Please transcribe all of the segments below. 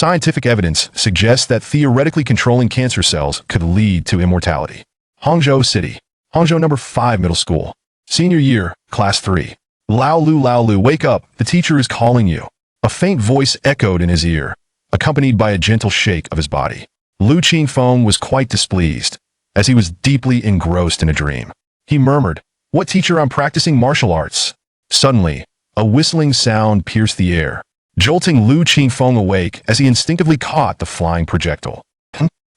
Scientific evidence suggests that theoretically controlling cancer cells could lead to immortality. Hangzhou City. Hangzhou number 5 Middle School. Senior year, Class 3. Lao Lu, wake up, the teacher is calling you. A faint voice echoed in his ear, accompanied by a gentle shake of his body. Lu Qingfeng was quite displeased, as he was deeply engrossed in a dream. He murmured, "What teacher? I'm practicing martial arts." Suddenly, a whistling sound pierced the air, jolting Lu Qingfeng awake as he instinctively caught the flying projectile.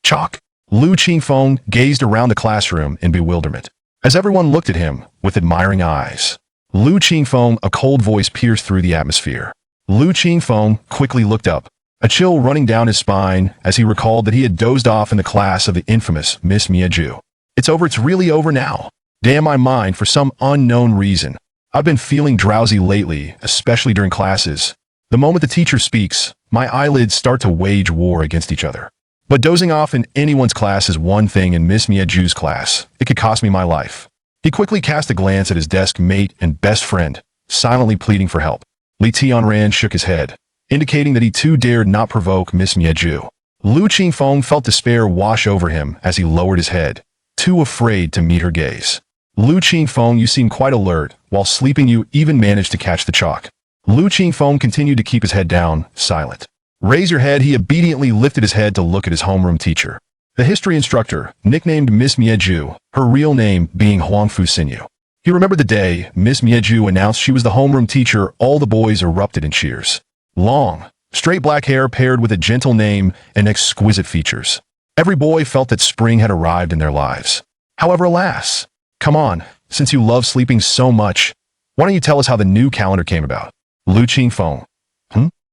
Chalk! Lu Qingfeng gazed around the classroom in bewilderment, as everyone looked at him with admiring eyes. Lu Qingfeng, a cold voice pierced through the atmosphere. Lu Qingfeng quickly looked up, a chill running down his spine as he recalled that he had dozed off in the class of the infamous Miss Miaju. It's over, it's really over now. Damn my mind, for some unknown reason. I've been feeling drowsy lately, especially during classes. The moment the teacher speaks, my eyelids start to wage war against each other. But dozing off in anyone's class is one thing. In Miss Miaju's class, it could cost me my life. He quickly cast a glance at his desk mate and best friend, silently pleading for help. Li Tianran shook his head, indicating that he too dared not provoke Miss Miaju. Lu Qingfeng felt despair wash over him as he lowered his head, too afraid to meet her gaze. Lu Qingfeng, you seem quite alert. While sleeping, you even managed to catch the chalk. Lu Qingfeng continued to keep his head down, silent. Raise your head. He obediently lifted his head to look at his homeroom teacher, the history instructor, nicknamed Miss Miaju, her real name being Huang Fusinyu. He remembered the day Miss Miaju announced she was the homeroom teacher. All the boys erupted in cheers. Long, straight black hair paired with a gentle name and exquisite features. Every boy felt that spring had arrived in their lives. However, alas, come on, since you love sleeping so much, why don't you tell us how the new calendar came about? Lu Qingfeng.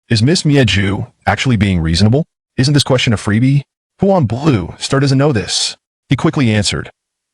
Is Miss Miaju actually being reasonable? Isn't this question a freebie? Huan Blue Star doesn't know this. He quickly answered.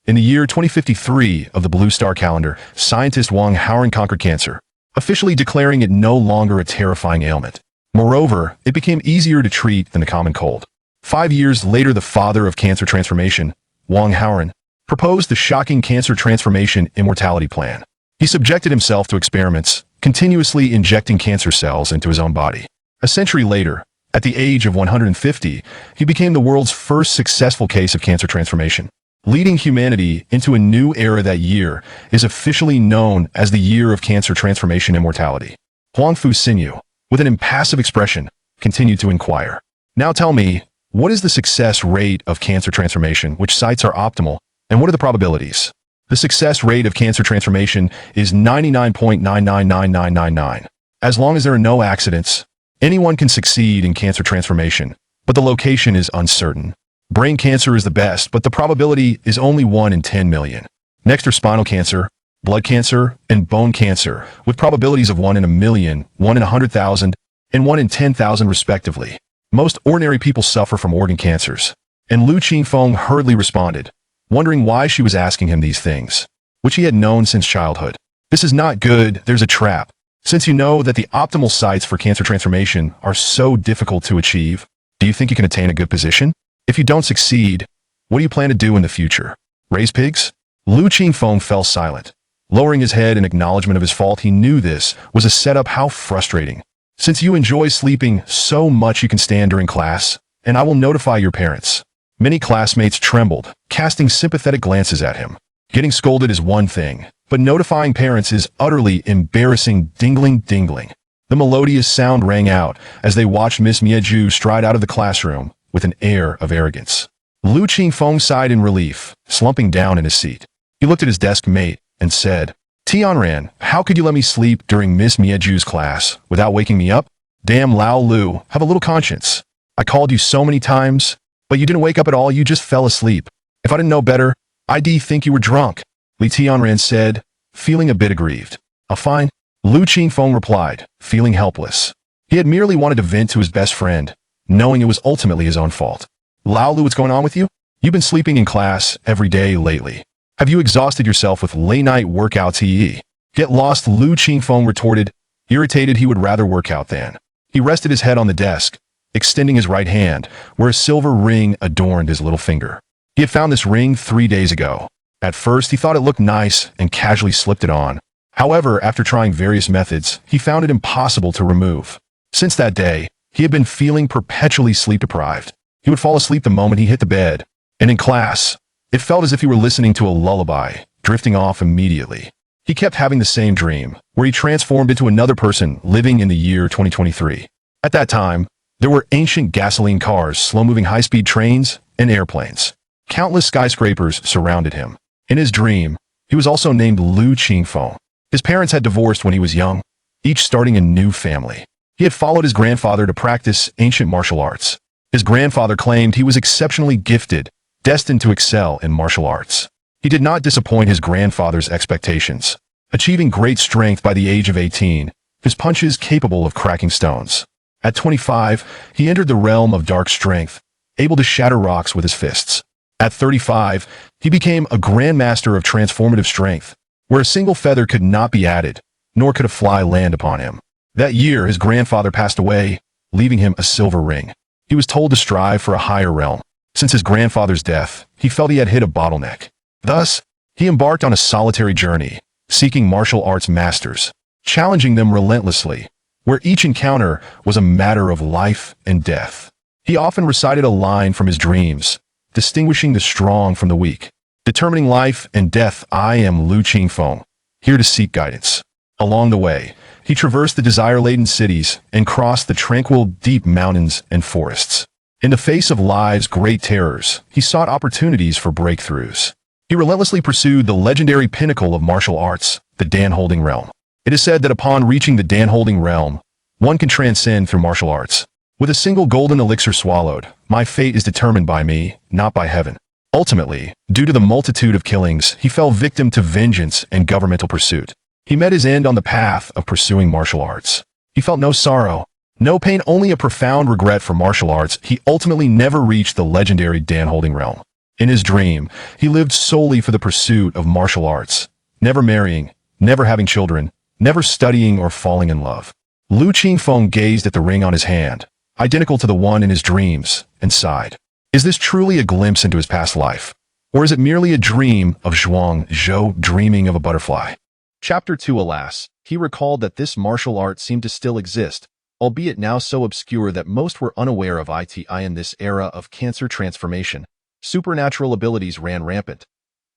In the year 2053 of the Blue Star calendar, scientist Wang Haoran conquered cancer, officially declaring it no longer a terrifying ailment. Moreover, it became easier to treat than the common cold. 5 years later, the father of cancer transformation, Wang Haoran, proposed the shocking Cancer Transformation Immortality Plan. He subjected himself to experiments, continuously injecting cancer cells into his own body. A century later, at the age of 150, he became the world's first successful case of cancer transformation, leading humanity into a new era. That year is officially known as the Year of Cancer Transformation Immortality. Huang Fusinyu, with an impassive expression, continued to inquire. Now tell me, what is the success rate of cancer transformation? Which sites are optimal, and what are the probabilities? The success rate of cancer transformation is 99.999999. As long as there are no accidents, anyone can succeed in cancer transformation, but the location is uncertain. Brain cancer is the best, but the probability is only 1 in 10 million. Next are spinal cancer, blood cancer, and bone cancer, with probabilities of 1 in a million, 1 in 100,000, and 1 in 10,000 respectively. Most ordinary people suffer from organ cancers. And Lu Qingfeng hurriedly responded, wondering why she was asking him these things, which he had known since childhood. This is not good, there's a trap. Since you know that the optimal sites for cancer transformation are so difficult to achieve, do you think you can attain a good position? If you don't succeed, what do you plan to do in the future? Raise pigs? Lu Qingfeng fell silent. Lowering his head in acknowledgement of his fault, he knew this was a setup. How frustrating. Since you enjoy sleeping so much, you can stand during class, and I will notify your parents. Many classmates trembled, casting sympathetic glances at him. Getting scolded is one thing, but notifying parents is utterly embarrassing. Dingling, dingling. The melodious sound rang out as they watched Miss Miaju stride out of the classroom with an air of arrogance. Lu Qingfeng sighed in relief, slumping down in his seat. He looked at his desk mate and said, Tianran, how could you let me sleep during Miss Miaju's class without waking me up? Damn, Lao Lu, have a little conscience. I called you so many times, but you didn't wake up at all. You just fell asleep. If I didn't know better, I'd think you were drunk. Li Tianran said, feeling a bit aggrieved. Fine. Lu Qingfeng replied, feeling helpless. He had merely wanted to vent to his best friend, knowing it was ultimately his own fault. Lao Lu, what's going on with you? You've been sleeping in class every day lately. Have you exhausted yourself with late-night workouts? Get lost, Lu Qingfeng retorted. Irritated, he would rather work out than. He rested his head on the desk, extending his right hand, where a silver ring adorned his little finger. He had found this ring 3 days ago. At first, he thought it looked nice and casually slipped it on. However, after trying various methods, he found it impossible to remove. Since that day, He had been feeling perpetually sleep-deprived. He would fall asleep the moment he hit the bed, and in class, it felt as if he were listening to a lullaby, drifting off immediately. He kept having the same dream, where he transformed into another person living in the year 2023. At that time, there were ancient gasoline cars, slow-moving high-speed trains, and airplanes. Countless skyscrapers surrounded him. In his dream, he was also named Lu Qingfeng. His parents had divorced when he was young, each starting a new family. He had followed his grandfather to practice ancient martial arts. His grandfather claimed he was exceptionally gifted, destined to excel in martial arts. He did not disappoint his grandfather's expectations, achieving great strength by the age of 18, his punches capable of cracking stones. At 25, he entered the realm of dark strength, able to shatter rocks with his fists. At 35, he became a grandmaster of transformative strength, where a single feather could not be added, nor could a fly land upon him. That year, his grandfather passed away, leaving him a silver ring. He was told to strive for a higher realm. Since his grandfather's death, he felt he had hit a bottleneck. Thus, he embarked on a solitary journey, seeking martial arts masters, challenging them relentlessly, where each encounter was a matter of life and death. He often recited a line from his dreams, distinguishing the strong from the weak. Determining life and death, I am Lu Qingfeng, here to seek guidance. Along the way, he traversed the desire-laden cities and crossed the tranquil, deep mountains and forests. In the face of life's great terrors, he sought opportunities for breakthroughs. He relentlessly pursued the legendary pinnacle of martial arts, the Dan-holding realm. It is said that upon reaching the Dan-holding realm, one can transcend through martial arts. With a single golden elixir swallowed, my fate is determined by me, not by heaven. Ultimately, due to the multitude of killings, he fell victim to vengeance and governmental pursuit. He met his end on the path of pursuing martial arts. He felt no sorrow, no pain, only a profound regret for martial arts. He ultimately never reached the legendary Dan-holding realm. In his dream, he lived solely for the pursuit of martial arts, never marrying, never having children, never studying or falling in love. Lu Qingfeng gazed at the ring on his hand, identical to the one in his dreams, and sighed. Is this truly a glimpse into his past life? Or is it merely a dream of Zhuang Zhou dreaming of a butterfly? Chapter 2. Alas, he recalled that this martial art seemed to still exist, albeit now so obscure that most were unaware of it. In this era of cancer transformation, supernatural abilities ran rampant.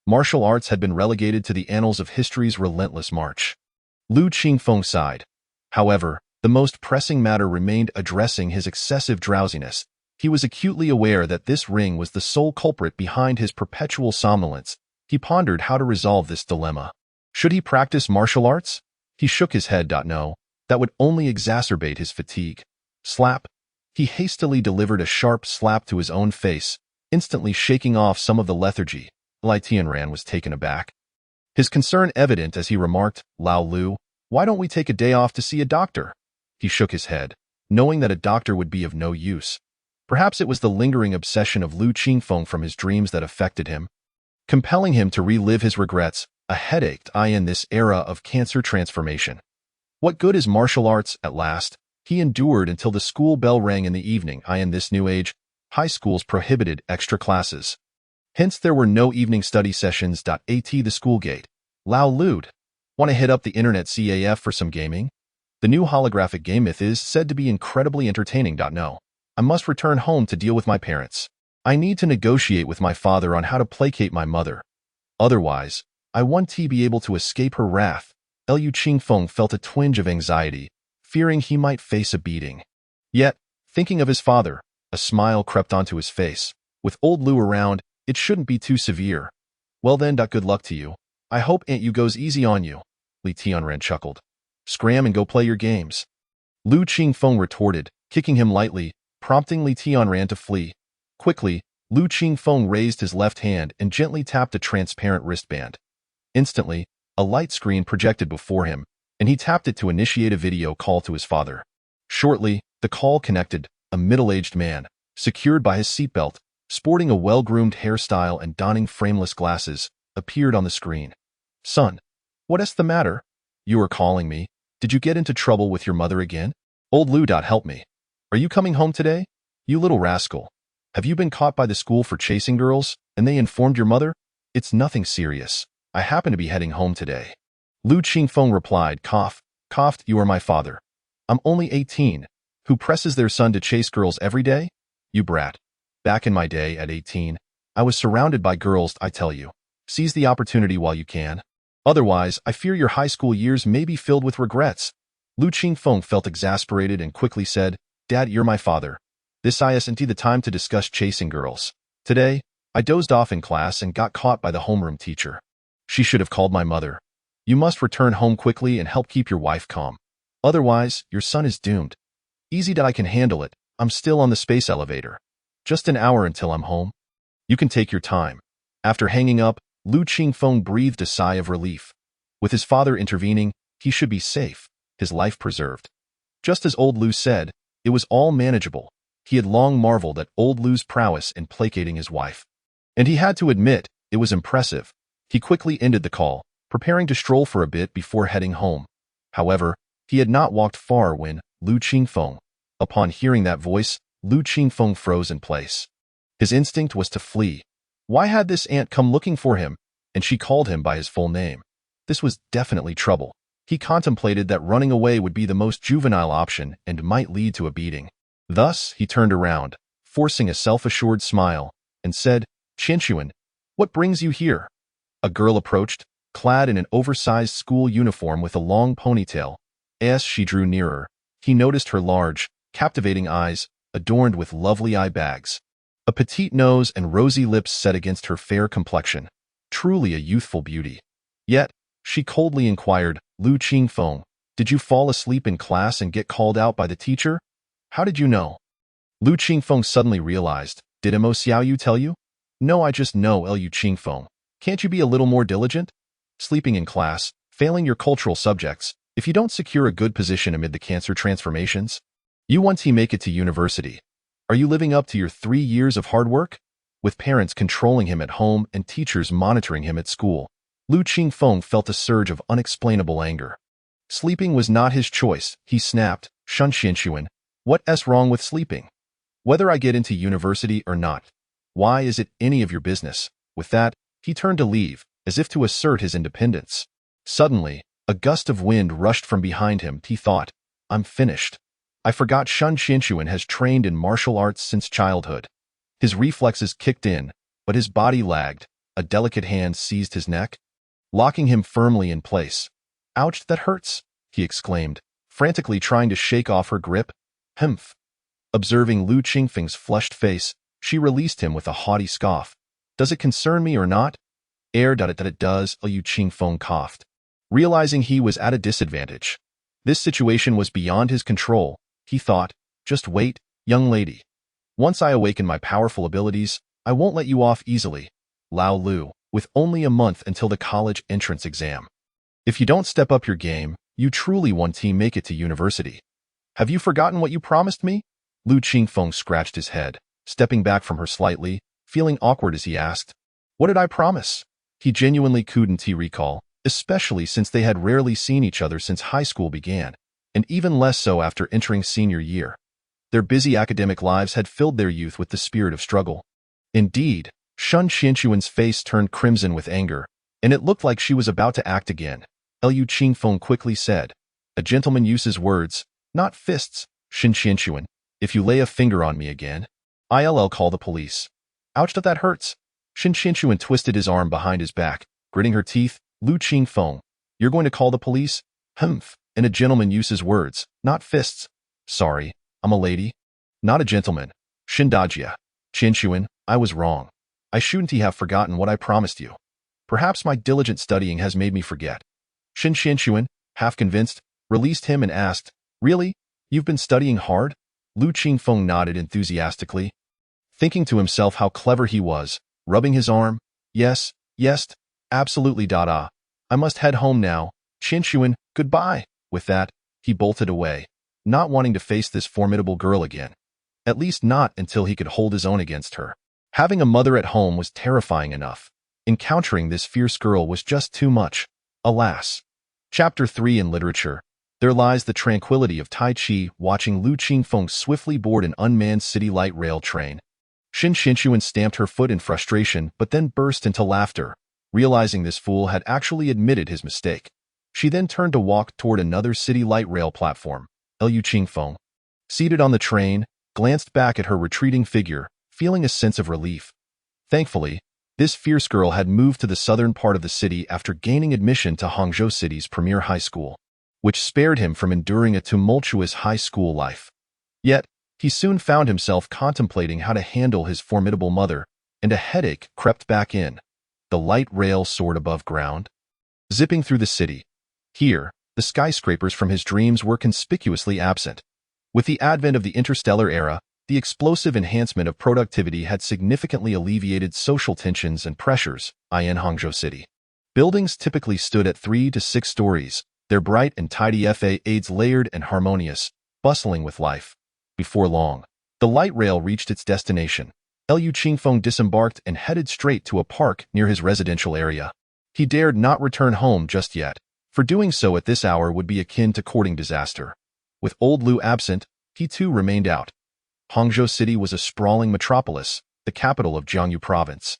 Martial arts had been relegated to the annals of history's relentless march. Lu Qingfeng sighed. However, the most pressing matter remained addressing his excessive drowsiness. He was acutely aware that this ring was the sole culprit behind his perpetual somnolence. He pondered how to resolve this dilemma. Should he practice martial arts? He shook his head. No, that would only exacerbate his fatigue. Slap. He hastily delivered a sharp slap to his own face, instantly shaking off some of the lethargy. Li Tianran was taken aback. His concern evident as he remarked, Lao Lu, why don't we take a day off to see a doctor? He shook his head, knowing that a doctor would be of no use. Perhaps it was the lingering obsession of Lu Qingfeng from his dreams that affected him, compelling him to relive his regrets, a headache in this era of cancer transformation. What good is martial arts? At last, he endured until the school bell rang in the evening. In this new age, high schools prohibited extra classes. Hence there were no evening study sessions. At the school gate, Lao Lude, want to hit up the internet CAF for some gaming? The new holographic game myth is said to be incredibly entertaining. No, I must return home to deal with my parents. I need to negotiate with my father on how to placate my mother. Otherwise, I want to be able to escape her wrath. Lu Qingfeng felt a twinge of anxiety, fearing he might face a beating. Yet, thinking of his father, a smile crept onto his face. With old Lu around, it shouldn't be too severe. Well then, good luck to you. I hope Aunt Yu goes easy on you. Li Tianran chuckled. Scram and go play your games. Lu Qingfeng retorted, kicking him lightly, prompting Li Tianran to flee. Quickly, Lu Qingfeng raised his left hand and gently tapped a transparent wristband. Instantly, a light screen projected before him, and he tapped it to initiate a video call to his father. Shortly, the call connected. A middle-aged man, secured by his seatbelt, sporting a well-groomed hairstyle and donning frameless glasses, appeared on the screen. Son, what's the matter? You are calling me. Did you get into trouble with your mother again? Old Lu. Help me. Are you coming home today? You little rascal. Have you been caught by the school for chasing girls, and they informed your mother? It's nothing serious. I happen to be heading home today. Lu Qingfeng replied, coughed, you are my father. I'm only 18. Who presses their son to chase girls every day? You brat. Back in my day, at 18, I was surrounded by girls, I tell you. Seize the opportunity while you can. Otherwise, I fear your high school years may be filled with regrets. Lu Qingfeng felt exasperated and quickly said, Dad, you're my father. This isn't the time to discuss chasing girls. Today, I dozed off in class and got caught by the homeroom teacher. She should have called my mother. You must return home quickly and help keep your wife calm. Otherwise, your son is doomed. Easy that I can handle it. I'm still on the space elevator. Just an hour until I'm home. You can take your time. After hanging up, Lu Qingfeng breathed a sigh of relief. With his father intervening, he should be safe, his life preserved. Just as old Lu said, it was all manageable. He had long marveled at old Lu's prowess in placating his wife. And he had to admit, it was impressive. He quickly ended the call, preparing to stroll for a bit before heading home. However, he had not walked far when, Lu Qingfeng. Upon hearing that voice, Lu Qingfeng froze in place. His instinct was to flee. Why had this aunt come looking for him, and she called him by his full name? This was definitely trouble. He contemplated that running away would be the most juvenile option and might lead to a beating. Thus, he turned around, forcing a self-assured smile, and said, Qianxuan, what brings you here? A girl approached, clad in an oversized school uniform with a long ponytail. As she drew nearer, he noticed her large, captivating eyes, adorned with lovely eye bags. A petite nose and rosy lips set against her fair complexion. Truly a youthful beauty. Yet, she coldly inquired, Lu Qingfeng, did you fall asleep in class and get called out by the teacher? How did you know? Lu Qingfeng suddenly realized, did Mo Xiaoyu tell you? No, I just know Lu Qingfeng. Can't you be a little more diligent? Sleeping in class, failing your cultural subjects, if you don't secure a good position amid the cancer transformations? You once make it to university. Are you living up to your 3 years of hard work? With parents controlling him at home and teachers monitoring him at school, Lu Qingfeng felt a surge of unexplainable anger. Sleeping was not his choice, he snapped, Shun Xianxuan, what's wrong with sleeping? Whether I get into university or not, why is it any of your business? With that, he turned to leave, as if to assert his independence. Suddenly, a gust of wind rushed from behind him. He thought, I'm finished. I forgot Shun Qianxuan has trained in martial arts since childhood. His reflexes kicked in, but his body lagged. A delicate hand seized his neck, locking him firmly in place. Ouch, that hurts, he exclaimed, frantically trying to shake off her grip. Humph. Observing Lu Qingfeng's flushed face, she released him with a haughty scoff. Does it concern me or not? That it does, Lu Qingfeng coughed, realizing he was at a disadvantage. This situation was beyond his control. He thought, just wait, young lady. Once I awaken my powerful abilities, I won't let you off easily. Lao Lu, with only a month until the college entrance exam. If you don't step up your game, you truly won't make it to university. Have you forgotten what you promised me? Lu Qingfeng scratched his head, stepping back from her slightly, feeling awkward as he asked, what did I promise? He genuinely couldn't recall, especially since they had rarely seen each other since high school began, and even less so after entering senior year. Their busy academic lives had filled their youth with the spirit of struggle. Indeed, Shun Qianxuan's face turned crimson with anger, and it looked like she was about to act again. Lu Qingfeng quickly said, a gentleman uses words, not fists, Shun Qianxuan. If you lay a finger on me again, I'll call the police. Ouch, that hurts. Shun Qianxuan twisted his arm behind his back, gritting her teeth. Lu Qingfeng, you're going to call the police? Humph, and a gentleman uses words, not fists. Sorry, I'm a lady. Not a gentleman. Shindajia. Qianxuan, I was wrong. I shouldn't have forgotten what I promised you. Perhaps my diligent studying has made me forget. Shun Qianxuan, half convinced, released him and asked, really? You've been studying hard? Lu Qingfeng nodded enthusiastically, thinking to himself how clever he was, rubbing his arm. Yes, absolutely. I must head home now. Qianxuan, goodbye. With that, he bolted away, not wanting to face this formidable girl again. At least not until he could hold his own against her. Having a mother at home was terrifying enough. Encountering this fierce girl was just too much. Alas. Chapter 3 in literature. There lies the tranquility of Tai Chi watching Lu Qingfeng swiftly board an unmanned city light rail train. Shun Qianxuan stamped her foot in frustration but then burst into laughter, realizing this fool had actually admitted his mistake. She then turned to walk toward another city light rail platform. Lu Qingfeng. seated on the train, glanced back at her retreating figure, feeling a sense of relief. Thankfully, this fierce girl had moved to the southern part of the city after gaining admission to Hangzhou City's premier high school, which spared him from enduring a tumultuous high school life. Yet, he soon found himself contemplating how to handle his formidable mother, and a headache crept back in. The light rail soared above ground, zipping through the city. Here, the skyscrapers from his dreams were conspicuously absent. With the advent of the interstellar era, the explosive enhancement of productivity had significantly alleviated social tensions and pressures in Hangzhou City. Buildings typically stood at 3 to 6 stories, their bright and tidy facades layered and harmonious, bustling with life. Before long, the light rail reached its destination. Liu Qingfeng disembarked and headed straight to a park near his residential area. He dared not return home just yet, for doing so at this hour would be akin to courting disaster. With old Liu absent, he too remained out. Hangzhou City was a sprawling metropolis, the capital of Jiangyu Province.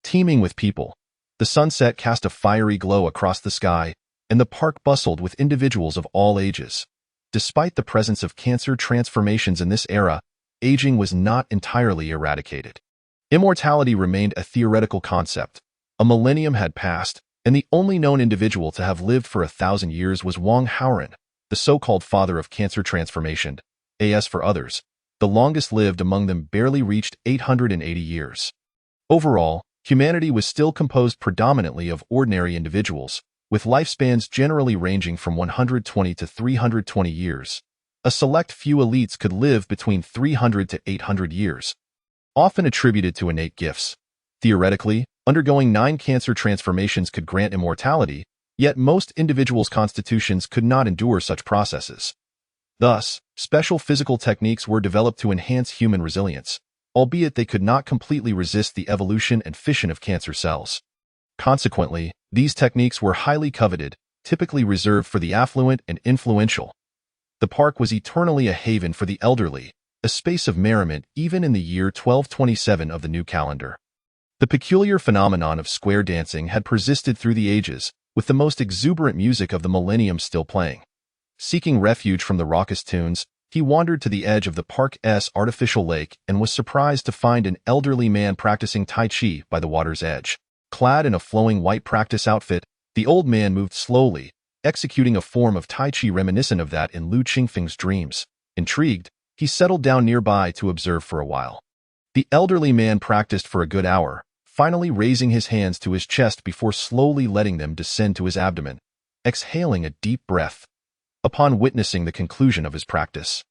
Teeming with people, the sunset cast a fiery glow across the sky, and the park bustled with individuals of all ages. Despite the presence of cancer transformations in this era, aging was not entirely eradicated. Immortality remained a theoretical concept. A millennium had passed, and the only known individual to have lived for 1,000 years was Wang Haoran, the so-called father of cancer transformation. As for others, the longest lived among them barely reached 880 years. Overall, humanity was still composed predominantly of ordinary individuals, with lifespans generally ranging from 120 to 320 years. A select few elites could live between 300 to 800 years, often attributed to innate gifts. Theoretically, undergoing 9 cancer transformations could grant immortality, yet most individuals' constitutions could not endure such processes. Thus, special physical techniques were developed to enhance human resilience, albeit they could not completely resist the evolution and fission of cancer cells. Consequently, these techniques were highly coveted, typically reserved for the affluent and influential. The park was eternally a haven for the elderly, a space of merriment even in the year 1227 of the new calendar. The peculiar phenomenon of square dancing had persisted through the ages, with the most exuberant music of the millennium still playing. Seeking refuge from the raucous tunes, he wandered to the edge of the park's artificial lake and was surprised to find an elderly man practicing Tai Chi by the water's edge. Clad in a flowing white practice outfit, the old man moved slowly, executing a form of Tai Chi reminiscent of that in Liu Qingfeng's dreams. Intrigued, he settled down nearby to observe for a while. The elderly man practiced for a good hour, finally raising his hands to his chest before slowly letting them descend to his abdomen, exhaling a deep breath. Upon witnessing the conclusion of his practice,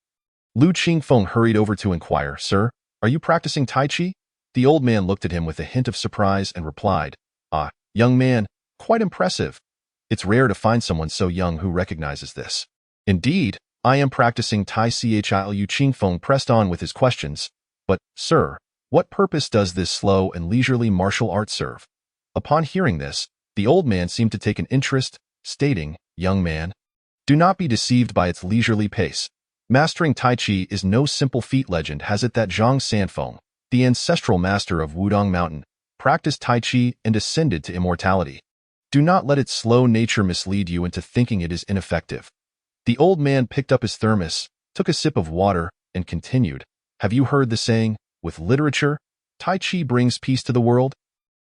Liu Qingfeng hurried over to inquire, "Sir, are you practicing Tai Chi?" The old man looked at him with a hint of surprise and replied, "Ah, young man, quite impressive. It's rare to find someone so young who recognizes this." "Indeed, I am practicing Tai Chi." Liu Qingfeng pressed on with his questions. "But, sir, what purpose does this slow and leisurely martial art serve?" Upon hearing this, the old man seemed to take an interest, stating, "Young man, do not be deceived by its leisurely pace. Mastering Tai Chi is no simple feat. Legend has it that Zhang Sanfeng, the ancestral master of Wudong Mountain, practiced Tai Chi and ascended to immortality. Do not let its slow nature mislead you into thinking it is ineffective." The old man picked up his thermos, took a sip of water, and continued, "Have you heard the saying, with literature, Tai Chi brings peace to the world?"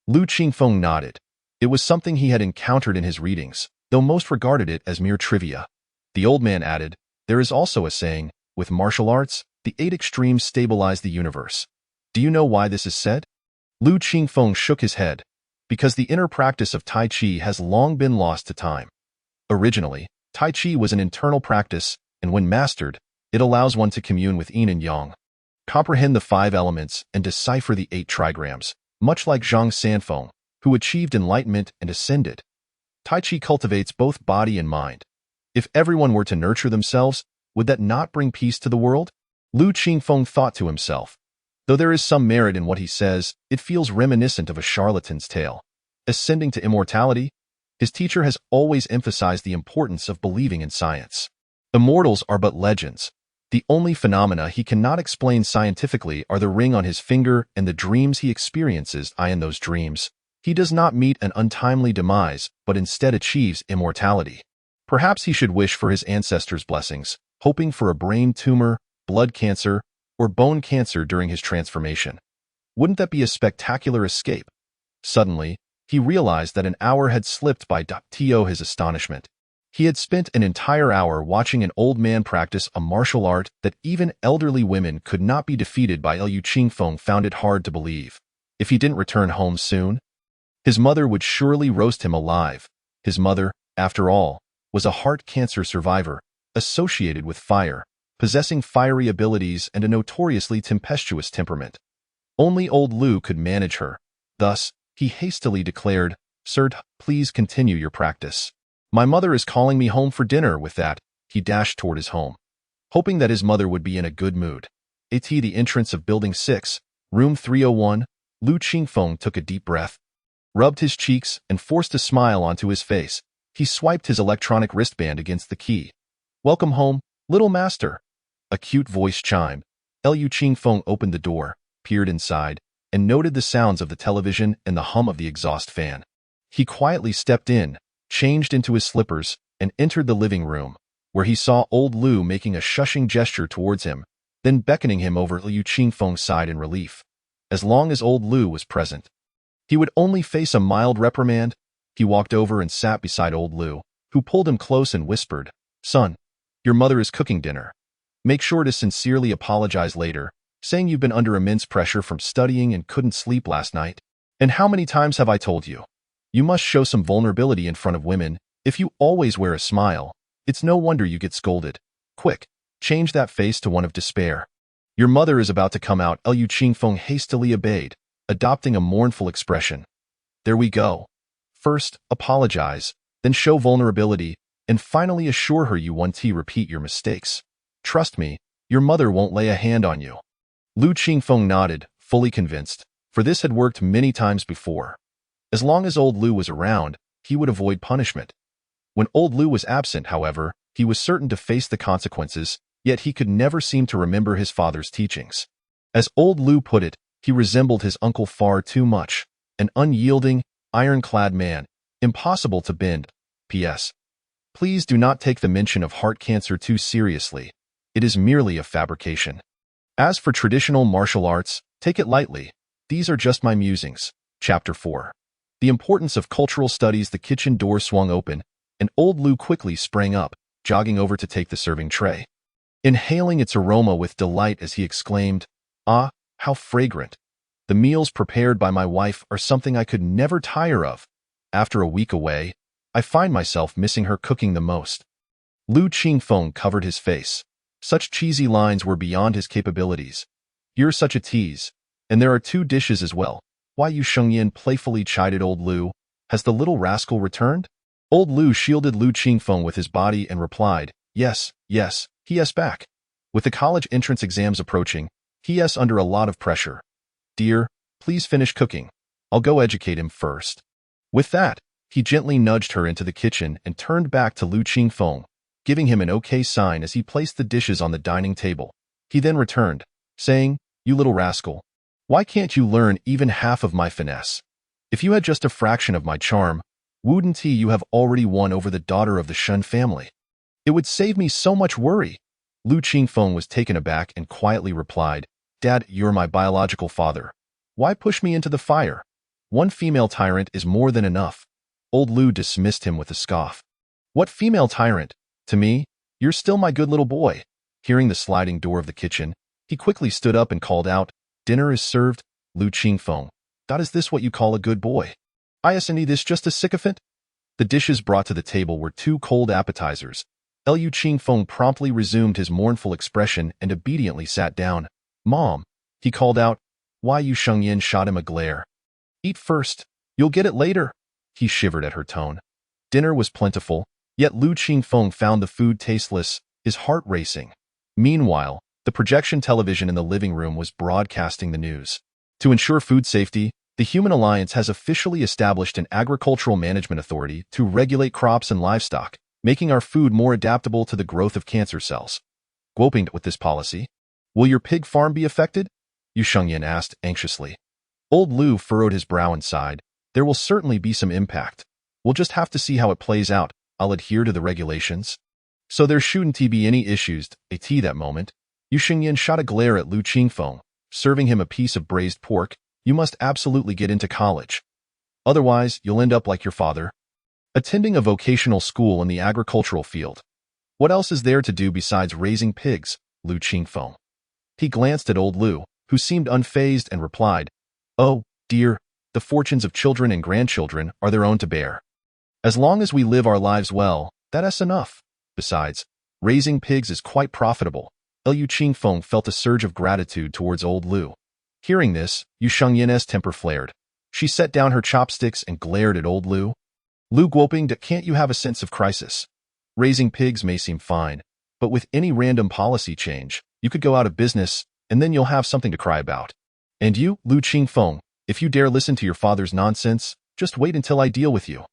Liu Qingfeng nodded. It was something he had encountered in his readings, though most regarded it as mere trivia. The old man added, "There is also a saying, with martial arts, the 8 extremes stabilize the universe. Do you know why this is said?" Liu Qingfeng shook his head. Because the inner practice of Tai Chi has long been lost to time. Originally, Tai Chi was an internal practice, and when mastered, it allows one to commune with yin and yang, comprehend the 5 elements, and decipher the 8 trigrams, much like Zhang Sanfeng, who achieved enlightenment and ascended. Tai Chi cultivates both body and mind. If everyone were to nurture themselves, would that not bring peace to the world? Liu Qingfeng thought to himself. Though there is some merit in what he says, it feels reminiscent of a charlatan's tale. Ascending to immortality, his teacher has always emphasized the importance of believing in science. Immortals are but legends. The only phenomena he cannot explain scientifically are the ring on his finger and the dreams he experiences. In those dreams, he does not meet an untimely demise, but instead achieves immortality. Perhaps he should wish for his ancestors' blessings, hoping for a brain tumor, blood cancer or bone cancer during his transformation. Wouldn't that be a spectacular escape? Suddenly, he realized that an hour had slipped by. To his astonishment, he had spent an entire hour watching an old man practice a martial art that even elderly women could not be defeated by. Liu Qingfeng found it hard to believe. If he didn't return home soon, his mother would surely roast him alive. His mother, after all, was a heart cancer survivor, associated with fire, possessing fiery abilities and a notoriously tempestuous temperament. Only old Liu could manage her. Thus, he hastily declared, "Sir, please continue your practice. My mother is calling me home for dinner." With that, he dashed toward his home, hoping that his mother would be in a good mood. At the entrance of Building 6, Room 301, Liu Qingfeng took a deep breath, rubbed his cheeks, and forced a smile onto his face. He swiped his electronic wristband against the key. "Welcome home, little master." A cute voice chimed. Liu Qingfeng opened the door, peered inside, and noted the sounds of the television and the hum of the exhaust fan. He quietly stepped in, changed into his slippers, and entered the living room, where he saw old Liu making a shushing gesture towards him, then beckoning him over Liu Qingfeng's side in relief. As long as old Liu was present, he would only face a mild reprimand. He walked over and sat beside old Liu, who pulled him close and whispered, "Son, your mother is cooking dinner. Make sure to sincerely apologize later, saying you've been under immense pressure from studying and couldn't sleep last night. And how many times have I told you? You must show some vulnerability in front of women. If you always wear a smile, it's no wonder you get scolded. Quick, change that face to one of despair. Your mother is about to come out." Liu Qingfeng hastily obeyed, adopting a mournful expression. "There we go. First, apologize, then show vulnerability, and finally assure her you won't repeat your mistakes. Trust me, your mother won't lay a hand on you." Liu Qingfeng nodded, fully convinced, for this had worked many times before. As long as old Liu was around, he would avoid punishment. When old Liu was absent, however, he was certain to face the consequences, yet he could never seem to remember his father's teachings. As old Liu put it, he resembled his uncle far too much, an unyielding, ironclad man, impossible to bend. P.S. Please do not take the mention of heart cancer too seriously. It is merely a fabrication. As for traditional martial arts, take it lightly. These are just my musings. Chapter 4. The importance of cultural studies. The kitchen door swung open, and old Liu quickly sprang up, jogging over to take the serving tray. Inhaling its aroma with delight as he exclaimed, "Ah, how fragrant! The meals prepared by my wife are something I could never tire of. After a week away, I find myself missing her cooking the most." Liu Qingfeng covered his face. Such cheesy lines were beyond his capabilities. "You're such a tease. And there are 2 dishes as well. Why, you Shengyan," playfully chided old Liu. "Has the little rascal returned?" Old Liu shielded Liu Qingfeng with his body and replied, "Yes, he is back. With the college entrance exams approaching, he is under a lot of pressure. Dear, please finish cooking. I'll go educate him first." With that, he gently nudged her into the kitchen and turned back to Liu Qingfeng, giving him an okay sign as he placed the dishes on the dining table. He then returned, saying, "You little rascal, why can't you learn even half of my finesse? If you had just a fraction of my charm, wouldn't you have already won over the daughter of the Shen family? It would save me so much worry." Liu Qingfeng was taken aback and quietly replied, "Dad, you're my biological father. Why push me into the fire? One female tyrant is more than enough." Old Liu dismissed him with a scoff. "What female tyrant? To me, you're still my good little boy." Hearing the sliding door of the kitchen, he quickly stood up and called out, "Dinner is served, Liu Qingfeng. Is this what you call a good boy? Isn't this just a sycophant?" The dishes brought to the table were 2 cold appetizers. Liu Qingfeng promptly resumed his mournful expression and obediently sat down. "Mom," he called out. "Why?" You Shengyan shot him a glare. "Eat first. You'll get it later." He shivered at her tone. Dinner was plentiful, yet Liu Qingfeng found the food tasteless, his heart racing. Meanwhile, the projection television in the living room was broadcasting the news. To ensure food safety, the Human Alliance has officially established an agricultural management authority to regulate crops and livestock, making our food more adaptable to the growth of cancer cells. Guoping with this policy, will your pig farm be affected? Yu Shengyan asked anxiously. Old Liu furrowed his brow and sighed. There will certainly be some impact. We'll just have to see how it plays out. I'll adhere to the regulations. So there shouldn't be any issues. At that moment, Yu Xingyan shot a glare at Lu Qingfeng, serving him a piece of braised pork. You must absolutely get into college. Otherwise, you'll end up like your father, attending a vocational school in the agricultural field. What else is there to do besides raising pigs, Lu Qingfeng? He glanced at old Lu, who seemed unfazed, and replied, "Oh, dear, the fortunes of children and grandchildren are their own to bear. As long as we live our lives well, that's enough. Besides, raising pigs is quite profitable." Yu Qingfeng felt a surge of gratitude towards old Lu. Hearing this, Yu Shengyan's temper flared. She set down her chopsticks and glared at old Lu. "Lu Guoping, can't you have a sense of crisis? Raising pigs may seem fine, but with any random policy change, you could go out of business, and then you'll have something to cry about. And you, Lu Qingfeng, if you dare listen to your father's nonsense, just wait until I deal with you.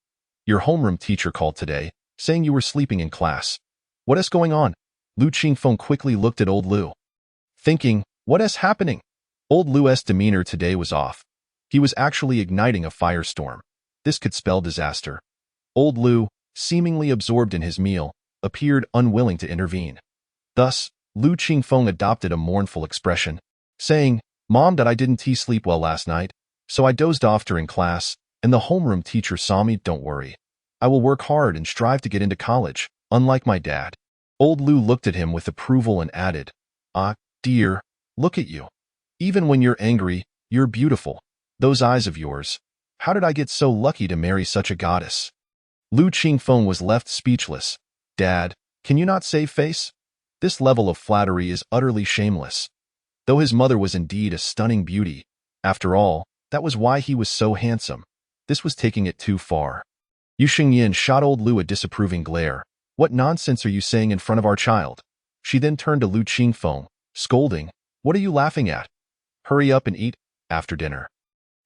Your homeroom teacher called today, saying you were sleeping in class. What is going on?" Lu Qingfeng quickly looked at old Lu, thinking, what is happening? Old Lu's demeanor today was off. He was actually igniting a firestorm. This could spell disaster. Old Lu, seemingly absorbed in his meal, appeared unwilling to intervene. Thus, Lu Qingfeng adopted a mournful expression, saying, "Mom, I didn't sleep well last night, so I dozed off during class, and the homeroom teacher saw me. Don't worry. I will work hard and strive to get into college, unlike my dad." Old Lu looked at him with approval and added, "Ah, dear, look at you. Even when you're angry, you're beautiful. Those eyes of yours. How did I get so lucky to marry such a goddess?" Lu Qingfeng was left speechless. "Dad, can you not save face? This level of flattery is utterly shameless." Though his mother was indeed a stunning beauty, after all, that was why he was so handsome. This was taking it too far. Yu Xingyan shot old Lu a disapproving glare. "What nonsense are you saying in front of our child?" She then turned to Lu Qingfeng, scolding, "What are you laughing at? Hurry up and eat, after dinner.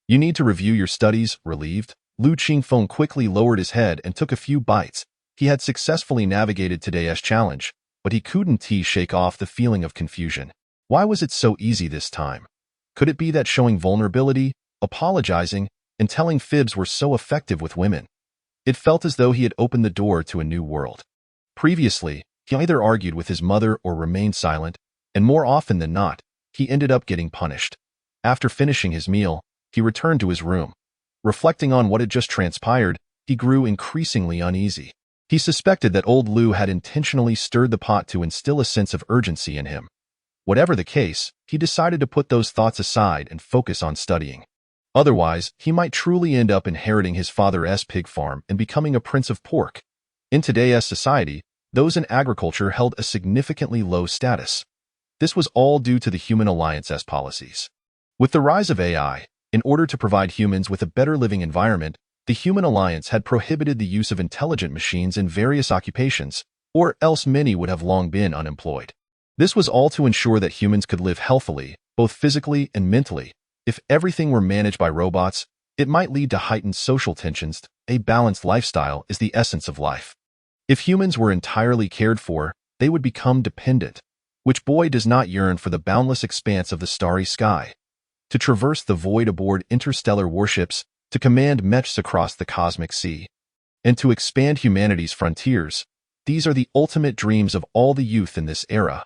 You need to review your studies." Relieved, Lu Qingfeng quickly lowered his head and took a few bites. He had successfully navigated today's challenge, but he couldn't shake off the feeling of confusion. Why was it so easy this time? Could it be that showing vulnerability, apologizing, and telling fibs were so effective with women? It felt as though he had opened the door to a new world. Previously, he either argued with his mother or remained silent, and more often than not, he ended up getting punished. After finishing his meal, he returned to his room. Reflecting on what had just transpired, he grew increasingly uneasy. He suspected that old Lu had intentionally stirred the pot to instill a sense of urgency in him. Whatever the case, he decided to put those thoughts aside and focus on studying. Otherwise, he might truly end up inheriting his father's pig farm and becoming a prince of pork. In today's society, those in agriculture held a significantly low status. This was all due to the Human Alliance's policies. With the rise of AI, in order to provide humans with a better living environment, the Human Alliance had prohibited the use of intelligent machines in various occupations, or else many would have long been unemployed. This was all to ensure that humans could live healthily, both physically and mentally. If everything were managed by robots, it might lead to heightened social tensions. A balanced lifestyle is the essence of life. If humans were entirely cared for, they would become dependent. Which boy does not yearn for the boundless expanse of the starry sky? To traverse the void aboard interstellar warships, to command mechs across the cosmic sea, and to expand humanity's frontiers, these are the ultimate dreams of all the youth in this era.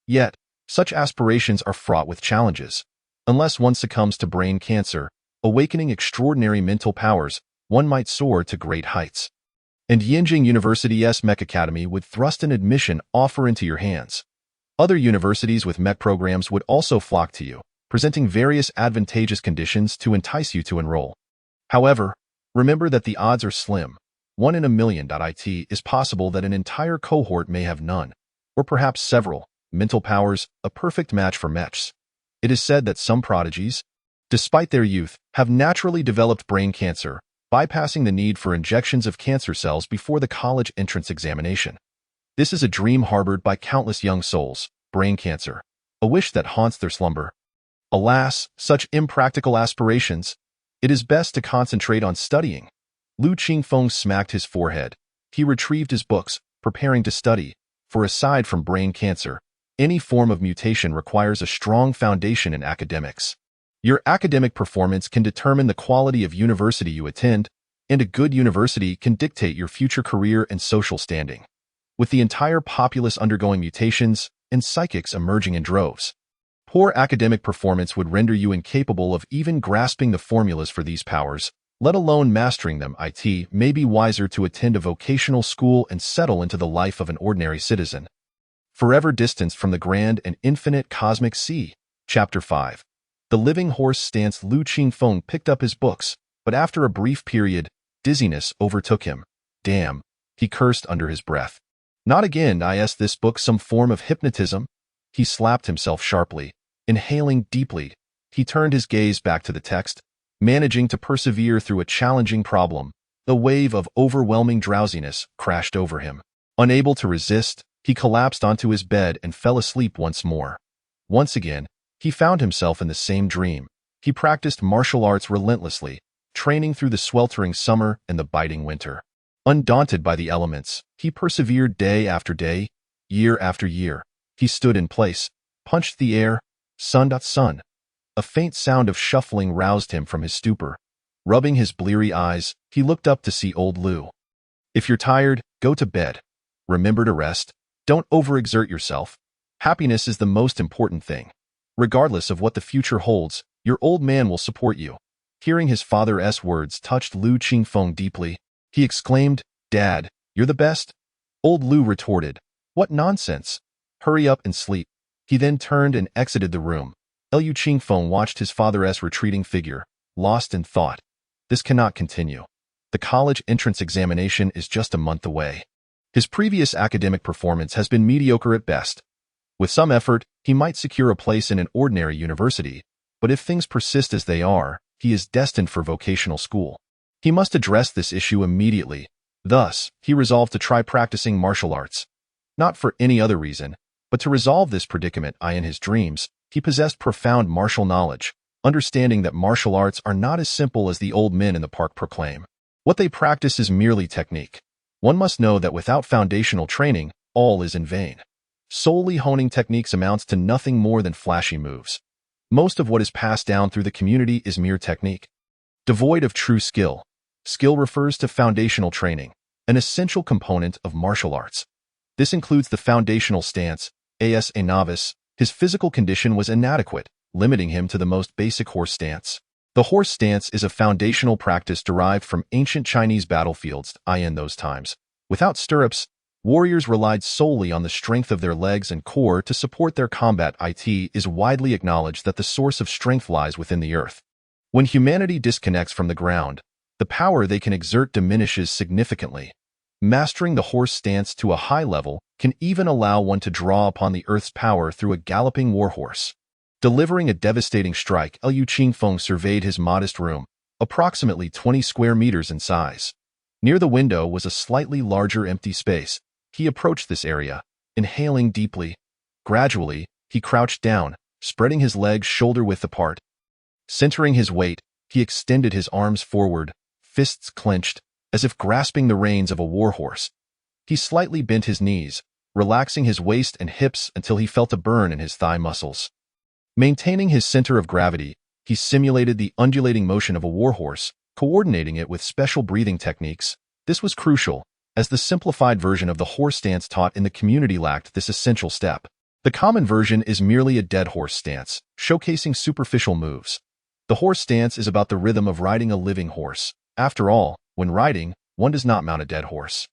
Yet, such aspirations are fraught with challenges. Unless one succumbs to brain cancer, awakening extraordinary mental powers, one might soar to great heights. And Yinjing University's Mech Academy would thrust an admission offer into your hands. Other universities with mech programs would also flock to you, presenting various advantageous conditions to entice you to enroll. However, remember that the odds are slim. 1 in a million. It is possible that an entire cohort may have none, or perhaps several, mental powers, a perfect match for mechs. It is said that some prodigies, despite their youth, have naturally developed brain cancer, bypassing the need for injections of cancer cells before the college entrance examination. This is a dream harbored by countless young souls, brain cancer, a wish that haunts their slumber. Alas, such impractical aspirations. It is best to concentrate on studying. Lu Qingfeng smacked his forehead. He retrieved his books, preparing to study, for aside from brain cancer, any form of mutation requires a strong foundation in academics. Your academic performance can determine the quality of university you attend, and a good university can dictate your future career and social standing. With the entire populace undergoing mutations, and psychics emerging in droves. Poor academic performance would render you incapable of even grasping the formulas for these powers, let alone mastering them. It may be wiser to attend a vocational school and settle into the life of an ordinary citizen. Forever distanced from the grand and infinite cosmic sea. Chapter 5. The living horse stance. Lu Qingfeng picked up his books, but after a brief period, dizziness overtook him. Damn, he cursed under his breath. Not again. Is this book some form of hypnotism? He slapped himself sharply. Inhaling deeply, he turned his gaze back to the text, managing to persevere through a challenging problem. A wave of overwhelming drowsiness crashed over him. Unable to resist, he collapsed onto his bed and fell asleep once more. Once again, he found himself in the same dream. He practiced martial arts relentlessly, training through the sweltering summer and the biting winter. Undaunted by the elements, he persevered day after day, year after year. He stood in place, punched the air, sun. A faint sound of shuffling roused him from his stupor. Rubbing his bleary eyes, he looked up to see old Lu. If you're tired, go to bed. Remember to rest. Don't overexert yourself. Happiness is the most important thing. Regardless of what the future holds, your old man will support you. Hearing his father's words touched Lu Qingfeng deeply. He exclaimed, "Dad, you're the best." Old Lu retorted, "What nonsense. Hurry up and sleep." He then turned and exited the room. Lu Qingfeng watched his father's retreating figure, lost in thought. This cannot continue. The college entrance examination is just a month away. His previous academic performance has been mediocre at best. With some effort, he might secure a place in an ordinary university, but if things persist as they are, he is destined for vocational school. He must address this issue immediately. Thus, he resolved to try practicing martial arts. Not for any other reason, but to resolve this predicament. In his dreams, he possessed profound martial knowledge, understanding that martial arts are not as simple as the old men in the park proclaim. What they practice is merely technique. One must know that without foundational training, all is in vain. Solely honing techniques amounts to nothing more than flashy moves. Most of what is passed down through the community is mere technique, devoid of true skill. Skill refers to foundational training, an essential component of martial arts. This includes the foundational stance. As a novice, his physical condition was inadequate, limiting him to the most basic horse stance. The horse stance is a foundational practice derived from ancient Chinese battlefields. In those times, without stirrups, warriors relied solely on the strength of their legs and core to support their combat. It is widely acknowledged that the source of strength lies within the earth. When humanity disconnects from the ground, the power they can exert diminishes significantly. Mastering the horse stance to a high level can even allow one to draw upon the earth's power through a galloping warhorse. Delivering a devastating strike, Lu Qingfeng surveyed his modest room, approximately 20 square meters in size. Near the window was a slightly larger empty space. He approached this area, inhaling deeply. Gradually, he crouched down, spreading his legs shoulder-width apart. Centering his weight, he extended his arms forward, fists clenched, as if grasping the reins of a warhorse. He slightly bent his knees, relaxing his waist and hips until he felt a burn in his thigh muscles. Maintaining his center of gravity, he simulated the undulating motion of a warhorse, coordinating it with special breathing techniques. This was crucial, as the simplified version of the horse stance taught in the community lacked this essential step. The common version is merely a dead horse stance, showcasing superficial moves. The horse stance is about the rhythm of riding a living horse. After all, when riding, one does not mount a dead horse,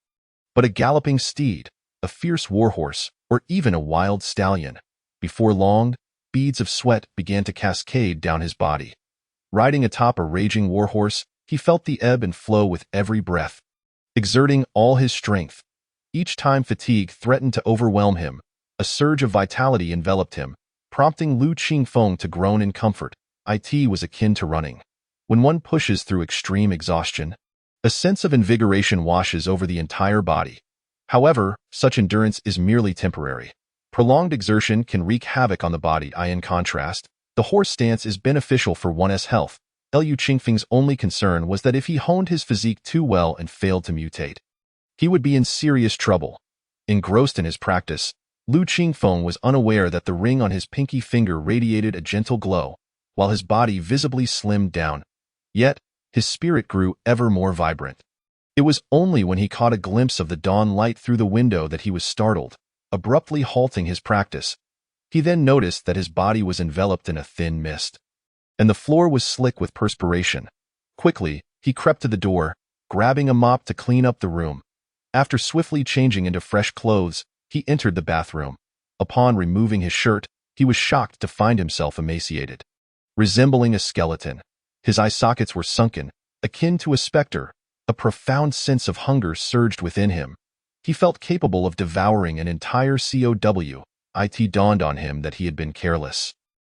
but a galloping steed, a fierce warhorse, or even a wild stallion. Before long, beads of sweat began to cascade down his body. Riding atop a raging warhorse, he felt the ebb and flow with every breath, exerting all his strength. Each time fatigue threatened to overwhelm him, a surge of vitality enveloped him, prompting Lu Qingfeng to groan in comfort. It was akin to running. When one pushes through extreme exhaustion, a sense of invigoration washes over the entire body. However, such endurance is merely temporary. Prolonged exertion can wreak havoc on the body. In contrast, the horse stance is beneficial for one's health. Lu Qingfeng's only concern was that if he honed his physique too well and failed to mutate, he would be in serious trouble. Engrossed in his practice, Lu Qingfeng was unaware that the ring on his pinky finger radiated a gentle glow, while his body visibly slimmed down. Yet, his spirit grew ever more vibrant. It was only when he caught a glimpse of the dawn light through the window that he was startled. abruptly halting his practice. He then noticed that his body was enveloped in a thin mist, and the floor was slick with perspiration. Quickly, he crept to the door, grabbing a mop to clean up the room. After swiftly changing into fresh clothes, he entered the bathroom. Upon removing his shirt, he was shocked to find himself emaciated, resembling a skeleton. His eye sockets were sunken, akin to a specter. A profound sense of hunger surged within him. He felt capable of devouring an entire COW. It dawned on him that he had been careless.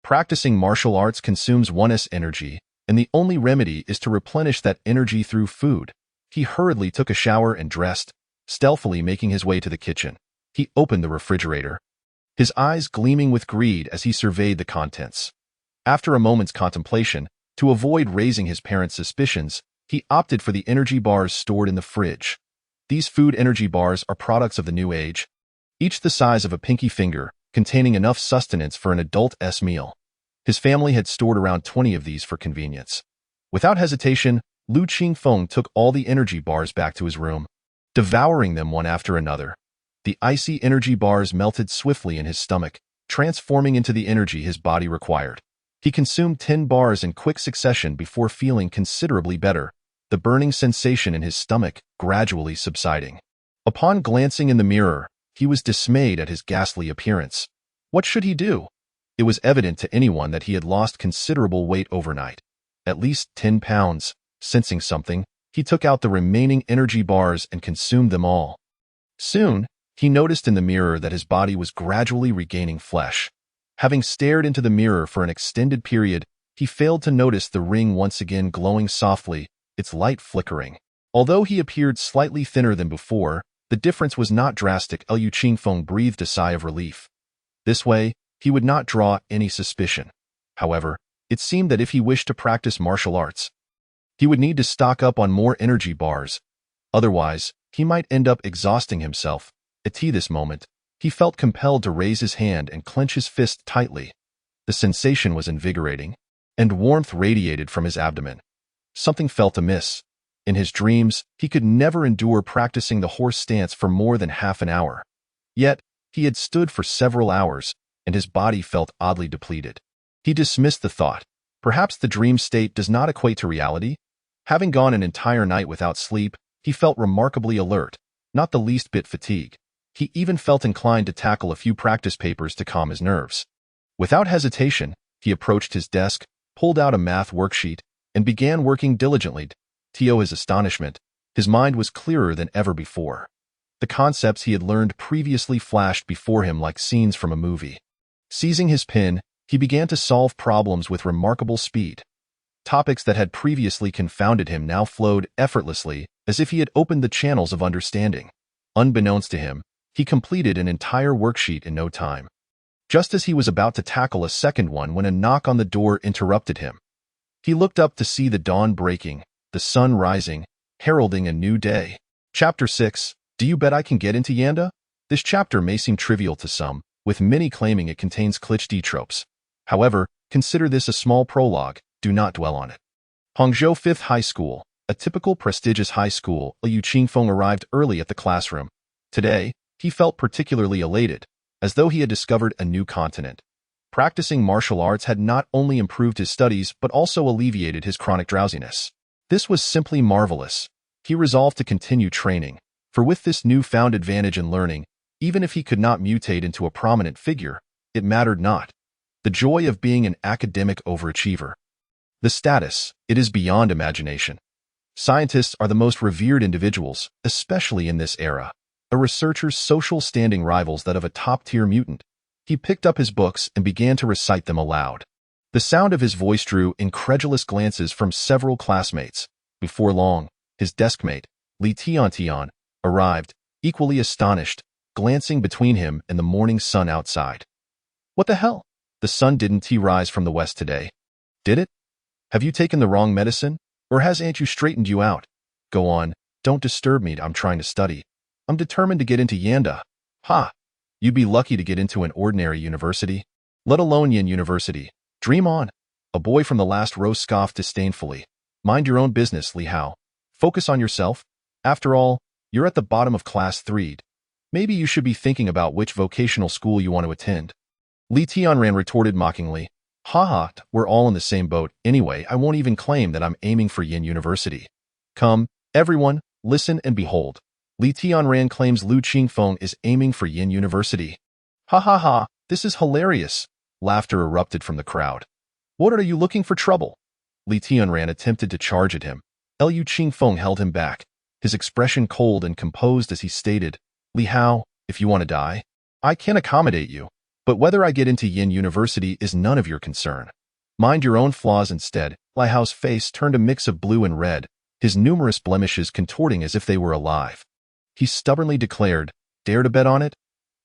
Practicing martial arts consumes one's energy, and the only remedy is to replenish that energy through food. He hurriedly took a shower and dressed, stealthily making his way to the kitchen. He opened the refrigerator, his eyes gleaming with greed as he surveyed the contents. After a moment's contemplation, to avoid raising his parents' suspicions, he opted for the energy bars stored in the fridge. These food energy bars are products of the new age, each the size of a pinky finger, containing enough sustenance for an adult's meal. His family had stored around 20 of these for convenience. Without hesitation, Lu Qingfeng took all the energy bars back to his room, devouring them one after another. The icy energy bars melted swiftly in his stomach, transforming into the energy his body required. He consumed 10 bars in quick succession before feeling considerably better, the burning sensation in his stomach gradually subsiding. Upon glancing in the mirror, he was dismayed at his ghastly appearance. What should he do? It was evident to anyone that he had lost considerable weight overnight, at least 10 pounds. Sensing something, he took out the remaining energy bars and consumed them all. Soon, he noticed in the mirror that his body was gradually regaining flesh. Having stared into the mirror for an extended period, he failed to notice the ring once again glowing softly, its light flickering. Although he appeared slightly thinner than before, the difference was not drastic. Liu Qingfeng breathed a sigh of relief. This way, he would not draw any suspicion. However, it seemed that if he wished to practice martial arts, he would need to stock up on more energy bars. Otherwise, he might end up exhausting himself. At this moment, he felt compelled to raise his hand and clench his fist tightly. The sensation was invigorating, and warmth radiated from his abdomen. Something felt amiss. In his dreams, he could never endure practicing the horse stance for more than half an hour. Yet, he had stood for several hours, and his body felt oddly depleted. He dismissed the thought. Perhaps the dream state does not equate to reality? Having gone an entire night without sleep, he felt remarkably alert, not the least bit fatigued. He even felt inclined to tackle a few practice papers to calm his nerves. Without hesitation, he approached his desk, pulled out a math worksheet, and began working diligently. To his astonishment, his mind was clearer than ever before. The concepts he had learned previously flashed before him like scenes from a movie. Seizing his pen, he began to solve problems with remarkable speed. Topics that had previously confounded him now flowed effortlessly, as if he had opened the channels of understanding. Unbeknownst to him, he completed an entire worksheet in no time. Just as he was about to tackle a second one when a knock on the door interrupted him. He looked up to see the dawn breaking, the sun rising, heralding a new day. Chapter 6. Do you bet I can get into Yanda? This chapter may seem trivial to some, with many claiming it contains cliché tropes. However, consider this a small prologue, do not dwell on it. Hangzhou 5th High School, a typical prestigious high school. Liu Qingfeng arrived early at the classroom. Today, he felt particularly elated, as though he had discovered a new continent. Practicing martial arts had not only improved his studies but also alleviated his chronic drowsiness. This was simply marvelous. He resolved to continue training, for with this newfound advantage in learning, even if he could not mutate into a prominent figure, it mattered not. The joy of being an academic overachiever. The status, it is beyond imagination. Scientists are the most revered individuals, especially in this era. A researcher's social standing rivals that of a top-tier mutant. He picked up his books and began to recite them aloud. The sound of his voice drew incredulous glances from several classmates. Before long, his deskmate, Li Tiantian, arrived, equally astonished, glancing between him and the morning sun outside. What the hell? The sun didn't rise from the west today. Did it? Have you taken the wrong medicine? Or has Aunt you straightened you out? Go on, don't disturb me, I'm trying to study. I'm determined to get into Yanda. Ha! You'd be lucky to get into an ordinary university, let alone Yin University. Dream on. A boy from the last row scoffed disdainfully. Mind your own business, Li Hao. Focus on yourself. After all, you're at the bottom of class 3. Maybe you should be thinking about which vocational school you want to attend. Li Tianran retorted mockingly. Haha, we're all in the same boat. Anyway, I won't even claim that I'm aiming for Yin University. Come, everyone, listen and behold. Li Tianran claims Lu Qingfeng is aiming for Yin University. Ha ha ha, this is hilarious. Laughter erupted from the crowd. What are you looking for trouble? Li Tianran attempted to charge at him. Lu Qingfeng held him back, his expression cold and composed as he stated, Li Hao, if you want to die, I can accommodate you. But whether I get into Yin University is none of your concern. Mind your own flaws instead. Li Hao's face turned a mix of blue and red, his numerous blemishes contorting as if they were alive. He stubbornly declared, Dare to bet on it?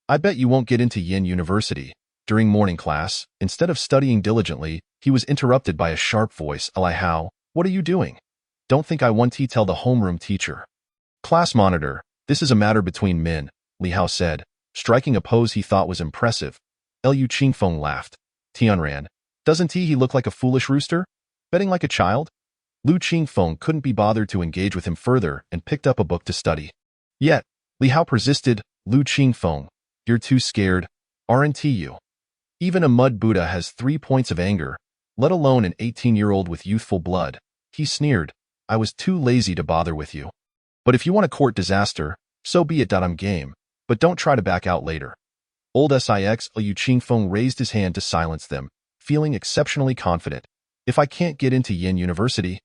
I bet you won't get into Yin University. During morning class, instead of studying diligently, he was interrupted by a sharp voice. Li Hao, what are you doing? Don't think I want to tell the homeroom teacher. Class monitor, this is a matter between men, Li Hao said, striking a pose he thought was impressive. Lu Qingfeng laughed. Tianran, doesn't he look like a foolish rooster? Betting like a child? Lu Qingfeng couldn't be bothered to engage with him further and picked up a book to study. Yet, Li Hao persisted, Lu Qingfeng, you're too scared, aren't you? Even a mud Buddha has 3 points of anger, let alone an 18-year-old with youthful blood. He sneered, I was too lazy to bother with you. But if you want to court disaster, so be it. I'm game, but don't try to back out later. Old Six Lu Qingfeng raised his hand to silence them, feeling exceptionally confident. If I can't get into Yin University,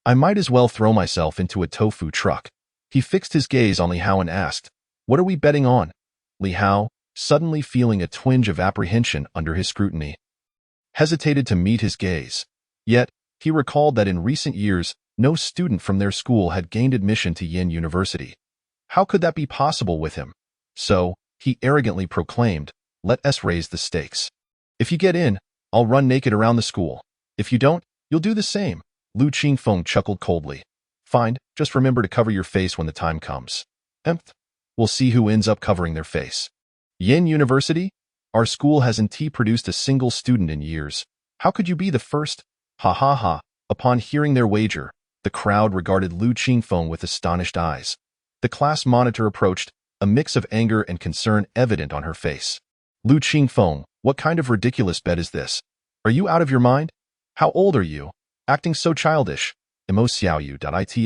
I might as well throw myself into a tofu truck. He fixed his gaze on Li Hao and asked, What are we betting on? Li Hao, suddenly feeling a twinge of apprehension under his scrutiny, hesitated to meet his gaze. Yet, he recalled that in recent years, no student from their school had gained admission to Yin University. How could that be possible with him? So, he arrogantly proclaimed, Let us raise the stakes. If you get in, I'll run naked around the school. If you don't, you'll do the same. Lu Qingfeng chuckled coldly. Fine, just remember to cover your face when the time comes. We'll see who ends up covering their face. Yin University? Our school hasn't produced a single student in years. How could you be the first? Ha ha ha. Upon hearing their wager, the crowd regarded Lu Qingfeng with astonished eyes. The class monitor approached, a mix of anger and concern evident on her face. Lu Qingfeng, what kind of ridiculous bet is this? Are you out of your mind? How old are you? Acting so childish. Mo Xiaoyu.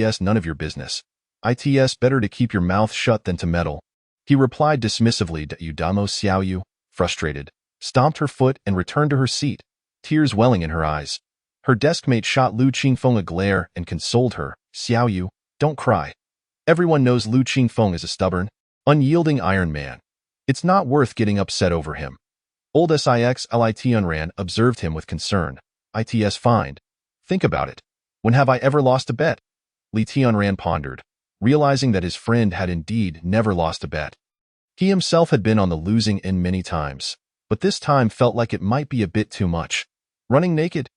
Its none of your business. It's better to keep your mouth shut than to meddle. He replied dismissively. Mo Xiaoyu, frustrated, stomped her foot and returned to her seat, tears welling in her eyes. Her deskmate shot Lu Qingfeng a glare and consoled her. Xiaoyu, don't cry. Everyone knows Lu Qingfeng is a stubborn, unyielding Iron Man. It's not worth getting upset over him. Old Six Li Tianran observed him with concern. It's fine. Think about it. When have I ever lost a bet? Li Tianran pondered, realizing that his friend had indeed never lost a bet. He himself had been on the losing end many times, but this time felt like it might be a bit too much. Running naked?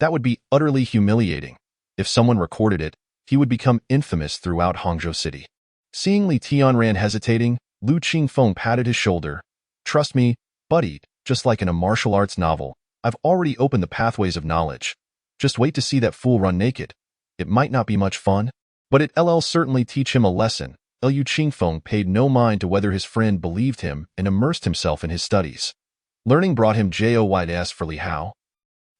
That would be utterly humiliating. If someone recorded it, he would become infamous throughout Hangzhou City. Seeing Li Tianran hesitating, Lu Qingfeng patted his shoulder. Trust me, buddy, just like in a martial arts novel, I've already opened the pathways of knowledge. Just wait to see that fool run naked. It might not be much fun, but it'll certainly teach him a lesson. Lu Qingfeng paid no mind to whether his friend believed him and immersed himself in his studies. Learning brought him joys for Li Hao.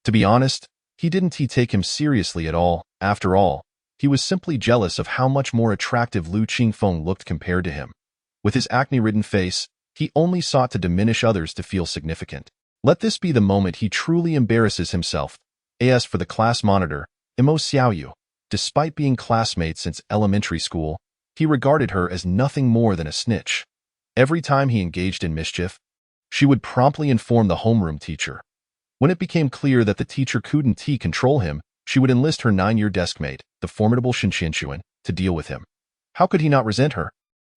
To be honest, he didn't take him seriously at all. After all, he was simply jealous of how much more attractive Lu Qingfeng looked compared to him. With his acne-ridden face, he only sought to diminish others to feel significant. Let this be the moment he truly embarrasses himself. As for the class monitor, Mo Xiaoyu, despite being classmates since elementary school, he regarded her as nothing more than a snitch. Every time he engaged in mischief, she would promptly inform the homeroom teacher. When it became clear that the teacher couldn't control him, she would enlist her 9-year deskmate, the formidable Shinxinshuan, to deal with him. How could he not resent her?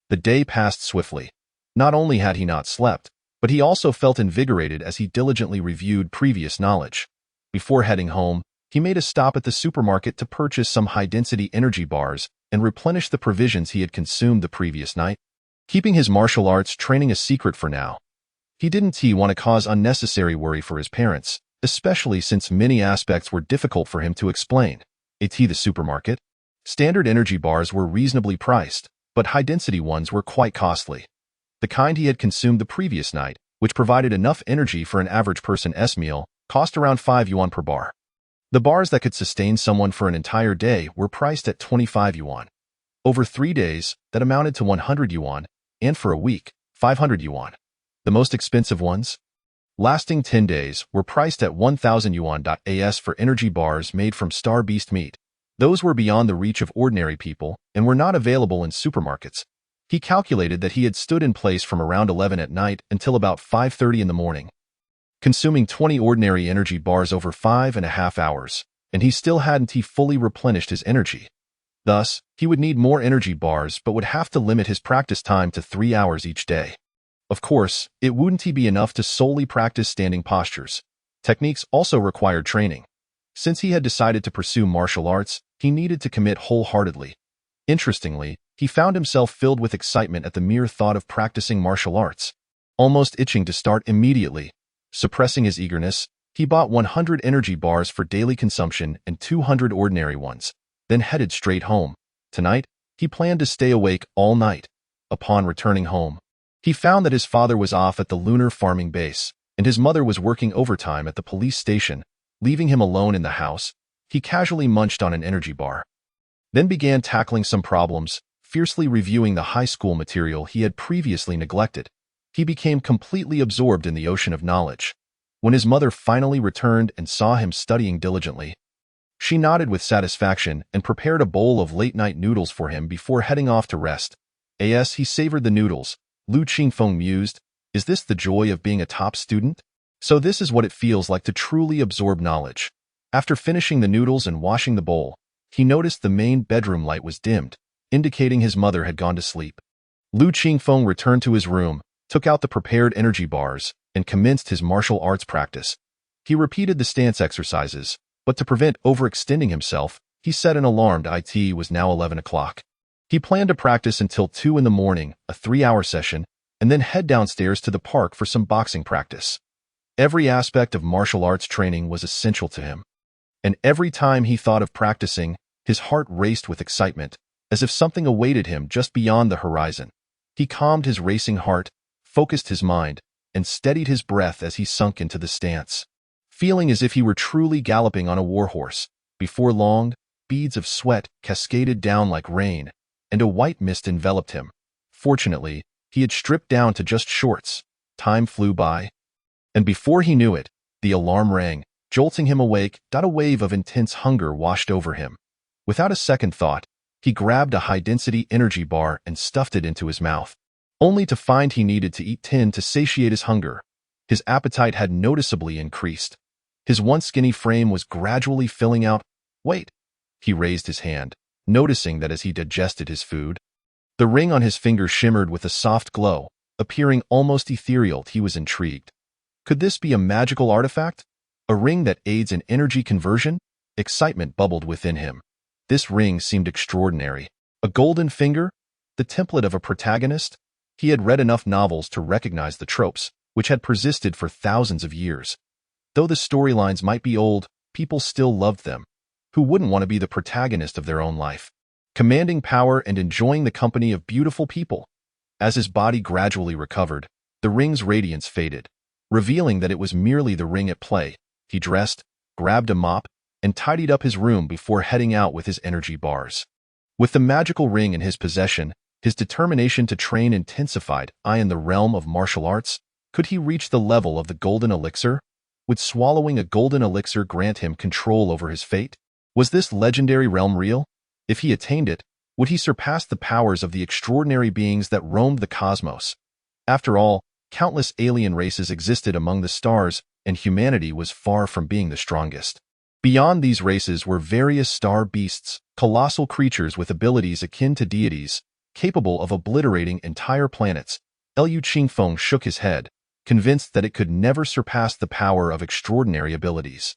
The day passed swiftly. Not only had he not slept, but he also felt invigorated as he diligently reviewed previous knowledge. Before heading home, he made a stop at the supermarket to purchase some high-density energy bars and replenish the provisions he had consumed the previous night. Keeping his martial arts training a secret for now, he didn't want to cause unnecessary worry for his parents, especially since many aspects were difficult for him to explain. At the supermarket, standard energy bars were reasonably priced, but high-density ones were quite costly. The kind he had consumed the previous night, which provided enough energy for an average person's meal, cost around 5 yuan per bar. The bars that could sustain someone for an entire day were priced at 25 yuan. Over 3 days, that amounted to 100 yuan, and for a week, 500 yuan. The most expensive ones, lasting 10 days, were priced at 1,000 yuan. As for energy bars made from star beast meat, those were beyond the reach of ordinary people and were not available in supermarkets. He calculated that he had stood in place from around 11 at night until about 5:30 in the morning, consuming 20 ordinary energy bars over 5.5 hours, and he still hadn't fully replenished his energy. Thus, he would need more energy bars but would have to limit his practice time to 3 hours each day. Of course, it wouldn't be enough to solely practice standing postures. Techniques also required training. Since he had decided to pursue martial arts, he needed to commit wholeheartedly. Interestingly, he found himself filled with excitement at the mere thought of practicing martial arts, almost itching to start immediately. Suppressing his eagerness, he bought 100 energy bars for daily consumption and 200 ordinary ones, then headed straight home. Tonight, he planned to stay awake all night. Upon returning home, he found that his father was off at the lunar farming base, and his mother was working overtime at the police station. Leaving him alone in the house, he casually munched on an energy bar, then began tackling some problems, fiercely reviewing the high school material he had previously neglected. He became completely absorbed in the ocean of knowledge. When his mother finally returned and saw him studying diligently, she nodded with satisfaction and prepared a bowl of late-night noodles for him before heading off to rest. As he savored the noodles, Lu Qingfeng mused, "Is this the joy of being a top student? So this is what it feels like to truly absorb knowledge." After finishing the noodles and washing the bowl, he noticed the main bedroom light was dimmed, indicating his mother had gone to sleep. Lu Qingfeng returned to his room, took out the prepared energy bars, and commenced his martial arts practice. He repeated the stance exercises, but to prevent overextending himself, he set an alarm. It was now 11 o'clock. He planned to practice until 2 in the morning, a 3-hour session, and then head downstairs to the park for some boxing practice. Every aspect of martial arts training was essential to him, and every time he thought of practicing, his heart raced with excitement, as if something awaited him just beyond the horizon. He calmed his racing heart, focused his mind, and steadied his breath as he sunk into the stance, feeling as if he were truly galloping on a warhorse. Before long, beads of sweat cascaded down like rain, and a white mist enveloped him. Fortunately, he had stripped down to just shorts. Time flew by, and before he knew it, the alarm rang, jolting him awake. A wave of intense hunger washed over him. Without a second thought, he grabbed a high-density energy bar and stuffed it into his mouth, only to find he needed to eat 10 to satiate his hunger. His appetite had noticeably increased. His once skinny frame was gradually filling out. Wait! He raised his hand, noticing that as he digested his food, the ring on his finger shimmered with a soft glow, appearing almost ethereal. He was intrigued. Could this be a magical artifact? A ring that aids in energy conversion? Excitement bubbled within him. This ring seemed extraordinary. A golden finger? The template of a protagonist? He had read enough novels to recognize the tropes, which had persisted for thousands of years. Though the storylines might be old, people still loved them. Who wouldn't want to be the protagonist of their own life, commanding power and enjoying the company of beautiful people? As his body gradually recovered, the ring's radiance faded, revealing that it was merely the ring at play. He dressed, grabbed a mop, and tidied up his room before heading out with his energy bars. With the magical ring in his possession, his determination to train intensified. In the realm of martial arts, could he reach the level of the golden elixir? Would swallowing a golden elixir grant him control over his fate? Was this legendary realm real? If he attained it, would he surpass the powers of the extraordinary beings that roamed the cosmos? After all, countless alien races existed among the stars, and humanity was far from being the strongest. Beyond these races were various star beasts, colossal creatures with abilities akin to deities, capable of obliterating entire planets. Lu Qingfeng shook his head, convinced that it could never surpass the power of extraordinary abilities.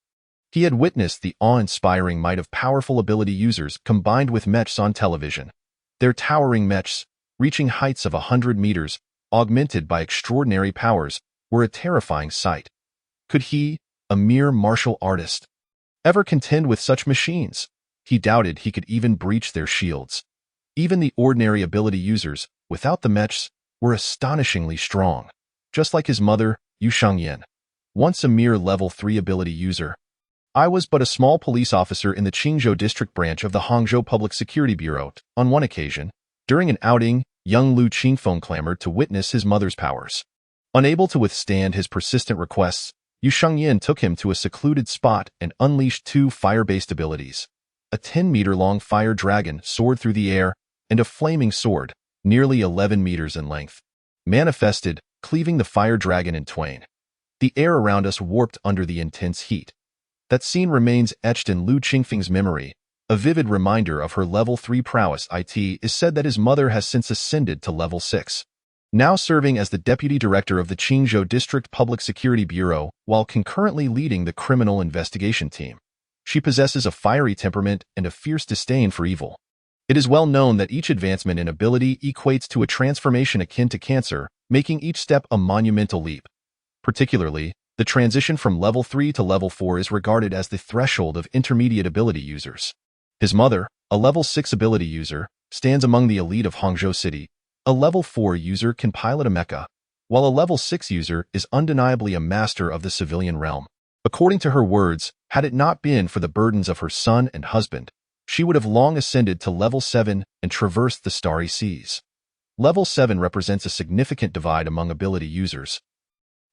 He had witnessed the awe-inspiring might of powerful ability users combined with mechs on television. Their towering mechs, reaching heights of 100 meters, augmented by extraordinary powers, were a terrifying sight. Could he, a mere martial artist, ever contend with such machines? He doubted he could even breach their shields. Even the ordinary ability users, without the mechs, were astonishingly strong. Just like his mother, Yu Shengyan, once a mere level 3 ability user. I was but a small police officer in the Qingzhou district branch of the Hangzhou Public Security Bureau. On one occasion, during an outing, young Lu Qingfeng clamored to witness his mother's powers. Unable to withstand his persistent requests, Yu Shengyan took him to a secluded spot and unleashed 2 fire-based abilities. A 10-meter-long fire dragon soared through the air, and a flaming sword, nearly 11 meters in length, manifested, cleaving the fire dragon in twain. The air around us warped under the intense heat. That scene remains etched in Lu Qingfeng's memory, a vivid reminder of her level 3 prowess. It is said that his mother has since ascended to level 6. Now serving as the deputy director of the Qingzhou District Public Security Bureau while concurrently leading the criminal investigation team. She possesses a fiery temperament and a fierce disdain for evil. It is well known that each advancement in ability equates to a transformation akin to cancer, making each step a monumental leap. Particularly, the transition from level 3 to level 4 is regarded as the threshold of intermediate ability users. His mother, a level 6 ability user, stands among the elite of Hangzhou City. A level 4 user can pilot a mecha, while a level 6 user is undeniably a master of the civilian realm. According to her words, had it not been for the burdens of her son and husband, she would have long ascended to level 7 and traversed the starry seas. Level 7 represents a significant divide among ability users.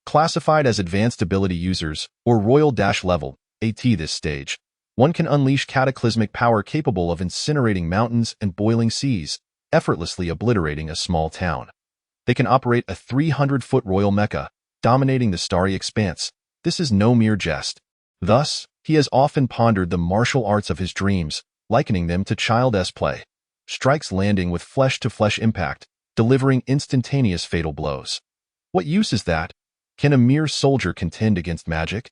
Classified as advanced ability users, or royal-level, at this stage, one can unleash cataclysmic power capable of incinerating mountains and boiling seas, effortlessly obliterating a small town. They can operate a 300-foot royal mecha, dominating the starry expanse. This is no mere jest. Thus, he has often pondered the martial arts of his dreams, likening them to child's play. Strikes landing with flesh-to-flesh impact, delivering instantaneous fatal blows. What use is that? Can a mere soldier contend against magic?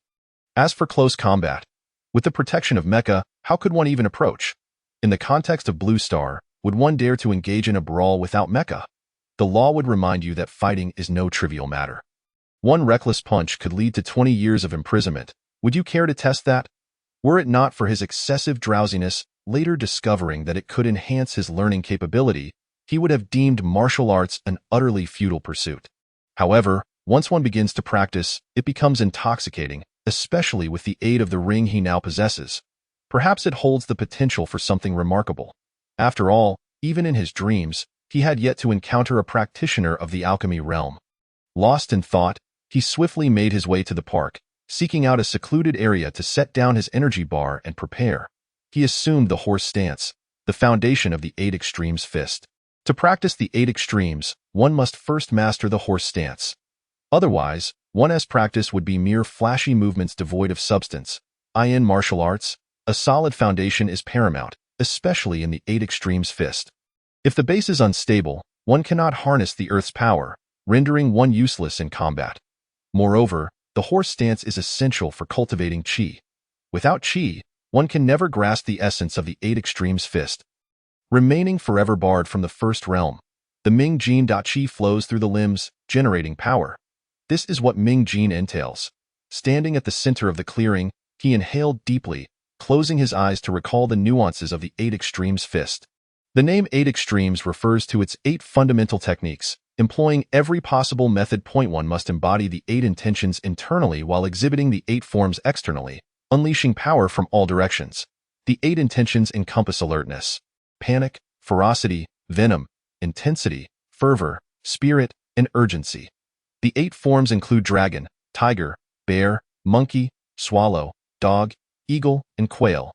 As for close combat, with the protection of mecha, how could one even approach? In the context of Blue Star, would one dare to engage in a brawl without mecha? The law would remind you that fighting is no trivial matter. One reckless punch could lead to 20 years of imprisonment. Would you care to test that? Were it not for his excessive drowsiness, later discovering that it could enhance his learning capability, he would have deemed martial arts an utterly futile pursuit. However, once one begins to practice, it becomes intoxicating, especially with the aid of the ring he now possesses. Perhaps it holds the potential for something remarkable. After all, even in his dreams, he had yet to encounter a practitioner of the alchemy realm. Lost in thought, he swiftly made his way to the park, seeking out a secluded area to set down his energy bar and prepare. He assumed the horse stance, the foundation of the 8 extremes fist. To practice the 8 extremes, one must first master the horse stance. Otherwise, one's practice would be mere flashy movements devoid of substance. In martial arts, a solid foundation is paramount, especially in the 8 extremes fist. If the base is unstable, one cannot harness the earth's power, rendering one useless in combat. Moreover, the horse stance is essential for cultivating qi. Without qi, one can never grasp the essence of the 8 extremes fist. Remaining forever barred from the first realm, the Ming Jin qi flows through the limbs, generating power. This is what Ming Jin entails. Standing at the center of the clearing, he inhaled deeply, closing his eyes to recall the nuances of the 8 extremes fist. The name 8 extremes refers to its 8 fundamental techniques. Employing every possible method. One must embody the 8 intentions internally while exhibiting the 8 forms externally, unleashing power from all directions. The 8 intentions encompass alertness, panic, ferocity, venom, intensity, fervor, spirit, and urgency. The 8 forms include dragon, tiger, bear, monkey, swallow, dog, eagle, and quail.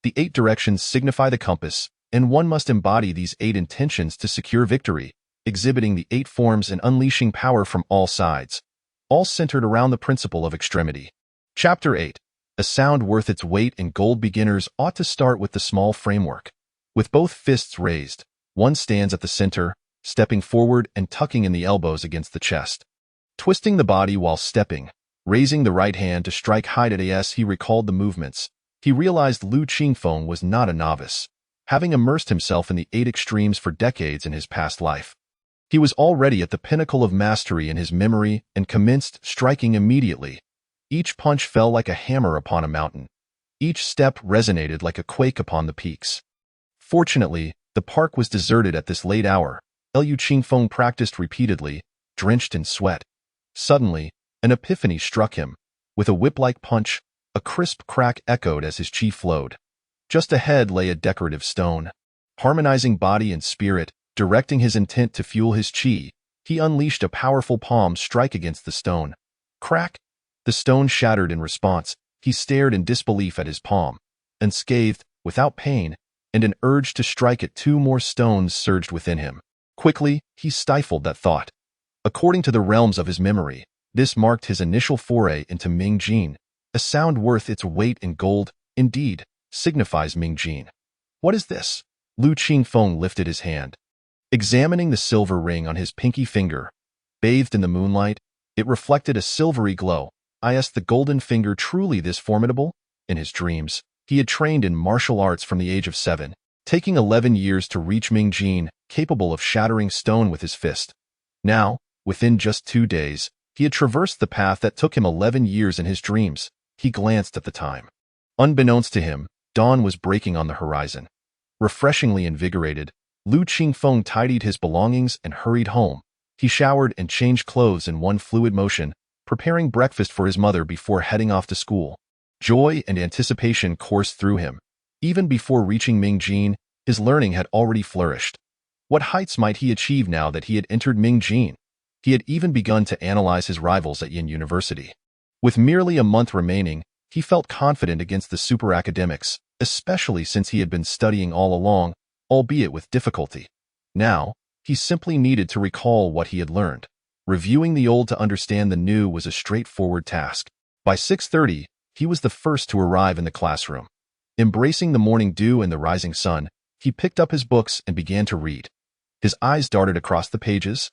The 8 directions signify the compass, and one must embody these 8 intentions to secure victory, exhibiting the 8 forms and unleashing power from all sides, all centered around the principle of extremity. Chapter 8. A sound worth its weight in gold. Beginners ought to start with the small framework. With both fists raised, one stands at the center, stepping forward and tucking in the elbows against the chest. Twisting the body while stepping, raising the right hand to strike hide as he recalled the movements, he realized Lu Qingfeng was not a novice, having immersed himself in the 8 extremes for decades in his past life. He was already at the pinnacle of mastery in his memory and commenced striking immediately. Each punch fell like a hammer upon a mountain. Each step resonated like a quake upon the peaks. Fortunately, the park was deserted at this late hour, Liu Qingfeng practiced repeatedly, drenched in sweat. Suddenly, an epiphany struck him. With a whip-like punch, a crisp crack echoed as his chi flowed. Just ahead lay a decorative stone. Harmonizing body and spirit, directing his intent to fuel his chi, he unleashed a powerful palm strike against the stone. Crack! The stone shattered in response. He stared in disbelief at his palm. Unscathed, without pain, and an urge to strike at two more stones surged within him. Quickly, he stifled that thought. According to the realms of his memory, this marked his initial foray into Mingjin. A sound worth its weight in gold, indeed, signifies Mingjin. What is this? Liu Qingfeng lifted his hand. Examining the silver ring on his pinky finger, bathed in the moonlight, it reflected a silvery glow. Is the golden finger truly this formidable? In his dreams, he had trained in martial arts from the age of 7, taking 11 years to reach Mingjin, capable of shattering stone with his fist. Now, within just 2 days, he had traversed the path that took him 11 years in his dreams. He glanced at the time. Unbeknownst to him, dawn was breaking on the horizon. Refreshingly invigorated, Liu Qingfeng tidied his belongings and hurried home. He showered and changed clothes in one fluid motion, preparing breakfast for his mother before heading off to school. Joy and anticipation coursed through him. Even before reaching Mingjin, his learning had already flourished. What heights might he achieve now that he had entered Mingjin? He had even begun to analyze his rivals at Yin University. With merely a month remaining, he felt confident against the super academics, especially since he had been studying all along, albeit with difficulty. Now, he simply needed to recall what he had learned. Reviewing the old to understand the new was a straightforward task. By 6:30, he was the first to arrive in the classroom. Embracing the morning dew and the rising sun, he picked up his books and began to read. His eyes darted across the pages,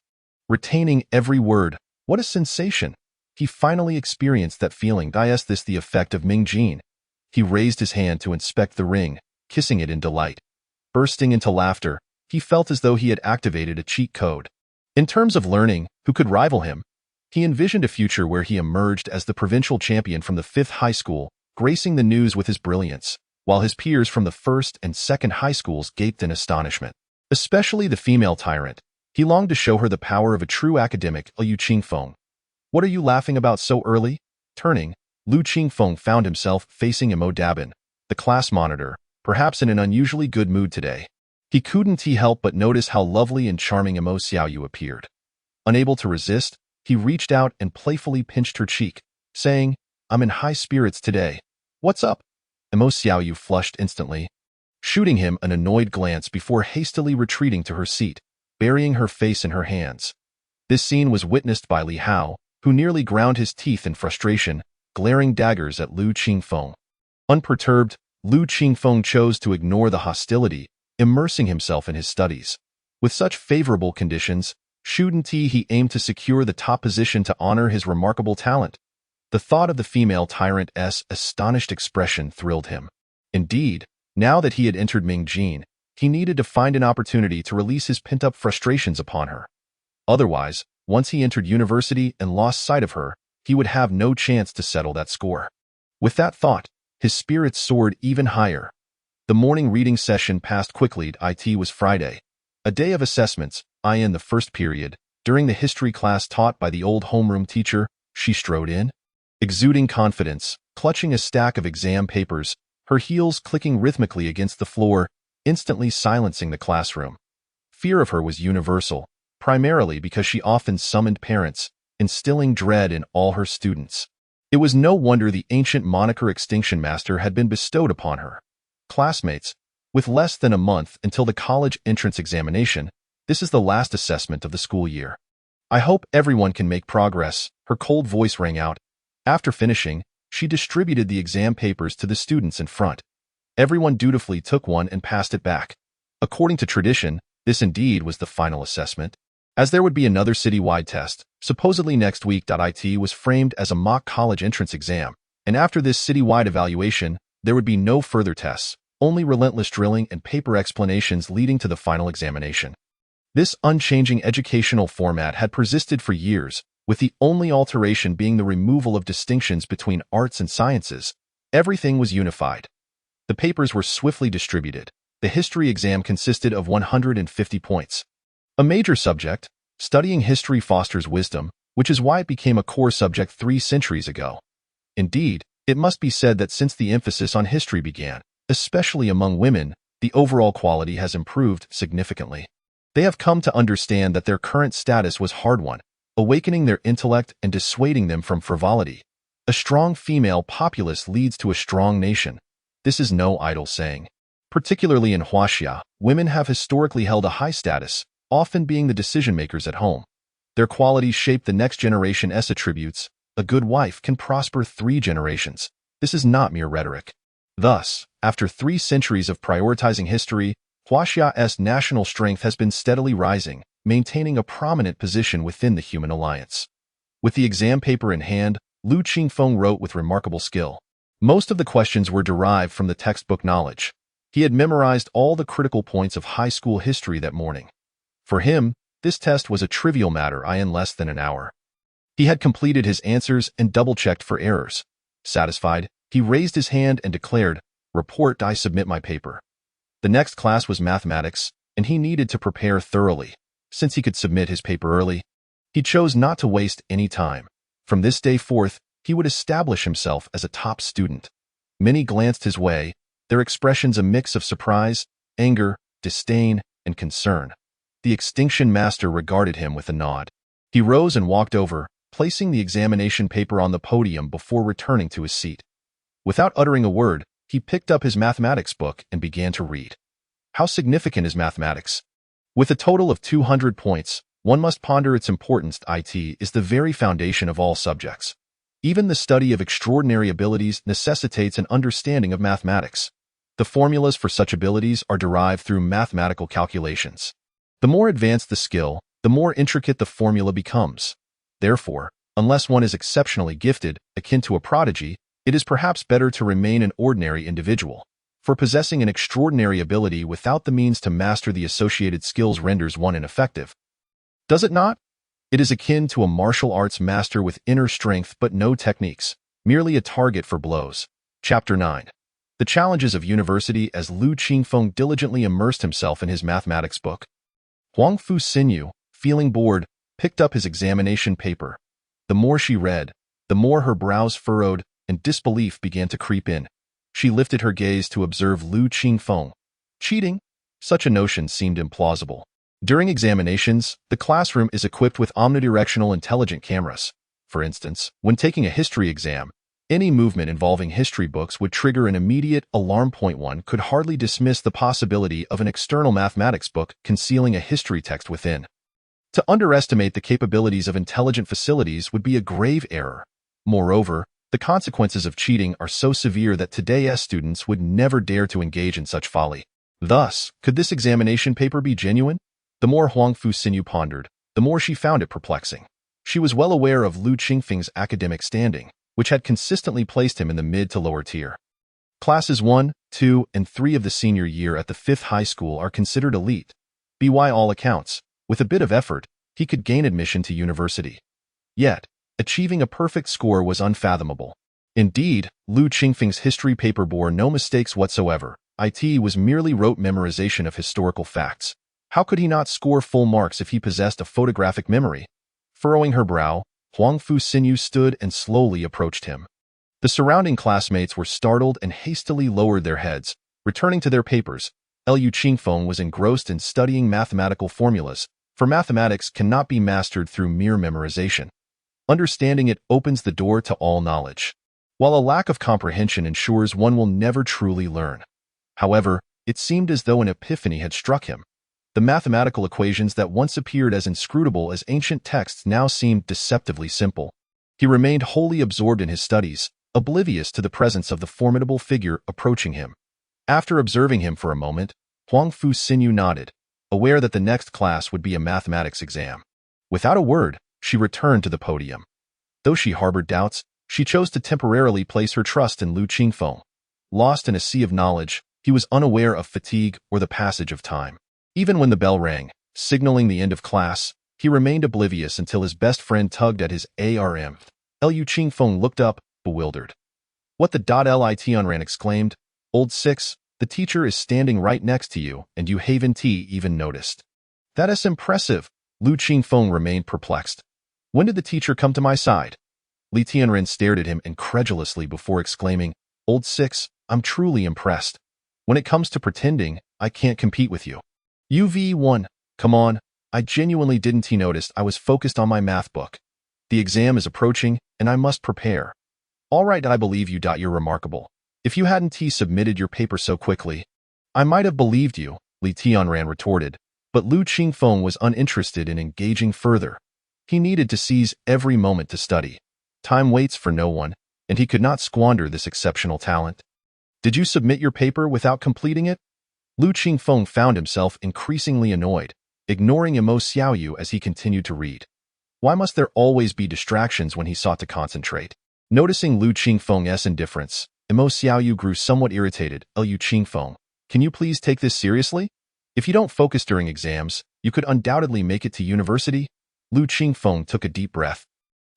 retaining every word. What a sensation! He finally experienced that feeling. Is this the effect of Mingjin? He raised his hand to inspect the ring, kissing it in delight. Bursting into laughter, he felt as though he had activated a cheat code. In terms of learning, who could rival him? He envisioned a future where he emerged as the provincial champion from the 5th high school, gracing the news with his brilliance, while his peers from the 1st and 2nd high schools gaped in astonishment. Especially the female tyrant. He longed to show her the power of a true academic, Liu Qingfeng. What are you laughing about so early? Turning, Liu Qingfeng found himself facing Imo Dabin, the class monitor, perhaps in an unusually good mood today. He couldn't help but notice how lovely and charming Imo Xiaoyu appeared. Unable to resist, he reached out and playfully pinched her cheek, saying, "I'm in high spirits today. What's up?" Imo Xiaoyu flushed instantly, shooting him an annoyed glance before hastily retreating to her seat, burying her face in her hands. This scene was witnessed by Li Hao, who nearly ground his teeth in frustration, glaring daggers at Liu Qingfeng. Unperturbed, Liu Qingfeng chose to ignore the hostility, immersing himself in his studies. With such favorable conditions, shouldn't he aimed to secure the top position to honor his remarkable talent? The thought of the female tyrant's astonished expression thrilled him. Indeed, now that he had entered Mingjin, he needed to find an opportunity to release his pent-up frustrations upon her. Otherwise, once he entered university and lost sight of her, he would have no chance to settle that score. With that thought, his spirits soared even higher. The morning reading session passed quickly. It was Friday, a day of assessments. In the first period, during the history class taught by the old homeroom teacher, she strode in, exuding confidence, clutching a stack of exam papers, her heels clicking rhythmically against the floor, instantly silencing the classroom. Fear of her was universal, primarily because she often summoned parents, instilling dread in all her students. It was no wonder the ancient moniker Extinction Master had been bestowed upon her. Classmates, with less than a month until the college entrance examination, this is the last assessment of the school year. I hope everyone can make progress, her cold voice rang out. After finishing, she distributed the exam papers to the students in front. Everyone dutifully took one and passed it back. According to tradition, this indeed was the final assessment. As there would be another citywide test, supposedly next week. It was framed as a mock college entrance exam, and after this citywide evaluation, there would be no further tests, only relentless drilling and paper explanations leading to the final examination. This unchanging educational format had persisted for years, with the only alteration being the removal of distinctions between arts and sciences. Everything was unified. The papers were swiftly distributed. The history exam consisted of 150 points. A major subject, studying history fosters wisdom, which is why it became a core subject 3 centuries ago. Indeed, it must be said that since the emphasis on history began, especially among women, the overall quality has improved significantly. They have come to understand that their current status was hard-won, awakening their intellect and dissuading them from frivolity. A strong female populace leads to a strong nation. This is no idle saying. Particularly in Huaxia, women have historically held a high status, often being the decision-makers at home. Their qualities shape the next generation's attributes. A good wife can prosper 3 generations. This is not mere rhetoric. Thus, after 3 centuries of prioritizing history, Huaxia's national strength has been steadily rising, maintaining a prominent position within the human alliance. With the exam paper in hand, Lu Qingfeng wrote with remarkable skill. Most of the questions were derived from the textbook knowledge. He had memorized all the critical points of high school history that morning. For him, this test was a trivial matter in less than an hour. He had completed his answers and double-checked for errors. Satisfied, he raised his hand and declared, "Report, I submit my paper." The next class was mathematics, and he needed to prepare thoroughly. Since he could submit his paper early, he chose not to waste any time. From this day forth, he would establish himself as a top student. Many glanced his way, their expressions a mix of surprise, anger, disdain, and concern. The Extinction Master regarded him with a nod. He rose and walked over, placing the examination paper on the podium before returning to his seat. Without uttering a word, he picked up his mathematics book and began to read. How significant is mathematics? With a total of 200 points, one must ponder its importance. It is the very foundation of all subjects. Even the study of extraordinary abilities necessitates an understanding of mathematics. The formulas for such abilities are derived through mathematical calculations. The more advanced the skill, the more intricate the formula becomes. Therefore, unless one is exceptionally gifted, akin to a prodigy, it is perhaps better to remain an ordinary individual. For possessing an extraordinary ability without the means to master the associated skills renders one ineffective. Does it not? It is akin to a martial arts master with inner strength but no techniques, merely a target for blows. Chapter 9. The Challenges of University. As Lu Qingfeng diligently immersed himself in his mathematics book, Huang Fusinyu, feeling bored, picked up his examination paper. The more she read, the more her brows furrowed and disbelief began to creep in. She lifted her gaze to observe Lu Qingfeng. Cheating? Such a notion seemed implausible. During examinations, the classroom is equipped with omnidirectional intelligent cameras. For instance, when taking a history exam, any movement involving history books would trigger an immediate alarm point. One could hardly dismiss the possibility of an external mathematics book concealing a history text within. To underestimate the capabilities of intelligent facilities would be a grave error. Moreover, the consequences of cheating are so severe that today's students would never dare to engage in such folly. Thus, could this examination paper be genuine? The more Huang Fusinyu pondered, the more she found it perplexing. She was well aware of Lu Qingfeng's academic standing, which had consistently placed him in the mid to lower tier. Classes 1, 2, and 3 of the senior year at the 5th high school are considered elite. By all accounts, with a bit of effort, he could gain admission to university. Yet, achieving a perfect score was unfathomable. Indeed, Lu Qingfeng's history paper bore no mistakes whatsoever. It was merely rote memorization of historical facts. How could he not score full marks if he possessed a photographic memory? Furrowing her brow, Huang Fusinyu stood and slowly approached him. The surrounding classmates were startled and hastily lowered their heads, returning to their papers. Lu Qingfeng was engrossed in studying mathematical formulas, for mathematics cannot be mastered through mere memorization. Understanding it opens the door to all knowledge, while a lack of comprehension ensures one will never truly learn. However, it seemed as though an epiphany had struck him. The mathematical equations that once appeared as inscrutable as ancient texts now seemed deceptively simple. He remained wholly absorbed in his studies, oblivious to the presence of the formidable figure approaching him. After observing him for a moment, Huang Fusinyu nodded, aware that the next class would be a mathematics exam. Without a word, she returned to the podium. Though she harbored doubts, she chose to temporarily place her trust in Lu Qingfeng. Lost in a sea of knowledge, he was unaware of fatigue or the passage of time. Even when the bell rang, signaling the end of class, he remained oblivious until his best friend tugged at his arm. Lu Qingfeng looked up, bewildered. "What the Lit Unran exclaimed, 'Old Six, the teacher is standing right next to you, and you haven't even noticed.'" That is impressive. Lu Qingfeng remained perplexed. When did the teacher come to my side? Li Tianren stared at him incredulously before exclaiming, Old Six, I'm truly impressed. When it comes to pretending, I can't compete with you. UV1, come on, I genuinely didn't. He noticed I was focused on my math book. The exam is approaching, and I must prepare. All right, I believe you. You're remarkable. If you hadn't submitted your paper so quickly, I might have believed you, Li Tianren retorted. But Lu Qingfeng was uninterested in engaging further. He needed to seize every moment to study. Time waits for no one, and he could not squander this exceptional talent. Did you submit your paper without completing it? Lu Qingfeng found himself increasingly annoyed, ignoring Mo Xiaoyu as he continued to read. Why must there always be distractions when he sought to concentrate? Noticing Lu Qingfeng's indifference, Mo Xiaoyu grew somewhat irritated. Lu Qingfeng, can you please take this seriously? If you don't focus during exams, you could undoubtedly make it to university. Lu Qingfeng took a deep breath,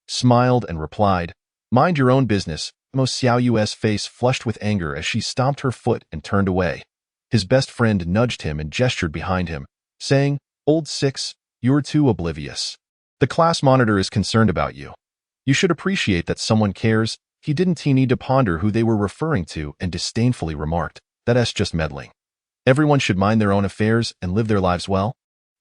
smiled and replied, Mind your own business. Mo Xiaoyu's face flushed with anger as she stomped her foot and turned away. His best friend nudged him and gestured behind him, saying, Old Six, you're too oblivious. The class monitor is concerned about you. You should appreciate that someone cares. He didn't need to ponder who they were referring to and disdainfully remarked, That's just meddling. Everyone should mind their own affairs and live their lives well.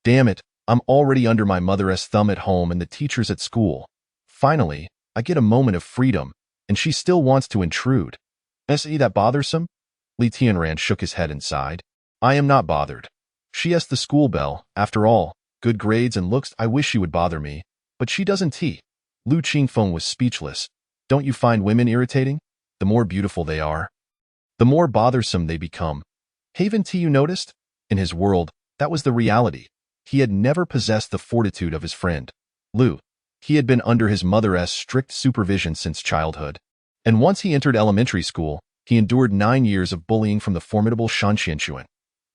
Damn it, I'm already under my mother's thumb at home and the teachers at school. Finally, I get a moment of freedom, and she still wants to intrude. Is that bothersome? Li Tianren shook his head and sighed. I am not bothered. She has the school bell, after all, good grades and looks. I wish she would bother me, but she doesn't. Lu Qingfeng was speechless. Don't you find women irritating? The more beautiful they are, the more bothersome they become. Haven't you noticed? In his world, that was the reality. He had never possessed the fortitude of his friend, Lu. He had been under his mother's strict supervision since childhood. And once he entered elementary school, he endured 9 years of bullying from the formidable Shen Qianquan.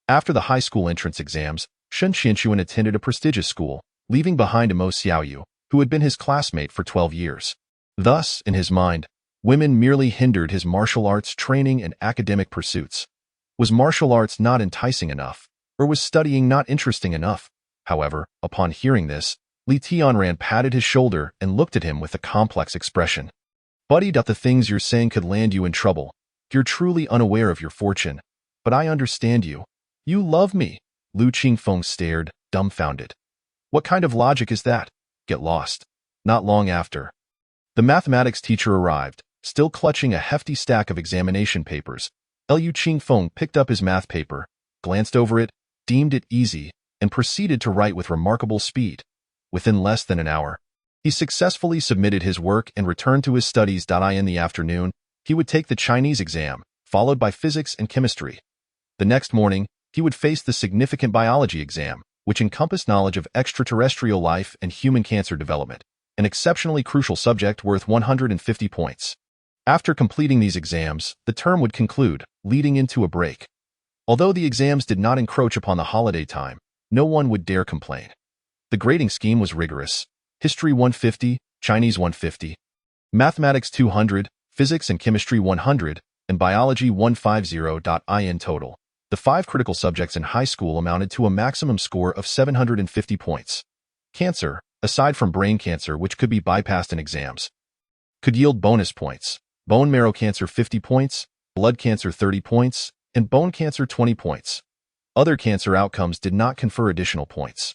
After the high school entrance exams, Shen Qianquan attended a prestigious school, leaving behind Mo Xiaoyu, who had been his classmate for 12 years. Thus, in his mind, women merely hindered his martial arts training and academic pursuits. Was martial arts not enticing enough, or was studying not interesting enough? However, upon hearing this, Li Tianren patted his shoulder and looked at him with a complex expression. Buddy, the things you're saying could land you in trouble. You're truly unaware of your fortune. But I understand you. You love me. Lu Qingfeng stared, dumbfounded. What kind of logic is that? Get lost. Not long after, the mathematics teacher arrived, still clutching a hefty stack of examination papers. Lu Qingfeng picked up his math paper, glanced over it, deemed it easy, and proceeded to write with remarkable speed. Within less than an hour, he successfully submitted his work and returned to his studies. In the afternoon, he would take the Chinese exam, followed by physics and chemistry. The next morning, he would face the significant biology exam, which encompassed knowledge of extraterrestrial life and human cancer development, an exceptionally crucial subject worth 150 points. After completing these exams, the term would conclude, leading into a break. Although the exams did not encroach upon the holiday time, no one would dare complain. The grading scheme was rigorous. History 150, Chinese 150, Mathematics 200, Physics and Chemistry 100, and Biology 150. In total, the 5 critical subjects in high school amounted to a maximum score of 750 points. Cancer, aside from brain cancer which could be bypassed in exams, could yield bonus points. Bone marrow cancer 50 points, blood cancer 30 points, and bone cancer 20 points. Other cancer outcomes did not confer additional points.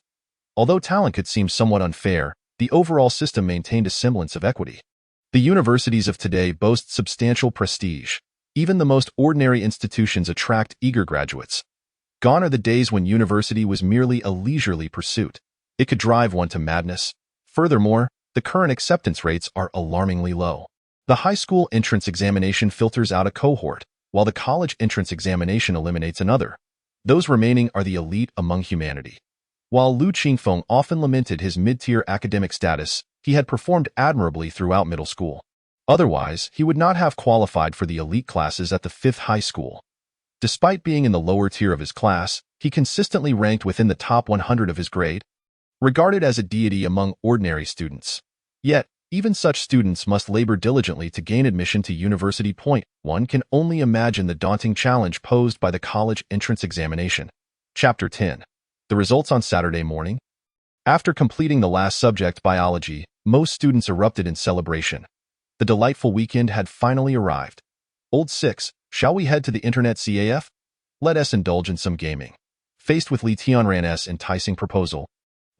Although talent could seem somewhat unfair, the overall system maintained a semblance of equity. The universities of today boast substantial prestige. Even the most ordinary institutions attract eager graduates. Gone are the days when university was merely a leisurely pursuit. It could drive one to madness. Furthermore, the current acceptance rates are alarmingly low. The high school entrance examination filters out a cohort, while the college entrance examination eliminates another. Those remaining are the elite among humanity. While Lu Qingfeng often lamented his mid-tier academic status, he had performed admirably throughout middle school. Otherwise, he would not have qualified for the elite classes at the 5th high school. Despite being in the lower tier of his class, he consistently ranked within the top 100 of his grade, regarded as a deity among ordinary students. Yet, even such students must labor diligently to gain admission to university. One can only imagine the daunting challenge posed by the college entrance examination. Chapter 10. The results on Saturday morning? After completing the last subject, biology, most students erupted in celebration. The delightful weekend had finally arrived. Old 6, shall we head to the internet CAF? Let us indulge in some gaming. Faced with Li Tianran's enticing proposal,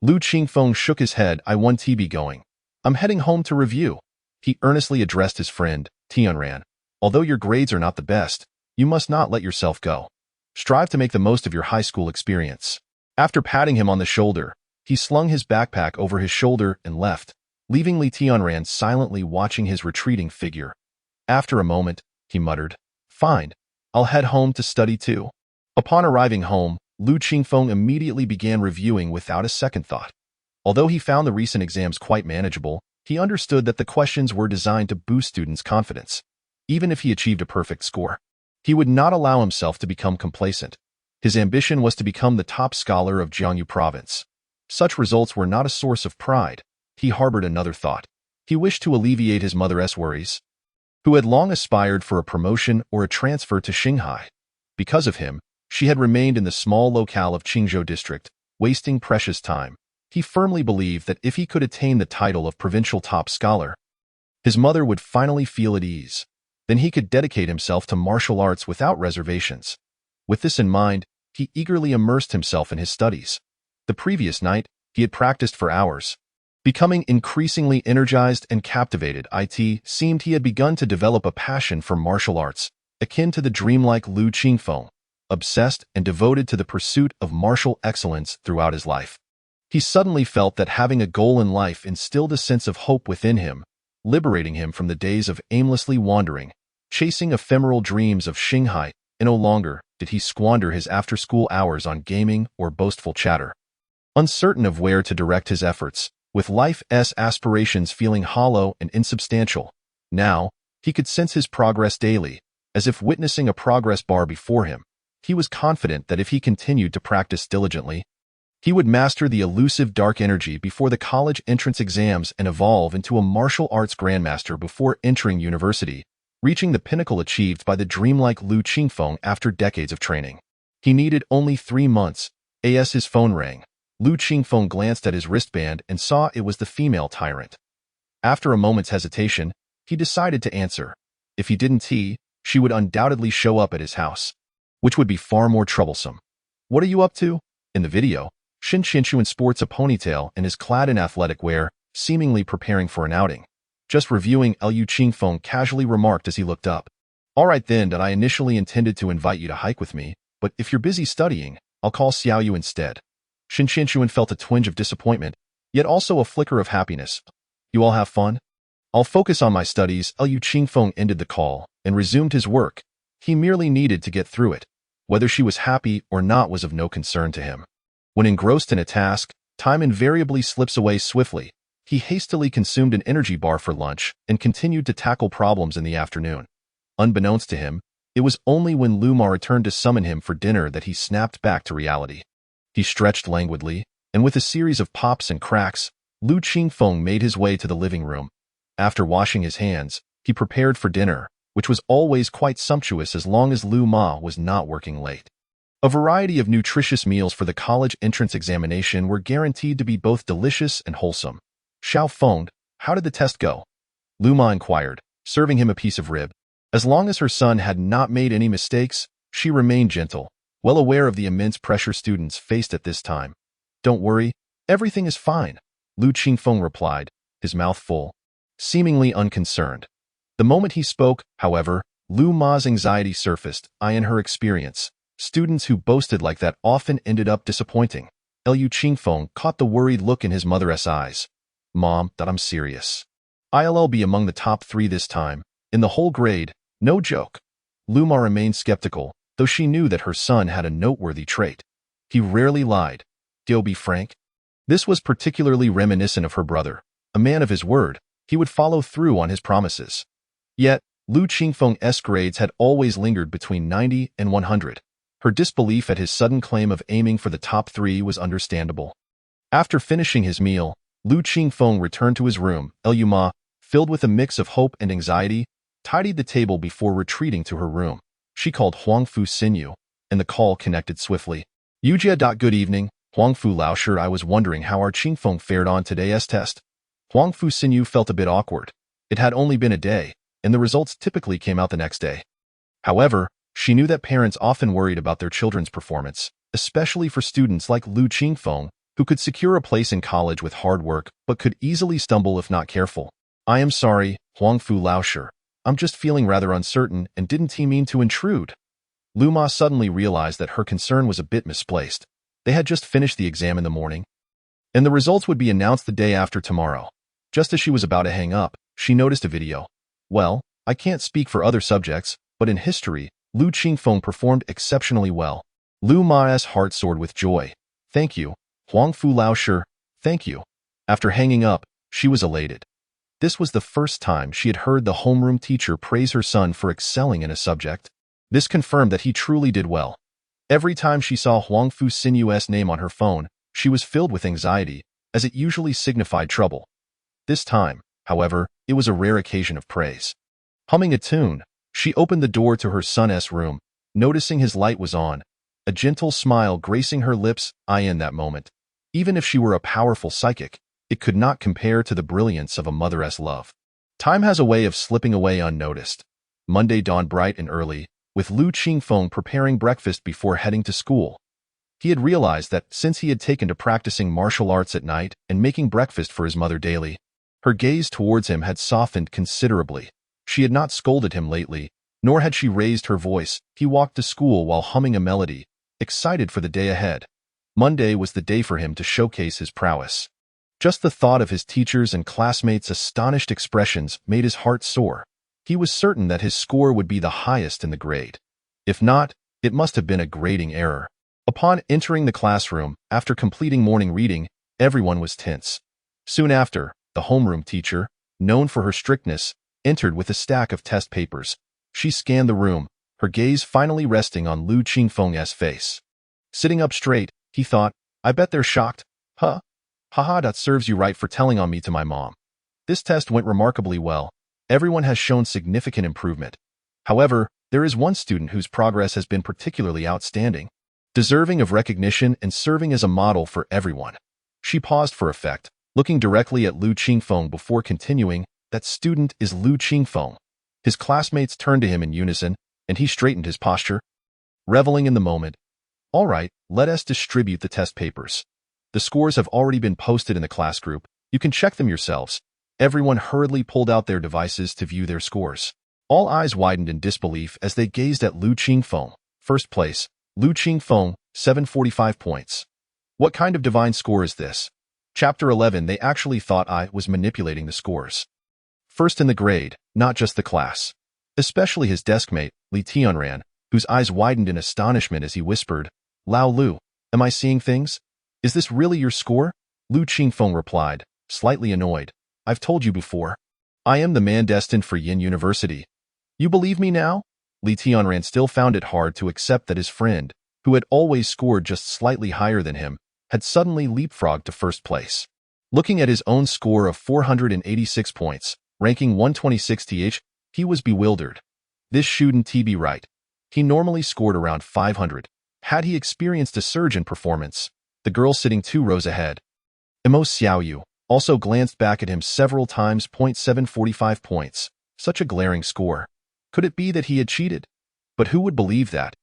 Lu Qingfeng shook his head. I want TB going. I'm heading home to review. He earnestly addressed his friend, Tianran. Although your grades are not the best, you must not let yourself go. Strive to make the most of your high school experience. After patting him on the shoulder, he slung his backpack over his shoulder and left, leaving Li Tianran silently watching his retreating figure. After a moment, he muttered, Fine, I'll head home to study too. Upon arriving home, Lu Qingfeng immediately began reviewing without a second thought. Although he found the recent exams quite manageable, he understood that the questions were designed to boost students' confidence. Even if he achieved a perfect score, he would not allow himself to become complacent. His ambition was to become the top scholar of Jiangsu province. Such results were not a source of pride. He harbored another thought. He wished to alleviate his mother's worries, who had long aspired for a promotion or a transfer to Shanghai. Because of him, she had remained in the small locale of Qingzhou district, wasting precious time. He firmly believed that if he could attain the title of provincial top scholar, his mother would finally feel at ease. Then he could dedicate himself to martial arts without reservations. With this in mind, he eagerly immersed himself in his studies. The previous night, he had practiced for hours. Becoming increasingly energized and captivated, it seemed he had begun to develop a passion for martial arts, akin to the dreamlike Lu Qingfeng, obsessed and devoted to the pursuit of martial excellence throughout his life. He suddenly felt that having a goal in life instilled a sense of hope within him, liberating him from the days of aimlessly wandering, chasing ephemeral dreams of Shanghai, and no longer did he squander his after-school hours on gaming or boastful chatter. Uncertain of where to direct his efforts, with life's aspirations feeling hollow and insubstantial, now, he could sense his progress daily, as if witnessing a progress bar before him. He was confident that if he continued to practice diligently, he would master the elusive dark energy before the college entrance exams and evolve into a martial arts grandmaster before entering university, reaching the pinnacle achieved by the dreamlike Lu Qingfeng after decades of training. He needed only 3 months. As his phone rang, Lu Qingfeng glanced at his wristband and saw it was the female tyrant. After a moment's hesitation, he decided to answer. If he didn't, she would undoubtedly show up at his house, which would be far more troublesome. What are you up to? In the video, Shin Qinshuan sports a ponytail and is clad in athletic wear, seemingly preparing for an outing. Just reviewing, Lu Qingfeng casually remarked as he looked up. All right then, that I initially intended to invite you to hike with me, but if you're busy studying, I'll call Xiao Yu instead. Shin Qinshuan felt a twinge of disappointment, yet also a flicker of happiness. You all have fun? I'll focus on my studies. Lu Qingfeng ended the call and resumed his work. He merely needed to get through it. Whether she was happy or not was of no concern to him. When engrossed in a task, time invariably slips away swiftly. He hastily consumed an energy bar for lunch and continued to tackle problems in the afternoon. Unbeknownst to him, it was only when Lu Ma returned to summon him for dinner that he snapped back to reality. He stretched languidly, and with a series of pops and cracks, Lu Qingfeng made his way to the living room. After washing his hands, he prepared for dinner, which was always quite sumptuous as long as Lu Ma was not working late. A variety of nutritious meals for the college entrance examination were guaranteed to be both delicious and wholesome. Xiao phoned, how did the test go? Lu Ma inquired, serving him a piece of rib. As long as her son had not made any mistakes, she remained gentle, well aware of the immense pressure students faced at this time. Don't worry, everything is fine, Lu Qingfeng replied, his mouth full, seemingly unconcerned. The moment he spoke, however, Lu Ma's anxiety surfaced. In her experience, students who boasted like that often ended up disappointing. Lu Qingfeng caught the worried look in his mother's eyes. Mom, that I'm serious. I'll be among the top 3 this time, in the whole grade, no joke. Lu Ma remained skeptical, though she knew that her son had a noteworthy trait. He rarely lied. To be frank, this was particularly reminiscent of her brother. A man of his word, he would follow through on his promises. Yet, Lu Qingfeng's grades had always lingered between 90 and 100. Her disbelief at his sudden claim of aiming for the top 3 was understandable. After finishing his meal, Lu Qingfeng returned to his room. Lu Ma, filled with a mix of hope and anxiety, tidied the table before retreating to her room. She called Huangfu Xinyu, and the call connected swiftly. Yujia. Good evening. Huang Fu Lao, sure, I was wondering how our Qingfeng fared on today's test. Huang Fu Xinyu felt a bit awkward. It had only been a day, and the results typically came out the next day. However, she knew that parents often worried about their children's performance, especially for students like Lu Qingfeng, who could secure a place in college with hard work but could easily stumble if not careful. I am sorry, Huang Fu Lao, sure. I'm just feeling rather uncertain and didn't he mean to intrude. Lu Ma suddenly realized that her concern was a bit misplaced. They had just finished the exam in the morning, and the results would be announced the day after tomorrow. Just as she was about to hang up, she noticed a video. Well, I can't speak for other subjects, but in history, Lu Qingfeng performed exceptionally well. Lu Ma's heart soared with joy. Thank you, Huang Fu Lao, sure, thank you. After hanging up, she was elated. This was the first time she had heard the homeroom teacher praise her son for excelling in a subject. This confirmed that he truly did well. Every time she saw Huang Fu Xinyu's name on her phone, she was filled with anxiety, as it usually signified trouble. This time, however, it was a rare occasion of praise. Humming a tune, she opened the door to her son's room, noticing his light was on, a gentle smile gracing her lips. In that moment, even if she were a powerful psychic, it could not compare to the brilliance of a mother's love. Time has a way of slipping away unnoticed. Monday dawned bright and early, with Lu Qingfeng preparing breakfast before heading to school. He had realized that since he had taken to practicing martial arts at night and making breakfast for his mother daily, her gaze towards him had softened considerably. She had not scolded him lately, nor had she raised her voice. He walked to school while humming a melody, excited for the day ahead. Monday was the day for him to showcase his prowess. Just the thought of his teachers' and classmates' astonished expressions made his heart soar. He was certain that his score would be the highest in the grade. If not, it must have been a grading error. Upon entering the classroom, after completing morning reading, everyone was tense. Soon after, the homeroom teacher, known for her strictness, entered with a stack of test papers. She scanned the room, her gaze finally resting on Lu Qingfeng's face. Sitting up straight, he thought, I bet they're shocked. Huh? Haha, that serves you right for telling on me to my mom. This test went remarkably well. Everyone has shown significant improvement. However, there is one student whose progress has been particularly outstanding, deserving of recognition and serving as a model for everyone. She paused for effect, looking directly at Lu Qingfeng before continuing, that student is Lu Qingfeng. His classmates turned to him in unison, and he straightened his posture, reveling in the moment. All right, let us distribute the test papers. The scores have already been posted in the class group. You can check them yourselves. Everyone hurriedly pulled out their devices to view their scores. All eyes widened in disbelief as they gazed at Lu Qingfeng. First place, Lu Qingfeng, 745 points. What kind of divine score is this? Chapter 11. They actually thought I was manipulating the scores. First in the grade, not just the class. Especially his deskmate, Li Tianran, whose eyes widened in astonishment as he whispered, Lao Lu, am I seeing things? Is this really your score? Lu Qingfeng replied, slightly annoyed. I've told you before. I am the man destined for Yin University. You believe me now? Li Tianran still found it hard to accept that his friend, who had always scored just slightly higher than him, had suddenly leapfrogged to first place. Looking at his own score of 486 points, ranking 126th, he was bewildered. This shouldn't be right. He normally scored around 500. Had he experienced a surge in performance? The girl sitting 2 rows ahead, Emo Xiaoyu, also glanced back at him several times. 745 points. Such a glaring score. Could it be that he had cheated? But who would believe that?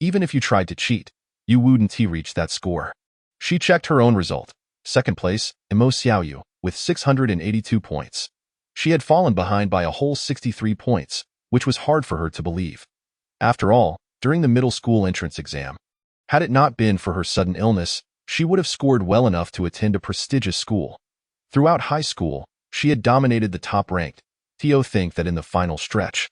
Even if you tried to cheat, you wouldn't reach that score. She checked her own result. Second place, Emo Xiaoyu, with 682 points. She had fallen behind by a whole 63 points, which was hard for her to believe. After all, during the middle school entrance exam, had it not been for her sudden illness, she would have scored well enough to attend a prestigious school. Throughout high school, she had dominated the top-ranked. Theo think that in the final stretch,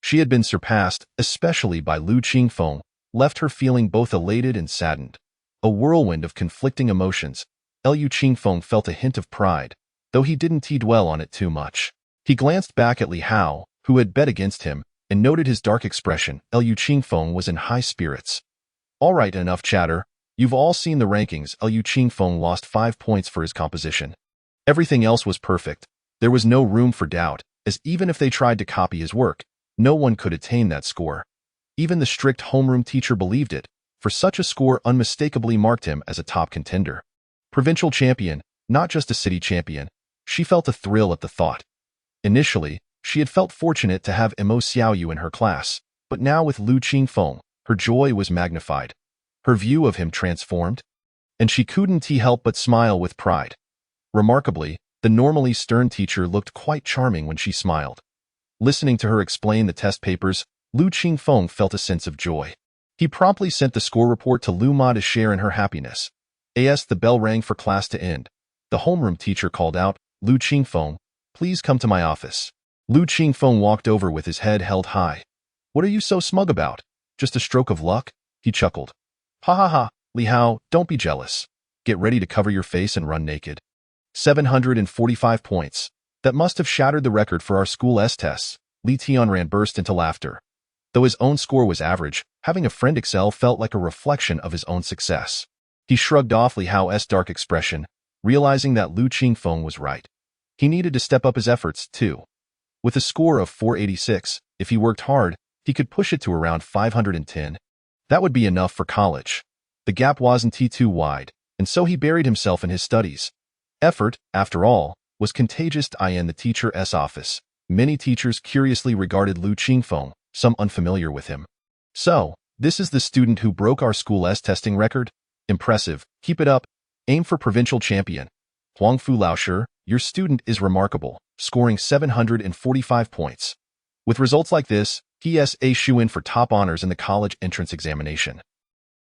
she had been surpassed, especially by Lu Qingfeng, left her feeling both elated and saddened. A whirlwind of conflicting emotions. Lu Qingfeng felt a hint of pride, though he didn't dwell on it too much. He glanced back at Li Hao, who had bet against him, and noted his dark expression. Lu Qingfeng was in high spirits. All right, enough chatter. You've all seen the rankings. Lu Qingfeng lost 5 points for his composition. Everything else was perfect. There was no room for doubt, as even if they tried to copy his work, no one could attain that score. Even the strict homeroom teacher believed it. for such a score unmistakably marked him as a top contender. Provincial champion, not just a city champion. She felt a thrill at the thought. Initially, she had felt fortunate to have Mo Xiaoyu in her class, but now with Lu Qingfeng, her joy was magnified. Her view of him transformed, and she couldn't help but smile with pride. Remarkably, the normally stern teacher looked quite charming when she smiled. Listening to her explain the test papers, Lu Qingfeng felt a sense of joy. He promptly sent the score report to Lu Ma to share in her happiness. As the bell rang for class to end, the homeroom teacher called out, "Lu Qingfeng, please come to my office." Lu Qingfeng walked over with his head held high. "What are you so smug about? Just a stroke of luck?" He chuckled. "Ha ha ha, Li Hao, don't be jealous. Get ready to cover your face and run naked." 745 points. That must have shattered the record for our school S-tests. Li Tianran burst into laughter. Though his own score was average, having a friend excel felt like a reflection of his own success. He shrugged off Li Hao's dark expression, realizing that Lu Qingfeng was right. He needed to step up his efforts, too. With a score of 486, if he worked hard, he could push it to around 510. That would be enough for college. The gap wasn't too wide, and so he buried himself in his studies. Effort, after all, was contagious. In the teacher's office, many teachers curiously regarded Lu Qingfeng, some unfamiliar with him. "So, this is the student who broke our school's testing record? Impressive, keep it up, aim for provincial champion. Huangfu Laoshi, your student is remarkable, scoring 745 points. With results like this, he is a shoe-in for top honors in the college entrance examination.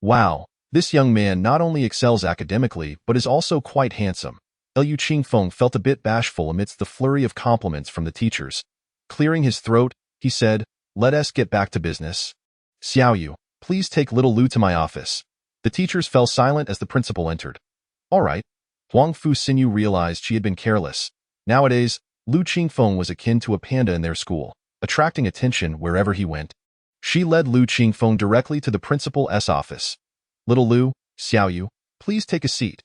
Wow, this young man not only excels academically but is also quite handsome." Lu Qingfeng felt a bit bashful amidst the flurry of compliments from the teachers. Clearing his throat, he said, "Let us get back to business. Xiaoyu, please take little Lu to my office." The teachers fell silent as the principal entered. "All right." Huang Fu Xinyu realized she had been careless. Nowadays, Lu Qingfeng was akin to a panda in their school, attracting attention wherever he went. She led Lu Qingfeng directly to the principal's office. "Little Lu, Xiaoyu, please take a seat."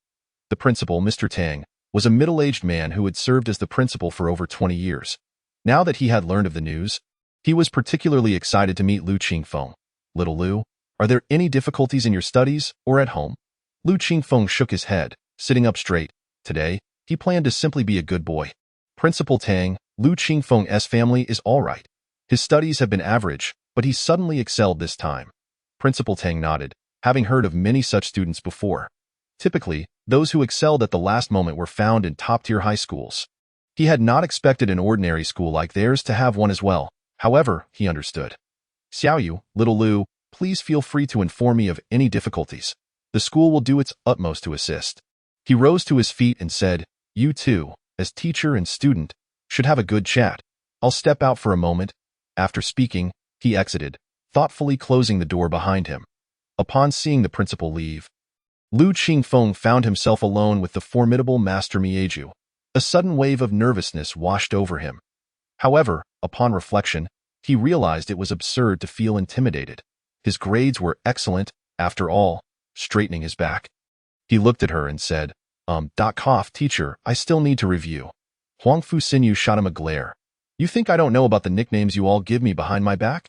The principal, Mr. Tang, was a middle-aged man who had served as the principal for over 20 years. Now that he had learned of the news, he was particularly excited to meet Lu Qingfeng. "Little Lu, are there any difficulties in your studies or at home?" Lu Qingfeng shook his head, sitting up straight. Today, he planned to simply be a good boy. Principal Tang, Lu Qingfeng's family is all right. His studies have been average, but he suddenly excelled this time. Principal Tang nodded, having heard of many such students before. Typically, those who excelled at the last moment were found in top-tier high schools. He had not expected an ordinary school like theirs to have one as well. However, he understood. "Xiaoyu, little Lu, please feel free to inform me of any difficulties. The school will do its utmost to assist." He rose to his feet and said, "You two, as teacher and student, should have a good chat. I'll step out for a moment." After speaking, he exited, thoughtfully closing the door behind him. Upon seeing the principal leave, Lu Qingfeng found himself alone with the formidable Master Mieju. A sudden wave of nervousness washed over him. However, upon reflection, he realized it was absurd to feel intimidated. His grades were excellent, after all. Straightening his back, he looked at her and said, Cough, teacher, I still need to review." Huang Fu Xinyu shot him a glare. "You think I don't know about the nicknames you all give me behind my back?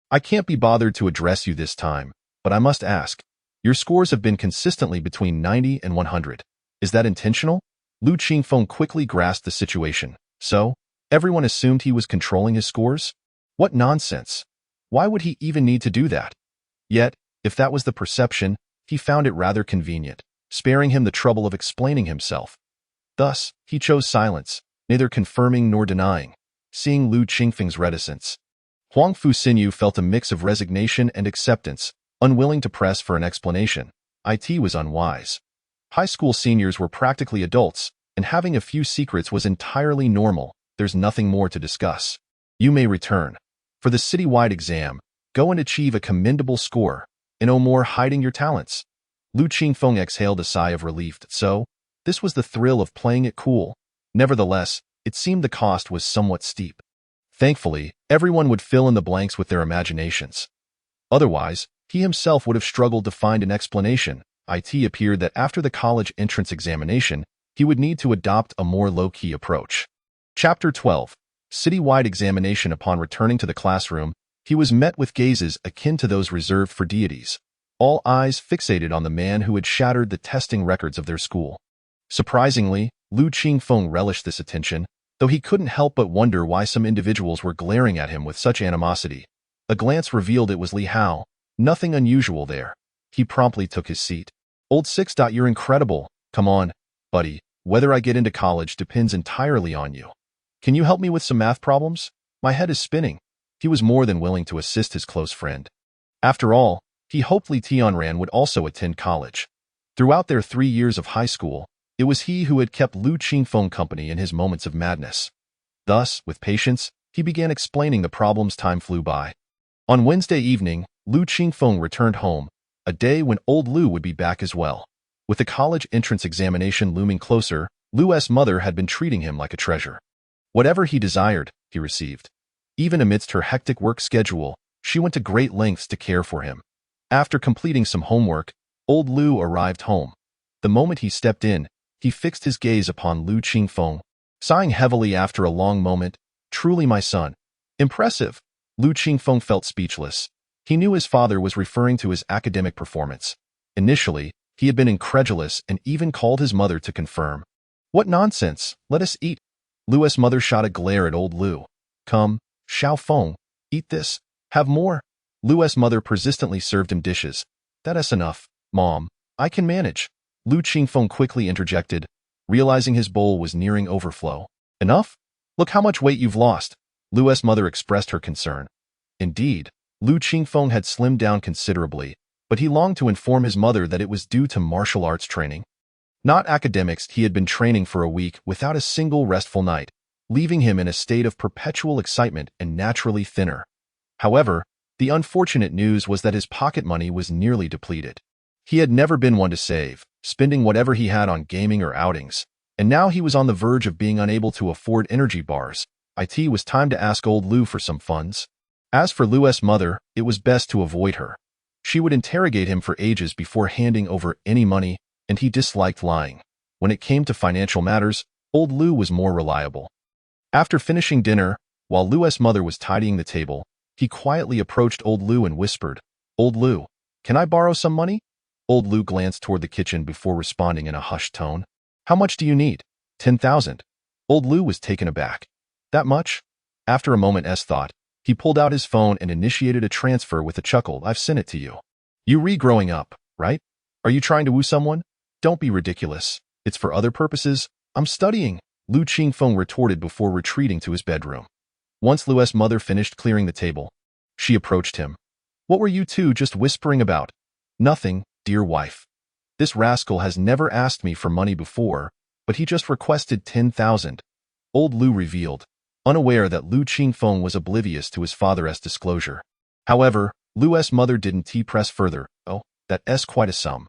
I can't be bothered to address you this time, but I must ask. Your scores have been consistently between 90 and 100. Is that intentional?" Lu Qingfeng quickly grasped the situation. So, everyone assumed he was controlling his scores? What nonsense! Why would he even need to do that? Yet, if that was the perception, he found it rather convenient, sparing him the trouble of explaining himself. Thus, he chose silence, neither confirming nor denying, seeing Lu Qingfeng's reticence. Huang Fu Xinyu felt a mix of resignation and acceptance, unwilling to press for an explanation. It was unwise. High school seniors were practically adults, and having a few secrets was entirely normal. There's nothing more to discuss. You may return. For the citywide exam, go and achieve a commendable score, and no more hiding your talents. Lu Qingfeng exhaled a sigh of relief. So, this was the thrill of playing it cool. Nevertheless, it seemed the cost was somewhat steep. Thankfully, everyone would fill in the blanks with their imaginations. Otherwise, he himself would have struggled to find an explanation. It appeared that after the college entrance examination, he would need to adopt a more low-key approach. Chapter 12. Citywide examination. Upon returning to the classroom, he was met with gazes akin to those reserved for deities. all eyes fixated on the man who had shattered the testing records of their school. Surprisingly, Lu Qingfeng relished this attention, though he couldn't help but wonder why some individuals were glaring at him with such animosity. A glance revealed it was Li Hao. Nothing unusual there. He promptly took his seat. Old Six. You're incredible. Come on, buddy. Whether I get into college depends entirely on you. Can you help me with some math problems? My head is spinning. He was more than willing to assist his close friend. After all, he hoped Li Tianran would also attend college. Throughout their 3 years of high school, it was he who had kept Lu Qingfeng company in his moments of madness. Thus, with patience, he began explaining the problems. Time flew by. On Wednesday evening, Lu Qingfeng returned home, a day when old Lu would be back as well. With the college entrance examination looming closer, Lu's mother had been treating him like a treasure. Whatever he desired, he received. Even amidst her hectic work schedule, she went to great lengths to care for him. After completing some homework, old Lu arrived home. The moment he stepped in, he fixed his gaze upon Lu Qingfeng, sighing heavily after a long moment. Truly my son. Impressive. Lu Qingfeng felt speechless. He knew his father was referring to his academic performance. Initially, he had been incredulous and even called his mother to confirm. What nonsense! Let us eat. Lu's mother shot a glare at old Lu. Come, Xiaofeng, eat this. Have more. Lu's mother persistently served him dishes. That's enough, Mom. I can manage. Lu Qingfeng quickly interjected, realizing his bowl was nearing overflow. Enough? Look how much weight you've lost. Lu's mother expressed her concern. Indeed, Lu Qingfeng had slimmed down considerably, but he longed to inform his mother that it was due to martial arts training. Not academics. He had been training for a week without a single restful night, leaving him in a state of perpetual excitement and naturally thinner. However, the unfortunate news was that his pocket money was nearly depleted. He had never been one to save, spending whatever he had on gaming or outings, and now he was on the verge of being unable to afford energy bars. It was time to ask old Lu for some funds. As for Lu's mother, it was best to avoid her. She would interrogate him for ages before handing over any money, and he disliked lying. When it came to financial matters, old Lu was more reliable. After finishing dinner, while Lu's mother was tidying the table, he quietly approached old Lu and whispered, Old Lu, can I borrow some money? Old Lu glanced toward the kitchen before responding in a hushed tone. How much do you need? 10,000. Old Lu was taken aback. That much? After a moment's thought, he pulled out his phone and initiated a transfer with a chuckle. I've sent it to you. You growing up, right? Are you trying to woo someone? Don't be ridiculous. It's for other purposes. I'm studying, Lu Qingfeng retorted before retreating to his bedroom. Once Lu's mother finished clearing the table, she approached him. What were you two just whispering about? Nothing, dear wife. This rascal has never asked me for money before, but he just requested 10,000. Old Lu revealed, unaware that Lu Qingfeng was oblivious to his father's disclosure. However, Lu's mother didn't press further. Oh, that's quite a sum.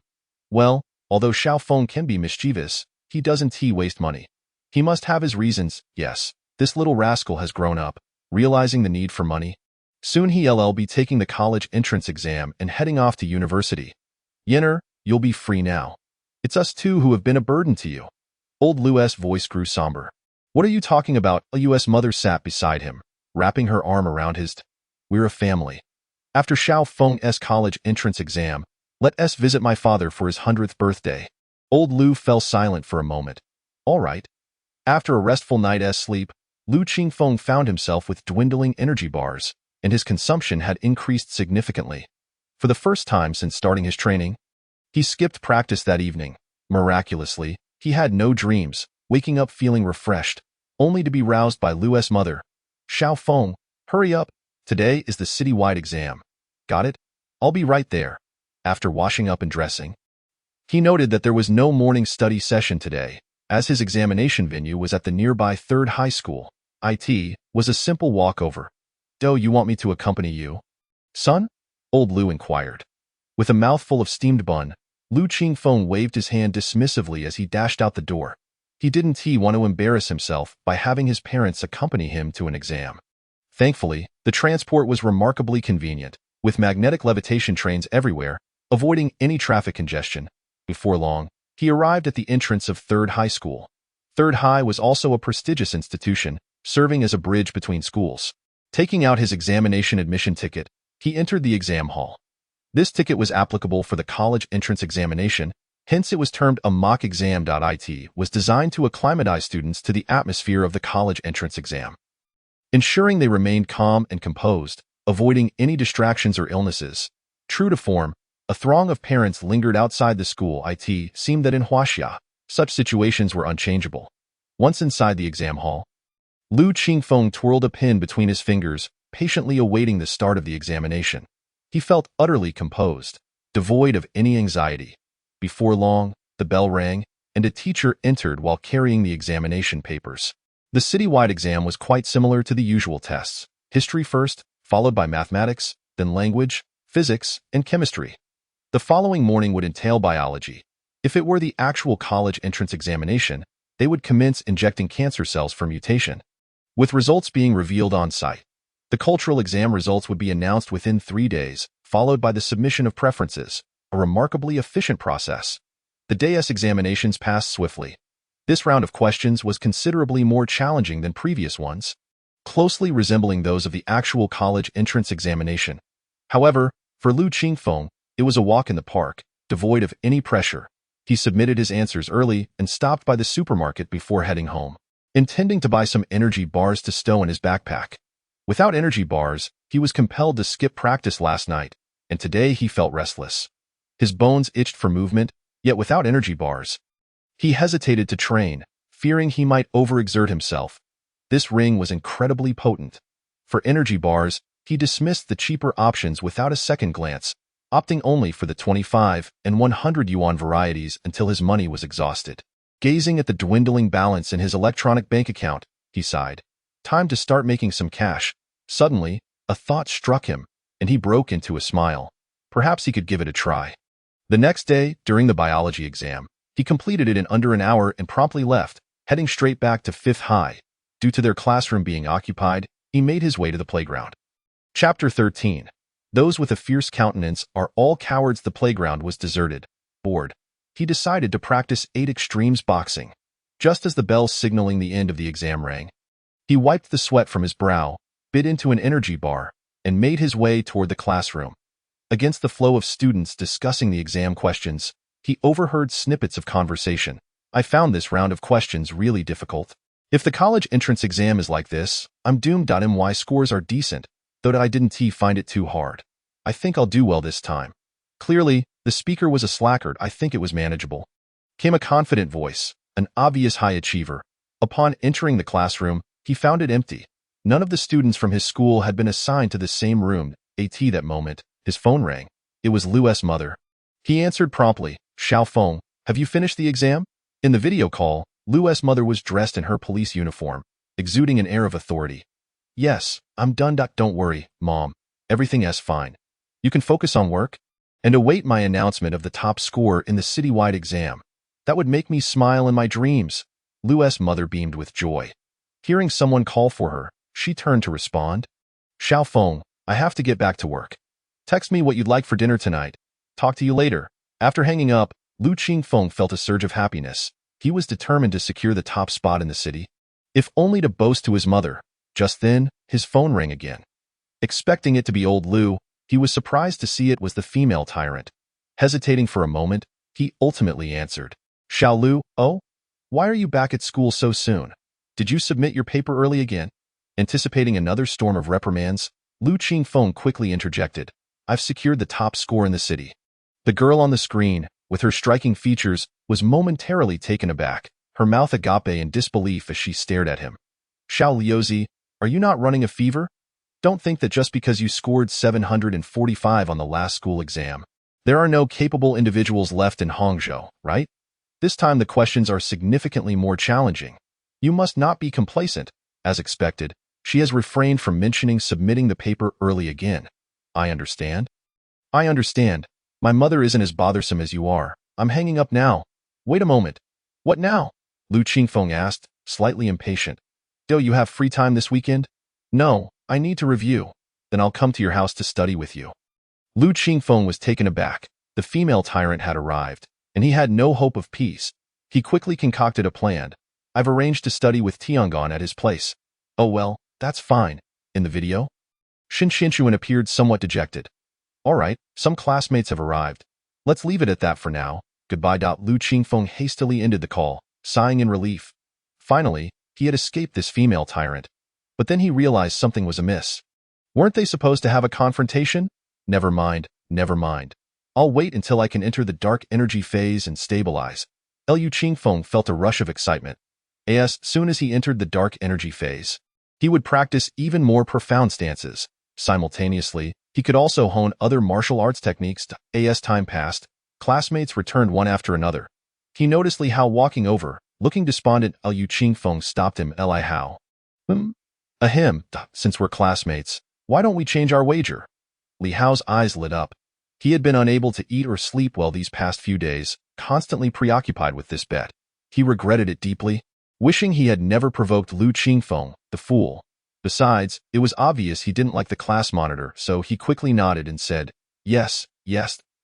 Well, although Xiaofeng can be mischievous, he doesn't waste money. He must have his reasons. Yes, this little rascal has grown up, realizing the need for money. Soon he'll be taking the college entrance exam and heading off to university. Yenner, you'll be free now. It's us two who have been a burden to you. Old Lu's voice grew somber. What are you talking about? Lu's mother sat beside him, wrapping her arm around his. We're a family. After Xiaofeng's college entrance exam, let us visit my father for his 100th birthday. Old Lu fell silent for a moment. All right. After a restful night's sleep, Lu Qingfeng found himself with dwindling energy bars, and his consumption had increased significantly. For the first time since starting his training, he skipped practice that evening. Miraculously, he had no dreams, waking up feeling refreshed, only to be roused by Lu's mother. Xiaofeng, hurry up. Today is the citywide exam. Got it? I'll be right there. After washing up and dressing, he noted that there was no morning study session today, as his examination venue was at the nearby 3rd high school. It was a simple walkover. Do you want me to accompany you, son? Old Lu inquired. With a mouthful of steamed bun, Lu Qingfeng waved his hand dismissively as he dashed out the door. He didn't want to embarrass himself by having his parents accompany him to an exam. Thankfully, the transport was remarkably convenient, with magnetic levitation trains everywhere, avoiding any traffic congestion. Before long, he arrived at the entrance of 3rd High School. 3rd High was also a prestigious institution, serving as a bridge between schools. Taking out his examination admission ticket, he entered the exam hall. This ticket was applicable for the college entrance examination, hence it was termed a mock exam. It was designed to acclimatize students to the atmosphere of the college entrance exam, ensuring they remained calm and composed, avoiding any distractions or illnesses. True to form, a throng of parents lingered outside the school. It seemed that in Huaxia, such situations were unchangeable. Once inside the exam hall, Lu Qingfeng twirled a pen between his fingers, patiently awaiting the start of the examination. He felt utterly composed, devoid of any anxiety. Before long, the bell rang, and a teacher entered while carrying the examination papers. The citywide exam was quite similar to the usual tests. History first, followed by mathematics, then language, physics, and chemistry. The following morning would entail biology. If it were the actual college entrance examination, they would commence injecting cancer cells for mutation, with results being revealed on site. The cultural exam results would be announced within 3 days, followed by the submission of preferences, a remarkably efficient process. The day's examinations passed swiftly. This round of questions was considerably more challenging than previous ones, closely resembling those of the actual college entrance examination. However, for Lu Qingfeng, it was a walk in the park, devoid of any pressure. He submitted his answers early and stopped by the supermarket before heading home, intending to buy some energy bars to stow in his backpack. Without energy bars, he was compelled to skip practice last night, and today he felt restless. His bones itched for movement, yet without energy bars, he hesitated to train, fearing he might overexert himself. This ring was incredibly potent. For energy bars, he dismissed the cheaper options without a second glance, opting only for the 25 and 100 yuan varieties until his money was exhausted. Gazing at the dwindling balance in his electronic bank account, he sighed. Time to start making some cash. Suddenly, a thought struck him, and he broke into a smile. Perhaps he could give it a try. The next day, during the biology exam, he completed it in under an hour and promptly left, heading straight back to 5th High. Due to their classroom being occupied, he made his way to the playground. Chapter 13. Those with a fierce countenance are all cowards. The playground was deserted. Bored, he decided to practice 8 extremes boxing. Just as the bell signaling the end of the exam rang, he wiped the sweat from his brow, bit into an energy bar, and made his way toward the classroom. Against the flow of students discussing the exam questions, he overheard snippets of conversation. I found this round of questions really difficult. If the college entrance exam is like this, I'm doomed. My scores are decent, though I didn't find it too hard. I think I'll do well this time. Clearly, the speaker was a slackard. I think it was manageable. Came a confident voice, an obvious high achiever. Upon entering the classroom, he found it empty. None of the students from his school had been assigned to the same room. That moment, his phone rang. It was Lu's mother. He answered promptly. Xiaofeng, have you finished the exam? In the video call, Lu's mother was dressed in her police uniform, exuding an air of authority. Yes, I'm done. Don't worry, Mom. Everything's fine. You can focus on work and await my announcement of the top score in the citywide exam. That would make me smile in my dreams. Lu's mother beamed with joy. Hearing someone call for her, she turned to respond. Xiaofeng, I have to get back to work. Text me what you'd like for dinner tonight. Talk to you later. After hanging up, Lu Qingfeng felt a surge of happiness. He was determined to secure the top spot in the city, if only to boast to his mother. Just then, his phone rang again. Expecting it to be old Lu, he was surprised to see it was the female tyrant. Hesitating for a moment, he ultimately answered. Xiao Lu, oh? Why are you back at school so soon? Did you submit your paper early again? Anticipating another storm of reprimands, Lu Qingfeng quickly interjected. I've secured the top score in the city. The girl on the screen, with her striking features, was momentarily taken aback, her mouth agape in disbelief as she stared at him. Xiao Liuzi, are you not running a fever? Don't think that just because you scored 745 on the last school exam, there are no capable individuals left in Hangzhou, right? This time the questions are significantly more challenging. You must not be complacent. As expected, she has refrained from mentioning submitting the paper early again. I understand. I understand. My mother isn't as bothersome as you are. I'm hanging up now. Wait a moment. What now? Lu Qingfeng asked, slightly impatient. Do you have free time this weekend? No, I need to review. Then I'll come to your house to study with you. Lu Qingfeng was taken aback. The female tyrant had arrived, and he had no hope of peace. He quickly concocted a plan. I've arranged to study with Tiangong at his place. Oh well, that's fine. In the video? Shin Xinshuan appeared somewhat dejected. All right, some classmates have arrived. Let's leave it at that for now. Goodbye. Lu Qingfeng hastily ended the call, sighing in relief. Finally, he had escaped this female tyrant. But then he realized something was amiss. Weren't they supposed to have a confrontation? Never mind, never mind. I'll wait until I can enter the dark energy phase and stabilize. Liu Qingfeng felt a rush of excitement. As soon as he entered the dark energy phase, he would practice even more profound stances. Simultaneously, he could also hone other martial arts techniques. As time passed, classmates returned one after another. He noticed Li Hao walking over, looking despondent. Liu Qingfeng stopped him. Li Hao. Ahem, since we're classmates, why don't we change our wager? Li Hao's eyes lit up. He had been unable to eat or sleep well these past few days, constantly preoccupied with this bet. He regretted it deeply, wishing he had never provoked Liu Qingfeng, the fool. Besides, it was obvious he didn't like the class monitor, so he quickly nodded and said, yes,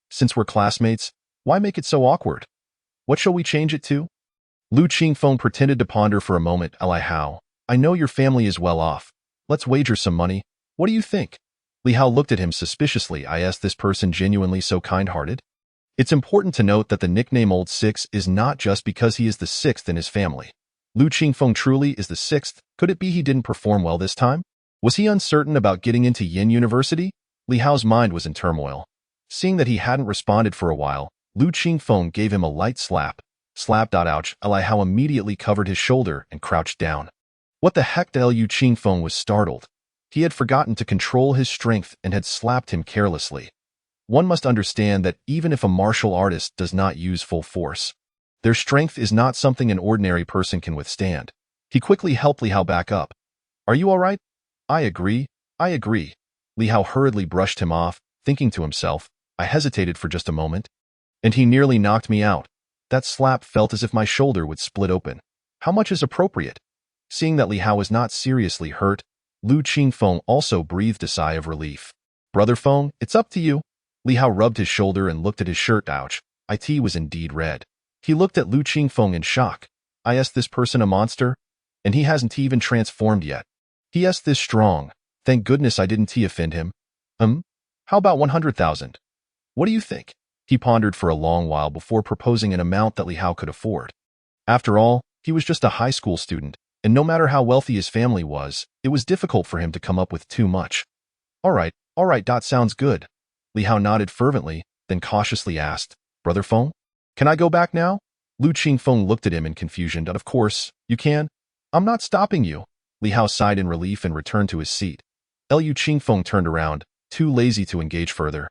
since we're classmates, why make it so awkward? What shall we change it to? Liu Qingfeng pretended to ponder for a moment. Li Hao, I know your family is well off. Let's wager some money. What do you think? Li Hao looked at him suspiciously. Is this person genuinely so kind-hearted? It's important to note that the nickname Old Six is not just because he is the sixth in his family. Liu Qingfeng truly is the sixth. Could it be he didn't perform well this time? Was he uncertain about getting into Yin University? Li Hao's mind was in turmoil. Seeing that he hadn't responded for a while, Liu Qingfeng gave him a light slap. Ouch. Li Hao immediately covered his shoulder and crouched down. What the heck? Liu Qingfeng was startled. He had forgotten to control his strength and had slapped him carelessly. One must understand that even if a martial artist does not use full force, their strength is not something an ordinary person can withstand. He quickly helped Li Hao back up. Are you all right? I agree. Li Hao hurriedly brushed him off, thinking to himself, I hesitated for just a moment, and he nearly knocked me out. That slap felt as if my shoulder would split open. How much is appropriate? Seeing that Li Hao was not seriously hurt, Liu Qingfeng also breathed a sigh of relief. Brother Feng, it's up to you. Li Hao rubbed his shoulder and looked at his shirt. Ouch. It was indeed red. He looked at Liu Qingfeng in shock. Is this person a monster? And he hasn't even transformed yet. He is this strong. Thank goodness I didn't offend him. How about 100,000? What do you think? He pondered for a long while before proposing an amount that Li Hao could afford. After all, he was just a high school student, and no matter how wealthy his family was, it was difficult for him to come up with too much. All right, sounds good. Li Hao nodded fervently, then cautiously asked, Brother Feng, can I go back now? Liu Qingfeng looked at him in confusion. Of course, you can. I'm not stopping you. Li Hao sighed in relief and returned to his seat. Liu Qingfeng turned around, too lazy to engage further.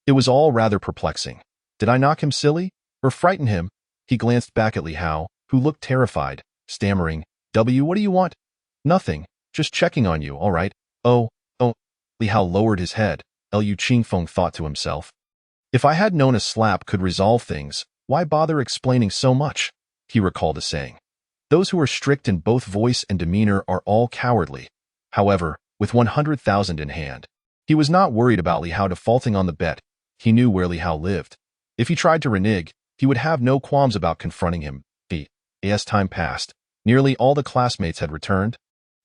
It was all rather perplexing. Did I knock him silly? Or frighten him? He glanced back at Li Hao, who looked terrified, stammering, what do you want? Nothing. Just checking on you, all right? Oh. Li Hao lowered his head. Liu Qingfeng thought to himself. If I had known a slap could resolve things, why bother explaining so much? He recalled a saying. Those who are strict in both voice and demeanor are all cowardly. However, with 100,000 in hand, he was not worried about Li Hao defaulting on the bet. He knew where Li Hao lived. If he tried to renege, he would have no qualms about confronting him. As time passed, nearly all the classmates had returned.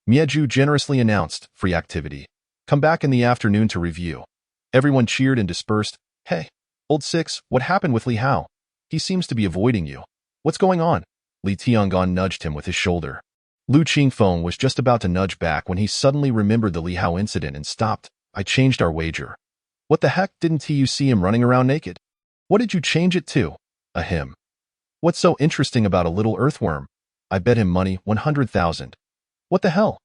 Mieju generously announced, free activity. Come back in the afternoon to review. Everyone cheered and dispersed. Hey, Old Six, what happened with Li Hao? He seems to be avoiding you. What's going on? Li Tiangong nudged him with his shoulder. Liu Qingfeng was just about to nudge back when he suddenly remembered the Li Hao incident and stopped. I changed our wager. What the heck, didn't you see him running around naked? What did you change it to? A him. What's so interesting about a little earthworm? I bet him money, 100,000. What the hell?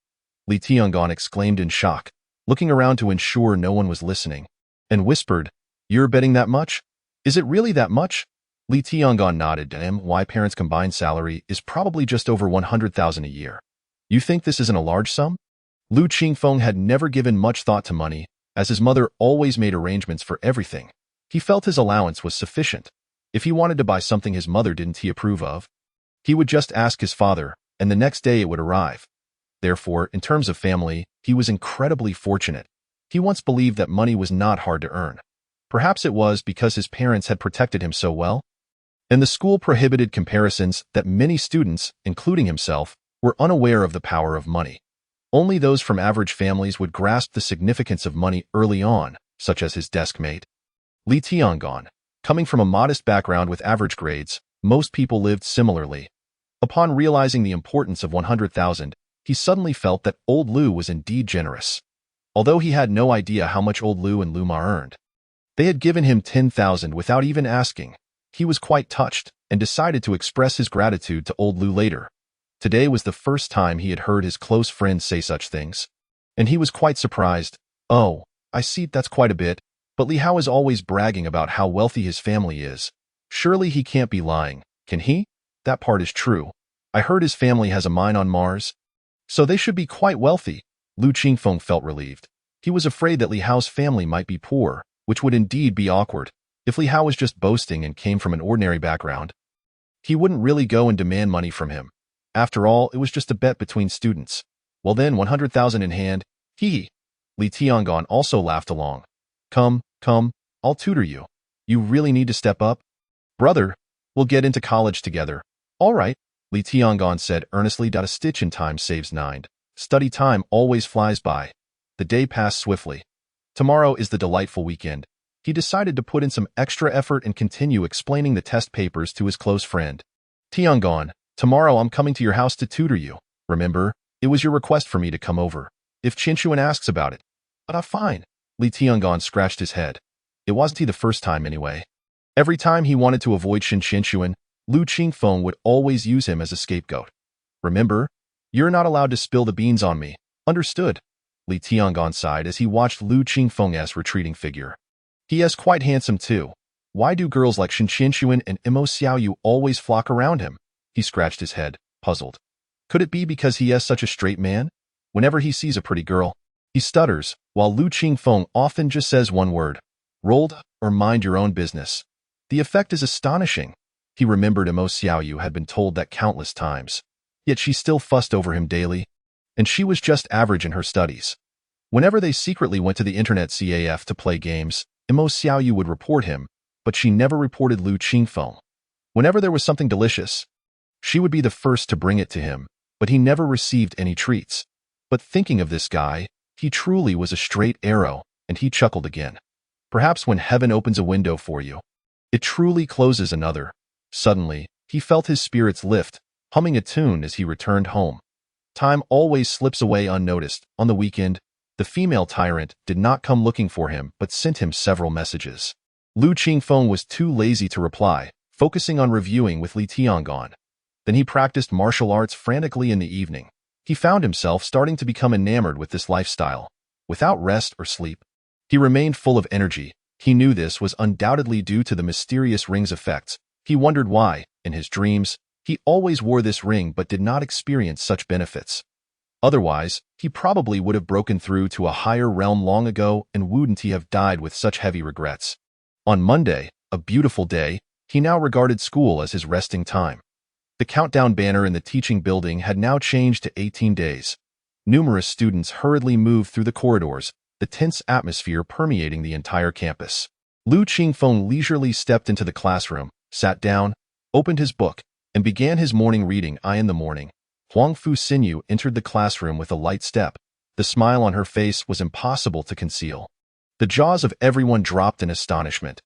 Li Tiangong exclaimed in shock, looking around to ensure no one was listening, and whispered, You're betting that much? Is it really that much? Li Tiangong nodded. My parents' combined salary is probably just over 100,000 a year. You think this isn't a large sum? Liu Qingfeng had never given much thought to money, as his mother always made arrangements for everything. He felt his allowance was sufficient. If he wanted to buy something his mother didn't approve of, he would just ask his father, and the next day it would arrive. Therefore, in terms of family, he was incredibly fortunate. He once believed that money was not hard to earn. Perhaps it was because his parents had protected him so well. And the school prohibited comparisons that many students, including himself, were unaware of the power of money. Only those from average families would grasp the significance of money early on, such as his desk mate. Li Tiangong. Coming from a modest background with average grades, most people lived similarly. Upon realizing the importance of 100,000, he suddenly felt that old Lu was indeed generous. Although he had no idea how much old Lu and Lu Ma earned, they had given him 10,000 without even asking. He was quite touched and decided to express his gratitude to old Lu later. Today was the first time he had heard his close friend say such things, and he was quite surprised. Oh, I see, that's quite a bit, but Li Hao is always bragging about how wealthy his family is. Surely he can't be lying, can he? That part is true. I heard his family has a mine on Mars, so they should be quite wealthy. Lu Qingfeng felt relieved. He was afraid that Li Hao's family might be poor, which would indeed be awkward. If Li Hao was just boasting and came from an ordinary background, he wouldn't really go and demand money from him. After all, it was just a bet between students. Well then, 100,000 in hand, Li Tiangong also laughed along. Come, I'll tutor you. You really need to step up? Brother, we'll get into college together. All right, Li Tiangong said earnestly. A stitch in time saves 9. Study time always flies by. The day passed swiftly. Tomorrow is the delightful weekend. He decided to put in some extra effort and continue explaining the test papers to his close friend. Tiangong, tomorrow I'm coming to your house to tutor you. Remember, it was your request for me to come over. If Qinshuan asks about it. Fine. Li Tiangong scratched his head. It wasn't the first time anyway. Every time he wanted to avoid Qinshuan, Lu Qingfeng would always use him as a scapegoat. Remember, you're not allowed to spill the beans on me. Understood? Li Tiangong sighed as he watched Lu Qingfeng's retreating figure. He is quite handsome too. Why do girls like Qinshuan and Imo Xiaoyu always flock around him? He scratched his head, puzzled. Could it be because he is such a straight man? Whenever he sees a pretty girl, he stutters, while Lu Qingfeng often just says one word, rolled, or mind your own business. The effect is astonishing. He remembered Imo Xiaoyu had been told that countless times. Yet she still fussed over him daily, and she was just average in her studies. Whenever they secretly went to the internet CAF to play games, Imo Xiaoyu would report him, but she never reported Lu Qingfeng. Whenever there was something delicious, she would be the first to bring it to him, but he never received any treats. But thinking of this guy, he truly was a straight arrow, and he chuckled again. Perhaps when heaven opens a window for you, it truly closes another. Suddenly, he felt his spirits lift, humming a tune as he returned home. Time always slips away unnoticed. On the weekend, the female tyrant did not come looking for him but sent him several messages. Lu Qingfeng was too lazy to reply, focusing on reviewing with Li Tiangong. Then he practiced martial arts frantically in the evening. He found himself starting to become enamored with this lifestyle. Without rest or sleep, he remained full of energy. He knew this was undoubtedly due to the mysterious ring's effects. He wondered why, in his dreams, he always wore this ring but did not experience such benefits. Otherwise, he probably would have broken through to a higher realm long ago and wouldn't he have died with such heavy regrets. On Monday, a beautiful day, he now regarded school as his resting time. The countdown banner in the teaching building had now changed to 18 days. Numerous students hurriedly moved through the corridors, the tense atmosphere permeating the entire campus. Lu Qingfeng leisurely stepped into the classroom, sat down, opened his book, and began his morning reading. In the morning, Huang Fuxinyu entered the classroom with a light step. The smile on her face was impossible to conceal. The jaws of everyone dropped in astonishment.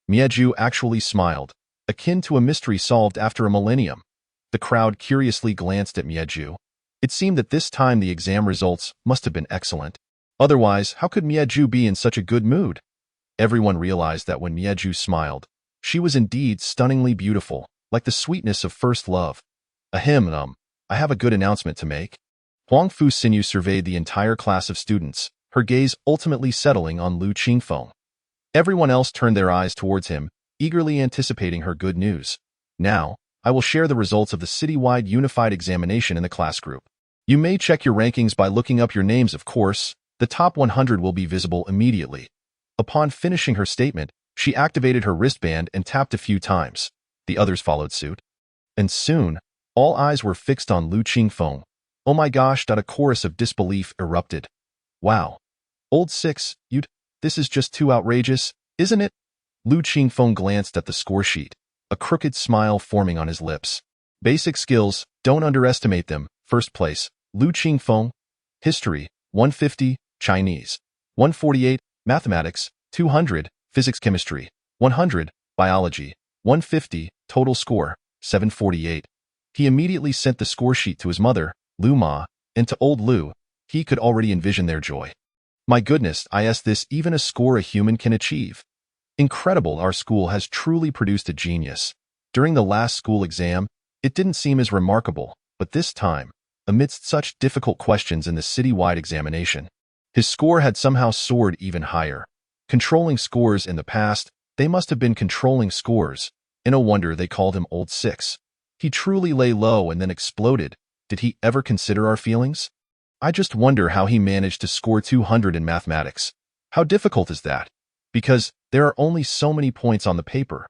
Mieju actually smiled, akin to a mystery solved after a millennium. The crowd curiously glanced at Mieju. It seemed that this time the exam results must have been excellent. Otherwise, how could Mieju be in such a good mood? Everyone realized that when Mieju smiled, she was indeed stunningly beautiful, like the sweetness of first love. I have a good announcement to make. Huang Fuxinyu surveyed the entire class of students, her gaze ultimately settling on Lu Qingfeng. Everyone else turned their eyes towards him, eagerly anticipating her good news. Now, I will share the results of the citywide unified examination in the class group. You may check your rankings by looking up your names, of course. The top 100 will be visible immediately. Upon finishing her statement, she activated her wristband and tapped a few times. The others followed suit. And soon, all eyes were fixed on Lu Qingfeng. Oh my gosh! A chorus of disbelief erupted. Wow. Old Six, this is just too outrageous, isn't it? Lu Qingfeng glanced at the score sheet, a crooked smile forming on his lips. Basic skills, don't underestimate them. First place, Lu Qingfeng. History, 150, Chinese. 148, Mathematics, 200, Physics Chemistry, 100, Biology, 150, total score, 748. He immediately sent the score sheet to his mother, Lu Ma, and to old Lu. He could already envision their joy. My goodness, this even a score a human can achieve. Incredible, our school has truly produced a genius. During the last school exam, it didn't seem as remarkable, but this time, amidst such difficult questions in the citywide examination, his score had somehow soared even higher. Controlling scores in the past, they must have been controlling scores, and no wonder they called him Old Six. He truly lay low and then exploded. Did he ever consider our feelings? I just wonder how he managed to score 200 in mathematics. How difficult is that? Because there are only so many points on the paper.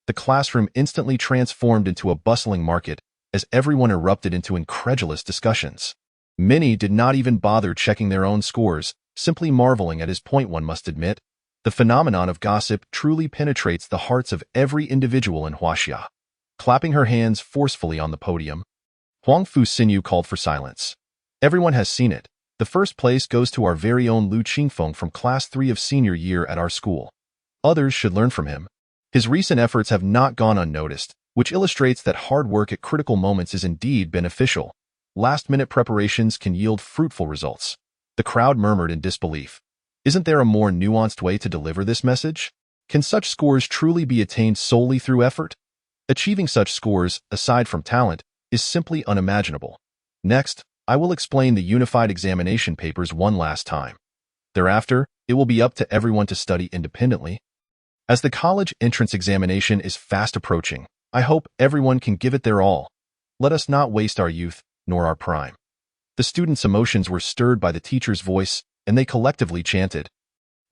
The classroom instantly transformed into a bustling market as everyone erupted into incredulous discussions. Many did not even bother checking their own scores, simply marveling at his point. One must admit, the phenomenon of gossip truly penetrates the hearts of every individual in Huaxia. Clapping her hands forcefully on the podium, Huang Fu Xinyu called for silence. Everyone has seen it. The first place goes to our very own Lu Qingfeng from Class 3 of senior year at our school. Others should learn from him. His recent efforts have not gone unnoticed, which illustrates that hard work at critical moments is indeed beneficial. Last-minute preparations can yield fruitful results. The crowd murmured in disbelief. Isn't there a more nuanced way to deliver this message? Can such scores truly be attained solely through effort? Achieving such scores, aside from talent, is simply unimaginable. Next, I will explain the unified examination papers one last time. Thereafter, it will be up to everyone to study independently. As the college entrance examination is fast approaching, I hope everyone can give it their all. Let us not waste our youth, nor our prime. The students' emotions were stirred by the teacher's voice, and they collectively chanted,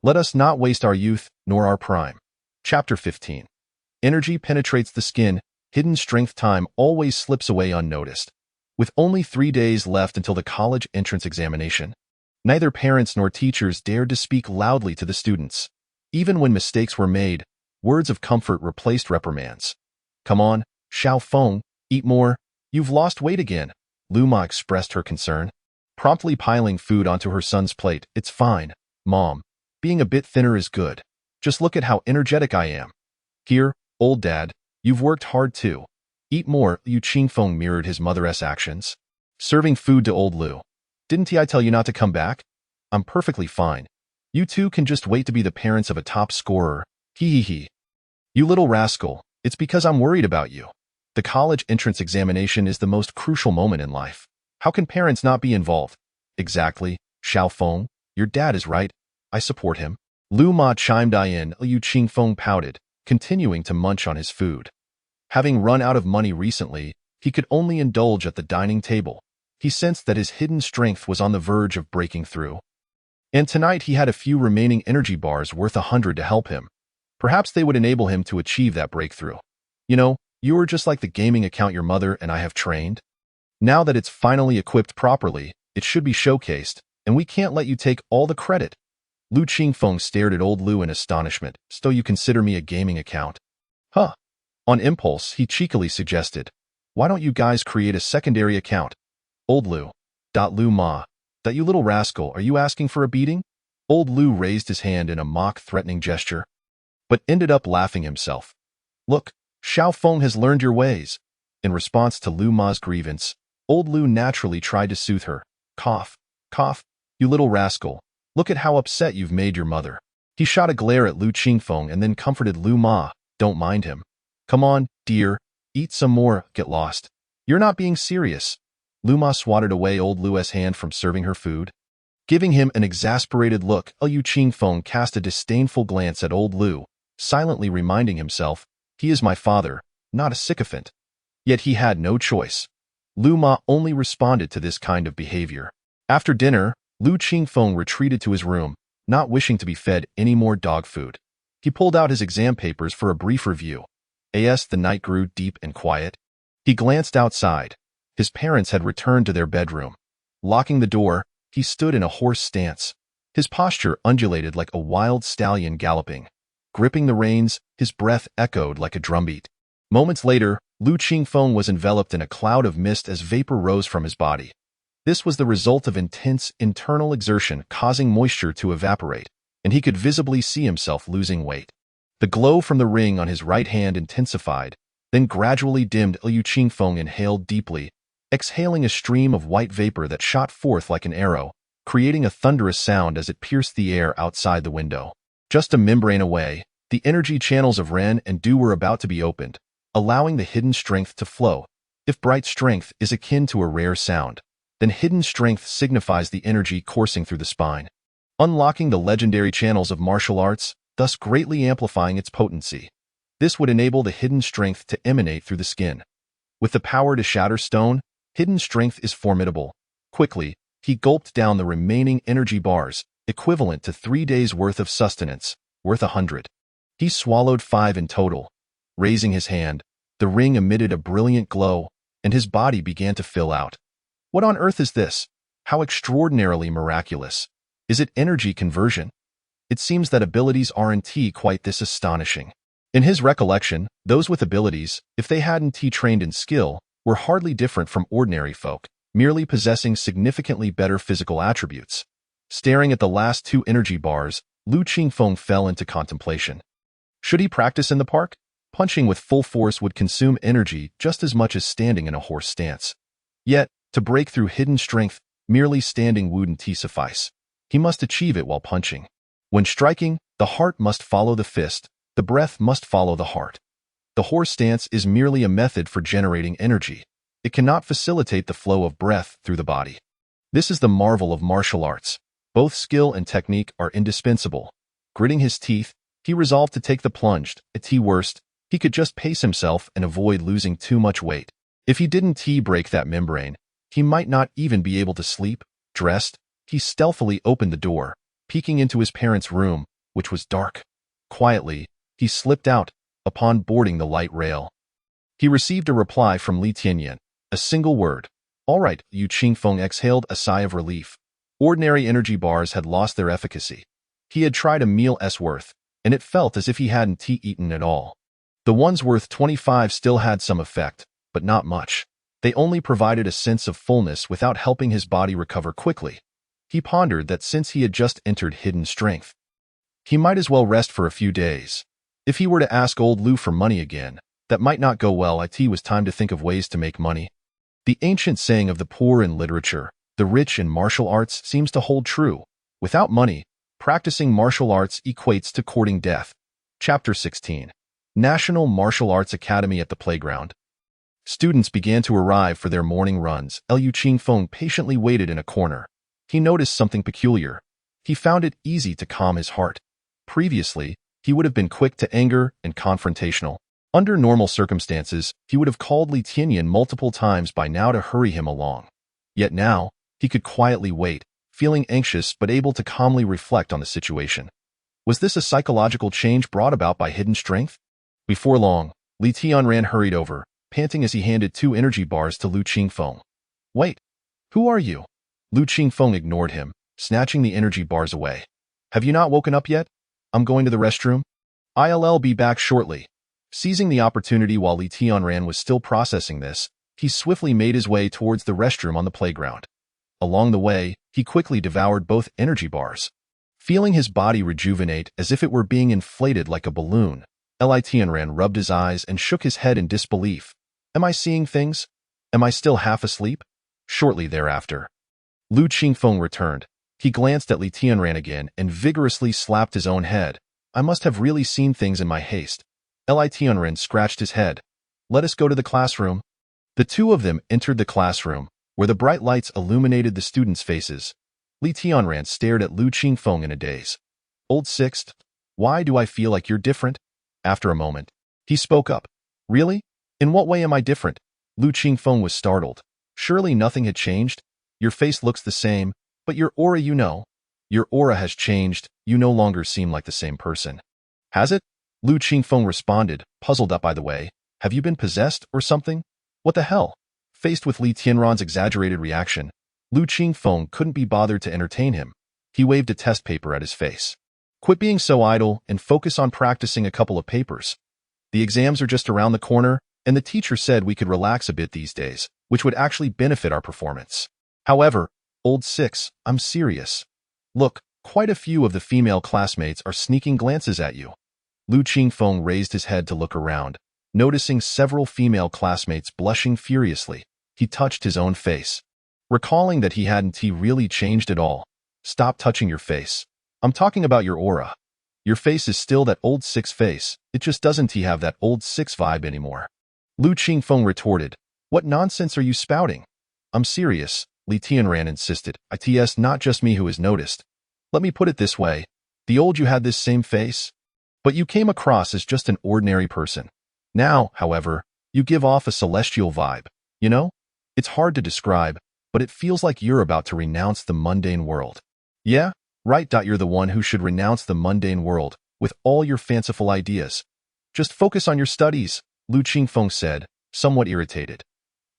"Let us not waste our youth, nor our prime." Chapter 15. Energy penetrates the skin, hidden strength. Time always slips away unnoticed. With only 3 days left until the college entrance examination, neither parents nor teachers dared to speak loudly to the students. Even when mistakes were made, words of comfort replaced reprimands. "Come on, Xiao Feng, eat more. You've lost weight again," Lu Ma expressed her concern, promptly piling food onto her son's plate. "It's fine, Mom. Being a bit thinner is good. Just look at how energetic I am. Here, old dad, you've worked hard too. Eat more." Lu Qingfeng mirrored his mother's actions, serving food to old Lu. "Didn't I tell you not to come back? I'm perfectly fine. You two can just wait to be the parents of a top scorer. Hee hee hee. You little rascal, it's because I'm worried about you. The college entrance examination is the most crucial moment in life. How can parents not be involved?" "Exactly, Xiao Feng. Your dad is right. I support him." Lu Ma chimed in. Lu Qingfeng pouted, continuing to munch on his food. Having run out of money recently, he could only indulge at the dining table. He sensed that his hidden strength was on the verge of breaking through. And tonight he had a few remaining energy bars worth 100 to help him. Perhaps they would enable him to achieve that breakthrough. "You know, you are just like the gaming account your mother and I have trained. Now that it's finally equipped properly, it should be showcased, and we can't let you take all the credit." Lu Qingfeng stared at old Lu in astonishment. "So you consider me a gaming account?" "Huh." On impulse, he cheekily suggested, "Why don't you guys create a secondary account?" "Old Lu. Lu Ma. That you little rascal, are you asking for a beating?" Old Lu raised his hand in a mock threatening gesture, but ended up laughing himself. "Look, Xiao Feng has learned your ways." In response to Lu Ma's grievance, old Lu naturally tried to soothe her. "Cough, cough, you little rascal. Look at how upset you've made your mother." He shot a glare at Lu Qingfeng and then comforted Lu Ma. "Don't mind him. Come on, dear, eat some more. Get lost. You're not being serious." Lu Ma swatted away old Lu's hand from serving her food. Giving him an exasperated look, Lu Qingfeng cast a disdainful glance at old Lu, silently reminding himself, "He is my father, not a sycophant." Yet he had no choice. Lu Ma only responded to this kind of behavior. After dinner, Lu Qingfeng retreated to his room, not wishing to be fed any more dog food. He pulled out his exam papers for a brief review. As the night grew deep and quiet, he glanced outside. His parents had returned to their bedroom. Locking the door, he stood in a horse stance. His posture undulated like a wild stallion galloping. Gripping the reins, his breath echoed like a drumbeat. Moments later, Lu Qingfeng was enveloped in a cloud of mist as vapor rose from his body. This was the result of intense internal exertion causing moisture to evaporate. and he could visibly see himself losing weight. The glow from the ring on his right hand intensified, then gradually dimmed. Liu Qingfeng inhaled deeply, exhaling a stream of white vapor that shot forth like an arrow, creating a thunderous sound as it pierced the air outside the window. Just a membrane away, the energy channels of Ren and Du were about to be opened, allowing the hidden strength to flow. If bright strength is akin to a rare sound, then hidden strength signifies the energy coursing through the spine, unlocking the legendary channels of martial arts, thus greatly amplifying its potency. This would enable the hidden strength to emanate through the skin. With the power to shatter stone, hidden strength is formidable. Quickly, he gulped down the remaining energy bars, equivalent to 3 days' worth of sustenance, worth 100. He swallowed 5 in total. Raising his hand, the ring emitted a brilliant glow, and his body began to fill out. What on earth is this? How extraordinarily miraculous. Is it energy conversion? It seems that abilities aren't quite this astonishing. In his recollection, those with abilities, if they hadn't trained in skill, were hardly different from ordinary folk, merely possessing significantly better physical attributes. Staring at the last 2 energy bars, Liu Qingfeng fell into contemplation. Should he practice in the park? Punching with full force would consume energy just as much as standing in a horse stance. Yet, to break through hidden strength, merely standing wouldn't suffice. He must achieve it while punching. When striking, the heart must follow the fist, the breath must follow the heart. The horse stance is merely a method for generating energy. It cannot facilitate the flow of breath through the body. This is the marvel of martial arts. Both skill and technique are indispensable. Gritting his teeth, he resolved to take the plunge. At worst, he could just pace himself and avoid losing too much weight. If he didn't break that membrane, he might not even be able to sleep. Dressed, he stealthily opened the door, peeking into his parents' room, which was dark. Quietly, he slipped out. Upon boarding the light rail, he received a reply from Li Tianyan, a single word. All right. Liu Qingfeng exhaled a sigh of relief. Ordinary energy bars had lost their efficacy. He had tried a meal's worth, and it felt as if he hadn't eaten at all. The ones worth 25 still had some effect, but not much. They only provided a sense of fullness without helping his body recover quickly. He pondered that since he had just entered hidden strength, he might as well rest for a few days. If he were to ask old Liu for money again, that might not go well. It was time to think of ways to make money. The ancient saying of the poor in literature, the rich in martial arts, seems to hold true. Without money, practicing martial arts equates to courting death. Chapter 16. National Martial Arts Academy. At the playground, students began to arrive for their morning runs. Liu Qingfeng patiently waited in a corner. He noticed something peculiar. He found it easy to calm his heart. Previously, he would have been quick to anger and confrontational. Under normal circumstances, he would have called Li Tianyan multiple times by now to hurry him along. Yet now, he could quietly wait, feeling anxious but able to calmly reflect on the situation. Was this a psychological change brought about by hidden strength? Before long, Li Tianyan hurried over, panting as he handed 2 energy bars to Liu Qingfeng. Wait, who are you? Liu Qingfeng ignored him, snatching the energy bars away. Have you not woken up yet? I'm going to the restroom. I'll be back shortly. Seizing the opportunity while Li Tianyan was still processing this, he swiftly made his way towards the restroom on the playground. Along the way, he quickly devoured both energy bars. Feeling his body rejuvenate as if it were being inflated like a balloon, Li Tianyan rubbed his eyes and shook his head in disbelief. Am I seeing things? Am I still half asleep? Shortly thereafter, Liu Qingfeng returned. He glanced at Li Tianyan again and vigorously slapped his own head. I must have really seen things in my haste. Li Tianyan scratched his head. Let us go to the classroom. The 2 of them entered the classroom, where the bright lights illuminated the students' faces. Li Tianyan stared at Liu Qingfeng in a daze. Old Sixth, why do I feel like you're different? After a moment, he spoke up. Really? In what way am I different? Liu Qingfeng was startled. Surely nothing had changed? Your face looks the same. But your aura, your aura has changed. You no longer seem like the same person. Has it? Liu Qingfeng responded, puzzled up by the way. Have you been possessed or something? What the hell? Faced with Li Tianyan's exaggerated reaction, Liu Qingfeng couldn't be bothered to entertain him. He waved a test paper at his face. Quit being so idle and focus on practicing a couple of papers. The exams are just around the corner, and the teacher said we could relax a bit these days, which would actually benefit our performance. However, Old Six, I'm serious. Look, Quite a few of the female classmates are sneaking glances at you. Lu Qingfeng raised his head to look around. Noticing several female classmates blushing furiously, he touched his own face. Recalling that he hadn't really changed at all. Stop touching your face. I'm talking about your aura. Your face is still that old 6 face, it just doesn't have that old 6 vibe anymore. Lu Qingfeng retorted, what nonsense are you spouting? I'm serious, Li Tianran insisted. It's not just me who has noticed. Let me put it this way. The old you had this same face, but you came across as just an ordinary person. Now, however, you give off a celestial vibe. You know? It's hard to describe, but it feels like you're about to renounce the mundane world. Yeah? Right. You're the one who should renounce the mundane world, with all your fanciful ideas. Just focus on your studies, Lu Qingfeng said, somewhat irritated.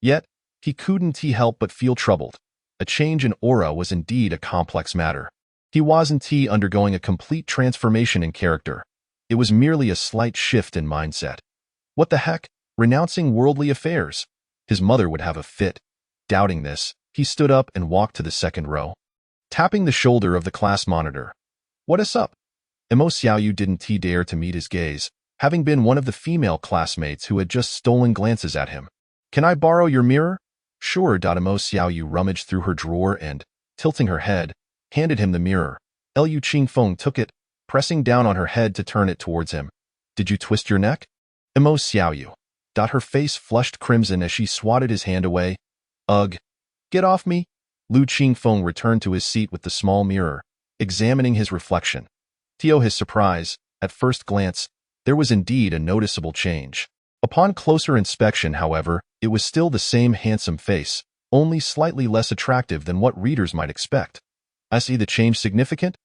Yet, he couldn't help but feel troubled. A change in aura was indeed a complex matter. He wasn't undergoing a complete transformation in character. It was merely a slight shift in mindset. What the heck? Renouncing worldly affairs? His mother would have a fit. Doubting this, he stood up and walked to the second row, tapping the shoulder of the class monitor. What is up? Emo Xiaoyu didn't dare to meet his gaze, having been one of the female classmates who had just stolen glances at him. Can I borrow your mirror? Sure. Emo Xiaoyu rummaged through her drawer and, tilting her head, handed him the mirror. Lu Qingfeng took it, pressing down on her head to turn it towards him. Did you twist your neck? Emo Xiaoyu. Her face flushed crimson as she swatted his hand away. Ugh. Get off me. Lu Qingfeng returned to his seat with the small mirror, examining his reflection. To his surprise, at first glance, there was indeed a noticeable change. Upon closer inspection, however, it was still the same handsome face, only slightly less attractive than what readers might expect. I see the change significant?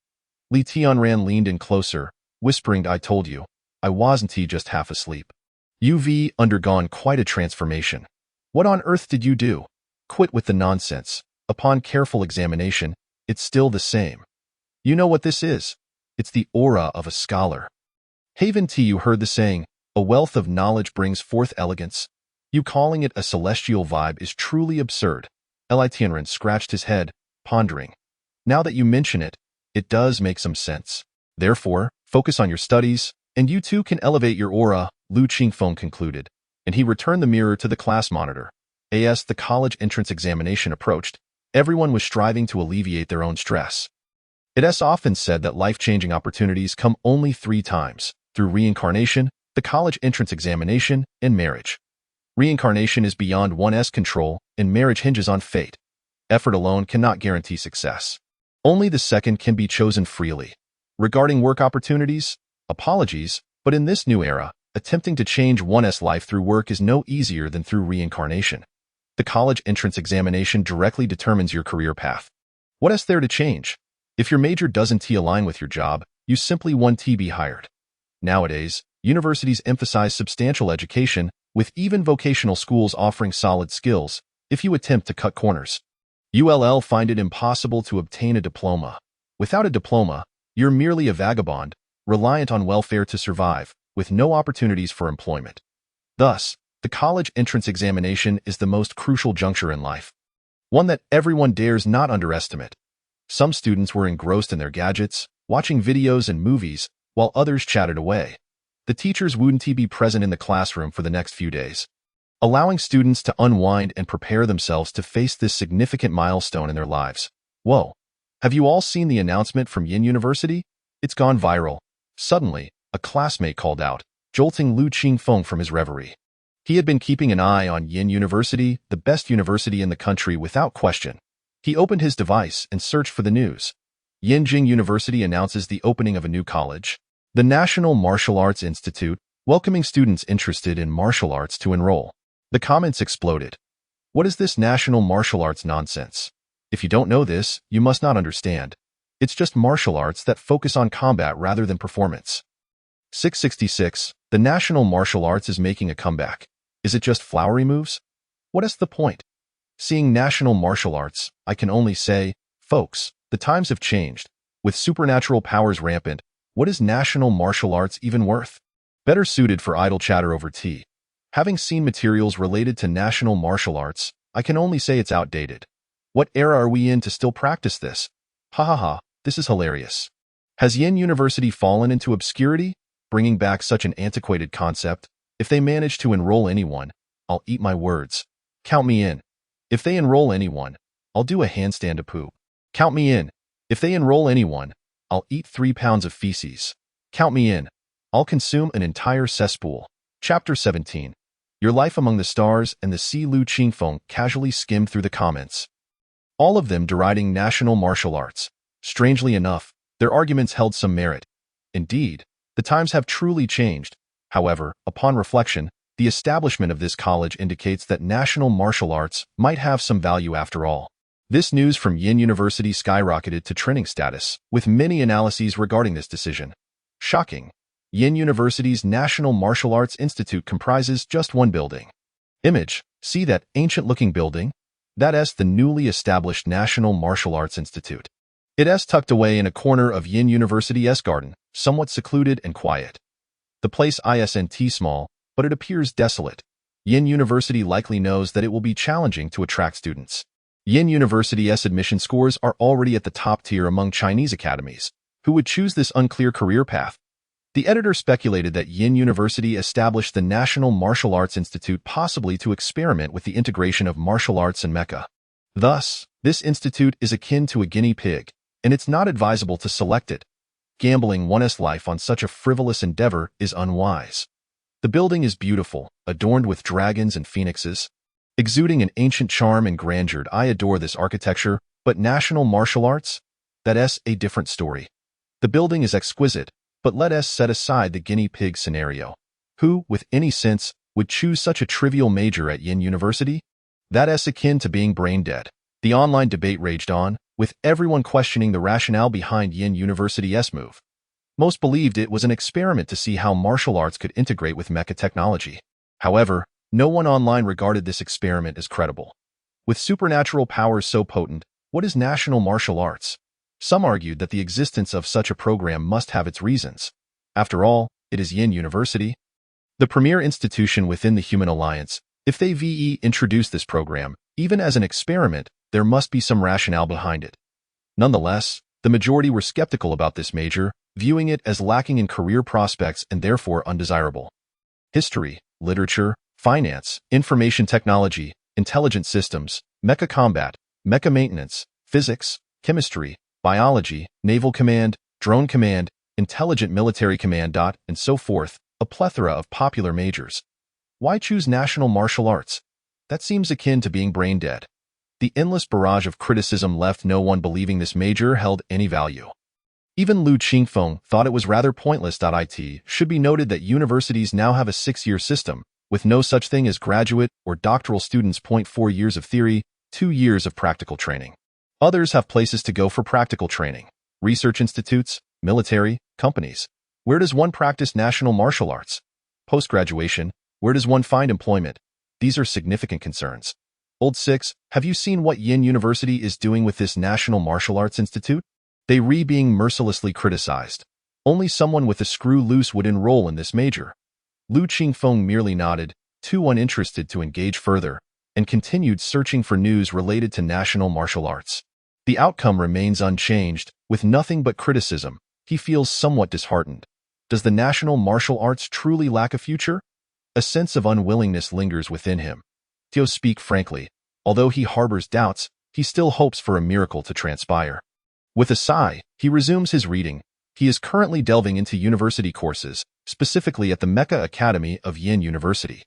Li Tianran leaned in closer, whispering, I told you, I wasn't just half asleep. You've undergone quite a transformation. What on earth did you do? Quit with the nonsense. Upon careful examination, it's still the same. You know what this is? It's the aura of a scholar. Haven't you heard the saying, a wealth of knowledge brings forth elegance? You calling it a celestial vibe is truly absurd. Li Tianran scratched his head, pondering. Now that you mention it, it does make some sense. Therefore, focus on your studies, and you too can elevate your aura, Lu Qingfeng concluded, and he returned the mirror to the class monitor. As the college entrance examination approached, everyone was striving to alleviate their own stress. It is often said that life-changing opportunities come only 3 times, through reincarnation, the college entrance examination, and marriage. Reincarnation is beyond one's control, and marriage hinges on fate. Effort alone cannot guarantee success. Only the second can be chosen freely. Regarding work opportunities, apologies, but in this new era, attempting to change one's life through work is no easier than through reincarnation. The college entrance examination directly determines your career path. What is there to change? If your major doesn't align with your job, you simply won't be hired. Nowadays, universities emphasize substantial education, with even vocational schools offering solid skills, if you attempt to cut corners. ULL find it impossible to obtain a diploma. Without a diploma, you're merely a vagabond, reliant on welfare to survive, with no opportunities for employment. Thus, the college entrance examination is the most crucial juncture in life. One that everyone dares not underestimate. Some students were engrossed in their gadgets, watching videos and movies, while others chatted away. The teachers wouldn't be present in the classroom for the next few days, allowing students to unwind and prepare themselves to face this significant milestone in their lives. Whoa! Have you all seen the announcement from Yin University? It's gone viral. Suddenly, a classmate called out, jolting Lu Qingfeng from his reverie. He had been keeping an eye on Yin University, the best university in the country without question. He opened his device and searched for the news. Yinjing University announces the opening of a new college, the National Martial Arts Institute, welcoming students interested in martial arts to enroll. The comments exploded. What is this national martial arts nonsense? If you don't know this, you must not understand. It's just martial arts that focus on combat rather than performance. 666. The national martial arts is making a comeback. Is it just flowery moves? What is the point? Seeing national martial arts, I can only say, folks, the times have changed. With supernatural powers rampant, what is national martial arts even worth? Better suited for idle chatter over tea. Having seen materials related to national martial arts, I can only say it's outdated. What era are we in to still practice this? Ha ha ha, This is hilarious. Has Yin University fallen into obscurity, bringing back such an antiquated concept? If they manage to enroll anyone, I'll eat my words. Count me in. If they enroll anyone, I'll do a handstand to poop. Count me in. If they enroll anyone, I'll eat 3 pounds of feces. Count me in. I'll consume an entire cesspool. Chapter 17. Your Life Among the Stars and the Sea. Lu Qingfeng casually skimmed through the comments, all of them deriding national martial arts. Strangely enough, their arguments held some merit. Indeed, the times have truly changed. However, upon reflection, the establishment of this college indicates that national martial arts might have some value after all. This news from Yin University skyrocketed to trending status, with many analyses regarding this decision. Shocking. Yin University's National Martial Arts Institute comprises just one building. Image, see that ancient-looking building? That's the newly established National Martial Arts Institute. It is tucked away in a corner of Yin University's garden, somewhat secluded and quiet. The place isn't small, but it appears desolate. Yin University likely knows that it will be challenging to attract students. Yin University's admission scores are already at the top tier among Chinese academies. Who would choose this unclear career path? The editor speculated that Yin University established the National Martial Arts Institute possibly to experiment with the integration of martial arts and mecha. Thus, this institute is akin to a guinea pig, and it's not advisable to select it. Gambling one's life on such a frivolous endeavor is unwise. The building is beautiful, adorned with dragons and phoenixes, exuding an ancient charm and grandeur. I adore this architecture, but national martial arts? That's a different story. The building is exquisite, but let us set aside the guinea pig scenario. Who, with any sense, would choose such a trivial major at Yin University? That's akin to being brain dead. The online debate raged on, with everyone questioning the rationale behind Yin University's move. Most believed it was an experiment to see how martial arts could integrate with mecha technology. However, no one online regarded this experiment as credible. With supernatural powers so potent, what is national martial arts? Some argued that the existence of such a program must have its reasons. After all, it is Yin University, the premier institution within the Human Alliance. If they introduce this program, even as an experiment, there must be some rationale behind it. Nonetheless, the majority were skeptical about this major, viewing it as lacking in career prospects and therefore undesirable. History, literature, finance, information technology, intelligent systems, mecha combat, mecha maintenance, physics, chemistry, biology, naval command, drone command, intelligent military command, and so forth, a plethora of popular majors. Why choose national martial arts? That seems akin to being brain dead. The endless barrage of criticism left no one believing this major held any value. Even Lu Qingfeng thought it was rather pointless. It should be noted that universities now have a 6-year system, with no such thing as graduate or doctoral students. 4 years of theory, 2 years of practical training. Others have places to go for practical training. Research institutes, military, companies. Where does one practice national martial arts? Post-graduation, where does one find employment? These are significant concerns. Old 6, have you seen what Yin University is doing with this National Martial Arts Institute? They being mercilessly criticized. Only someone with a screw loose would enroll in this major. Lu Qingfeng merely nodded, too uninterested to engage further, and continued searching for news related to national martial arts. The outcome remains unchanged, with nothing but criticism. He feels somewhat disheartened. Does the national martial arts truly lack a future? A sense of unwillingness lingers within him. To speak frankly, although he harbors doubts, he still hopes for a miracle to transpire. With a sigh, he resumes his reading. He is currently delving into university courses, specifically at the Mecha Academy of Yin University.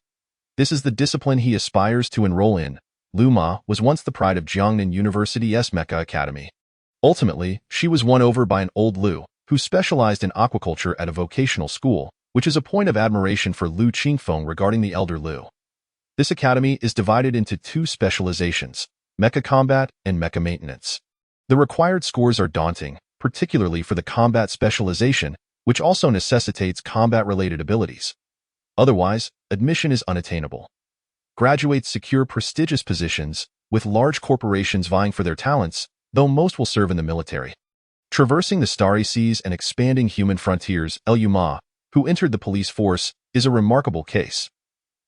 This is the discipline he aspires to enroll in. Lu Ma was once the pride of Jiangnan University's Mecha Academy. Ultimately, she was won over by an old Lu, who specialized in aquaculture at a vocational school, which is a point of admiration for Lu Qingfeng regarding the elder Lu. This academy is divided into 2 specializations, mecha combat and mecha maintenance. The required scores are daunting, particularly for the combat specialization, which also necessitates combat-related abilities. Otherwise, admission is unattainable. Graduates secure prestigious positions, with large corporations vying for their talents, though most will serve in the military. Traversing the starry seas and expanding human frontiers, Lu Ma, who entered the police force, is a remarkable case.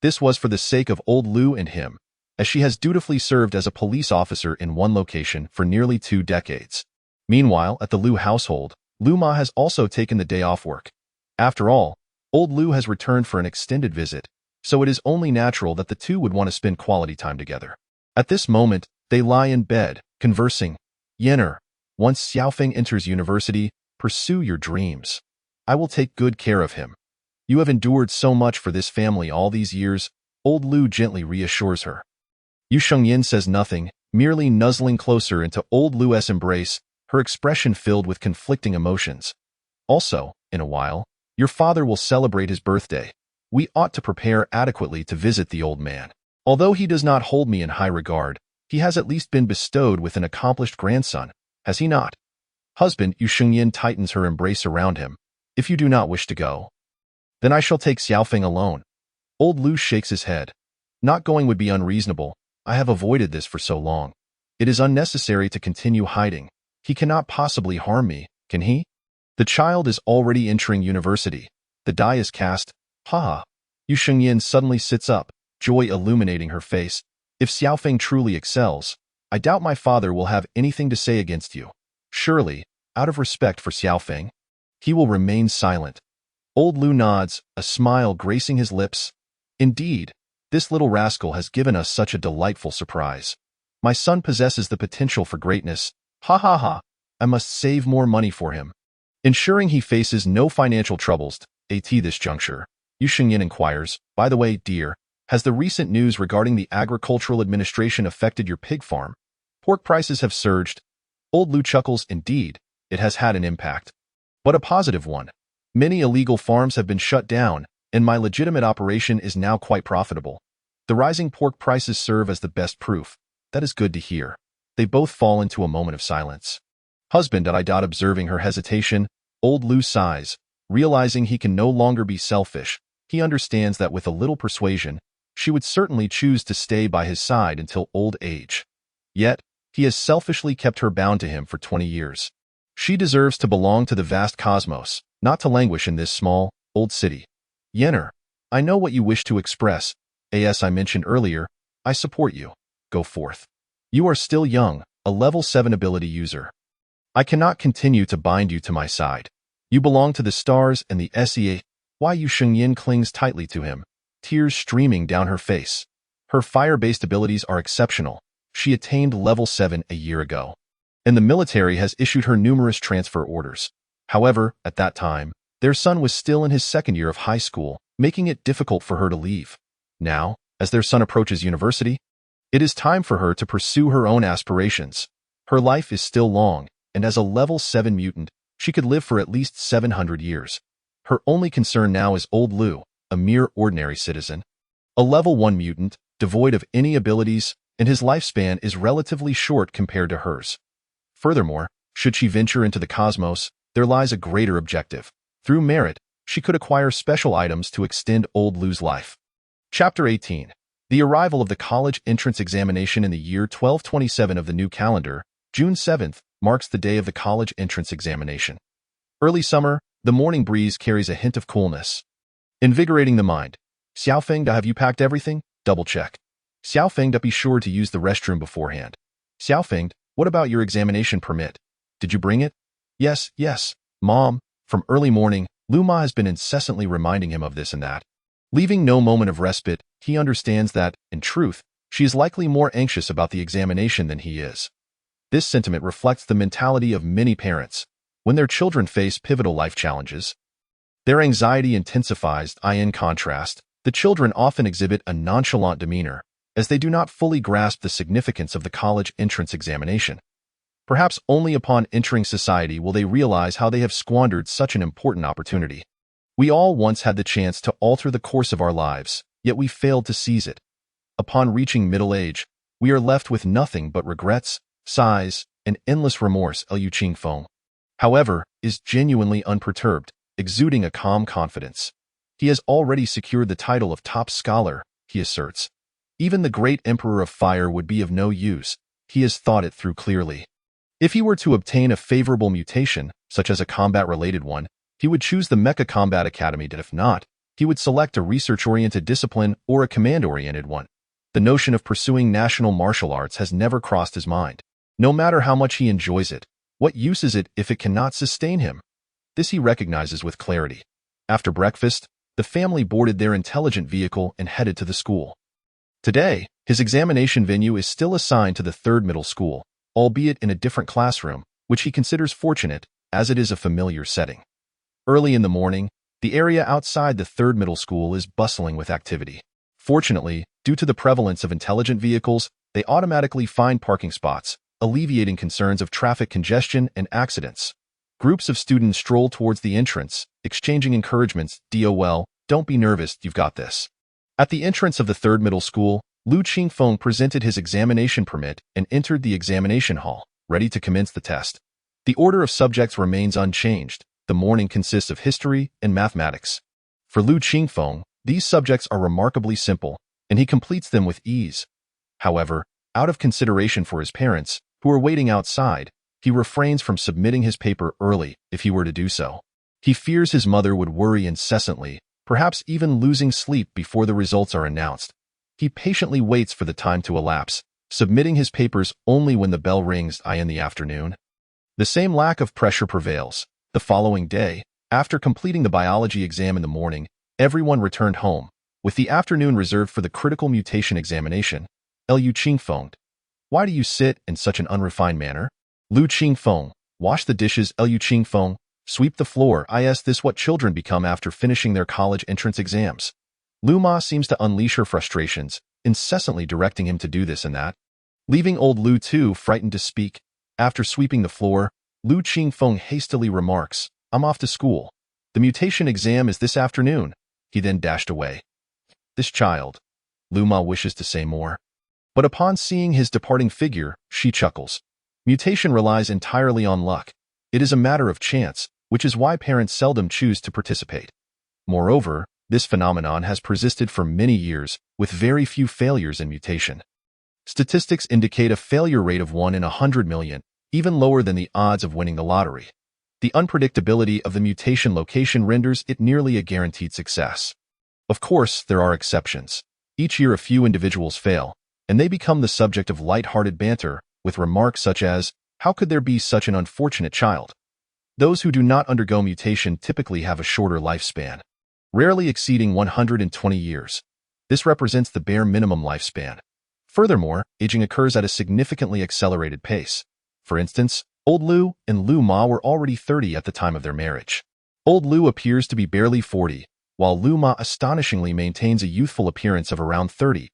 This was for the sake of old Lu and him, as she has dutifully served as a police officer in one location for nearly 2 decades. Meanwhile, at the Liu household, Liu Ma has also taken the day off work. After all, old Liu has returned for an extended visit, so it is only natural that the two would want to spend quality time together. At this moment, they lie in bed, conversing. Yenner, once Xiaofeng enters university, pursue your dreams. I will take good care of him. You have endured so much for this family all these years, old Liu gently reassures her. Yu Shengyin says nothing, merely nuzzling closer into old Liu's embrace, her expression filled with conflicting emotions. Also, in a while, your father will celebrate his birthday. We ought to prepare adequately to visit the old man. Although he does not hold me in high regard, he has at least been bestowed with an accomplished grandson, has he not? Husband, Yu Shengyin tightens her embrace around him. If you do not wish to go, then I shall take Xiaofeng alone. Old Liu shakes his head. Not going would be unreasonable. I have avoided this for so long. It is unnecessary to continue hiding. He cannot possibly harm me, can he? The child is already entering university. The die is cast. Ha! Yu Shengyin suddenly sits up, joy illuminating her face. If Xiaofeng truly excels, I doubt my father will have anything to say against you. Surely, out of respect for Xiaofeng, he will remain silent. Old Liu nods, a smile gracing his lips. Indeed, this little rascal has given us such a delightful surprise. My son possesses the potential for greatness. Ha ha ha. I must save more money for him. Ensuring he faces no financial troubles at this juncture, Yu Shengyin inquires, by the way, dear, has the recent news regarding the Agricultural Administration affected your pig farm? Pork prices have surged. Old Liu chuckles. Indeed, it has had an impact. But a positive one. Many illegal farms have been shut down, and my legitimate operation is now quite profitable. The rising pork prices serve as the best proof. That is good to hear. They both fall into a moment of silence. Husband, observing her hesitation, old Liu sighs, realizing he can no longer be selfish. He understands that with a little persuasion, she would certainly choose to stay by his side until old age. Yet, he has selfishly kept her bound to him for 20 years. She deserves to belong to the vast cosmos, not to languish in this small, old city. Yenner, I know what you wish to express. As I mentioned earlier, I support you. Go forth. You are still young, a level 7 ability user. I cannot continue to bind you to my side. You belong to the stars and the SEA. Why Yu Shengyin clings tightly to him, tears streaming down her face. Her fire-based abilities are exceptional. She attained level 7 a year ago. And the military has issued her numerous transfer orders. However, at that time, their son was still in his second year of high school, making it difficult for her to leave. Now, as their son approaches university, it is time for her to pursue her own aspirations. Her life is still long, and as a level 7 mutant, she could live for at least 700 years. Her only concern now is old Liu, a mere ordinary citizen. A level 1 mutant, devoid of any abilities, and his lifespan is relatively short compared to hers. Furthermore, should she venture into the cosmos, there lies a greater objective. Through merit, she could acquire special items to extend old Liu's life. Chapter 18. The arrival of the college entrance examination in the year 1227 of the new calendar, June 7th, marks the day of the college entrance examination. Early summer, the morning breeze carries a hint of coolness, invigorating the mind. Xiaofeng, have you packed everything? Double check. Xiaofeng, be sure to use the restroom beforehand. Xiaofeng, what about your examination permit? Did you bring it? Yes, Mom. From early morning, Liu Ma has been incessantly reminding him of this and that. Leaving no moment of respite, he understands that, in truth, she is likely more anxious about the examination than he is. This sentiment reflects the mentality of many parents. When their children face pivotal life challenges, their anxiety intensifies. In contrast, the children often exhibit a nonchalant demeanor, as they do not fully grasp the significance of the college entrance examination. Perhaps only upon entering society will they realize how they have squandered such an important opportunity. We all once had the chance to alter the course of our lives, yet we failed to seize it. Upon reaching middle age, we are left with nothing but regrets, sighs, and endless remorse. Liu Qingfeng, however, is genuinely unperturbed, exuding a calm confidence. He has already secured the title of top scholar, he asserts. Even the great Emperor of Fire would be of no use. He has thought it through clearly. If he were to obtain a favorable mutation, such as a combat-related one, he would choose the Mecha Combat Academy, and if not, he would select a research-oriented discipline or a command-oriented one. The notion of pursuing national martial arts has never crossed his mind. No matter how much he enjoys it, What use is it if it cannot sustain him? This he recognizes with clarity. After breakfast, the family boarded their intelligent vehicle and headed to the school. Today, his examination venue is still assigned to the third middle school, albeit in a different classroom, which he considers fortunate, as it is a familiar setting. Early in the morning, the area outside the third middle school is bustling with activity. Fortunately, due to the prevalence of intelligent vehicles, they automatically find parking spots, alleviating concerns of traffic congestion and accidents. Groups of students stroll towards the entrance, exchanging encouragements. "DOL, don't be nervous, you've got this." At the entrance of the third middle school, Lu Qingfeng presented his examination permit and entered the examination hall, ready to commence the test. The order of subjects remains unchanged. The morning consists of history and mathematics. For Lu Qingfeng, these subjects are remarkably simple, and he completes them with ease. However, out of consideration for his parents, who are waiting outside, he refrains from submitting his paper early if he were to do so. He fears his mother would worry incessantly, perhaps even losing sleep before the results are announced. He patiently waits for the time to elapse, submitting his papers only when the bell rings in the afternoon. The same lack of pressure prevails. The following day, after completing the biology exam in the morning, everyone returned home, with the afternoon reserved for the critical mutation examination. Lu Qingfeng, why do you sit in such an unrefined manner? Lu Qingfeng, wash the dishes. Lu Qingfeng, sweep the floor. Is this what children become after finishing their college entrance exams? Lu Ma seems to unleash her frustrations, incessantly directing him to do this and that. Leaving old Lu too frightened to speak, after sweeping the floor, Lu Qingfeng hastily remarks, "I'm off to school. The mutation exam is this afternoon." He then dashed away. This child. Lu Ma wishes to say more, but upon seeing his departing figure, she chuckles. Mutation relies entirely on luck. It is a matter of chance, which is why parents seldom choose to participate. Moreover, this phenomenon has persisted for many years, with very few failures in mutation. Statistics indicate a failure rate of 1 in 100 million, even lower than the odds of winning the lottery. The unpredictability of the mutation location renders it nearly a guaranteed success. Of course, there are exceptions. Each year a few individuals fail, and they become the subject of light-hearted banter, with remarks such as, "How could there be such an unfortunate child?" Those who do not undergo mutation typically have a shorter lifespan, rarely exceeding 120 years. This represents the bare minimum lifespan. Furthermore, aging occurs at a significantly accelerated pace. For instance, Old Lu and Lu Ma were already 30 at the time of their marriage. Old Lu appears to be barely 40, while Lu Ma astonishingly maintains a youthful appearance of around 30.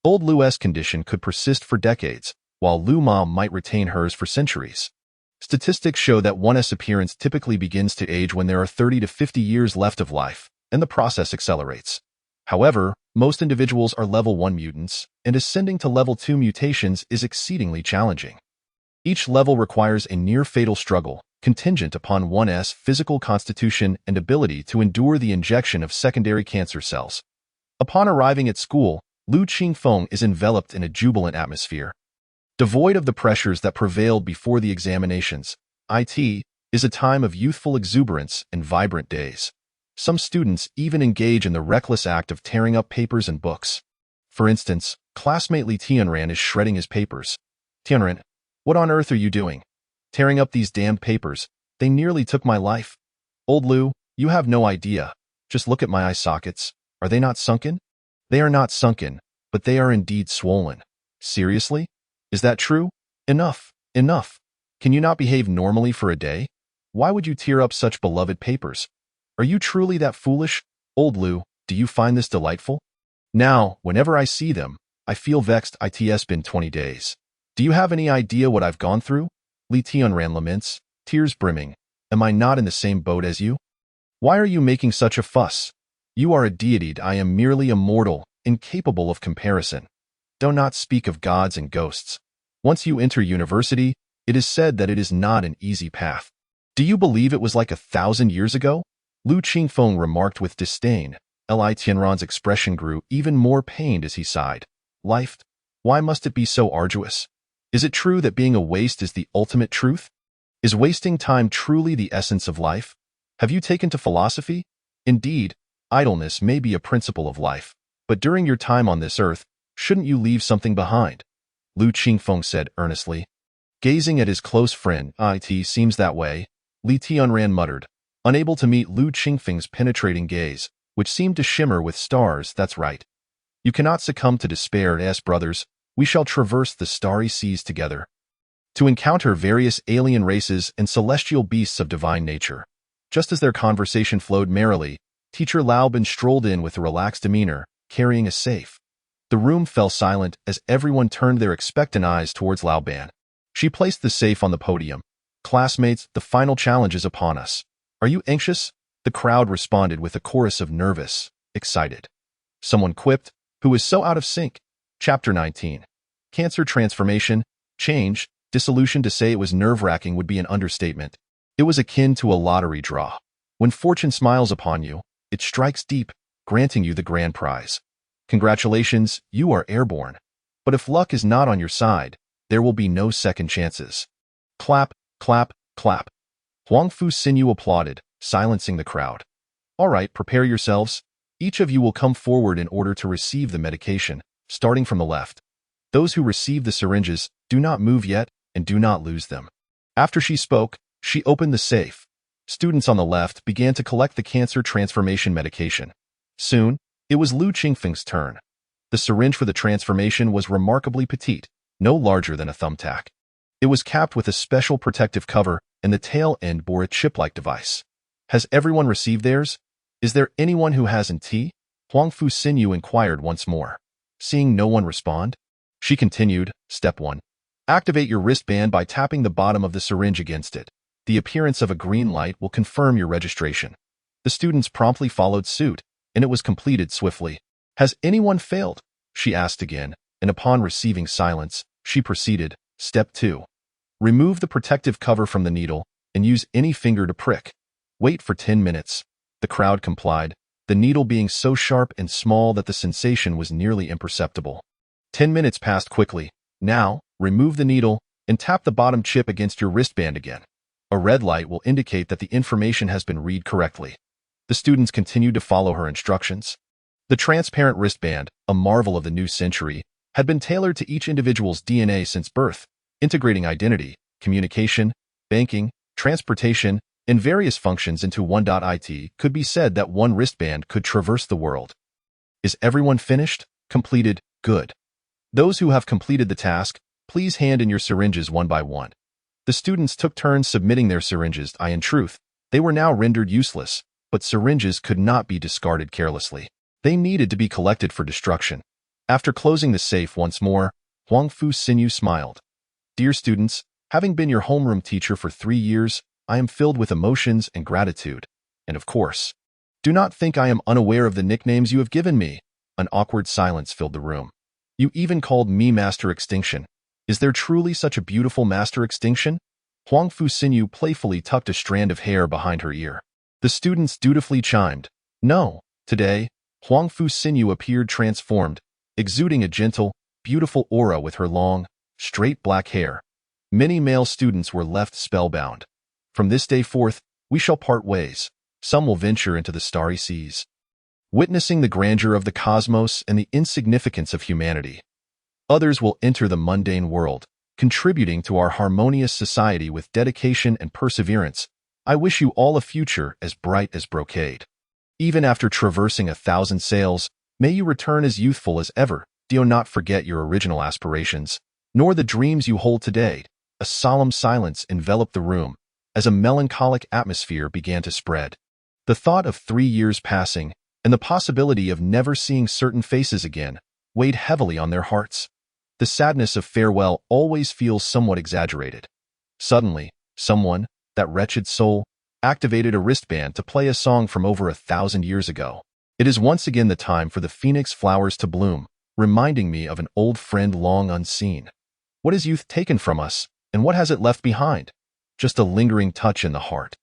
Old Lu's condition could persist for decades, while Lu Ma might retain hers for centuries. Statistics show that one's appearance typically begins to age when there are 30 to 50 years left of life, and the process accelerates. However, most individuals are level 1 mutants, and ascending to level 2 mutations is exceedingly challenging. Each level requires a near-fatal struggle, contingent upon one's physical constitution and ability to endure the injection of secondary cancer cells. Upon arriving at school, Lu Qingfeng is enveloped in a jubilant atmosphere. Devoid of the pressures that prevailed before the examinations, it is a time of youthful exuberance and vibrant days. Some students even engage in the reckless act of tearing up papers and books. For instance, classmate Li Tianran is shredding his papers. "Tianran, what on earth are you doing? Tearing up these damned papers. They nearly took my life." "Old Lu, you have no idea. Just look at my eye sockets. Are they not sunken?" "They are not sunken, but they are indeed swollen." "Seriously? Is that true? Enough, enough. Can you not behave normally for a day? Why would you tear up such beloved papers? Are you truly that foolish? Old Lu, do you find this delightful? Now, whenever I see them, I feel vexed. It's been 20 days. Do you have any idea what I've gone through?" Li Tianran laments, tears brimming. "Am I not in the same boat as you? Why are you making such a fuss? You are a deity. I am merely a mortal, incapable of comparison. Do not speak of gods and ghosts. Once you enter university, it is said that it is not an easy path. Do you believe it was like 1,000 years ago?" Lu Qingfeng remarked with disdain. Li Tianran's expression grew even more pained as he sighed. "Life? Why must it be so arduous? Is it true that being a waste is the ultimate truth? Is wasting time truly the essence of life? Have you taken to philosophy? Indeed, idleness may be a principle of life, but during your time on this earth, shouldn't you leave something behind?" Lu Qingfeng said earnestly. Gazing at his close friend, "It seems that way," Li Tianran muttered, unable to meet Lu Qingfeng's penetrating gaze, which seemed to shimmer with stars. "That's right. You cannot succumb to despair, brothers. We shall traverse the starry seas together to encounter various alien races and celestial beasts of divine nature." Just as their conversation flowed merrily, Teacher Laoban strolled in with a relaxed demeanor, carrying a safe. The room fell silent as everyone turned their expectant eyes towards Laoban. She placed the safe on the podium. "Classmates, the final challenge is upon us. Are you anxious?" The crowd responded with a chorus of nervous, excited. Someone quipped, "Who is so out of sync?" Chapter 19. Cancer transformation, change, dissolution. To say it was nerve-wracking would be an understatement. It was akin to a lottery draw. When fortune smiles upon you, it strikes deep, granting you the grand prize. Congratulations, you are airborne. But if luck is not on your side, there will be no second chances. Clap, clap, clap. Huang Fu Xinyu applauded, silencing the crowd. "All right, prepare yourselves. Each of you will come forward in order to receive the medication, starting from the left. Those who receive the syringes, do not move yet, and do not lose them." After she spoke, she opened the safe. Students on the left began to collect the cancer transformation medication. Soon, it was Lu Qingfeng's turn. The syringe for the transformation was remarkably petite, no larger than a thumbtack. It was capped with a special protective cover, and the tail end bore a chip-like device. "Has everyone received theirs? Is there anyone who hasn't?" Huang Fu Xinyu inquired once more. Seeing no one respond, she continued, "Step 1. Activate your wristband by tapping the bottom of the syringe against it. The appearance of a green light will confirm your registration." The students promptly followed suit, and it was completed swiftly. "Has anyone failed?" she asked again, and upon receiving silence, she proceeded, "Step 2. Remove the protective cover from the needle and use any finger to prick. Wait for 10 minutes. The crowd complied, the needle being so sharp and small that the sensation was nearly imperceptible. 10 minutes passed quickly. "Now, remove the needle and tap the bottom chip against your wristband again. A red light will indicate that the information has been read correctly." The students continued to follow her instructions. The transparent wristband, a marvel of the new century, had been tailored to each individual's DNA since birth, integrating identity, communication, banking, transportation, and various functions into one. It could be said that one wristband could traverse the world. "Is everyone finished? Completed? Good. Those who have completed the task, please hand in your syringes one by one." The students took turns submitting their syringes. In truth, they were now rendered useless, but syringes could not be discarded carelessly. They needed to be collected for destruction. After closing the safe once more, Huang Fu Xinyu smiled. "Dear students, having been your homeroom teacher for 3 years, I am filled with emotions and gratitude. And of course, do not think I am unaware of the nicknames you have given me." An awkward silence filled the room. "You even called me Master Extinction. Is there truly such a beautiful Master Extinction?" Huang Fu Xinyu playfully tucked a strand of hair behind her ear. The students dutifully chimed, "No." Today, Huang Fu Xinyu appeared transformed, exuding a gentle, beautiful aura with her long, straight black hair. Many male students were left spellbound. "From this day forth, we shall part ways. Some will venture into the starry seas, witnessing the grandeur of the cosmos and the insignificance of humanity. Others will enter the mundane world, contributing to our harmonious society with dedication and perseverance. I wish you all a future as bright as brocade. Even after traversing 1,000 sails, may you return as youthful as ever. Do not forget your original aspirations, nor the dreams you hold today." A solemn silence enveloped the room, as a melancholic atmosphere began to spread. The thought of 3 years passing, and the possibility of never seeing certain faces again, weighed heavily on their hearts. The sadness of farewell always feels somewhat exaggerated. Suddenly, someone, that wretched soul, activated a wristband to play a song from over 1,000 years ago. "It is once again the time for the phoenix flowers to bloom, reminding me of an old friend long unseen. What has youth taken from us, and what has it left behind? Just a lingering touch in the heart.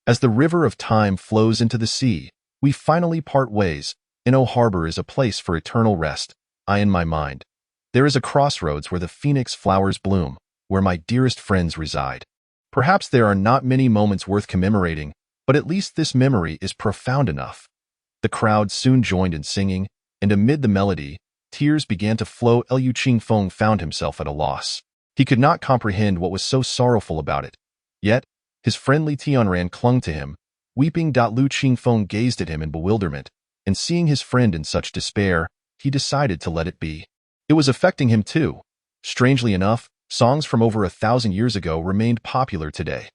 As the river of time flows into the sea, we finally part ways. Inno Harbor is a place for eternal rest. In my mind, there is a crossroads where the phoenix flowers bloom, where my dearest friends reside. Perhaps there are not many moments worth commemorating, but at least this memory is profound enough." The crowd soon joined in singing, and amid the melody, tears began to flow. Liu Qingfeng found himself at a loss. He could not comprehend what was so sorrowful about it. Yet, his friend Li Tianran clung to him, weeping. Lu Qingfeng gazed at him in bewilderment, and seeing his friend in such despair, he decided to let it be. It was affecting him too. Strangely enough, songs from over 1,000 years ago remained popular today.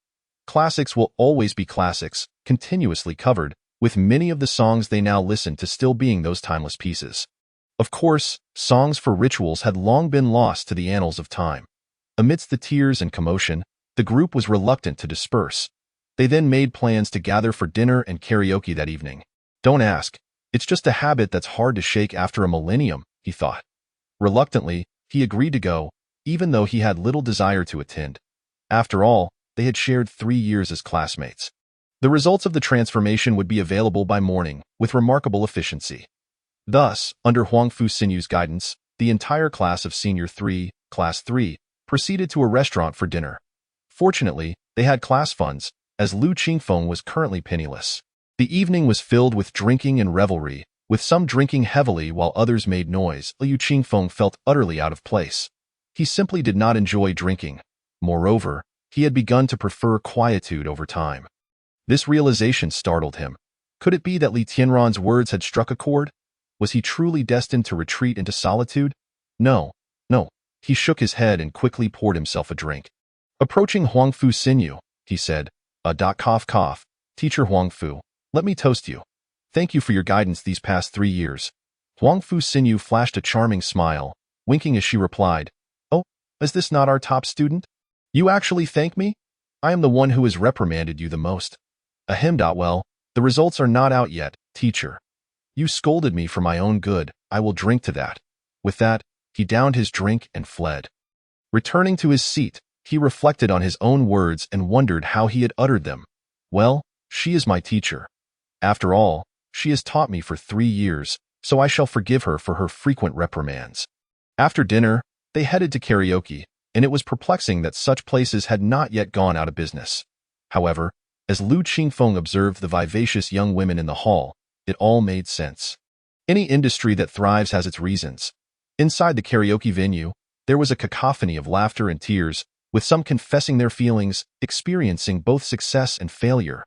Classics will always be classics, continuously covered, with many of the songs they now listen to still being those timeless pieces. Of course, songs for rituals had long been lost to the annals of time. Amidst the tears and commotion, the group was reluctant to disperse. They then made plans to gather for dinner and karaoke that evening. Don't ask. It's just a habit that's hard to shake after a millennium, he thought. Reluctantly, he agreed to go, even though he had little desire to attend. After all, they had shared 3 years as classmates. The results of the transformation would be available by morning, with remarkable efficiency. Thus, under Huang Fusinyu's guidance, the entire class of Senior 3, Class 3, proceeded to a restaurant for dinner. Fortunately, they had class funds, as Lu Qingfeng was currently penniless. The evening was filled with drinking and revelry, with some drinking heavily while others made noise. Liu Qingfeng felt utterly out of place. He simply did not enjoy drinking. Moreover, he had begun to prefer quietude over time. This realization startled him. Could it be that Li Tianran's words had struck a chord? Was he truly destined to retreat into solitude? No. He shook his head and quickly poured himself a drink. Approaching Huang Fusinyu, he said, cough. Teacher Huang Fu, let me toast you. Thank you for your guidance these past 3 years. Huang Fusinyu flashed a charming smile, winking as she replied, Oh, is this not our top student? You actually thank me? I am the one who has reprimanded you the most. Ahem. Well, the results are not out yet, teacher. You scolded me for my own good, I will drink to that. With that, he downed his drink and fled. Returning to his seat, he reflected on his own words and wondered how he had uttered them. Well, she is my teacher. After all, she has taught me for 3 years, so I shall forgive her for her frequent reprimands. After dinner, they headed to karaoke, and it was perplexing that such places had not yet gone out of business. However, as Lu Qingfeng observed the vivacious young women in the hall, it all made sense. Any industry that thrives has its reasons. Inside the karaoke venue, there was a cacophony of laughter and tears, with some confessing their feelings, experiencing both success and failure.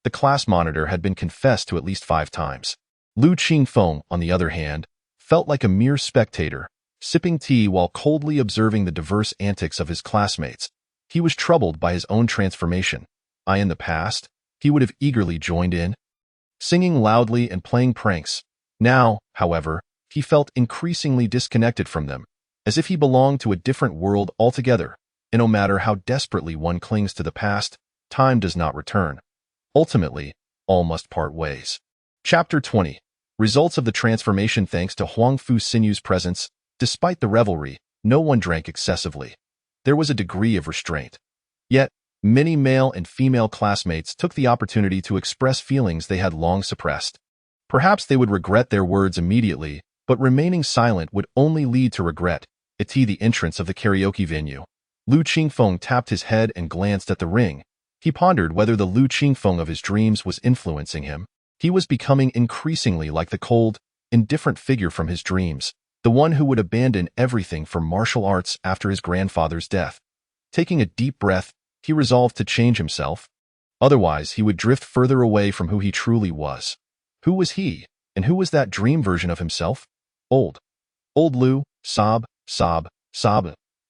The class monitor had been confessed to at least 5 times. Lu Qingfeng, on the other hand, felt like a mere spectator, sipping tea while coldly observing the diverse antics of his classmates. He was troubled by his own transformation. In the past, he would have eagerly joined in, singing loudly and playing pranks. Now, however, he felt increasingly disconnected from them, as if he belonged to a different world altogether. And no matter how desperately one clings to the past, time does not return. Ultimately, all must part ways. Chapter 20. Results of the transformation. Thanks to Huang Fusinyu's presence, despite the revelry, no one drank excessively. There was a degree of restraint. Yet, many male and female classmates took the opportunity to express feelings they had long suppressed. Perhaps they would regret their words immediately, but remaining silent would only lead to regret. The entrance of the karaoke venue. Lu Qingfeng tapped his head and glanced at the ring. He pondered whether the Lu Qingfeng of his dreams was influencing him. He was becoming increasingly like the cold, indifferent figure from his dreams, the one who would abandon everything for martial arts after his grandfather's death. Taking a deep breath, he resolved to change himself. Otherwise, he would drift further away from who he truly was. Who was he, and who was that dream version of himself? Old Lu, sob.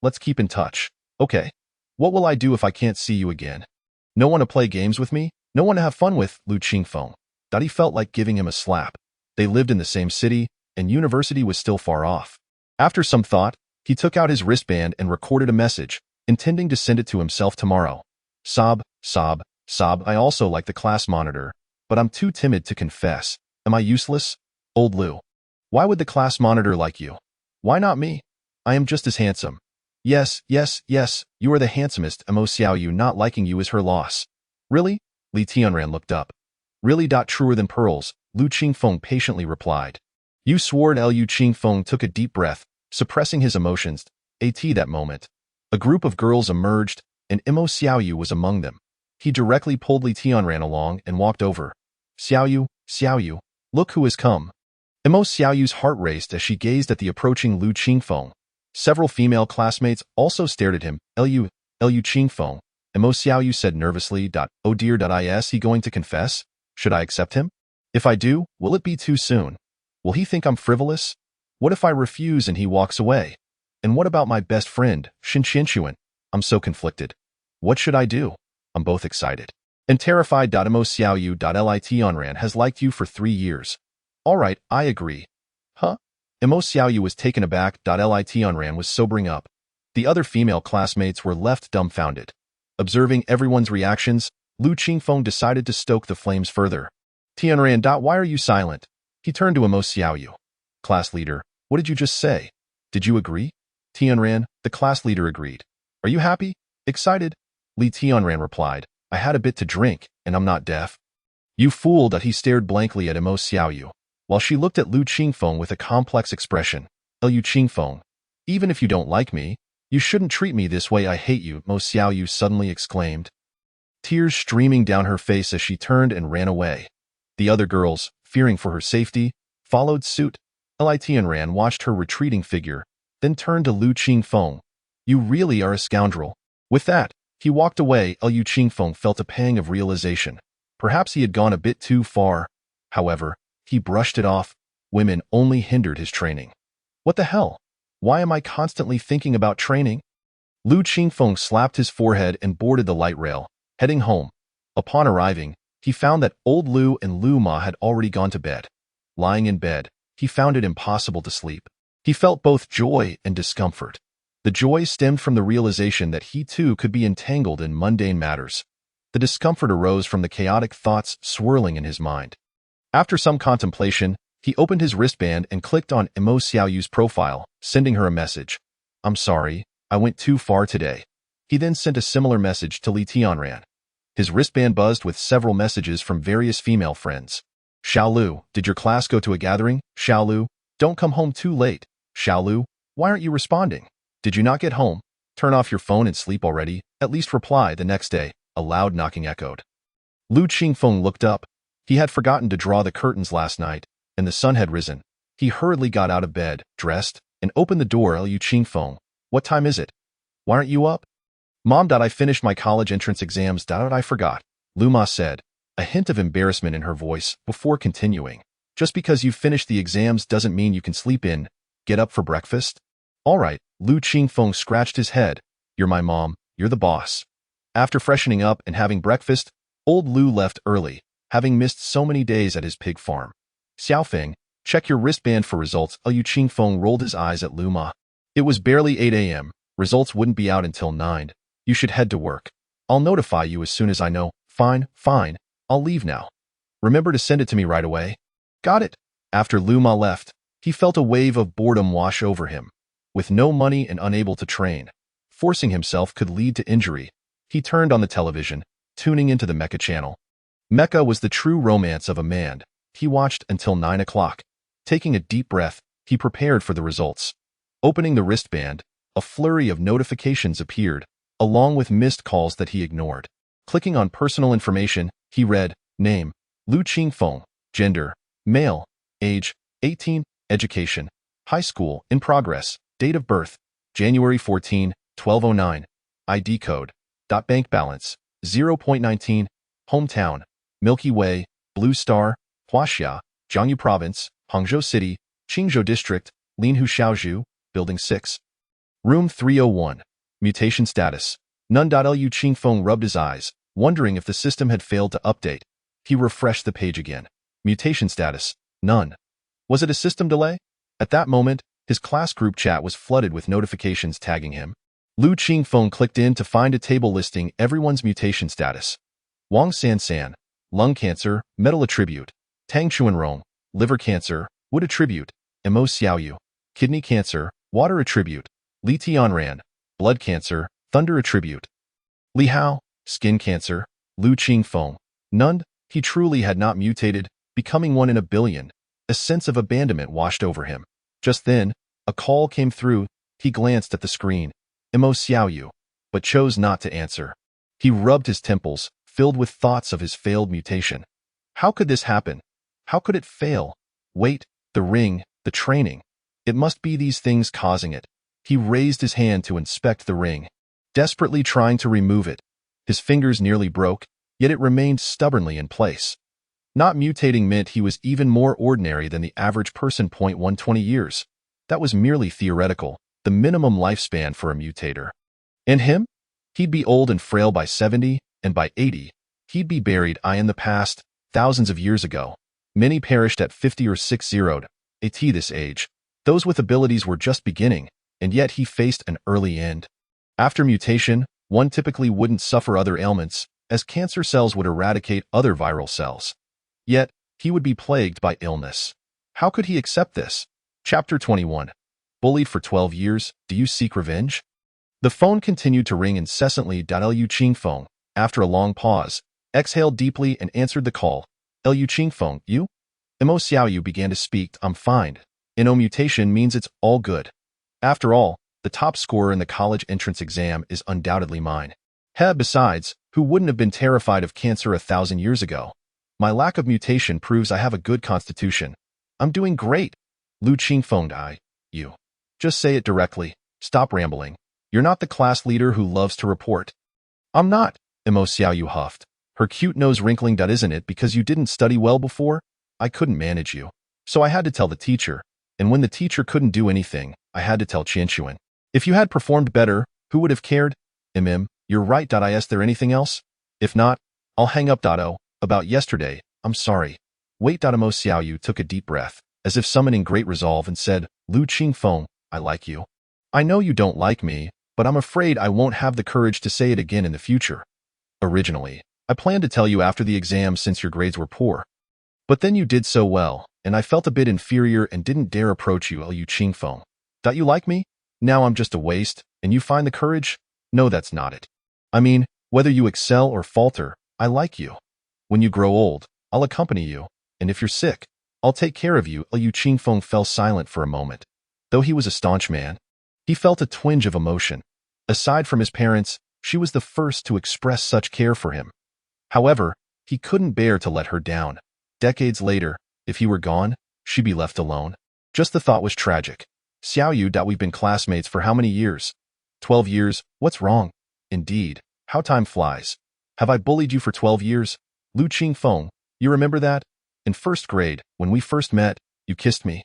Let's keep in touch. Okay. What will I do if I can't see you again? No one to play games with me? No one to have fun with? Lu Qingfeng thought. He felt like giving him a slap. They lived in the same city, and university was still far off. After some thought, he took out his wristband and recorded a message, intending to send it to himself tomorrow. Sob. I also like the class monitor, but I'm too timid to confess. Am I useless? Old Lu. Why would the class monitor like you? Why not me? I am just as handsome. Yes, you are the handsomest. Mo Xiaoyu not liking you is her loss. Really? Li Tianran looked up. Really? Truer than pearls, Lu Qingfeng patiently replied. You swore. Lu Qingfeng took a deep breath, suppressing his emotions. That moment, a group of girls emerged, and Mo Xiaoyu was among them. He directly pulled Li Tianran along and walked over. Xiaoyu, look who has come. Mo Xiaoyu's heart raced as she gazed at the approaching Lu Qingfeng. Several female classmates also stared at him. Lu Qingfeng. Mo Xiaoyu said nervously. Oh dear. Is he going to confess? Should I accept him? If I do, will it be too soon? Will he think I'm frivolous? What if I refuse and he walks away? And what about my best friend, Shin Qianxuan? I'm so conflicted. What should I do? I'm both excited and terrified. Mo Xiaoyu. Lit Onran has liked you for 3 years. All right, I agree. Huh? Mo Xiaoyu was taken aback. Lit Onran was sobering up. The other female classmates were left dumbfounded. Observing everyone's reactions, Lu Qingfeng decided to stoke the flames further. Tianran. Why are you silent? He turned to Mo Xiaoyu. Class leader, what did you just say? Did you agree? Tianran, the class leader agreed. Are you happy? Excited? Li Tianran replied, I had a bit to drink, and I'm not deaf. You fool. He stared blankly at Mo Xiaoyu, while she looked at Lu Qingfeng with a complex expression. Lu Qingfeng, even if you don't like me, you shouldn't treat me this way. I hate you, Mo Xiaoyu suddenly exclaimed, tears streaming down her face as she turned and ran away. The other girls, fearing for her safety, followed suit. Li Tianran watched her retreating figure, then turned to Lu Qingfeng. You really are a scoundrel. With that, he walked away. Lu Qingfeng felt a pang of realization. Perhaps he had gone a bit too far. However, he brushed it off. Women only hindered his training. What the hell? Why am I constantly thinking about training? Lu Qingfeng slapped his forehead and boarded the light rail, heading home. Upon arriving, he found that old Lu and Lu Ma had already gone to bed. Lying in bed, he found it impossible to sleep. He felt both joy and discomfort. The joy stemmed from the realization that he too could be entangled in mundane matters. The discomfort arose from the chaotic thoughts swirling in his mind. After some contemplation, he opened his wristband and clicked on Mo Xiaoyu's profile, sending her a message. I'm sorry, I went too far today. He then sent a similar message to Li Tianran. His wristband buzzed with several messages from various female friends. Xiaolu, did your class go to a gathering? Xiaolu, don't come home too late. Xiaolu, why aren't you responding? Did you not get home? Turn off your phone and sleep already. At least reply the next day. A loud knocking echoed. Lu Qingfeng looked up. He had forgotten to draw the curtains last night, and the sun had risen. He hurriedly got out of bed, dressed, and opened the door. Lu Qingfeng, what time is it? Why aren't you up? Mom. I finished my college entrance exams. I forgot. Lu Ma said, a hint of embarrassment in her voice, before continuing. Just because you finished the exams doesn't mean you can sleep in. Get up for breakfast? All right. Lu Qingfeng scratched his head. You're my mom. You're the boss. After freshening up and having breakfast, old Lu left early, having missed so many days at his pig farm. Xiaofeng, check your wristband for results. Lu Qingfeng rolled his eyes at Lu Ma. It was barely 8 a.m. Results wouldn't be out until 9. You should head to work. I'll notify you as soon as I know. Fine. I'll leave now. Remember to send it to me right away. Got it. After Lu Ma left, he felt a wave of boredom wash over him. With no money and unable to train, forcing himself could lead to injury. He turned on the television, tuning into the Mecha channel. Mecha was the true romance of a man. He watched until 9 o'clock. Taking a deep breath, he prepared for the results. Opening the wristband, a flurry of notifications appeared, along with missed calls that he ignored. Clicking on personal information, he read, name, Lu Qingfeng, gender, male, age, 18, education, high school, in progress, date of birth, January 14, 1209, ID code, bank balance, 0.19, hometown, Milky Way, Blue Star, Huaxia, Jiangyu Province, Hangzhou City, Qingzhou District, Linhu Xiaozhu, Building 6. Room 301. Mutation status. None. Lu Qingfeng rubbed his eyes, wondering if the system had failed to update. He refreshed the page again. Mutation status. None. Was it a system delay? At that moment, his class group chat was flooded with notifications tagging him. Lu Qingfeng clicked in to find a table listing everyone's mutation status. Wang San, lung cancer, metal attribute. Tang Chuanrong, liver cancer, wood attribute. Mo Xiaoyu, kidney cancer, water attribute. Li Tianran, blood cancer, thunder attribute. Li Hao, skin cancer. Lu Qingfeng, none. He truly had not mutated, becoming one in a billion. A sense of abandonment washed over him. Just then, a call came through. He glanced at the screen. Mo Xiaoyu, but chose not to answer. He rubbed his temples, filled with thoughts of his failed mutation. How could this happen? How could it fail? Wait, the ring, the training. It must be these things causing it. He raised his hand to inspect the ring, desperately trying to remove it. His fingers nearly broke, yet it remained stubbornly in place. Not mutating meant he was even more ordinary than the average person. 120 years. That was merely theoretical, the minimum lifespan for a mutator. And him? He'd be old and frail by 70, and by 80, he'd be buried in the past, thousands of years ago. Many perished at 50 or 60 at this age. Those with abilities were just beginning, and yet he faced an early end. After mutation, one typically wouldn't suffer other ailments, as cancer cells would eradicate other viral cells. Yet, he would be plagued by illness. How could he accept this? Chapter 21. Bullied for 12 years, do you seek revenge? The phone continued to ring incessantly. Liu Qingfeng, after a long pause, exhaled deeply and answered the call. Liu Qingfeng, you? Mo Xiaoyu began to speak. I'm fine. No mutation means it's all good. After all, the top scorer in the college entrance exam is undoubtedly mine. Besides, who wouldn't have been terrified of cancer 1,000 years ago? My lack of mutation proves I have a good constitution. I'm doing great. Liu Qingfeng, you. Just say it directly. Stop rambling. You're not the class leader who loves to report. I'm not, Mo Xiaoyu huffed, her cute nose wrinkling. Isn't it because you didn't study well before? I couldn't manage you. So I had to tell the teacher. And when the teacher couldn't do anything, I had to tell Qianxuan. If you had performed better, who would have cared? You're right. Is there anything else? If not, I'll hang up. About yesterday, I'm sorry. Wait. Mo Xiaoyu took a deep breath, as if summoning great resolve, and said, Liu Qingfeng, I like you. I know you don't like me, but I'm afraid I won't have the courage to say it again in the future. Originally, I planned to tell you after the exam since your grades were poor. But then you did so well, and I felt a bit inferior and didn't dare approach you. Liu Qingfeng. You like me? Now I'm just a waste, and you find the courage? No, that's not it. I mean, whether you excel or falter, I like you. When you grow old, I'll accompany you, and if you're sick, I'll take care of you. Liu Qingfeng fell silent for a moment. Though he was a staunch man, he felt a twinge of emotion. Aside from his parents, she was the first to express such care for him. However, he couldn't bear to let her down. Decades later, if he were gone, she'd be left alone. Just the thought was tragic. Xiaoyu, we've been classmates for how many years? 12 years, what's wrong? Indeed, how time flies. Have I bullied you for 12 years? Liu Qingfeng, you remember that? In first grade, when we first met, you kissed me.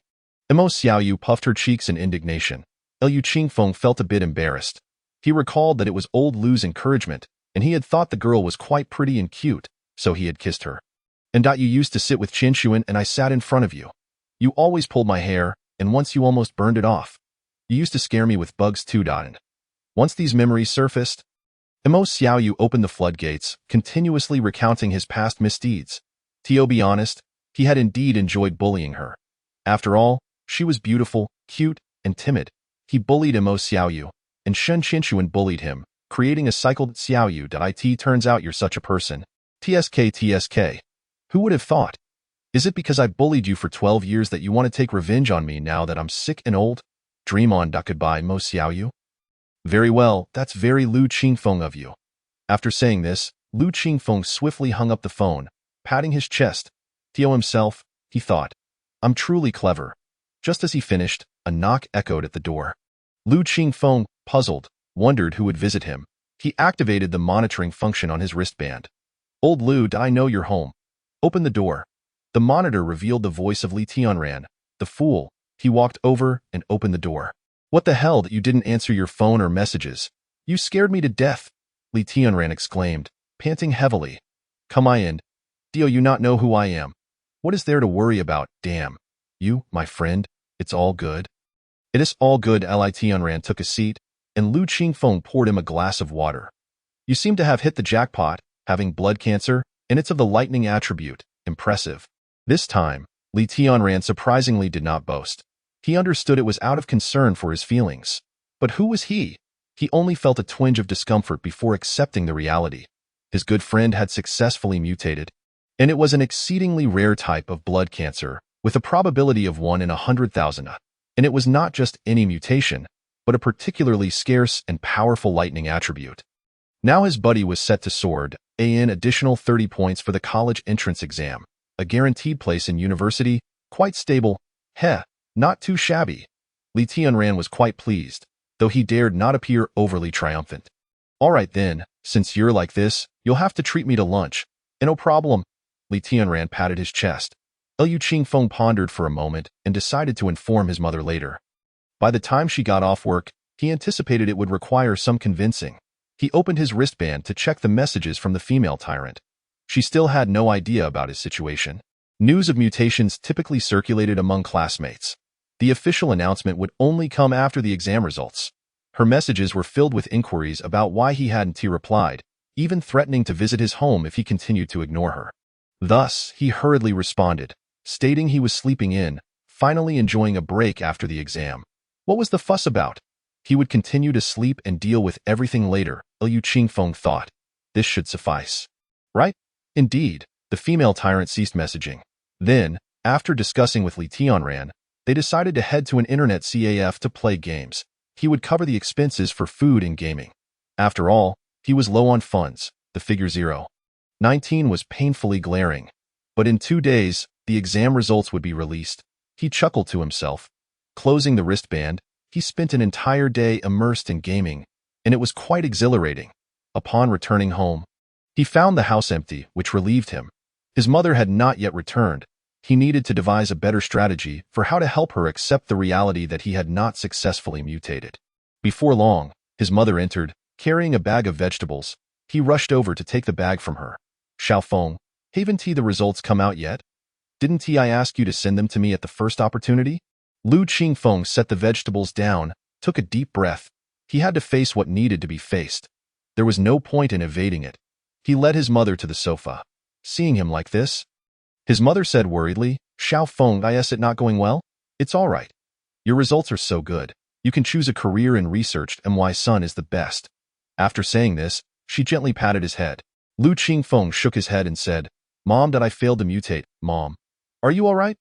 Mo Xiaoyu puffed her cheeks in indignation. Liu Qingfeng felt a bit embarrassed. He recalled that it was old Lu's encouragement, and he had thought the girl was quite pretty and cute, so he had kissed her. And you used to sit with Qianxuan and I sat in front of you. You always pulled my hair, and once you almost burned it off. You used to scare me with bugs too. And once these memories surfaced, Mo Xiaoyu opened the floodgates, continuously recounting his past misdeeds. To be honest, he had indeed enjoyed bullying her. After all, she was beautiful, cute, and timid. He bullied Mo Xiaoyu, and Shen Qianxuan bullied him, creating a cycle. Xiaoyu. It turns out you're such a person. TSK. Who would have thought? Is it because I bullied you for 12 years that you want to take revenge on me now that I'm sick and old? Dream on. Goodbye, Mo Xiaoyu. Very well, that's very Liu Qingfeng of you. After saying this, Liu Qingfeng swiftly hung up the phone, patting his chest. Theo himself, he thought. I'm truly clever. Just as he finished, a knock echoed at the door. Liu Qingfeng, puzzled, wondered who would visit him. He activated the monitoring function on his wristband. Old Liu, I know you're home. Open the door. The monitor revealed the voice of Li Tianran. The fool. He walked over and opened the door. What the hell that you didn't answer your phone or messages? You scared me to death, Li Tianran exclaimed, panting heavily. Come in. Do you not know who I am? What is there to worry about, damn? You, my friend, it's all good. It is all good. Li Tianran took a seat, and Liu Qingfeng poured him a glass of water. You seem to have hit the jackpot, having blood cancer, and it's of the lightning attribute. Impressive. This time, Li Tianran surprisingly did not boast. He understood it was out of concern for his feelings. But who was he? He only felt a twinge of discomfort before accepting the reality. His good friend had successfully mutated, and it was an exceedingly rare type of blood cancer, with a probability of 1 in 100,000. And it was not just any mutation, but a particularly scarce and powerful lightning attribute. Now his buddy was set to soar an additional 30 points for the college entrance exam, a guaranteed place in university, quite stable, not too shabby. Li Tianran was quite pleased. though he dared not appear overly triumphant. "All right then, since you're like this, you'll have to treat me to lunch." "No problem." Li Tianran patted his chest. Liu Qingfeng pondered for a moment and decided to inform his mother later. By the time she got off work, he anticipated it would require some convincing. He opened his wristband to check the messages from the female tyrant. She still had no idea about his situation. News of mutations typically circulated among classmates. The official announcement would only come after the exam results. Her messages were filled with inquiries about why he hadn't replied, even threatening to visit his home if he continued to ignore her. Thus, he hurriedly responded, stating he was sleeping in, finally enjoying a break after the exam. What was the fuss about? He would continue to sleep and deal with everything later, Liu Qingfeng thought. This should suffice. Right? Indeed, the female tyrant ceased messaging. Then, after discussing with Li Tianran, they decided to head to an internet cafe to play games. He would cover the expenses for food and gaming. After all, he was low on funds. The figure 0.19 was painfully glaring. But in 2 days, the exam results would be released. He chuckled to himself. Closing the wristband, he spent an entire day immersed in gaming, and it was quite exhilarating. Upon returning home, he found the house empty, which relieved him. His mother had not yet returned. He needed to devise a better strategy for how to help her accept the reality that he had not successfully mutated. Before long, his mother entered, carrying a bag of vegetables. He rushed over to take the bag from her. "Xiaofeng, haven't the results come out yet? Didn't I ask you to send them to me at the first opportunity?" Liu Qingfeng set the vegetables down, took a deep breath. He had to face what needed to be faced. There was no point in evading it. He led his mother to the sofa. Seeing him like this, his mother said worriedly, "Xiaofeng, is it not going well? It's all right. Your results are so good. You can choose a career in research and my son is the best." After saying this, she gently patted his head. Liu Qingfeng shook his head and said, "Mom, I failed to mutate. Mom, are you all right?"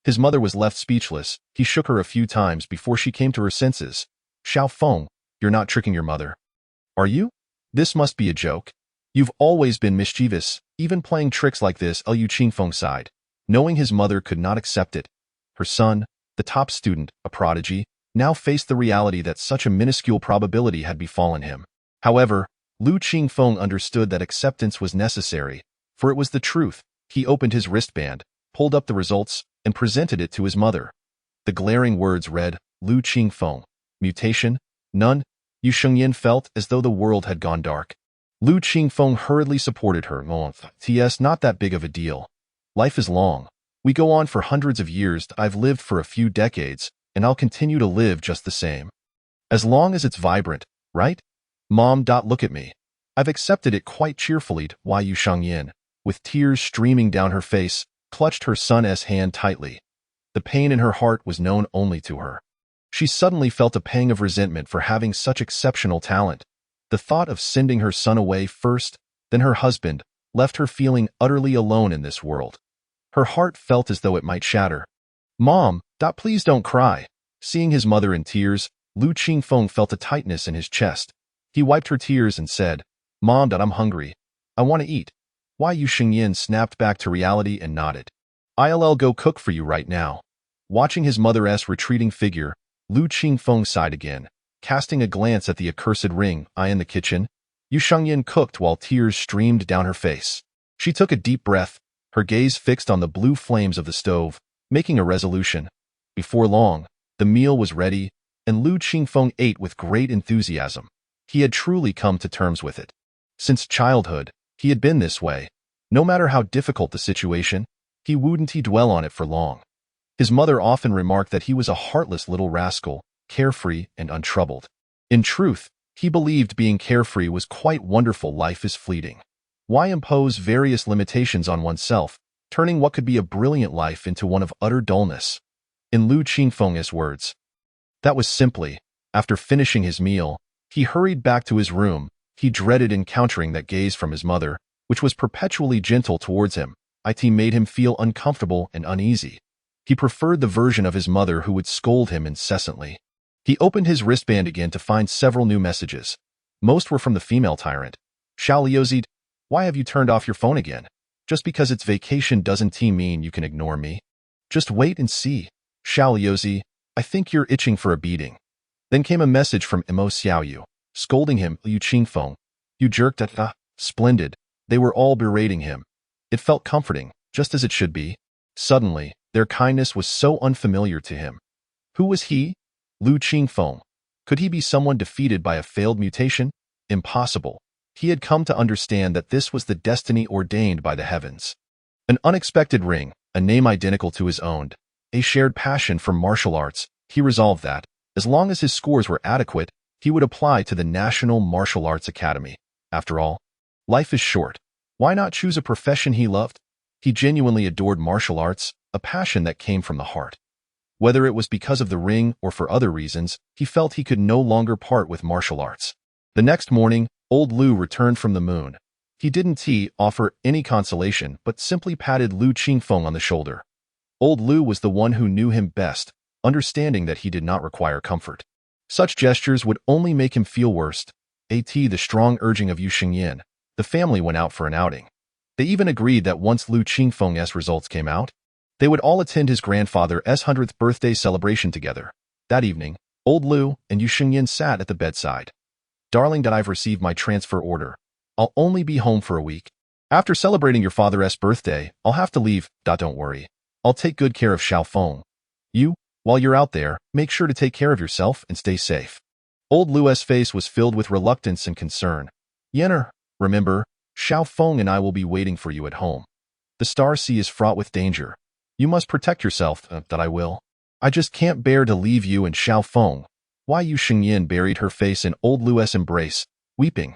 His mother was left speechless. He shook her a few times before she came to her senses. "Xiaofeng, you're not tricking your mother, are you? This must be a joke. You've always been mischievous, even playing tricks like this." Liu Qingfeng sighed, knowing his mother could not accept it. Her son, the top student, a prodigy, now faced the reality that such a minuscule probability had befallen him. However, Liu Qingfeng understood that acceptance was necessary, for it was the truth. He opened his wristband, pulled up the results, and presented it to his mother. The glaring words read, "Liu Qingfeng, mutation, none." Yu Shengyan felt as though the world had gone dark. Liu Qingfeng hurriedly supported her. "Ts, not that big of a deal. Life is long. We go on for hundreds of years. I've lived for a few decades, and I'll continue to live just the same. As long as it's vibrant, right? Mom, look at me. I've accepted it quite cheerfully." Yu Shengyan, with tears streaming down her face, clutched her son's hand tightly. The pain in her heart was known only to her. She suddenly felt a pang of resentment for having such exceptional talent. The thought of sending her son away first, then her husband, left her feeling utterly alone in this world. Her heart felt as though it might shatter. "Mom, please don't cry." Seeing his mother in tears, Liu Qingfeng felt a tightness in his chest. He wiped her tears and said, "Mom, I'm hungry. I want to eat." Yu Shengyan snapped back to reality and nodded. "I'll go cook for you right now." Watching his mother's retreating figure, Liu Qingfeng sighed again, casting a glance at the accursed ring in the kitchen. Yu Shengyan cooked while tears streamed down her face. She took a deep breath, her gaze fixed on the blue flames of the stove, making a resolution. Before long, the meal was ready, and Liu Qingfeng ate with great enthusiasm. He had truly come to terms with it. Since childhood, he had been this way. No matter how difficult the situation, he wouldn't dwell on it for long. His mother often remarked that he was a heartless little rascal, carefree and untroubled. In truth, he believed being carefree was quite wonderful. Life is fleeting. Why impose various limitations on oneself, turning what could be a brilliant life into one of utter dullness? In Liu Qingfeng's words. That was simply, after finishing his meal, he hurried back to his room. He dreaded encountering that gaze from his mother, which was perpetually gentle towards him. It made him feel uncomfortable and uneasy. He preferred the version of his mother who would scold him incessantly. He opened his wristband again to find several new messages. Most were from the female tyrant. "Xiao Liuzi, why have you turned off your phone again? Just because it's vacation doesn't mean you can ignore me. Just wait and see. Xiao Liuzi, I think you're itching for a beating." Then came a message from Mo Xiaoyu, scolding him, Liu Qingfeng. You jerked at the splendid. They were all berating him. It felt comforting, just as it should be. Suddenly, their kindness was so unfamiliar to him. Who was he? Liu Qingfeng. Could he be someone defeated by a failed mutation? Impossible. He had come to understand that this was the destiny ordained by the heavens. An unexpected ring, a name identical to his own, a shared passion for martial arts. He resolved that, as long as his scores were adequate, he would apply to the National Martial Arts Academy. After all, life is short. Why not choose a profession he loved? He genuinely adored martial arts, a passion that came from the heart. Whether it was because of the ring or for other reasons, he felt he could no longer part with martial arts. The next morning, old Liu returned from the moon. He didn't offer any consolation, but simply patted Liu Qingfeng on the shoulder. Old Liu was the one who knew him best, understanding that he did not require comfort. Such gestures would only make him feel worse. The strong urging of Yu Xingyin, the family went out for an outing. They even agreed that once Liu Qingfeng's results came out, they would all attend his grandfather's 100th birthday celebration together. That evening, old Liu and Yu Xingyin sat at the bedside. Darling, I've received my transfer order. I'll only be home for a week. After celebrating your father's birthday, I'll have to leave. Don't worry. I'll take good care of Xiaofeng. You, while you're out there, make sure to take care of yourself and stay safe. Old Liu's face was filled with reluctance and concern. Yenner, remember, Xiaofeng and I will be waiting for you at home. The Star Sea is fraught with danger. You must protect yourself. That I will. I just can't bear to leave you and Xiaofeng. Why? Yu Xingyin buried her face in old Liu's embrace, weeping.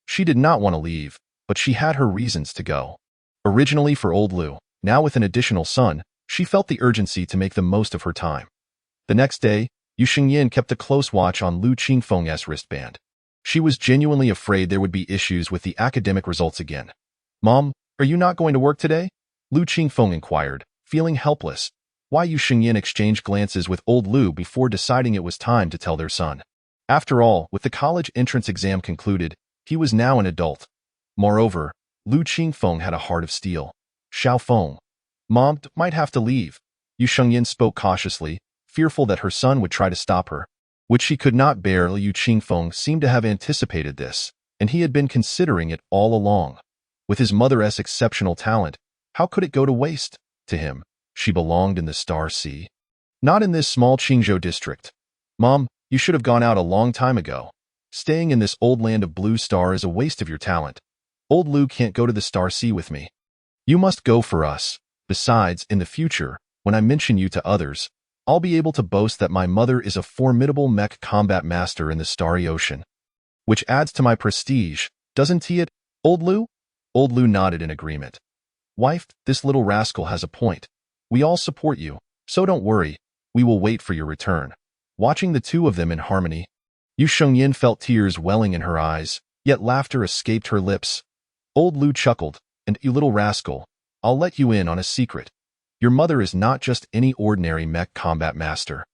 She did not want to leave, but she had her reasons to go. Originally for old Liu, now with an additional son, she felt the urgency to make the most of her time. The next day, Yu Xingyin kept a close watch on Liu Qingfeng's wristband. She was genuinely afraid there would be issues with the academic results again. Mom, are you not going to work today? Liu Qingfeng inquired, feeling helpless. Why? Yu Xingyin exchanged glances with old Liu before deciding it was time to tell their son. After all, with the college entrance exam concluded, he was now an adult. Moreover, Liu Qingfeng had a heart of steel. Xiaofeng. Mom, might have to leave. Yu Xingyin spoke cautiously, fearful that her son would try to stop her, which she could not bear. Liu Qingfeng seemed to have anticipated this, and he had been considering it all along. With his mother's exceptional talent, how could it go to waste? To him, she belonged in the Star Sea. Not in this small Qingzhou district. Mom, you should have gone out a long time ago. Staying in this old land of Blue Star is a waste of your talent. Old Liu can't go to the Star Sea with me. You must go for us. Besides, in the future, when I mention you to others, I'll be able to boast that my mother is a formidable mech combat master in the Starry Ocean. Which adds to my prestige, doesn't it, old Liu? Old Liu nodded in agreement. Wife, this little rascal has a point. We all support you, so don't worry, we will wait for your return. Watching the two of them in harmony, Yu Xingyin felt tears welling in her eyes, yet laughter escaped her lips. Old Liu chuckled, and you little rascal, I'll let you in on a secret. Your mother is not just any ordinary mech combat master,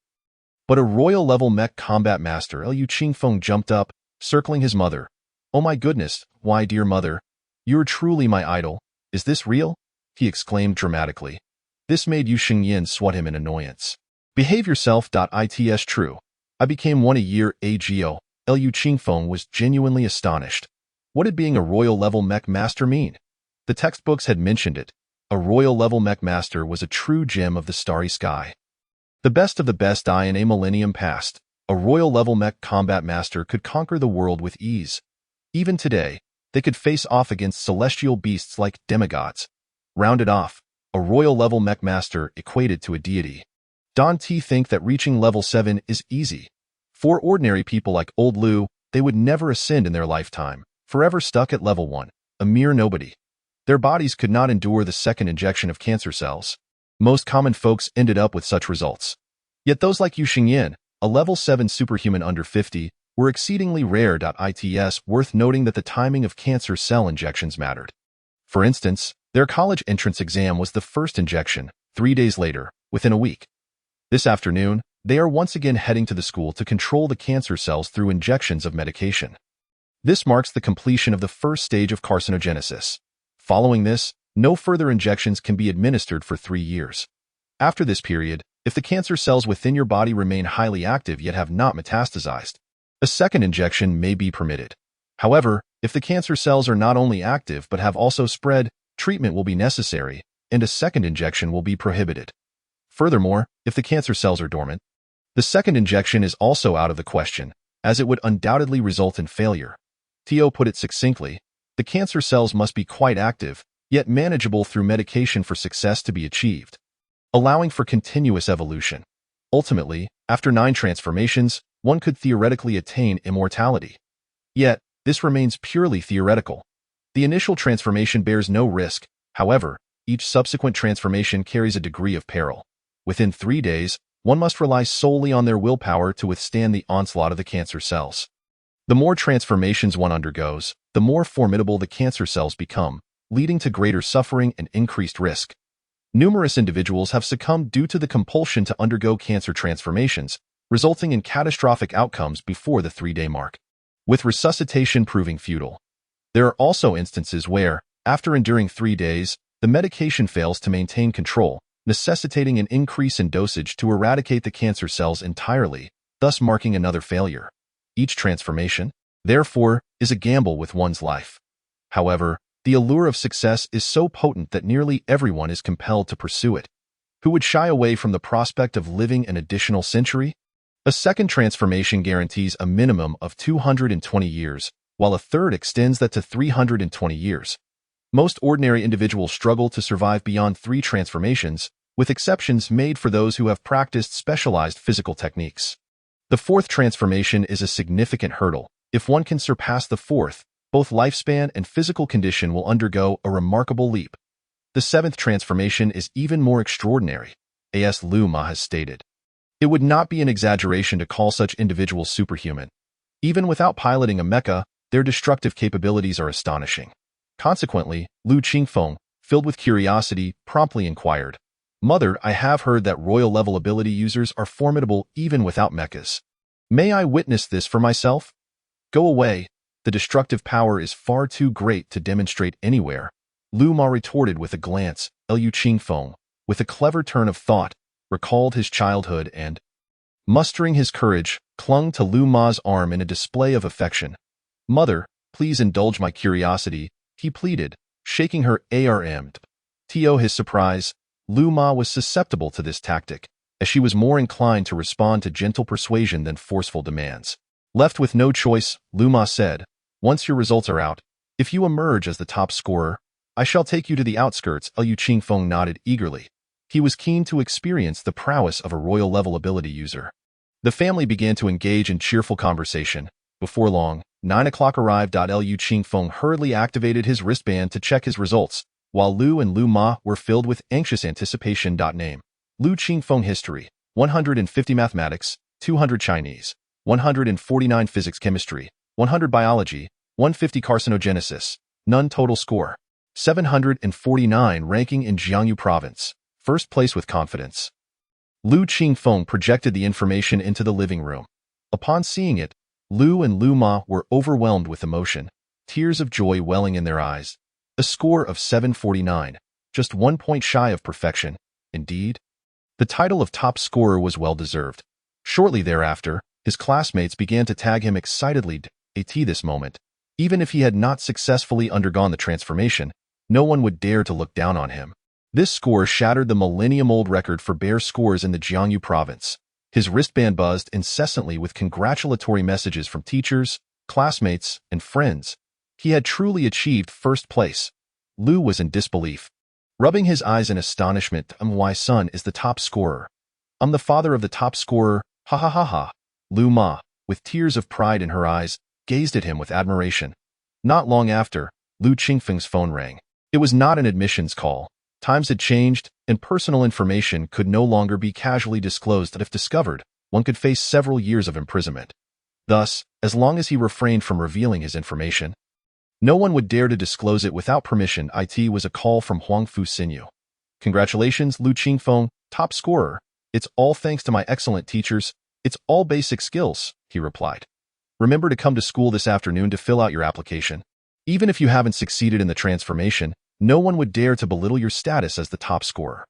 but a royal-level mech combat master. Liu Qingfeng jumped up, circling his mother. Oh my goodness, why dear mother, you're truly my idol. Is this real? He exclaimed dramatically. This made Yu Xingyin swat him in annoyance. Behave yourself. It's true. I became one a year ago. Liu Qingfeng was genuinely astonished. What did being a royal-level mech master mean? The textbooks had mentioned it. A royal-level mech master was a true gem of the starry sky. The best of the best. In a millennium past, a royal-level mech combat master could conquer the world with ease. Even today, they could face off against celestial beasts like demigods. Rounded off, a royal-level mech master equated to a deity. Don't think that reaching level 7 is easy. For ordinary people like old Liu, they would never ascend in their lifetime, forever stuck at level 1, a mere nobody. Their bodies could not endure the second injection of cancer cells. Most common folks ended up with such results. Yet those like Yu Xingyin, a level 7 superhuman under 50, were exceedingly rare. It's worth noting that the timing of cancer cell injections mattered. For instance, their college entrance exam was the first injection, 3 days later, within a week. This afternoon, they are once again heading to the school to control the cancer cells through injections of medication. This marks the completion of the first stage of carcinogenesis. Following this, no further injections can be administered for 3 years. After this period, if the cancer cells within your body remain highly active yet have not metastasized, a second injection may be permitted. However, if the cancer cells are not only active but have also spread, treatment will be necessary, and a second injection will be prohibited. Furthermore, if the cancer cells are dormant, the second injection is also out of the question, as it would undoubtedly result in failure. Teo put it succinctly, the cancer cells must be quite active, yet manageable through medication for success to be achieved, allowing for continuous evolution. Ultimately, after 9 transformations, one could theoretically attain immortality. Yet, this remains purely theoretical. The initial transformation bears no risk, however, each subsequent transformation carries a degree of peril. Within 3 days, one must rely solely on their willpower to withstand the onslaught of the cancer cells. The more transformations one undergoes, the more formidable the cancer cells become, leading to greater suffering and increased risk. Numerous individuals have succumbed due to the compulsion to undergo cancer transformations, resulting in catastrophic outcomes before the 3-day mark, with resuscitation proving futile. There are also instances where, after enduring 3 days, the medication fails to maintain control, necessitating an increase in dosage to eradicate the cancer cells entirely, thus marking another failure. Each transformation, therefore, is a gamble with one's life. However, the allure of success is so potent that nearly everyone is compelled to pursue it. Who would shy away from the prospect of living an additional century? A second transformation guarantees a minimum of 220 years, while a third extends that to 320 years. Most ordinary individuals struggle to survive beyond 3 transformations, with exceptions made for those who have practiced specialized physical techniques. The 4th transformation is a significant hurdle. If one can surpass the 4th, both lifespan and physical condition will undergo a remarkable leap. The 7th transformation is even more extraordinary, as Lu Ma has stated. It would not be an exaggeration to call such individuals superhuman. Even without piloting a mecha, their destructive capabilities are astonishing. Consequently, Lu Qingfeng, filled with curiosity, promptly inquired, "Mother, I have heard that royal-level ability users are formidable even without mechas. May I witness this for myself?" "Go away. The destructive power is far too great to demonstrate anywhere," Lu Ma retorted with a glance. Lu Qingfeng, with a clever turn of thought, recalled his childhood and, mustering his courage, clung to Lu Ma's arm in a display of affection. "Mother, please indulge my curiosity," he pleaded, shaking her arm. To his surprise, Lu Ma was susceptible to this tactic, as she was more inclined to respond to gentle persuasion than forceful demands. Left with no choice, Lu Ma said, "Once your results are out, if you emerge as the top scorer, I shall take you to the outskirts." Lu Qingfeng nodded eagerly. He was keen to experience the prowess of a royal-level ability user. The family began to engage in cheerful conversation. Before long, 9 o'clock arrived. Lu Qingfeng hurriedly activated his wristband to check his results, while Lu and Lu Ma were filled with anxious anticipation. Name: Lu Qingfeng History, 150 Mathematics, 200 Chinese, 149 Physics Chemistry, 100 Biology, 150 Carcinogenesis, none. Total score: 749. Ranking in Jiangsu Province, first place with confidence. Lu Qingfeng projected the information into the living room. Upon seeing it, Lu and Lu Ma were overwhelmed with emotion, tears of joy welling in their eyes. A score of 749, just 1 point shy of perfection. Indeed, the title of top scorer was well-deserved. Shortly thereafter, his classmates began to tag him excitedly at this moment. Even if he had not successfully undergone the transformation, no one would dare to look down on him. This score shattered the millennium-old record for bare scores in the Jiangsu province. His wristband buzzed incessantly with congratulatory messages from teachers, classmates, and friends. He had truly achieved first place. Lu was in disbelief, rubbing his eyes in astonishment. "My son is the top scorer. I'm the father of the top scorer, ha ha ha ha." Lu Ma, with tears of pride in her eyes, gazed at him with admiration. Not long after, Lu Qingfeng's phone rang. It was not an admissions call. Times had changed, and personal information could no longer be casually disclosed. If discovered, one could face several years of imprisonment. Thus, as long as he refrained from revealing his information, no one would dare to disclose it without permission. It was a call from Huang Fu Sinyu. "Congratulations, Lu Qingfeng, top scorer. It's all thanks to my excellent teachers. It's all basic skills," he replied. "Remember to come to school this afternoon to fill out your application. Even if you haven't succeeded in the transformation, no one would dare to belittle your status as the top scorer."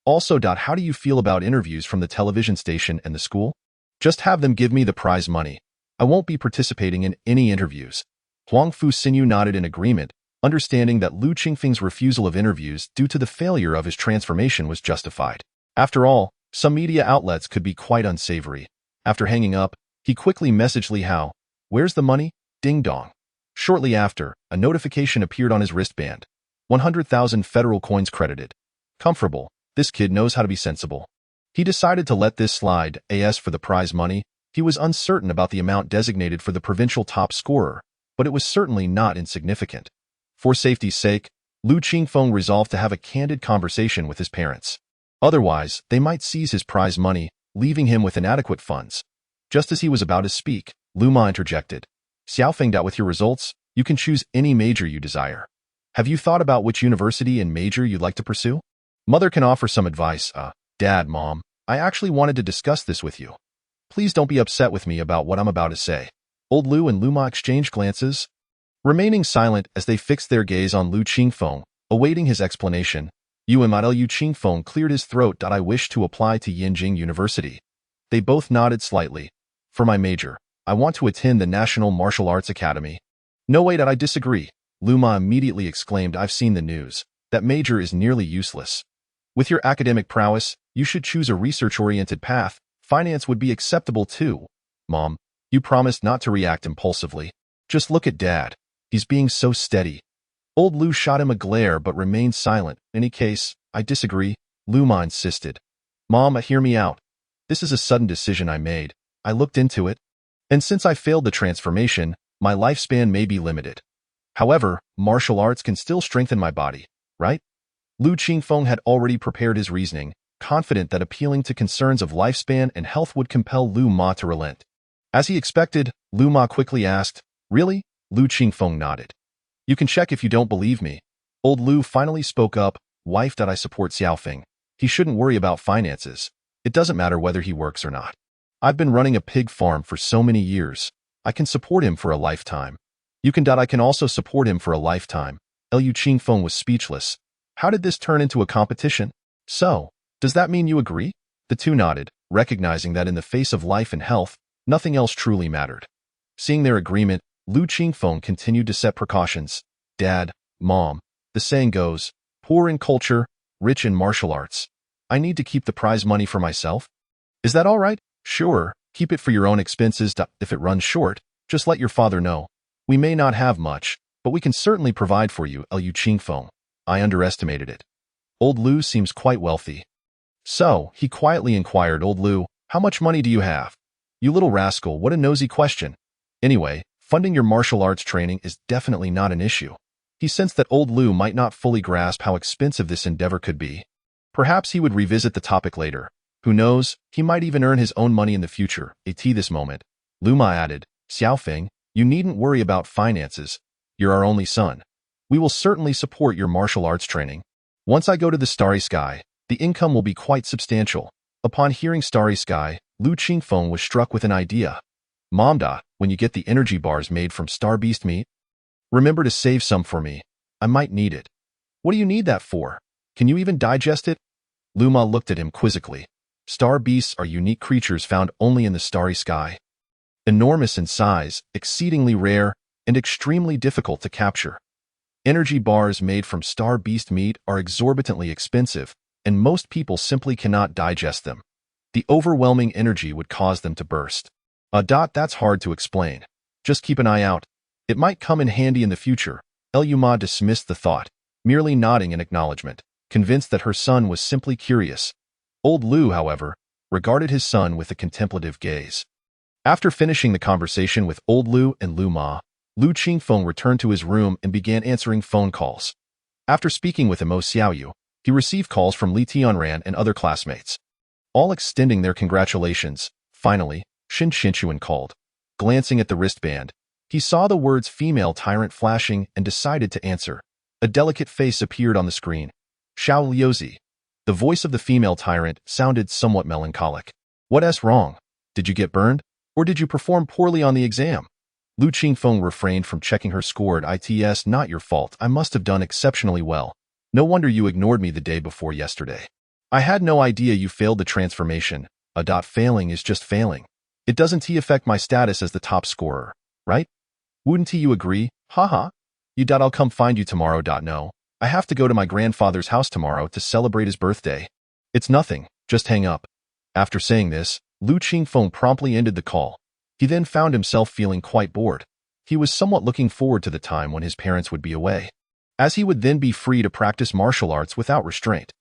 Also, how do you feel about interviews from the television station and the school? Just have them give me the prize money. I won't be participating in any interviews. Huang Fuxinyu nodded in agreement, understanding that Lu Qingfeng's refusal of interviews due to the failure of his transformation was justified. After all, some media outlets could be quite unsavory. After hanging up, he quickly messaged Li Hao, "Where's the money?" Ding dong. Shortly after, a notification appeared on his wristband. 100,000 federal coins credited. Comfortable, this kid knows how to be sensible. He decided to let this slide. As for the prize money, he was uncertain about the amount designated for the provincial top scorer, but it was certainly not insignificant. For safety's sake, Lu Qingfeng resolved to have a candid conversation with his parents. Otherwise, they might seize his prize money, leaving him with inadequate funds. Just as he was about to speak, Lu Ma interjected. "Xiaofeng, with your results, you can choose any major you desire. Have you thought about which university and major you'd like to pursue?" "Mother can offer some advice." Dad, Mom, I actually wanted to discuss this with you. Please don't be upset with me about what I'm about to say." Old Lu and Lu Ma exchanged glances, remaining silent as they fixed their gaze on Lu Qingfeng, awaiting his explanation. Lu Qingfeng cleared his throat. "I wish to apply to Yinjing University." They both nodded slightly. "For my major, I want to attend the National Martial Arts Academy." "No way, I disagree." Lu Ma immediately exclaimed, "I've seen the news. That major is nearly useless. With your academic prowess, you should choose a research-oriented path. Finance would be acceptable too." "Mom, you promised not to react impulsively. Just look at Dad. He's being so steady." Old Lu shot him a glare but remained silent. "In any case, I disagree," Lu Ma insisted. "Mom, hear me out. This is a sudden decision I made. I looked into it. And since I failed the transformation, my lifespan may be limited. However, martial arts can still strengthen my body, right?" Lu Qingfeng had already prepared his reasoning, confident that appealing to concerns of lifespan and health would compel Lu Ma to relent. As he expected, Lu Ma quickly asked, "Really?" Lu Qingfeng nodded. "You can check if you don't believe me." Old Lu finally spoke up, "Wife, I support Xiaofeng. He shouldn't worry about finances. It doesn't matter whether he works or not. I've been running a pig farm for so many years. I can support him for a lifetime." I can also support him for a lifetime." Lu Qingfeng was speechless. How did this turn into a competition? "So, does that mean you agree?" The two nodded, recognizing that in the face of life and health, nothing else truly mattered. Seeing their agreement, Lu Qingfeng continued to set precautions. "Dad, Mom, the saying goes, poor in culture, rich in martial arts. I need to keep the prize money for myself. Is that all right?" "Sure, keep it for your own expenses. If it runs short, just let your father know. We may not have much, but we can certainly provide for you." Lu Qingfeng. "I underestimated it. Old Lu seems quite wealthy." "So," he quietly inquired, "Old Lu, how much money do you have?" "You little rascal, what a nosy question. Anyway, funding your martial arts training is definitely not an issue." He sensed that Old Lu might not fully grasp how expensive this endeavor could be. Perhaps he would revisit the topic later. Who knows, he might even earn his own money in the future. At this moment, Lu Ma added, "Xiaofeng, you needn't worry about finances. You're our only son. We will certainly support your martial arts training. Once I go to the Starry Sky, the income will be quite substantial." Upon hearing Starry Sky, Lu Qingfeng was struck with an idea. "Mom, when you get the energy bars made from star beast meat, remember to save some for me. I might need it." "What do you need that for? Can you even digest it?" Lu Ma looked at him quizzically. Star beasts are unique creatures found only in the Starry Sky. Enormous in size, exceedingly rare, and extremely difficult to capture. Energy bars made from star beast meat are exorbitantly expensive, and most people simply cannot digest them. The overwhelming energy would cause them to burst. That's hard to explain. Just keep an eye out. It might come in handy in the future." Lu Ma dismissed the thought, merely nodding in acknowledgement, convinced that her son was simply curious. Old Lu, however, regarded his son with a contemplative gaze. After finishing the conversation with Old Lu and Lu Ma, Lu Qingfeng returned to his room and began answering phone calls. After speaking with Mo Xiaoyu, he received calls from Li Tianran and other classmates, all extending their congratulations. Finally, Shin Xinchuan called. Glancing at the wristband, he saw the words "female tyrant" flashing and decided to answer. A delicate face appeared on the screen. "Xiao Liuzi." The voice of the female tyrant sounded somewhat melancholic. "What's wrong? Did you get burned? Or did you perform poorly on the exam?" Lu Qingfeng refrained from checking her score. "It's not your fault. I must have done exceptionally well. No wonder you ignored me the day before yesterday. I had no idea you failed the transformation. Failing is just failing. It doesn't affect my status as the top scorer, right? Wouldn't you agree? Haha. I'll come find you tomorrow. No. I have to go to my grandfather's house tomorrow to celebrate his birthday. It's nothing, just hang up. After saying this, Lu Qingfeng promptly ended the call. He then found himself feeling quite bored. He was somewhat looking forward to the time when his parents would be away, as he would then be free to practice martial arts without restraint.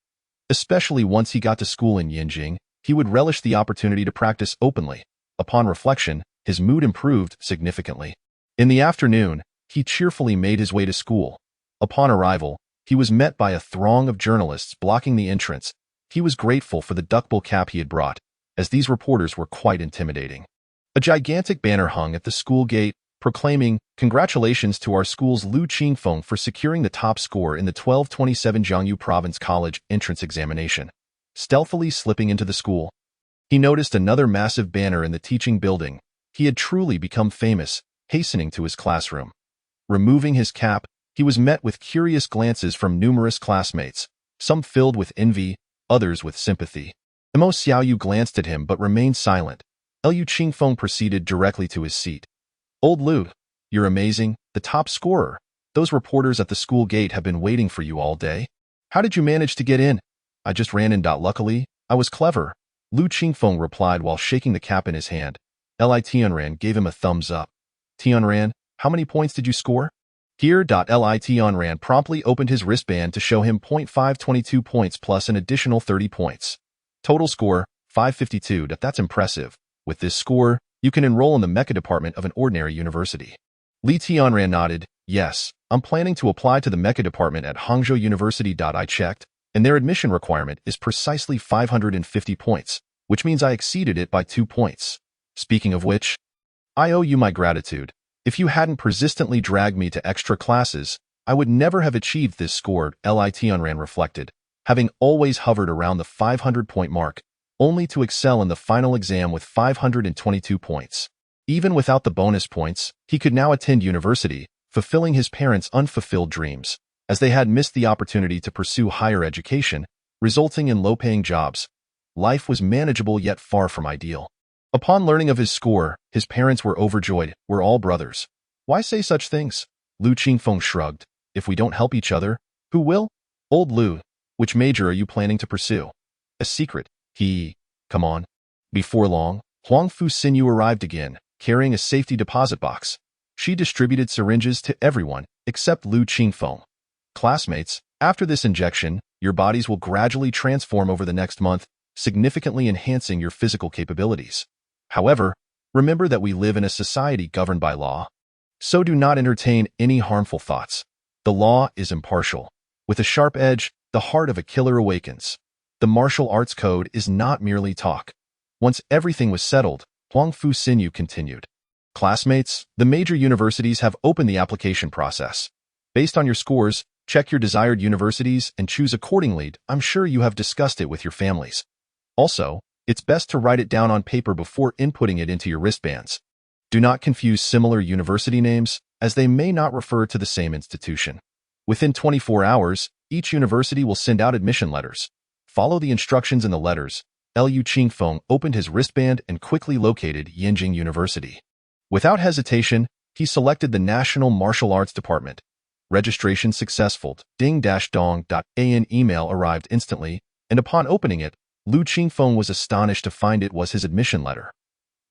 Especially once he got to school in Yinjing, he would relish the opportunity to practice openly. Upon reflection, his mood improved significantly. In the afternoon, he cheerfully made his way to school. Upon arrival, he was met by a throng of journalists blocking the entrance. He was grateful for the duckbill cap he had brought, as these reporters were quite intimidating. A gigantic banner hung at the school gate, proclaiming, "Congratulations to our school's Lu Qingfeng for securing the top score in the 1227 Jiangyu Province College entrance examination." Stealthily slipping into the school, he noticed another massive banner in the teaching building. He had truly become famous, hastening to his classroom. Removing his cap, he was met with curious glances from numerous classmates, some filled with envy, others with sympathy. Mo Xiaoyu glanced at him but remained silent. Lu Qingfeng proceeded directly to his seat. "Old Lu, you're amazing, the top scorer. Those reporters at the school gate have been waiting for you all day. How did you manage to get in?" "I just ran in. Luckily, I was clever," Lu Qingfeng replied while shaking the cap in his hand. Li Tianran gave him a thumbs up. "Tianran, how many points did you score?" Here. Li Tianran promptly opened his wristband to show him 522 points plus an additional 30 points. Total score, 552. That's impressive. With this score, you can enroll in the mecha department of an ordinary university. Li Tianran nodded. "Yes, I'm planning to apply to the mecha department at Hangzhou University. I checked, and their admission requirement is precisely 550 points, which means I exceeded it by 2 points. Speaking of which, I owe you my gratitude. If you hadn't persistently dragged me to extra classes, I would never have achieved this score." Li Tianran reflected, having always hovered around the 500-point mark, only to excel in the final exam with 522 points. Even without the bonus points, he could now attend university, fulfilling his parents' unfulfilled dreams, as they had missed the opportunity to pursue higher education, resulting in low-paying jobs. Life was manageable yet far from ideal. Upon learning of his score, his parents were overjoyed. "We're all brothers." "Why say such things?" Lu Qingfeng shrugged. "If we don't help each other, who will?" "Old Lu, which major are you planning to pursue?" "A secret." Come on." Before long, Huang Fuxinyu arrived again, carrying a safety deposit box. She distributed syringes to everyone, except Lu Qingfeng. "Classmates, after this injection, your bodies will gradually transform over the next month, significantly enhancing your physical capabilities. However, remember that we live in a society governed by law. So do not entertain any harmful thoughts. The law is impartial. With a sharp edge, the heart of a killer awakens. The martial arts code is not merely talk." Once everything was settled, Huang Fuxinyu continued. "Classmates, the major universities have opened the application process. Based on your scores, check your desired universities and choose accordingly. I'm sure you have discussed it with your families. Also, it's best to write it down on paper before inputting it into your wristbands. Do not confuse similar university names, as they may not refer to the same institution. Within 24 hours, each university will send out admission letters. Follow the instructions in the letters." Lu Qingfeng opened his wristband and quickly located Yinjing University. Without hesitation, he selected the National Martial Arts Department. Registration successful. Ding-dong. An email arrived instantly, and upon opening it, Lu Qingfeng was astonished to find it was his admission letter.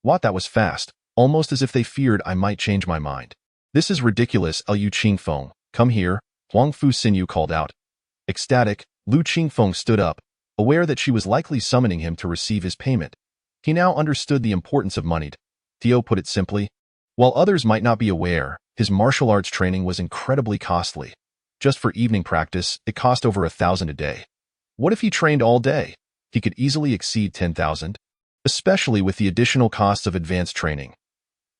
"What, that was fast, almost as if they feared I might change my mind." "This is ridiculous." Lu Qingfeng, "Come here," Huang Fuxinyu called out. Ecstatic, Lu Qingfeng stood up, aware that she was likely summoning him to receive his payment. He now understood the importance of money. Theo put it simply. While others might not be aware, his martial arts training was incredibly costly. Just for evening practice, it cost over 1,000 a day. What if he trained all day? He could easily exceed 10,000, especially with the additional costs of advanced training.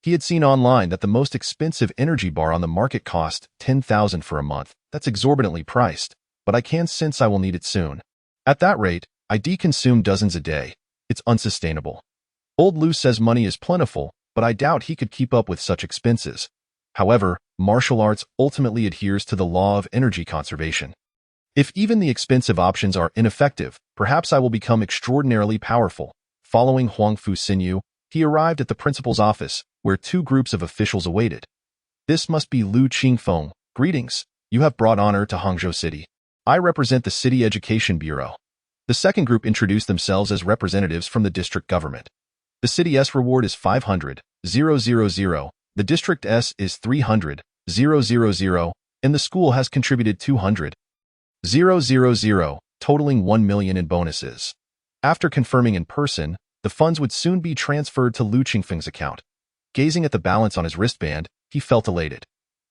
He had seen online that the most expensive energy bar on the market cost 10,000 for a month. That's exorbitantly priced, but I can sense I will need it soon. At that rate, I consume dozens a day. It's unsustainable. Old Lu says money is plentiful, but I doubt he could keep up with such expenses. However, martial arts ultimately adheres to the law of energy conservation. If even the expensive options are ineffective, perhaps I will become extraordinarily powerful. Following Huang Fu Xinyu, he arrived at the principal's office, where two groups of officials awaited. This must be Lu Qingfeng. Greetings. You have brought honor to Hangzhou City. I represent the City Education Bureau. The second group introduced themselves as representatives from the district government. The city's reward is 500,000. The district S is 300,000, and the school has contributed 200,000, totaling 1 million in bonuses. After confirming in person, the funds would soon be transferred to Lu Qingfeng's account. Gazing at the balance on his wristband, he felt elated.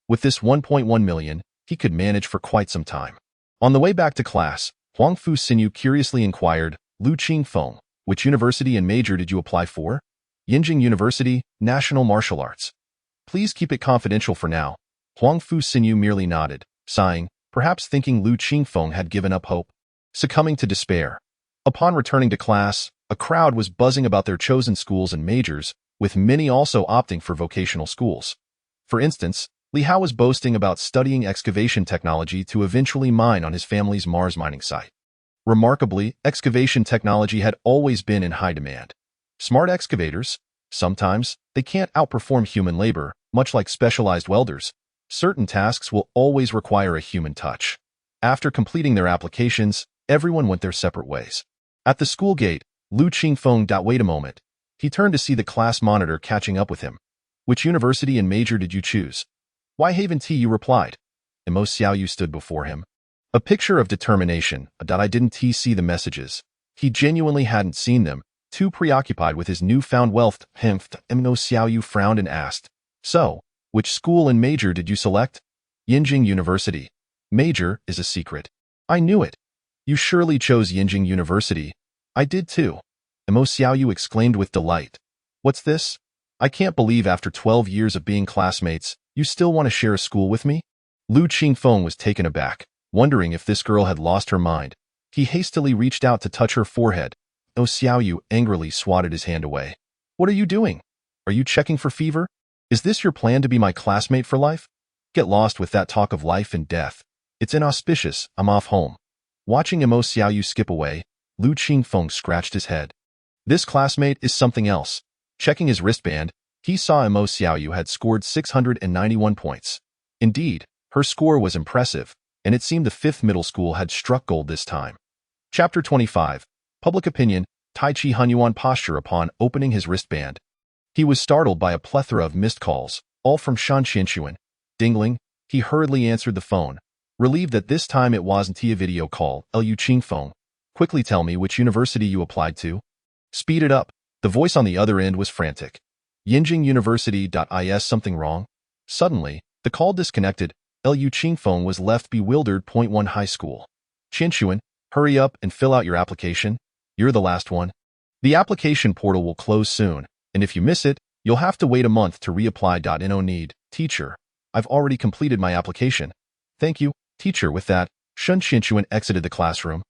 With this 1.1 million, he could manage for quite some time. On the way back to class, Huang Fu Xinyu curiously inquired, Lu Qingfeng, which university and major did you apply for? Yinjing University, National Martial Arts. Please keep it confidential for now. Huang Fu Xinyu merely nodded, sighing, perhaps thinking Lu Qingfeng had given up hope, succumbing to despair. Upon returning to class, a crowd was buzzing about their chosen schools and majors, with many also opting for vocational schools. For instance, Li Hao was boasting about studying excavation technology to eventually mine on his family's Mars mining site. Remarkably, excavation technology had always been in high demand. Smart excavators, sometimes, they can't outperform human labor, much like specialized welders. Certain tasks will always require a human touch. After completing their applications, everyone went their separate ways. At the school gate, Lu Qingfeng wait a moment. He turned to see the class monitor catching up with him. Which university and major did you choose? Why Haven TU replied. Mo Xiaoyu stood before him. A picture of determination, I didn't see the messages. He genuinely hadn't seen them, too preoccupied with his newfound wealth. Mo Xiaoyu frowned and asked, so, which school and major did you select? Yinjing University. Major is a secret. I knew it. You surely chose Yinjing University. I did too. Mo Xiaoyu exclaimed with delight. What's this? I can't believe after 12 years of being classmates, you still want to share a school with me? Lu Qingfeng was taken aback, wondering if this girl had lost her mind. He hastily reached out to touch her forehead. Mo Xiaoyu angrily swatted his hand away. What are you doing? Are you checking for fever? Is this your plan to be my classmate for life? Get lost with that talk of life and death. It's inauspicious. I'm off home. Watching Mo Xiaoyu skip away, Lu Qingfeng scratched his head. This classmate is something else. Checking his wristband, he saw Mo Xiaoyu had scored 691 points. Indeed, her score was impressive, and it seemed the 5th middle school had struck gold this time. Chapter 25. Public Opinion. Tai Chi Hunyuan posture upon opening his wristband. He was startled by a plethora of missed calls, all from Shan Qianxuan. Dingling, he hurriedly answered the phone, relieved that this time it wasn't a video call. Lu Qingfeng, quickly tell me which university you applied to. Speed it up. The voice on the other end was frantic. Yinjing University. Is something wrong? Suddenly, the call disconnected. Lu Qingfeng was left bewildered. 1 High School. Qianxuan, hurry up and fill out your application. You're the last one. The application portal will close soon, and if you miss it, you'll have to wait a month to reapply. No need, teacher. I've already completed my application. Thank you, teacher. With that, Shan Qianxuan exited the classroom,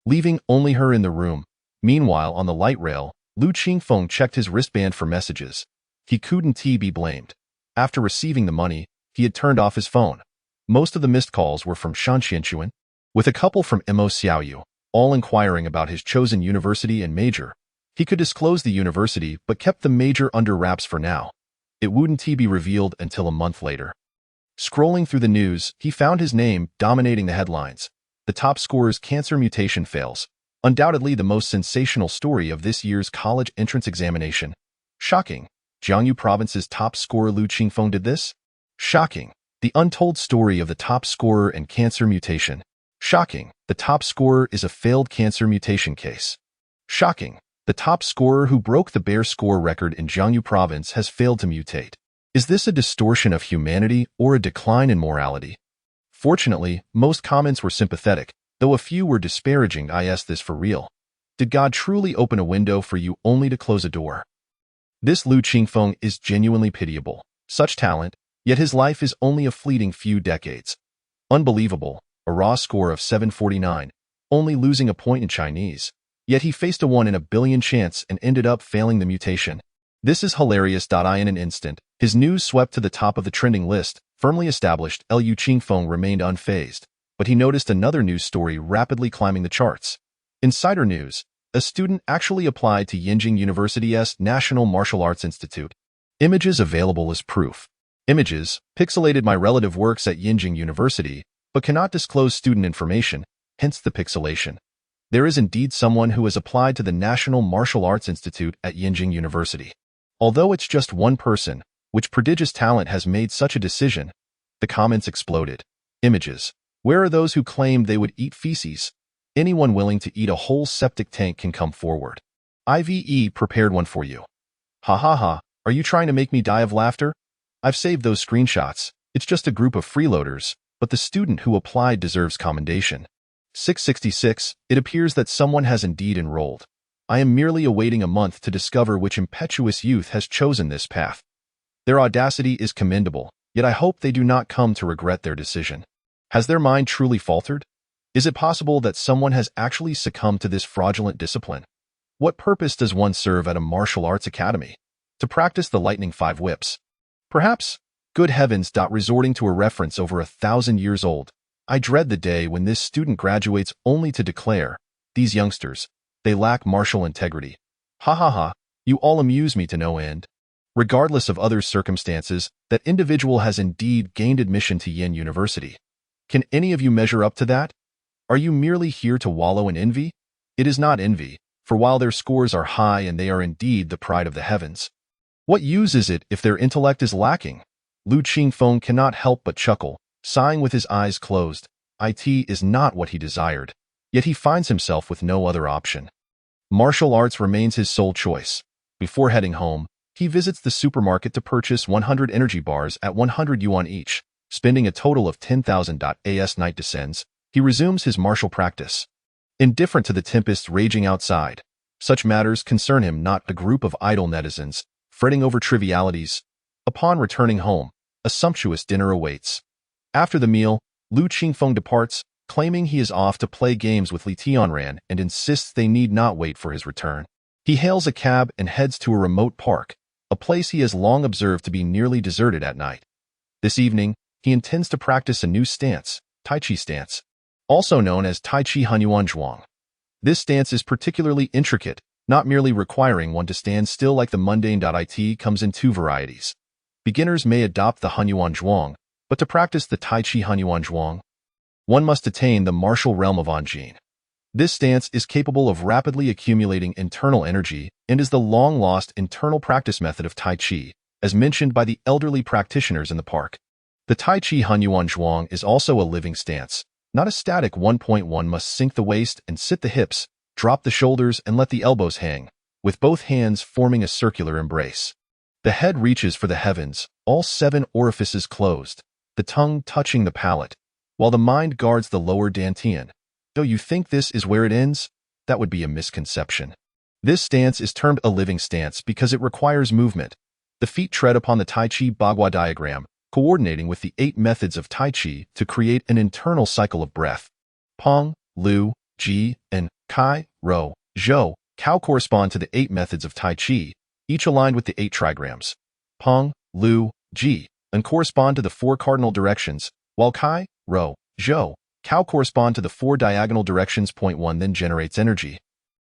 leaving only her in the room. Meanwhile, on the light rail, Lu Qingfeng checked his wristband for messages. He couldn't be blamed. After receiving the money, he had turned off his phone. Most of the missed calls were from Shan Qianxuan, with a couple from Mo Xiaoyu, all inquiring about his chosen university and major. He could disclose the university but kept the major under wraps for now. It wouldn't be revealed until a month later. Scrolling through the news, he found his name dominating the headlines. The top scorer's cancer mutation fails. Undoubtedly the most sensational story of this year's college entrance examination. Shocking. Jiangsu Province's top scorer Lu Qingfeng did this? Shocking. The untold story of the top scorer and cancer mutation. Shocking. The top scorer is a failed cancer mutation case. Shocking. The top scorer who broke the bare score record in Jiangsu Province has failed to mutate. Is this a distortion of humanity or a decline in morality? Fortunately, most comments were sympathetic, though a few were disparaging. Is this for real? Did God truly open a window for you only to close a door? This Lu Qingfeng is genuinely pitiable. Such talent, yet his life is only a fleeting few decades. Unbelievable, a raw score of 749, only losing a point in Chinese. Yet he faced a 1 in a billion chance and ended up failing the mutation. This is hilarious. In an instant, his news swept to the top of the trending list, firmly established. Lu Qingfeng remained unfazed. but he noticed another news story rapidly climbing the charts. Insider news: a student actually applied to Yinjing University's National Martial Arts Institute. Images available as proof. Images pixelated. My relative works at Yinjing University, but cannot disclose student information, hence the pixelation. There is indeed someone who has applied to the National Martial Arts Institute at Yinjing University. Although it's just one person, which prodigious talent has made such a decision? The comments exploded. Images. Where are those who claimed they would eat feces? Anyone willing to eat a whole septic tank can come forward. IVE prepared one for you. Ha ha ha, are you trying to make me die of laughter? I've saved those screenshots. It's just a group of freeloaders, but the student who applied deserves commendation. 666, it appears that someone has indeed enrolled. I am merely awaiting a month to discover which impetuous youth has chosen this path. Their audacity is commendable, yet I hope they do not come to regret their decision. Has their mind truly faltered? Is it possible that someone has actually succumbed to this fraudulent discipline? What purpose does one serve at a martial arts academy? To practice the lightning 5 whips. Perhaps? Good heavens! Resorting to a reference over 1,000 years old. I dread the day when this student graduates only to declare, these youngsters, they lack martial integrity. Ha ha ha, you all amuse me to no end. Regardless of other circumstances, that individual has indeed gained admission to Yin University. Can any of you measure up to that? Are you merely here to wallow in envy? It is not envy, for while their scores are high and they are indeed the pride of the heavens, what use is it if their intellect is lacking? Lu Qingfeng cannot help but chuckle, sighing with his eyes closed. It is not what he desired, yet he finds himself with no other option. Martial arts remains his sole choice. Before heading home, he visits the supermarket to purchase 100 energy bars at 100 yuan each, spending a total of 10,000. As night descends, he resumes his martial practice. Indifferent to the tempest raging outside, such matters concern him not. A group of idle netizens, fretting over trivialities. Upon returning home, a sumptuous dinner awaits. After the meal, Lu Qingfeng departs, claiming he is off to play games with Li Tianran and insists they need not wait for his return. He hails a cab and heads to a remote park, a place he has long observed to be nearly deserted at night. This evening, he intends to practice a new stance, Tai Chi stance, also known as Tai Chi Hunyuan Zhuang. This stance is particularly intricate, not merely requiring one to stand still like the mundane. It comes in 2 varieties. Beginners may adopt the Hunyuan Zhuang, but to practice the Tai Chi Hunyuan Zhuang, one must attain the martial realm of Anjin. This stance is capable of rapidly accumulating internal energy and is the long-lost internal practice method of Tai Chi, as mentioned by the elderly practitioners in the park. The Tai Chi Hunyuan Zhuang is also a living stance, not a static 1.1 must sink the waist and sit the hips, drop the shoulders and let the elbows hang, with both hands forming a circular embrace. The head reaches for the heavens, all 7 orifices closed, the tongue touching the palate, while the mind guards the lower dantian. Though you think this is where it ends, that would be a misconception. This stance is termed a living stance because it requires movement. The feet tread upon the Tai Chi Bagua diagram, coordinating with the 8 methods of Tai Chi to create an internal cycle of breath. Pong, Lu, Ji, and Kai, Rou, Zhou, Kao correspond to the 8 methods of Tai Chi, each aligned with the 8 trigrams. Pong, Lu, Ji, and correspond to the 4 cardinal directions, while Kai, Rou, Zhou, Kao correspond to the 4 diagonal directions. Point 1 then generates energy,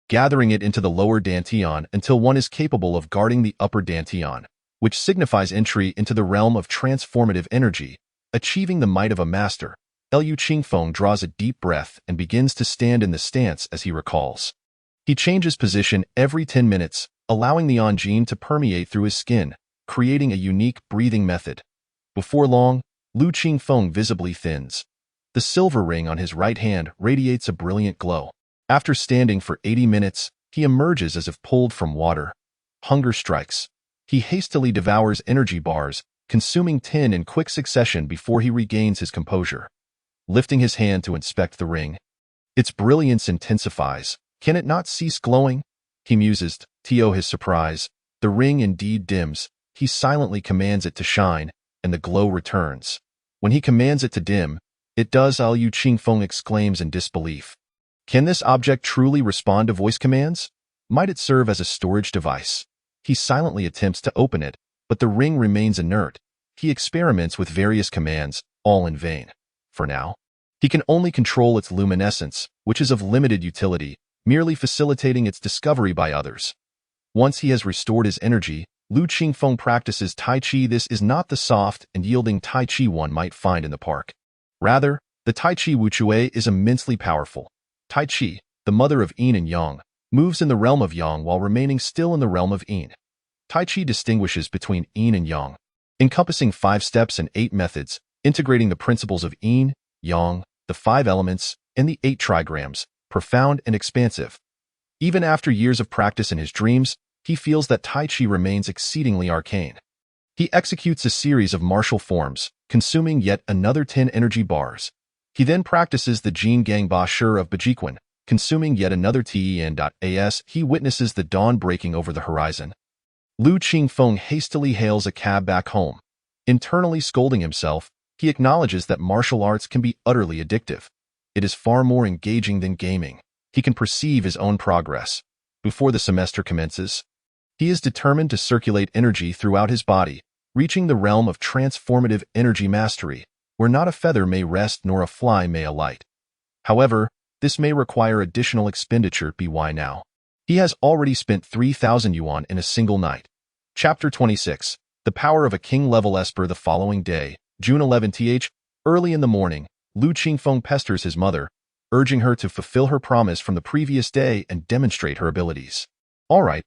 gathering it into the lower dantian until one is capable of guarding the upper dantian, which signifies entry into the realm of transformative energy, achieving the might of a master. Lu Qingfeng draws a deep breath and begins to stand in the stance as he recalls. He changes position every 10 minutes, allowing the Anjin to permeate through his skin, creating a unique breathing method. Before long, Lu Qingfeng visibly thins. The silver ring on his right hand radiates a brilliant glow. After standing for 80 minutes, he emerges as if pulled from water. Hunger strikes. He hastily devours energy bars, consuming 10 in quick succession before he regains his composure. Lifting his hand to inspect the ring, its brilliance intensifies. Can it not cease glowing? He muses. To his surprise, the ring indeed dims. He silently commands it to shine, and the glow returns. When he commands it to dim, it does. Lu Qingfeng exclaims in disbelief. Can this object truly respond to voice commands? Might it serve as a storage device? He silently attempts to open it, but the ring remains inert. He experiments with various commands, all in vain. For now, He can only control its luminescence, which is of limited utility, merely facilitating its discovery by others. Once he has restored his energy, Lu Qingfeng practices Tai Chi. This is not the soft and yielding Tai Chi one might find in the park. Rather, the Tai Chi Wuchuei is immensely powerful. Tai Chi, the mother of Yin and Yang, moves in the realm of Yang while remaining still in the realm of Yin. Tai Chi distinguishes between Yin and Yang, encompassing 5 steps and 8 methods, integrating the principles of Yin, Yang, the 5 elements, and the 8 trigrams, profound and expansive. Even after years of practice in his dreams, he feels that Tai Chi remains exceedingly arcane. He executes a series of martial forms, consuming yet another 10 energy bars. He then practices the Jin Gang Ba Shi of Bajiquan, consuming yet another TEN.AS. He witnesses the dawn breaking over the horizon. Lu Qingfeng hastily hails a cab back home. Internally scolding himself, he acknowledges that martial arts can be utterly addictive. It is far more engaging than gaming. He can perceive his own progress. Before the semester commences, he is determined to circulate energy throughout his body, reaching the realm of transformative energy mastery, where not a feather may rest nor a fly may alight. However, this may require additional expenditure. By now, he has already spent 3,000 yuan in a single night. Chapter 26. The Power of a King-Level Esper. The following day, June 11th, early in the morning, Lu Qingfeng pesters his mother, urging her to fulfill her promise from the previous day and demonstrate her abilities. All right,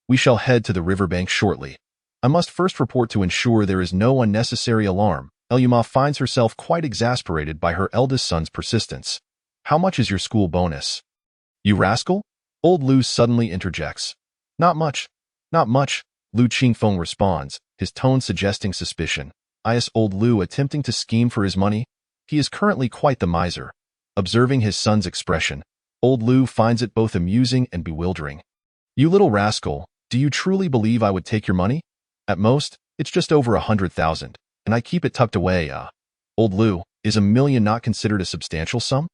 we shall head to the riverbank shortly. I must first report to ensure there is no unnecessary alarm. Eluma finds herself quite exasperated by her eldest son's persistence. How much is your school bonus? You rascal? Old Lu suddenly interjects. Not much, Lu Qingfeng responds, his tone suggesting suspicion. Is old Lu attempting to scheme for his money? He is currently quite the miser. Observing his son's expression, old Lu finds it both amusing and bewildering. You little rascal, do you truly believe I would take your money? At most, it's just over 100,000, and I keep it tucked away. Old Lu, is $1 million not considered a substantial sum?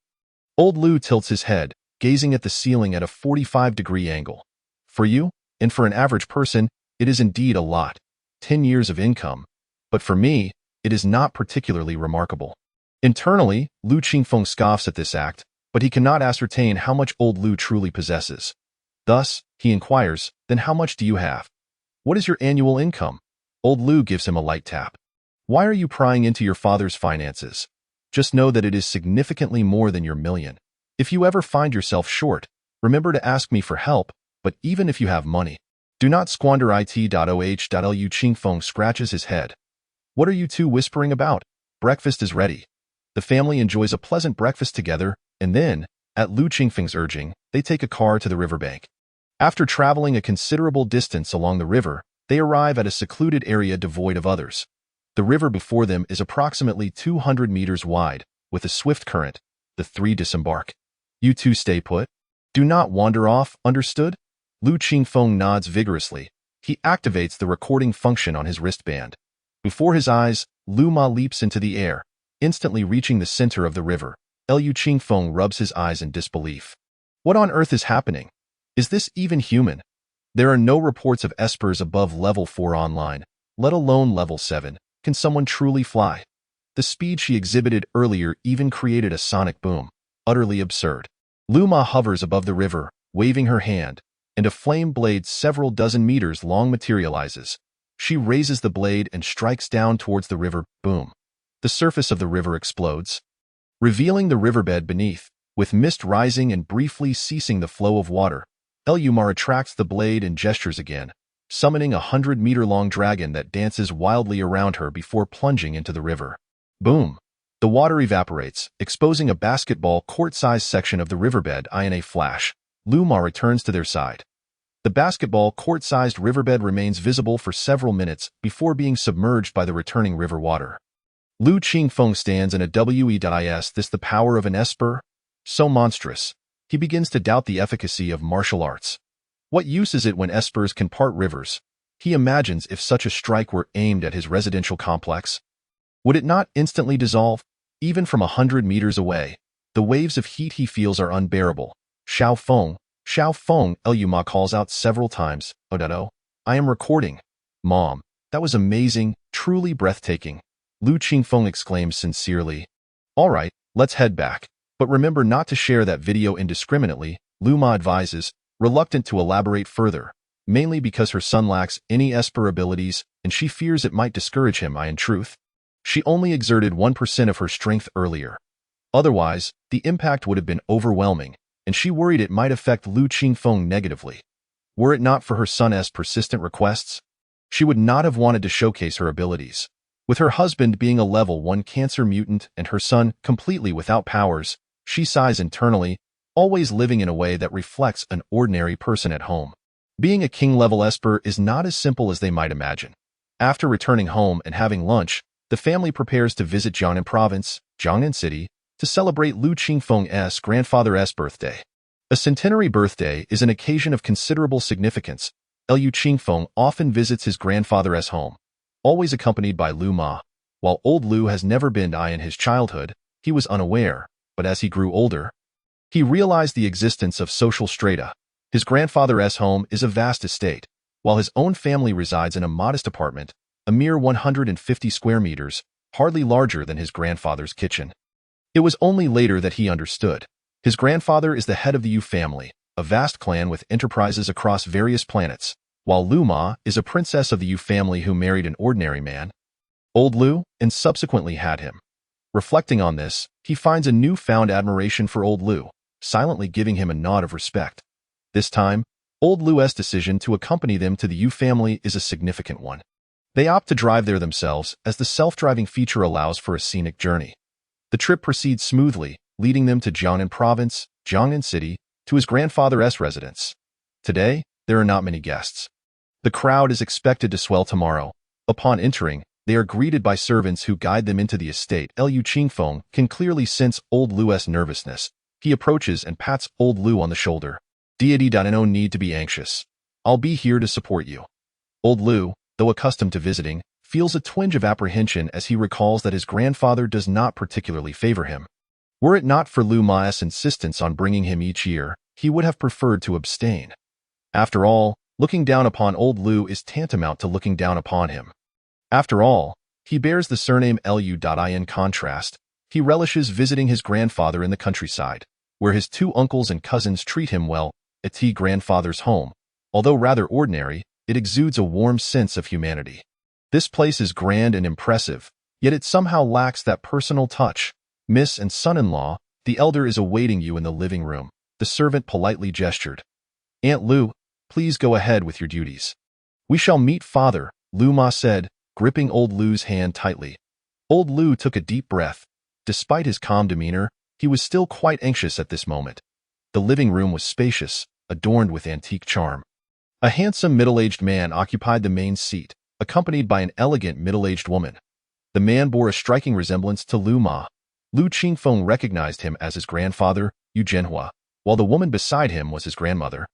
Old Lu tilts his head, gazing at the ceiling at a 45-degree angle. For you, and for an average person, it is indeed a lot. 10 years of income. But for me, it is not particularly remarkable. Internally, Lu Qingfeng scoffs at this act, but he cannot ascertain how much old Lu truly possesses. Thus, he inquires, then how much do you have? What is your annual income? Old Lu gives him a light tap. Why are you prying into your father's finances? Just know that it is significantly more than your million. If you ever find yourself short, remember to ask me for help, but even if you have money, do not squander it. Lu Qingfeng scratches his head. What are you two whispering about? Breakfast is ready. The family enjoys a pleasant breakfast together, and then, at Lu Qingfeng's urging, they take a car to the riverbank. After traveling a considerable distance along the river, they arrive at a secluded area devoid of others. The river before them is approximately 200 meters wide, with a swift current. The 3 disembark. You two stay put. Do not wander off, understood? Lu Qingfeng nods vigorously. He activates the recording function on his wristband. Before his eyes, Lu Ma leaps into the air, instantly reaching the center of the river. Lu Qingfeng rubs his eyes in disbelief. What on earth is happening? Is this even human? There are no reports of espers above level 4 online, let alone level 7. Can someone truly fly? The speed she exhibited earlier even created a sonic boom. Utterly absurd. Lu Ma hovers above the river, waving her hand, and a flame blade several dozen meters long materializes. She raises the blade and strikes down towards the river. Boom. The surface of the river explodes, revealing the riverbed beneath, with mist rising and briefly ceasing the flow of water. Eluma retracts the blade and gestures again, summoning a 100-meter-long dragon that dances wildly around her before plunging into the river. Boom. The water evaporates, exposing a basketball court-sized section of the riverbed. In a flash, Lu Ma returns to their side. The basketball court-sized riverbed remains visible for several minutes before being submerged by the returning river water. Lu Qingfeng stands in a Is this the power of an esper? So monstrous. He begins to doubt the efficacy of martial arts. What use is it when espers can part rivers? He imagines if such a strike were aimed at his residential complex. Would it not instantly dissolve? Even from 100 meters away, the waves of heat he feels are unbearable. Xiao Feng, Eluma calls out several times. Oh, I am recording. Mom, that was amazing, truly breathtaking. Lu Qingfeng exclaims sincerely. All right, Let's head back. But remember not to share that video indiscriminately, Lu Ma advises, reluctant to elaborate further, mainly because her son lacks any Esper abilities and she fears it might discourage him. In truth, she only exerted 1% of her strength earlier. Otherwise, the impact would have been overwhelming, and she worried it might affect Lu Qingfeng negatively. Were it not for her son's persistent requests, she would not have wanted to showcase her abilities. With her husband being a level 1 cancer mutant and her son completely without powers, she sighs internally, always living in a way that reflects an ordinary person at home. Being a king-level Esper is not as simple as they might imagine. After returning home and having lunch, the family prepares to visit Jiangnan Province, Jiangnan City, to celebrate Lu Qingfeng's grandfather's birthday. A centenary birthday is an occasion of considerable significance. Lu Qingfeng often visits his grandfather's home, always accompanied by Lu Ma. While old Lu has never been in his childhood, he was unaware, but as he grew older, he realized the existence of social strata. His grandfather's home is a vast estate, while his own family resides in a modest apartment, a mere 150 square meters, hardly larger than his grandfather's kitchen. It was only later that he understood. His grandfather is the head of the Yu family, a vast clan with enterprises across various planets, while Lu Ma is a princess of the Yu family who married an ordinary man, old Lu, and subsequently had him. Reflecting on this, he finds a newfound admiration for old Lu, silently giving him a nod of respect. This time, old Lu's decision to accompany them to the Yu family is a significant one. They opt to drive there themselves as the self-driving feature allows for a scenic journey. The trip proceeds smoothly, leading them to Jiangnan Province, Jiangnan City, to his grandfather's residence. Today, there are not many guests. The crowd is expected to swell tomorrow. Upon entering, they are greeted by servants who guide them into the estate. Lu Qingfeng can clearly sense old Lu's nervousness. He approaches and pats old Lu on the shoulder. Deity, no need to be anxious. I'll be here to support you. Old Lu, though accustomed to visiting, feels a twinge of apprehension as he recalls that his grandfather does not particularly favor him. Were it not for Lu Ma's insistence on bringing him each year, he would have preferred to abstain. After all, looking down upon old Lu is tantamount to looking down upon him. After all, he bears the surname Lu. In contrast, he relishes visiting his grandfather in the countryside, where his two uncles and cousins treat him well. At grandfather's home, although rather ordinary, it exudes a warm sense of humanity. This place is grand and impressive, yet it somehow lacks that personal touch. Miss and son-in-law, the elder is awaiting you in the living room, the servant politely gestured. Aunt Lu, please go ahead with your duties. We shall meet father, Lu Ma said, gripping old Lu's hand tightly. Old Lu took a deep breath. Despite his calm demeanor, he was still quite anxious at this moment. The living room was spacious, adorned with antique charm. A handsome middle-aged man occupied the main seat, accompanied by an elegant middle-aged woman. The man bore a striking resemblance to Lu Ma. Lu Qingfeng recognized him as his grandfather, Yu Zhenhua, while the woman beside him was his grandmother.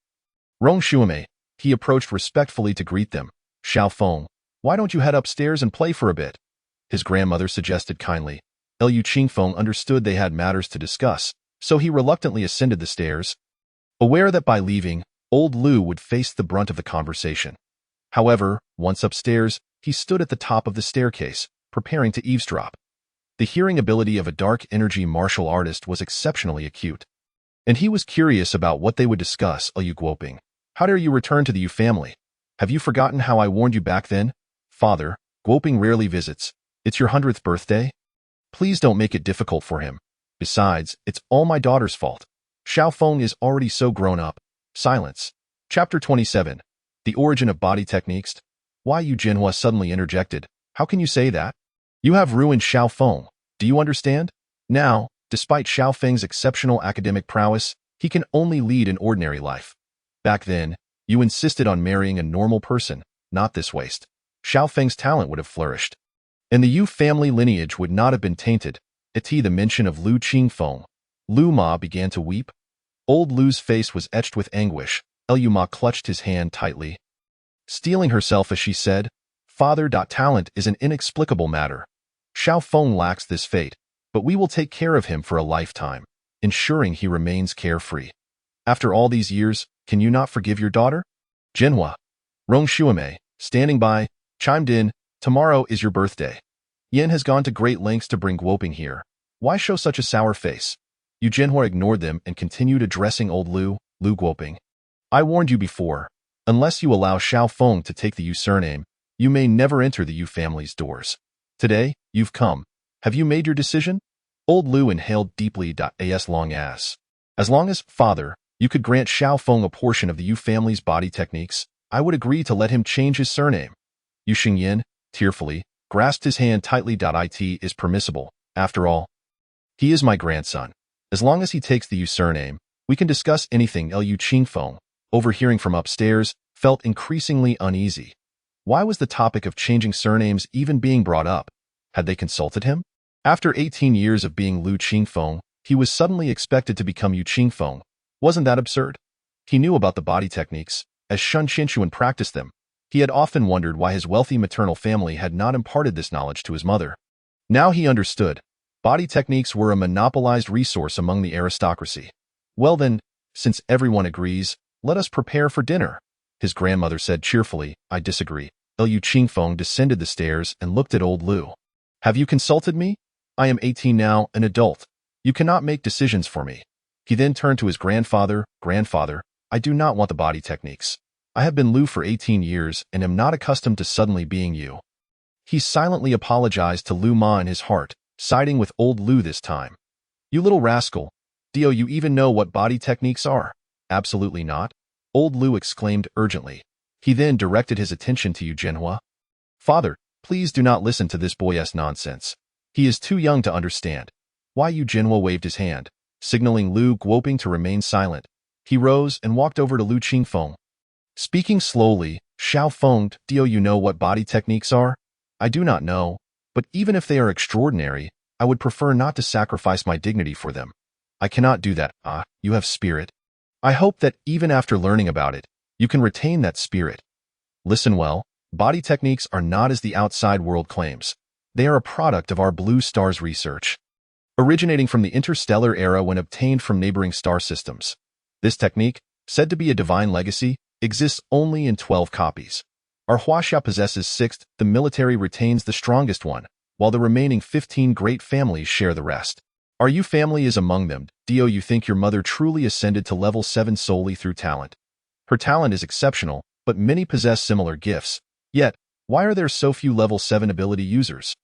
Rong Shuame, he approached respectfully to greet them. Xiao Feng, why don't you head upstairs and play for a bit? His grandmother suggested kindly. Lu Qingfeng understood they had matters to discuss, so he reluctantly ascended the stairs, aware that by leaving, old Lu would face the brunt of the conversation. However, once upstairs, he stood at the top of the staircase, preparing to eavesdrop. The hearing ability of a dark energy martial artist was exceptionally acute, and he was curious about what they would discuss. Lu Guoping, how dare you return to the Yu family? Have you forgotten how I warned you back then? Father, Guoping rarely visits. It's your 100th birthday? Please don't make it difficult for him. Besides, it's all my daughter's fault. Xiao Feng is already so grown up. Silence. Chapter 27. The Origin of Body Techniques. Why Yu Zhenhua suddenly interjected. How can you say that? You have ruined Xiao Feng. Do you understand? Now, despite Xiao Feng's exceptional academic prowess, he can only lead an ordinary life. Back then, you insisted on marrying a normal person, not this waste. Xiao Feng's talent would have flourished, and the Yu family lineage would not have been tainted. At the mention of Lu Qingfeng, Lu Ma began to weep. Old Lu's face was etched with anguish. Lu Ma clutched his hand tightly, steeling herself as she said, Father. Talent is an inexplicable matter. Xiao Feng lacks this fate, but we will take care of him for a lifetime, ensuring he remains carefree. After all these years, can you not forgive your daughter? Zhenhua. Rong Shuame, standing by, chimed in, tomorrow is your birthday. Yen has gone to great lengths to bring Guoping here. Why show such a sour face? Yu Jianhua ignored them and continued addressing old Lu Guoping. I warned you before. Unless you allow Xiao Feng to take the Yu surname, you may never enter the Yu family's doors. Today, you've come. Have you made your decision? Old Lu inhaled deeply. As long as, father, you could grant Xiao Feng a portion of the Yu family's body techniques, I would agree to let him change his surname. Yu Xingyin, tearfully, grasped his hand tightly. It is permissible. After all, he is my grandson. As long as he takes the Yu surname, we can discuss anything. Yu Qingfeng, overhearing from upstairs, felt increasingly uneasy. Why was the topic of changing surnames even being brought up? Had they consulted him? After 18 years of being Lu Qingfeng, he was suddenly expected to become Yu Qingfeng. Wasn't that absurd? He knew about the body techniques. As Shun Qinshuan practiced them, he had often wondered why his wealthy maternal family had not imparted this knowledge to his mother. Now he understood. Body techniques were a monopolized resource among the aristocracy. Well then, since everyone agrees, let us prepare for dinner, his grandmother said cheerfully. I disagree. Yu Qingfeng descended the stairs and looked at old Lu. Have you consulted me? I am 18 now, an adult. You cannot make decisions for me. He then turned to his grandfather. Grandfather, I do not want the body techniques. I have been Lu for 18 years and am not accustomed to suddenly being you. He silently apologized to Lu Ma in his heart, siding with old Lu this time. You little rascal. Do you even know what body techniques are? Absolutely not. Old Lu exclaimed urgently. He then directed his attention to Yu Jianhua. Father, please do not listen to this boy's nonsense. He is too young to understand. Why? Yu Jianhua waved his hand, signaling Lu Guoping to remain silent. He rose and walked over to Lu Qingfeng. Speaking slowly, Xiao Feng, do you know what body techniques are? I do not know, but even if they are extraordinary, I would prefer not to sacrifice my dignity for them. I cannot do that. You have spirit. I hope that even after learning about it, you can retain that spirit. Listen well, body techniques are not as the outside world claims. They are a product of our blue stars research, originating from the interstellar era when obtained from neighboring star systems. This technique, said to be a divine legacy, exists only in 12 copies. Our Huaxia possesses 6th, the military retains the strongest one, while the remaining 15 great families share the rest. Our Yu family is among them. Do you think your mother truly ascended to level 7 solely through talent? Her talent is exceptional, but many possess similar gifts. Yet, why are there so few level 7 ability users?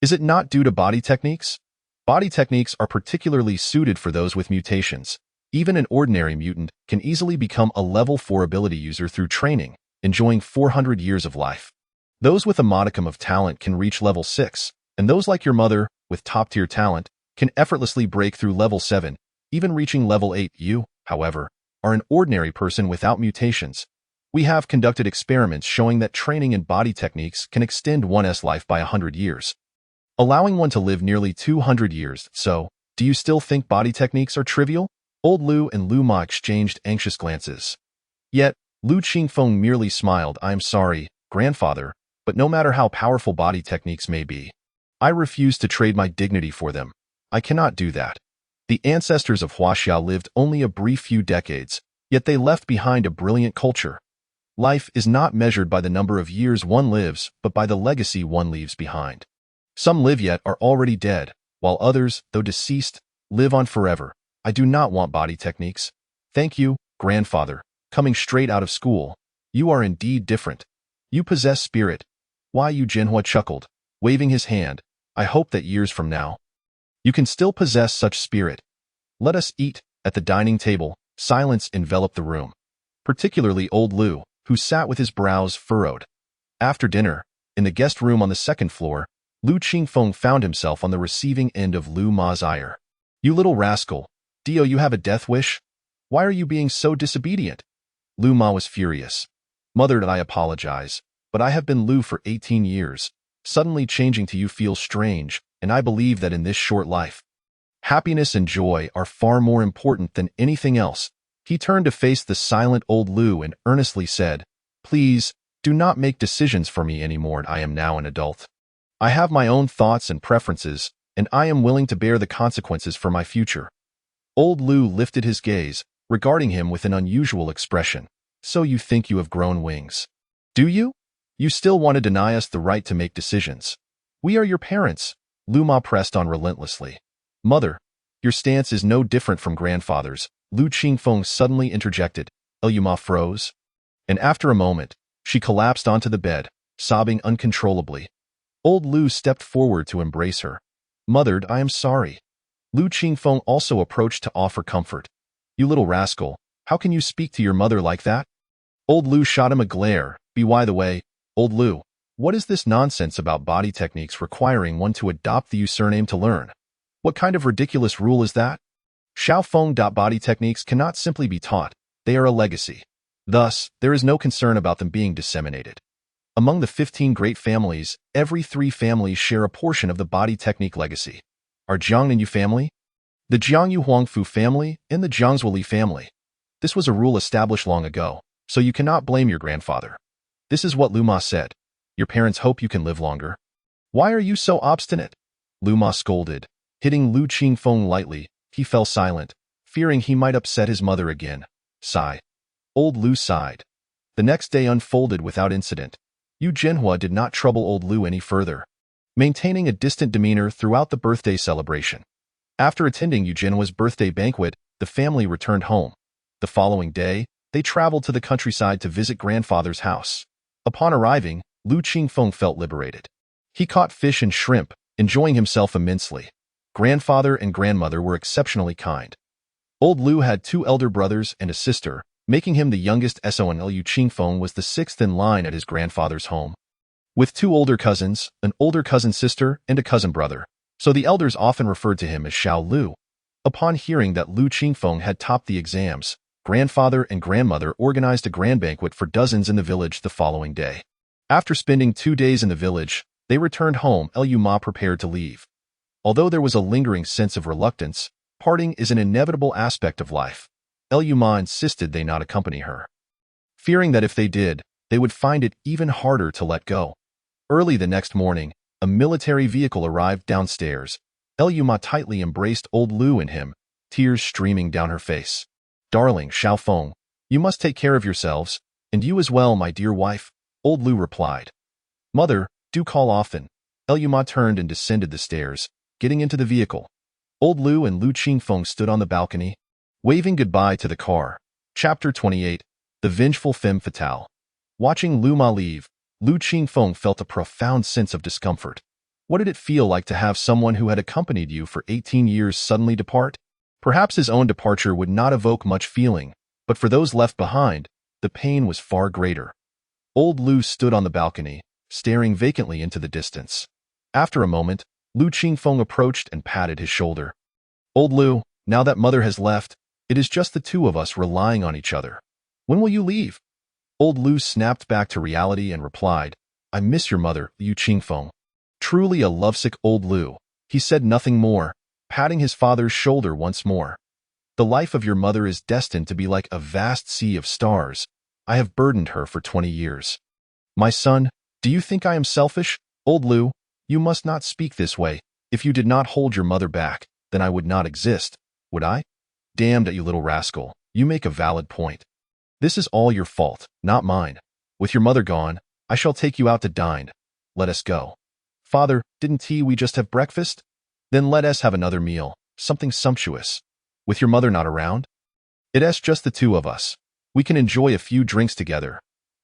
Is it not due to body techniques? Body techniques are particularly suited for those with mutations. Even an ordinary mutant can easily become a level 4 ability user through training, enjoying 400 years of life. Those with a modicum of talent can reach level 6, and those like your mother, with top-tier talent, can effortlessly break through level 7, even reaching level 8. You, however, are an ordinary person without mutations. We have conducted experiments showing that training in body techniques can extend one's life by 100 years, allowing one to live nearly 200 years. So, do you still think body techniques are trivial? Old Lu and Lu Ma exchanged anxious glances. Yet, Lu Qingfeng merely smiled. I am sorry, grandfather, but no matter how powerful body techniques may be, I refuse to trade my dignity for them. I cannot do that. The ancestors of Huaxia lived only a brief few decades, yet they left behind a brilliant culture. Life is not measured by the number of years one lives, but by the legacy one leaves behind. Some live yet are already dead, while others, though deceased, live on forever. I do not want body techniques. Thank you, grandfather. Coming straight out of school, you are indeed different. You possess spirit. Why? Yu Jianhua chuckled, waving his hand. I hope that years from now, you can still possess such spirit. Let us eat. At the dining table, silence enveloped the room, particularly old Lu, who sat with his brows furrowed. After dinner, in the guest room on the second floor, Lu Qingfeng found himself on the receiving end of Lu Ma's ire. You little rascal. Do you have a death wish? Why are you being so disobedient? Lu Ma was furious. Mother, I apologize, but I have been Lu for 18 years. Suddenly changing to you feels strange, and I believe that in this short life, happiness and joy are far more important than anything else. He turned to face the silent old Lu and earnestly said, Please, do not make decisions for me anymore. I am now an adult. I have my own thoughts and preferences, and I am willing to bear the consequences for my future. Old Lu lifted his gaze, regarding him with an unusual expression. So you think you have grown wings? Do you? You still want to deny us the right to make decisions. We are your parents, Lu Ma pressed on relentlessly. Mother, your stance is no different from grandfather's, Lu Qingfeng suddenly interjected. Yuma froze, and after a moment, she collapsed onto the bed, sobbing uncontrollably. Old Lu stepped forward to embrace her. Mother, I am sorry. Lu Qingfeng also approached to offer comfort. You little rascal, how can you speak to your mother like that? Old Lu shot him a glare. By the way, Old Lu, what is this nonsense about body techniques requiring one to adopt the surname to learn? What kind of ridiculous rule is that? Xiaofeng. Body techniques cannot simply be taught, they are a legacy. Thus, there is no concern about them being disseminated. Among the 15 great families, every 3 families share a portion of the body technique legacy. Our Jiangnan family, the Jiangyu Huangfu family, and the Jiangzuoli family. This was a rule established long ago, so you cannot blame your grandfather. This is what Luma said. Your parents hope you can live longer. Why are you so obstinate? Luma scolded. Hitting Lu Qingfeng lightly, he fell silent, fearing he might upset his mother again. Sigh. Old Lu sighed. The next day unfolded without incident. Yu Jinhua did not trouble Old Lu any further, maintaining a distant demeanor throughout the birthday celebration. After attending Yu Jinhua's birthday banquet, the family returned home. The following day, they traveled to the countryside to visit grandfather's house. Upon arriving, Lu Qingfeng felt liberated. He caught fish and shrimp, enjoying himself immensely. Grandfather and grandmother were exceptionally kind. Old Lu had 2 elder brothers and a sister, making him the youngest son. Lu Qingfeng was the 6th in line at his grandfather's home. With 2 older cousins, an older cousin sister, and a cousin brother, so the elders often referred to him as Xiao Lu. Upon hearing that Lu Qingfeng had topped the exams, grandfather and grandmother organized a grand banquet for dozens in the village the following day. After spending 2 days in the village, they returned home. Yuma prepared to leave. Although there was a lingering sense of reluctance, parting is an inevitable aspect of life. Yuma insisted they not accompany her, fearing that if they did, they would find it even harder to let go. Early the next morning, a military vehicle arrived downstairs. Yuma tightly embraced Old Lu and him, tears streaming down her face. Darling Xiaofeng, you must take care of yourselves, and you as well, my dear wife, Old Lu replied. Mother, do call often. Yuma turned and descended the stairs, getting into the vehicle. Old Lu and Lu Qingfeng stood on the balcony, waving goodbye to the car. Chapter 28. The Vengeful Femme Fatale. Watching Luma leave, Lu Qingfeng felt a profound sense of discomfort. What did it feel like to have someone who had accompanied you for 18 years suddenly depart? Perhaps his own departure would not evoke much feeling, but for those left behind, the pain was far greater. Old Lu stood on the balcony, staring vacantly into the distance. After a moment, Lu Qingfeng approached and patted his shoulder. Old Lu, now that mother has left, it is just the 2 of us relying on each other. When will you leave? Old Lu snapped back to reality and replied, I miss your mother, Lu Qingfeng. Truly a lovesick Old Lu. He said nothing more, patting his father's shoulder once more. The life of your mother is destined to be like a vast sea of stars. I have burdened her for 20 years. My son, do you think I am selfish? Old Lu, you must not speak this way. If you did not hold your mother back, then I would not exist, would I? Damned at you, little rascal. You make a valid point. This is all your fault, not mine. With your mother gone, I shall take you out to dine. Let us go. Father, didn't we just have breakfast? Then let us have another meal, something sumptuous. With your mother not around? It's just the 2 of us. We can enjoy a few drinks together.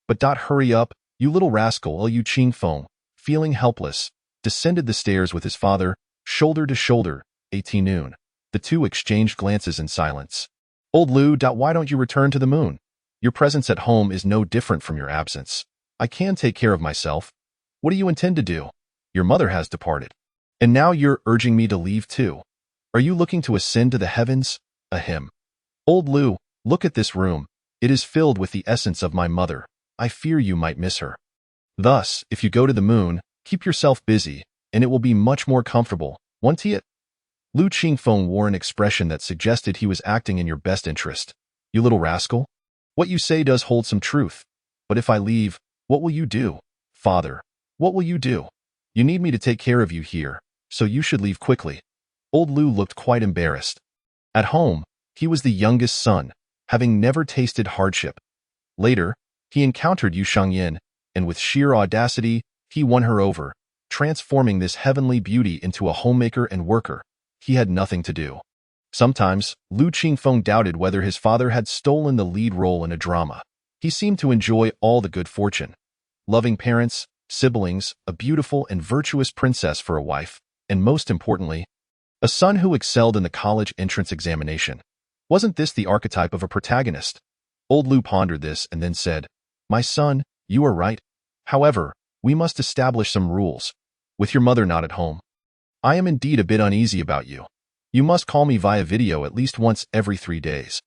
But hurry up, you little rascal. Lu Qingfeng, feeling helpless, descended the stairs with his father, shoulder to shoulder. 18 noon. The 2 exchanged glances in silence. Old Lu, why don't you return to the moon? Your presence at home is no different from your absence. I can take care of myself. What do you intend to do? Your mother has departed. And now you're urging me to leave too. Are you looking to ascend to the heavens? Ahem. Old Lu, look at this room. It is filled with the essence of my mother. I fear you might miss her. Thus, if you go to the moon, keep yourself busy, and it will be much more comfortable, won't it? Lu Qingfeng wore an expression that suggested he was acting in your best interest. You little rascal. What you say does hold some truth. But if I leave, what will you do? Father, what will you do? You need me to take care of you here, so you should leave quickly. Old Lu looked quite embarrassed. At home, he was the youngest son, having never tasted hardship. Later, he encountered Yu Shangyin, and with sheer audacity, he won her over, transforming this heavenly beauty into a homemaker and worker. he had nothing to do. Sometimes, Lu Qingfeng doubted whether his father had stolen the lead role in a drama. He seemed to enjoy all the good fortune. Loving parents, siblings, a beautiful and virtuous princess for a wife, and most importantly, a son who excelled in the college entrance examination. Wasn't this the archetype of a protagonist? Old Lu pondered this and then said, "My son, you are right. However, we must establish some rules. With your mother not at home, I am indeed a bit uneasy about you. You must call me via video at least once every 3 days."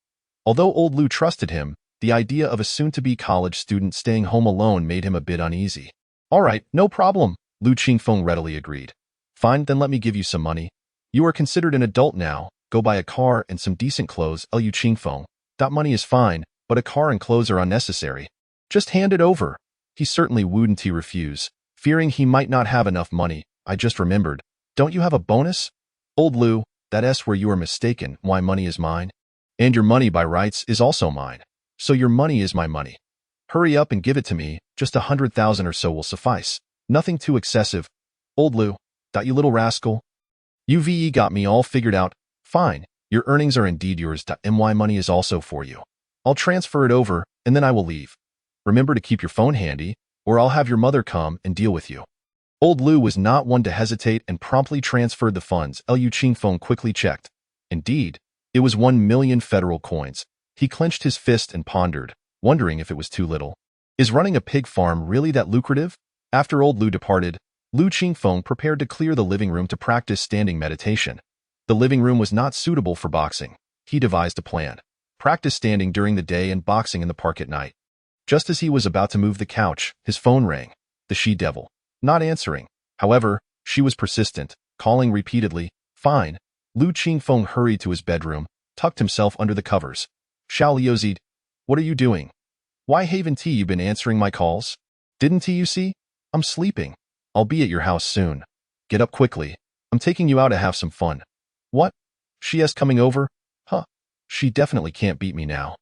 Although Old Lu trusted him, the idea of a soon-to-be college student staying home alone made him a bit uneasy. "All right, no problem," Lu Qingfeng readily agreed. "Fine, then let me give you some money. You are considered an adult now. Go buy a car and some decent clothes." Lu Qingfeng, "That money is fine, but a car and clothes are unnecessary. Just hand it over." He certainly wouldn't refuse, fearing he might not have enough money. "I just remembered. Don't you have a bonus?" "Old Lu, that's where you are mistaken. My money is mine. And your money by rights is also mine. So your money is my money. Hurry up and give it to me. Just 100,000 or so will suffice. Nothing too excessive." "Old Lu, you little rascal. You've got me all figured out. Fine, your earnings are indeed yours. My money is also for you. I'll transfer it over, and then I will leave. Remember to keep your phone handy, or I'll have your mother come and deal with you." Old Lu was not one to hesitate and promptly transferred the funds. Lu Qingfeng quickly checked. Indeed, it was 1 million federal coins. He clenched his fist and pondered, wondering if it was too little. Is running a pig farm really that lucrative? After Old Lu departed, Lu Qingfeng prepared to clear the living room to practice standing meditation. The living room was not suitable for boxing. He devised a plan. Practice standing during the day and boxing in the park at night. Just as he was about to move the couch, his phone rang. The she-devil. Not answering. However, she was persistent, calling repeatedly. "Fine." Lu Qingfeng hurried to his bedroom, tucked himself under the covers. "Xiao Liuzid, what are you doing? Why haven't you been answering my calls? Didn't you see? I'm sleeping. I'll be at your house soon. Get up quickly. I'm taking you out to have some fun." "What? She's coming over? Huh. She definitely can't beat me now.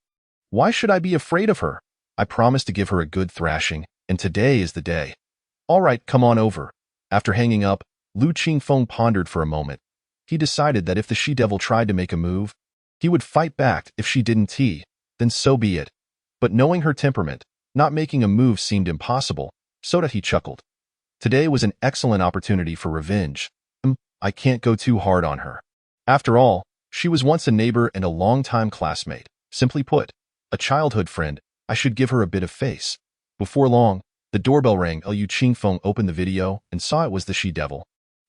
Why should I be afraid of her? I promised to give her a good thrashing, and today is the day. All right, come on over." After hanging up, Lu Qingfeng pondered for a moment. He decided that if the she-devil tried to make a move, he would fight back. If she didn't, then so be it. But knowing her temperament, not making a move seemed impossible, so that he chuckled. Today was an excellent opportunity for revenge. I can't go too hard on her. After all, she was once a neighbor and a long-time classmate. Simply put, a childhood friend. I should give her a bit of face. Before long, the doorbell rang. Lu Qingfeng opened the video and saw it was the she-devil.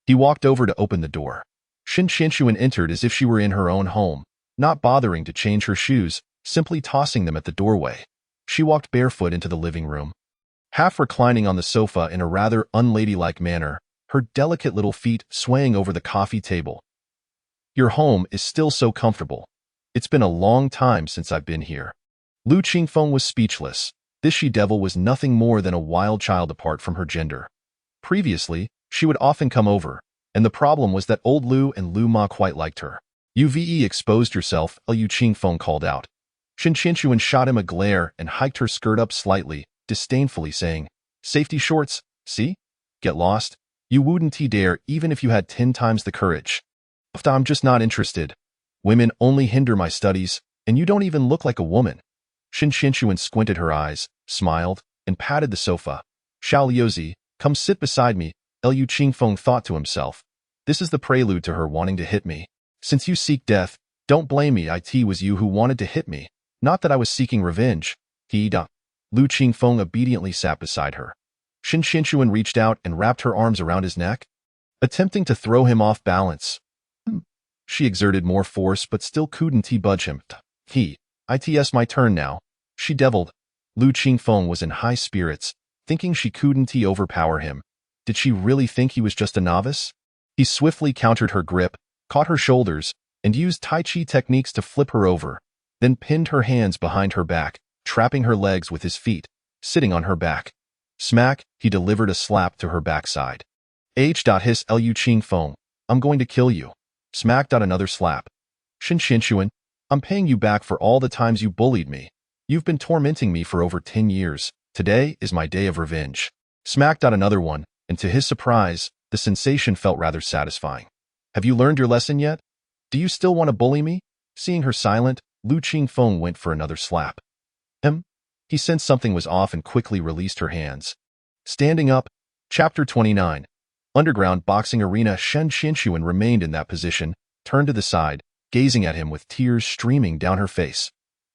He walked over to open the door. Xin Qianxuan entered as if she were in her own home, not bothering to change her shoes, simply tossing them at the doorway. She walked barefoot into the living room. Half reclining on the sofa in a rather unladylike manner, her delicate little feet swaying over the coffee table. "Your home is still so comfortable. It's been a long time since I've been here." Lu Qingfeng was speechless. This she-devil was nothing more than a wild child apart from her gender. Previously, she would often come over, and the problem was that Old Lu and Lu Ma quite liked her. "You've exposed yourself," Lu Qingfeng called out. Xin Qianxuan shot him a glare and hiked her skirt up slightly, disdainfully saying, "Safety shorts, see? Get lost. You wouldn't dare even if you had 10 times the courage." "I'm just not interested. Women only hinder my studies, and you don't even look like a woman." Xin Qianxuan squinted her eyes, smiled, and patted the sofa. "Xiao Liuzi, come sit beside me." Lu Qingfeng thought to himself. This is the prelude to her wanting to hit me. Since you seek death, don't blame me. It was you who wanted to hit me. Not that I was seeking revenge. Lu Qingfeng obediently sat beside her. Xin Qianxuan reached out and wrapped her arms around his neck, attempting to throw him off balance. She exerted more force but still couldn't budge him. "It's my turn now." She deviled. Lu Qingfeng was in high spirits, thinking she couldn't overpower him. Did she really think he was just a novice? He swiftly countered her grip, caught her shoulders, and used Tai Chi techniques to flip her over, then pinned her hands behind her back, trapping her legs with his feet, sitting on her back. Smack, he delivered a slap to her backside. Hiss Lu Qingfeng, "I'm going to kill you." Smack. Another slap. Xin Qianxuan, "I'm paying you back for all the times you bullied me. You've been tormenting me for over 10 years. Today is my day of revenge." Smack. Another one, and to his surprise, the sensation felt rather satisfying. Have you learned your lesson yet? Do you still want to bully me? Seeing her silent, Lu Qingfeng went for another slap. He sensed something was off and quickly released her hands. Standing up, Chapter 29. Underground boxing arena. Shen Qinshuan remained in that position, turned to the side, gazing at him with tears streaming down her face.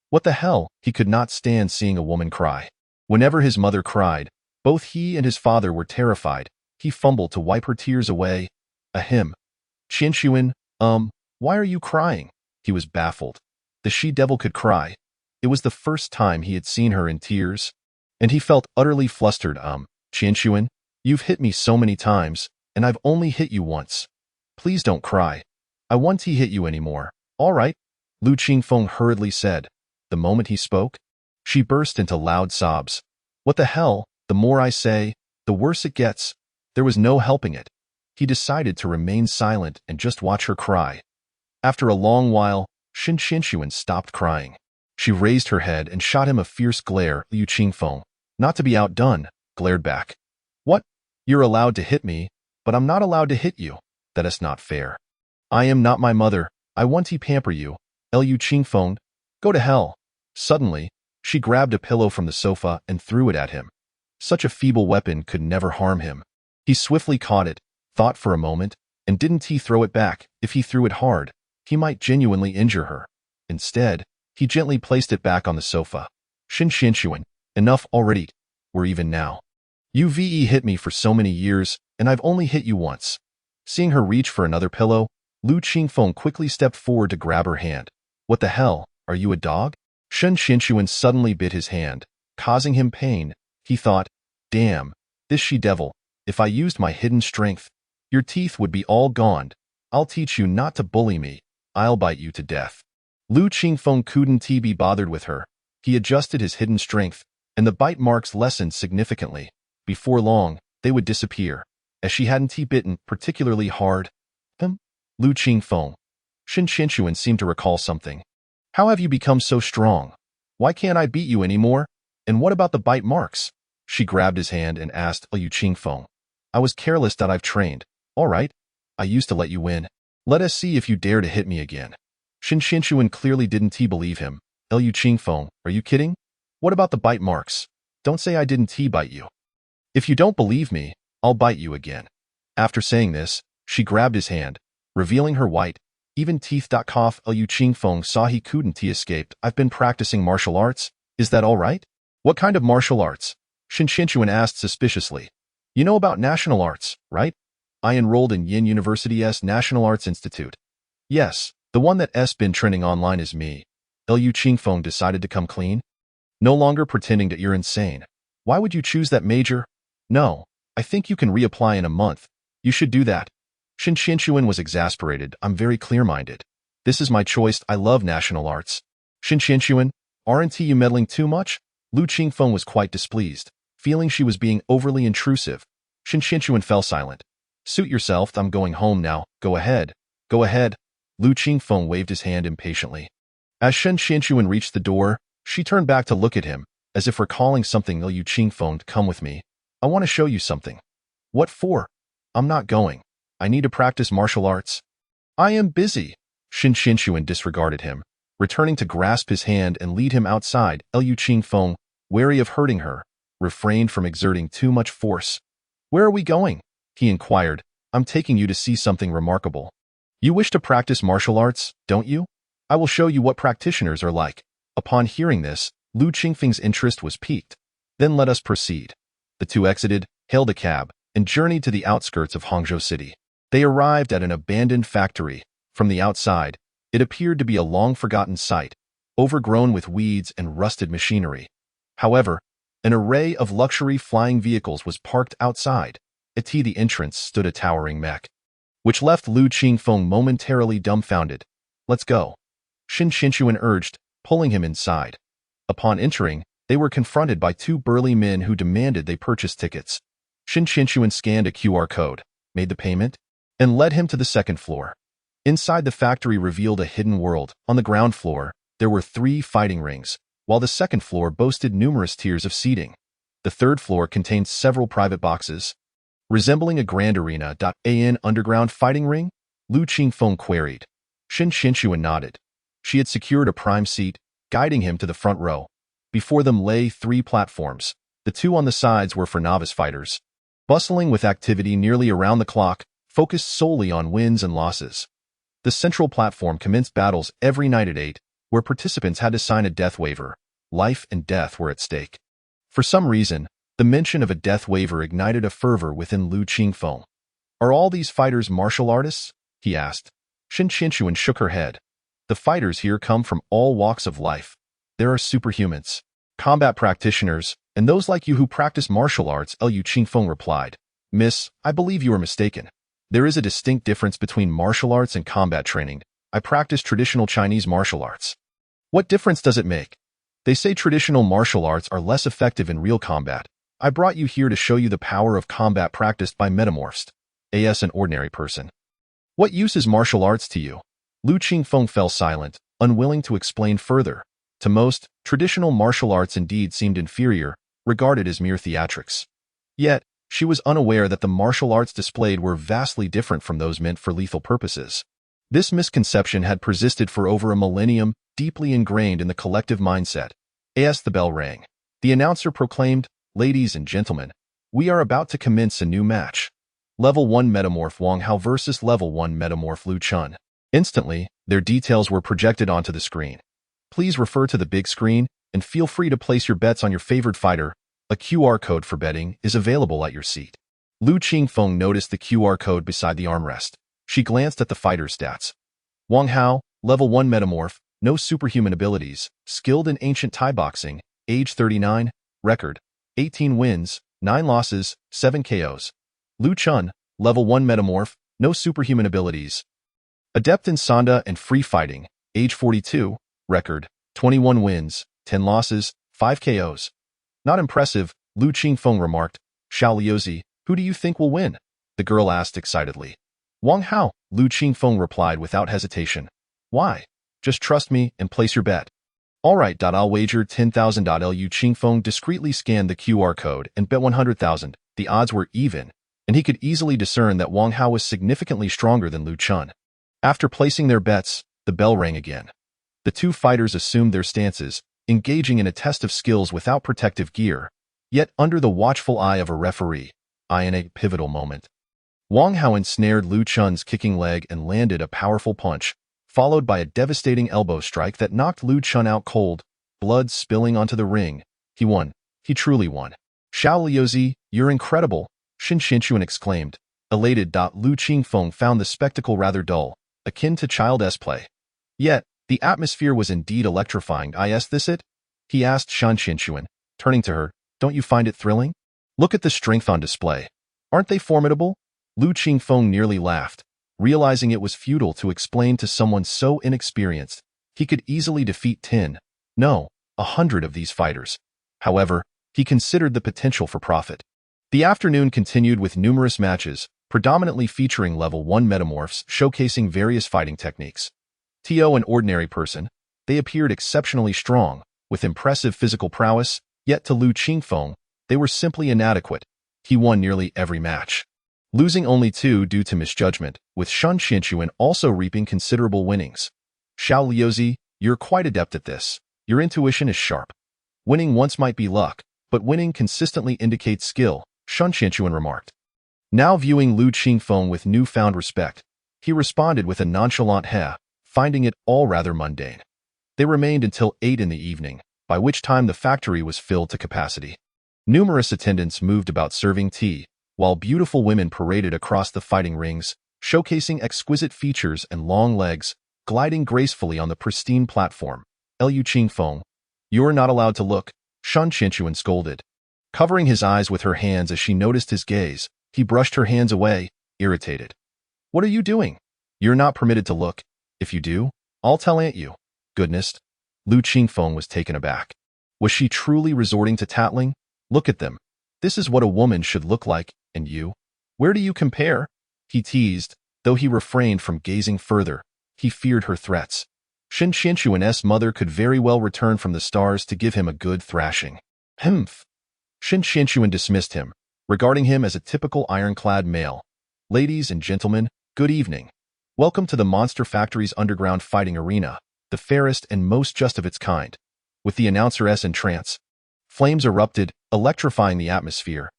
What the hell? He could not stand seeing a woman cry. Whenever his mother cried, both he and his father were terrified. He fumbled to wipe her tears away. Qinshuan, why are you crying? He was baffled. The she-devil could cry. It was the first time he had seen her in tears, and he felt utterly flustered. Qinshuan, you've hit me so many times, and I've only hit you once. Please don't cry. I won't hit you anymore. All right, Lu Qingfeng hurriedly said. The moment he spoke, she burst into loud sobs. What the hell? The more I say, the worse it gets. There was no helping it. He decided to remain silent and just watch her cry. After a long while, Shen Qinshuan stopped crying. She raised her head and shot him a fierce glare. Lu Qingfeng, not to be outdone, glared back. What? You're allowed to hit me, but I'm not allowed to hit you. That is not fair. I am not my mother. I want to pamper you. Lu Qingfeng, go to hell. Suddenly, she grabbed a pillow from the sofa and threw it at him. Such a feeble weapon could never harm him. He swiftly caught it, thought for a moment, and didn't he throw it back. If he threw it hard, he might genuinely injure her. Instead, he gently placed it back on the sofa. Shen Qinshuan, enough already. We're even now. You've hit me for so many years, and I've only hit you once. Seeing her reach for another pillow, Lu Qingfeng quickly stepped forward to grab her hand. What the hell? Are you a dog? Shen Qinshuan suddenly bit his hand, causing him pain. He thought, damn, this she-devil, if I used my hidden strength, your teeth would be all gone. I'll teach you not to bully me. I'll bite you to death. Lu Qingfeng couldn't be bothered with her. He adjusted his hidden strength, and the bite marks lessened significantly. Before long, they would disappear, as she hadn't bitten particularly hard. Lu Qingfeng. Shen Qinshuan seemed to recall something. How have you become so strong? Why can't I beat you anymore? And what about the bite marks? She grabbed his hand and asked Lu Qingfeng. I was careless that I've trained. All right. I used to let you win. Let us see if you dare to hit me again. Shen Qinshuan clearly didn't believe him. Lu Qingfeng, are you kidding? What about the bite marks? Don't say I didn't bite you. If you don't believe me, I'll bite you again. After saying this, she grabbed his hand, revealing her white, even teeth. Lu Qingfeng saw he couldn't escape. I've been practicing martial arts. Is that all right? What kind of martial arts? Shen Qinshuan asked suspiciously. You know about national arts, right? I enrolled in Yin University's National Arts Institute. Yes, the one that's been trending online is me. Lu Qingfeng decided to come clean. No longer pretending that you're insane. Why would you choose that major? No, I think you can reapply in a month. You should do that. Shen Qinshuan was exasperated. I'm very clear-minded. This is my choice. I love national arts. Shen Qinshuan, aren't you meddling too much? Lu Qingfeng was quite displeased, feeling she was being overly intrusive. Shen Qinshuan fell silent. Suit yourself. I'm going home now. Go ahead. Go ahead. Lu Qingfeng waved his hand impatiently. As Shen Qinshuan reached the door, she turned back to look at him, as if recalling something. Lu Qingfeng, come with me. I want to show you something. What for? I'm not going. I need to practice martial arts. I am busy. Shen Qinshuan disregarded him, returning to grasp his hand and lead him outside. Lu Qingfeng, wary of hurting her, refrained from exerting too much force. Where are we going? He inquired. I'm taking you to see something remarkable. You wish to practice martial arts, don't you? I will show you what practitioners are like. Upon hearing this, Lu Qingfeng's interest was piqued. Then let us proceed. The two exited, hailed a cab, and journeyed to the outskirts of Hangzhou City. They arrived at an abandoned factory. From the outside, it appeared to be a long-forgotten site, overgrown with weeds and rusted machinery. However, an array of luxury flying vehicles was parked outside. At the entrance stood a towering mech, which left Lu Qingfeng momentarily dumbfounded. Let's go. Shen Qinshuan urged, pulling him inside. Upon entering, they were confronted by two burly men who demanded they purchase tickets. Shen Qinshuan scanned a QR code, made the payment, and led him to the second floor. Inside the factory revealed a hidden world. On the ground floor, there were 3 fighting rings, while the second floor boasted numerous tiers of seating. The third floor contained several private boxes, resembling a grand arena. An underground fighting ring? Lu Qingfeng queried. Shen Qianxuan nodded. She had secured a prime seat, guiding him to the front row. Before them lay 3 platforms. The 2 on the sides were for novice fighters, bustling with activity nearly around the clock, focused solely on wins and losses. The central platform commenced battles every night at 8, where participants had to sign a death waiver. Life and death were at stake. For some reason, the mention of a death waiver ignited a fervor within Lu Qingfeng. Are all these fighters martial artists? He asked. Shen Qianxuan shook her head. The fighters here come from all walks of life. There are superhumans, combat practitioners, and those like you who practice martial arts, Lu Qingfeng replied. Miss, I believe you are mistaken. There is a distinct difference between martial arts and combat training. I practice traditional Chinese martial arts. What difference does it make? They say traditional martial arts are less effective in real combat. I brought you here to show you the power of combat practiced by metamorphs, as an ordinary person. What use is martial arts to you? Lu Qingfeng fell silent, unwilling to explain further. To most, traditional martial arts indeed seemed inferior, regarded as mere theatrics. Yet, she was unaware that the martial arts displayed were vastly different from those meant for lethal purposes. This misconception had persisted for over a millennium, deeply ingrained in the collective mindset. As the bell rang, the announcer proclaimed, Ladies and gentlemen, we are about to commence a new match. Level 1 Metamorph Wang Hao versus Level 1 Metamorph Lu Chun. Instantly, their details were projected onto the screen. Please refer to the big screen, and feel free to place your bets on your favorite fighter. A QR code for betting is available at your seat. Lu Qingfeng noticed the QR code beside the armrest. She glanced at the fighter's stats. Wang Hao, Level 1 Metamorph, no superhuman abilities, skilled in ancient Thai boxing, age 39, record, 18 wins, 9 losses, 7 KOs. Lu Chun, Level 1 Metamorph, no superhuman abilities. Adept in Sanda and free fighting, age 42, record, 21 wins, 10 losses, 5 KOs. Not impressive, Lu Qingfeng remarked. Xiao Liuzi, who do you think will win? The girl asked excitedly. Wang Hao, Lu Qingfeng replied without hesitation. Why? Just trust me and place your bet. All right, I'll wager 10,000. Lu Qingfeng discreetly scanned the QR code and bet 100,000. The odds were even, and he could easily discern that Wang Hao was significantly stronger than Lu Chun. After placing their bets, the bell rang again. The 2 fighters assumed their stances, engaging in a test of skills without protective gear, yet under the watchful eye of a referee. In a pivotal moment, Wang Hao ensnared Lu Chun's kicking leg and landed a powerful punch, followed by a devastating elbow strike that knocked Lu Chun out cold, blood spilling onto the ring. He won. He truly won. Xiao Liuzi, you're incredible, Shen Qianxuan exclaimed. Elated. Lu Qingfeng found the spectacle rather dull, akin to child's play. Yet, the atmosphere was indeed electrifying. Is this it? He asked Shen Qianxuan, turning to her. Don't you find it thrilling? Look at the strength on display. Aren't they formidable? Lu Qingfeng nearly laughed, realizing it was futile to explain to someone so inexperienced. He could easily defeat 10, no, 100 of these fighters. However, he considered the potential for profit. The afternoon continued with numerous matches, predominantly featuring Level 1 metamorphs showcasing various fighting techniques. To an ordinary person, they appeared exceptionally strong, with impressive physical prowess, yet to Lu Qingfeng, they were simply inadequate. He won nearly every match, losing only 2 due to misjudgment, with Shen Qianxuan also reaping considerable winnings. Xiao Liuzi, you're quite adept at this. Your intuition is sharp. Winning once might be luck, but winning consistently indicates skill, Shen Qianxuan remarked. Now viewing Lu Qingfeng with newfound respect, he responded with a nonchalant "Heh," finding it all rather mundane. They remained until 8 in the evening, by which time the factory was filled to capacity. Numerous attendants moved about serving tea, while beautiful women paraded across the fighting rings, showcasing exquisite features and long legs, gliding gracefully on the pristine platform. Lu Qingfeng, you're not allowed to look, Shen Qianxuan scolded. Covering his eyes with her hands as she noticed his gaze, he brushed her hands away, irritated. What are you doing? You're not permitted to look. If you do, I'll tell Aunt you. Goodness. Lu Qingfeng was taken aback. Was she truly resorting to tattling? Look at them. This is what a woman should look like, and you? Where do you compare? He teased, though he refrained from gazing further. He feared her threats. Shen Qianxuan's mother could very well return from the stars to give him a good thrashing. Humph. Shen Qianxuan dismissed him, regarding him as a typical ironclad male. Ladies and gentlemen, good evening. Welcome to the Monster Factory's underground fighting arena, the fairest and most just of its kind. With the announceress in trance, flames erupted, electrifying the atmosphere.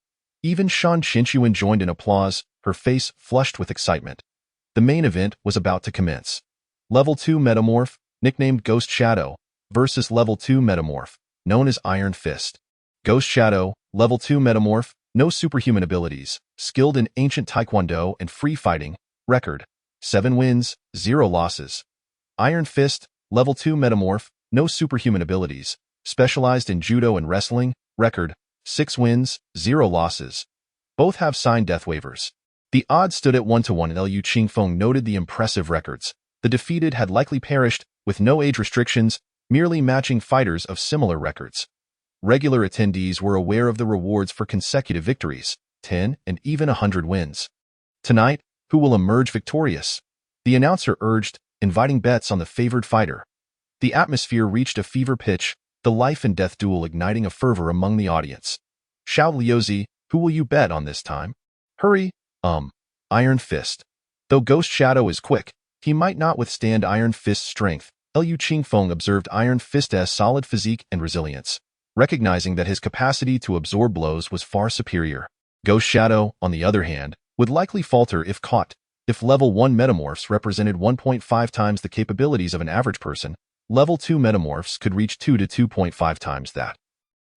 Even Shan Qinyuan joined in applause, her face flushed with excitement. The main event was about to commence. Level 2 Metamorph, nicknamed Ghost Shadow, versus Level 2 Metamorph, known as Iron Fist. Ghost Shadow, Level 2 Metamorph, no superhuman abilities, skilled in ancient taekwondo and free fighting, record 7 wins, 0 losses. Iron Fist, Level 2 Metamorph, no superhuman abilities, specialized in judo and wrestling, record 6 wins, 0 losses. Both have signed death waivers. The odds stood at 1-1 and Liu Qingfeng noted the impressive records. The defeated had likely perished, with no age restrictions, merely matching fighters of similar records. Regular attendees were aware of the rewards for consecutive victories, 10 and even 100 wins. Tonight, who will emerge victorious? The announcer urged, inviting bets on the favored fighter. The atmosphere reached a fever pitch, the life and death duel igniting a fervor among the audience. Xiao Liuzi, who will you bet on this time? Hurry, Iron Fist. Though Ghost Shadow is quick, he might not withstand Iron Fist's strength. Liu Qingfeng observed Iron Fist's solid physique and resilience, recognizing that his capacity to absorb blows was far superior. Ghost Shadow, on the other hand, would likely falter if caught. If Level 1 Metamorphs represented 1.5 times the capabilities of an average person, Level 2 Metamorphs could reach 2 to 2.5 times that.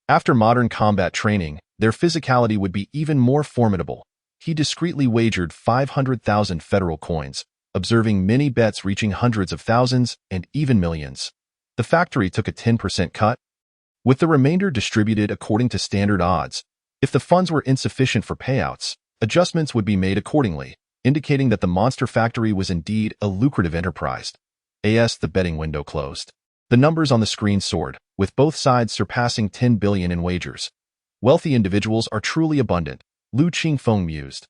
After modern combat training, their physicality would be even more formidable. He discreetly wagered 500,000 federal coins, observing many bets reaching hundreds of thousands and even millions. The factory took a 10% cut, with the remainder distributed according to standard odds. If the funds were insufficient for payouts, adjustments would be made accordingly, indicating that the Monster Factory was indeed a lucrative enterprise. The betting window closed. The numbers on the screen soared, with both sides surpassing 10 billion in wagers. Wealthy individuals are truly abundant, Liu Qingfeng mused.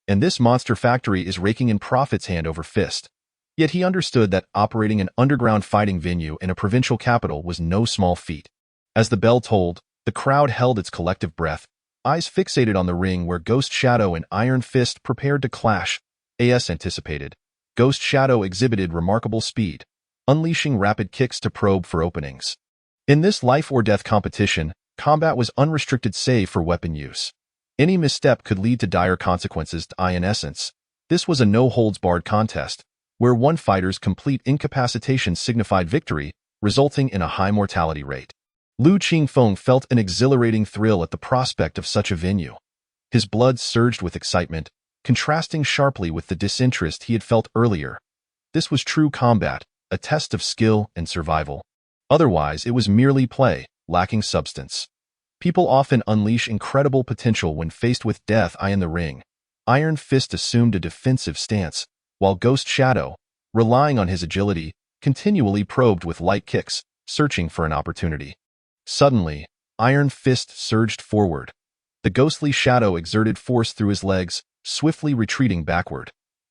And this Monster Factory is raking in profits hand over fist. Yet he understood that operating an underground fighting venue in a provincial capital was no small feat. As the bell tolled, the crowd held its collective breath, eyes fixated on the ring where Ghost Shadow and Iron Fist prepared to clash. As anticipated, Ghost Shadow exhibited remarkable speed, unleashing rapid kicks to probe for openings. In this life-or-death competition, combat was unrestricted save for weapon use. Any misstep could lead to dire consequences. In essence, this was a no-holds-barred contest, where one fighter's complete incapacitation signified victory, resulting in a high mortality rate. Liu Qingfeng felt an exhilarating thrill at the prospect of such a venue. His blood surged with excitement, contrasting sharply with the disinterest he had felt earlier. This was true combat, a test of skill and survival. Otherwise, it was merely play, lacking substance. People often unleash incredible potential when faced with death. In the ring, Iron Fist assumed a defensive stance, while Ghost Shadow, relying on his agility, continually probed with light kicks, searching for an opportunity. Suddenly, Iron Fist surged forward. The ghostly shadow exerted force through his legs, swiftly retreating backward.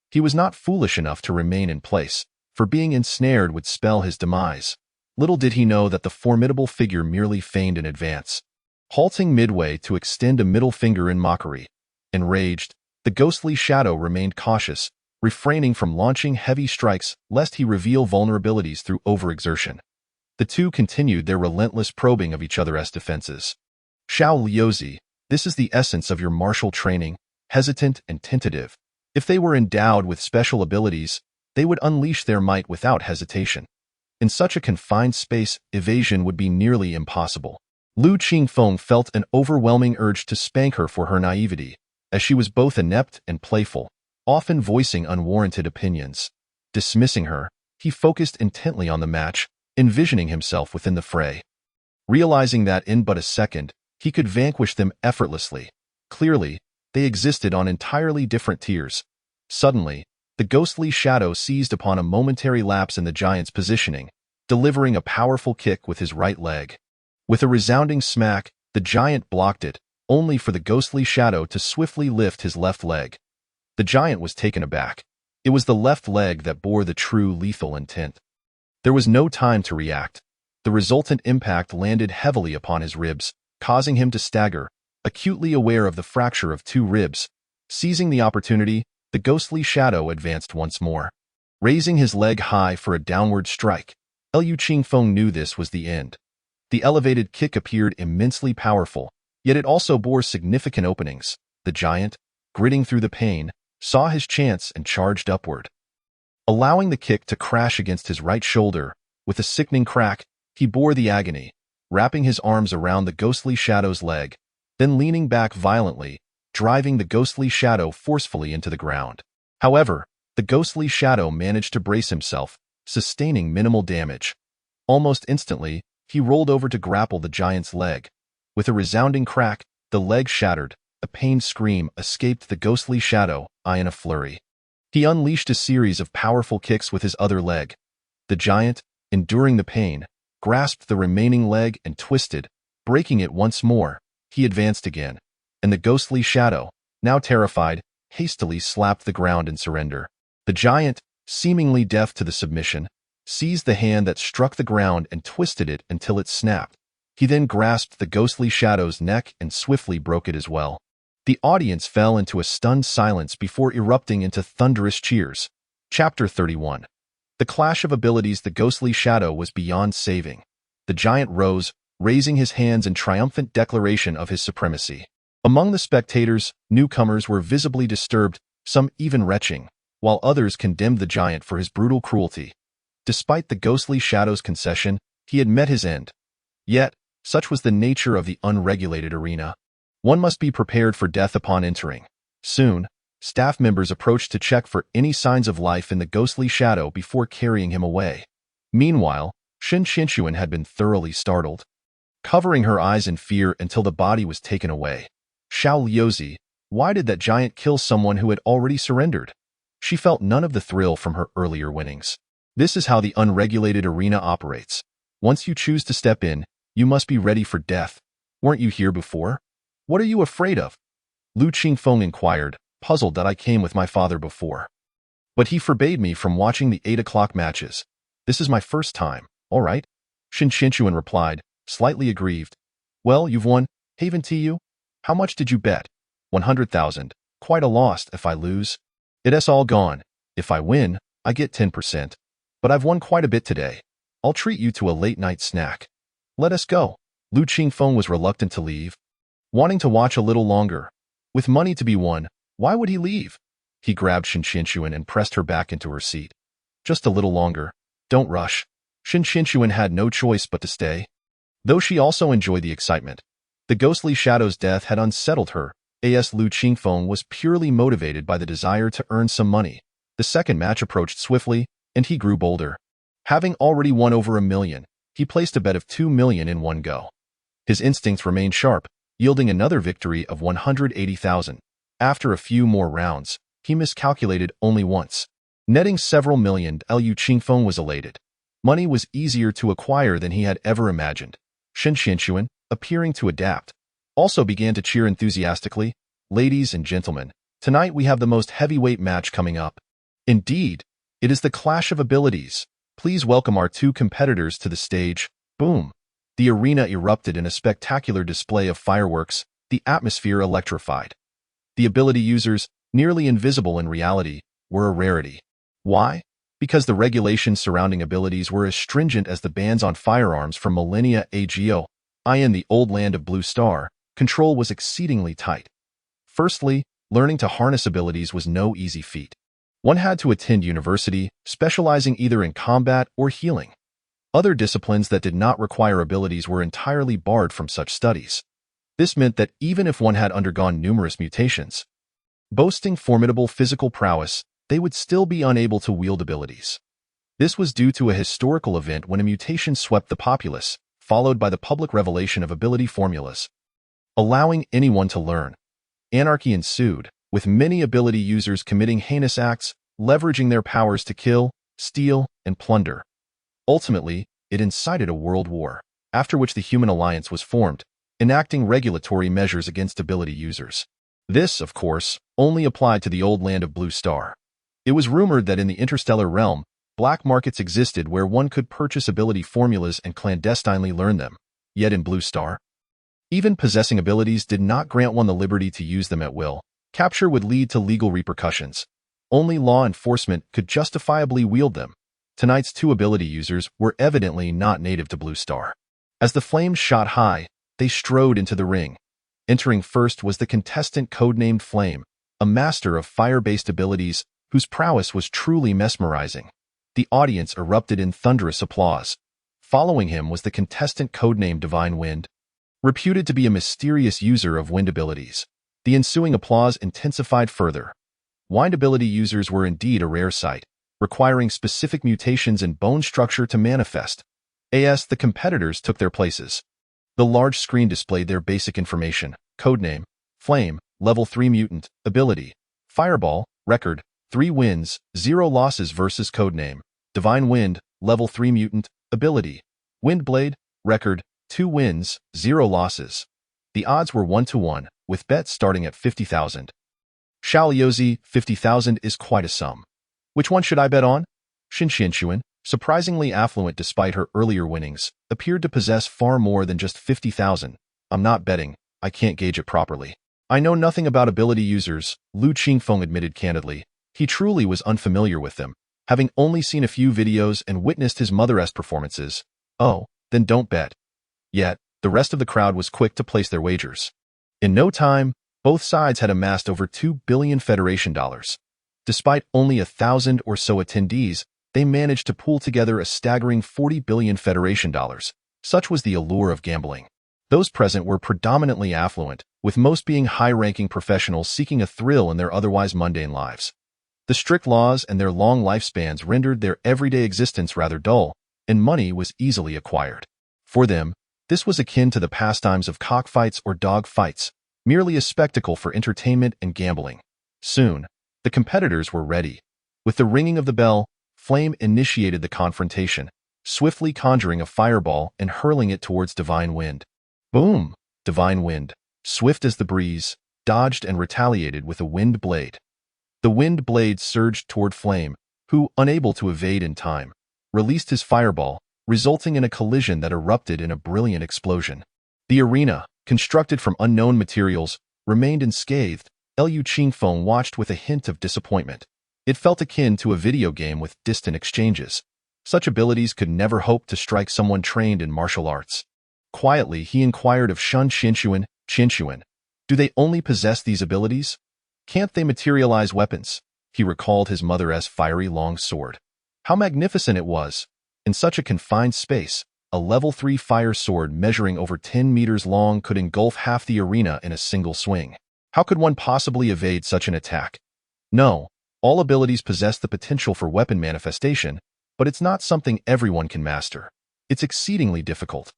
He was not foolish enough to remain in place, for being ensnared would spell his demise. Little did he know that the formidable figure merely feigned an advance, halting midway to extend a middle finger in mockery. Enraged, the ghostly shadow remained cautious, refraining from launching heavy strikes lest he reveal vulnerabilities through overexertion. The two continued their relentless probing of each other's defenses. Xiao Liuzi, this is the essence of your martial training, hesitant and tentative. If they were endowed with special abilities, they would unleash their might without hesitation. In such a confined space, evasion would be nearly impossible. Liu Qingfeng felt an overwhelming urge to spank her for her naivety, as she was both inept and playful, often voicing unwarranted opinions. Dismissing her, he focused intently on the match, envisioning himself within the fray. Realizing that in but a second, he could vanquish them effortlessly. Clearly, they existed on entirely different tiers. Suddenly, the ghostly shadow seized upon a momentary lapse in the giant's positioning, delivering a powerful kick with his right leg. With a resounding smack, the giant blocked it, only for the ghostly shadow to swiftly lift his left leg. The giant was taken aback. It was the left leg that bore the true lethal intent. There was no time to react. The resultant impact landed heavily upon his ribs, causing him to stagger, acutely aware of the fracture of 2 ribs. Seizing the opportunity, the ghostly shadow advanced once more. raising his leg high for a downward strike. Liu Qingfeng knew this was the end. The elevated kick appeared immensely powerful, yet it also bore significant openings. The giant, gritting through the pain, saw his chance and charged upward. Allowing the kick to crash against his right shoulder, with a sickening crack, he bore the agony, wrapping his arms around the ghostly shadow's leg, then leaning back violently, driving the ghostly shadow forcefully into the ground. However, the ghostly shadow managed to brace himself, sustaining minimal damage. Almost instantly, he rolled over to grapple the giant's leg. With a resounding crack, the leg shattered. A pained scream escaped the ghostly shadow, in a flurry. He unleashed a series of powerful kicks with his other leg. The giant, enduring the pain, grasped the remaining leg and twisted, breaking it once more. He advanced again, and the ghostly shadow, now terrified, hastily slapped the ground in surrender. The giant, seemingly deaf to the submission, seized the hand that struck the ground and twisted it until it snapped. He then grasped the ghostly shadow's neck and swiftly broke it as well. The audience fell into a stunned silence before erupting into thunderous cheers. Chapter 31. The clash of abilities. The ghostly shadow was beyond saving. The giant rose, raising his hands in triumphant declaration of his supremacy. Among the spectators, newcomers were visibly disturbed, some even retching, while others condemned the giant for his brutal cruelty. Despite the ghostly shadow's concession, he had met his end. Yet, such was the nature of the unregulated arena. One must be prepared for death upon entering. Soon, staff members approached to check for any signs of life in the ghostly shadow before carrying him away. Meanwhile, Shen Qianxuan had been thoroughly startled, covering her eyes in fear until the body was taken away. Xiao Liuzi, why did that giant kill someone who had already surrendered? She felt none of the thrill from her earlier winnings. This is how the unregulated arena operates. Once you choose to step in, you must be ready for death. Weren't you here before? What are you afraid of? Liu Qingfeng inquired, puzzled that I came with my father before. But he forbade me from watching the 8 o'clock matches. This is my first time, all right? Shen Qianxuan replied, slightly aggrieved. Well, you've won, haven't you? How much did you bet? 100,000. Quite a loss if I lose. It's all gone. If I win, I get 10%. But I've won quite a bit today. I'll treat you to a late-night snack. Let us go. Liu Qingfeng was reluctant to leave, wanting to watch a little longer. With money to be won, why would he leave? He grabbed Shen Qianxuan and pressed her back into her seat. Just a little longer. Don't rush. Shen Qianxuan had no choice but to stay, though she also enjoyed the excitement. The ghostly shadow's death had unsettled her. As Liu Qingfeng was purely motivated by the desire to earn some money. The second match approached swiftly, and he grew bolder. Having already won over 1 million, he placed a bet of 2 million in one go. His instincts remained sharp, yielding another victory of 180,000. After a few more rounds, he miscalculated only once, netting several million. Liu Qingfeng was elated. Money was easier to acquire than he had ever imagined. Shen Qianxuan, appearing to adapt, also began to cheer enthusiastically. Ladies and gentlemen, tonight we have the most heavyweight match coming up. Indeed, it is the clash of abilities. Please welcome our 2 competitors to the stage. Boom! The arena erupted in a spectacular display of fireworks, the atmosphere electrified. The ability users, nearly invisible in reality, were a rarity. Why? Because the regulations surrounding abilities were as stringent as the bans on firearms from millennia ago. In the old land of Blue Star, control was exceedingly tight. Firstly, learning to harness abilities was no easy feat. One had to attend university, specializing either in combat or healing. Other disciplines that did not require abilities were entirely barred from such studies. This meant that even if one had undergone numerous mutations, boasting formidable physical prowess, they would still be unable to wield abilities. This was due to a historical event when a mutation swept the populace, followed by the public revelation of ability formulas, allowing anyone to learn. Anarchy ensued, with many ability users committing heinous acts, leveraging their powers to kill, steal, and plunder. Ultimately, it incited a world war, after which the Human Alliance was formed, enacting regulatory measures against ability users. This, of course, only applied to the old land of Blue Star. It was rumored that in the interstellar realm, black markets existed where one could purchase ability formulas and clandestinely learn them. Yet in Blue Star, even possessing abilities did not grant one the liberty to use them at will. Capture would lead to legal repercussions. only law enforcement could justifiably wield them. Tonight's two ability users were evidently not native to Blue Star. As the flames shot high, they strode into the ring. Entering first was the contestant codenamed Flame, a master of fire-based abilities whose prowess was truly mesmerizing. The audience erupted in thunderous applause. Following him was the contestant codenamed Divine Wind, reputed to be a mysterious user of wind abilities. The ensuing applause intensified further. Wind ability users were indeed a rare sight, requiring specific mutations in bone structure to manifest. As the competitors took their places, the large screen displayed their basic information: codename, Flame, level 3 mutant, ability, Fireball, record, 3 wins, 0 losses versus codename, Divine Wind, level 3 mutant, ability, Windblade, record, 2 wins, 0 losses. The odds were 1-to-1, with bets starting at 50,000. Xiaoyozi, 50,000 is quite a sum. Which one should I bet on? Xin Xianxuan, surprisingly affluent despite her earlier winnings, appeared to possess far more than just 50,000. I'm not betting, I can't gauge it properly. I know nothing about ability users, Lu Qingfeng admitted candidly. He truly was unfamiliar with them, having only seen a few videos and witnessed his mother's performances. Oh, then don't bet. Yet, the rest of the crowd was quick to place their wagers. In no time, both sides had amassed over 2 billion Federation dollars. Despite only 1,000 or so attendees, they managed to pool together a staggering 40 billion Federation dollars. Such was the allure of gambling. Those present were predominantly affluent, with most being high-ranking professionals seeking a thrill in their otherwise mundane lives. The strict laws and their long lifespans rendered their everyday existence rather dull, and money was easily acquired. For them, this was akin to the pastimes of cockfights or dog fights, merely a spectacle for entertainment and gambling. Soon, the competitors were ready. With the ringing of the bell, Flame initiated the confrontation, swiftly conjuring a fireball and hurling it towards Divine Wind. Boom! Divine Wind, swift as the breeze, dodged and retaliated with a wind blade. The wind blade surged toward Flame, who, unable to evade in time, released his fireball, resulting in a collision that erupted in a brilliant explosion. The arena, constructed from unknown materials, remained unscathed. Lu Qingfeng watched with a hint of disappointment. It felt akin to a video game with distant exchanges. Such abilities could never hope to strike someone trained in martial arts. Quietly, he inquired of Shen Qinshuan, do they only possess these abilities? Can't they materialize weapons? He recalled his mother's fiery long sword. How magnificent it was! In such a confined space, a level 3 fire sword measuring over 10 meters long could engulf half the arena in a single swing. How could one possibly evade such an attack? No, all abilities possess the potential for weapon manifestation, but it's not something everyone can master. It's exceedingly difficult.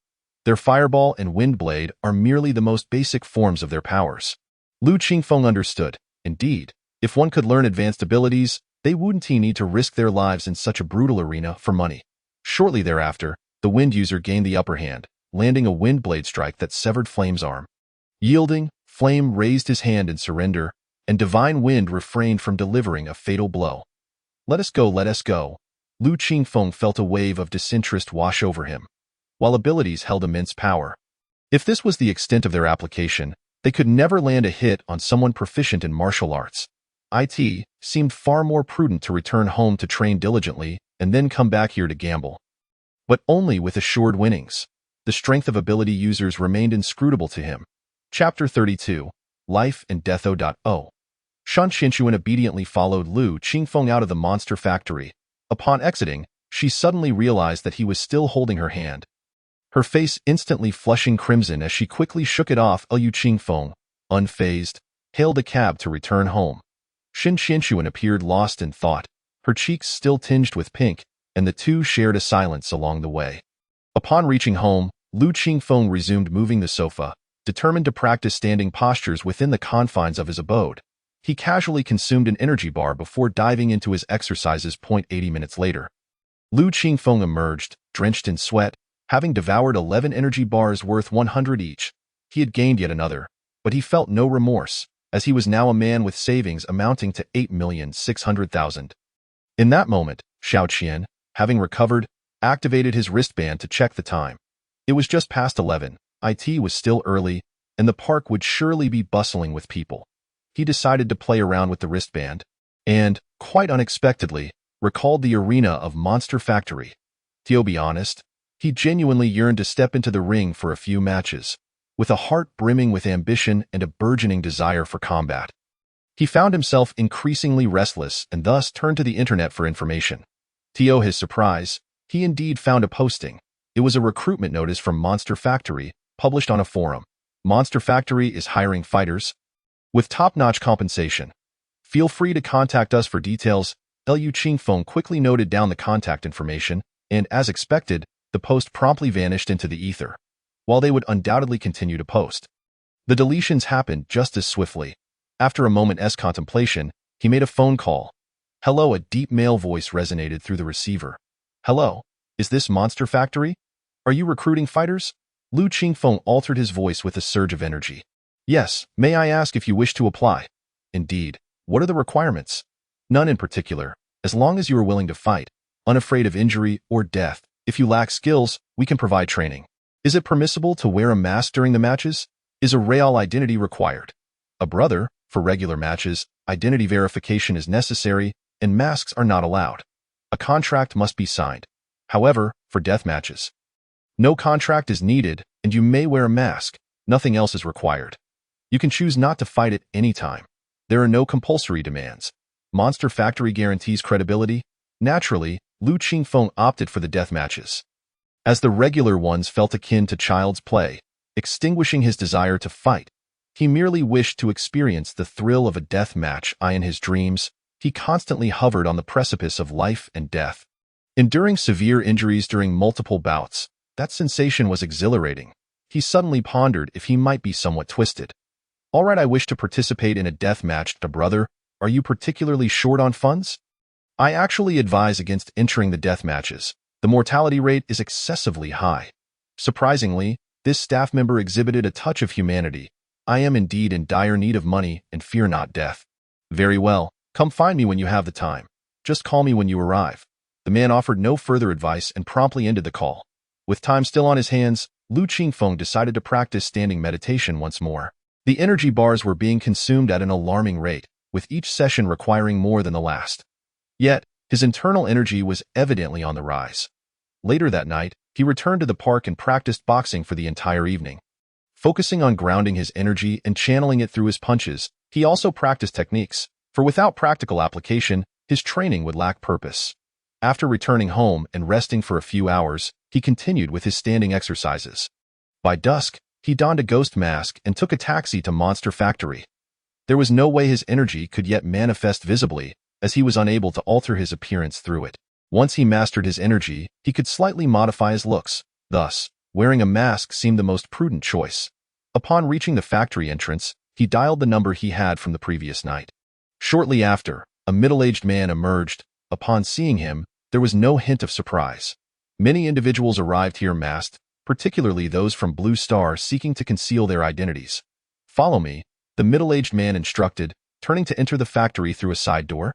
Their fireball and wind blade are merely the most basic forms of their powers. Lu Qingfeng understood. Indeed, if one could learn advanced abilities, they wouldn't need to risk their lives in such a brutal arena for money. Shortly thereafter, the wind user gained the upper hand, landing a wind blade strike that severed Flame's arm. Yielding, Flame raised his hand in surrender, and Divine Wind refrained from delivering a fatal blow. Let us go, let us go. Lu Qingfeng felt a wave of disinterest wash over him. While abilities held immense power, if this was the extent of their application, they could never land a hit on someone proficient in martial arts. It seemed far more prudent to return home to train diligently and then come back here to gamble. But only with assured winnings. The strength of ability users remained inscrutable to him. Chapter 32, Life and Death O.O. Shen Qinshuan obediently followed Lu Qingfeng out of the monster factory. Upon exiting, she suddenly realized that he was still holding her hand. Her face instantly flushing crimson as she quickly shook it off. Lu Qingfeng, unfazed, hailed a cab to return home. Shen Qinshuan appeared lost in thought, her cheeks still tinged with pink, and the two shared a silence along the way. Upon reaching home, Lu Qingfeng resumed moving the sofa, determined to practice standing postures within the confines of his abode. He casually consumed an energy bar before diving into his exercises. 80 minutes later, Lu Qingfeng emerged, drenched in sweat, having devoured 11 energy bars worth 100 each. He had gained yet another, but he felt no remorse, as he was now a man with savings amounting to 8,600,000. In that moment, Xiao Qian, having recovered, activated his wristband to check the time. It was just past 11, it was still early, and the park would surely be bustling with people. He decided to play around with the wristband. and, quite unexpectedly, recalled the arena of Monster Factory. To be honest, he genuinely yearned to step into the ring for a few matches, with a heart brimming with ambition and a burgeoning desire for combat. He found himself increasingly restless and thus turned to the internet for information. To his surprise, he indeed found a posting. It was a recruitment notice from Monster Factory, published on a forum. Monster Factory is hiring fighters with top-notch compensation. Feel free to contact us for details. Liu Qingfeng quickly noted down the contact information, and as expected, the post promptly vanished into the ether. While they would undoubtedly continue to post, the deletions happened just as swiftly. After a moment's contemplation, he made a phone call. Hello, a deep male voice resonated through the receiver. Hello, is this Monster Factory? Are you recruiting fighters? Liu Qingfeng altered his voice with a surge of energy. Yes, may I ask if you wish to apply? Indeed. What are the requirements? None in particular, as long as you are willing to fight, unafraid of injury or death. If you lack skills, we can provide training. Is it permissible to wear a mask during the matches? Is a real identity required? A brother, for regular matches, identity verification is necessary, and masks are not allowed. A contract must be signed. However, for death matches, no contract is needed, and you may wear a mask. Nothing else is required. You can choose not to fight at any time. There are no compulsory demands. Monster Factory guarantees credibility. Naturally, Liu Qingfeng opted for the death matches, as the regular ones felt akin to child's play, extinguishing his desire to fight. He merely wished to experience the thrill of a death match. In his dreams, he constantly hovered on the precipice of life and death, enduring severe injuries during multiple bouts. That sensation was exhilarating. He suddenly pondered if he might be somewhat twisted. All right, I wish to participate in a death match. Brother, are you particularly short on funds? I actually advise against entering the death matches. The mortality rate is excessively high. Surprisingly, this staff member exhibited a touch of humanity. I am indeed in dire need of money and fear not death. Very well, come find me when you have the time. Just call me when you arrive. The man offered no further advice and promptly ended the call. With time still on his hands, Liu Qingfeng decided to practice standing meditation once more. The energy bars were being consumed at an alarming rate, with each session requiring more than the last. Yet, his internal energy was evidently on the rise. Later that night, he returned to the park and practiced boxing for the entire evening. Focusing on grounding his energy and channeling it through his punches, he also practiced techniques, for without practical application, his training would lack purpose. After returning home and resting for a few hours, he continued with his standing exercises. By dusk, he donned a ghost mask and took a taxi to Monster Factory. There was no way his energy could yet manifest visibly, as he was unable to alter his appearance through it. Once he mastered his energy, he could slightly modify his looks. Thus, wearing a mask seemed the most prudent choice. Upon reaching the factory entrance, he dialed the number he had from the previous night. Shortly after, a middle-aged man emerged. Upon seeing him, there was no hint of surprise. Many individuals arrived here masked, particularly those from Blue Star seeking to conceal their identities. Follow me, the middle-aged man instructed, turning to enter the factory through a side door.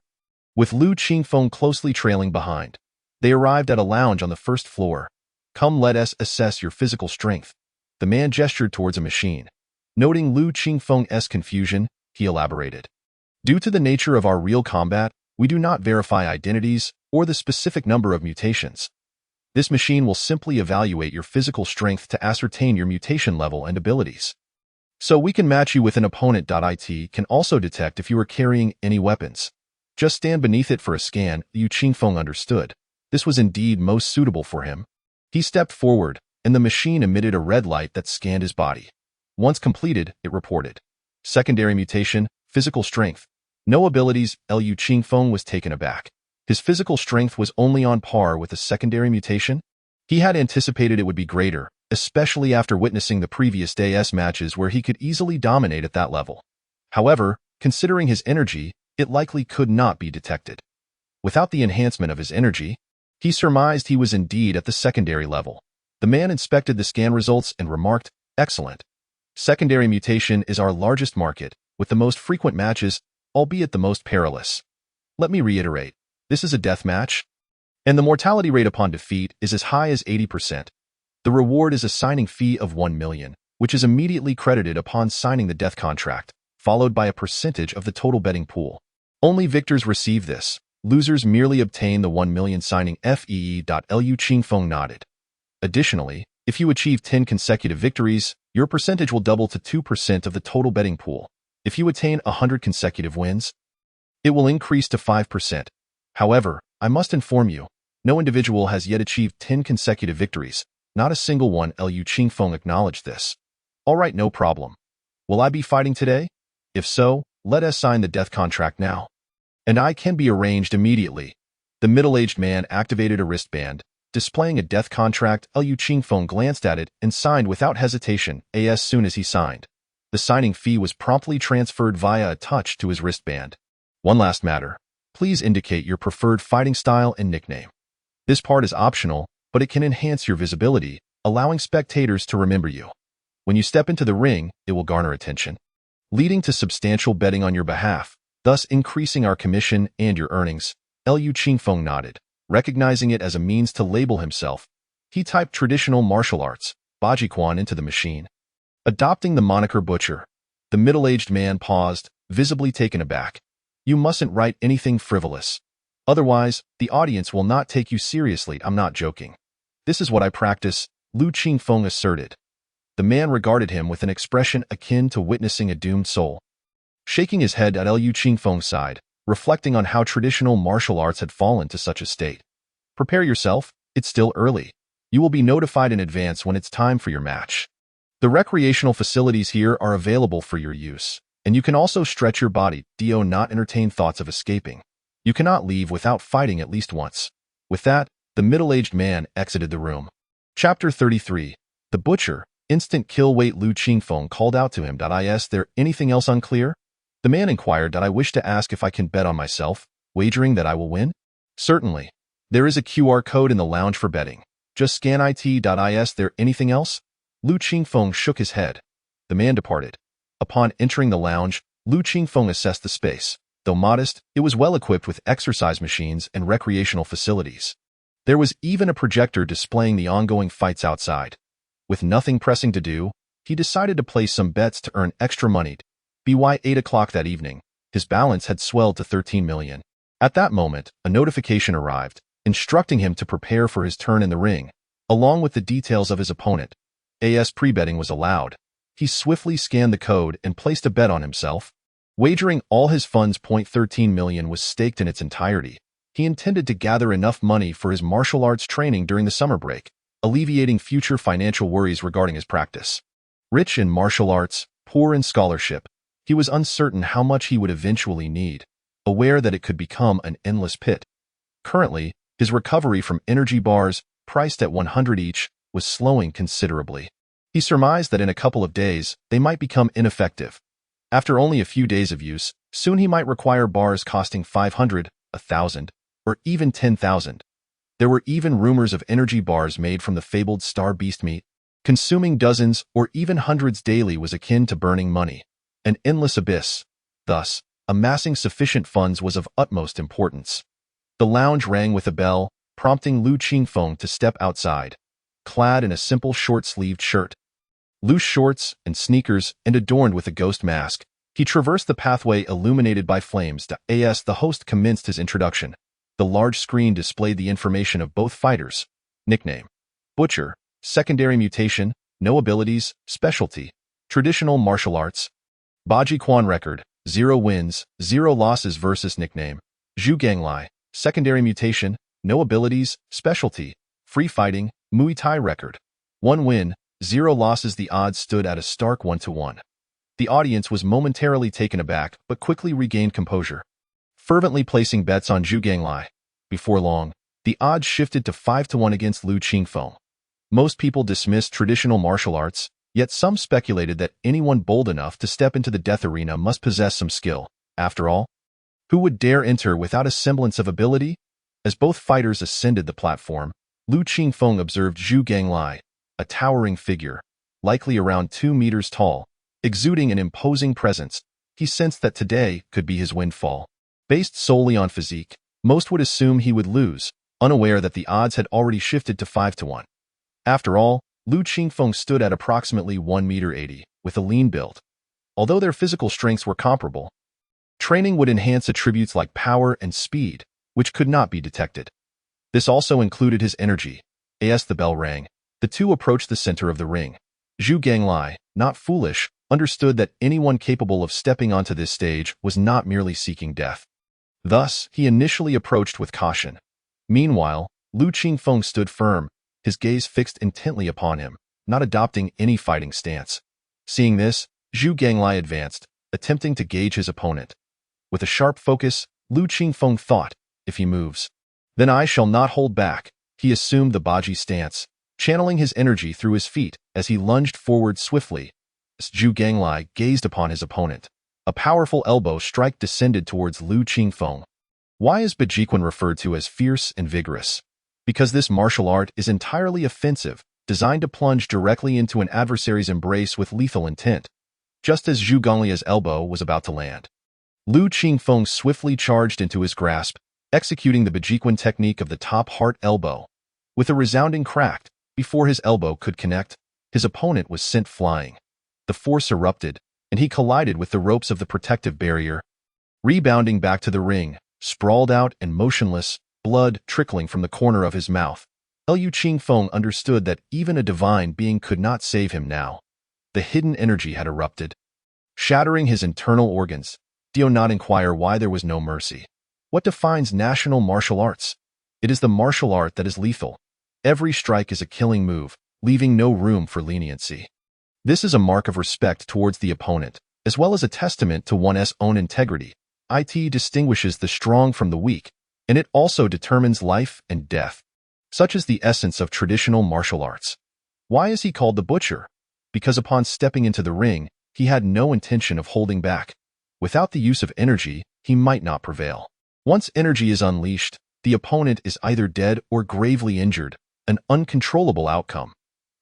With Liu Qingfeng closely trailing behind, they arrived at a lounge on the first floor. Come, let us assess your physical strength. The man gestured towards a machine. Noting Liu Qingfeng's confusion, he elaborated. Due to the nature of our real combat, we do not verify identities or the specific number of mutations. This machine will simply evaluate your physical strength to ascertain your mutation level and abilities. So we can match you with an opponent. It can also detect if you are carrying any weapons. Just stand beneath it for a scan. Liu Qingfeng understood. This was indeed most suitable for him. He stepped forward, and the machine emitted a red light that scanned his body. Once completed, it reported. Secondary mutation, physical strength. No abilities. Liu Qingfeng was taken aback. His physical strength was only on par with a secondary mutation. He had anticipated it would be greater, especially after witnessing the previous day's matches where he could easily dominate at that level. However, considering his energy, it likely could not be detected. Without the enhancement of his energy, he surmised he was indeed at the secondary level. The man inspected the scan results and remarked, "Excellent. Secondary mutation is our largest market, with the most frequent matches, albeit the most perilous. Let me reiterate, this is a death match, and the mortality rate upon defeat is as high as 80%. The reward is a signing fee of 1 million, which is immediately credited upon signing the death contract, followed by a percentage of the total betting pool. Only victors receive this. Losers merely obtain the 1 million signing fee. Lu Qingfeng nodded. Additionally, if you achieve 10 consecutive victories, your percentage will double to 2% of the total betting pool. If you attain 100 consecutive wins, it will increase to 5%. However, I must inform you, no individual has yet achieved 10 consecutive victories. Not a single one. Lu Qingfeng acknowledged this. All right, no problem. Will I be fighting today? If so, let us sign the death contract now. And I can be arranged immediately. The middle-aged man activated a wristband, displaying a death contract. Lu Qingfeng glanced at it and signed without hesitation. As soon as he signed, the signing fee was promptly transferred via a touch to his wristband. One last matter. Please indicate your preferred fighting style and nickname. This part is optional, but it can enhance your visibility, allowing spectators to remember you. When you step into the ring, it will garner attention, leading to substantial betting on your behalf, thus increasing our commission and your earnings. Lu Qingfeng nodded, recognizing it as a means to label himself. He typed traditional martial arts, Bajiquan, into the machine. Adopting the moniker Butcher, the middle-aged man paused, visibly taken aback. You mustn't write anything frivolous. Otherwise, the audience will not take you seriously. I'm not joking. This is what I practice, Lu Qingfeng asserted. The man regarded him with an expression akin to witnessing a doomed soul. Shaking his head at Lu Qingfeng's side, reflecting on how traditional martial arts had fallen to such a state. Prepare yourself, it's still early. You will be notified in advance when it's time for your match. The recreational facilities here are available for your use, and you can also stretch your body. Do not entertain thoughts of escaping. You cannot leave without fighting at least once. With that, the middle-aged man exited the room. Chapter 33. The Butcher. Instant kill. Wait, Lu Qingfeng called out to him. Is there anything else unclear? The man inquired. I wish to ask if I can bet on myself, wagering that I will win? Certainly. There is a QR code in the lounge for betting. Just scan it. Is there anything else? Lu Qingfeng shook his head. The man departed. Upon entering the lounge, Lu Qingfeng assessed the space. Though modest, it was well equipped with exercise machines and recreational facilities. There was even a projector displaying the ongoing fights outside. With nothing pressing to do, he decided to place some bets to earn extra money. By 8 o'clock that evening, his balance had swelled to 13 million. At that moment, a notification arrived, instructing him to prepare for his turn in the ring, along with the details of his opponent. As pre-betting was allowed, he swiftly scanned the code and placed a bet on himself. Wagering all his funds. 13 million was staked in its entirety. He intended to gather enough money for his martial arts training during the summer break, alleviating future financial worries regarding his practice. Rich in martial arts, poor in scholarship, he was uncertain how much he would eventually need, aware that it could become an endless pit. Currently, his recovery from energy bars, priced at 100 each, was slowing considerably. He surmised that in a couple of days, they might become ineffective. After only a few days of use, soon he might require bars costing 500, 1,000, or even 10,000. There were even rumors of energy bars made from the fabled star beast meat. Consuming dozens or even hundreds daily was akin to burning money, an endless abyss. Thus, amassing sufficient funds was of utmost importance. The lounge rang with a bell, prompting Lu Qingfeng to step outside. Clad in a simple short-sleeved shirt, loose shorts, and sneakers, and adorned with a ghost mask, he traversed the pathway illuminated by flames. As the host commenced his introduction, the large screen displayed the information of both fighters. Nickname: Butcher. Secondary mutation: no abilities, specialty: traditional martial arts. Bajiquan record: 0 wins, 0 losses versus nickname: Zhu Ganglai. Secondary mutation: no abilities, specialty: free fighting, Muay Thai record: 1 win, 0 losses. The odds stood at a stark 1-1. The audience was momentarily taken aback, but quickly regained composure, fervently placing bets on Zhu Ganglai. Before long, the odds shifted to 5-1 against Lu Qingfeng. Most people dismissed traditional martial arts, yet some speculated that anyone bold enough to step into the death arena must possess some skill. After all, who would dare enter without a semblance of ability? As both fighters ascended the platform, Lu Qingfeng observed Zhu Ganglai, a towering figure, likely around 2 meters tall, exuding an imposing presence. He sensed that today could be his windfall. Based solely on physique, most would assume he would lose, unaware that the odds had already shifted to 5-1. After all, Lu Qingfeng stood at approximately 1 meter 80, with a lean build. Although their physical strengths were comparable, Training would enhance attributes like power and speed, which could not be detected. This also included his energy. As the bell rang, the two approached the center of the ring. Zhu Ganglai, not foolish, understood that anyone capable of stepping onto this stage was not merely seeking death. Thus, he initially approached with caution. Meanwhile, Lu Qingfeng stood firm, his gaze fixed intently upon him, not adopting any fighting stance. Seeing this, Zhu Ganglai advanced, attempting to gauge his opponent. With a sharp focus, Lu Qingfeng thought, if he moves, then I shall not hold back. He assumed the Baji stance, channeling his energy through his feet as he lunged forward swiftly. As Zhu Ganglai gazed upon his opponent, a powerful elbow strike descended towards Lu Qingfeng. Why is Bajiquan referred to as fierce and vigorous? Because this martial art is entirely offensive, designed to plunge directly into an adversary's embrace with lethal intent. Just as Zhu Ganglai's elbow was about to land, Lu Qingfeng swiftly charged into his grasp, executing the Bajiquan technique of the top heart elbow. With a resounding crack, before his elbow could connect, his opponent was sent flying. The force erupted, and he collided with the ropes of the protective barrier. Rebounding back to the ring, sprawled out and motionless, blood trickling from the corner of his mouth, Lu Qingfeng understood that even a divine being could not save him now. The hidden energy had erupted, shattering his internal organs. Do not inquire why there was no mercy. What defines national martial arts? It is the martial art that is lethal. Every strike is a killing move, leaving no room for leniency. This is a mark of respect towards the opponent, as well as a testament to one's own integrity. It distinguishes the strong from the weak, and it also determines life and death. Such is the essence of traditional martial arts. Why is he called the Butcher? Because upon stepping into the ring, he had no intention of holding back. Without the use of energy, he might not prevail. Once energy is unleashed, the opponent is either dead or gravely injured, an uncontrollable outcome.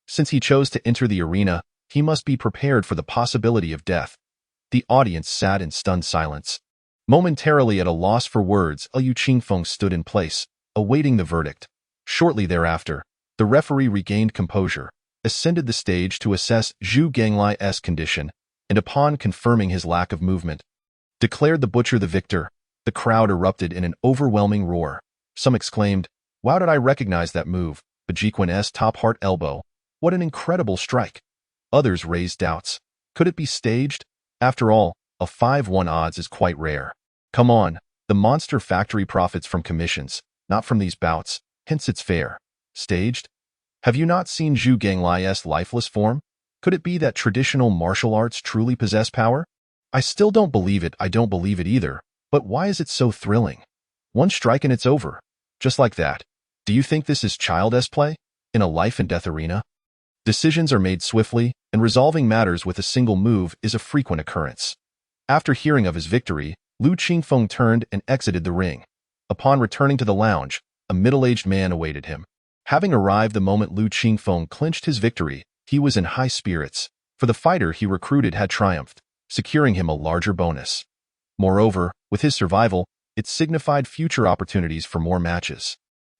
Since he chose to enter the arena, he must be prepared for the possibility of death. The audience sat in stunned silence. Momentarily at a loss for words, Lu Qingfeng stood in place, awaiting the verdict. Shortly thereafter, the referee regained composure, ascended the stage to assess Zhu Ganglai's condition, and upon confirming his lack of movement, declared the Butcher the victor. The crowd erupted in an overwhelming roar. Some exclaimed, "Wow, did I recognize that move? Bajiquan's top heart elbow. What an incredible strike." Others raised doubts. Could it be staged? After all, a 5-1 odds is quite rare. Come on, the monster factory profits from commissions, not from these bouts, hence it's fair. Staged? Have you not seen Zhu Ganglai's lifeless form? Could it be that traditional martial arts truly possess power? I still don't believe it. I don't believe it either. But why is it so thrilling? One strike and it's over. Just like that. Do you think this is child's play? In a life and death arena? Decisions are made swiftly, and resolving matters with a single move is a frequent occurrence. After hearing of his victory, Lu Qingfeng turned and exited the ring. Upon returning to the lounge, a middle-aged man awaited him. Having arrived the moment Lu Qingfeng clinched his victory, he was in high spirits, for the fighter he recruited had triumphed, securing him a larger bonus. Moreover, with his survival, it signified future opportunities for more matches.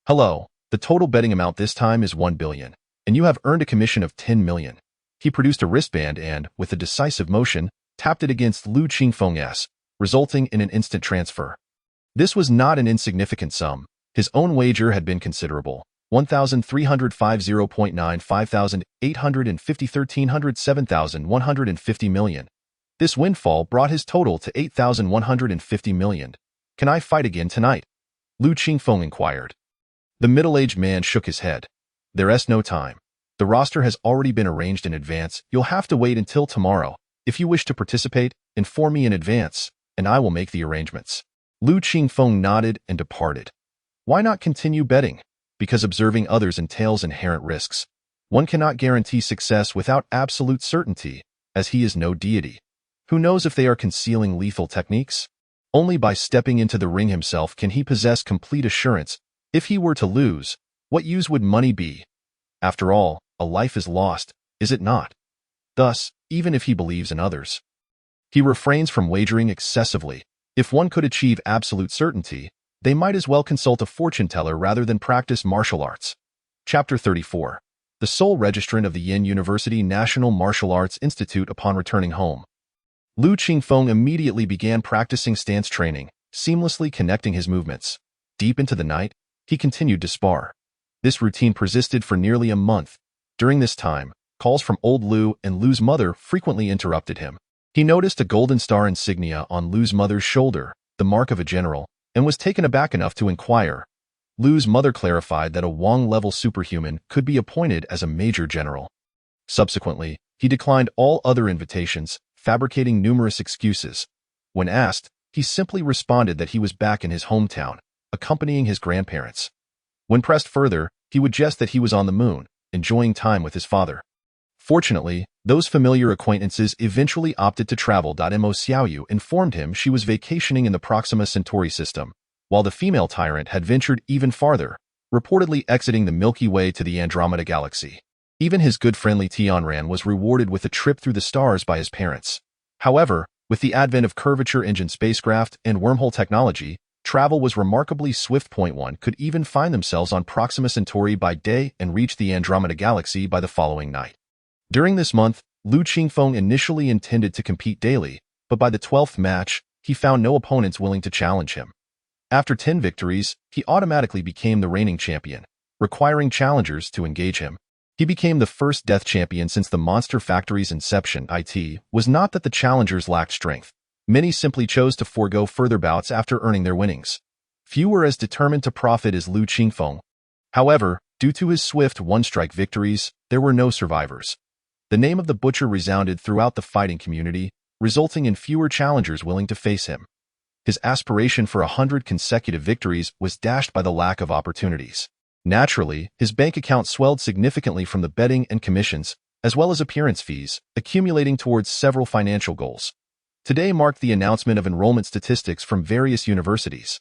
Hello, the total betting amount this time is 1 billion, and you have earned a commission of 10 million. He produced a wristband and, with a decisive motion, tapped it against Lu Qingfeng's, resulting in an instant transfer. This was not an insignificant sum. His own wager had been considerable. 1,350.9, 5,850, 1,300, 7,150 million. This windfall brought his total to 8,150 million. Can I fight again tonight? Lu Qingfeng inquired. The middle-aged man shook his head. There's no time. The roster has already been arranged in advance. You'll have to wait until tomorrow. If you wish to participate, inform me in advance, and I will make the arrangements. Lu Qingfeng nodded and departed. Why not continue betting? Because observing others entails inherent risks. One cannot guarantee success without absolute certainty, as he is no deity. Who knows if they are concealing lethal techniques? Only by stepping into the ring himself can he possess complete assurance. If he were to lose, what use would money be? After all, a life is lost, is it not? Thus, even if he believes in others, he refrains from wagering excessively. If one could achieve absolute certainty, they might as well consult a fortune teller rather than practice martial arts. Chapter 34. The sole registrant of the Yin University National Martial Arts Institute upon returning home. Lu Qingfeng immediately began practicing stance training, seamlessly connecting his movements. Deep into the night, he continued to spar. This routine persisted for nearly a month. During this time, calls from old Lu and Lu's mother frequently interrupted him. He noticed a golden star insignia on Lu's mother's shoulder, the mark of a general, and was taken aback enough to inquire. Lu's mother clarified that a Wang-level superhuman could be appointed as a major general. Subsequently, he declined all other invitations, fabricating numerous excuses. When asked, he simply responded that he was back in his hometown, accompanying his grandparents. When pressed further, he would jest that he was on the moon, enjoying time with his father. Fortunately, those familiar acquaintances eventually opted to travel. Mo Xiaoyu informed him she was vacationing in the Proxima Centauri system, while the female tyrant had ventured even farther, reportedly exiting the Milky Way to the Andromeda Galaxy. Even his good friend Li Tianran was rewarded with a trip through the stars by his parents. However, with the advent of curvature engine spacecraft and wormhole technology, travel was remarkably swift. One could even find themselves on Proxima Centauri by day and reach the Andromeda Galaxy by the following night. During this month, Lu Qingfeng initially intended to compete daily, but by the 12th match, he found no opponents willing to challenge him. After 10 victories, he automatically became the reigning champion, requiring challengers to engage him. He became the first death champion since the Monster Factory's inception. It was not that the challengers lacked strength. Many simply chose to forego further bouts after earning their winnings. Few were as determined to profit as Lu Qingfeng. However, due to his swift one-strike victories, there were no survivors. The name of the butcher resounded throughout the fighting community, resulting in fewer challengers willing to face him. His aspiration for 100 consecutive victories was dashed by the lack of opportunities. Naturally, his bank account swelled significantly from the betting and commissions, as well as appearance fees, accumulating towards several financial goals. Today marked the announcement of enrollment statistics from various universities.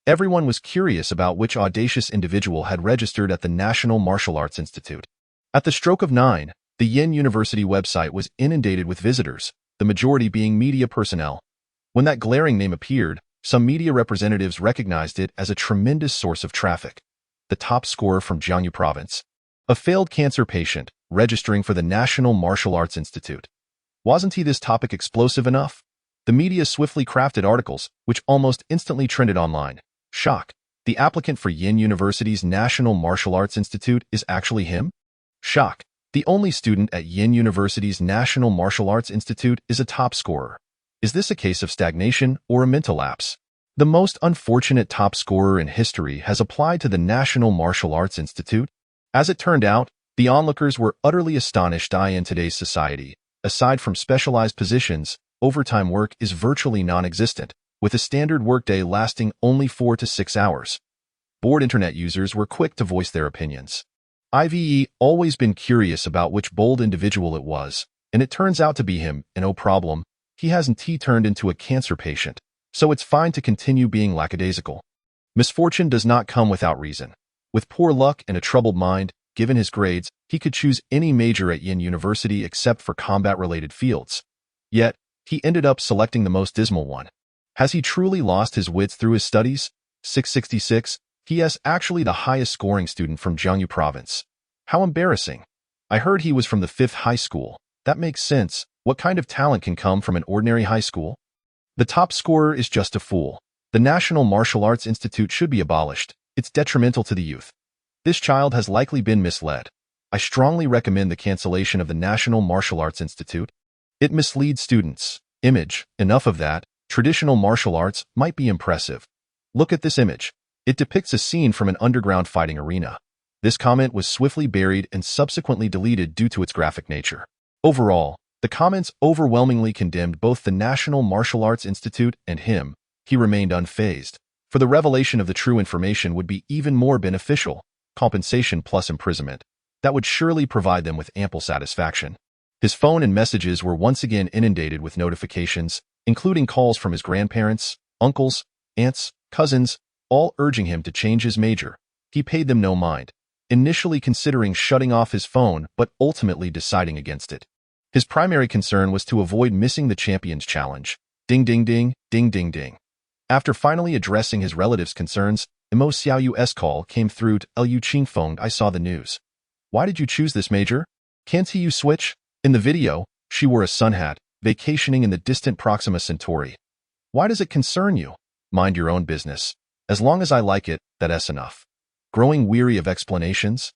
Everyone was curious about which audacious individual had registered at the National Martial Arts Institute. At the stroke of 9, the Yin University website was inundated with visitors, the majority being media personnel. When that glaring name appeared, some media representatives recognized it as a tremendous source of traffic. The top scorer from Jiangsu Province, a failed cancer patient, registering for the National Martial Arts Institute. Wasn't he this topic explosive enough? The media swiftly crafted articles, which almost instantly trended online. Shock. The applicant for Yin University's National Martial Arts Institute is actually him? Shock. The only student at Yin University's National Martial Arts Institute is a top scorer. Is this a case of stagnation or a mental lapse? The most unfortunate top scorer in history has applied to the National Martial Arts Institute. As it turned out, the onlookers were utterly astonished. In today's society, aside from specialized positions, overtime work is virtually non-existent, with a standard workday lasting only 4 to 6 hours. Bored internet users were quick to voice their opinions. I've always been curious about which bold individual it was, and it turns out to be him, and oh problem, he hasn't turned into a cancer patient, so it's fine to continue being lackadaisical. Misfortune does not come without reason. With poor luck and a troubled mind, given his grades, he could choose any major at Yin University except for combat-related fields. Yet, he ended up selecting the most dismal one. Has he truly lost his wits through his studies? 666. He is actually the highest-scoring student from Jiangsu Province. How embarrassing. I heard he was from the 5th high school. That makes sense. What kind of talent can come from an ordinary high school? The top scorer is just a fool. The National Martial Arts Institute should be abolished. It's detrimental to the youth. This child has likely been misled. I strongly recommend the cancellation of the National Martial Arts Institute. It misleads students. Image. Enough of that. Traditional martial arts might be impressive. Look at this image. It depicts a scene from an underground fighting arena. This comment was swiftly buried and subsequently deleted due to its graphic nature. Overall, the comments overwhelmingly condemned both the National Martial Arts Institute and him. He remained unfazed. For the revelation of the true information would be even more beneficial, compensation plus imprisonment. That would surely provide them with ample satisfaction. His phone and messages were once again inundated with notifications, including calls from his grandparents, uncles, aunts, cousins, all urging him to change his major. He paid them no mind, initially considering shutting off his phone but ultimately deciding against it. His primary concern was to avoid missing the Champions Challenge. Ding ding ding, ding ding ding. After finally addressing his relatives' concerns, Mo Xiaoyu's call came through to Lu Qingfeng. I saw the news. Why did you choose this major? Can't you switch? In the video, she wore a sun hat, vacationing in the distant Proxima Centauri. Why does it concern you? Mind your own business. As long as I like it, that's enough. Growing weary of explanations,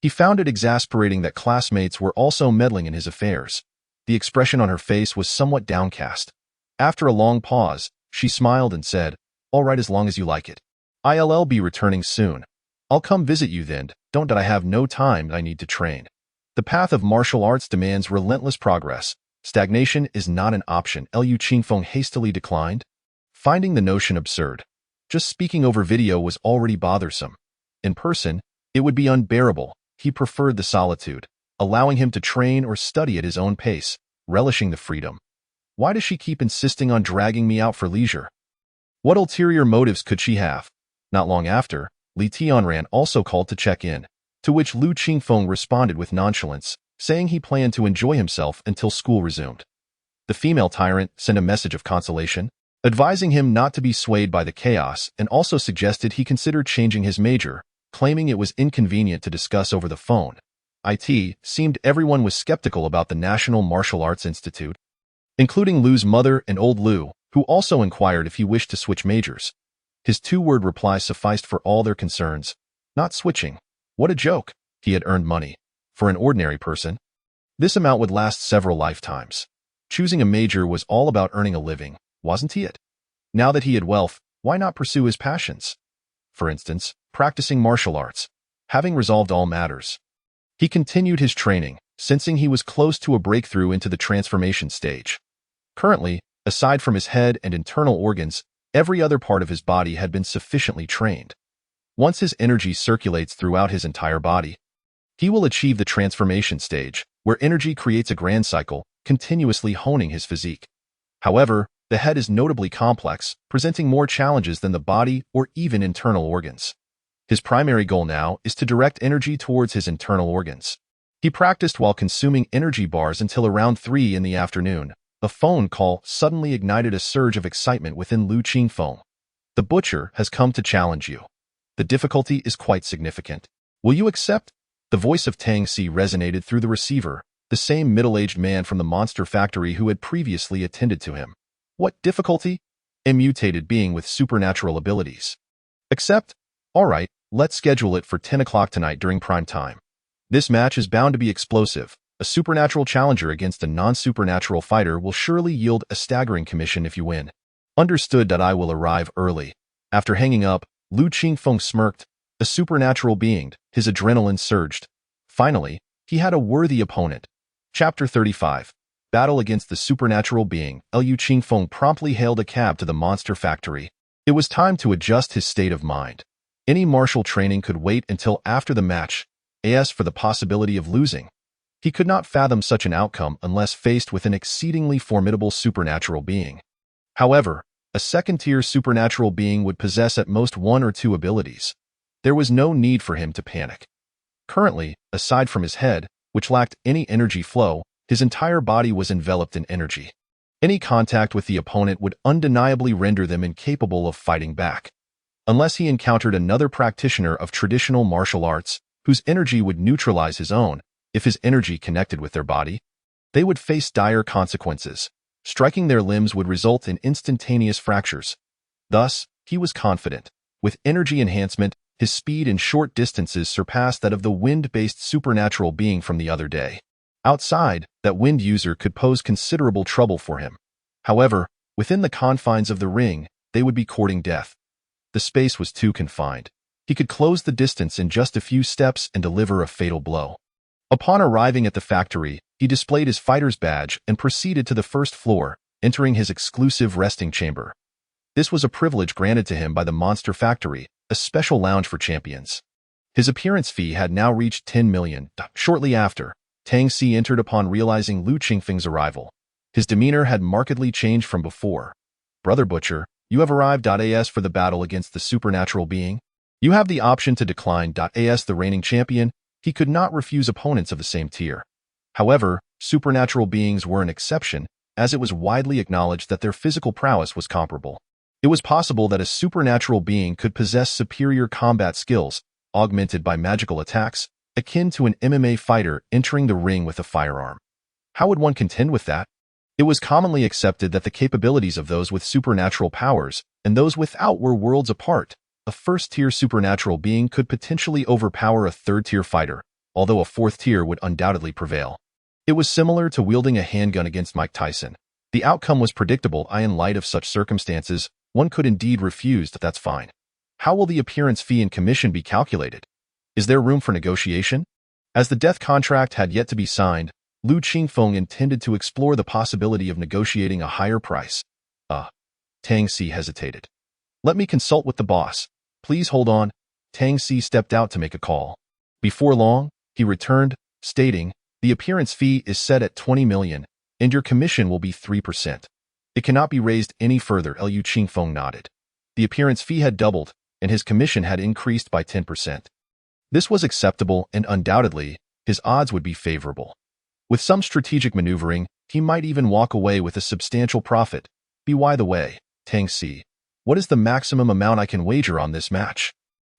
he found it exasperating that classmates were also meddling in his affairs. The expression on her face was somewhat downcast. After a long pause, she smiled and said, "All right, as long as you like it. I'll be returning soon. I'll come visit you then, don't I have no time I need to train." The path of martial arts demands relentless progress. Stagnation is not an option, Liu Qingfeng hastily declined, finding the notion absurd. Just speaking over video was already bothersome. In person, it would be unbearable. He preferred the solitude, allowing him to train or study at his own pace, relishing the freedom. Why does she keep insisting on dragging me out for leisure? What ulterior motives could she have? Not long after, Li Tianran also called to check in, to which Liu Qingfeng responded with nonchalance, saying he planned to enjoy himself until school resumed. The female tyrant sent a message of consolation, advising him not to be swayed by the chaos, and also suggested he consider changing his major, claiming it was inconvenient to discuss over the phone. It seemed everyone was skeptical about the National Martial Arts Institute, including Lu's mother and old Lu, who also inquired if he wished to switch majors. His two-word reply sufficed for all their concerns. Not switching. What a joke. He had earned money. For an ordinary person, this amount would last several lifetimes. Choosing a major was all about earning a living, wasn't it? Now that he had wealth, why not pursue his passions? For instance, practicing martial arts. Having resolved all matters, he continued his training, sensing he was close to a breakthrough into the transformation stage. Currently, aside from his head and internal organs, every other part of his body had been sufficiently trained. Once his energy circulates throughout his entire body, he will achieve the transformation stage, where energy creates a grand cycle, continuously honing his physique. However, the head is notably complex, presenting more challenges than the body or even internal organs. His primary goal now is to direct energy towards his internal organs. He practiced while consuming energy bars until around 3 in the afternoon. A phone call suddenly ignited a surge of excitement within Liu Qingfeng. "The butcher has come to challenge you. The difficulty is quite significant. Will you accept?" The voice of Tang Si resonated through the receiver, the same middle-aged man from the monster factory who had previously attended to him. "What difficulty?" "A mutated being with supernatural abilities." "Accept? All right, let's schedule it for 10 o'clock tonight during prime time. This match is bound to be explosive. A supernatural challenger against a non-supernatural fighter will surely yield a staggering commission if you win." "Understood. I will arrive early." After hanging up, Liu Qingfeng smirked. A supernatural being, his adrenaline surged. Finally, he had a worthy opponent. Chapter 35. Battle against the supernatural being. Liu Qingfeng promptly hailed a cab to the monster factory. It was time to adjust his state of mind. Any martial training could wait until after the match, as for the possibility of losing. He could not fathom such an outcome unless faced with an exceedingly formidable supernatural being. However, a second-tier supernatural being would possess at most 1 or 2 abilities. There was no need for him to panic. Currently, aside from his head, which lacked any energy flow, his entire body was enveloped in energy. Any contact with the opponent would undeniably render them incapable of fighting back. Unless he encountered another practitioner of traditional martial arts, whose energy would neutralize his own, if his energy connected with their body, they would face dire consequences. Striking their limbs would result in instantaneous fractures. Thus, he was confident. With energy enhancement, his speed in short distances surpassed that of the wind-based supernatural being from the other day. Outside, that wind user could pose considerable trouble for him. However, within the confines of the ring, they would be courting death. The space was too confined. He could close the distance in just a few steps and deliver a fatal blow. Upon arriving at the factory, he displayed his fighter's badge and proceeded to the first floor, entering his exclusive resting chamber. This was a privilege granted to him by the Monster Factory, a special lounge for champions. His appearance fee had now reached 10 million. Shortly after, Tang Si entered upon realizing Liu Qingfeng's arrival. His demeanor had markedly changed from before. "Brother Butcher, you have arrived. As for the battle against the supernatural being, you have the option to decline. As the reigning champion, he could not refuse opponents of the same tier. However, supernatural beings were an exception, as it was widely acknowledged that their physical prowess was comparable. It was possible that a supernatural being could possess superior combat skills, augmented by magical attacks, akin to an MMA fighter entering the ring with a firearm. How would one contend with that? It was commonly accepted that the capabilities of those with supernatural powers and those without were worlds apart. A first-tier supernatural being could potentially overpower a third-tier fighter, although a fourth tier would undoubtedly prevail. It was similar to wielding a handgun against Mike Tyson. The outcome was predictable. In light of such circumstances, one could indeed refuse. That's fine. How will the appearance fee and commission be calculated? Is there room for negotiation? As the death contract had yet to be signed, Lu Qingfeng intended to explore the possibility of negotiating a higher price. Tang Si hesitated. Let me consult with the boss. Please hold on. Tang Si stepped out to make a call. Before long, he returned, stating, the appearance fee is set at 20 million, and your commission will be 3%. It cannot be raised any further. Lu Qingfeng nodded. The appearance fee had doubled, and his commission had increased by 10%. This was acceptable, and undoubtedly, his odds would be favorable. With some strategic maneuvering, he might even walk away with a substantial profit. By the way, Tang Si, what is the maximum amount I can wager on this match?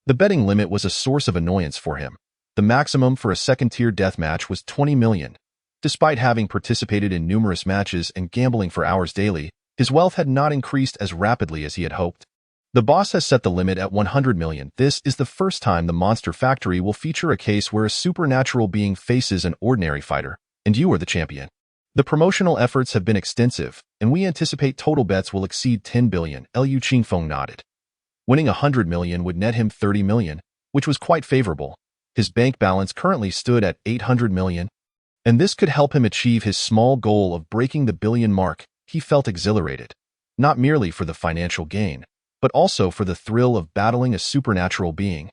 The betting limit was a source of annoyance for him. The maximum for a second-tier death match was 20 million. Despite having participated in numerous matches and gambling for hours daily, his wealth had not increased as rapidly as he had hoped. The boss has set the limit at 100 million. This is the first time the Monster Factory will feature a case where a supernatural being faces an ordinary fighter, and you are the champion. The promotional efforts have been extensive, and we anticipate total bets will exceed 10 billion. Lu Qingfeng nodded. Winning 100 million would net him 30 million, which was quite favorable. His bank balance currently stood at 800 million, and this could help him achieve his small goal of breaking the billion mark. He felt exhilarated, not merely for the financial gain, but also for the thrill of battling a supernatural being,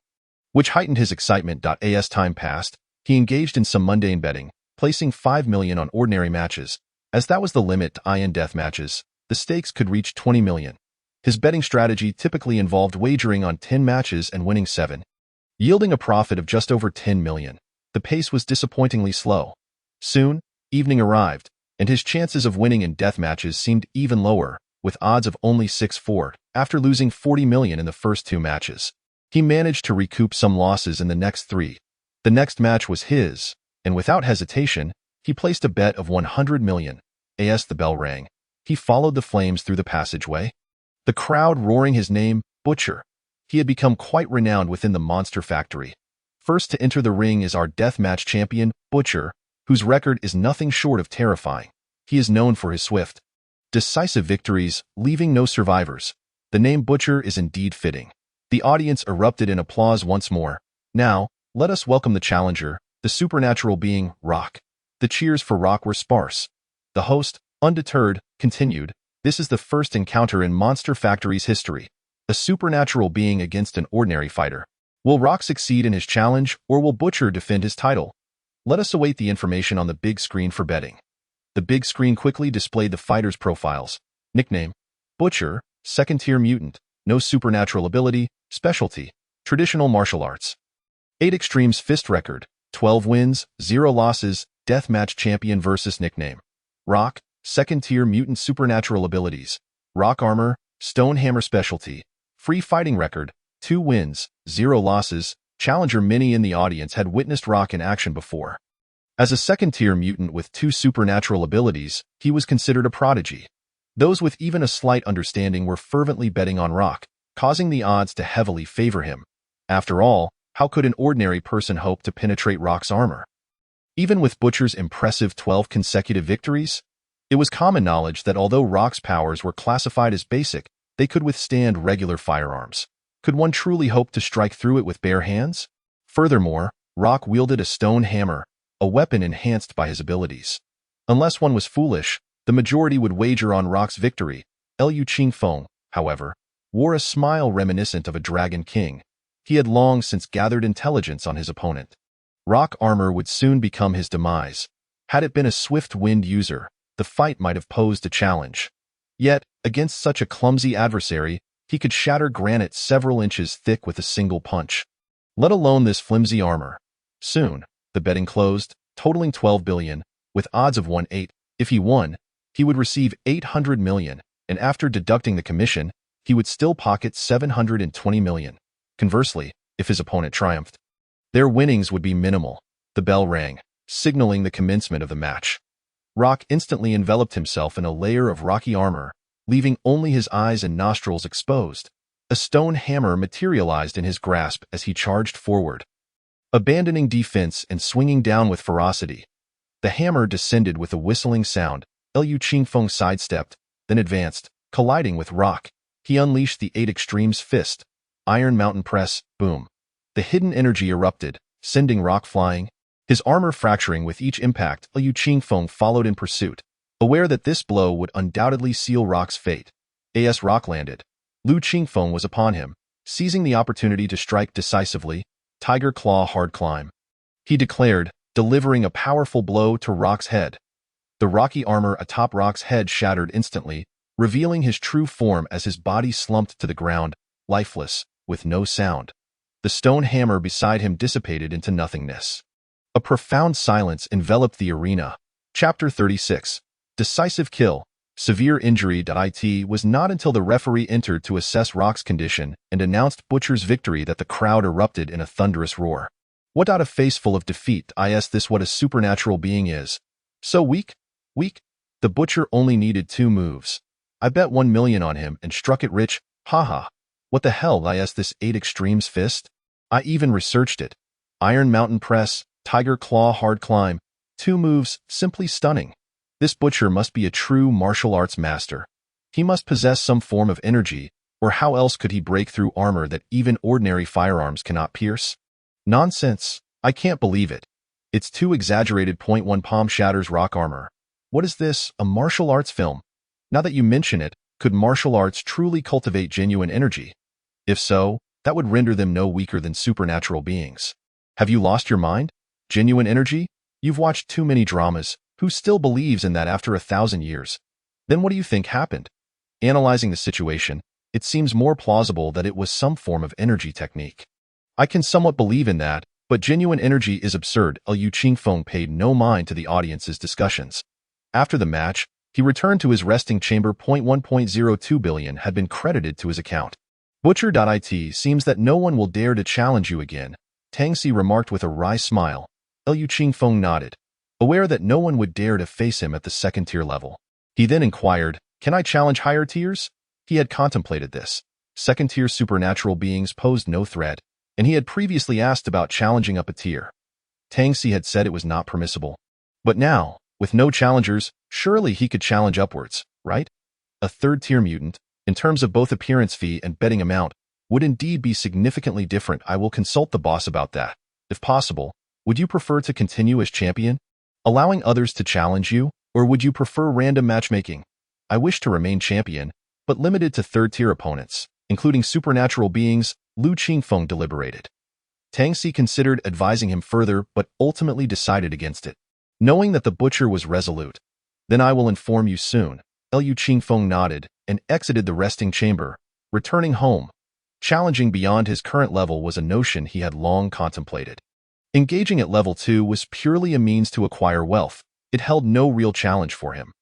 which heightened his excitement. As time passed, he engaged in some mundane betting, placing 5 million on ordinary matches. As that was the limit in death matches, the stakes could reach 20 million. His betting strategy typically involved wagering on 10 matches and winning 7, yielding a profit of just over 10 million. The pace was disappointingly slow. Soon, evening arrived, and his chances of winning in death matches seemed even lower, with odds of only 6-4. After losing 40 million in the first 2 matches, he managed to recoup some losses in the next 3. The next match was his, and without hesitation, he placed a bet of 100 million. As the bell rang, he followed the flames through the passageway, the crowd roaring his name, Butcher. He had become quite renowned within the Monster Factory. First to enter the ring is our deathmatch champion, Butcher, whose record is nothing short of terrifying. He is known for his swift, decisive victories, leaving no survivors. The name Butcher is indeed fitting. The audience erupted in applause once more. Now, let us welcome the challenger, the supernatural being, Rock. The cheers for Rock were sparse. The host, undeterred, continued, this is the first encounter in Monster Factory's history. A supernatural being against an ordinary fighter. Will Rock succeed in his challenge, or will Butcher defend his title? Let us await the information on the big screen for betting. The big screen quickly displayed the fighters' profiles. Nickname: Butcher, second-tier mutant, no supernatural ability, specialty, traditional martial arts. 8 Extremes fist record, 12 wins, 0 losses, deathmatch champion versus nickname. Rock, second-tier mutant supernatural abilities. Rock armor, stone hammer specialty. Free fighting record, 2 wins, 0 losses. Challenger. Many in the audience had witnessed Rock in action before. As a second-tier mutant with 2 supernatural abilities, he was considered a prodigy. Those with even a slight understanding were fervently betting on Rock, causing the odds to heavily favor him. After all, how could an ordinary person hope to penetrate Rock's armor? Even with Butcher's impressive 12 consecutive victories, it was common knowledge that although Rock's powers were classified as basic, they could withstand regular firearms. Could one truly hope to strike through it with bare hands? Furthermore, Rock wielded a stone hammer, a weapon enhanced by his abilities. Unless one was foolish, the majority would wager on Rock's victory. Lu Qingfeng, however, wore a smile reminiscent of a dragon king. He had long since gathered intelligence on his opponent. Rock armor would soon become his demise. Had it been a swift-wind user, the fight might have posed a challenge. Yet, against such a clumsy adversary, he could shatter granite several inches thick with a single punch. Let alone this flimsy armor. Soon, the betting closed, totaling 12 billion, with odds of 1/8. If he won, he would receive 800 million, and after deducting the commission, he would still pocket 720 million. Conversely, if his opponent triumphed, their winnings would be minimal. The bell rang, signaling the commencement of the match. Rock instantly enveloped himself in a layer of rocky armor, leaving only his eyes and nostrils exposed. A stone hammer materialized in his grasp as he charged forward. Abandoning defense and swinging down with ferocity, the hammer descended with a whistling sound. Liu Qingfeng sidestepped, then advanced, colliding with Rock. He unleashed the 8 Extremes Fist. Iron Mountain Press, boom. The hidden energy erupted, sending Rock flying. His armor fracturing with each impact, Liu Qingfeng followed in pursuit, aware that this blow would undoubtedly seal Rock's fate. As Rock landed, Liu Qingfeng was upon him, seizing the opportunity to strike decisively. Tiger Claw Hard Climb, he declared, delivering a powerful blow to Rock's head. The rocky armor atop Rock's head shattered instantly, revealing his true form as his body slumped to the ground, lifeless, with no sound. The stone hammer beside him dissipated into nothingness. A profound silence enveloped the arena. Chapter 36. Decisive Kill. Severe Injury. It was not until the referee entered to assess Rock's condition and announced Butcher's victory that the crowd erupted in a thunderous roar. What a face full of defeat. Is this what a supernatural being is? So weak? Weak? The Butcher only needed 2 moves. I bet 1 million on him and struck it rich. Haha. What the hell is this 8 Extremes Fist? I even researched it. Iron Mountain Press, Tiger Claw Hard Climb. 2 moves, simply stunning. This Butcher must be a true martial arts master. He must possess some form of energy, or how else could he break through armor that even ordinary firearms cannot pierce? Nonsense. I can't believe it. It's too exaggerated. 1 Palm shatters Rock armor. What is this, a martial arts film? Now that you mention it, could martial arts truly cultivate genuine energy? If so, that would render them no weaker than supernatural beings. Have you lost your mind? Genuine energy? You've watched too many dramas. Who still believes in that after 1,000 years? Then what do you think happened? Analyzing the situation, it seems more plausible that it was some form of energy technique. I can somewhat believe in that, but genuine energy is absurd. Liu Qingfeng paid no mind to the audience's discussions. After the match, he returned to his resting chamber. 1.02 billion had been credited to his account. Butcher.it seems that no one will dare to challenge you again, Tangxi remarked with a wry smile. Liu Qingfeng nodded, aware that no one would dare to face him at the 2nd-tier level. He then inquired, can I challenge higher tiers? He had contemplated this. 2nd-tier supernatural beings posed no threat, and he had previously asked about challenging up a tier. Tangxi had said it was not permissible. But now, with no challengers, surely he could challenge upwards, right? A 3rd-tier mutant, in terms of both appearance fee and betting amount, would indeed be significantly different. I will consult the boss about that. If possible, would you prefer to continue as champion, allowing others to challenge you, or would you prefer random matchmaking? I wish to remain champion, but limited to 3rd-tier opponents, including supernatural beings. Liu Qingfeng deliberated. Tangxi considered advising him further, but ultimately decided against it, knowing that the Butcher was resolute. Then I will inform you soon. Liu Qingfeng nodded and exited the resting chamber, returning home. Challenging beyond his current level was a notion he had long contemplated. Engaging at level 2 was purely a means to acquire wealth. It held no real challenge for him.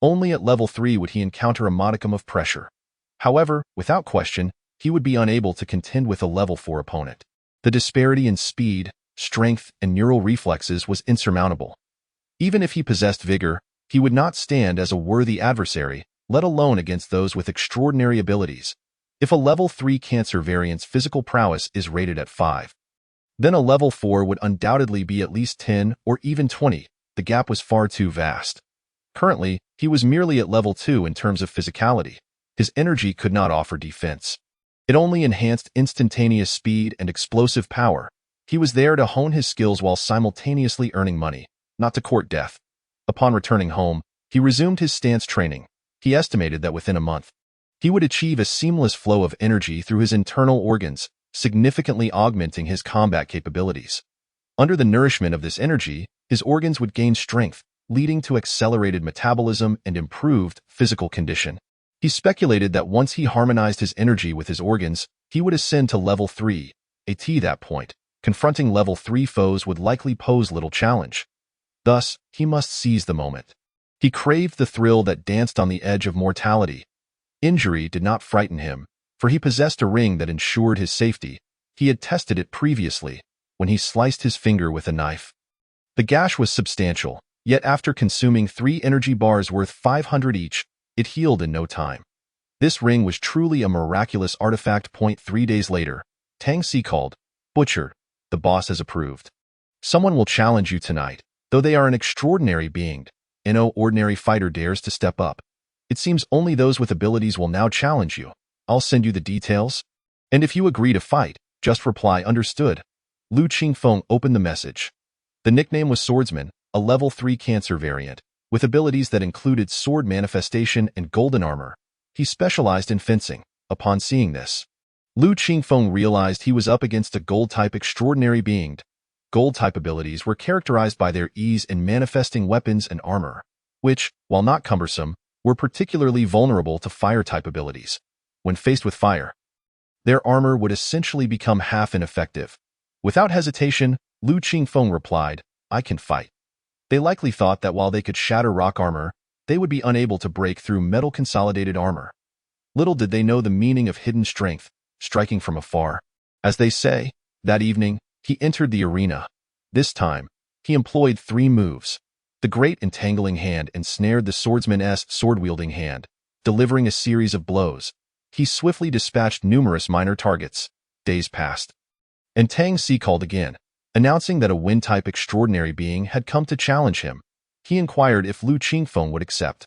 Only at level 3 would he encounter a modicum of pressure. However, without question, he would be unable to contend with a level 4 opponent. The disparity in speed, strength, and neural reflexes was insurmountable. Even if he possessed vigor, he would not stand as a worthy adversary, let alone against those with extraordinary abilities. If a level 3 Cancer variant's physical prowess is rated at 5, then a level 4 would undoubtedly be at least 10 or even 20. The gap was far too vast. Currently, he was merely at level 2 in terms of physicality. His energy could not offer defense. It only enhanced instantaneous speed and explosive power. He was there to hone his skills while simultaneously earning money, not to court death. Upon returning home, he resumed his stance training. He estimated that within a month, he would achieve a seamless flow of energy through his internal organs, significantly augmenting his combat capabilities. Under the nourishment of this energy, his organs would gain strength, leading to accelerated metabolism and improved physical condition. He speculated that once he harmonized his energy with his organs, he would ascend to level 3. At that point, confronting level 3 foes would likely pose little challenge. Thus, he must seize the moment. He craved the thrill that danced on the edge of mortality. Injury did not frighten him, for he possessed a ring that ensured his safety. He had tested it previously, when he sliced his finger with a knife. The gash was substantial, Yet after consuming 3 energy bars worth 500 each, it healed in no time. This ring was truly a miraculous artifact. 3 days later, Tang Si called, "Butcher, the boss has approved. Someone will challenge you tonight, though they are an extraordinary being. No ordinary fighter dares to step up. It seems only those with abilities will now challenge you. I'll send you the details. And if you agree to fight, just reply understood." Lu Qingfeng opened the message. The nickname was Swordsman, a level 3 cancer variant, with abilities that included sword manifestation and golden armor. He specialized in fencing. Upon seeing this, Lu Qingfeng realized he was up against a gold-type extraordinary being. Gold-type abilities were characterized by their ease in manifesting weapons and armor, which, while not cumbersome, were particularly vulnerable to fire-type abilities. When faced with fire, their armor would essentially become half ineffective. Without hesitation, Lu Qingfeng replied, "I can fight." They likely thought that while they could shatter rock armor, they would be unable to break through metal consolidated armor. Little did they know the meaning of hidden strength, striking from afar. As they say, that evening, he entered the arena. This time, he employed 3 moves. The great entangling hand ensnared the swordsman's sword-wielding hand, delivering a series of blows. He swiftly dispatched numerous minor targets. Days passed, and Tang Si called again, announcing that a wind-type extraordinary being had come to challenge him. He inquired if Lu Qingfeng would accept.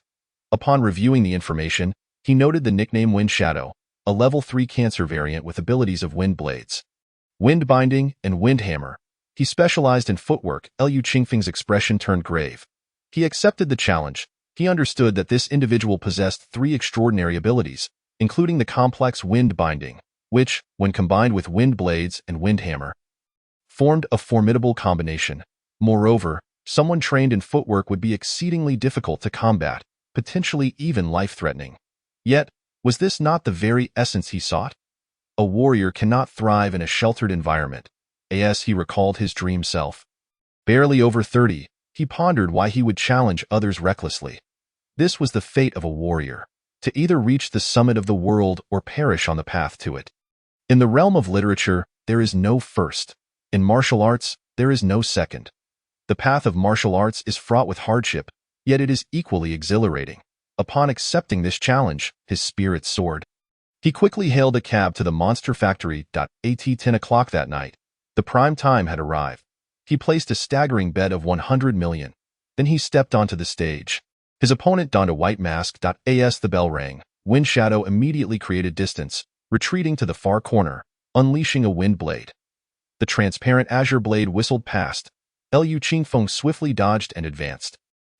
Upon reviewing the information, he noted the nickname Wind Shadow, a level 3 cancer variant with abilities of wind blades, wind binding, and wind hammer. He specialized in footwork. Lu Qingfeng's expression turned grave. He accepted the challenge. He understood that this individual possessed 3 extraordinary abilities, including the complex wind binding, which, when combined with wind blades and wind hammer, formed a formidable combination. Moreover, someone trained in footwork would be exceedingly difficult to combat, potentially even life-threatening. Yet, was this not the very essence he sought? A warrior cannot thrive in a sheltered environment. As he recalled his dream self, barely over 30, he pondered why he would challenge others recklessly. This was the fate of a warrior, to either reach the summit of the world or perish on the path to it. In the realm of literature, there is no first. In martial arts, there is no second. The path of martial arts is fraught with hardship, yet it is equally exhilarating. Upon accepting this challenge, his spirit soared. He quickly hailed a cab to the Monster Factory. At 10 o'clock that night, the prime time had arrived. He placed a staggering bet of 100 million. Then he stepped onto the stage. His opponent donned a white mask. As the bell rang, Wind Shadow immediately created distance, retreating to the far corner, unleashing a wind blade. The transparent azure blade whistled past. Lu Qingfeng swiftly dodged and advanced.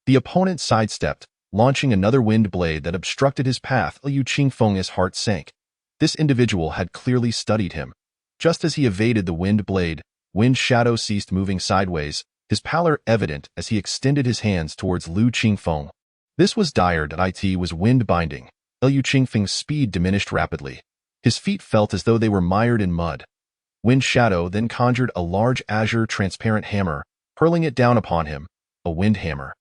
The opponent sidestepped, launching another wind blade that obstructed his path. Lu Qingfeng's heart sank. This individual had clearly studied him. Just as he evaded the wind blade, Wind Shadow ceased moving sideways, his pallor evident as he extended his hands towards Lu Qingfeng. This was dire. It was wind binding. Lu Qingfeng's speed diminished rapidly. His feet felt as though they were mired in mud. Wind Shadow then conjured a large azure transparent hammer, hurling it down upon him, a wind hammer.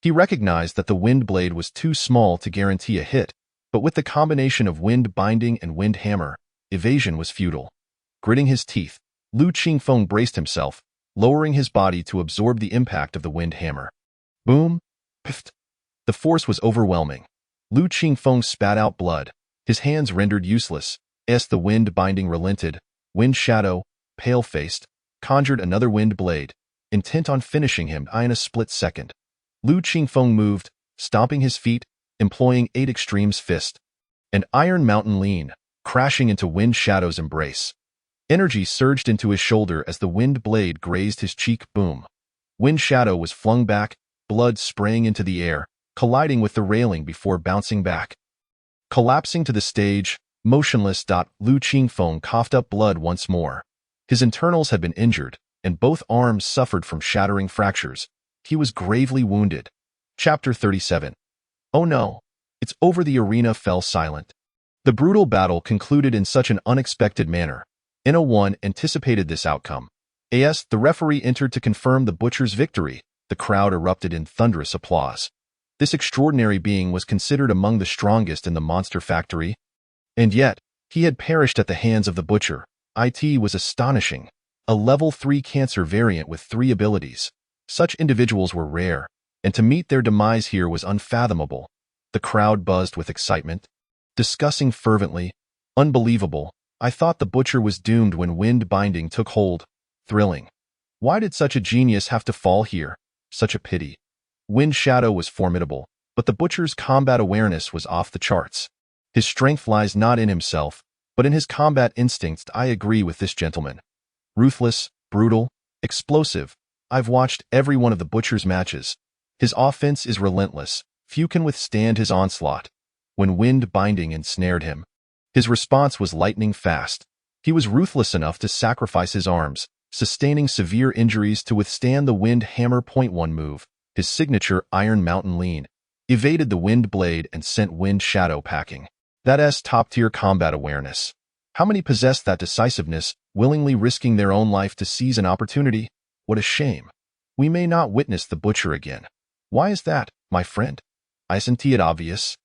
He recognized that the wind blade was too small to guarantee a hit, but with the combination of wind binding and wind hammer, evasion was futile. Gritting his teeth, Lu Qingfeng braced himself, lowering his body to absorb the impact of the wind hammer. Boom! Pift! The force was overwhelming. Lu Qingfeng spat out blood, his hands rendered useless. As the wind binding relented, Wind Shadow, pale-faced, conjured another wind blade, intent on finishing him in a split second. Lu Qingfeng moved, stomping his feet, employing 8 Extremes fist. An iron mountain lean, crashing into Wind Shadow's embrace. Energy surged into his shoulder as the wind blade grazed his cheek. Boom! Wind Shadow was flung back, blood spraying into the air, colliding with the railing before bouncing back. Collapsing to the stage, motionless. Lu Qingfeng coughed up blood once more. His internals had been injured, and both arms suffered from shattering fractures. He was gravely wounded. Chapter 37. Oh no! It's over. The arena fell silent. The brutal battle concluded in such an unexpected manner. No-one anticipated this outcome. As the referee entered to confirm the butcher's victory, the crowd erupted in thunderous applause. This extraordinary being was considered among the strongest in the Monster Factory, and yet, he had perished at the hands of the butcher. It was astonishing. A level 3 cancer variant with 3 abilities. Such individuals were rare. and to meet their demise here was unfathomable. The crowd buzzed with excitement, discussing fervently, "Unbelievable, I thought the butcher was doomed when wind binding took hold. Thrilling. Why did such a genius have to fall here? Such a pity." Wind Shadow was formidable, but the butcher's combat awareness was off the charts. His strength lies not in himself, but in his combat instincts. I agree with this gentleman. Ruthless, brutal, explosive. I've watched every one of the butcher's matches. His offense is relentless. Few can withstand his onslaught. When wind binding ensnared him, his response was lightning fast. He was ruthless enough to sacrifice his arms, sustaining severe injuries to withstand the wind hammer. Point 1 move, his signature Iron Mountain Lean, evaded the wind blade and sent Wind Shadow packing. That's top-tier combat awareness. How many possess that decisiveness, willingly risking their own life to seize an opportunity? What a shame. We may not witness the butcher again. Why is that, my friend? Isn't it obvious?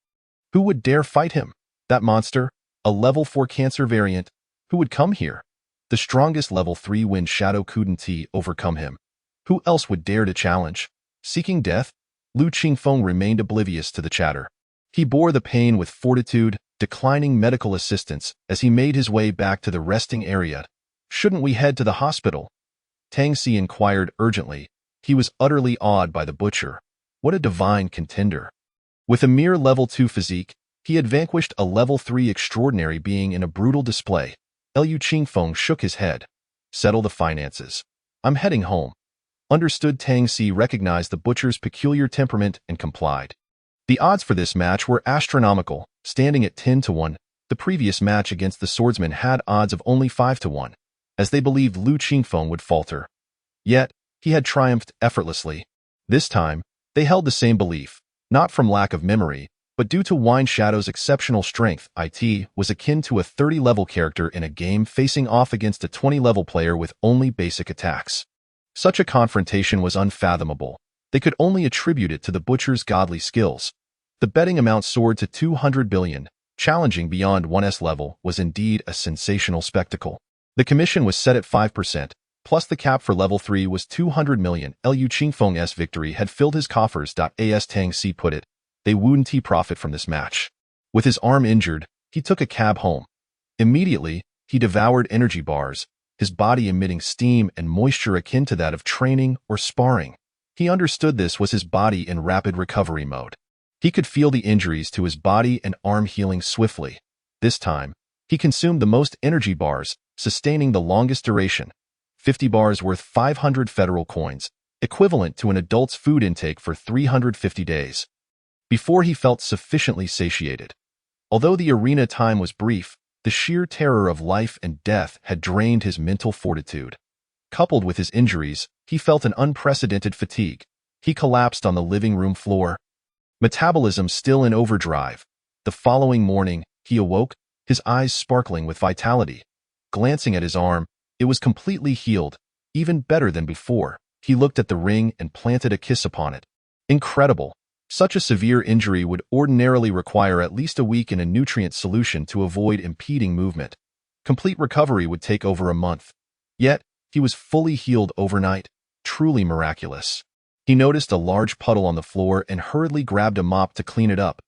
Who would dare fight him? That monster, a level 4 cancer variant. Who would come here? The strongest level 3 Wind Shadow couldn't overcome him. Who else would dare to challenge? Seeking death? Lu Qingfeng remained oblivious to the chatter. He bore the pain with fortitude, declining medical assistance as he made his way back to the resting area. "Shouldn't we head to the hospital?" Tang Si inquired urgently. He was utterly awed by the butcher. What a divine contender. With a mere level 2 physique, he had vanquished a level 3 extraordinary being in a brutal display. Lu Qingfeng shook his head. "Settle the finances. I'm heading home." Understood. Tang Si recognized the butcher's peculiar temperament and complied. The odds for this match were astronomical, standing at 10-1. The previous match against the swordsman had odds of only 5-1, as they believed Lu Qingfeng would falter. Yet, he had triumphed effortlessly. This time, they held the same belief, not from lack of memory, but due to Wind Shadow's exceptional strength. It was akin to a 30-level character in a game facing off against a 20-level player with only basic attacks. Such a confrontation was unfathomable. They could only attribute it to the butcher's godly skills. The betting amount soared to 200 billion. Challenging beyond 1's level was indeed a sensational spectacle. The commission was set at 5%, plus the cap for level 3 was 200 million. Lu Qingfeng's victory had filled his coffers. As Tang Si put it, they wouldn't profit from this match. With his arm injured, he took a cab home. Immediately, he devoured energy bars, his body emitting steam and moisture akin to that of training or sparring. He understood this was his body in rapid recovery mode. He could feel the injuries to his body and arm healing swiftly. This time, he consumed the most energy bars, sustaining the longest duration. 50 bars worth 500 federal coins, equivalent to an adult's food intake for 350 days. Before he felt sufficiently satiated. Although the arena time was brief, the sheer terror of life and death had drained his mental fortitude. Coupled with his injuries, he felt an unprecedented fatigue. He collapsed on the living room floor. Metabolism still in overdrive. The following morning, he awoke, his eyes sparkling with vitality. Glancing at his arm, it was completely healed, even better than before. He looked at the ring and planted a kiss upon it. Incredible. Such a severe injury would ordinarily require at least a week in a nutrient solution to avoid impeding movement. Complete recovery would take over a month. Yet, he was fully healed overnight. Truly miraculous. He noticed a large puddle on the floor and hurriedly grabbed a mop to clean it up.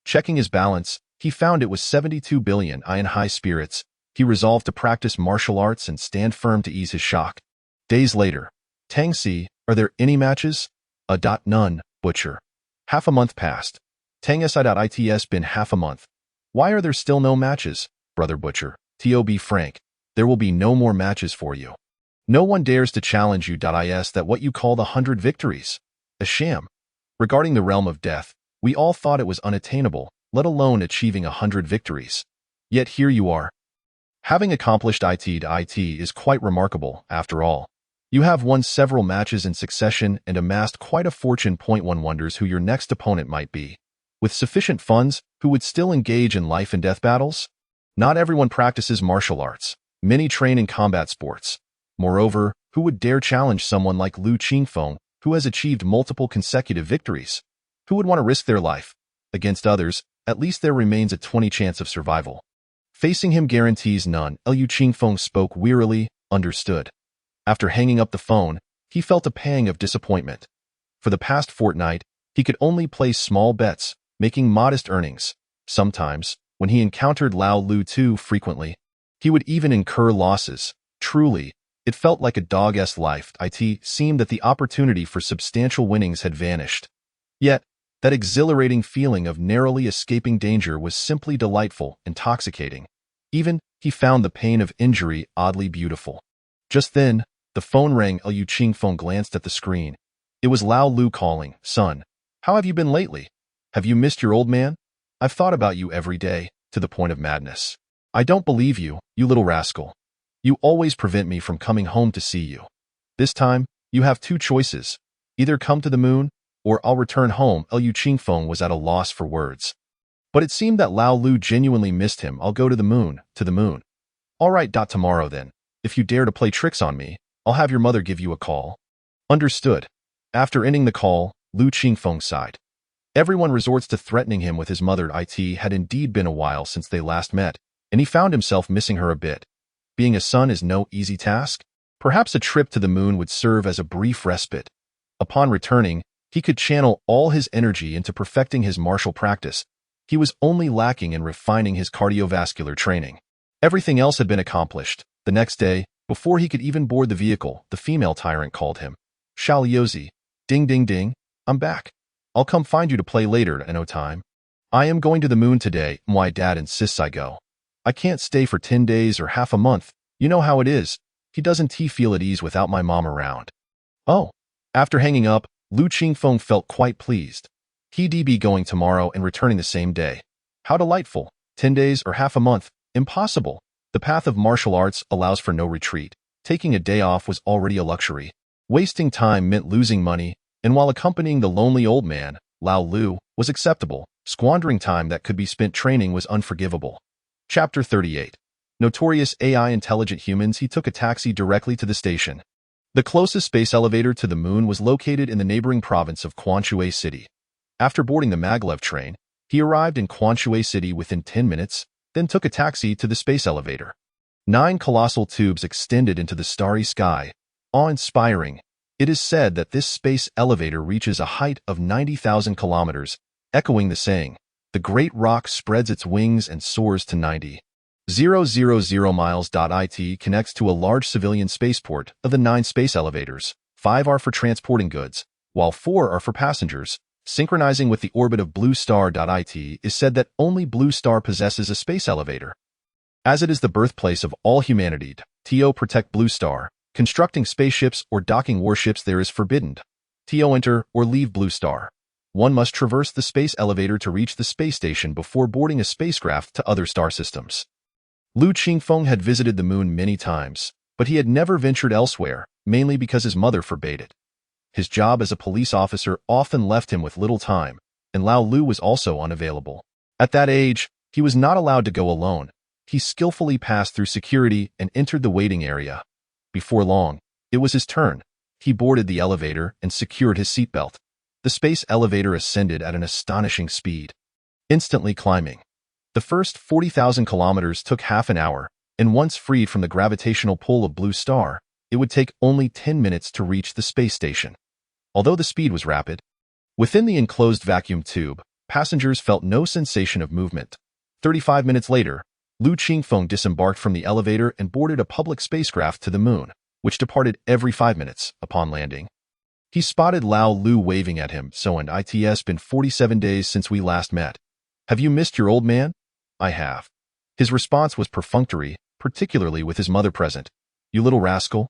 Checking his balance, he found it was 72 billion. In high spirits, he resolved to practice martial arts and stand firm to ease his shock. Days later, Tang Si, are there any matches? None, butcher. Half a month passed. Tang Si. It's been half a month. Why are there still no matches, brother butcher? To be frank, there will be no more matches for you. No one dares to challenge you. Is that what you call the 100 victories? A sham. Regarding the realm of death, we all thought it was unattainable, let alone achieving 100 victories. Yet here you are. Having accomplished it is quite remarkable, after all. You have won several matches in succession and amassed quite a fortune. One wonders who your next opponent might be. With sufficient funds, who would still engage in life and death battles? Not everyone practices martial arts. Many train in combat sports. Moreover, who would dare challenge someone like Lu Qingfeng, who has achieved multiple consecutive victories? Who would want to risk their life? Against others, at least there remains a 20 chance of survival. Facing him guarantees none. Lu Qingfeng spoke wearily, understood. After hanging up the phone, he felt a pang of disappointment. For the past fortnight, he could only place small bets, making modest earnings. Sometimes, when he encountered Lao Lu too frequently, he would even incur losses. Truly, it felt like a dog-esque life. It seemed that the opportunity for substantial winnings had vanished. Yet, that exhilarating feeling of narrowly escaping danger was simply delightful, intoxicating. Even, he found the pain of injury oddly beautiful. Just then, the phone rang. Liu Qingfeng glanced at the screen. It was Lao Lu calling. Son, how have you been lately? Have you missed your old man? I've thought about you every day, to the point of madness. I don't believe you, you little rascal. You always prevent me from coming home to see you. This time, you have two choices. Either come to the moon, or I'll return home. Liu Qingfeng was at a loss for words. But it seemed that Lao Lu genuinely missed him. I'll go to the moon, to the moon. All right. Tomorrow then. If you dare to play tricks on me, I'll have your mother give you a call. Understood. After ending the call, Liu Qingfeng sighed. Everyone resorts to threatening him with his mother. It had indeed been a while since they last met, and he found himself missing her a bit. Being a son is no easy task. Perhaps a trip to the moon would serve as a brief respite. Upon returning, he could channel all his energy into perfecting his martial practice. He was only lacking in refining his cardiovascular training. Everything else had been accomplished. The next day, before he could even board the vehicle, the female tyrant called him. Xiao Liuzi, ding ding ding, I'm back. I'll come find you to play later in no time. I am going to the moon today. My dad insists I go. I can't stay for 10 days or half a month. You know how it is. He doesn't feel at ease without my mom around. Oh. After hanging up, Liu Qingfeng felt quite pleased. He'd be going tomorrow and returning the same day. How delightful. 10 days or half a month. Impossible. The path of martial arts allows for no retreat. Taking a day off was already a luxury. Wasting time meant losing money, and while accompanying the lonely old man, Lao Lu, was acceptable, squandering time that could be spent training was unforgivable. Chapter 38. Notorious AI intelligent humans. He took a taxi directly to the station. The closest space elevator to the moon was located in the neighboring province of Quanshui City. After boarding the maglev train, he arrived in Quanshui City within 10 minutes, then took a taxi to the space elevator. 9 colossal tubes extended into the starry sky. Awe-inspiring. It is said that this space elevator reaches a height of 90,000 kilometers, echoing the saying, "The great rock spreads its wings and soars to 90,000 miles." It connects to a large civilian spaceport. Of the 9 space elevators, 5 are for transporting goods, while 4 are for passengers, synchronizing with the orbit of Blue Star. It is said that only Blue Star possesses a space elevator. As it is the birthplace of all humanity, to protect Blue Star, constructing spaceships or docking warships there is forbidden. To enter or leave Blue Star, one must traverse the space elevator to reach the space station before boarding a spacecraft to other star systems. Liu Qingfeng had visited the moon many times, but he had never ventured elsewhere, mainly because his mother forbade it. His job as a police officer often left him with little time, and Lao Lu was also unavailable. At that age, he was not allowed to go alone. He skillfully passed through security and entered the waiting area. Before long, it was his turn. He boarded the elevator and secured his seatbelt. The space elevator ascended at an astonishing speed, instantly climbing. The first 40,000 kilometers took half an hour, and once freed from the gravitational pull of Blue Star, it would take only 10 minutes to reach the space station. Although the speed was rapid, within the enclosed vacuum tube, passengers felt no sensation of movement. 35 minutes later, Liu Qingfeng disembarked from the elevator and boarded a public spacecraft to the moon, which departed every 5 minutes. Upon landing, he spotted Lao Lu waving at him. "So and it's been 47 days since we last met. Have you missed your old man?" "I have." His response was perfunctory, particularly with his mother present. "You little rascal.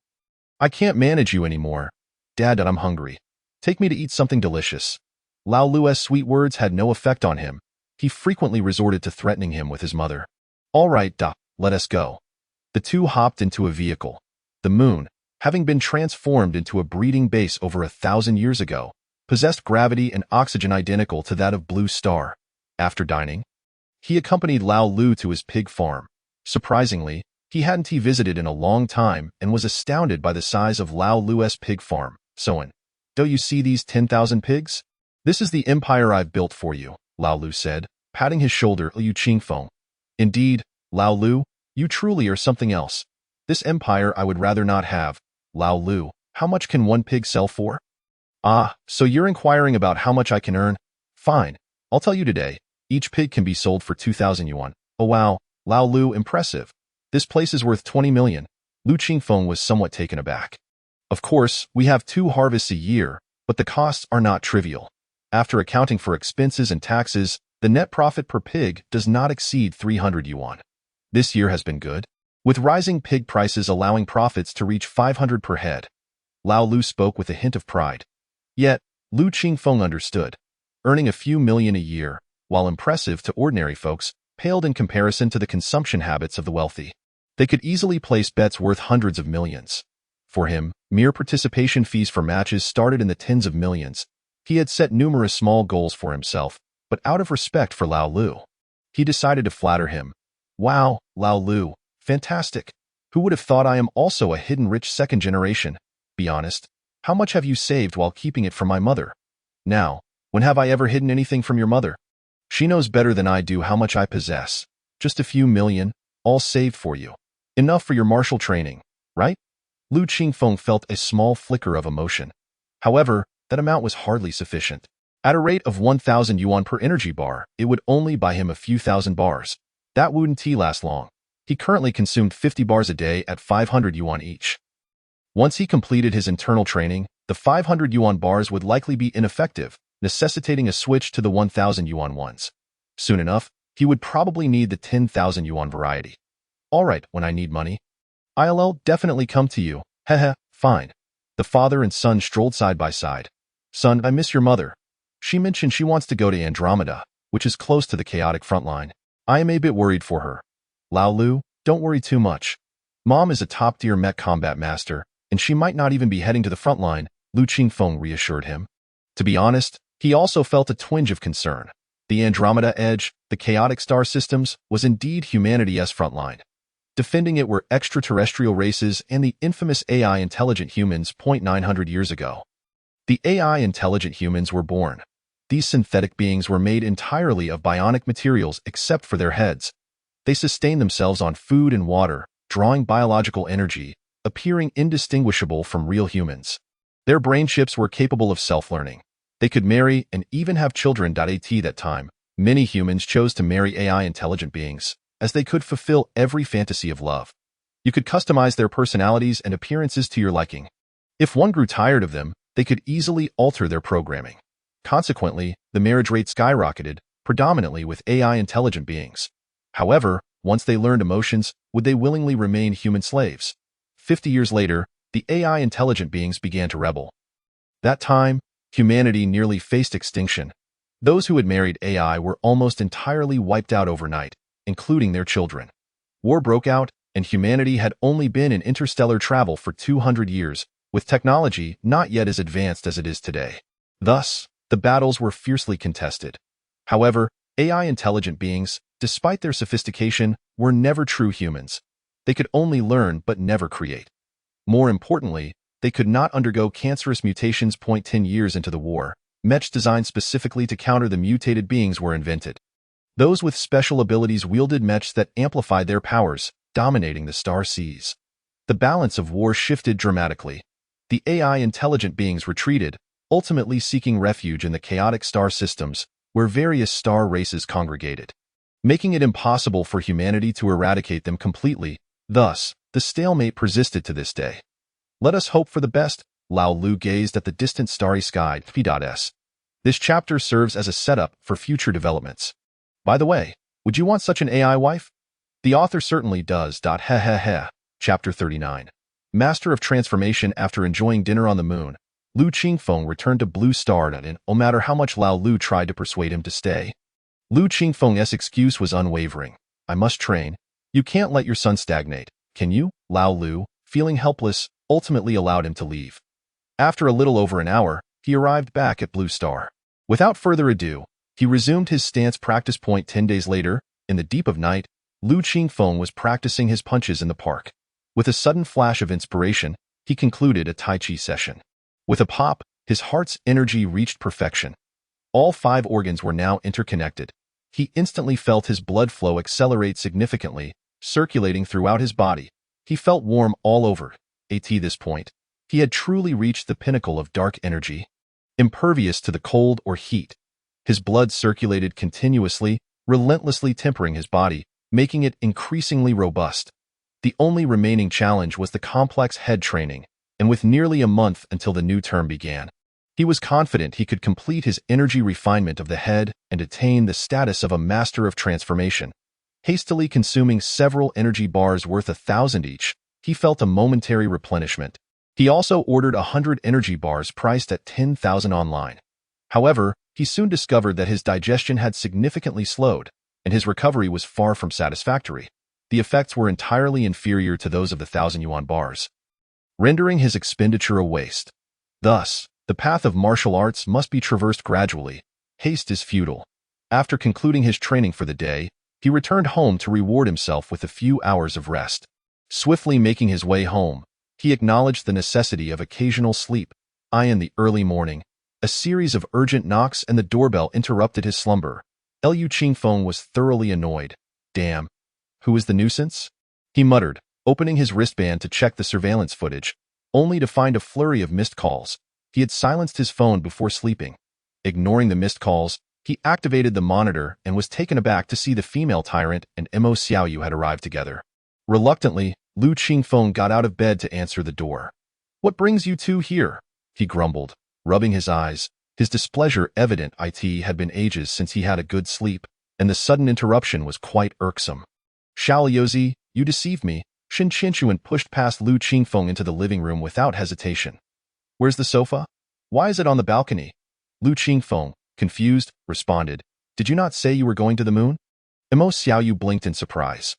I can't manage you anymore. Dad, I'm hungry. Take me to eat something delicious." Lao Lu's sweet words had no effect on him. He frequently resorted to threatening him with his mother. "All right, let us go." The two hopped into a vehicle. The moon, having been transformed into a breeding base over 1,000 years ago, possessed gravity and oxygen identical to that of Blue Star. After dining, he accompanied Lao Lu to his pig farm. Surprisingly, he hadn't visited in a long time and was astounded by the size of Lao Lu's pig farm. "Do you see these 10,000 pigs? This is the empire I've built for you," Lao Lu said, patting his shoulder. Liu Qingfeng. "Indeed, Lao Lu, you truly are something else. This empire I would rather not have." "Lao Lu, how much can one pig sell for?" Ah, so you're inquiring about how much I can earn? Fine. I'll tell you today. Each pig can be sold for 2,000 yuan. Oh wow, Lao Lu, impressive. This place is worth 20 million. Lu Qingfeng was somewhat taken aback. Of course, we have 2 harvests a year, but the costs are not trivial. After accounting for expenses and taxes, the net profit per pig does not exceed 300 yuan. This year has been good, with rising pig prices allowing profits to reach 500 per head. Lao Lu spoke with a hint of pride. Yet, Lu Qingfeng understood. Earning a few million a year, while impressive to ordinary folks, paled in comparison to the consumption habits of the wealthy. They could easily place bets worth hundreds of millions. For him, mere participation fees for matches started in the tens of millions. He had set numerous small goals for himself, but out of respect for Lao Lu, he decided to flatter him. Wow, Lao Lu, fantastic. Who would have thought I am also a hidden rich second generation? Be honest, how much have you saved while keeping it from my mother? Now, when have I ever hidden anything from your mother? She knows better than I do how much I possess. Just a few million, all saved for you. Enough for your martial training, right? Lu Qingfeng felt a small flicker of emotion. However, that amount was hardly sufficient. At a rate of 1,000 yuan per energy bar, it would only buy him a few thousand bars. That wouldn't last long. He currently consumed 50 bars a day at 500 yuan each. Once he completed his internal training, the 500 yuan bars would likely be ineffective, necessitating a switch to the 1,000 yuan ones. Soon enough, he would probably need the 10,000 yuan variety. All right, when I need money, I'll definitely come to you. Heh, fine. The father and son strolled side by side. Son, I miss your mother. She mentioned she wants to go to Andromeda, which is close to the chaotic front line. I am a bit worried for her. Lao Lu, don't worry too much. Mom is a top-tier mech combat master, and she might not even be heading to the front line, Lu Qingfeng reassured him. To be honest, he also felt a twinge of concern. The Andromeda Edge, the chaotic star systems, was indeed humanity's front line. Defending it were extraterrestrial races and the infamous AI intelligent humans 900 years ago. The AI intelligent humans were born. These synthetic beings were made entirely of bionic materials except for their heads. They sustained themselves on food and water, drawing biological energy, appearing indistinguishable from real humans. Their brain chips were capable of self-learning. They could marry and even have children. At that time, many humans chose to marry AI intelligent beings, as they could fulfill every fantasy of love. You could customize their personalities and appearances to your liking. If one grew tired of them, they could easily alter their programming. Consequently, the marriage rate skyrocketed, predominantly with AI intelligent beings. However, once they learned emotions, would they willingly remain human slaves? 50 years later, the AI intelligent beings began to rebel. That time, humanity nearly faced extinction. Those who had married AI were almost entirely wiped out overnight, including their children. War broke out, and humanity had only been in interstellar travel for 200 years, with technology not yet as advanced as it is today. Thus, the battles were fiercely contested. However, AI intelligent beings, despite their sophistication, were never true humans. They could only learn but never create. More importantly, they could not undergo cancerous mutations. 10 years into the war, mechs designed specifically to counter the mutated beings were invented. Those with special abilities wielded mechs that amplified their powers, dominating the star seas. The balance of war shifted dramatically. The AI intelligent beings retreated, ultimately seeking refuge in the chaotic star systems, where various star races congregated, making it impossible for humanity to eradicate them completely. Thus, the stalemate persisted to this day. Let us hope for the best. Lao Lu gazed at the distant starry sky. This chapter serves as a setup for future developments. By the way, would you want such an AI wife? The author certainly does. Chapter 39. Master of Transformation. After enjoying dinner on the moon, Lu Qingfeng returned to Blue Star, and no matter how much Lao Lu tried to persuade him to stay, Lu Qingfeng's excuse was unwavering. I must train. You can't let your son stagnate, can you? Lao Lu, feeling helpless, ultimately allowed him to leave. After a little over an hour, he arrived back at Blue Star. Without further ado, he resumed his stance practice. 10 days later, in the deep of night, Lu Qingfeng was practicing his punches in the park. With a sudden flash of inspiration, he concluded a Tai Chi session. With a pop, his heart's energy reached perfection. All 5 organs were now interconnected. He instantly felt his blood flow accelerate significantly, circulating throughout his body. He felt warm all over. At this point, he had truly reached the pinnacle of dark energy. impervious to the cold or heat. His blood circulated continuously, relentlessly tempering his body, making it increasingly robust. The only remaining challenge was the complex head training, and with nearly a month until the new term began, he was confident he could complete his energy refinement of the head and attain the status of a master of transformation. Hastily consuming several energy bars worth 1,000 each, he felt a momentary replenishment. He also ordered 100 energy bars priced at 10,000 online. However, he soon discovered that his digestion had significantly slowed, and his recovery was far from satisfactory. The effects were entirely inferior to those of the 1,000 yuan bars, rendering his expenditure a waste. Thus, the path of martial arts must be traversed gradually. Haste is futile. After concluding his training for the day, he returned home to reward himself with a few hours of rest. Swiftly making his way home, he acknowledged the necessity of occasional sleep. In the early morning, a series of urgent knocks and the doorbell interrupted his slumber. Liu Qingfeng was thoroughly annoyed. Damn. Who is the nuisance? He muttered, opening his wristband to check the surveillance footage, only to find a flurry of missed calls. He had silenced his phone before sleeping. Ignoring the missed calls, he activated the monitor and was taken aback to see the female tyrant and Mo Xiaoyu had arrived together. Reluctantly, Liu Qingfeng got out of bed to answer the door. "What brings you two here?" he grumbled, rubbing his eyes, his displeasure evident. It had been ages since he had a good sleep, and the sudden interruption was quite irksome. "Xiaoyozi, you deceived me." Shen Qinshuan pushed past Liu Qingfeng into the living room without hesitation. "Where's the sofa? Why is it on the balcony?" Liu Qingfeng, confused, responded, "Did you not say you were going to the moon?" Mo Xiaoyu blinked in surprise.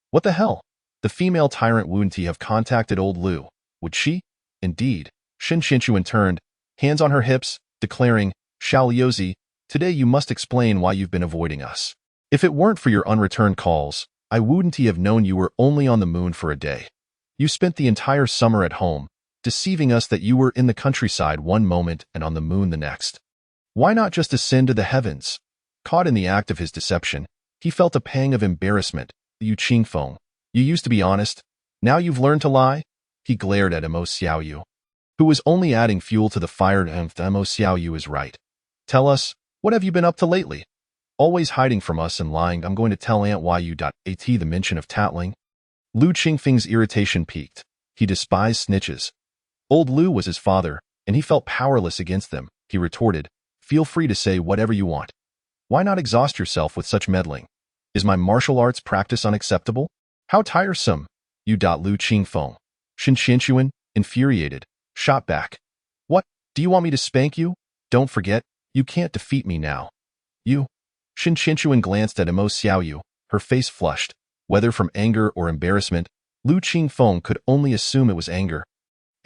"What the hell? The female tyrant wouldn't have contacted old Liu, would she?" "Indeed." Shen Qinshuan turned, hands on her hips, declaring, "Xiaoyozi, today you must explain why you've been avoiding us. If it weren't for your unreturned calls, I wouldn't have known you were only on the moon for a day. You spent the entire summer at home, deceiving us that you were in the countryside one moment and on the moon the next. Why not just ascend to the heavens?" Caught in the act of his deception, he felt a pang of embarrassment. "Liu Qingfeng, you used to be honest. Now you've learned to lie?" He glared at Mo Xiaoyu, who was only adding fuel to the fire. Mo Xiaoyu is right. "Tell us, what have you been up to lately? Always hiding from us and lying. I'm going to tell Aunt Yu. The mention of tattling." Liu Qingfeng's irritation peaked. He despised snitches. Old Liu was his father, and he felt powerless against them. He retorted, "Feel free to say whatever you want. Why not exhaust yourself with such meddling? Is my martial arts practice unacceptable? How tiresome." Liu Qingfeng. Shen Qinshuan, infuriated, shot back. "What? Do you want me to spank you? Don't forget, you can't defeat me now." "You?" Shen Qinshuan glanced at Mo Xiaoyu, her face flushed. Whether from anger or embarrassment, Liu Qingfeng could only assume it was anger.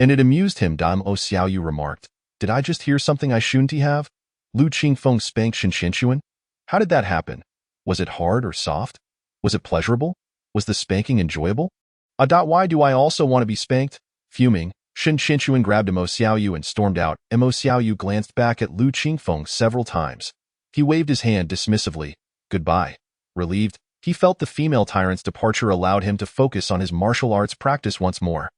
And it amused him. Mo Xiaoyu remarked, "Did I just hear something I shouldn't have?" Liu Qingfeng spanked Shen Qinshuan. "How did that happen? Was it hard or soft? Was it pleasurable? Was the spanking enjoyable?" Why do I also want to be spanked?" Fuming, Shen Qinshuan grabbed Mo Xiaoyu and stormed out. Mo Xiaoyu glanced back at Liu Qingfeng several times. He waved his hand dismissively. "Goodbye." Relieved, he felt the female tyrant's departure allowed him to focus on his martial arts practice once more.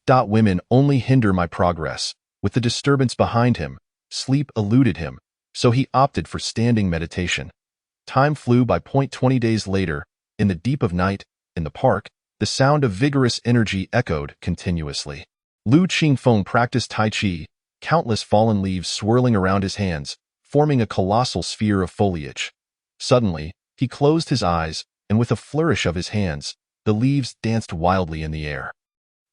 Women only hinder my progress. With the disturbance behind him, sleep eluded him, so he opted for standing meditation. Time flew by. 20 days later, in the deep of night, in the park, the sound of vigorous energy echoed continuously. Liu Qingfeng practiced Tai Chi, countless fallen leaves swirling around his hands, forming a colossal sphere of foliage. Suddenly, he closed his eyes, and with a flourish of his hands, the leaves danced wildly in the air.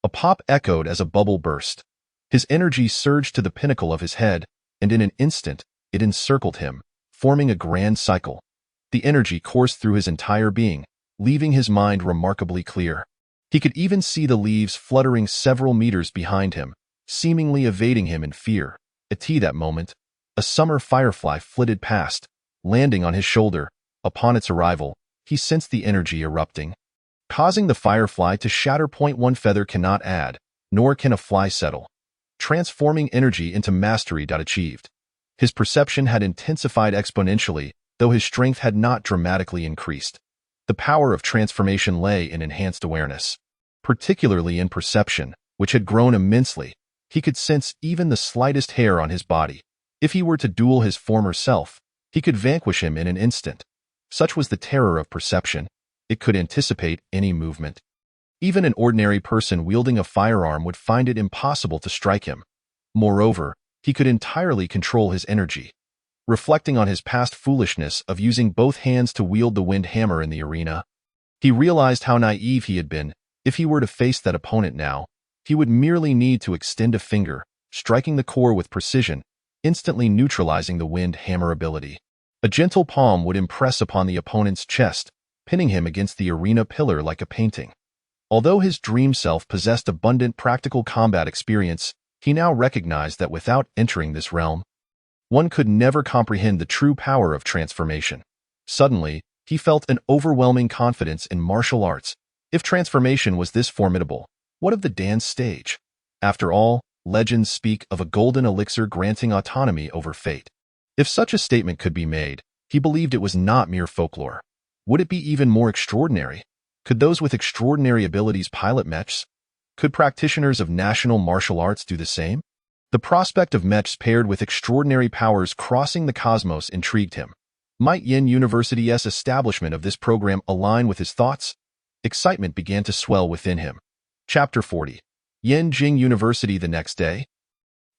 A pop echoed as a bubble burst. His energy surged to the pinnacle of his head, and in an instant, it encircled him, forming a grand cycle. The energy coursed through his entire being, leaving his mind remarkably clear. He could even see the leaves fluttering several meters behind him, seemingly evading him in fear. At that moment, a summer firefly flitted past, landing on his shoulder. Upon its arrival, he sensed the energy erupting, causing the firefly to shatter. One feather cannot add, nor can a fly settle. Transforming energy into mastery. Achieved. His perception had intensified exponentially, though his strength had not dramatically increased. The power of transformation lay in enhanced awareness, particularly in perception, which had grown immensely. He could sense even the slightest hair on his body, If he were to duel his former self, he could vanquish him in an instant. Such was the terror of perception. It could anticipate any movement. Even an ordinary person wielding a firearm would find it impossible to strike him. Moreover, he could entirely control his energy. Reflecting on his past foolishness of using both hands to wield the wind hammer in the arena, he realized how naive he had been. If he were to face that opponent now, he would merely need to extend a finger, striking the core with precision, instantly neutralizing the wind hammer ability. A gentle palm would impress upon the opponent's chest, pinning him against the arena pillar like a painting. Although his dream self possessed abundant practical combat experience, he now recognized that without entering this realm, one could never comprehend the true power of transformation. Suddenly, he felt an overwhelming confidence in martial arts. If transformation was this formidable, what of the dance stage? After all, legends speak of a golden elixir granting autonomy over fate. If such a statement could be made, he believed it was not mere folklore. Would it be even more extraordinary? Could those with extraordinary abilities pilot mechs? Could practitioners of national martial arts do the same? The prospect of mechs paired with extraordinary powers crossing the cosmos intrigued him. Might Yin University's establishment of this program align with his thoughts? Excitement began to swell within him. Chapter 40. Yin Jing University. The next day,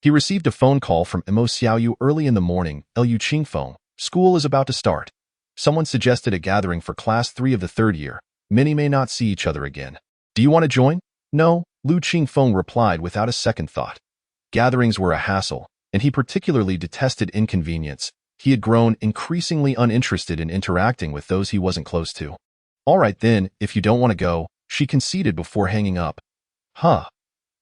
he received a phone call from Mo Xiaoyu early in the morning. Lu Qingfeng, school is about to start. Someone suggested a gathering for Class 3 of the third year. Many may not see each other again. Do you want to join? No, Lu Qingfeng replied without a second thought. Gatherings were a hassle, and he particularly detested inconvenience. He had grown increasingly uninterested in interacting with those he wasn't close to. All right then, if you don't want to go, she conceded before hanging up. Huh.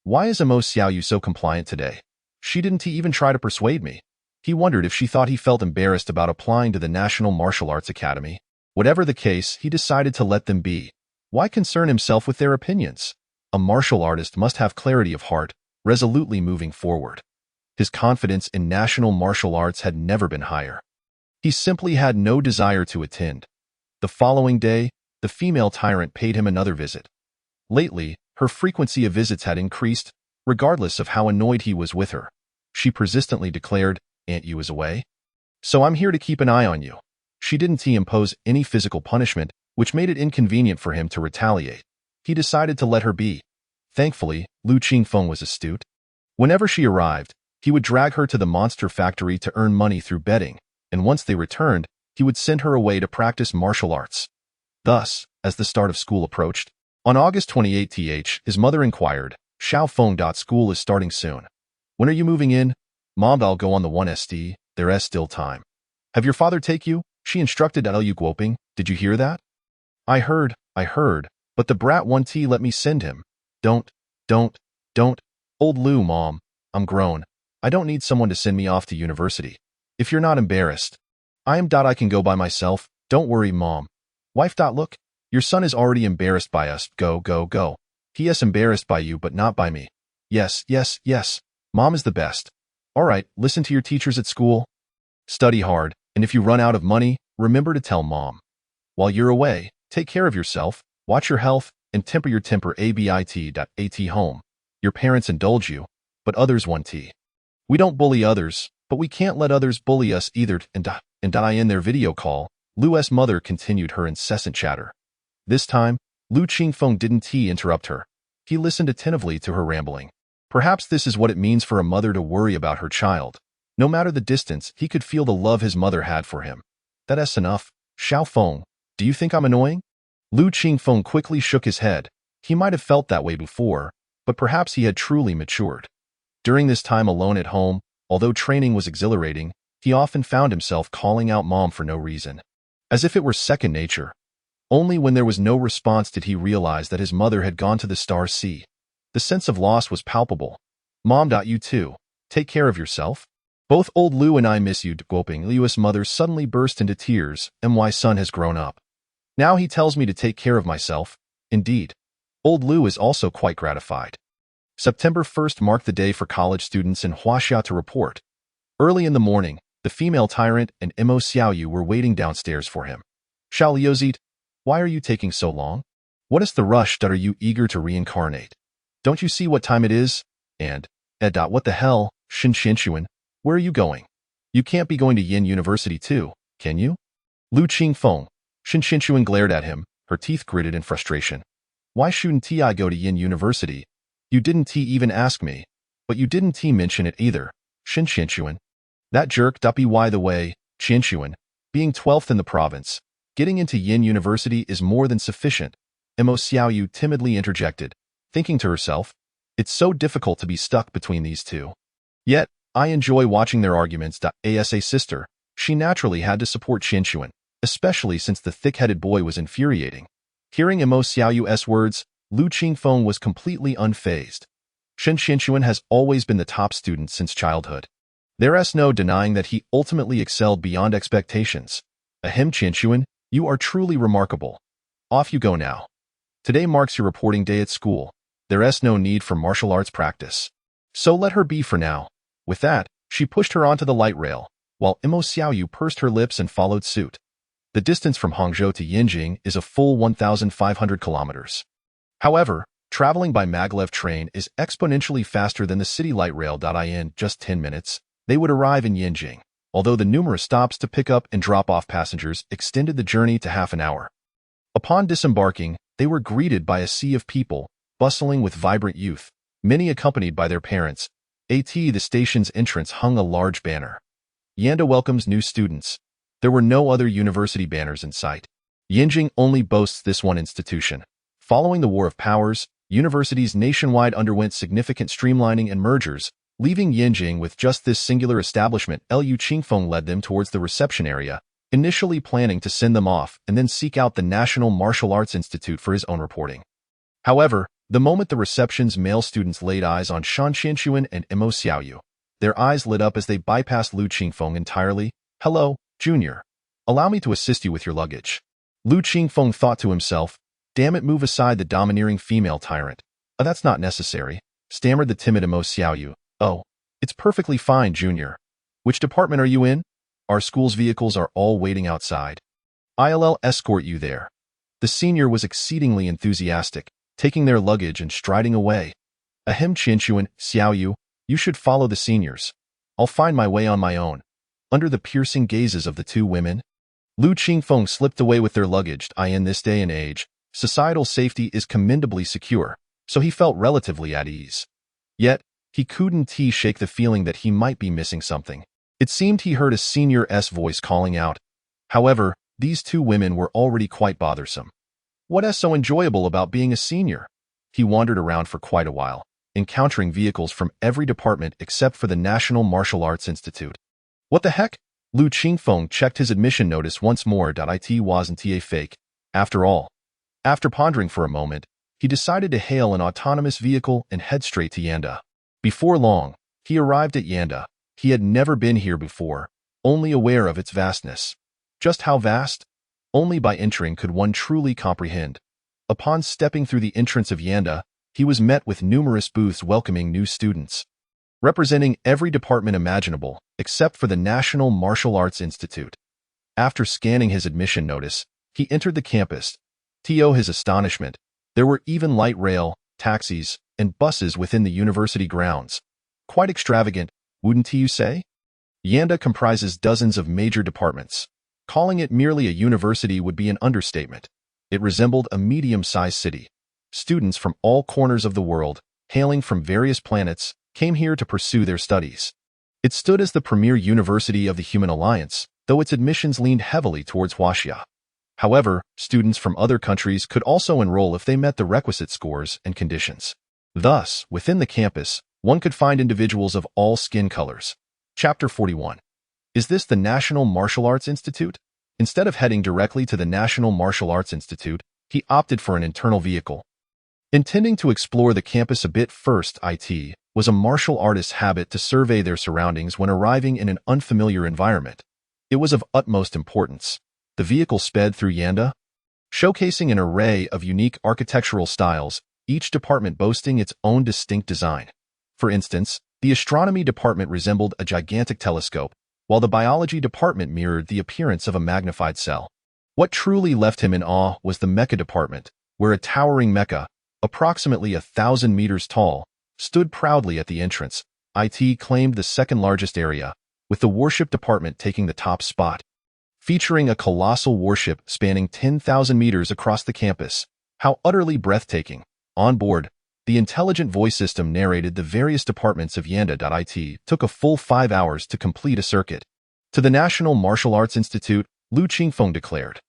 Why is Mo Xiaoyu so compliant today? She didn't even try to persuade me. He wondered if she thought he felt embarrassed about applying to the National Martial Arts Academy. Whatever the case, he decided to let them be. Why concern himself with their opinions? A martial artist must have clarity of heart, resolutely moving forward. His confidence in national martial arts had never been higher. He simply had no desire to attend. The following day, the female tyrant paid him another visit. Lately, her frequency of visits had increased, regardless of how annoyed he was with her. She persistently declared, "Aunt Yu is away, so I'm here to keep an eye on you." She didn't impose any physical punishment, which made it inconvenient for him to retaliate. He decided to let her be. Thankfully, Lu Qingfeng was astute. Whenever she arrived, he would drag her to the monster factory to earn money through betting, and once they returned, he would send her away to practice martial arts. Thus, as the start of school approached, on August 28th, his mother inquired, "Xiaofeng. School is starting soon. When are you moving in?" "Mom, I'll go on the 1st, there's still time." "Have your father take you?" She instructed Lu Guoping. "Did you hear that?" I heard, but the brat won't let me send him." Don't. Old Lu, Mom, I'm grown. I don't need someone to send me off to university. If you're not embarrassed. I can go by myself. Don't worry, Mom. Wife. Look, your son is already embarrassed by us. Go. He is embarrassed by you, but not by me. Yes. Mom is the best. All right, listen to your teachers at school. Study hard, and if you run out of money, remember to tell Mom. While you're away, take care of yourself, watch your health, and temper your temper. At home. Your parents indulge you, but others won't. We don't bully others, but we can't let others bully us either. And in their video call, Lu's mother continued her incessant chatter. This time, Lu Qingfeng didn't interrupt her. He listened attentively to her rambling. Perhaps this is what it means for a mother to worry about her child. No matter the distance, he could feel the love his mother had for him. That's enough. Xiaofeng, do you think I'm annoying? Lu Qingfeng quickly shook his head. He might have felt that way before, but perhaps he had truly matured. During this time alone at home, although training was exhilarating, he often found himself calling out Mom for no reason, as if it were second nature. Only when there was no response did he realize that his mother had gone to the Star Sea. The sense of loss was palpable. Mom. You too. Take care of yourself. Both old Lu and I miss you. Guoping. Lu's mother suddenly burst into tears. My son has grown up. Now he tells me to take care of myself. Indeed. Old Lu is also quite gratified. September 1st marked the day for college students in Huaxia to report. Early in the morning, the female tyrant and Mo Xiaoyu were waiting downstairs for him. Xiao Liuzit, why are you taking so long? What is the rush? Are you eager to reincarnate? Don't you see what time it is? And, what the hell, Xin Xinshuan, where are you going? You can't be going to Yin University too, can you? Lu Qingfeng. Shen Xinshuan glared at him, her teeth gritted in frustration. Why shouldn't I go to Yin University? You didn't even ask me. But you didn't mention it either, Shen Xinshuan. That jerk by the way, Xinshuan, being 12th in the province, getting into Yin University is more than sufficient, Mo Xiaoyu timidly interjected, thinking to herself, it's so difficult to be stuck between these two. Yet, I enjoy watching their arguments. As a sister, she naturally had to support Xinshuan, especially since the thick-headed boy was infuriating. Hearing Mo Xiaoyu's words, Lu Qingfeng was completely unfazed. Shen Xinshuan has always been the top student since childhood. There's no denying that he ultimately excelled beyond expectations. Ahem, Xinshuan, you are truly remarkable. Off you go now. Today marks your reporting day at school. There's no need for martial arts practice. So let her be for now. With that, she pushed her onto the light rail, while Mo Xiaoyu pursed her lips and followed suit. The distance from Hangzhou to Yinjing is a full 1,500 kilometers. However, traveling by maglev train is exponentially faster than the city light rail. In just 10 minutes, they would arrive in Yinjing, although the numerous stops to pick up and drop off passengers extended the journey to half an hour. Upon disembarking, they were greeted by a sea of people, bustling with vibrant youth, many accompanied by their parents. At the station's entrance hung a large banner. Yanda welcomes new students. There were no other university banners in sight. Yinjing only boasts this one institution. Following the War of Powers, universities nationwide underwent significant streamlining and mergers, leaving Yinjing with just this singular establishment. Lu Qingfeng led them towards the reception area, initially planning to send them off and then seek out the National Martial Arts Institute for his own reporting. However, the moment the reception's male students laid eyes on Shen Xinshuan and Mo Xiaoyu, their eyes lit up as they bypassed Lu Qingfeng entirely. Hello, Junior. Allow me to assist you with your luggage. Lu Qingfeng thought to himself, damn it, move aside the domineering female tyrant. That's not necessary, stammered the timid Mo Xiaoyu. Oh, it's perfectly fine, Junior. Which department are you in? Our school's vehicles are all waiting outside. I'll escort you there. The senior was exceedingly enthusiastic, taking their luggage and striding away. Ahem, Qinshuan, Xiaoyu, you should follow the seniors. I'll find my way on my own. Under the piercing gazes of the two women, Lu Qingfeng slipped away with their luggage. In this day and age, societal safety is commendably secure, so he felt relatively at ease. Yet, he couldn't shake the feeling that he might be missing something. It seemed he heard a senior's voice calling out. However, these two women were already quite bothersome. What's so enjoyable about being a senior? He wandered around for quite a while, encountering vehicles from every department except for the National Martial Arts Institute. What the heck? Lu Qingfeng checked his admission notice once more. It wasn't a fake. After all. After pondering for a moment, he decided to hail an autonomous vehicle and head straight to Yanda. Before long, he arrived at Yanda. He had never been here before, only aware of its vastness. Just how vast? Only by entering could one truly comprehend. Upon stepping through the entrance of Yanda, he was met with numerous booths welcoming new students, representing every department imaginable, except for the National Martial Arts Institute. After scanning his admission notice, he entered the campus. To his astonishment, there were even light rail, taxis, and buses within the university grounds. Quite extravagant, wouldn't you say? Yanda comprises dozens of major departments. Calling it merely a university would be an understatement. It resembled a medium-sized city. Students from all corners of the world, hailing from various planets, came here to pursue their studies. It stood as the premier university of the Human Alliance, though its admissions leaned heavily towards Huaxia. However, students from other countries could also enroll if they met the requisite scores and conditions. Thus, within the campus, one could find individuals of all skin colors. Chapter 41. Is this the National Martial Arts Institute? Instead of heading directly to the National Martial Arts Institute, he opted for an internal vehicle. Intending to explore the campus a bit first, it was a martial artist's habit to survey their surroundings when arriving in an unfamiliar environment. It was of utmost importance. The vehicle sped through Yanda, showcasing an array of unique architectural styles, each department boasting its own distinct design. For instance, the astronomy department resembled a gigantic telescope, while the biology department mirrored the appearance of a magnified cell. What truly left him in awe was the mecha department, where a towering mecha, approximately 1,000 meters tall, stood proudly at the entrance. It claimed the second largest area, with the warship department taking the top spot. Featuring a colossal warship spanning 10,000 meters across the campus. How utterly breathtaking. On board, the intelligent voice system narrated the various departments of Yanda.it took a full 5 hours to complete a circuit. To the National Martial Arts Institute, Lu Qingfeng declared.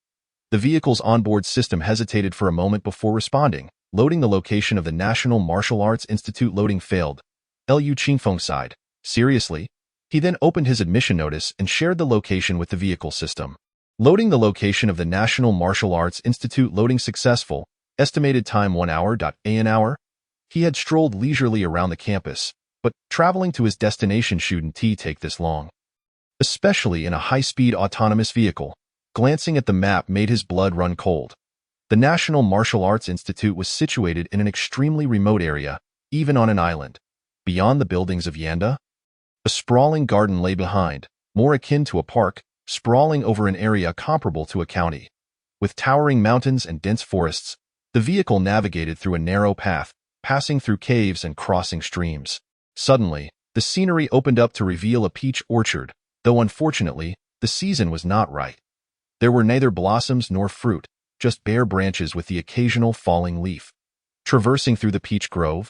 The vehicle's onboard system hesitated for a moment before responding, loading the location of the National Martial Arts Institute loading failed. Lu Qingfeng sighed. Seriously? He then opened his admission notice and shared the location with the vehicle system. Loading the location of the National Martial Arts Institute loading successful, estimated time 1 hour. An hour? He had strolled leisurely around the campus, but traveling to his destination shouldn't take this long. Especially in a high-speed autonomous vehicle. Glancing at the map made his blood run cold. The National Martial Arts Institute was situated in an extremely remote area, even on an island. Beyond the buildings of Yanda, a sprawling garden lay behind, more akin to a park, sprawling over an area comparable to a county. With towering mountains and dense forests, the vehicle navigated through a narrow path, passing through caves and crossing streams. Suddenly, the scenery opened up to reveal a peach orchard, though unfortunately, the season was not right. There were neither blossoms nor fruit, just bare branches with the occasional falling leaf. Traversing through the peach grove,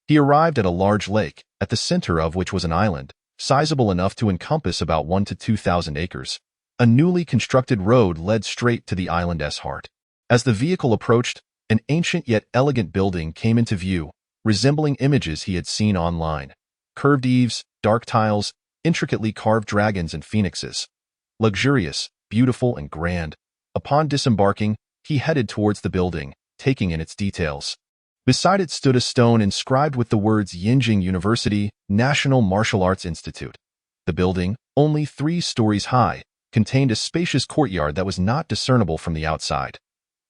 he arrived at a large lake, at the center of which was an island, sizable enough to encompass about 1,000 to 2,000 acres. A newly constructed road led straight to the island's heart. As the vehicle approached, an ancient yet elegant building came into view, resembling images he had seen online. Curved eaves, dark tiles, intricately carved dragons and phoenixes. Luxurious, beautiful, and grand. Upon disembarking, he headed towards the building, taking in its details. Beside it stood a stone inscribed with the words Yinjing University, National Martial Arts Institute. The building, only 3 stories high, contained a spacious courtyard that was not discernible from the outside.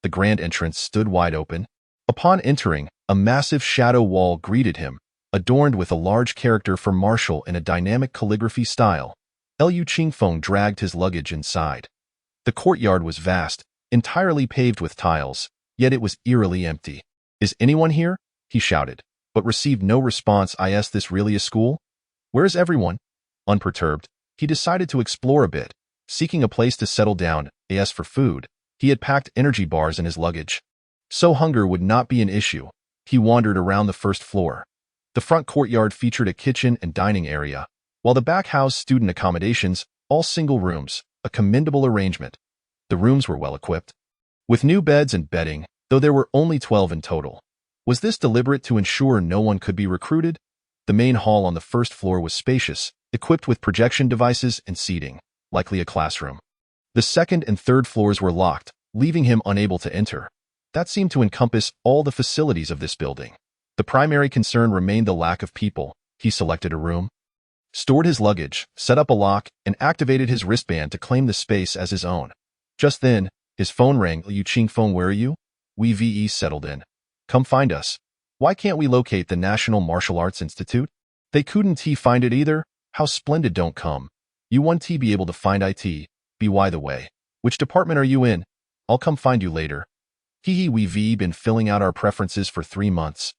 The grand entrance stood wide open. Upon entering, a massive shadow wall greeted him, adorned with a large character for martial in a dynamic calligraphy style. Lu Qingfeng dragged his luggage inside. The courtyard was vast, entirely paved with tiles, yet it was eerily empty. "Is anyone here?" he shouted, but received no response. "Is this really a school? Where's everyone?" Unperturbed, he decided to explore a bit, seeking a place to settle down. As for food, he had packed energy bars in his luggage. So hunger would not be an issue. He wandered around the first floor. The front courtyard featured a kitchen and dining area, while the back housed student accommodations, all single rooms, a commendable arrangement. The rooms were well equipped, with new beds and bedding, though there were only 12 in total. Was this deliberate to ensure no one could be recruited? The main hall on the first floor was spacious, equipped with projection devices and seating, likely a classroom. The second and third floors were locked, leaving him unable to enter. That seemed to encompass all the facilities of this building. The primary concern remained the lack of people. He selected a room, stored his luggage, set up a lock, and activated his wristband to claim the space as his own. Just then, his phone rang. "Lu Qingfeng, where are you?" "We settled in. Come find us." "Why can't we locate the National Martial Arts Institute?" "They couldn't find it either." "How splendid, don't come. You won't be able to find it. By the way, which department are you in? I'll come find you later." We've been filling out our preferences for 3 months.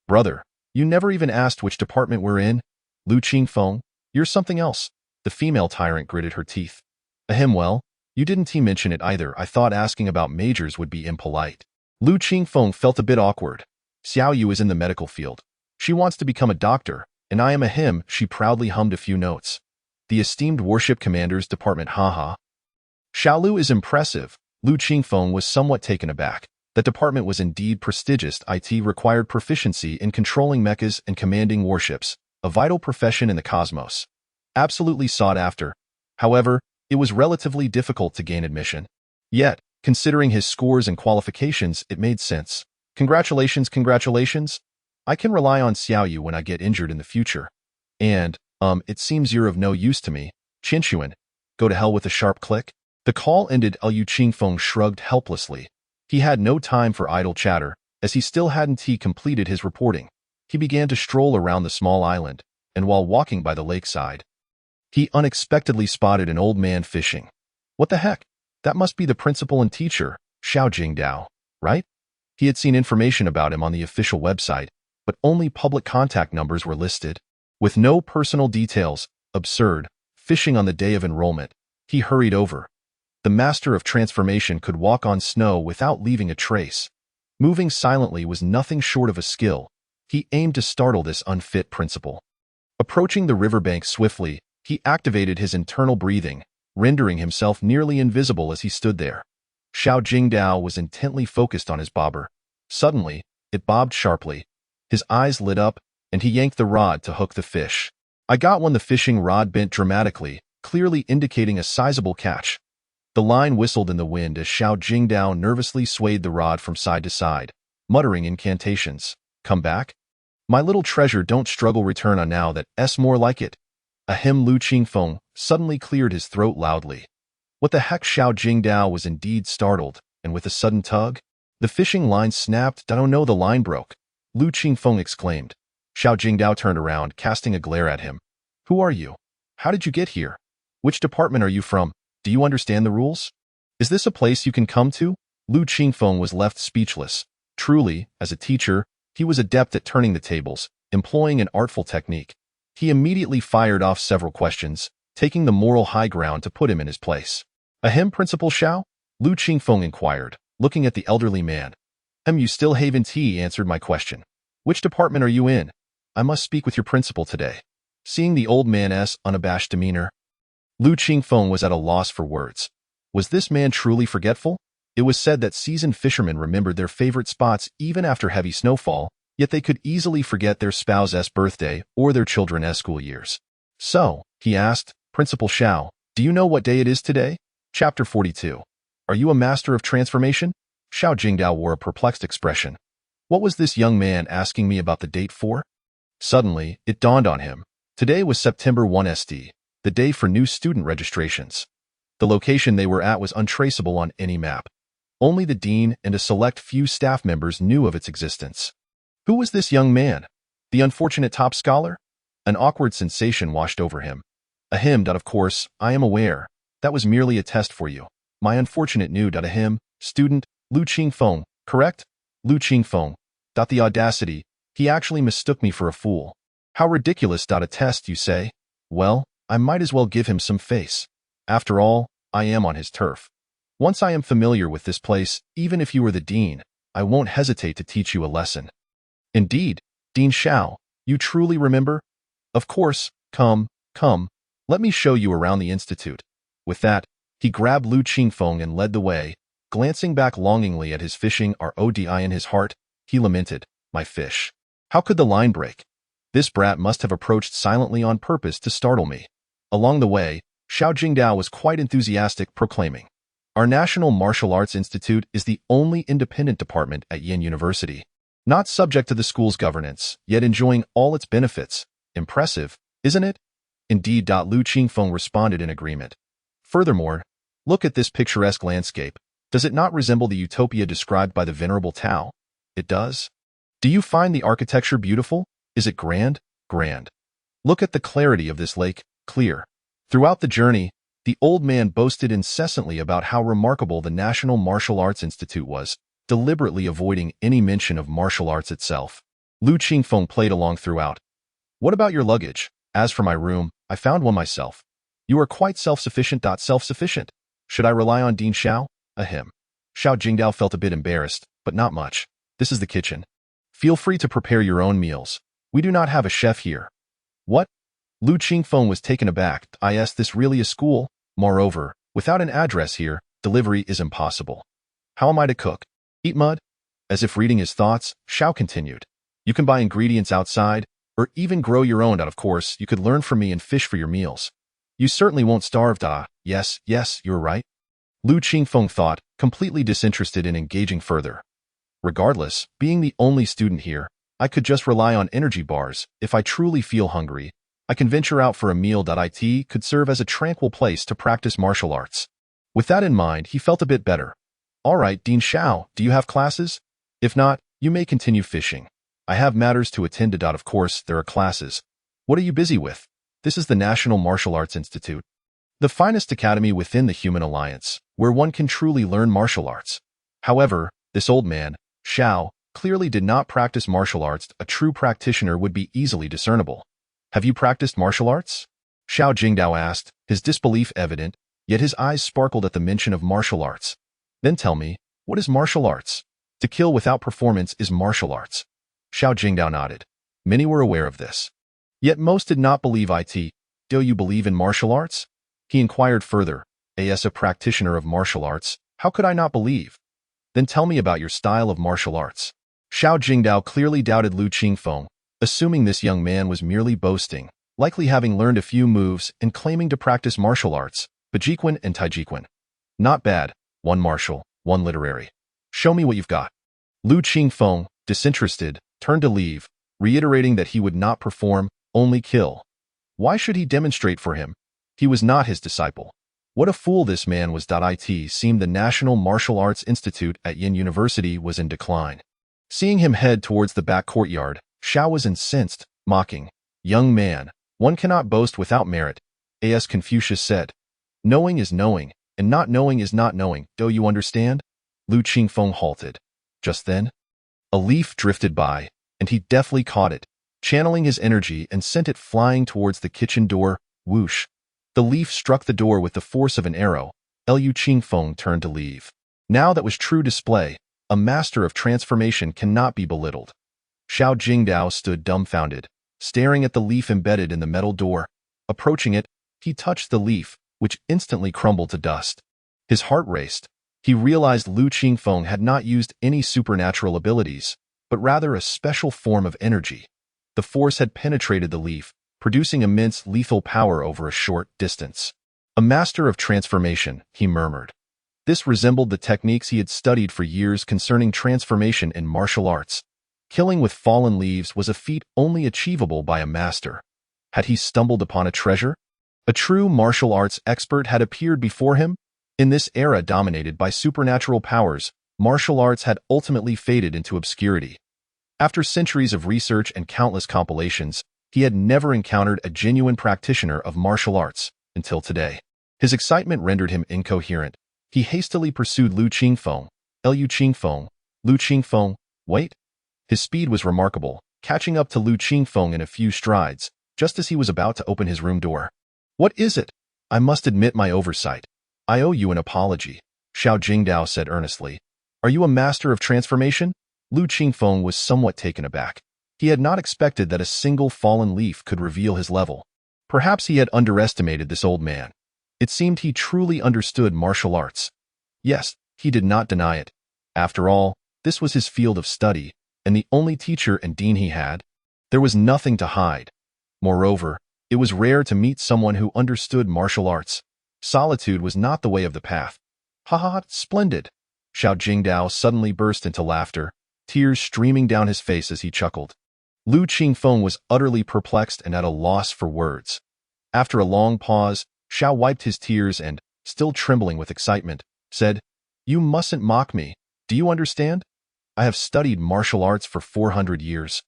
"Brother, you never even asked which department we're in." "Lu Qingfeng, you're something else." The female tyrant gritted her teeth. Well, you didn't mention it either. I thought asking about majors would be impolite." Lu Qingfeng felt a bit awkward. Xiao Yu is in the medical field. She wants to become a doctor, and I am a him. She proudly hummed a few notes. "The esteemed warship commander's department, haha." Xiaolu is impressive. Lu Qingfeng was somewhat taken aback. The department was indeed prestigious. It required proficiency in controlling mechas and commanding warships, a vital profession in the cosmos. Absolutely sought after. However, it was relatively difficult to gain admission. Yet, considering his scores and qualifications, it made sense. Congratulations. I can rely on Xiao Yu when I get injured in the future. And, it seems you're of no use to me. Qinshuan, go to hell with a sharp click." The call ended. Lu Qingfeng shrugged helplessly. He had no time for idle chatter, as he still hadn't completed his reporting. He began to stroll around the small island, and while walking by the lakeside, he unexpectedly spotted an old man fishing. What the heck? That must be the principal and teacher, Xiao Jingdao, right? He had seen information about him on the official website, but only public contact numbers were listed, with no personal details. Absurd. fishing on the day of enrollment. He hurried over. The master of transformation could walk on snow without leaving a trace. Moving silently was nothing short of a skill. He aimed to startle this unfit principal. Approaching the riverbank swiftly, he activated his internal breathing, rendering himself nearly invisible as he stood there. Xiao Jingdao was intently focused on his bobber. Suddenly, it bobbed sharply. His eyes lit up, and he yanked the rod to hook the fish. "I got one." The fishing rod bent dramatically, clearly indicating a sizable catch. The line whistled in the wind as Xiao Jingdao nervously swayed the rod from side to side, muttering incantations. "Come back? My little treasure, don't struggle, return on now that's more like it." Ahem. Lu Qingfeng suddenly cleared his throat loudly. What the heck? Xiao Jingdao was indeed startled, and with a sudden tug, the fishing line snapped. "Oh no, the line broke!" Lu Qingfeng exclaimed. Xiao Jingdao turned around, casting a glare at him. "Who are you? How did you get here? Which department are you from? Do you understand the rules? Is this a place you can come to?" Lu Qingfeng was left speechless. Truly, as a teacher, he was adept at turning the tables, employing an artful technique. He immediately fired off several questions, taking the moral high ground to put him in his place. "Ahem, Principal Xiao?" Lu Qingfeng inquired, looking at the elderly man. "You still haven't answered my question. Which department are you in? I must speak with your principal today." Seeing the old man's unabashed demeanor, Lu Qingfeng was at a loss for words. Was this man truly forgetful? It was said that seasoned fishermen remembered their favorite spots even after heavy snowfall, yet they could easily forget their spouse's birthday or their children's school years. "So," he asked, "Principal Xiao, do you know what day it is today?" Chapter 42. Are you a master of transformation? Xiao Jingdao wore a perplexed expression. What was this young man asking me about the date for? Suddenly, it dawned on him. Today was September 1st, the day for new student registrations. The location they were at was untraceable on any map. Only the dean and a select few staff members knew of its existence. Who was this young man? The unfortunate top scholar? An awkward sensation washed over him. Ahem. Of course, I am aware. That was merely a test for you. My unfortunate new ahem, student, Lu Qingfeng, correct? Lu Qingfeng. The audacity. He actually mistook me for a fool. How ridiculous. A test, you say? Well, I might as well give him some face. After all, I am on his turf. Once I am familiar with this place, even if you were the dean, I won't hesitate to teach you a lesson. Indeed, Dean Xiao, you truly remember? Of course, come, let me show you around the institute. With that, he grabbed Lu Qingfeng and led the way. Glancing back longingly at his fishing rod in his heart, he lamented, "My fish. How could the line break? This brat must have approached silently on purpose to startle me." Along the way, Xiao Jingdao was quite enthusiastic, proclaiming, "Our National Martial Arts Institute is the only independent department at Yin University, not subject to the school's governance, yet enjoying all its benefits. Impressive, isn't it?" Indeed. Lu Qingfeng responded in agreement. Furthermore, look at this picturesque landscape. Does it not resemble the utopia described by the Venerable Tao? It does. Do you find the architecture beautiful? Is it grand? Grand. Look at the clarity of this lake, clear. Throughout the journey, the old man boasted incessantly about how remarkable the National Martial Arts Institute was, deliberately avoiding any mention of martial arts itself. Lu Qingfeng played along throughout. What about your luggage? As for my room, I found one myself. You are quite self-sufficient. Self-sufficient. Should I rely on Dean Xiao? Ahem. Xiao Jingdao felt a bit embarrassed, but not much. This is the kitchen. Feel free to prepare your own meals. We do not have a chef here. What? Lu Qingfeng was taken aback. Is this really a school? Moreover, without an address here, delivery is impossible. How am I to cook? Eat mud? As if reading his thoughts, Xiao continued. You can buy ingredients outside, or even grow your own. Of course, you could learn from me and fish for your meals. You certainly won't starve. Yes, you're right. Lu Qingfeng thought, completely disinterested in engaging further. Regardless, being the only student here, I could just rely on energy bars. If I truly feel hungry, I can venture out for a meal. It could serve as a tranquil place to practice martial arts. With that in mind, he felt a bit better. All right, Dean Xiao, do you have classes? If not, you may continue fishing. I have matters to attend to. Of course, there are classes. What are you busy with? This is the National Martial Arts Institute, the finest academy within the Human Alliance, where one can truly learn martial arts. However, this old man, Xiao, clearly did not practice martial arts. A true practitioner would be easily discernible. Have you practiced martial arts? Xiao Jingdao asked, his disbelief evident, yet his eyes sparkled at the mention of martial arts. Then tell me, what is martial arts? To kill without performance is martial arts. Xiao Jingdao nodded. Many were aware of this. Yet most did not believe it. Do you believe in martial arts? He inquired further. As a practitioner of martial arts, how could I not believe? Then tell me about your style of martial arts. Xiao Jingdao clearly doubted Lu Qingfeng, assuming this young man was merely boasting, likely having learned a few moves and claiming to practice martial arts, Bajiquan and Taijiquan. Not bad, one martial, one literary. Show me what you've got. Lu Qingfeng, disinterested, turned to leave, reiterating that he would not perform, only kill. Why should he demonstrate for him? He was not his disciple. What a fool this man was. It seemed the National Martial Arts Institute at Yin University was in decline. Seeing him head towards the back courtyard, Xiao was incensed, mocking. Young man, one cannot boast without merit, as Confucius said. Knowing is knowing, and not knowing is not knowing. Do you understand? Lu Qingfeng halted. Just then, a leaf drifted by, and he deftly caught it, channeling his energy and sent it flying towards the kitchen door. Whoosh! The leaf struck the door with the force of an arrow. Lu Qingfeng turned to leave. Now that was true display. A master of transformation cannot be belittled. Xiao Jingdao stood dumbfounded, staring at the leaf embedded in the metal door. Approaching it, he touched the leaf, which instantly crumbled to dust. His heart raced. He realized Lu Qingfeng had not used any supernatural abilities, but rather a special form of energy. The force had penetrated the leaf, producing immense lethal power over a short distance. A master of transformation, he murmured. This resembled the techniques he had studied for years concerning transformation in martial arts. Killing with fallen leaves was a feat only achievable by a master. Had he stumbled upon a treasure? A true martial arts expert had appeared before him? In this era dominated by supernatural powers, martial arts had ultimately faded into obscurity. After centuries of research and countless compilations, he had never encountered a genuine practitioner of martial arts until today. His excitement rendered him incoherent. He hastily pursued Lu Qingfeng. Lu Qingfeng, Lu Qingfeng, wait. His speed was remarkable, catching up to Lu Qingfeng in a few strides, just as he was about to open his room door. What is it? I must admit my oversight. I owe you an apology, Xiao Jingdao said earnestly. Are you a master of transformation? Lu Qingfeng was somewhat taken aback. He had not expected that a single fallen leaf could reveal his level. Perhaps he had underestimated this old man. It seemed he truly understood martial arts. Yes, he did not deny it. After all, this was his field of study, and the only teacher and dean he had. There was nothing to hide. Moreover, it was rare to meet someone who understood martial arts. Solitude was not the way of the path. Ha ha, splendid! Xiao Jingdao suddenly burst into laughter, tears streaming down his face as he chuckled. Lu Qingfeng was utterly perplexed and at a loss for words. After a long pause, Xiao wiped his tears and, still trembling with excitement, said, You mustn't mock me. Do you understand? I have studied martial arts for 400 years.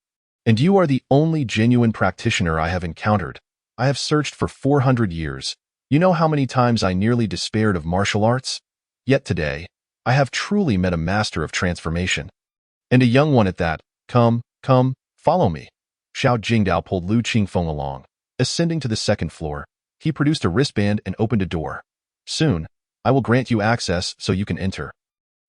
And you are the only genuine practitioner I have encountered. I have searched for 400 years. You know how many times I nearly despaired of martial arts? Yet today, I have truly met a master of transformation. And a young one at that. Come, follow me. Xiao Jingdao pulled Lu Qingfeng along. Ascending to the second floor, he produced a wristband and opened a door. Soon, I will grant you access so you can enter.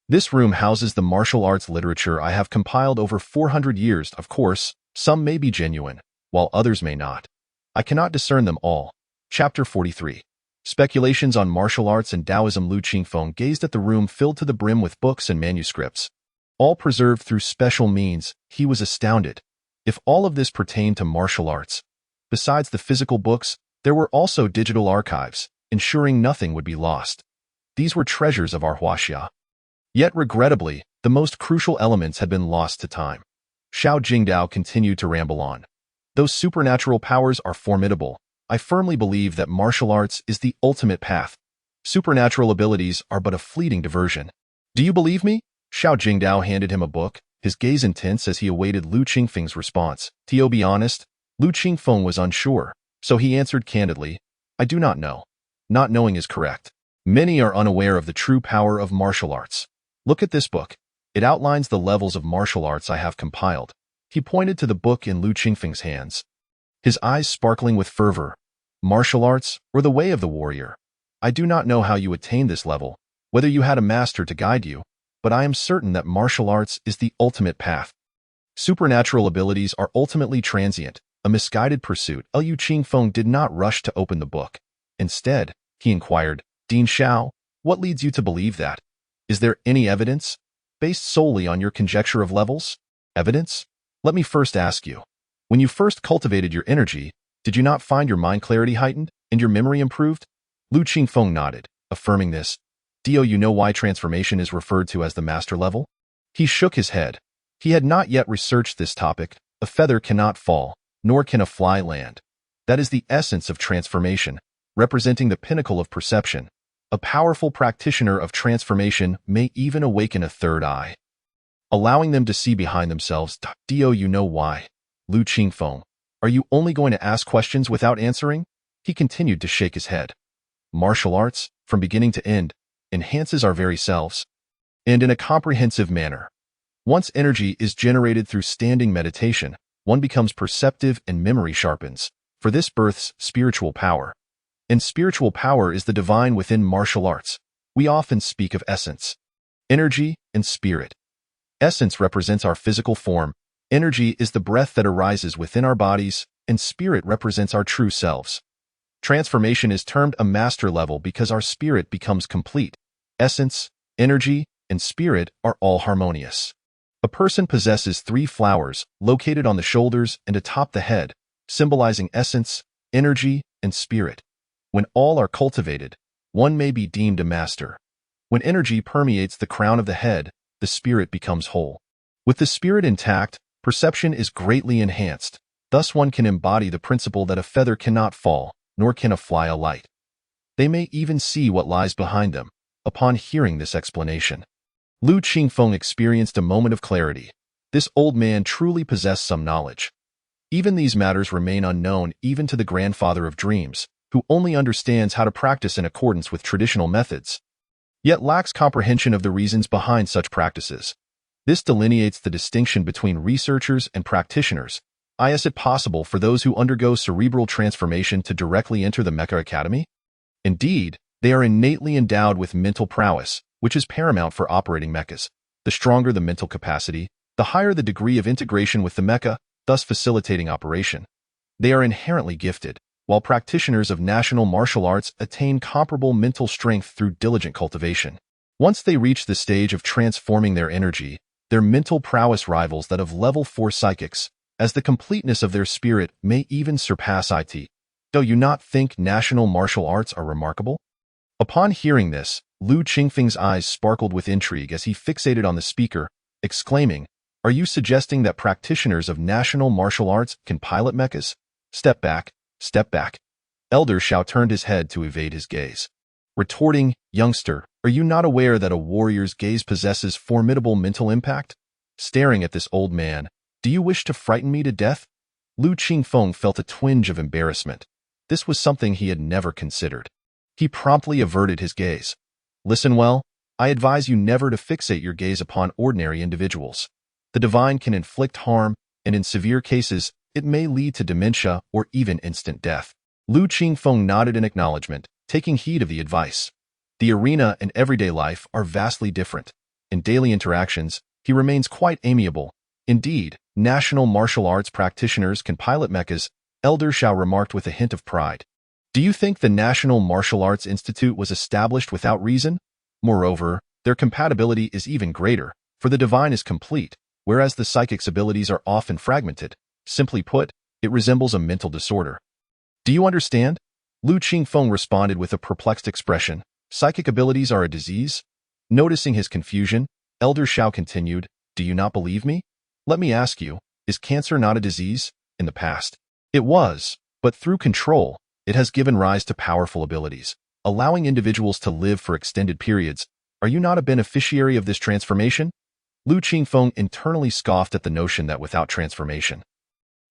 This room houses the martial arts literature I have compiled over 400 years. Of course, some may be genuine, while others may not. I cannot discern them all. Chapter 43. Speculations on martial arts and Taoism. Lu Qingfeng gazed at the room filled to the brim with books and manuscripts. All preserved through special means. He was astounded. If all of this pertained to martial arts, besides the physical books, there were also digital archives, ensuring nothing would be lost. These were treasures of our Huaxia. Yet regrettably, the most crucial elements had been lost to time. Xiao Jingdao continued to ramble on. Those supernatural powers are formidable. I firmly believe that martial arts is the ultimate path. Supernatural abilities are but a fleeting diversion. Do you believe me? Xiao Jingdao handed him a book, his gaze intense as he awaited Lu Qingfeng's response. To be honest, Lu Qingfeng was unsure, so he answered candidly, I do not know. Not knowing is correct. Many are unaware of the true power of martial arts. Look at this book. It outlines the levels of martial arts I have compiled. He pointed to the book in Lu Qingfeng's hands. His eyes sparkling with fervor. Martial arts, or the way of the warrior? I do not know how you attained this level, whether you had a master to guide you, but I am certain that martial arts is the ultimate path. Supernatural abilities are ultimately transient, a misguided pursuit. Liu Qingfeng did not rush to open the book. Instead, he inquired, Dean Xiao, what leads you to believe that? Is there any evidence, based solely on your conjecture of levels? Evidence? Let me first ask you. When you first cultivated your energy, did you not find your mind clarity heightened and your memory improved? Liu Qingfeng nodded, affirming this. Do you know why transformation is referred to as the master level? He shook his head. He had not yet researched this topic. A feather cannot fall, nor can a fly land. That is the essence of transformation, representing the pinnacle of perception. A powerful practitioner of transformation may even awaken a third eye, allowing them to see behind themselves. Do you know why? Liu Qingfeng, are you only going to ask questions without answering? He continued to shake his head. Martial arts, from beginning to end, enhances our very selves, and in a comprehensive manner. Once energy is generated through standing meditation, one becomes perceptive and memory sharpens. For this births spiritual power. And spiritual power is the divine within martial arts. We often speak of essence, energy, and spirit. Essence represents our physical form, energy is the breath that arises within our bodies, and spirit represents our true selves. Transformation is termed a master level because our spirit becomes complete. Essence, energy, and spirit are all harmonious. A person possesses 3 flowers located on the shoulders and atop the head, symbolizing essence, energy, and spirit. When all are cultivated, one may be deemed a master. When energy permeates the crown of the head, the spirit becomes whole. With the spirit intact, perception is greatly enhanced. Thus one can embody the principle that a feather cannot fall, nor can a fly alight. They may even see what lies behind them. Upon hearing this explanation, Liu Qingfeng experienced a moment of clarity. This old man truly possessed some knowledge. Even these matters remain unknown even to the grandfather of dreams, who only understands how to practice in accordance with traditional methods, yet lacks comprehension of the reasons behind such practices. This delineates the distinction between researchers and practitioners. Is it possible for those who undergo cerebral transformation to directly enter the Mecha Academy? Indeed, they are innately endowed with mental prowess, which is paramount for operating mechas. The stronger the mental capacity, the higher the degree of integration with the mecha, thus facilitating operation. They are inherently gifted, while practitioners of national martial arts attain comparable mental strength through diligent cultivation. Once they reach the stage of transforming their energy, their mental prowess rivals that of level 4 psychics, as the completeness of their spirit may even surpass it. Do you not think national martial arts are remarkable? Upon hearing this, Liu Qingfeng's eyes sparkled with intrigue as he fixated on the speaker, exclaiming, Are you suggesting that practitioners of national martial arts can pilot mechas? Step back, step back. Elder Xiao turned his head to evade his gaze. Retorting, Youngster, are you not aware that a warrior's gaze possesses formidable mental impact? Staring at this old man, do you wish to frighten me to death? Liu Qingfeng felt a twinge of embarrassment. This was something he had never considered. He promptly averted his gaze. Listen well, I advise you never to fixate your gaze upon ordinary individuals. The divine can inflict harm, and in severe cases, it may lead to dementia or even instant death. Liu Qingfeng nodded in acknowledgement, taking heed of the advice. The arena and everyday life are vastly different. In daily interactions, he remains quite amiable. Indeed, national martial arts practitioners can pilot mechas, Elder Xiao remarked with a hint of pride. Do you think the National Martial Arts Institute was established without reason? Moreover, their compatibility is even greater, for the divine is complete, whereas the psychic's abilities are often fragmented. Simply put, it resembles a mental disorder. Do you understand? Liu Qingfeng responded with a perplexed expression. Psychic abilities are a disease? Noticing his confusion, Elder Xiao continued, Do you not believe me? Let me ask you, is cancer not a disease? In the past, it was, but through control, it has given rise to powerful abilities, allowing individuals to live for extended periods. Are you not a beneficiary of this transformation? Liu Qingfeng internally scoffed at the notion that without transformation,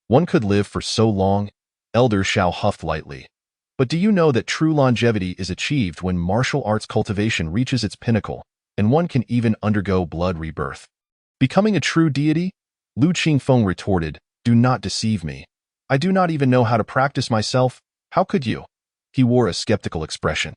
one could live for so long. Elder Xiao huffed lightly. But do you know that true longevity is achieved when martial arts cultivation reaches its pinnacle, and one can even undergo blood rebirth? Becoming a true deity? Liu Qingfeng retorted, Do not deceive me. I do not even know how to practice myself. How could you? He wore a skeptical expression.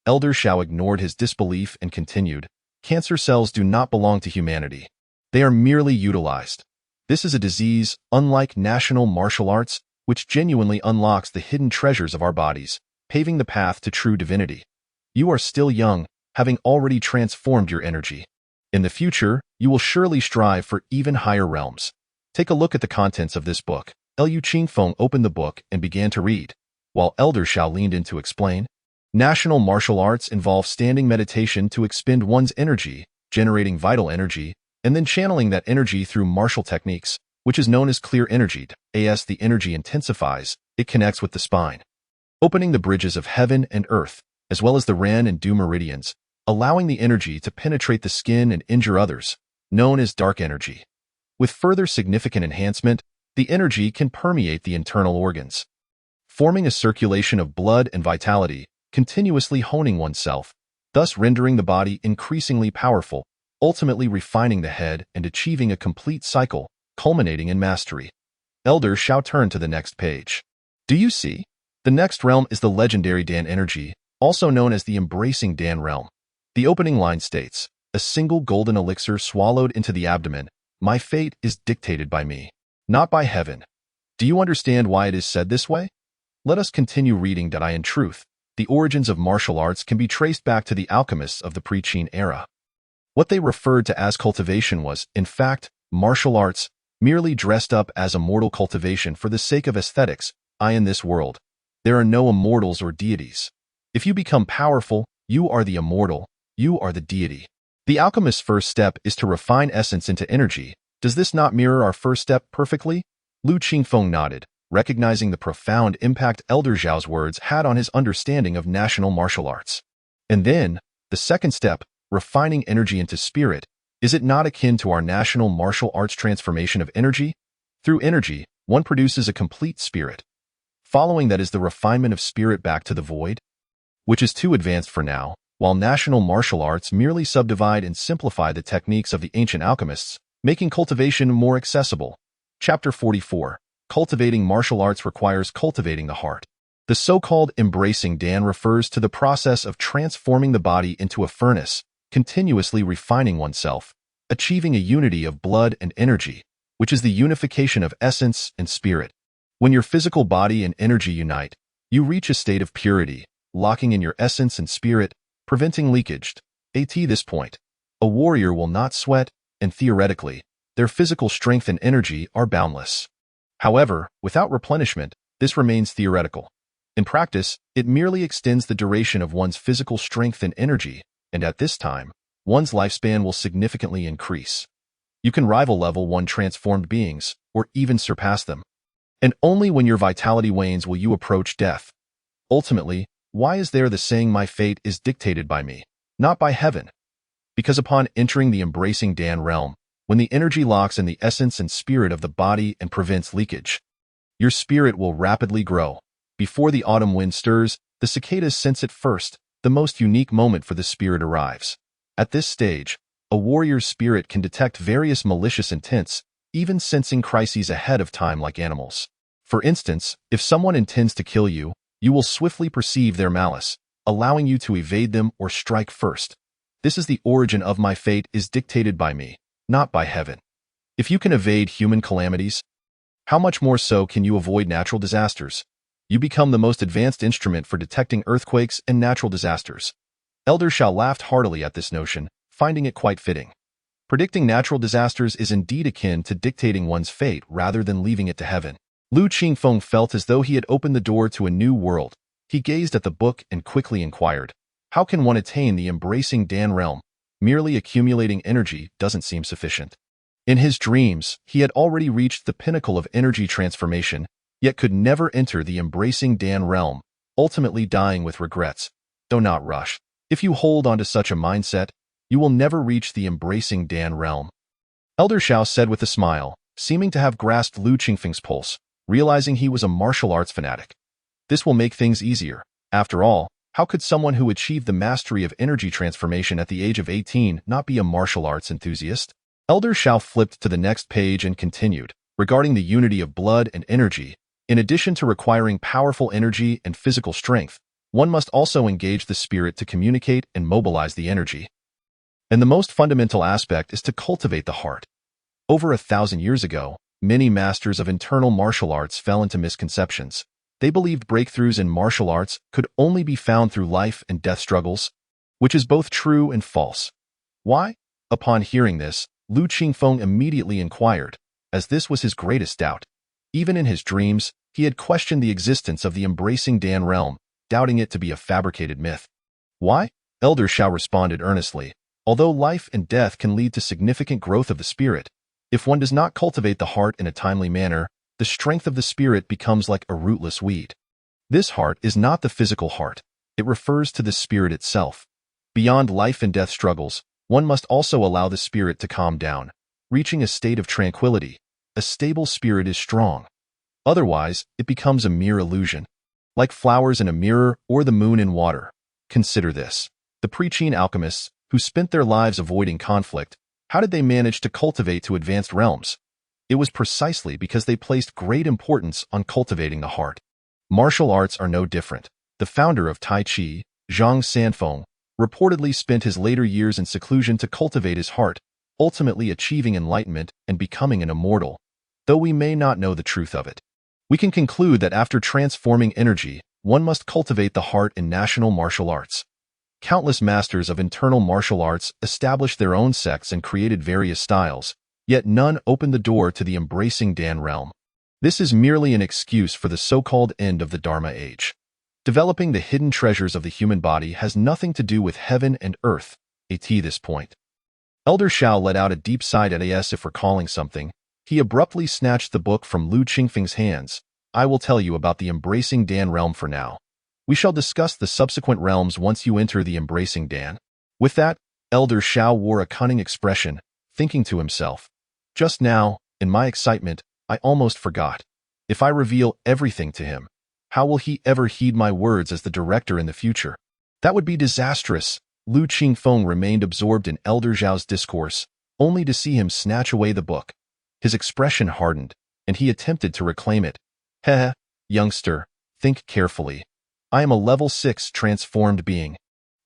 Elder Shao ignored his disbelief and continued, cancer cells do not belong to humanity. They are merely utilized. This is a disease, unlike national martial arts, which genuinely unlocks the hidden treasures of our bodies, paving the path to true divinity. You are still young, having already transformed your energy. In the future, you will surely strive for even higher realms. Take a look at the contents of this book. Liu Qingfeng opened the book and began to read, while Elder Shao leaned in to explain. National martial arts involve standing meditation to expend one's energy, generating vital energy, and then channeling that energy through martial techniques, which is known as clear energy. As the energy intensifies, it connects with the spine, opening the bridges of heaven and earth, as well as the Ren and Du meridians, allowing the energy to penetrate the skin and injure others, known as dark energy. With further significant enhancement, the energy can permeate the internal organs, forming a circulation of blood and vitality, continuously honing oneself, thus rendering the body increasingly powerful, ultimately refining the head and achieving a complete cycle, culminating in mastery. Elder Shao turned to the next page. Do you see? The next realm is the legendary Dan energy, also known as the embracing Dan realm. The opening line states, a single golden elixir swallowed into the abdomen, my fate is dictated by me, not by heaven. Do you understand why it is said this way? Let us continue reading. In truth, the origins of martial arts can be traced back to the alchemists of the pre-Qin era. What they referred to as cultivation was, in fact, martial arts, merely dressed up as immortal cultivation for the sake of aesthetics. In this world, there are no immortals or deities. If you become powerful, you are the immortal, you are the deity. The alchemist's first step is to refine essence into energy. Does this not mirror our first step perfectly? Liu Qingfeng nodded, recognizing the profound impact Elder Zhao's words had on his understanding of national martial arts. And then, the second step, refining energy into spirit, is it not akin to our national martial arts transformation of energy? Through energy, one produces a complete spirit. Following that is the refinement of spirit back to the void, which is too advanced for now, while national martial arts merely subdivide and simplify the techniques of the ancient alchemists, making cultivation more accessible. Chapter 44. Cultivating martial arts requires cultivating the heart. The so-called embracing Dan refers to the process of transforming the body into a furnace, continuously refining oneself, achieving a unity of blood and energy, which is the unification of essence and spirit. When your physical body and energy unite, you reach a state of purity, locking in your essence and spirit, preventing leakage. At this point, a warrior will not sweat, and theoretically, their physical strength and energy are boundless. However, without replenishment, this remains theoretical. In practice, it merely extends the duration of one's physical strength and energy, and at this time, one's lifespan will significantly increase. You can rival level 1 transformed beings, or even surpass them. And only when your vitality wanes will you approach death. Ultimately, why is there the saying my fate is dictated by me, not by heaven? Because upon entering the embracing Dan realm, when the energy locks in the essence and spirit of the body and prevents leakage, your spirit will rapidly grow. Before the autumn wind stirs, the cicadas sense it first, the most unique moment for the spirit arrives. At this stage, a warrior's spirit can detect various malicious intents, even sensing crises ahead of time like animals. For instance, if someone intends to kill you, you will swiftly perceive their malice, allowing you to evade them or strike first. This is the origin of my fate is dictated by me, not by heaven. If you can evade human calamities, how much more so can you avoid natural disasters? You become the most advanced instrument for detecting earthquakes and natural disasters. Elder Shao laughed heartily at this notion, finding it quite fitting. Predicting natural disasters is indeed akin to dictating one's fate rather than leaving it to heaven. Liu Qingfeng felt as though he had opened the door to a new world. He gazed at the book and quickly inquired, how can one attain the embracing Dan realm? Merely accumulating energy doesn't seem sufficient. In his dreams, he had already reached the pinnacle of energy transformation, yet could never enter the embracing Dan realm, ultimately dying with regrets. Do not rush. If you hold on to such a mindset, you will never reach the embracing Dan realm. Elder Shao said with a smile, seeming to have grasped Liu Qingfeng's pulse, realizing he was a martial arts fanatic. This will make things easier. After all, how could someone who achieved the mastery of energy transformation at the age of 18 not be a martial arts enthusiast? Elder Shao flipped to the next page and continued, regarding the unity of blood and energy. In addition to requiring powerful energy and physical strength, one must also engage the spirit to communicate and mobilize the energy. And the most fundamental aspect is to cultivate the heart. Over 1,000 years ago, many masters of internal martial arts fell into misconceptions. They believed breakthroughs in martial arts could only be found through life and death struggles, which is both true and false. Why? Upon hearing this, Lu Qingfeng immediately inquired, as this was his greatest doubt. Even in his dreams, he had questioned the existence of the embracing Dan realm, doubting it to be a fabricated myth. Why? Elder Xiao responded earnestly. Although life and death can lead to significant growth of the spirit, if one does not cultivate the heart in a timely manner, the strength of the spirit becomes like a rootless weed. This heart is not the physical heart. It refers to the spirit itself. Beyond life and death struggles, one must also allow the spirit to calm down, reaching a state of tranquility. A stable spirit is strong. Otherwise, it becomes a mere illusion. Like flowers in a mirror or the moon in water. Consider this. The pre-Qin alchemists, who spent their lives avoiding conflict, how did they manage to cultivate to advanced realms? It was precisely because they placed great importance on cultivating the heart. Martial arts are no different. The founder of Tai Chi, Zhang Sanfeng, reportedly spent his later years in seclusion to cultivate his heart, ultimately achieving enlightenment and becoming an immortal. Though we may not know the truth of it, we can conclude that after transforming energy, one must cultivate the heart in national martial arts. Countless masters of internal martial arts established their own sects and created various styles, yet none opened the door to the embracing Dan realm. This is merely an excuse for the so-called end of the Dharma age. Developing the hidden treasures of the human body has nothing to do with heaven and earth, at this point. Elder Xiao let out a deep sigh as if recalling something. He abruptly snatched the book from Lu Qingfeng's hands. I will tell you about the embracing Dan realm for now. We shall discuss the subsequent realms once you enter the embracing Dan. With that, Elder Xiao wore a cunning expression, thinking to himself, just now, in my excitement, I almost forgot. If I reveal everything to him, how will he ever heed my words as the director in the future? That would be disastrous. Lu Qingfeng remained absorbed in Elder Xiao's discourse, only to see him snatch away the book. His expression hardened, and he attempted to reclaim it. Heh, youngster, think carefully. I am a level 6 transformed being.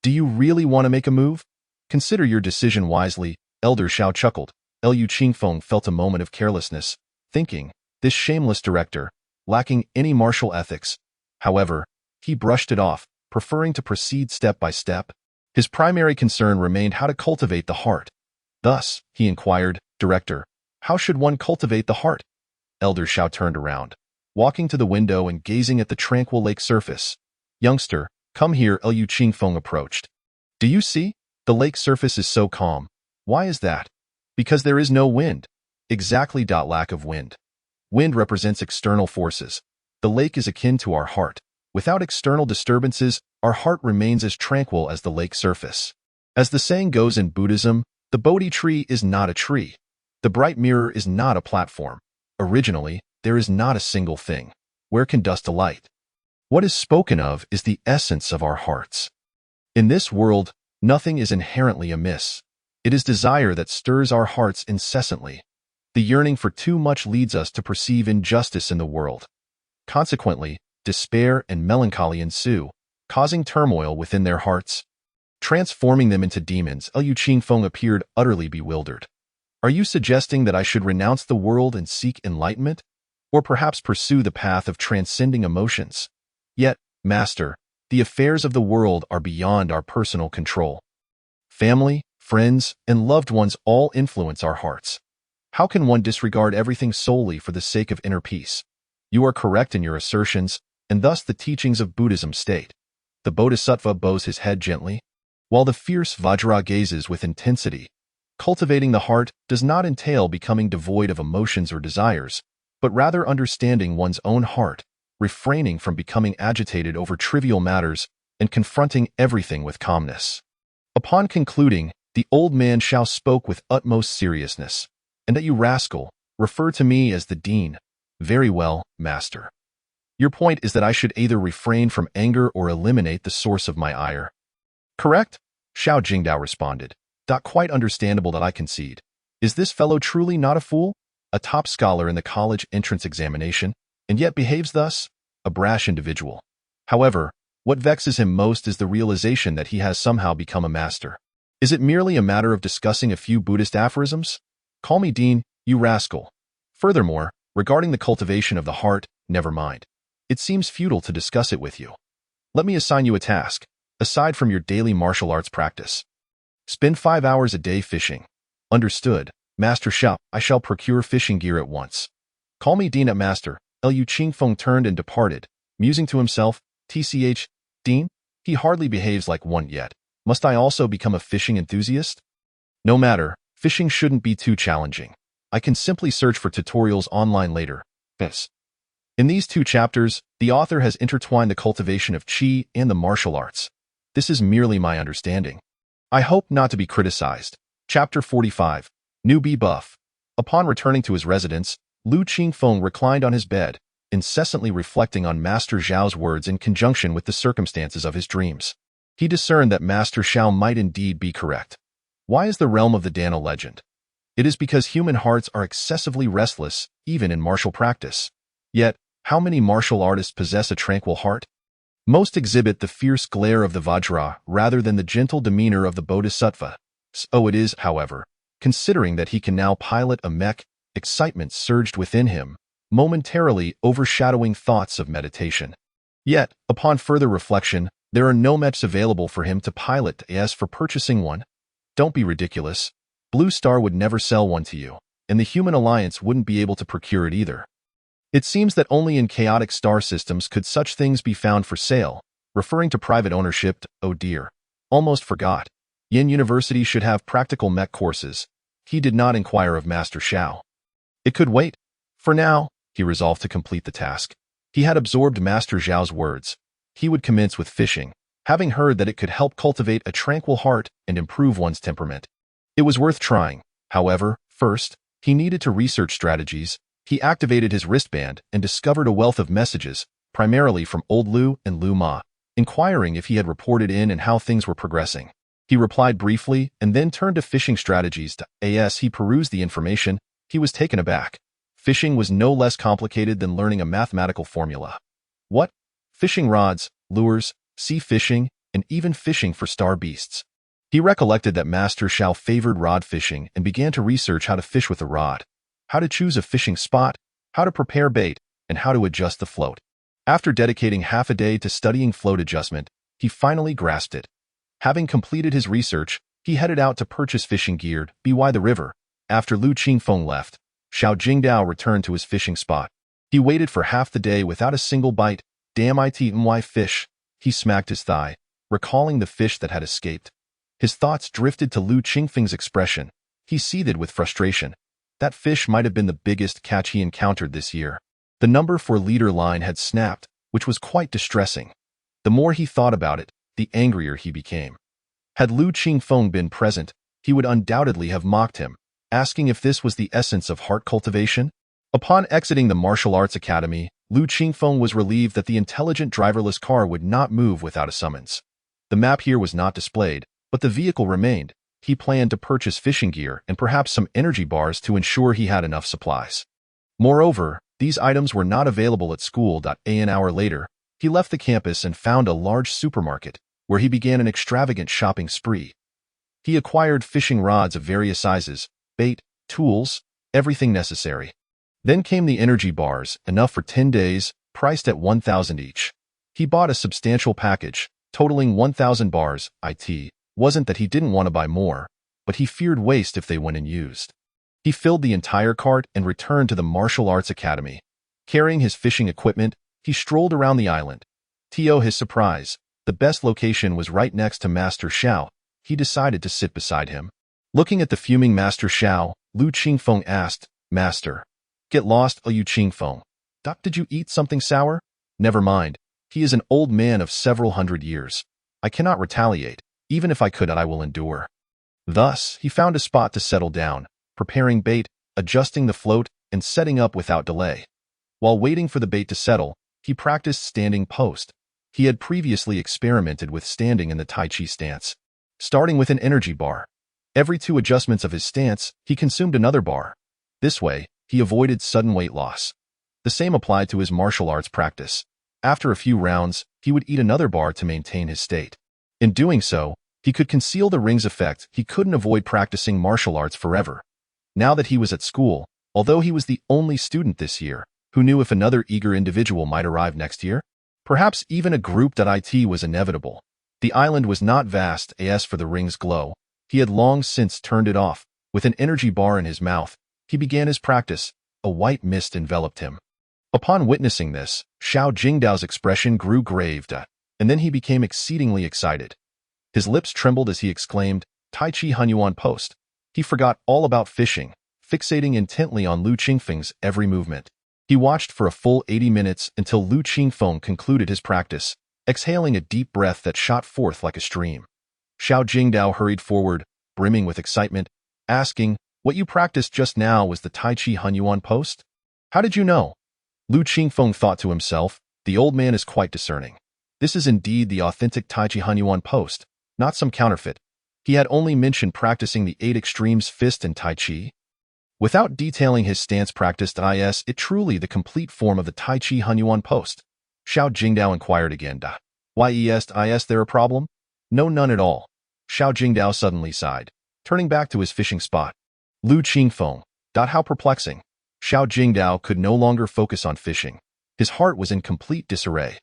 Do you really want to make a move? Consider your decision wisely, Elder Xiao chuckled. Lu Qingfeng felt a moment of carelessness, thinking, this shameless director, lacking any martial ethics. However, he brushed it off, preferring to proceed step by step. His primary concern remained how to cultivate the heart. Thus, he inquired, Director, how should one cultivate the heart? Elder Xiao turned around, walking to the window and gazing at the tranquil lake surface. Youngster, come here, Lu Qingfeng approached. Do you see? The lake surface is so calm. Why is that? Because there is no wind. Exactly. Lack of wind. Wind represents external forces. The lake is akin to our heart. Without external disturbances, our heart remains as tranquil as the lake surface. As the saying goes in Buddhism, the Bodhi tree is not a tree. The bright mirror is not a platform. Originally, there is not a single thing. Where can dust alight? What is spoken of is the essence of our hearts. In this world, nothing is inherently amiss. It is desire that stirs our hearts incessantly. The yearning for too much leads us to perceive injustice in the world. Consequently, despair and melancholy ensue, causing turmoil within their hearts, transforming them into demons. Lu Qingfeng appeared utterly bewildered. Are you suggesting that I should renounce the world and seek enlightenment? Or perhaps pursue the path of transcending emotions? Yet, Master, the affairs of the world are beyond our personal control. Family, friends, and loved ones all influence our hearts. How can one disregard everything solely for the sake of inner peace? You are correct in your assertions, and thus the teachings of Buddhism state. The Bodhisattva bows his head gently, while the fierce Vajra gazes with intensity. Cultivating the heart does not entail becoming devoid of emotions or desires, but rather understanding one's own heart, refraining from becoming agitated over trivial matters, and confronting everything with calmness. Upon concluding, the old man Xiao spoke with utmost seriousness. And that you rascal, refer to me as the dean. Very well, master. Your point is that I should either refrain from anger or eliminate the source of my ire. Correct? Xiao Jingdao responded. Quite understandable that I concede. Is this fellow truly not a fool? A top scholar in the college entrance examination? and yet behaves thus? A brash individual. However, what vexes him most is the realization that he has somehow become a master. Is it merely a matter of discussing a few Buddhist aphorisms? Call me Dean, you rascal. Furthermore, regarding the cultivation of the heart, never mind. It seems futile to discuss it with you. Let me assign you a task, aside from your daily martial arts practice. Spend 5 hours a day fishing. Understood, Master Xiao. I shall procure fishing gear at once. Call me Dean at Master. Liu Qingfeng turned and departed, musing to himself, TCH, Dean? He hardly behaves like one yet. Must I also become a fishing enthusiast? No matter, fishing shouldn't be too challenging. I can simply search for tutorials online later. Yes. In these 2 chapters, the author has intertwined the cultivation of qi and the martial arts. This is merely my understanding. I hope not to be criticized. Chapter 45. Newbie Buff. Upon returning to his residence, Liu Qingfeng reclined on his bed, incessantly reflecting on Master Zhao's words in conjunction with the circumstances of his dreams. He discerned that Master Xiao might indeed be correct. Why is the realm of the Dan a legend? It is because human hearts are excessively restless, even in martial practice. Yet, how many martial artists possess a tranquil heart? Most exhibit the fierce glare of the Vajra rather than the gentle demeanor of the Bodhisattva. So it is, however, considering that he can now pilot a mech, excitement surged within him, momentarily overshadowing thoughts of meditation. Yet, upon further reflection, there are no mechs available for him to pilot. As for purchasing one, don't be ridiculous. Blue Star would never sell one to you, and the Human Alliance wouldn't be able to procure it either. It seems that only in chaotic star systems could such things be found for sale, referring to private ownership. Oh dear. Almost forgot. Yin University should have practical mech courses. He did not inquire of Master Xiao. It could wait. For now, he resolved to complete the task. He had absorbed Master Zhao's words. He would commence with fishing, having heard that it could help cultivate a tranquil heart and improve one's temperament. It was worth trying. However, first, he needed to research strategies. He activated his wristband and discovered a wealth of messages, primarily from Old Lu and Lu Ma, inquiring if he had reported in and how things were progressing. He replied briefly and then turned to fishing strategies. As he perused the information, he was taken aback. Fishing was no less complicated than learning a mathematical formula. What? Fishing rods, lures, sea fishing, and even fishing for star beasts. He recollected that Master Xiao favored rod fishing and began to research how to fish with a rod, how to choose a fishing spot, how to prepare bait, and how to adjust the float. After dedicating half a day to studying float adjustment, he finally grasped it. Having completed his research, he headed out to purchase fishing gear by the river. After Liu Qingfeng left, Xiao Jingdao returned to his fishing spot. He waited for half the day without a single bite. Damn it, my fish. He smacked his thigh, recalling the fish that had escaped. His thoughts drifted to Liu Qingfeng's expression. He seethed with frustration. That fish might have been the biggest catch he encountered this year. The number 4 leader line had snapped, which was quite distressing. The more he thought about it, the angrier he became. Had Liu Qingfeng been present, he would undoubtedly have mocked him, asking if this was the essence of heart cultivation. Upon exiting the martial arts academy, Liu Qingfeng was relieved that the intelligent driverless car would not move without a summons. The map here was not displayed, but the vehicle remained. He planned to purchase fishing gear and perhaps some energy bars to ensure he had enough supplies. Moreover, these items were not available at school. An hour later, he left the campus and found a large supermarket, where he began an extravagant shopping spree. He acquired fishing rods of various sizes, bait, tools, everything necessary. Then came the energy bars, enough for 10 days, priced at 1,000 each. He bought a substantial package, totaling 1,000 bars. It wasn't that he didn't want to buy more, but he feared waste if they went unused. He filled the entire cart and returned to the martial arts academy. Carrying his fishing equipment, he strolled around the island. To his surprise, the best location was right next to Master Xiao. He decided to sit beside him. Looking at the fuming Master Xiao, Liu Qingfeng asked, "Master, get lost, Liu Qingfeng. Did you eat something sour?" "Never mind. He is an old man of several hundred years. I cannot retaliate. Even if I could, I will endure." Thus, he found a spot to settle down, preparing bait, adjusting the float, and setting up without delay. While waiting for the bait to settle, he practiced standing post. He had previously experimented with standing in the Tai Chi stance. Starting with an energy bar. Every 2 adjustments of his stance, he consumed another bar. This way, he avoided sudden weight loss. The same applied to his martial arts practice. After a few rounds, he would eat another bar to maintain his state. In doing so, he could conceal the ring's effect. He couldn't avoid practicing martial arts forever. Now that he was at school, although he was the only student this year, who knew if another eager individual might arrive next year? Perhaps even a group. It was inevitable. The island was not vast as for the ring's glow. He had long since turned it off. With an energy bar in his mouth, he began his practice. A white mist enveloped him. Upon witnessing this, Xiao Jingdao's expression grew grave, and then he became exceedingly excited. His lips trembled as he exclaimed, Tai Chi Hunyuan Post. He forgot all about fishing, fixating intently on Lu Qingfeng's every movement. He watched for a full 80 minutes until Lu Qingfeng concluded his practice, exhaling a deep breath that shot forth like a stream. Xiao Jingdao hurried forward, brimming with excitement, asking, "What you practiced just now was the Tai Chi Hunyuan Post? How did you know?" Lu Qingfeng thought to himself, the old man is quite discerning. This is indeed the authentic Tai Chi Hunyuan Post, not some counterfeit. He had only mentioned practicing the 8 extremes fist and Tai Chi. Without detailing his stance practiced it truly the complete form of the Tai Chi Hunyuan Post. Xiao Jingdao inquired again, Why is there a problem? No, none at all. Xiao Jingdao suddenly sighed, turning back to his fishing spot. Lu Qingfeng, how perplexing. Xiao Jingdao could no longer focus on fishing. His heart was in complete disarray.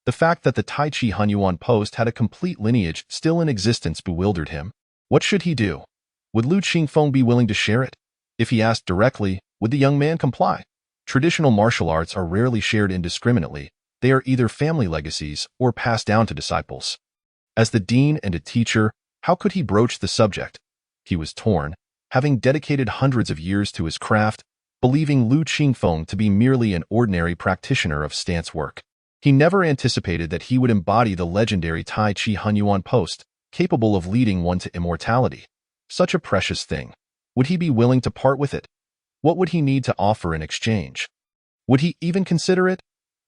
The fact that the Tai Chi Hunyuan Post had a complete lineage still in existence bewildered him. What should he do? Would Lu Qingfeng be willing to share it? If he asked directly, would the young man comply? Traditional martial arts are rarely shared indiscriminately. They are either family legacies or passed down to disciples. As the dean and a teacher, how could he broach the subject? He was torn, having dedicated hundreds of years to his craft, believing Lu Qingfeng to be merely an ordinary practitioner of stance work. He never anticipated that he would embody the legendary Tai Chi Hunyuan Post, capable of leading one to immortality. Such a precious thing. Would he be willing to part with it? What would he need to offer in exchange? Would he even consider it?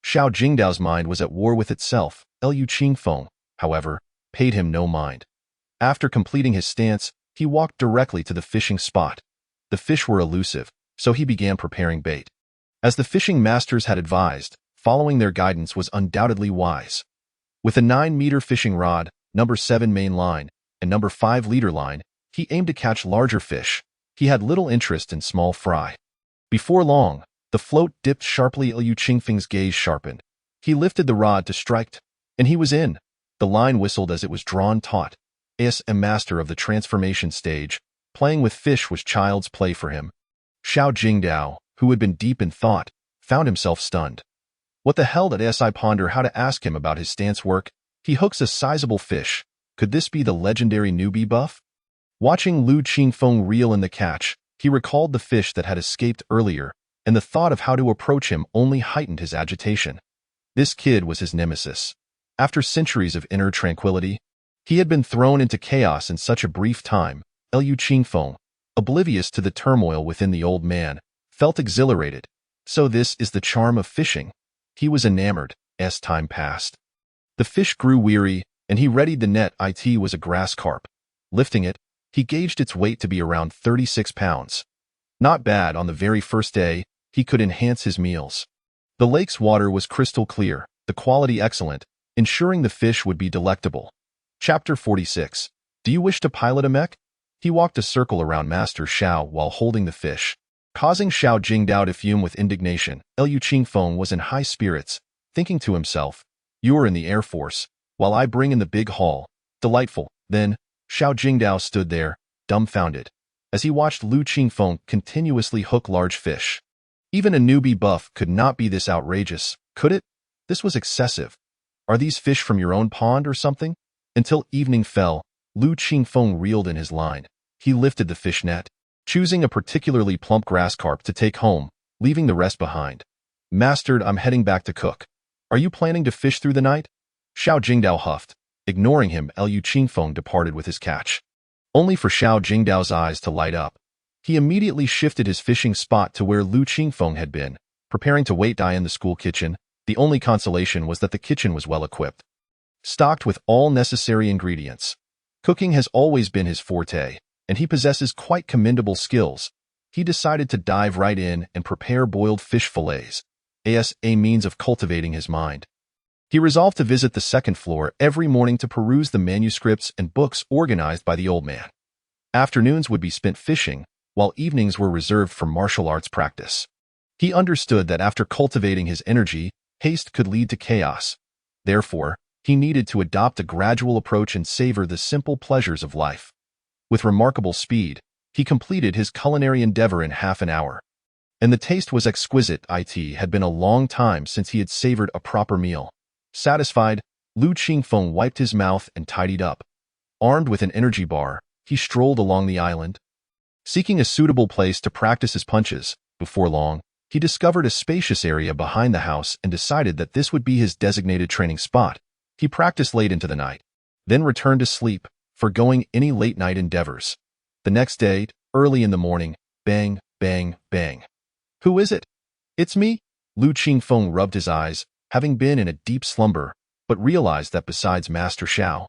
Xiao Jingdao's mind was at war with itself. Lu Qingfeng, however, paid him no mind. After completing his stance, he walked directly to the fishing spot. The fish were elusive, so he began preparing bait. As the fishing masters had advised, following their guidance was undoubtedly wise. With a 9-meter fishing rod, number 7 main line, and number 5 leader line, he aimed to catch larger fish. He had little interest in small fry. Before long, the float dipped sharply. Lu Qingfeng's gaze sharpened. He lifted the rod to strike, and he was in. The line whistled as it was drawn taut. As a master of the transformation stage, playing with fish was child's play for him. Xiao Jingdao, who had been deep in thought, found himself stunned. What the hell did I ponder how to ask him about his stance work? He hooks a sizable fish. Could this be the legendary newbie buff? Watching Lu Qingfeng reel in the catch, he recalled the fish that had escaped earlier, and the thought of how to approach him only heightened his agitation. This kid was his nemesis. After centuries of inner tranquility, he had been thrown into chaos in such a brief time. Lu Qingfeng, oblivious to the turmoil within the old man, felt exhilarated. So this is the charm of fishing. He was enamored as time passed. The fish grew weary, and he readied the net. It was a grass carp. Lifting it, he gauged its weight to be around 36 pounds. Not bad. On the very first day, he could enhance his meals. The lake's water was crystal clear, the quality excellent, ensuring the fish would be delectable. Chapter 46. Do you wish to pilot a mech? He walked a circle around Master Xiao while holding the fish, causing Xiao Jingdao to fume with indignation. Lu Qingfeng was in high spirits, thinking to himself, "You are in the Air Force, while I bring in the big haul. Delightful." Then, Xiao Jingdao stood there, dumbfounded, as he watched Lu Qingfeng continuously hook large fish. Even a newbie buff could not be this outrageous, could it? This was excessive. Are these fish from your own pond or something? Until evening fell, Lu Qingfeng reeled in his line. He lifted the fish net, choosing a particularly plump grass carp to take home, leaving the rest behind. "Mastered, I'm heading back to cook. Are you planning to fish through the night?" Xiao Jingdao huffed. Ignoring him, Lu Qingfeng departed with his catch. Only for Xiao Jingdao's eyes to light up. He immediately shifted his fishing spot to where Lu Qingfeng had been, preparing to wait in the school kitchen. The only consolation was that the kitchen was well equipped, stocked with all necessary ingredients. Cooking has always been his forte, and he possesses quite commendable skills. He decided to dive right in and prepare boiled fish fillets. as a means of cultivating his mind. He resolved to visit the second floor every morning to peruse the manuscripts and books organized by the old man. Afternoons would be spent fishing, while evenings were reserved for martial arts practice. He understood that after cultivating his energy, haste could lead to chaos. Therefore, he needed to adopt a gradual approach and savor the simple pleasures of life. With remarkable speed, he completed his culinary endeavor in half an hour. And the taste was exquisite. It had been a long time since he had savored a proper meal. Satisfied, Lu Qingfeng wiped his mouth and tidied up. Armed with an energy bar, he strolled along the island. Seeking a suitable place to practice his punches, before long, he discovered a spacious area behind the house and decided that this would be his designated training spot. He practiced late into the night, then returned to sleep, forgoing any late-night endeavors. The next day, early in the morning, bang, bang, bang. "Who is it?" "It's me." Lu Qingfeng rubbed his eyes, having been in a deep slumber, but realized that besides Master Xiao,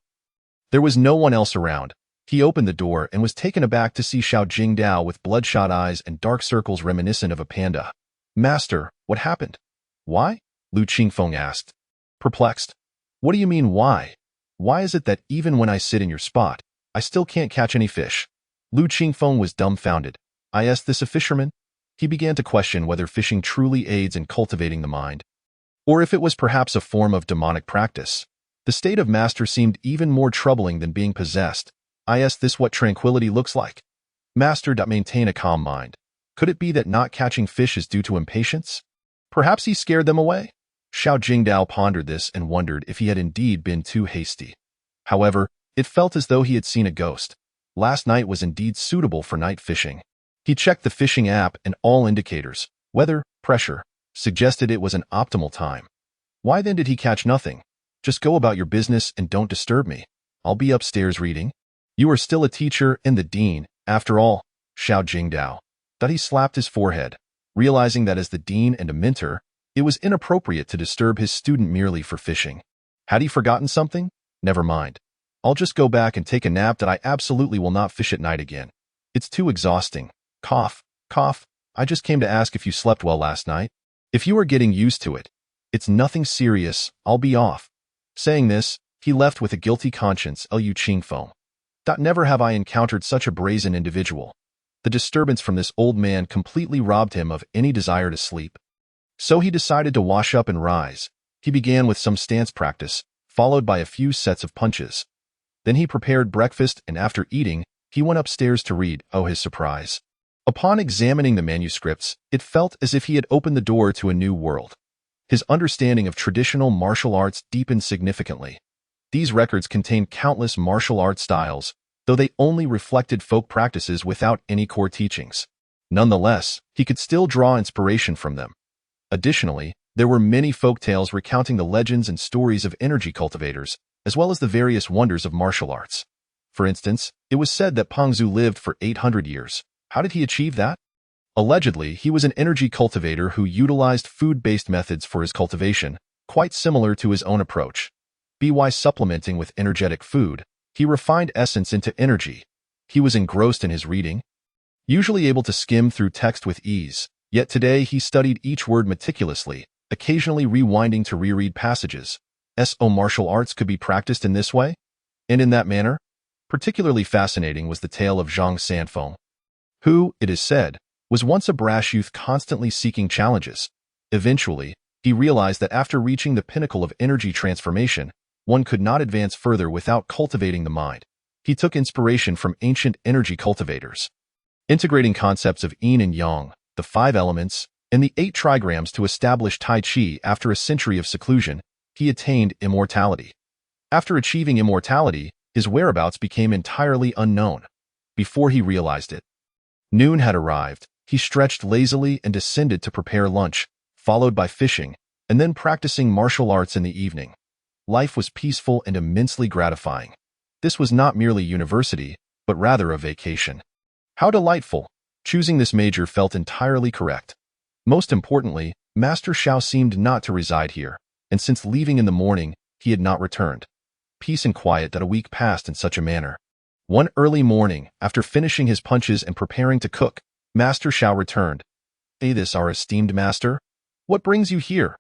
there was no one else around. He opened the door and was taken aback to see Xiao Jingdao with bloodshot eyes and dark circles reminiscent of a panda. "Master, what happened?" "Why?" Lu Qingfeng asked, perplexed. "What do you mean, why? Why is it that even when I sit in your spot, I still can't catch any fish?" Lu Qingfeng was dumbfounded. "Is this a fisherman?" He began to question whether fishing truly aids in cultivating the mind, or if it was perhaps a form of demonic practice. The state of Master seemed even more troubling than being possessed. "Is this what tranquility looks like?" Master maintain a calm mind. Could it be that not catching fish is due to impatience? Perhaps he scared them away? Xiao Jingdao pondered this and wondered if he had indeed been too hasty. However, it felt as though he had seen a ghost. Last night was indeed suitable for night fishing. He checked the fishing app and all indicators, weather, pressure, suggested it was an optimal time. Why then did he catch nothing? "Just go about your business and don't disturb me. I'll be upstairs reading." "You are still a teacher and the dean, after all." Xiao Jingdao. That he slapped his forehead, realizing that as the dean and a mentor, it was inappropriate to disturb his student merely for fishing. Had he forgotten something? Never mind. I'll just go back and take a nap. That I absolutely will not fish at night again. It's too exhausting. Cough, cough. I just came to ask if you slept well last night. If you are getting used to it, it's nothing serious. I'll be off. Saying this, he left with a guilty conscience. Lu Qingfeng. Never have I encountered such a brazen individual. The disturbance from this old man completely robbed him of any desire to sleep. So he decided to wash up and rise. He began with some stance practice, followed by a few sets of punches. Then he prepared breakfast and after eating, he went upstairs to read. Oh, his surprise. Upon examining the manuscripts, it felt as if he had opened the door to a new world. His understanding of traditional martial arts deepened significantly. These records contained countless martial arts styles, though they only reflected folk practices without any core teachings. Nonetheless, he could still draw inspiration from them. Additionally, there were many folk tales recounting the legends and stories of energy cultivators, as well as the various wonders of martial arts. For instance, it was said that Pengzu lived for 800 years. How did he achieve that? Allegedly, he was an energy cultivator who utilized food-based methods for his cultivation, quite similar to his own approach. By supplementing with energetic food, he refined essence into energy. He was engrossed in his reading, usually able to skim through text with ease, yet today he studied each word meticulously, occasionally rewinding to reread passages. Martial arts could be practiced in this way, and in that manner. Particularly fascinating was the tale of Zhang Sanfeng, who, it is said, was once a brash youth constantly seeking challenges. Eventually, he realized that after reaching the pinnacle of energy transformation, one could not advance further without cultivating the mind. He took inspiration from ancient energy cultivators, integrating concepts of yin and yang, the 5 elements, and the 8 trigrams to establish Tai Chi. After a century of seclusion, he attained immortality. After achieving immortality, his whereabouts became entirely unknown. Before he realized it, noon had arrived. He stretched lazily and descended to prepare lunch, followed by fishing, and then practicing martial arts in the evening. Life was peaceful and immensely gratifying. This was not merely university, but rather a vacation. How delightful! Choosing this major felt entirely correct. Most importantly, Master Xiao seemed not to reside here, and since leaving in the morning, he had not returned. Peace and quiet. That a week passed in such a manner. One early morning, after finishing his punches and preparing to cook, Master Xiao returned. This our esteemed master? What brings you here?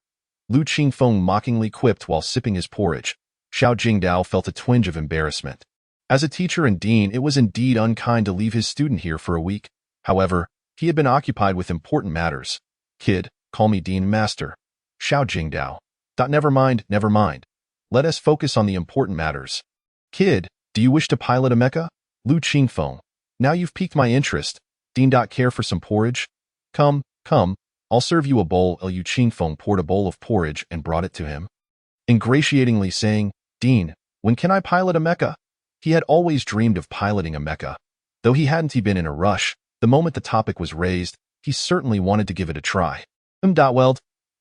Lu Qingfeng mockingly quipped while sipping his porridge. Xiao Jingdao felt a twinge of embarrassment. As a teacher and dean, it was indeed unkind to leave his student here for a week. However, he had been occupied with important matters. Kid, call me Dean Master. Xiao Jingdao. Never mind, never mind. Let us focus on the important matters. Kid, do you wish to pilot a mecha? Lu Qingfeng. Now you've piqued my interest. Dean. Care for some porridge? Come, come, I'll serve you a bowl. Lu Qingfeng poured a bowl of porridge and brought it to him, ingratiatingly saying, Dean, when can I pilot a mecha? He had always dreamed of piloting a mecha. Though he hadn't been in a rush, the moment the topic was raised, he certainly wanted to give it a try. Well,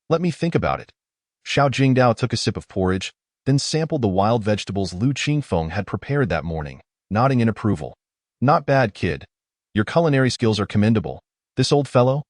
let me think about it. Xiao Jingdao took a sip of porridge, then sampled the wild vegetables Lu Qingfeng had prepared that morning, nodding in approval. Not bad, kid. Your culinary skills are commendable. This old fellow?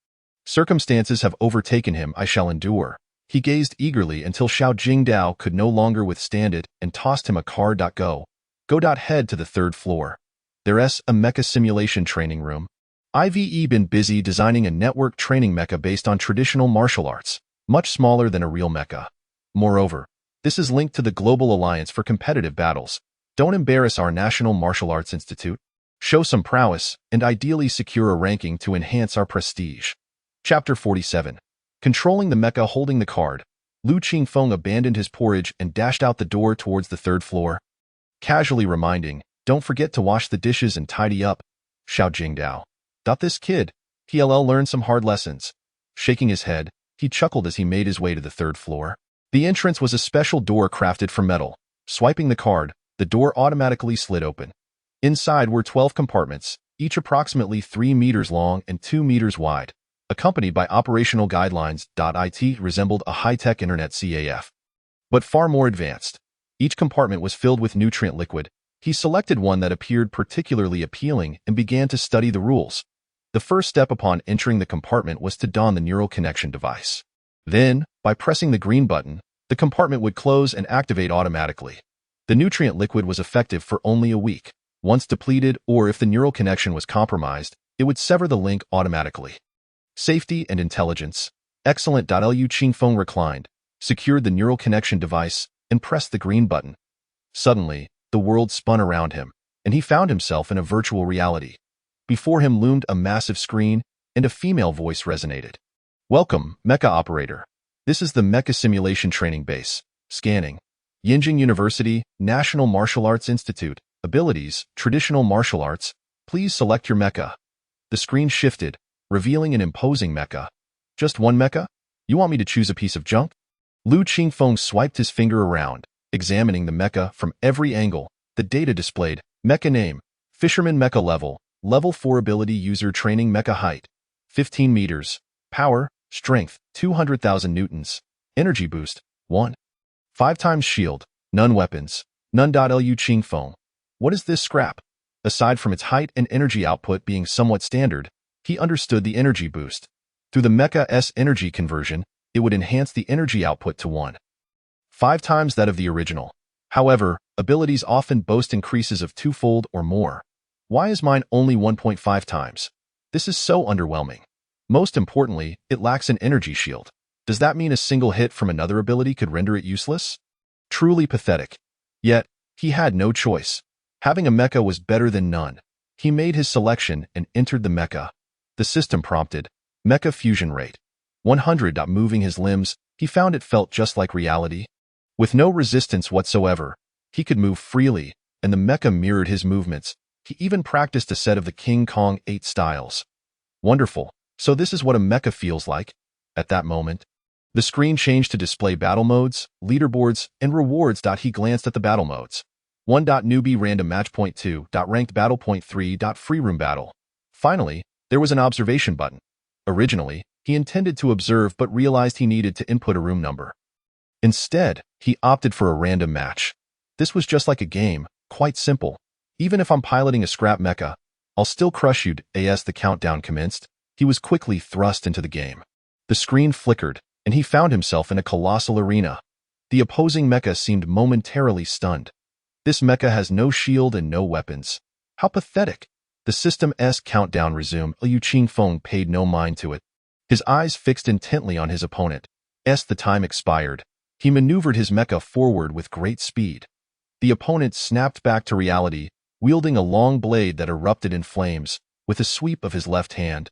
Circumstances have overtaken him, I shall endure. He gazed eagerly until Xiao Jingdao could no longer withstand it and tossed him a card. Go. Head to the third floor. There's a mecha simulation training room. I've been busy designing a network training mecha based on traditional martial arts, much smaller than a real mecha. Moreover, this is linked to the Global Alliance for Competitive Battles. Don't embarrass our National Martial Arts Institute. Show some prowess, and ideally secure a ranking to enhance our prestige. Chapter 47. Controlling the mecha. Holding the card, Lu Qingfeng abandoned his porridge and dashed out the door towards the third floor, casually reminding, don't forget to wash the dishes and tidy up. Xiao Jingdao. This kid, he'll learn some hard lessons. Shaking his head, he chuckled as he made his way to the third floor. The entrance was a special door crafted from metal. Swiping the card, the door automatically slid open. Inside were 12 compartments, each approximately 3 meters long and 2 meters wide, accompanied by operational guidelines. It resembled a high-tech internet CAF, but far more advanced. Each compartment was filled with nutrient liquid. He selected one that appeared particularly appealing and began to study the rules. The first step upon entering the compartment was to don the neural connection device. Then, by pressing the green button, the compartment would close and activate automatically. The nutrient liquid was effective for only a week. Once depleted, or if the neural connection was compromised, it would sever the link automatically. Safety and intelligence. Excellent. Lu Qingfeng reclined, secured the neural connection device, and pressed the green button. Suddenly, the world spun around him, and he found himself in a virtual reality. Before him loomed a massive screen, and a female voice resonated. Welcome, Mecha Operator. This is the Mecha Simulation Training Base. Scanning. Yinjing University, National Martial Arts Institute. Abilities, Traditional Martial Arts. Please select your mecha. The screen shifted, revealing an imposing mecha. Just one mecha? You want me to choose a piece of junk? Lu Qingfeng swiped his finger around, examining the mecha from every angle. The data displayed, mecha name, Fisherman Mecha Level, Level 4 Ability User Training Mecha Height, 15 meters, Power, Strength, 200,000 newtons, Energy Boost, 1. 5 times Shield, None Weapons, None. Lu Qingfeng. What is this scrap? Aside from its height and energy output being somewhat standard, he understood the energy boost. Through the Mecha-S energy conversion, it would enhance the energy output to 1.5 times that of the original. However, abilities often boast increases of twofold or more. Why is mine only 1.5 times? This is so underwhelming. Most importantly, it lacks an energy shield. Does that mean a single hit from another ability could render it useless? Truly pathetic. Yet, he had no choice. Having a mecha was better than none. He made his selection and entered the mecha. The system prompted, Mecha Fusion Rate 100. Moving his limbs, he found it felt just like reality. With no resistance whatsoever, he could move freely, and the mecha mirrored his movements. He even practiced a set of the King Kong 8 styles. Wonderful. So this is what a mecha feels like? At that moment, the screen changed to display battle modes, leaderboards, and rewards. He glanced at the battle modes. 1. Newbie Random Match. 2. Ranked Battle. 3. Free Room Battle. Finally, there was an observation button. Originally, he intended to observe but realized he needed to input a room number. Instead, he opted for a random match. This was just like a game, quite simple. Even if I'm piloting a scrap mecha, I'll still crush you. As the countdown commenced, he was quickly thrust into the game. The screen flickered, and he found himself in a colossal arena. The opposing mecha seemed momentarily stunned. This mecha has no shield and no weapons. How pathetic. The system's countdown resumed. Lu Qingfeng paid no mind to it. his eyes fixed intently on his opponent. As the time expired, he maneuvered his mecha forward with great speed. The opponent snapped back to reality, wielding a long blade that erupted in flames, with a sweep of his left hand.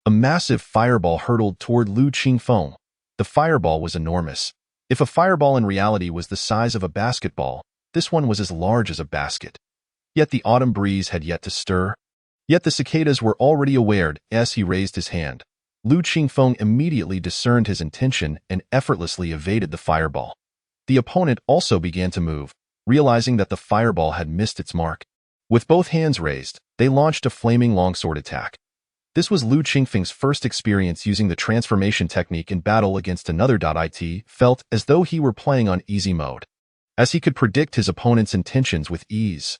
A massive fireball hurtled toward Lu Qingfeng. The fireball was enormous. If a fireball in reality was the size of a basketball, this one was as large as a basket. Yet the autumn breeze had yet to stir. Yet the cicadas were already aware as he raised his hand. Lu Qingfeng immediately discerned his intention and effortlessly evaded the fireball. The opponent also began to move, realizing that the fireball had missed its mark. With both hands raised, they launched a flaming longsword attack. This was Lu Qingfeng's first experience using the transformation technique in battle against another. It felt as though he were playing on easy mode, as he could predict his opponent's intentions with ease.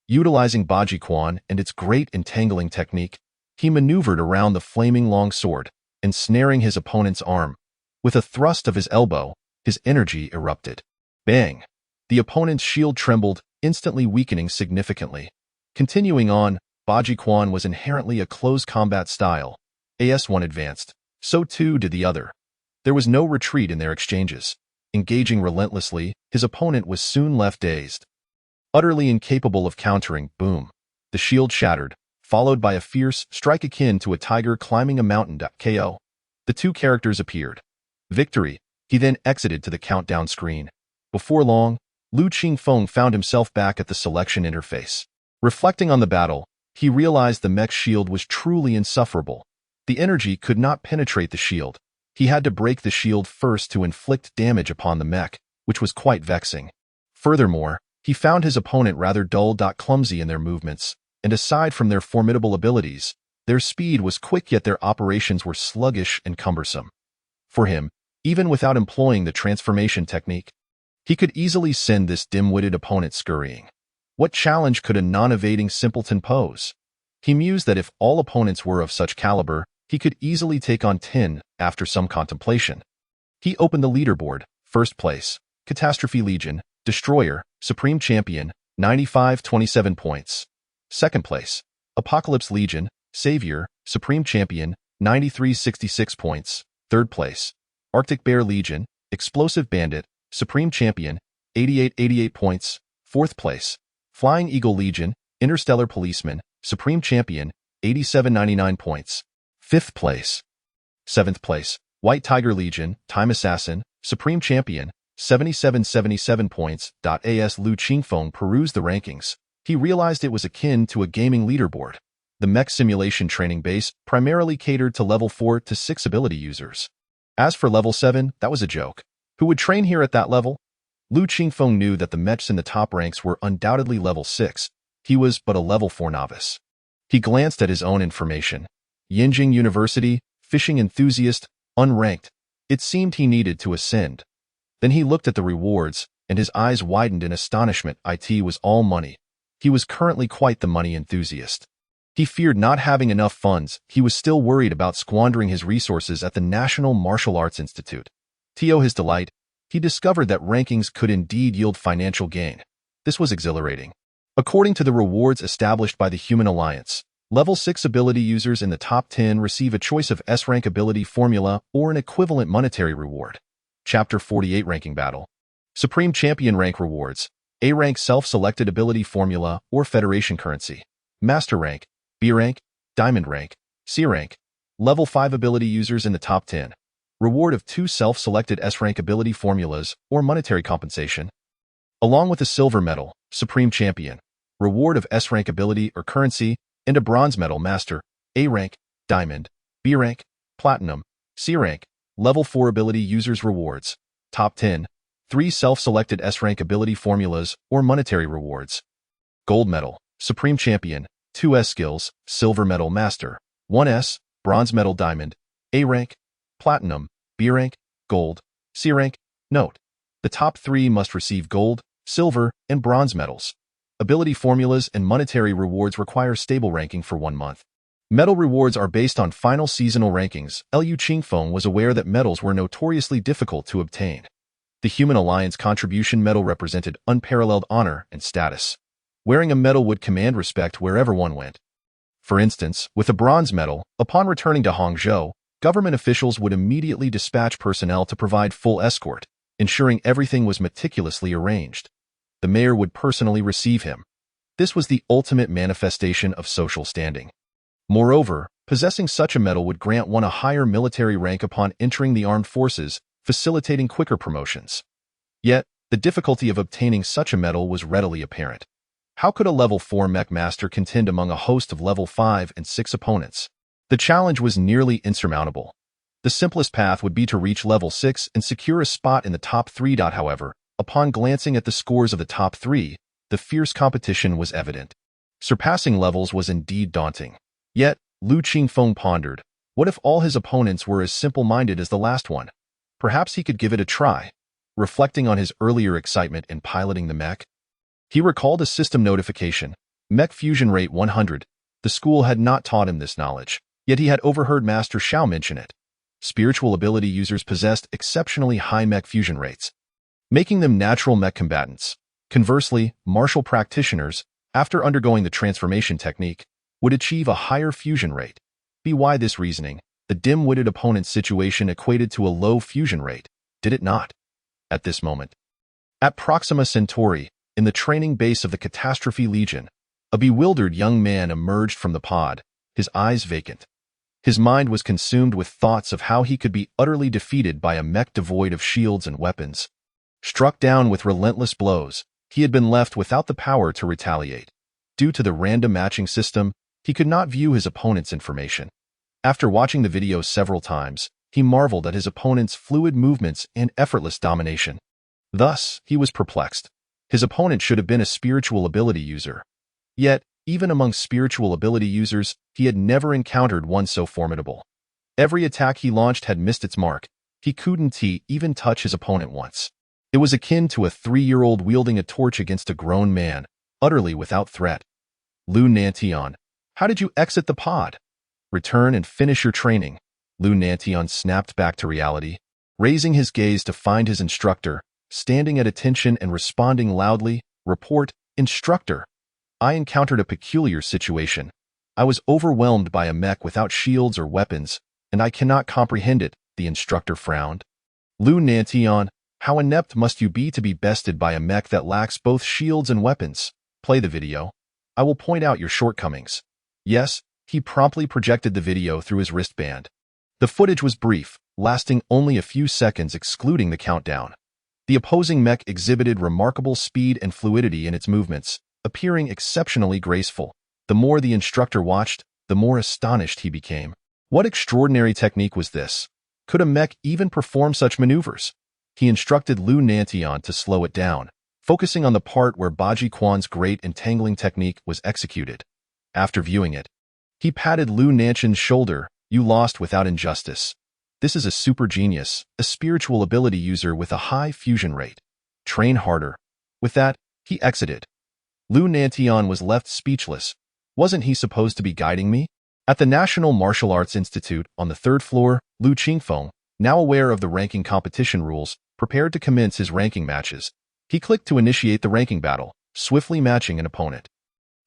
Utilizing Baji Quan and its great entangling technique, he maneuvered around the flaming longsword, ensnaring his opponent's arm. With a thrust of his elbow, his energy erupted. Bang! The opponent's shield trembled, instantly weakening significantly. Continuing on, Baji Quan was inherently a close combat style. As one advanced, so too did the other. There was no retreat in their exchanges. Engaging relentlessly, his opponent was soon left dazed. Utterly incapable of countering, boom. The shield shattered, followed by a fierce strike akin to a tiger climbing a mountain. KO. The two characters appeared. Victory. He then exited to the countdown screen. Before long, Lu Qingfeng found himself back at the selection interface. Reflecting on the battle, he realized the mech's shield was truly insufferable. The energy could not penetrate the shield. He had to break the shield first to inflict damage upon the mech, which was quite vexing. Furthermore, he found his opponent rather dull. Clumsy in their movements, and aside from their formidable abilities, their speed was quick yet their operations were sluggish and cumbersome. For him, even without employing the transformation technique, he could easily send this dim-witted opponent scurrying. What challenge could a non-evading simpleton pose? He mused that if all opponents were of such caliber, he could easily take on 10 after some contemplation. He opened the leaderboard. First place, Catastrophe Legion, Destroyer, Supreme Champion, 95-27 points. Second place, Apocalypse Legion, Savior, Supreme Champion, 93-66 points. Third place, Arctic Bear Legion, Explosive Bandit, Supreme Champion, 88-88 points. Fourth place, Flying Eagle Legion, Interstellar Policeman, Supreme Champion, 87-99 points. Fifth place. Seventh place, White Tiger Legion, Time Assassin, Supreme Champion, 77-77 points. As Lu Qingfeng perused the rankings, he realized it was akin to a gaming leaderboard. The mech simulation training base primarily catered to level 4 to 6 ability users. As for level 7, that was a joke. Who would train here at that level? Lu Qingfeng knew that the mechs in the top ranks were undoubtedly level 6. He was but a level 4 novice. He glanced at his own information. Yinjing University, fishing enthusiast, unranked. It seemed he needed to ascend. Then he looked at the rewards, and his eyes widened in astonishment. It was all money. He was currently quite the money enthusiast. He feared not having enough funds. He was still worried about squandering his resources at the National Martial Arts Institute. To his delight, he discovered that rankings could indeed yield financial gain. This was exhilarating. According to the rewards established by the Human Alliance, level 6 ability users in the top 10 receive a choice of S-rank ability formula or an equivalent monetary reward. Chapter 48 Ranking Battle. Supreme Champion Rank Rewards. A-rank self-selected ability formula or Federation currency. Master Rank, B rank, Diamond Rank, C rank. Level 5 ability users in the top 10. Reward of 2 self-selected S-rank ability formulas or monetary compensation. Along with a silver medal, Supreme Champion. Reward of S-rank ability or currency, and a bronze medal Master, A rank, Diamond, B rank, Platinum, C rank. Level 4 ability users rewards. Top 10. 3 self-selected S-rank ability formulas or monetary rewards. Gold medal, Supreme Champion. 2 S skills, Silver medal Master, 1 S, Bronze medal Diamond, A rank, Platinum, B rank, Gold, C rank. Note: the top 3 must receive Gold, Silver, and Bronze medals. Ability formulas and monetary rewards require stable ranking for 1 month. Medal rewards are based on final seasonal rankings. Lu Qingfeng was aware that medals were notoriously difficult to obtain. The Human Alliance Contribution Medal represented unparalleled honor and status. Wearing a medal would command respect wherever one went. For instance, with a bronze medal, upon returning to Hangzhou, Government officials would immediately dispatch personnel to provide full escort, ensuring everything was meticulously arranged. The mayor would personally receive him. This was the ultimate manifestation of social standing. Moreover, possessing such a medal would grant one a higher military rank upon entering the armed forces, facilitating quicker promotions. Yet, the difficulty of obtaining such a medal was readily apparent. How could a level 4 mech master contend among a host of level 5 and 6 opponents? The challenge was nearly insurmountable. The simplest path would be to reach level 6 and secure a spot in the top 3. However, upon glancing at the scores of the top 3, the fierce competition was evident. Surpassing levels was indeed daunting. Yet, Lu Qingfeng pondered, what if all his opponents were as simple-minded as the last one? Perhaps he could give it a try. Reflecting on his earlier excitement in piloting the mech, he recalled a system notification, Mech Fusion Rate 100. The school had not taught him this knowledge, yet he had overheard Master Xiao mention it. Spiritual ability users possessed exceptionally high mech fusion rates, making them natural mech combatants. Conversely, martial practitioners, after undergoing the transformation technique, would achieve a higher fusion rate. By this reasoning, the dim-witted opponent's situation equated to a low fusion rate, did it not? At this moment, at Proxima Centauri, in the training base of the Catastrophe Legion, a bewildered young man emerged from the pod, his eyes vacant. His mind was consumed with thoughts of how he could be utterly defeated by a mech devoid of shields and weapons. Struck down with relentless blows, he had been left without the power to retaliate. Due to the random matching system, he could not view his opponent's information. After watching the video several times, he marveled at his opponent's fluid movements and effortless domination. Thus, he was perplexed. His opponent should have been a spiritual ability user. Yet, even among spiritual ability users, he had never encountered one so formidable. Every attack he launched had missed its mark. He couldn't even touch his opponent once. It was akin to a 3-year-old wielding a torch against a grown man, utterly without threat. Lu Nantian, how did you exit the pod? Return and finish your training. Lu Nantian snapped back to reality, raising his gaze to find his instructor, standing at attention and responding loudly, report, Instructor. I encountered a peculiar situation. I was overwhelmed by a mech without shields or weapons, and I cannot comprehend it, the instructor frowned. Lu Nantian, how inept must you be to be bested by a mech that lacks both shields and weapons? Play the video. I will point out your shortcomings. Yes, he promptly projected the video through his wristband. The footage was brief, lasting only a few seconds excluding the countdown. The opposing mech exhibited remarkable speed and fluidity in its movements, appearing exceptionally graceful. The more the instructor watched, the more astonished he became. What extraordinary technique was this? Could a mech even perform such maneuvers? He instructed Lu Nantian to slow it down, focusing on the part where Baji Quan's great entangling technique was executed. After viewing it, he patted Lu Nantian's shoulder. You lost without injustice. This is a super genius, a spiritual ability user with a high fusion rate. Train harder. With that, he exited. Lu Nantian was left speechless. Wasn't he supposed to be guiding me? At the National Martial Arts Institute on the 3rd floor, Lu Qingfeng, now aware of the ranking competition rules, prepared to commence his ranking matches. He clicked to initiate the ranking battle, swiftly matching an opponent.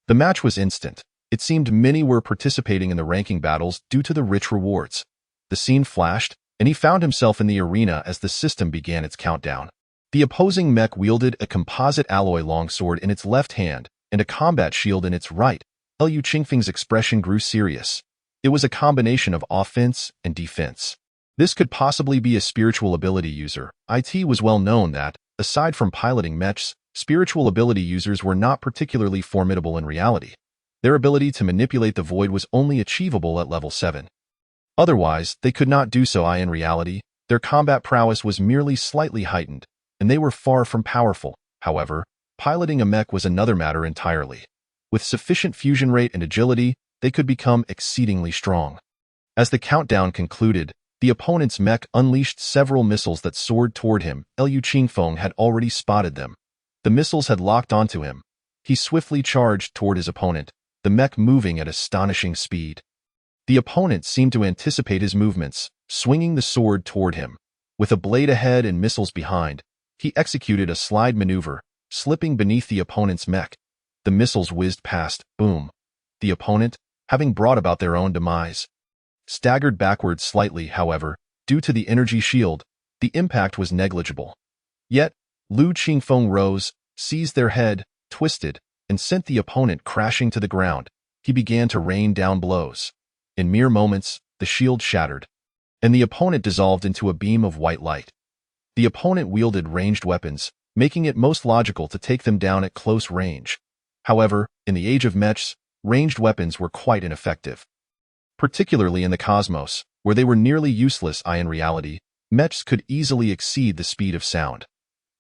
The match was instant. It seemed many were participating in the ranking battles due to the rich rewards. The scene flashed, and he found himself in the arena as the system began its countdown. The opposing mech wielded a composite alloy longsword in its left hand and a combat shield in its right. Lu Qingfeng's expression grew serious. It was a combination of offense and defense. This could possibly be a spiritual ability user. It was well known that, aside from piloting mechs, spiritual ability users were not particularly formidable in reality. Their ability to manipulate the void was only achievable at level 7. Otherwise, they could not do so. In reality, their combat prowess was merely slightly heightened, and they were far from powerful. However, piloting a mech was another matter entirely. With sufficient fusion rate and agility, they could become exceedingly strong. As the countdown concluded, the opponent's mech unleashed several missiles that soared toward him. Lu Qingfeng had already spotted them. The missiles had locked onto him. He swiftly charged toward his opponent, the mech moving at astonishing speed. The opponent seemed to anticipate his movements, swinging the sword toward him. With a blade ahead and missiles behind, he executed a slide maneuver, slipping beneath the opponent's mech. The missiles whizzed past, boom. The opponent, having brought about their own demise. staggered backwards slightly, however, due to the energy shield. The impact was negligible. Yet, Lu Qingfeng rose, seized their head, twisted, and sent the opponent crashing to the ground. He began to rain down blows. In mere moments, the shield shattered, and the opponent dissolved into a beam of white light. The opponent wielded ranged weapons, making it most logical to take them down at close range. However, in the age of mechs, ranged weapons were quite ineffective. Particularly in the cosmos, where they were nearly useless. In reality, mechs could easily exceed the speed of sound.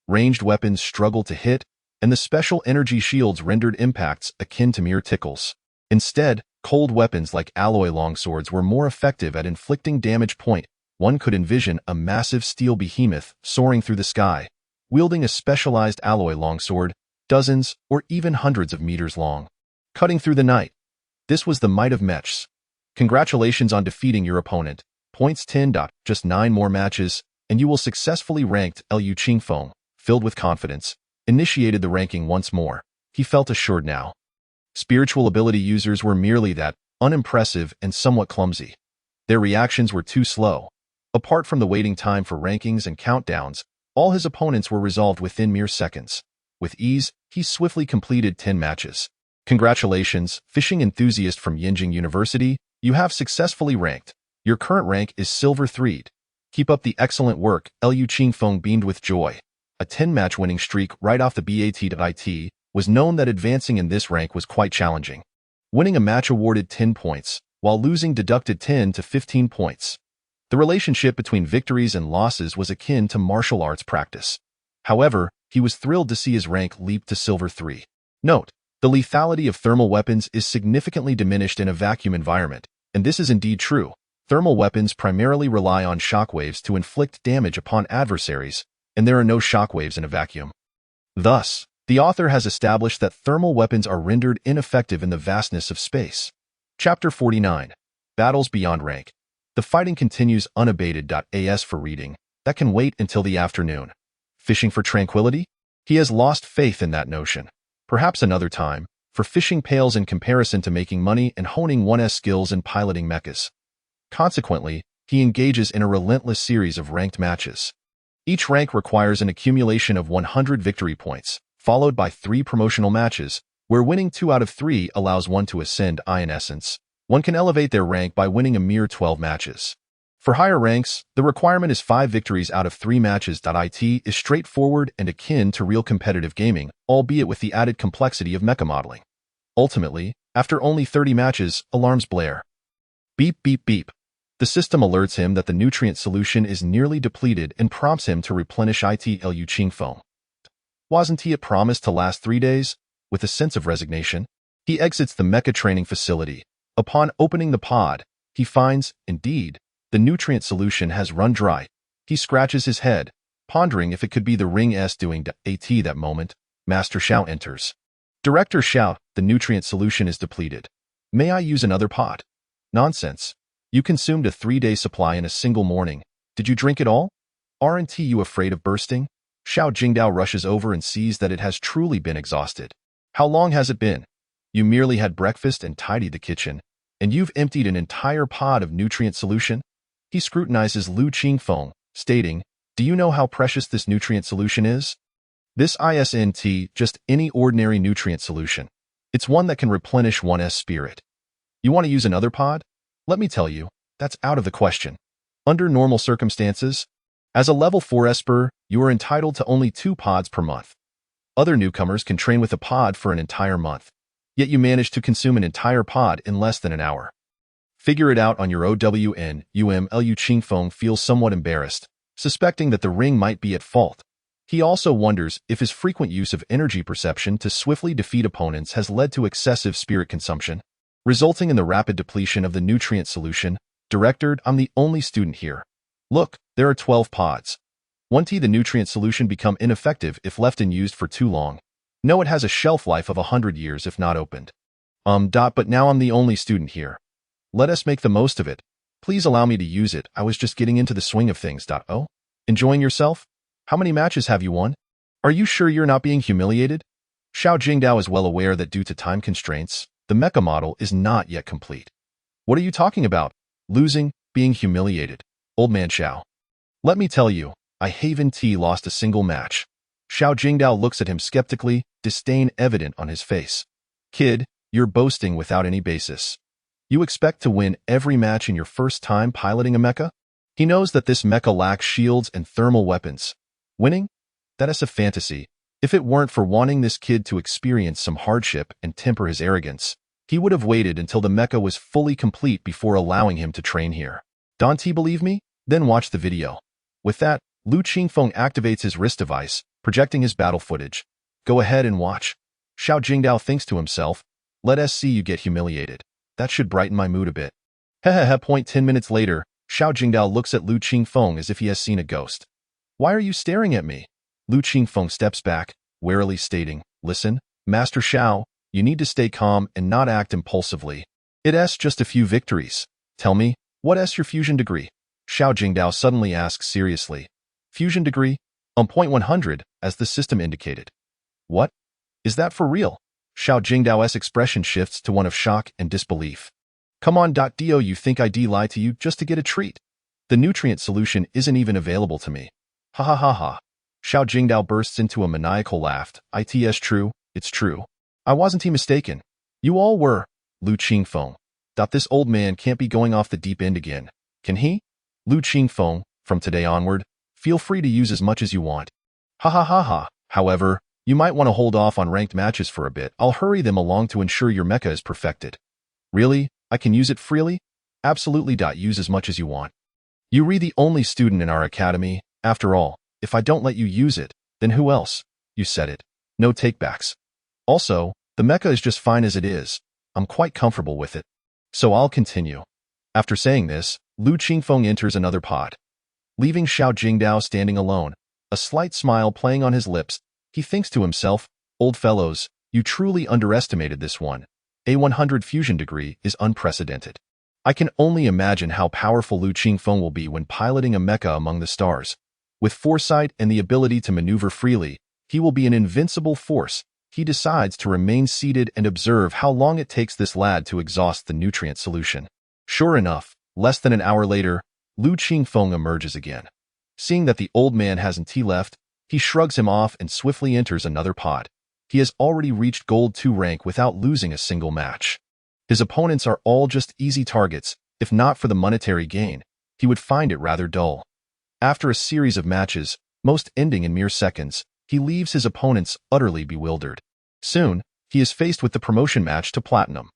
Ranged weapons struggled to hit, and the special energy shields rendered impacts akin to mere tickles. Instead, cold weapons like alloy longswords were more effective at inflicting damage. One could envision a massive steel behemoth soaring through the sky, wielding a specialized alloy longsword, dozens or even hundreds of meters long, cutting through the night. This was the might of mechs. Congratulations on defeating your opponent. Points 10. Just 9 more matches, and you will successfully ranked. Lu Qingfeng, filled with confidence, initiated the ranking once more. He felt assured now. Spiritual ability users were merely that, unimpressive and somewhat clumsy. Their reactions were too slow. Apart from the waiting time for rankings and countdowns, all his opponents were resolved within mere seconds. With ease, he swiftly completed 10 matches. Congratulations, fishing enthusiast from Yinjing University, you have successfully ranked. Your current rank is Silver 3. Keep up the excellent work. Lu Qingfeng beamed with joy. A 10-match winning streak right off the bat. It was known that advancing in this rank was quite challenging. Winning a match awarded 10 points, while losing deducted 10 to 15 points. The relationship between victories and losses was akin to martial arts practice. However, he was thrilled to see his rank leap to Silver 3. Note: the lethality of thermal weapons is significantly diminished in a vacuum environment, and this is indeed true. Thermal weapons primarily rely on shockwaves to inflict damage upon adversaries, and there are no shockwaves in a vacuum. Thus, the author has established that thermal weapons are rendered ineffective in the vastness of space. Chapter 49. Battles Beyond Rank. The fighting continues unabated. As for reading, that can wait until the afternoon. Fishing for tranquility? He has lost faith in that notion. Perhaps another time, for fishing pales in comparison to making money and honing one's skills in piloting mechas. Consequently, he engages in a relentless series of ranked matches. Each rank requires an accumulation of 100 victory points, followed by 3 promotional matches, where winning 2 out of 3 allows one to ascend. In essence, one can elevate their rank by winning a mere 12 matches. For higher ranks, the requirement is 5 victories out of 3 matches. It is straightforward and akin to real competitive gaming, albeit with the added complexity of mecha modeling. Ultimately, after only 30 matches, alarms blare. Beep beep beep. The system alerts him that the nutrient solution is nearly depleted and prompts him to replenish it. Lu Qingfeng. Wasn't it promised to last 3 days? With a sense of resignation, he exits the mecha training facility. Upon opening the pod, he finds, indeed, the nutrient solution has run dry. He scratches his head, pondering if it could be the ring S doing at that moment. Master Xiao enters. Director Xiao, the nutrient solution is depleted. May I use another pot? Nonsense. You consumed a 3-day supply in a single morning. Did you drink it all? Aren't you afraid of bursting? Xiao Jingdao rushes over and sees that it has truly been exhausted. How long has it been? You merely had breakfast and tidied the kitchen, and you've emptied an entire pod of nutrient solution? He scrutinizes Lu Qingfeng, stating, do you know how precious this nutrient solution is? This isn't just any ordinary nutrient solution. It's one that can replenish one's spirit. You want to use another pod? Let me tell you, that's out of the question. Under normal circumstances, as a level 4 Esper, you are entitled to only 2 pods per month. Other newcomers can train with a pod for an entire month. Yet you manage to consume an entire pod in less than an hour. Figure it out on your own. Lu Qingfeng feels somewhat embarrassed, suspecting that the ring might be at fault. He also wonders if his frequent use of energy perception to swiftly defeat opponents has led to excessive spirit consumption, resulting in the rapid depletion of the nutrient solution. Director, I'm the only student here. Look, there are 12 pods. Won't the nutrient solution become ineffective if left unused for too long? No, it has a shelf life of 100 years if not opened. But now I'm the only student here. Let us make the most of it. Please allow me to use it. I was just getting into the swing of things. Oh? Enjoying yourself? How many matches have you won? Are you sure you're not being humiliated? Xiao Jingdao is well aware that due to time constraints, the mecha model is not yet complete. What are you talking about? Losing, being humiliated. Old man Xiao. Let me tell you, I haven't lost a single match. Xiao Jingdao looks at him skeptically, disdain evident on his face. Kid, you're boasting without any basis. You expect to win every match in your first time piloting a mecha? He knows that this mecha lacks shields and thermal weapons. Winning? That is a fantasy. If it weren't for wanting this kid to experience some hardship and temper his arrogance, he would have waited until the mecha was fully complete before allowing him to train here. Don't you believe me? Then watch the video. With that, Lu Qingfeng activates his wrist device, projecting his battle footage. Go ahead and watch. Xiao Jingdao thinks to himself, let us see you get humiliated. That should brighten my mood a bit. Hehehe. 10 minutes later, Xiao Jingdao looks at Lu Qingfeng as if he has seen a ghost. Why are you staring at me? Lu Qingfeng steps back, warily stating, listen, Master Xiao, you need to stay calm and not act impulsively. It's just a few victories. Tell me, what's your fusion degree? Xiao Jingdao suddenly asks seriously. Fusion degree? On point 100, as the system indicated. What? Is that for real? Xiao Jingdao's expression shifts to one of shock and disbelief. Come on, Do you think I'd lie to you just to get a treat? The nutrient solution isn't even available to me. Ha ha ha ha. Xiao Jingdao bursts into a maniacal laugh. It's true, it's true. I wasn't mistaken. You all were. Lu Qingfeng. This old man can't be going off the deep end again, can he? Lu Qingfeng, from today onward, feel free to use as much as you want. Ha ha ha ha. However, you might want to hold off on ranked matches for a bit. I'll hurry them along to ensure your mecha is perfected. Really? I can use it freely? Absolutely. Use as much as you want. You're the only student in our academy. After all, if I don't let you use it, then who else? You said it. No takebacks. Also, the mecha is just fine as it is. I'm quite comfortable with it. So I'll continue. After saying this, Lu Qingfeng enters another pod. Leaving Xiao Jingdao standing alone, a slight smile playing on his lips, he thinks to himself, old fellows, you truly underestimated this one. A 100 fusion degree is unprecedented. I can only imagine how powerful Lu Qingfeng will be when piloting a mecha among the stars. With foresight and the ability to maneuver freely, he will be an invincible force. He decides to remain seated and observe how long it takes this lad to exhaust the nutrient solution. Sure enough, less than an hour later, Lu Qingfeng emerges again. Seeing that the old man hasn't tea left, he shrugs him off and swiftly enters another pod. He has already reached Gold 2 rank without losing a single match. His opponents are all just easy targets. If not for the monetary gain, he would find it rather dull. After a series of matches, most ending in mere seconds, he leaves his opponents utterly bewildered. Soon, he is faced with the promotion match to Platinum.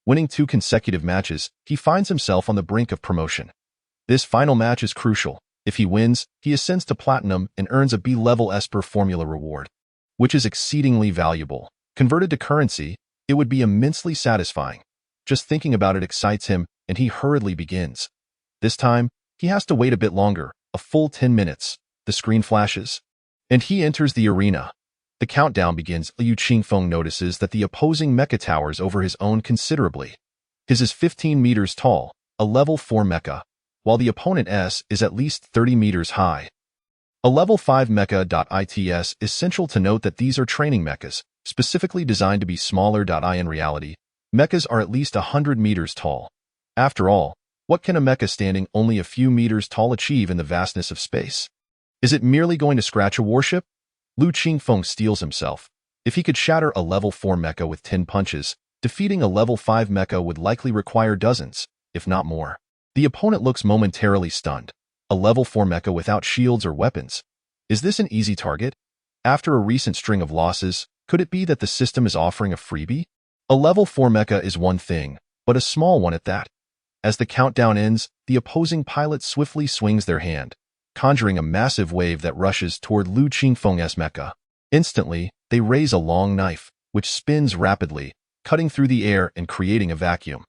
Winning 2 consecutive matches, he finds himself on the brink of promotion. This final match is crucial. If he wins, he ascends to Platinum and earns a B-level Esper formula reward, which is exceedingly valuable. Converted to currency, it would be immensely satisfying. Just thinking about it excites him, and he hurriedly begins. This time, he has to wait a bit longer, a full 10 minutes. The screen flashes, and he enters the arena. The countdown begins. Lu Qingfeng notices that the opposing mecha towers over his own considerably. His is 15 meters tall, a level 4 mecha, while the opponent's is at least 30 meters high. A level 5 mecha. It's essential to note that these are training mechas, specifically designed to be smaller. In reality, mechas are at least 100 meters tall. After all, what can a mecha standing only a few meters tall achieve in the vastness of space? Is it merely going to scratch a warship? Lu Qingfeng steels himself. If he could shatter a level 4 mecha with 10 punches, defeating a level 5 mecha would likely require dozens, if not more. The opponent looks momentarily stunned. A level 4 mecha without shields or weapons. Is this an easy target? After a recent string of losses, could it be that the system is offering a freebie? A level 4 mecha is one thing, but a small one at that. As the countdown ends, the opposing pilot swiftly swings their hand, conjuring a massive wave that rushes toward Lu Qingfeng's mecha. Instantly, they raise a long knife, which spins rapidly, cutting through the air and creating a vacuum.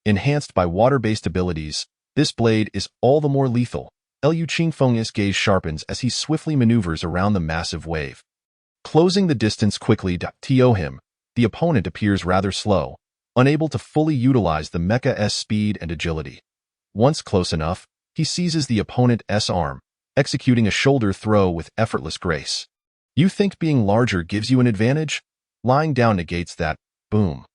Enhanced by water-based abilities, this blade is all the more lethal. Lu Qingfeng's gaze sharpens as he swiftly maneuvers around the massive wave. Closing the distance quickly to him, the opponent appears rather slow, unable to fully utilize the mecha's speed and agility. Once close enough, he seizes the opponent's arm, executing a shoulder throw with effortless grace. You think being larger gives you an advantage? Lying down negates that. Boom.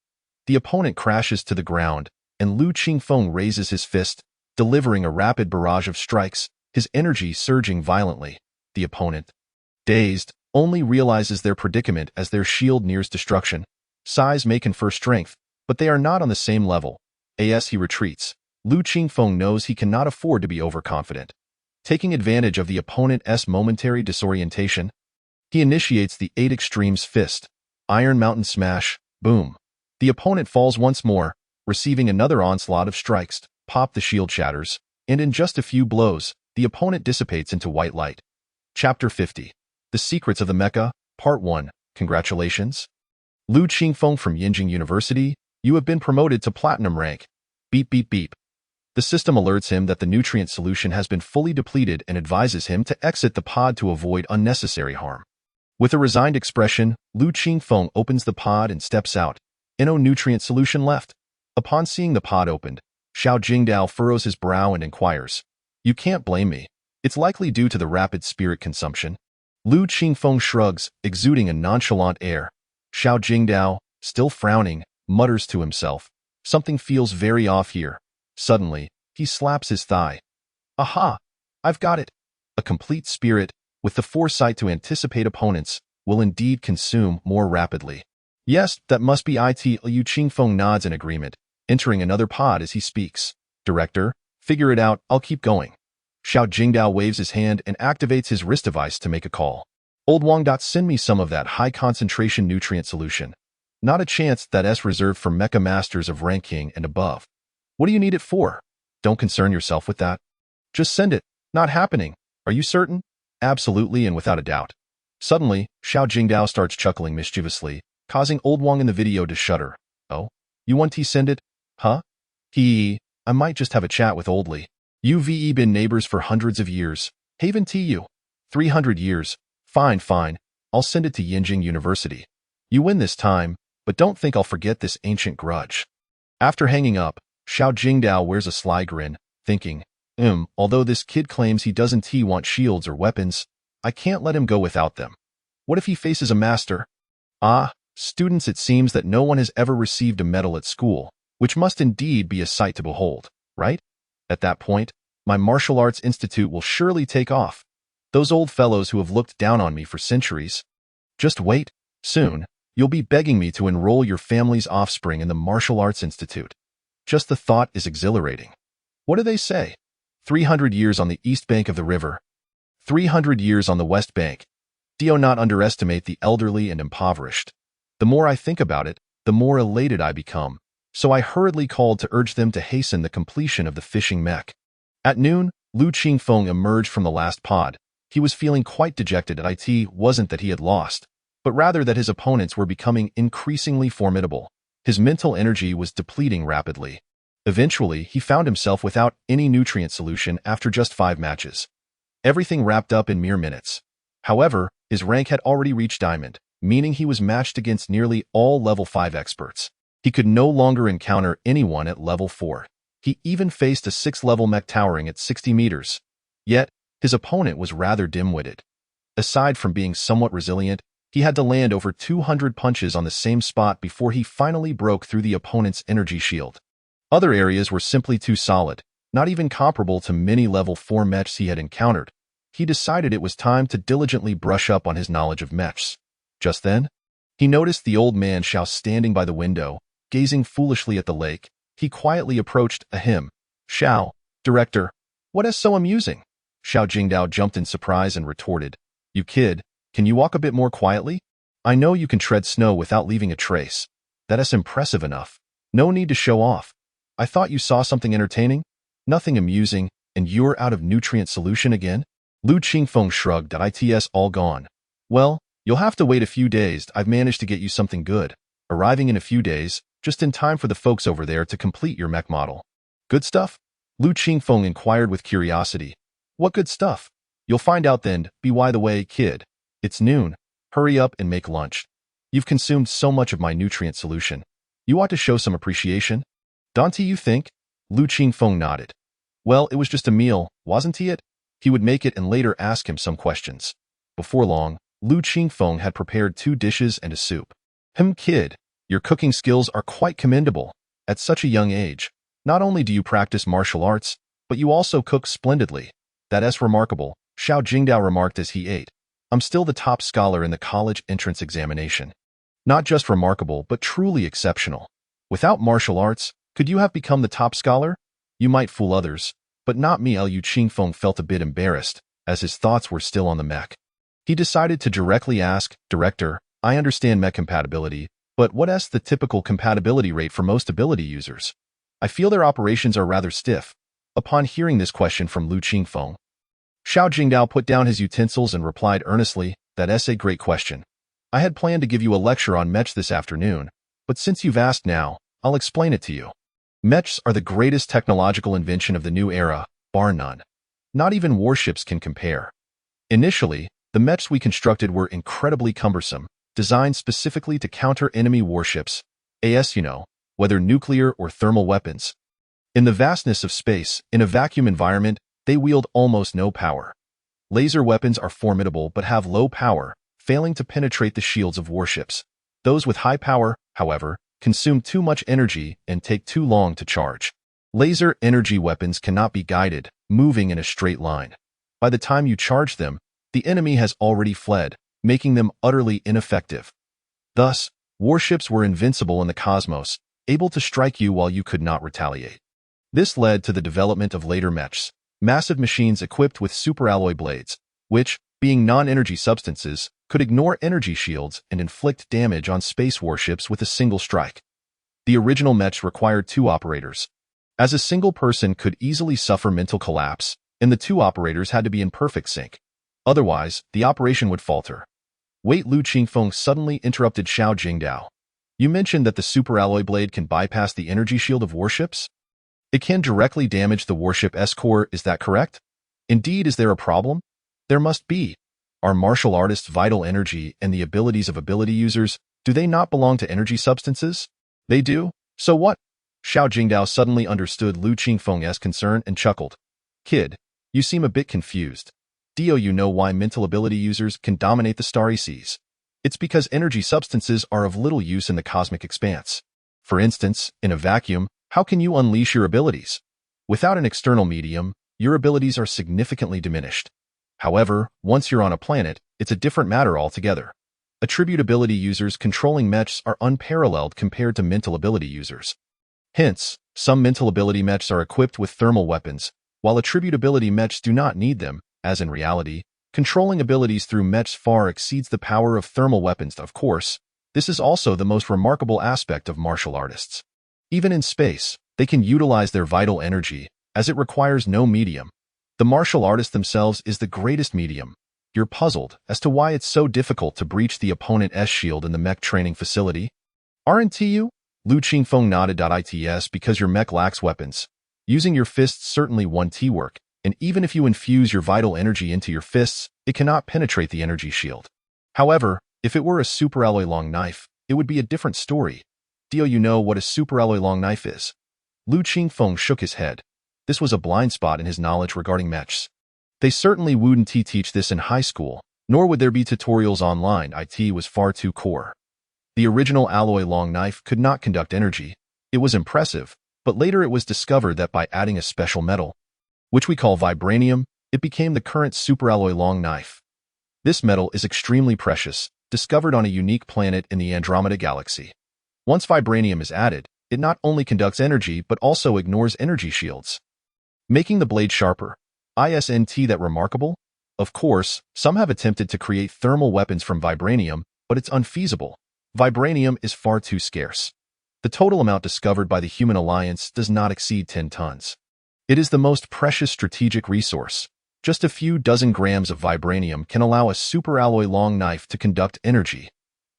The opponent crashes to the ground, and Lu Qingfeng raises his fist, delivering a rapid barrage of strikes, his energy surging violently. The opponent, dazed, only realizes their predicament as their shield nears destruction. Size may confer strength, but they are not on the same level. As he retreats, Lu Qingfeng knows he cannot afford to be overconfident. Taking advantage of the opponent's momentary disorientation, he initiates the 8 Extremes Fist. Iron Mountain Smash, boom. The opponent falls once more, receiving another onslaught of strikes. Pop, the shield shatters, and in just a few blows, the opponent dissipates into white light. Chapter 50. The Secrets of the Mecha, Part 1. Congratulations. Lu Qingfeng from Yinjing University, you have been promoted to Platinum rank. Beep beep beep. The system alerts him that the nutrient solution has been fully depleted and advises him to exit the pod to avoid unnecessary harm. With a resigned expression, Lu Qingfeng opens the pod and steps out. No nutrient solution left. Upon seeing the pod opened, Xiao Jingdao furrows his brow and inquires, "You can't blame me. It's likely due to the rapid spirit consumption." Lu Qingfeng shrugs, exuding a nonchalant air. Xiao Jingdao, still frowning, mutters to himself, "Something feels very off here." Suddenly, he slaps his thigh. "Aha! I've got it. A complete spirit, with the foresight to anticipate opponents, will indeed consume more rapidly." "Yes, that must be it." Lu Qingfeng nods in agreement, entering another pod as he speaks. "Director, figure it out, I'll keep going." Xiao Jingdao waves his hand and activates his wrist device to make a call. "Old Wang, send me some of that high-concentration nutrient solution. Not a chance that's reserved for Mecha Masters of rank King and above. What do you need it for? Don't concern yourself with that. Just send it. Not happening. Are you certain?" "Absolutely and without a doubt." Suddenly, Xiao Jingdao starts chuckling mischievously, causing Old Wang in the video to shudder. "Oh? You want to send it? Huh? I might just have a chat with Old Li. You've been neighbors for hundreds of years. Haven't you? 300 years. Fine. I'll send it to Yinjing University. You win this time, but don't think I'll forget this ancient grudge." After hanging up, Xiao Jingdao wears a sly grin, thinking, although this kid claims he doesn't want shields or weapons, I can't let him go without them. What if he faces a master? Students, it seems that no one has ever received a medal at school, which must indeed be a sight to behold, right? At that point, my martial arts institute will surely take off. Those old fellows who have looked down on me for centuries. Just wait. Soon, you'll be begging me to enroll your family's offspring in the martial arts institute. Just the thought is exhilarating. What do they say? 300 years on the east bank of the river. 300 years on the west bank. Do not underestimate the elderly and impoverished. The more I think about it, the more elated I become. So I hurriedly called to urge them to hasten the completion of the fishing mech. At noon, Lu Qingfeng emerged from the last pod. He was feeling quite dejected. It wasn't that he had lost, but rather that his opponents were becoming increasingly formidable. His mental energy was depleting rapidly. Eventually, he found himself without any nutrient solution after just 5 matches. Everything wrapped up in mere minutes. However, his rank had already reached Diamond, meaning he was matched against nearly all level 5 experts. He could no longer encounter anyone at level 4. He even faced a 6th-level mech towering at 60 meters. Yet, his opponent was rather dim-witted. Aside from being somewhat resilient, he had to land over 200 punches on the same spot before he finally broke through the opponent's energy shield. Other areas were simply too solid, not even comparable to many level 4 mechs he had encountered. He decided it was time to diligently brush up on his knowledge of mechs. Just then, he noticed the old man Xiao standing by the window, gazing foolishly at the lake. He quietly approached him. "Xiao, director, what is so amusing?" Xiao Jingdao jumped in surprise and retorted, "You kid, can you walk a bit more quietly? I know you can tread snow without leaving a trace. That is impressive enough. No need to show off. I thought you saw something entertaining? Nothing amusing, and you're out of nutrient solution again?" Lu Qingfeng shrugged. "It's all gone." "Well, you'll have to wait a few days. I've managed to get you something good. Arriving in a few days, just in time for the folks over there to complete your mech model." "Good stuff?" Lu Qingfeng inquired with curiosity. "What good stuff?" "You'll find out then. By the way, kid, it's noon. Hurry up and make lunch. You've consumed so much of my nutrient solution. You ought to show some appreciation." "Don't you think?" Lu Qingfeng nodded. "Well, it was just a meal, wasn't it?" He would make it and later ask him some questions. Before long, Lu Qingfeng had prepared 2 dishes and a soup. Kid, your cooking skills are quite commendable. At such a young age, not only do you practice martial arts, But you also cook splendidly. That's remarkable, Xiao Jingdao remarked as he ate. I'm still the top scholar in the college entrance examination. Not just remarkable, but truly exceptional. Without martial arts, could you have become the top scholar? You might fool others, but not me. Liu Qingfeng felt a bit embarrassed, as his thoughts were still on the mech. He decided to directly ask, Director, I understand mech compatibility, but what's the typical compatibility rate for most ability users? I feel their operations are rather stiff. Upon hearing this question from Liu Qingfeng, Xiao Jingdao put down his utensils and replied earnestly, That's a great question. I had planned to give you a lecture on mechs this afternoon, but since you've asked now, I'll explain it to you. Mechs are the greatest technological invention of the new era, bar none. Not even warships can compare. Initially, the mechs we constructed were incredibly cumbersome, designed specifically to counter enemy warships, whether nuclear or thermal weapons. In the vastness of space, in a vacuum environment, they wield almost no power. Laser weapons are formidable but have low power, failing to penetrate the shields of warships. Those with high power, however, consume too much energy and take too long to charge. Laser energy weapons cannot be guided, moving in a straight line. By the time you charge them, the enemy has already fled, making them utterly ineffective. Thus, warships were invincible in the cosmos, able to strike you while you could not retaliate. This led to the development of later mechs, massive machines equipped with superalloy blades, which, being non-energy substances, could ignore energy shields and inflict damage on space warships with a single strike. The original mechs required two operators, as a single person could easily suffer mental collapse, and the two operators had to be in perfect sync. Otherwise, the operation would falter. Wait, Liu Qingfeng suddenly interrupted Xiao Jingdao. You mentioned that the superalloy blade can bypass the energy shield of warships? It can directly damage the warship's core, is that correct? Indeed, is there a problem? There must be. Are martial artists' vital energy and the abilities of ability users, do they not belong to energy substances? They do? So what? Xiao Jingdao suddenly understood Liu Qingfeng's concern and chuckled. Kid, you seem a bit confused. Do you know why mental ability users can dominate the starry seas? It's because energy substances are of little use in the cosmic expanse. For instance, in a vacuum, how can you unleash your abilities? Without an external medium, your abilities are significantly diminished. However, once you're on a planet, it's a different matter altogether. Attribute ability users controlling mechs are unparalleled compared to mental ability users. Hence, some mental ability mechs are equipped with thermal weapons, while attribute ability mechs do not need them, as in reality, controlling abilities through mechs far exceeds the power of thermal weapons. Of course, this is also the most remarkable aspect of martial artists. Even in space, they can utilize their vital energy, as it requires no medium. The martial artist themselves is the greatest medium. You're puzzled as to why it's so difficult to breach the opponent's shield in the mech training facility? Aren't you? Liu Qingfeng nodded. It's because your mech lacks weapons. Using your fists certainly won't work, and even if you infuse your vital energy into your fists, it cannot penetrate the energy shield. However, if it were a superalloy long knife, it would be a different story. Do you know what a superalloy long knife is? Liu Qingfeng shook his head. This was a blind spot in his knowledge regarding mechs. They certainly wouldn't teach this in high school, nor would there be tutorials online. It was far too core. The original alloy long knife could not conduct energy. It was impressive, but later it was discovered that by adding a special metal, which we call vibranium, it became the current superalloy long knife. This metal is extremely precious, discovered on a unique planet in the Andromeda Galaxy. Once vibranium is added, it not only conducts energy but also ignores energy shields, making the blade sharper. Isn't that remarkable? Of course, some have attempted to create thermal weapons from vibranium, but it's unfeasible. Vibranium is far too scarce. The total amount discovered by the Human Alliance does not exceed 10 tons. It is the most precious strategic resource. Just a few dozen grams of vibranium can allow a superalloy long knife to conduct energy.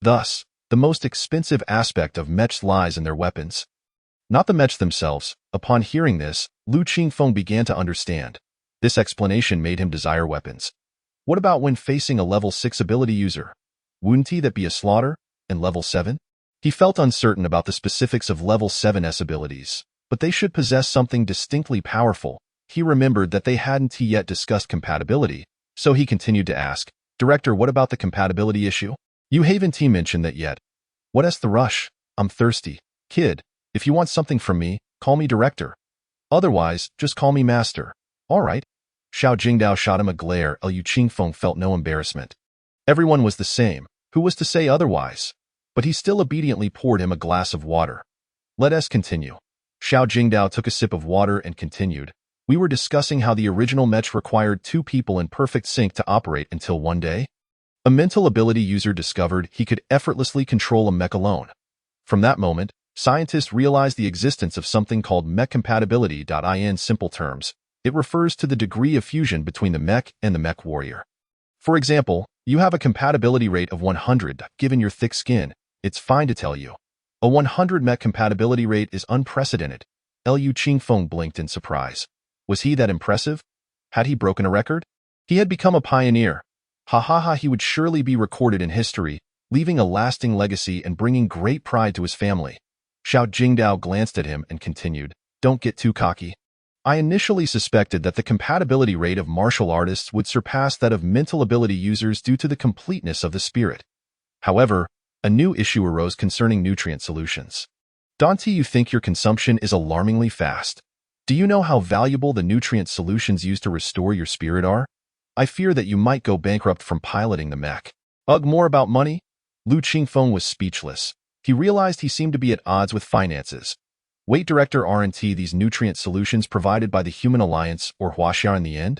Thus, the most expensive aspect of mechs lies in their weapons, not the mechs themselves. Upon hearing this, Liu Qingfeng began to understand. This explanation made him desire weapons. What about when facing a level 6 ability user? Wouldn't that be a slaughter? And level 7? He felt uncertain about the specifics of level 7's abilities, but they should possess something distinctly powerful. He remembered that they hadn't yet discussed compatibility, so he continued to ask, Director, what about the compatibility issue? You haven't mentioned that yet. What's the rush? I'm thirsty. Kid, if you want something from me, call me Director. Otherwise, just call me master. All right. Xiao Jingdao shot him a glare. Liu Qingfeng felt no embarrassment. Everyone was the same. Who was to say otherwise? But he still obediently poured him a glass of water. Let us continue. Xiao Jingdao took a sip of water and continued. We were discussing how the original mech required two people in perfect sync to operate until one day. A mental ability user discovered he could effortlessly control a mech alone. From that moment, scientists realized the existence of something called mech compatibility. In simple terms, it refers to the degree of fusion between the mech and the mech warrior. For example, you have a compatibility rate of 100. Given your thick skin, it's fine to tell you. A 100 mech compatibility rate is unprecedented. Liu Qingfeng blinked in surprise. Was he that impressive? Had he broken a record? He had become a pioneer. He would surely be recorded in history, leaving a lasting legacy and bringing great pride to his family. Xiao Jingdao glanced at him and continued, Don't get too cocky. I initially suspected that the compatibility rate of martial artists would surpass that of mental ability users due to the completeness of the spirit. However, a new issue arose concerning nutrient solutions. Dante, you think your consumption is alarmingly fast. Do you know how valuable the nutrient solutions used to restore your spirit are? I fear that you might go bankrupt from piloting the mech. Ugh, more about money? Liu Qingfeng was speechless. He realized he seemed to be at odds with finances. Wait, Director, aren't these nutrient solutions provided by the Human Alliance or Huaxia in the end?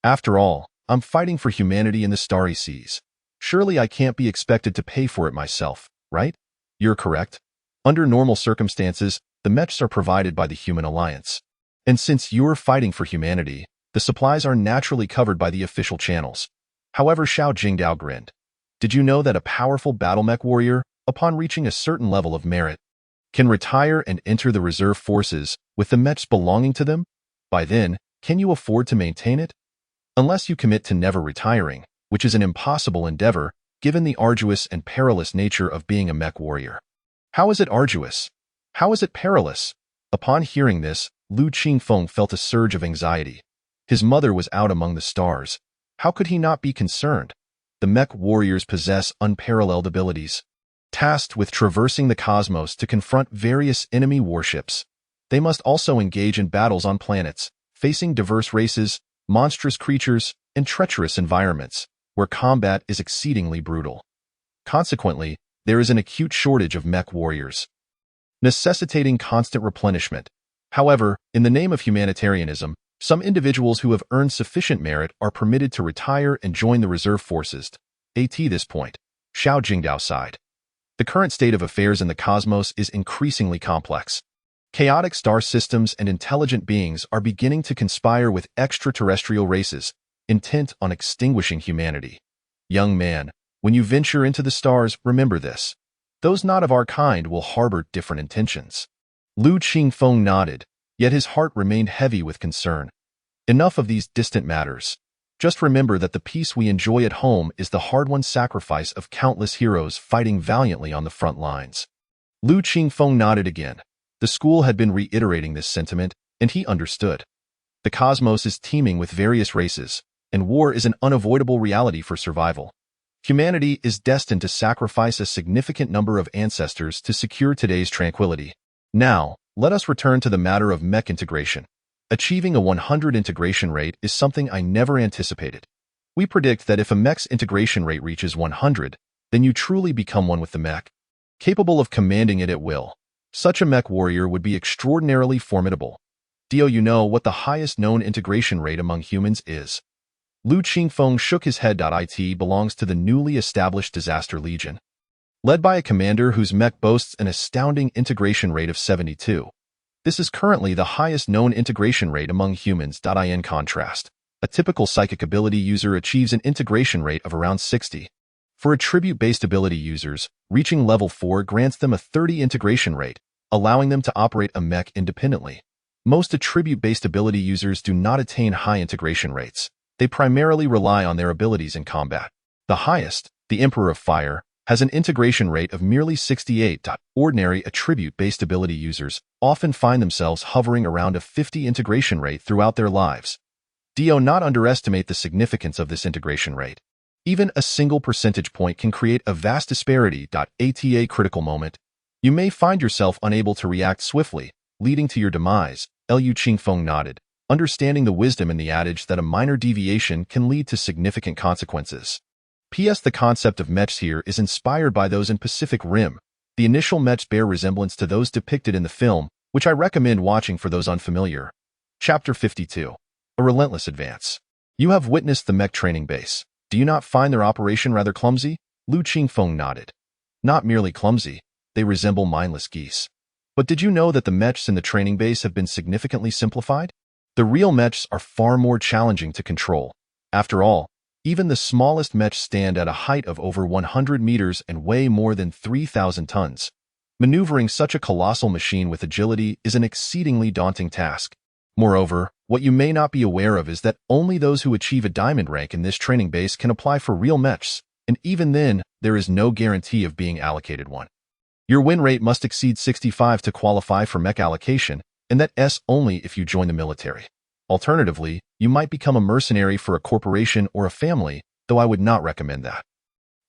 After all, I'm fighting for humanity in the Starry Seas. Surely I can't be expected to pay for it myself, right? You're correct. Under normal circumstances, the mechs are provided by the Human Alliance. And since you're fighting for humanity, the supplies are naturally covered by the official channels. However, Xiao Jingdao grinned. Did you know that a powerful battle mech warrior, upon reaching a certain level of merit, can retire and enter the reserve forces with the mechs belonging to them? By then, can you afford to maintain it? Unless you commit to never retiring, which is an impossible endeavor given the arduous and perilous nature of being a mech warrior. How is it arduous? How is it perilous? Upon hearing this, Liu Qingfeng felt a surge of anxiety. His mother was out among the stars. How could he not be concerned? The mech warriors possess unparalleled abilities. Tasked with traversing the cosmos to confront various enemy warships, they must also engage in battles on planets, facing diverse races, monstrous creatures, and treacherous environments, where combat is exceedingly brutal. Consequently, there is an acute shortage of mech warriors, necessitating constant replenishment. However, in the name of humanitarianism, some individuals who have earned sufficient merit are permitted to retire and join the reserve forces. At this point, Xiao Jingdao sighed. The current state of affairs in the cosmos is increasingly complex. Chaotic star systems and intelligent beings are beginning to conspire with extraterrestrial races, intent on extinguishing humanity. Young man, when you venture into the stars, remember this. Those not of our kind will harbor different intentions. Liu Qingfeng nodded, yet his heart remained heavy with concern. Enough of these distant matters. Just remember that the peace we enjoy at home is the hard-won sacrifice of countless heroes fighting valiantly on the front lines. Liu Qingfeng nodded again. The school had been reiterating this sentiment, and he understood. The cosmos is teeming with various races, and war is an unavoidable reality for survival. Humanity is destined to sacrifice a significant number of ancestors to secure today's tranquility. Now, let us return to the matter of mech integration. Achieving a 100 integration rate is something I never anticipated. We predict that if a mech's integration rate reaches 100, then you truly become one with the mech, capable of commanding it at will. Such a mech warrior would be extraordinarily formidable. Do you know what the highest known integration rate among humans is? Liu Qingfeng shook his head. It belongs to the newly established Disaster Legion, led by a commander whose mech boasts an astounding integration rate of 72. This is currently the highest known integration rate among humans. In contrast, a typical psychic ability user achieves an integration rate of around 60. For attribute-based ability users, reaching level 4 grants them a 30 integration rate, allowing them to operate a mech independently. Most attribute-based ability users do not attain high integration rates. They primarily rely on their abilities in combat. The highest, the Emperor of Fire, has an integration rate of merely 68. Ordinary attribute-based ability users often find themselves hovering around a 50 integration rate throughout their lives. Do not underestimate the significance of this integration rate. Even a single percentage point can create a vast disparity. At a critical moment, you may find yourself unable to react swiftly, leading to your demise. Liu Qingfeng nodded, understanding the wisdom in the adage that a minor deviation can lead to significant consequences. P.S. The concept of mechs here is inspired by those in Pacific Rim. The initial mechs bear resemblance to those depicted in the film, which I recommend watching for those unfamiliar. Chapter 52. A Relentless Advance. You have witnessed the mech training base. Do you not find their operation rather clumsy? Liu Qingfeng nodded. Not merely clumsy, they resemble mindless geese. But did you know that the mechs in the training base have been significantly simplified? The real mechs are far more challenging to control. After all, even the smallest mechs stand at a height of over 100 meters and weigh more than 3,000 tons. Maneuvering such a colossal machine with agility is an exceedingly daunting task. Moreover, what you may not be aware of is that only those who achieve a diamond rank in this training base can apply for real mechs, and even then, there is no guarantee of being allocated one. Your win rate must exceed 65 to qualify for mech allocation, and that's only if you join the military. Alternatively, you might become a mercenary for a corporation or a family, though I would not recommend that.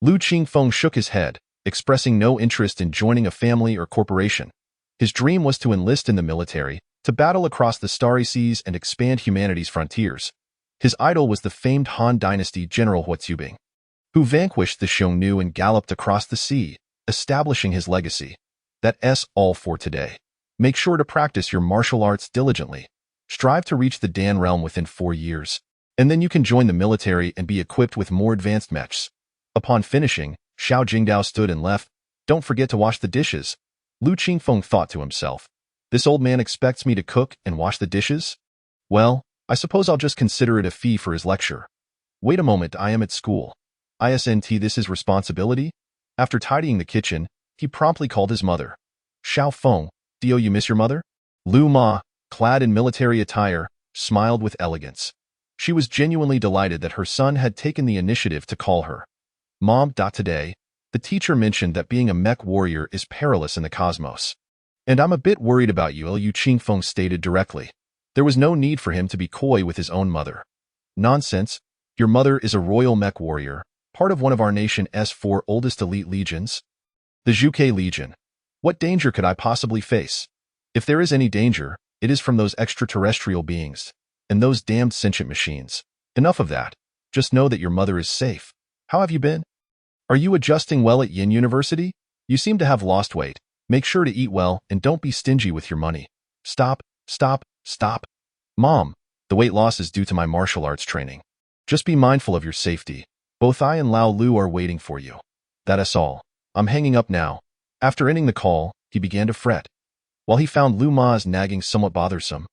Liu Qingfeng shook his head, expressing no interest in joining a family or corporation. His dream was to enlist in the military, to battle across the starry seas and expand humanity's frontiers. His idol was the famed Han Dynasty General Huazubing, who vanquished the Xiongnu and galloped across the sea, establishing his legacy. That's all for today. Make sure to practice your martial arts diligently. Strive to reach the Dan realm within 4 years, and then you can join the military and be equipped with more advanced mechs. Upon finishing, Xiao Jingdao stood and left. Don't forget to wash the dishes. Liu Qingfeng thought to himself. This old man expects me to cook and wash the dishes? Well, I suppose I'll just consider it a fee for his lecture. Wait a moment, I am at school. Isn't this his responsibility? After tidying the kitchen, he promptly called his mother. Xiao Feng, do you miss your mother? Lu Ma, clad in military attire, smiled with elegance. She was genuinely delighted that her son had taken the initiative to call her. Mom. Today, the teacher mentioned that being a mech warrior is perilous in the cosmos. And I'm a bit worried about you, Liu Qingfeng stated directly. There was no need for him to be coy with his own mother. Nonsense. Your mother is a royal mech warrior, part of one of our nation's 4 oldest elite legions. The Zhuke Legion. What danger could I possibly face? If there is any danger, it is from those extraterrestrial beings, and those damned sentient machines. Enough of that. Just know that your mother is safe. How have you been? Are you adjusting well at Yin University? You seem to have lost weight. Make sure to eat well and don't be stingy with your money. Stop. Mom, the weight loss is due to my martial arts training. Just be mindful of your safety. Both I and Lao Lu are waiting for you. That's all. I'm hanging up now. After ending the call, he began to fret. While he found Lu Ma's nagging somewhat bothersome,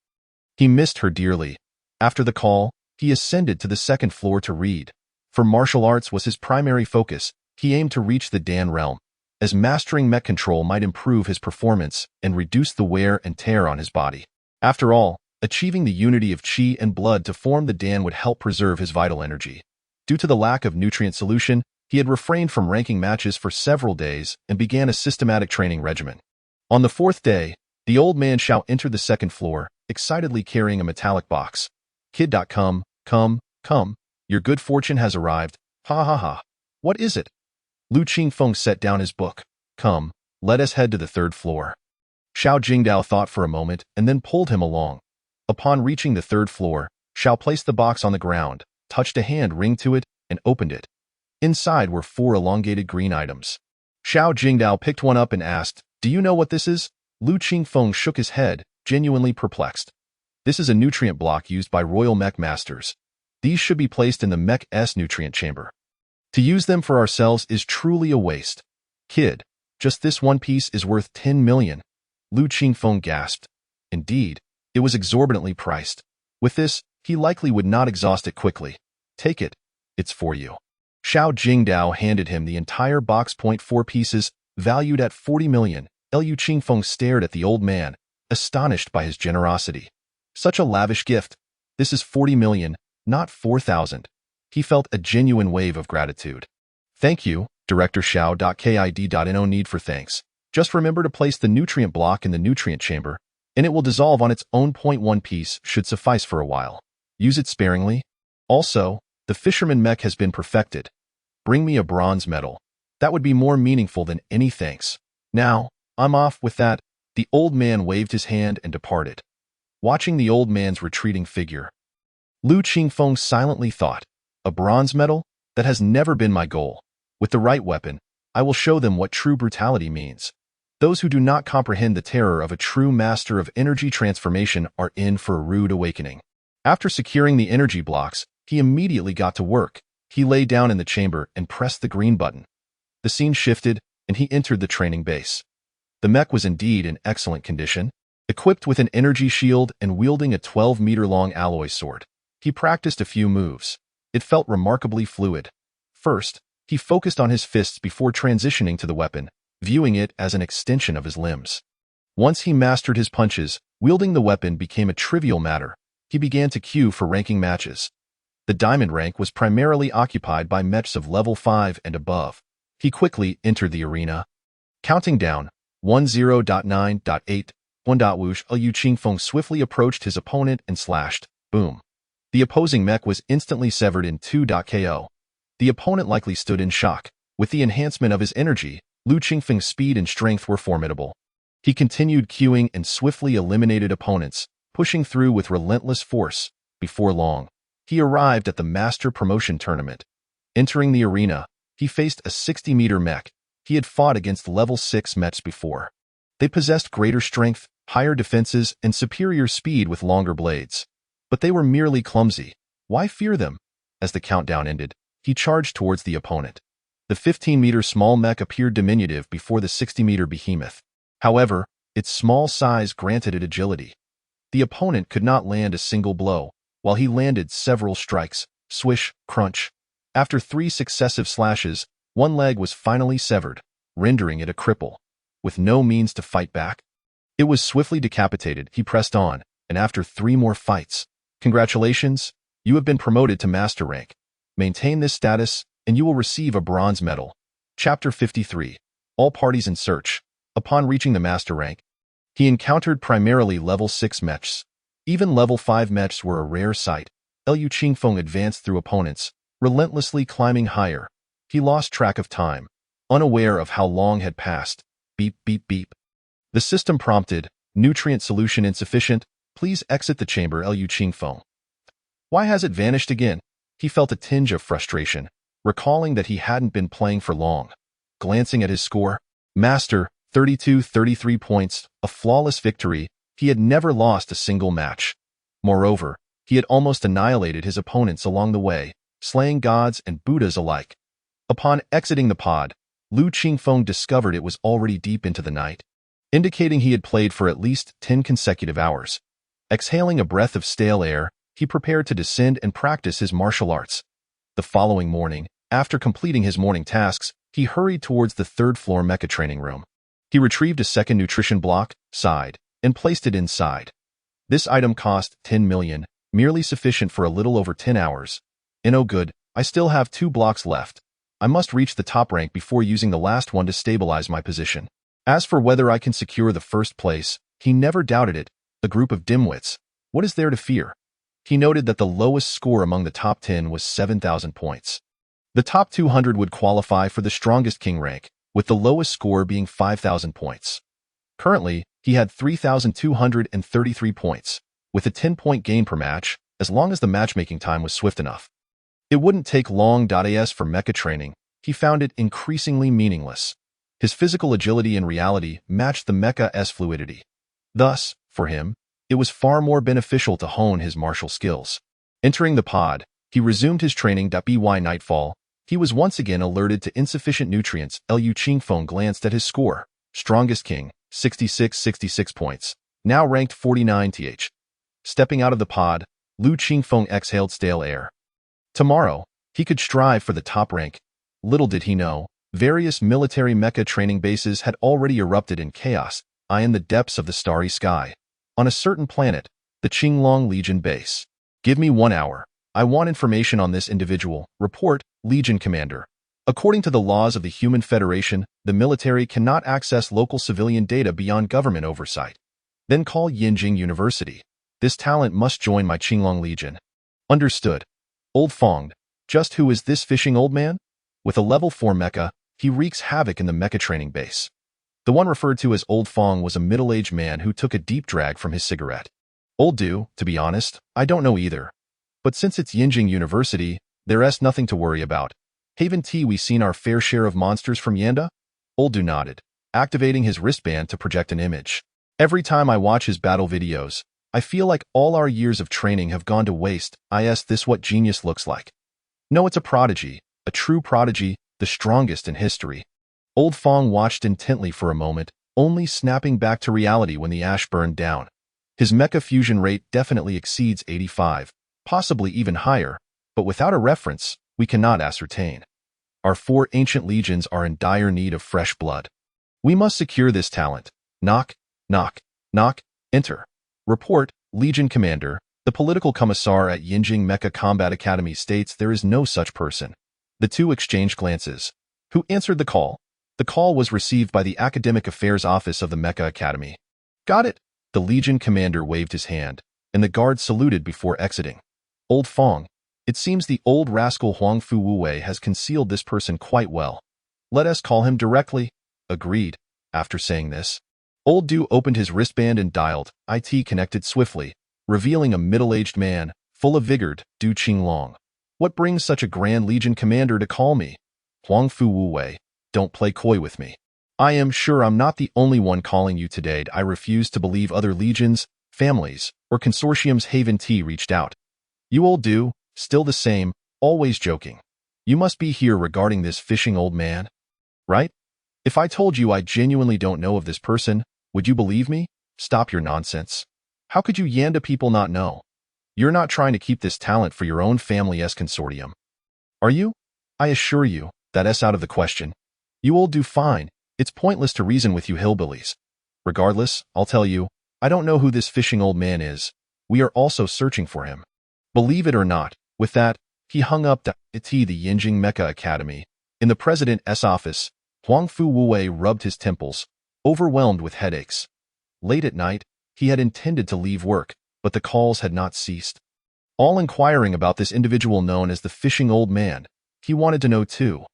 he missed her dearly. After the call, he ascended to the 2nd floor to read. For martial arts was his primary focus, he aimed to reach the Dan realm, as mastering mech control might improve his performance and reduce the wear and tear on his body. After all, achieving the unity of qi and blood to form the Dan would help preserve his vital energy. Due to the lack of nutrient solution, he had refrained from ranking matches for several days and began a systematic training regimen. On the 4th day, the old man Xiao entered the 2nd floor, excitedly carrying a metallic box. Kid. Come. Your good fortune has arrived. Ha ha ha. What is it? Liu Qingfeng set down his book. Come, let us head to the 3rd floor. Xiao Jingdao thought for a moment and then pulled him along. Upon reaching the 3rd floor, Xiao placed the box on the ground, touched a hand ring to it, and opened it. Inside were 4 elongated green items. Xiao Jingdao picked one up and asked, Do you know what this is? Liu Qingfeng shook his head, genuinely perplexed. This is a nutrient block used by royal mech masters. These should be placed in the mech's nutrient chamber. To use them for ourselves is truly a waste. Kid, just this one piece is worth 10 million. Liu Qingfeng gasped. Indeed, it was exorbitantly priced. With this, he likely would not exhaust it quickly. Take it. It's for you. Xiao Jingdao handed him the entire box. 4 pieces, valued at 40 million. Liu Qingfeng stared at the old man, astonished by his generosity. Such a lavish gift. This is 40 million, not 4,000. He felt a genuine wave of gratitude. Thank you, Director Xiao. Kid. No need for thanks. Just remember to place the nutrient block in the nutrient chamber, and it will dissolve on its own. 1 piece should suffice for a while. Use it sparingly. Also, the fisherman mech has been perfected. Bring me a bronze medal. That would be more meaningful than any thanks. Now, I'm off with that. The old man waved his hand and departed. watching the old man's retreating figure. Lu Qingfeng silently thought, a bronze medal? That has never been my goal. With the right weapon, I will show them what true brutality means. Those who do not comprehend the terror of a true master of energy transformation are in for a rude awakening. After securing the energy blocks, he immediately got to work. He lay down in the chamber and pressed the green button. The scene shifted, and he entered the training base. The mech was indeed in excellent condition, equipped with an energy shield and wielding a 12-meter-long alloy sword. He practiced a few moves. It felt remarkably fluid. First, he focused on his fists before transitioning to the weapon, viewing it as an extension of his limbs. Once he mastered his punches, wielding the weapon became a trivial matter. He began to queue for ranking matches. The diamond rank was primarily occupied by mechs of level 5 and above. He quickly entered the arena. Counting down, 10.9.8, 1. Whoosh, Liu Qingfeng swiftly approached his opponent and slashed. Boom. The opposing mech was instantly severed in 2.KO. The opponent likely stood in shock. With the enhancement of his energy, Lu Qingfeng's speed and strength were formidable. He continued queuing and swiftly eliminated opponents, pushing through with relentless force. Before long, he arrived at the Master Promotion Tournament. Entering the arena, he faced a 60-meter mech. He had fought against level 6 mechs before. They possessed greater strength, higher defenses, and superior speed with longer blades. But they were merely clumsy. Why fear them? As the countdown ended, he charged towards the opponent. The 15-meter small mech appeared diminutive before the 60-meter behemoth. However, its small size granted it agility. The opponent could not land a single blow, while he landed several strikes. Swish, crunch. After 3 successive slashes, one leg was finally severed, rendering it a cripple. With no means to fight back, it was swiftly decapitated. He pressed on, and after 3 more fights, congratulations, you have been promoted to master rank. Maintain this status, and you will receive a bronze medal. Chapter 53. All parties in search. Upon reaching the master rank, he encountered primarily level 6 mechs. Even level 5 mechs were a rare sight. Liu Qingfeng advanced through opponents, relentlessly climbing higher. He lost track of time, unaware of how long had passed. Beep, beep, beep. The system prompted, nutrient solution insufficient. Please exit the chamber. Liu Qingfeng. Why has it vanished again? He felt a tinge of frustration, recalling that he hadn't been playing for long. Glancing at his score, Master, 32-33 points, a flawless victory. He had never lost a single match. Moreover, he had almost annihilated his opponents along the way, slaying gods and Buddhas alike. Upon exiting the pod, Lu Qingfeng discovered it was already deep into the night, indicating he had played for at least 10 consecutive hours. Exhaling a breath of stale air, he prepared to descend and practice his martial arts. The following morning, after completing his morning tasks, he hurried towards the 3rd floor mecha training room. He retrieved a second nutrition block, sighed, and placed it inside. This item cost 10 million, merely sufficient for a little over 10 hours. Oh good, I still have 2 blocks left. I must reach the top rank before using the last one to stabilize my position. As for whether I can secure the first place, he never doubted it. A group of dimwits. What is there to fear? He noted that the lowest score among the top 10 was 7,000 points. The top 200 would qualify for the strongest king rank, with the lowest score being 5,000 points. Currently, he had 3,233 points, with a 10-point gain per match, as long as the matchmaking time was swift enough. It wouldn't take long. As for mecha training, he found it increasingly meaningless. His physical agility in reality matched the mecha's fluidity. Thus, for him, it was far more beneficial to hone his martial skills. Entering the pod, he resumed his training. By nightfall, he was once again alerted to insufficient nutrients. Liu Qingfeng glanced at his score. Strongest king, 66 points, now ranked 49th. Stepping out of the pod, Lu Qingfeng exhaled stale air. Tomorrow, he could strive for the top rank. Little did he know, various military mecha training bases had already erupted in chaos, in the depths of the starry sky. On a certain planet, the Qinglong Legion base. Give me 1 hour. I want information on this individual. Report, Legion Commander. According to the laws of the Human Federation, the military cannot access local civilian data beyond government oversight. Then call Yinjing University. This talent must join my Qinglong Legion. Understood. Old Fong, just who is this fishing old man? With a level 4 mecha, he wreaks havoc in the mecha training base. The one referred to as Old Fong was a middle-aged man who took a deep drag from his cigarette. Old do, to be honest, I don't know either. But since it's Yinjing University, there's nothing to worry about. Haven't we seen our fair share of monsters from Yanda? Old do nodded, activating his wristband to project an image. Every time I watch his battle videos, I feel like all our years of training have gone to waste. This what genius looks like. No, it's a prodigy, a true prodigy, the strongest in history. Old Fong watched intently for a moment, only snapping back to reality when the ash burned down. His mecha fusion rate definitely exceeds 85, possibly even higher, but without a reference, we cannot ascertain. Our 4 ancient legions are in dire need of fresh blood. We must secure this talent. Knock, knock, knock, enter. Report, Legion Commander. The political commissar at Yinjing Mecha Combat Academy states there is no such person. The two exchanged glances. Who answered the call? The call was received by the Academic Affairs Office of the Mecha Academy. Got it. The Legion Commander waved his hand, and the guard saluted before exiting. Old Fong. It seems the old rascal Huang Fu Wuwei has concealed this person quite well. Let us call him directly. Agreed. After saying this, Old Du opened his wristband and dialed. IT connected swiftly, revealing a middle-aged man, full of vigor. Du Qinglong. What brings such a grand Legion commander to call me? Huang Fu Wuwei, don't play coy with me. I am sure I'm not the only one calling you today. I refuse to believe other legions, families, or consortiums Haven T reached out. You Old Du, still the same, always joking. You must be here regarding this fishing old man, right? If I told you I genuinely don't know of this person, would you believe me? Stop your nonsense. How could you Yanda people not know? You're not trying to keep this talent for your own family's consortium. Are you? I assure you, that's out of the question. You Old do fine. It's pointless to reason with you hillbillies. Regardless, I'll tell you, I don't know who this fishing old man is. We are also searching for him. Believe it or not, with that, he hung up the Yinjing Mecha Academy. In the president's office, Huang Fu Wuwei rubbed his temples, overwhelmed with headaches. Late at night, he had intended to leave work, but the calls had not ceased. All inquiring about this individual known as the fishing old man, he wanted to know too.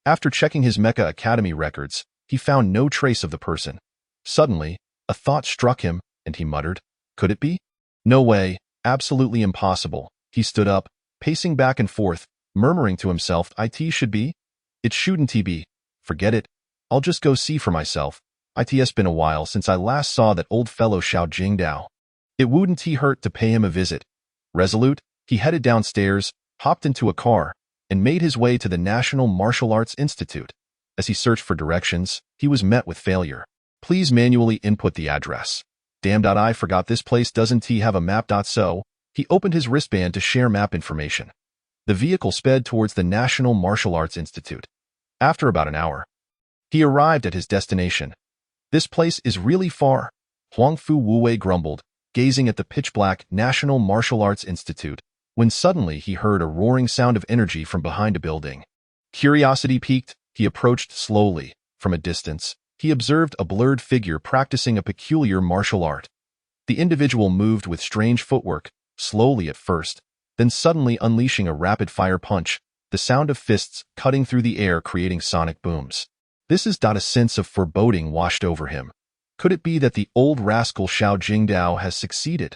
After checking his Mecha Academy records, he found no trace of the person. Suddenly, a thought struck him, and he muttered, could it be? No way, absolutely impossible. He stood up, pacing back and forth, murmuring to himself, it should be? It shouldn't be. Forget it. I'll just go see for myself. It's been a while since I last saw that old fellow Xiao Jingdao. It wouldn't hurt to pay him a visit. Resolute, he headed downstairs, hopped into a car, and made his way to the National Martial Arts Institute. As he searched for directions, he was met with failure. Please manually input the address. Damn, I forgot this place doesn't have a map. So, he opened his wristband to share map information. The vehicle sped towards the National Martial Arts Institute. After about an hour, he arrived at his destination. This place is really far, Huang Fu Wuwei grumbled, gazing at the pitch-black National Martial Arts Institute, when suddenly he heard a roaring sound of energy from behind a building. Curiosity piqued, he approached slowly. From a distance, he observed a blurred figure practicing a peculiar martial art. The individual moved with strange footwork, slowly at first, then suddenly unleashing a rapid-fire punch, the sound of fists cutting through the air creating sonic booms. This is a sense of foreboding washed over him. Could it be that the old rascal Xiao Jingdao has succeeded?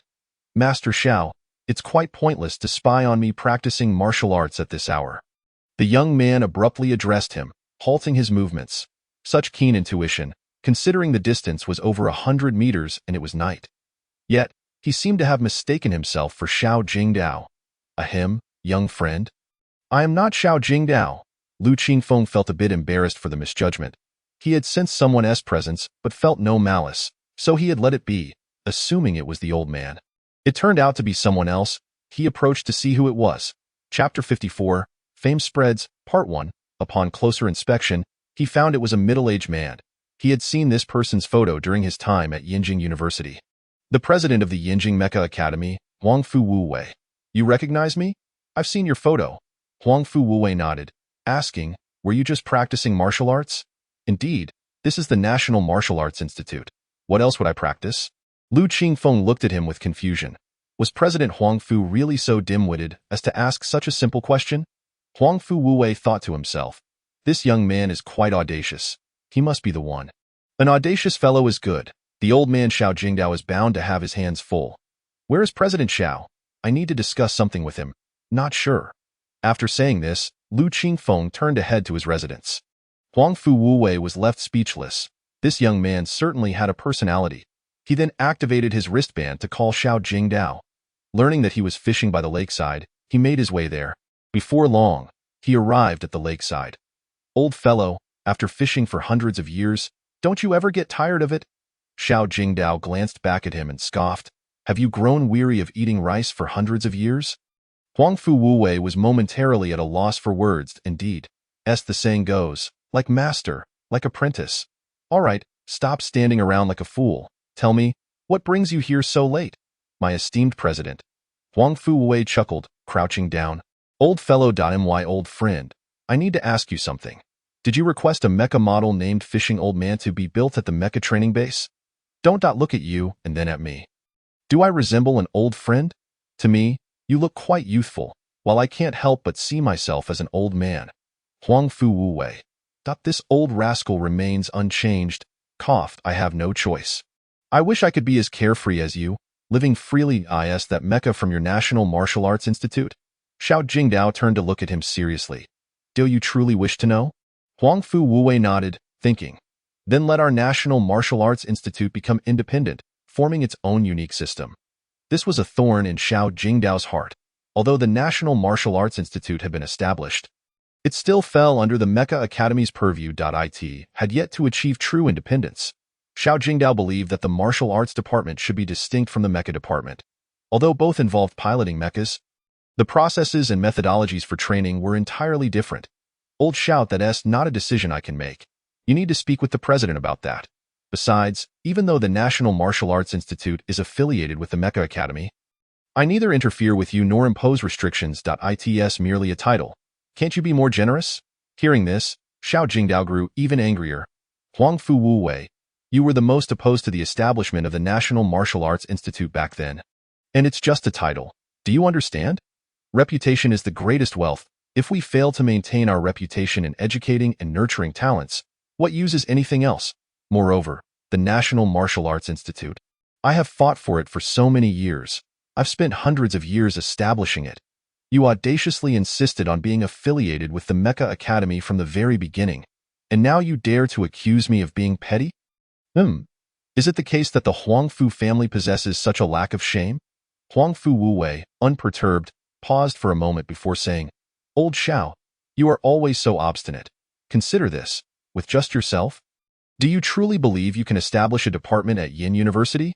Master Xiao, it's quite pointless to spy on me practicing martial arts at this hour. The young man abruptly addressed him, halting his movements. Such keen intuition, considering the distance was over 100 meters and it was night. Yet, he seemed to have mistaken himself for Xiao Jingdao. Ahem, young friend? I am not Xiao Jingdao. Lu Qingfeng felt a bit embarrassed for the misjudgment. He had sensed someone's presence, but felt no malice, so he had let it be, assuming it was the old man. It turned out to be someone else. He approached to see who it was. Chapter 54, Fame Spreads, Part 1. Upon closer inspection, he found it was a middle-aged man. He had seen this person's photo during his time at Yinjing University. The president of the Yinjing Mecha Academy, Huang Fu Wuwei. You recognize me? I've seen your photo. Huang Fu Wuwei nodded, asking, were you just practicing martial arts? Indeed, this is the National Martial Arts Institute. What else would I practice? Lu Qingfeng looked at him with confusion. Was President Huang Fu really so dim-witted as to ask such a simple question? Huang Fu Wuwei thought to himself, this young man is quite audacious. He must be the one. An audacious fellow is good. The old man Xiao Jingdao is bound to have his hands full. Where is President Xiao? I need to discuss something with him. Not sure. After saying this, Lu Qingfeng turned to head to his residence. Huang Fu Wuwei was left speechless. This young man certainly had a personality. He then activated his wristband to call Xiao Jingdao. Learning that he was fishing by the lakeside, he made his way there. Before long, he arrived at the lakeside. Old fellow, after fishing for hundreds of years, don't you ever get tired of it? Xiao Jingdao glanced back at him and scoffed. Have you grown weary of eating rice for hundreds of years? Huang Fu Wuwei was momentarily at a loss for words. Indeed, as the saying goes, like master, like apprentice. All right, stop standing around like a fool. Tell me, what brings you here so late? My esteemed president. Huang Fu Wuwei chuckled, crouching down. Old fellow. My old friend, I need to ask you something. Did you request a mecha model named Fishing Old Man to be built at the mecha training base? Don't look at you and then at me. Do I resemble an old friend? To me, you look quite youthful, while I can't help but see myself as an old man. Huang Fu Wuwei. This old rascal remains unchanged, coughed. I have no choice. I wish I could be as carefree as you, living freely. Is that mecha from your National Martial Arts Institute? Xiao Jingdao turned to look at him seriously. Do you truly wish to know? Huang Fu Wuwei nodded, thinking. Then let our National Martial Arts Institute become independent, forming its own unique system. This was a thorn in Xiao Jingdao's heart. Although the National Martial Arts Institute had been established, it still fell under the Mecha Academy's purview. It had yet to achieve true independence. Xiao Jingdao believed that the martial arts department should be distinct from the mecha department. Although both involved piloting mechas, the processes and methodologies for training were entirely different. Old Xiao, that's not a decision I can make. You need to speak with the president about that. Besides, even though the National Martial Arts Institute is affiliated with the Mecha Academy, I neither interfere with you nor impose restrictions. It's merely a title. Can't you be more generous? Hearing this, Xiao Jingdao grew even angrier. Huang Fu Wuwei, you were the most opposed to the establishment of the National Martial Arts Institute back then. And it's just a title. Do you understand? Reputation is the greatest wealth. If we fail to maintain our reputation in educating and nurturing talents, what use is anything else? Moreover, the National Martial Arts Institute. I have fought for it for so many years. I've spent hundreds of years establishing it. You audaciously insisted on being affiliated with the Mecha Academy from the very beginning, and now you dare to accuse me of being petty? Is it the case that the Huang Fu family possesses such a lack of shame? Huang Fu Wuwei, unperturbed, paused for a moment before saying, Old Xiao, you are always so obstinate. Consider this, with just yourself. Do you truly believe you can establish a department at Yin University?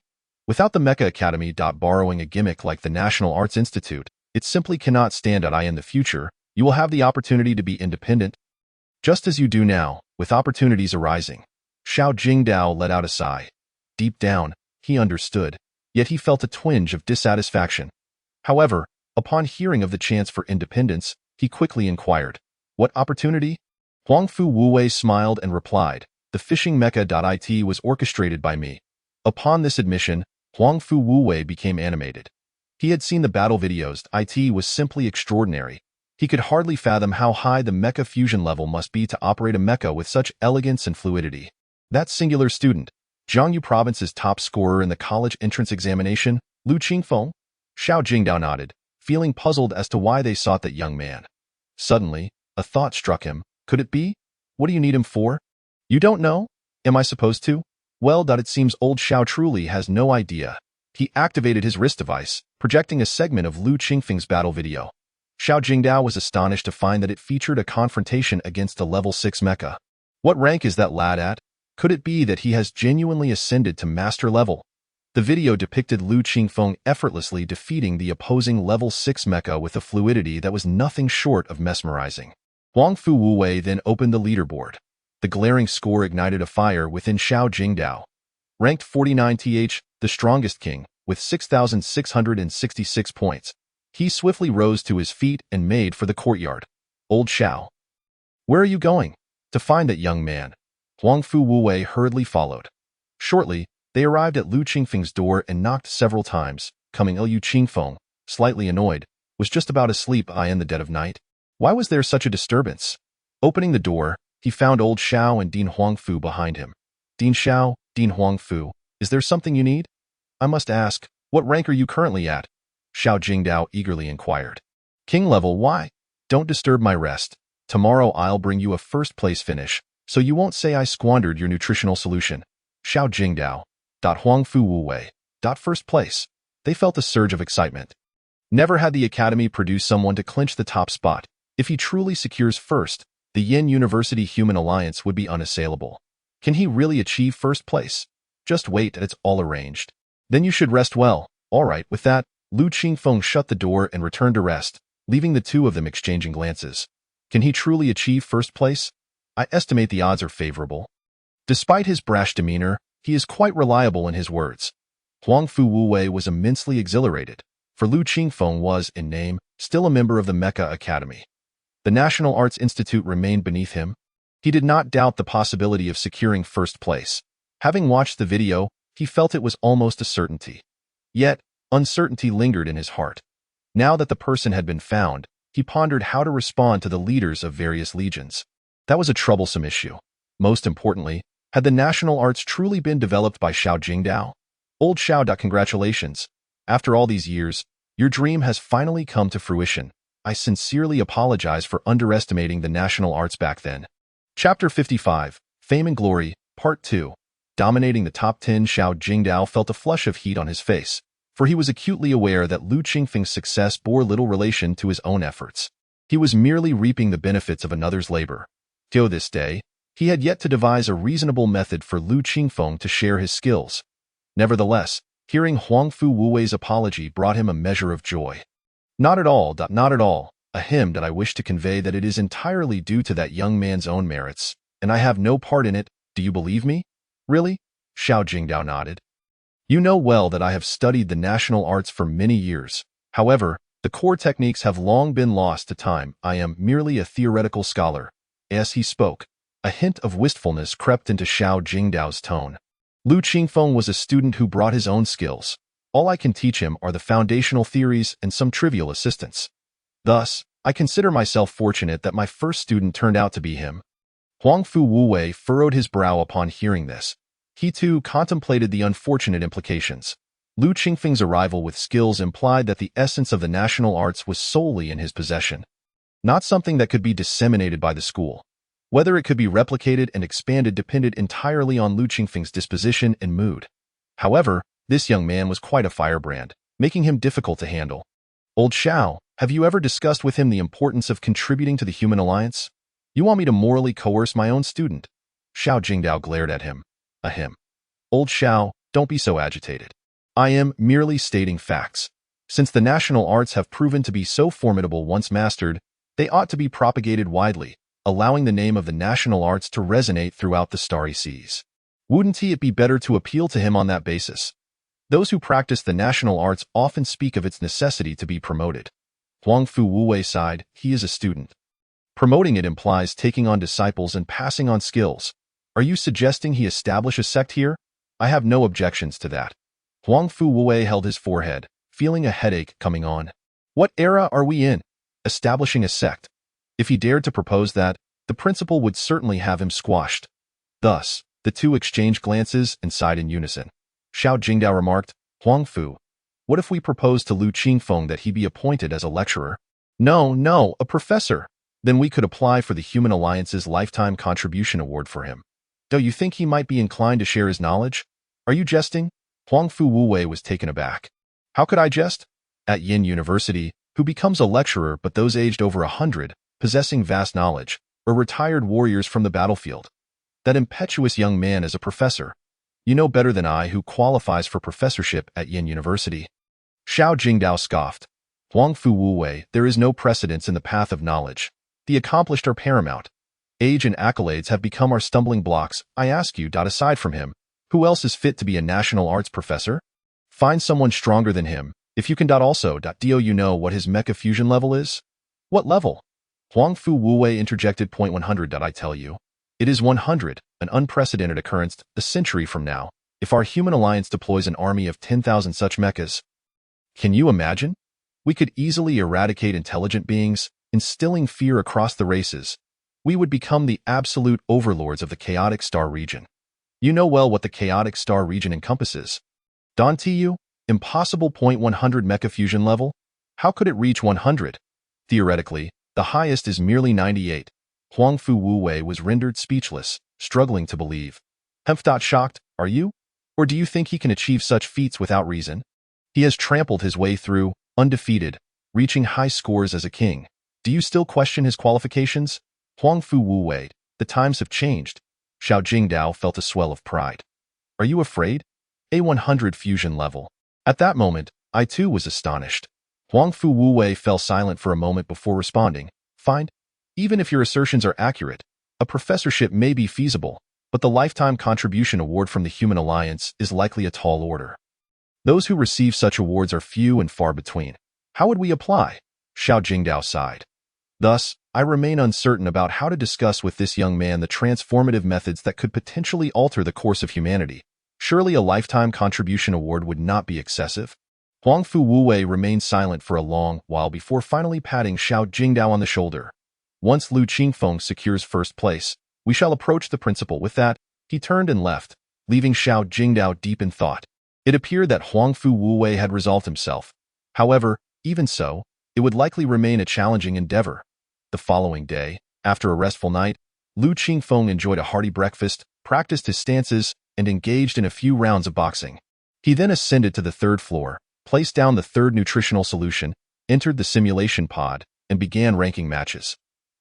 Without the Mecha Academy. Borrowing a gimmick like the National Arts Institute, it simply cannot stand. In the future, you will have the opportunity to be independent, just as you do now, with opportunities arising. Xiao Jingdao let out a sigh. Deep down, he understood, yet he felt a twinge of dissatisfaction. However, upon hearing of the chance for independence, he quickly inquired, what opportunity? Huang Fu Wuwei smiled and replied, the fishing mecha. It was orchestrated by me. Upon this admission, Huang Fu Wuwei became animated. He had seen the battle videos. It was simply extraordinary. He could hardly fathom how high the mecha fusion level must be to operate a mecha with such elegance and fluidity. That singular student, Jiangyu Province's top scorer in the college entrance examination, Lu Qingfeng? Xiao Jingdao nodded, feeling puzzled as to why they sought that young man. Suddenly, a thought struck him. Could it be? What do you need him for? You don't know? Am I supposed to? Well, it seems old Xiao truly has no idea. He activated his wrist device, projecting a segment of Lu Qingfeng's battle video. Xiao Jingdao was astonished to find that it featured a confrontation against a level 6 mecha. What rank is that lad at? Could it be that he has genuinely ascended to master level? The video depicted Lu Qingfeng effortlessly defeating the opposing level 6 mecha with a fluidity that was nothing short of mesmerizing. Huang Fu Wuwei then opened the leaderboard. The glaring score ignited a fire within Xiao Jingdao. Ranked 49th, the strongest king, with 6,666 points. He swiftly rose to his feet and made for the courtyard. Old Xiao. Where are you going? To find that young man. Huang Fu Wuwei hurriedly followed. Shortly, they arrived at Lu Qingfeng's door and knocked several times. Lu Qingfeng, slightly annoyed, was just about asleep in the dead of night. Why was there such a disturbance? Opening the door, he found old Xiao and Dean Huangfu behind him. Dean Xiao, Dean Huangfu, is there something you need? I must ask, What rank are you currently at? Xiao Jingdao eagerly inquired. King level, why? Don't disturb my rest. Tomorrow I'll bring you a first-place finish, so you won't say I squandered your nutritional solution. Xiao Jingdao. Huangfu Wuwei. First place. They felt a surge of excitement. Never had the academy produced someone to clinch the top spot. If he truly secures first, the Yin University Human Alliance would be unassailable. Can he really achieve first place? Just wait, it's all arranged. Then you should rest well. All right, with that, Lu Qingfeng shut the door and returned to rest, leaving the two of them exchanging glances. Can he truly achieve first place? I estimate the odds are favorable. Despite his brash demeanor, he is quite reliable in his words. Huangfu Wuwei was immensely exhilarated, for Lu Qingfeng was, in name, still a member of the Mecha Academy. The National Arts Institute remained beneath him. He did not doubt the possibility of securing first place. Having watched the video, he felt it was almost a certainty. Yet, uncertainty lingered in his heart. Now that the person had been found, he pondered how to respond to the leaders of various legions. That was a troublesome issue. Most importantly, had the national arts truly been developed by Xiao Jingdao? Old Xiao, congratulations. After all these years, your dream has finally come to fruition. I sincerely apologize for underestimating the national arts back then. Chapter 55, Fame and Glory, Part 2. Dominating the top 10, Xiao Jingdao felt a flush of heat on his face, for he was acutely aware that Lu Qingfeng's success bore little relation to his own efforts. He was merely reaping the benefits of another's labor. Till this day, he had yet to devise a reasonable method for Lu Qingfeng to share his skills. Nevertheless, hearing Huangfu Wuwei's apology brought him a measure of joy. Not at all, not at all. Ahem, that I wish to convey that it is entirely due to that young man's own merits, and I have no part in it. Do you believe me? Really? Xiao Jingdao nodded. You know well that I have studied the national arts for many years. However, the core techniques have long been lost to time. I am merely a theoretical scholar. As he spoke, a hint of wistfulness crept into Xiao Jingdao's tone. Lu Qingfeng was a student who brought his own skills. All I can teach him are the foundational theories and some trivial assistance. Thus, I consider myself fortunate that my first student turned out to be him. Huangfu Wuwei furrowed his brow upon hearing this. He too contemplated the unfortunate implications. Lu Qingfeng's arrival with skills implied that the essence of the national arts was solely in his possession, not something that could be disseminated by the school. Whether it could be replicated and expanded depended entirely on Lu Qingfeng's disposition and mood. However, this young man was quite a firebrand, making him difficult to handle. Old Xiao, have you ever discussed with him the importance of contributing to the human alliance? You want me to morally coerce my own student? Xiao Jingdao glared at him. Ahem. Old Xiao, don't be so agitated. I am merely stating facts. Since the national arts have proven to be so formidable once mastered, they ought to be propagated widely, allowing the name of the national arts to resonate throughout the starry seas. Wouldn't it be better to appeal to him on that basis? Those who practice the national arts often speak of its necessity to be promoted. Huangfu Wuwei sighed. He is a student. Promoting it implies taking on disciples and passing on skills. Are you suggesting he establish a sect here? I have no objections to that. Huangfu Wuwei held his forehead, feeling a headache coming on. What era are we in? Establishing a sect. If he dared to propose that, the principal would certainly have him squashed. Thus, the two exchanged glances and sighed in unison. Xiao Jingdao remarked, Huangfu, what if we propose to Lu Qingfeng that he be appointed as a lecturer? No, a professor. Then we could apply for the Human Alliance's Lifetime Contribution Award for him. Do you think he might be inclined to share his knowledge? Are you jesting? Huangfu Wuwei was taken aback. How could I jest? At Yin University, who becomes a lecturer but those aged over 100, possessing vast knowledge, or retired warriors from the battlefield? That impetuous young man is a professor. You know better than I who qualifies for professorship at Yin University. Xiao Jingdao scoffed. Huangfu Wuwei, there is no precedence in the path of knowledge. The accomplished are paramount. Age and accolades have become our stumbling blocks. I ask you, aside from him, who else is fit to be a national arts professor? Find someone stronger than him, if you can. Also, do you know what his mecha fusion level is? What level? Huangfu Wuwei interjected. 100. I tell you. It is 100, an unprecedented occurrence. A century from now, if our human alliance deploys an army of 10,000 such mechas. Can you imagine? We could easily eradicate intelligent beings, instilling fear across the races. We would become the absolute overlords of the chaotic star region. You know well what the chaotic star region encompasses. Don't you? Impossible. 100 mecha fusion level? How could it reach 100? Theoretically, the highest is merely 98. Huang Fu Wuwei was rendered speechless, struggling to believe. Shocked, are you? Or do you think he can achieve such feats without reason? He has trampled his way through, undefeated, reaching high scores as a king. Do you still question his qualifications? Huang Fu Wuwei, the times have changed. Xiao Jingdao felt a swell of pride. Are you afraid? A 100 fusion level. At that moment, I too was astonished. Huang Fu Wuwei fell silent for a moment before responding. Fine. Even if your assertions are accurate, a professorship may be feasible, but the Lifetime Contribution Award from the Human Alliance is likely a tall order. Those who receive such awards are few and far between. How would we apply? Xiao Jingdao sighed. Thus, I remain uncertain about how to discuss with this young man the transformative methods that could potentially alter the course of humanity. Surely a Lifetime Contribution Award would not be excessive? Huang Fu Wuwei remained silent for a long while before finally patting Xiao Jingdao on the shoulder. Once Lu Qingfeng secures first place, we shall approach the principal. With that, he turned and left, leaving Xiao Jingdao deep in thought. It appeared that Huang Fu Wuwei had resolved himself. However, even so, it would likely remain a challenging endeavor. The following day, after a restful night, Lu Qingfeng enjoyed a hearty breakfast, practiced his stances, and engaged in a few rounds of boxing. He then ascended to the third floor, placed down the third nutritional solution, entered the simulation pod, and began ranking matches.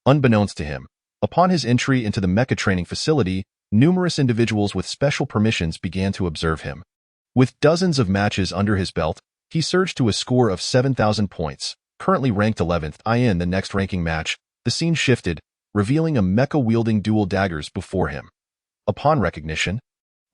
Unbeknownst to him, upon his entry into the mecha training facility, numerous individuals with special permissions began to observe him. With dozens of matches under his belt, he surged to a score of 7,000 points, currently ranked 11th. In the next ranking match, the scene shifted, revealing a mecha-wielding dual daggers before him. Upon recognition,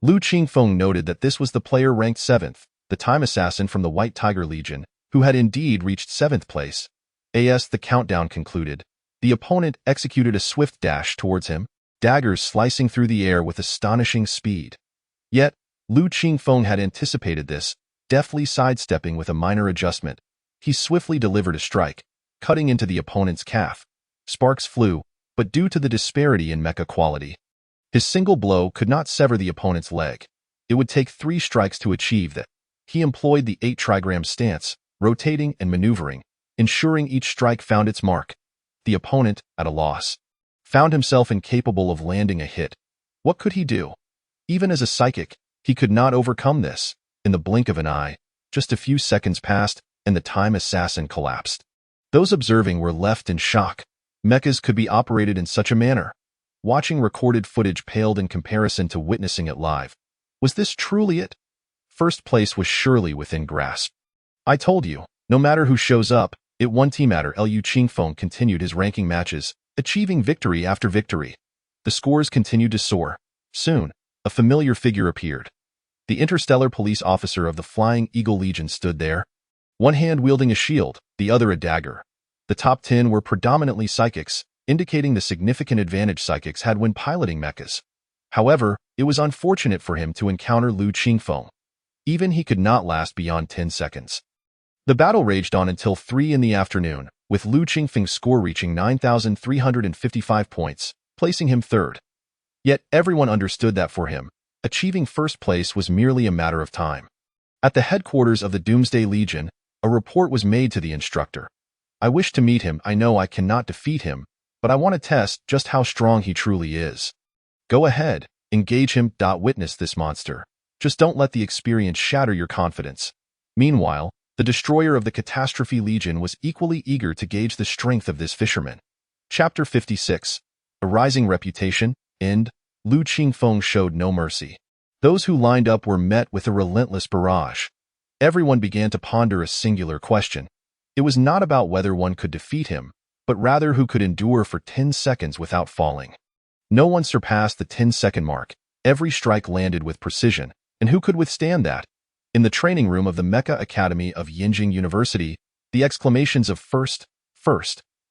Lu Qingfeng noted that this was the player ranked 7th, the time assassin from the White Tiger Legion, who had indeed reached 7th place. As the countdown concluded, the opponent executed a swift dash towards him, daggers slicing through the air with astonishing speed. Yet, Lu Qingfeng had anticipated this, deftly sidestepping with a minor adjustment. He swiftly delivered a strike, cutting into the opponent's calf. Sparks flew, but due to the disparity in mecha quality, his single blow could not sever the opponent's leg. It would take 3 strikes to achieve that. He employed the 8 trigram stance, rotating and maneuvering, ensuring each strike found its mark. The opponent, at a loss, found himself incapable of landing a hit. What could he do? Even as a psychic, he could not overcome this. In the blink of an eye, just a few seconds passed, and the time assassin collapsed. Those observing were left in shock. Mechas could be operated in such a manner. Watching recorded footage paled in comparison to witnessing it live. Was this truly it? First place was surely within grasp. I told you, no matter who shows up, it won't matter. Lu Qingfeng continued his ranking matches, achieving victory after victory. The scores continued to soar. Soon, a familiar figure appeared. The interstellar police officer of the Flying Eagle Legion stood there, one hand wielding a shield, the other a dagger. The top 10 were predominantly psychics, indicating the significant advantage psychics had when piloting mechas. However, it was unfortunate for him to encounter Lu Qingfeng. Even he could not last beyond 10 seconds. The battle raged on until 3 in the afternoon, with Lu Qingfeng's score reaching 9,355 points, placing him third. Yet everyone understood that for him, achieving first place was merely a matter of time. At the headquarters of the Doomsday Legion, a report was made to the instructor. I wish to meet him. I know I cannot defeat him, but I want to test just how strong he truly is. Go ahead, engage him. Witness this monster. Just don't let the experience shatter your confidence. Meanwhile, the destroyer of the Catastrophe Legion was equally eager to gauge the strength of this fisherman. Chapter 56. A Rising Reputation. End. Lu Qingfeng showed no mercy. Those who lined up were met with a relentless barrage. Everyone began to ponder a singular question. It was not about whether one could defeat him, but rather who could endure for 10 seconds without falling. No one surpassed the 10-second mark. Every strike landed with precision, and who could withstand that? In the training room of the Mecha Academy of Yinjing University, the exclamations of first,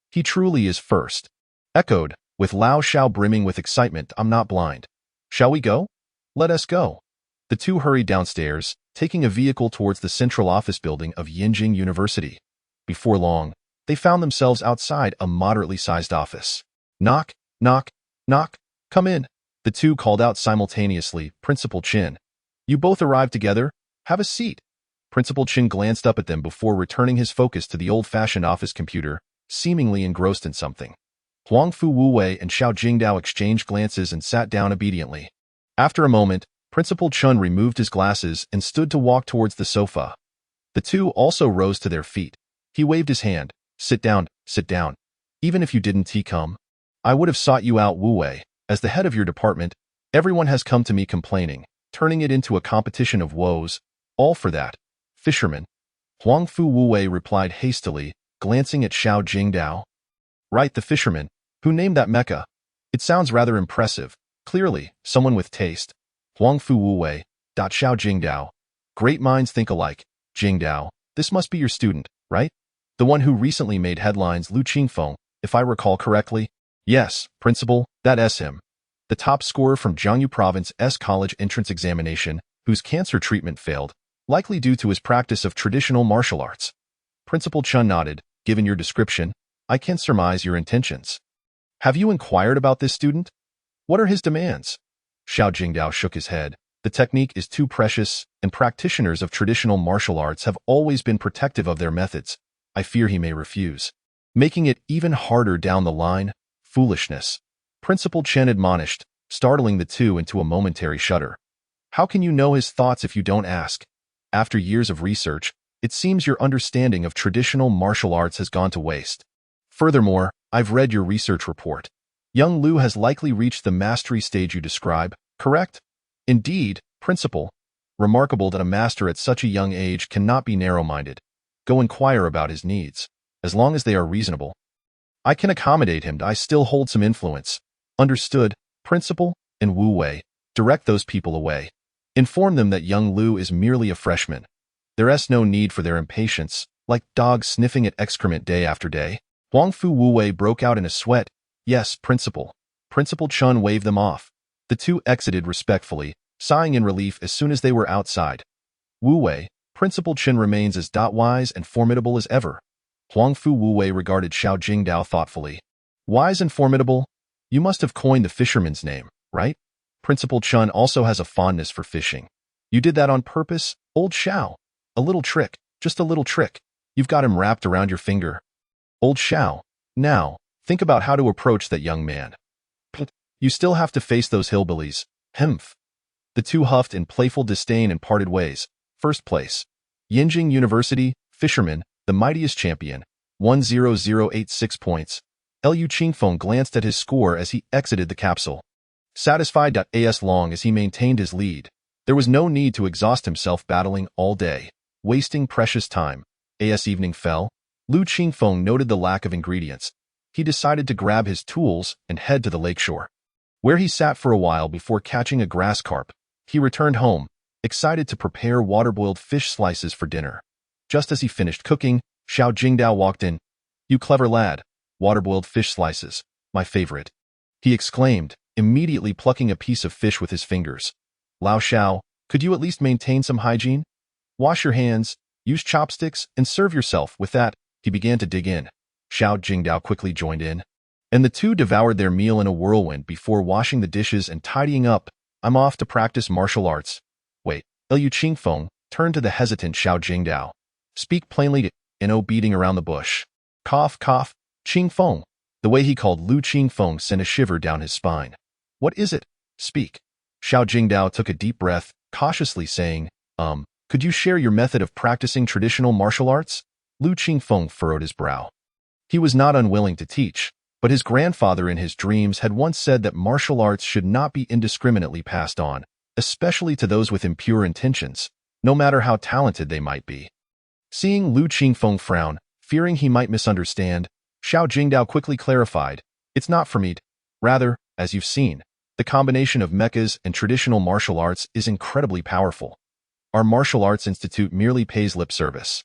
he truly is first, echoed, with Lao Shao brimming with excitement. I'm not blind. Shall we go? Let us go. The two hurried downstairs, taking a vehicle towards the central office building of Yinjing University. Before long, they found themselves outside a moderately sized office. Knock, knock, knock, come in. The two called out simultaneously. Principal Chin. You both arrived together? Have a seat. Principal Chen glanced up at them before returning his focus to the old-fashioned office computer, seemingly engrossed in something. Huangfu Wuwei and Xiao Jingdao exchanged glances and sat down obediently. After a moment, Principal Chen removed his glasses and stood to walk towards the sofa. The two also rose to their feet. He waved his hand. Sit down, sit down. Even if you didn't come, I would have sought you out, Wuwei. As the head of your department, everyone has come to me complaining, turning it into a competition of woes. All for that. Fisherman. Huangfu Wuwei replied hastily, glancing at Xiao Jingdao. Right, the fisherman. Who named that mecha? It sounds rather impressive. Clearly, someone with taste. Huangfu Wuwei. Xiao Jingdao. Great minds think alike. Jingdao, this must be your student, right? The one who recently made headlines, Lu Qingfeng, if I recall correctly. Yes, principal, that's him. The top scorer from Jiangyu Province's college entrance examination, whose cancer treatment failed, likely due to his practice of traditional martial arts. Principal Chen nodded. Given your description, I can surmise your intentions. Have you inquired about this student? What are his demands? Xiao Jingdao shook his head. The technique is too precious, and practitioners of traditional martial arts have always been protective of their methods. I fear he may refuse, making it even harder down the line. Foolishness. Principal Chen admonished, startling the two into a momentary shudder. How can you know his thoughts if you don't ask? After years of research, it seems your understanding of traditional martial arts has gone to waste. Furthermore, I've read your research report. Young Lu has likely reached the mastery stage you describe, correct? Indeed, Principal. Remarkable that a master at such a young age cannot be narrow-minded. Go inquire about his needs, as long as they are reasonable. I can accommodate him. I still hold some influence. Understood, Principal? And Wu Wei, direct those people away. Inform them that young Lu is merely a freshman. There's no need for their impatience, like dogs sniffing at excrement day after day. Huangfu Wuwei broke out in a sweat. Yes, Principal. Principal Chen waved them off. The two exited respectfully, sighing in relief as soon as they were outside. Wuwei, Principal Chen remains as wise and formidable as ever. Huangfu Wuwei regarded Xiao Jingdao thoughtfully. Wise and formidable? You must have coined the fisherman's name, right? Principal Chen also has a fondness for fishing. You did that on purpose, old Xiao. A little trick, just a little trick. You've got him wrapped around your finger. Old Xiao, now, think about how to approach that young man. You still have to face those hillbillies. Hemph. The two huffed in playful disdain and parted ways. First place. Yinjing University, fisherman, the mightiest champion. 10086 points. Lu Qingfeng glanced at his score as he exited the capsule. Satisfied as long as he maintained his lead. There was no need to exhaust himself battling all day, wasting precious time. As evening fell, Lu Qingfeng noted the lack of ingredients. He decided to grab his tools and head to the lakeshore, where he sat for a while before catching a grass carp. He returned home, excited to prepare water-boiled fish slices for dinner. Just as he finished cooking, Xiao Jingdao walked in. You clever lad. Water-boiled fish slices, my favorite. He exclaimed, immediately plucking a piece of fish with his fingers. Lao Xiao, could you at least maintain some hygiene? Wash your hands, use chopsticks, and serve yourself with that. He began to dig in. Xiao Jingdao quickly joined in, and the two devoured their meal in a whirlwind before washing the dishes and tidying up. I'm off to practice martial arts. Wait, Lu Qingfeng turned to the hesitant Xiao Jingdao. Speak plainly, beating around the bush. Cough, cough, Qingfeng. The way he called Lu Qingfeng sent a shiver down his spine. What is it? Speak. Xiao Jingdao took a deep breath, cautiously saying, could you share your method of practicing traditional martial arts? Lu Qingfeng furrowed his brow. He was not unwilling to teach, but his grandfather in his dreams had once said that martial arts should not be indiscriminately passed on, especially to those with impure intentions, no matter how talented they might be. Seeing Lu Qingfeng frown, fearing he might misunderstand, Xiao Jingdao quickly clarified, it's not for me. Rather, as you've seen, the combination of mechas and traditional martial arts is incredibly powerful. Our martial arts institute merely pays lip service.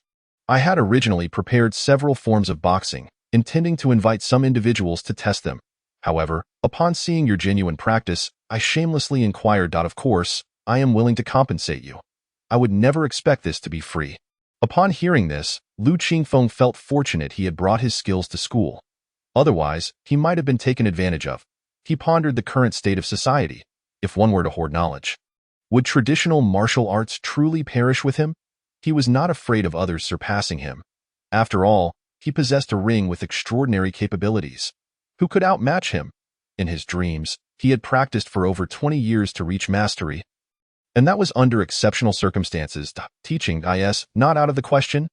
I had originally prepared several forms of boxing, intending to invite some individuals to test them. However, upon seeing your genuine practice, I shamelessly inquired. Of course, I am willing to compensate you. I would never expect this to be free. Upon hearing this, Lu Qingfeng felt fortunate he had brought his skills to school. Otherwise, he might have been taken advantage of. He pondered the current state of society. If one were to hoard knowledge, would traditional martial arts truly perish with him? He was not afraid of others surpassing him. After all, he possessed a ring with extraordinary capabilities. Who could outmatch him? In his dreams, he had practiced for over 20 years to reach mastery. And that was under exceptional circumstances. Teaching is not out of the question.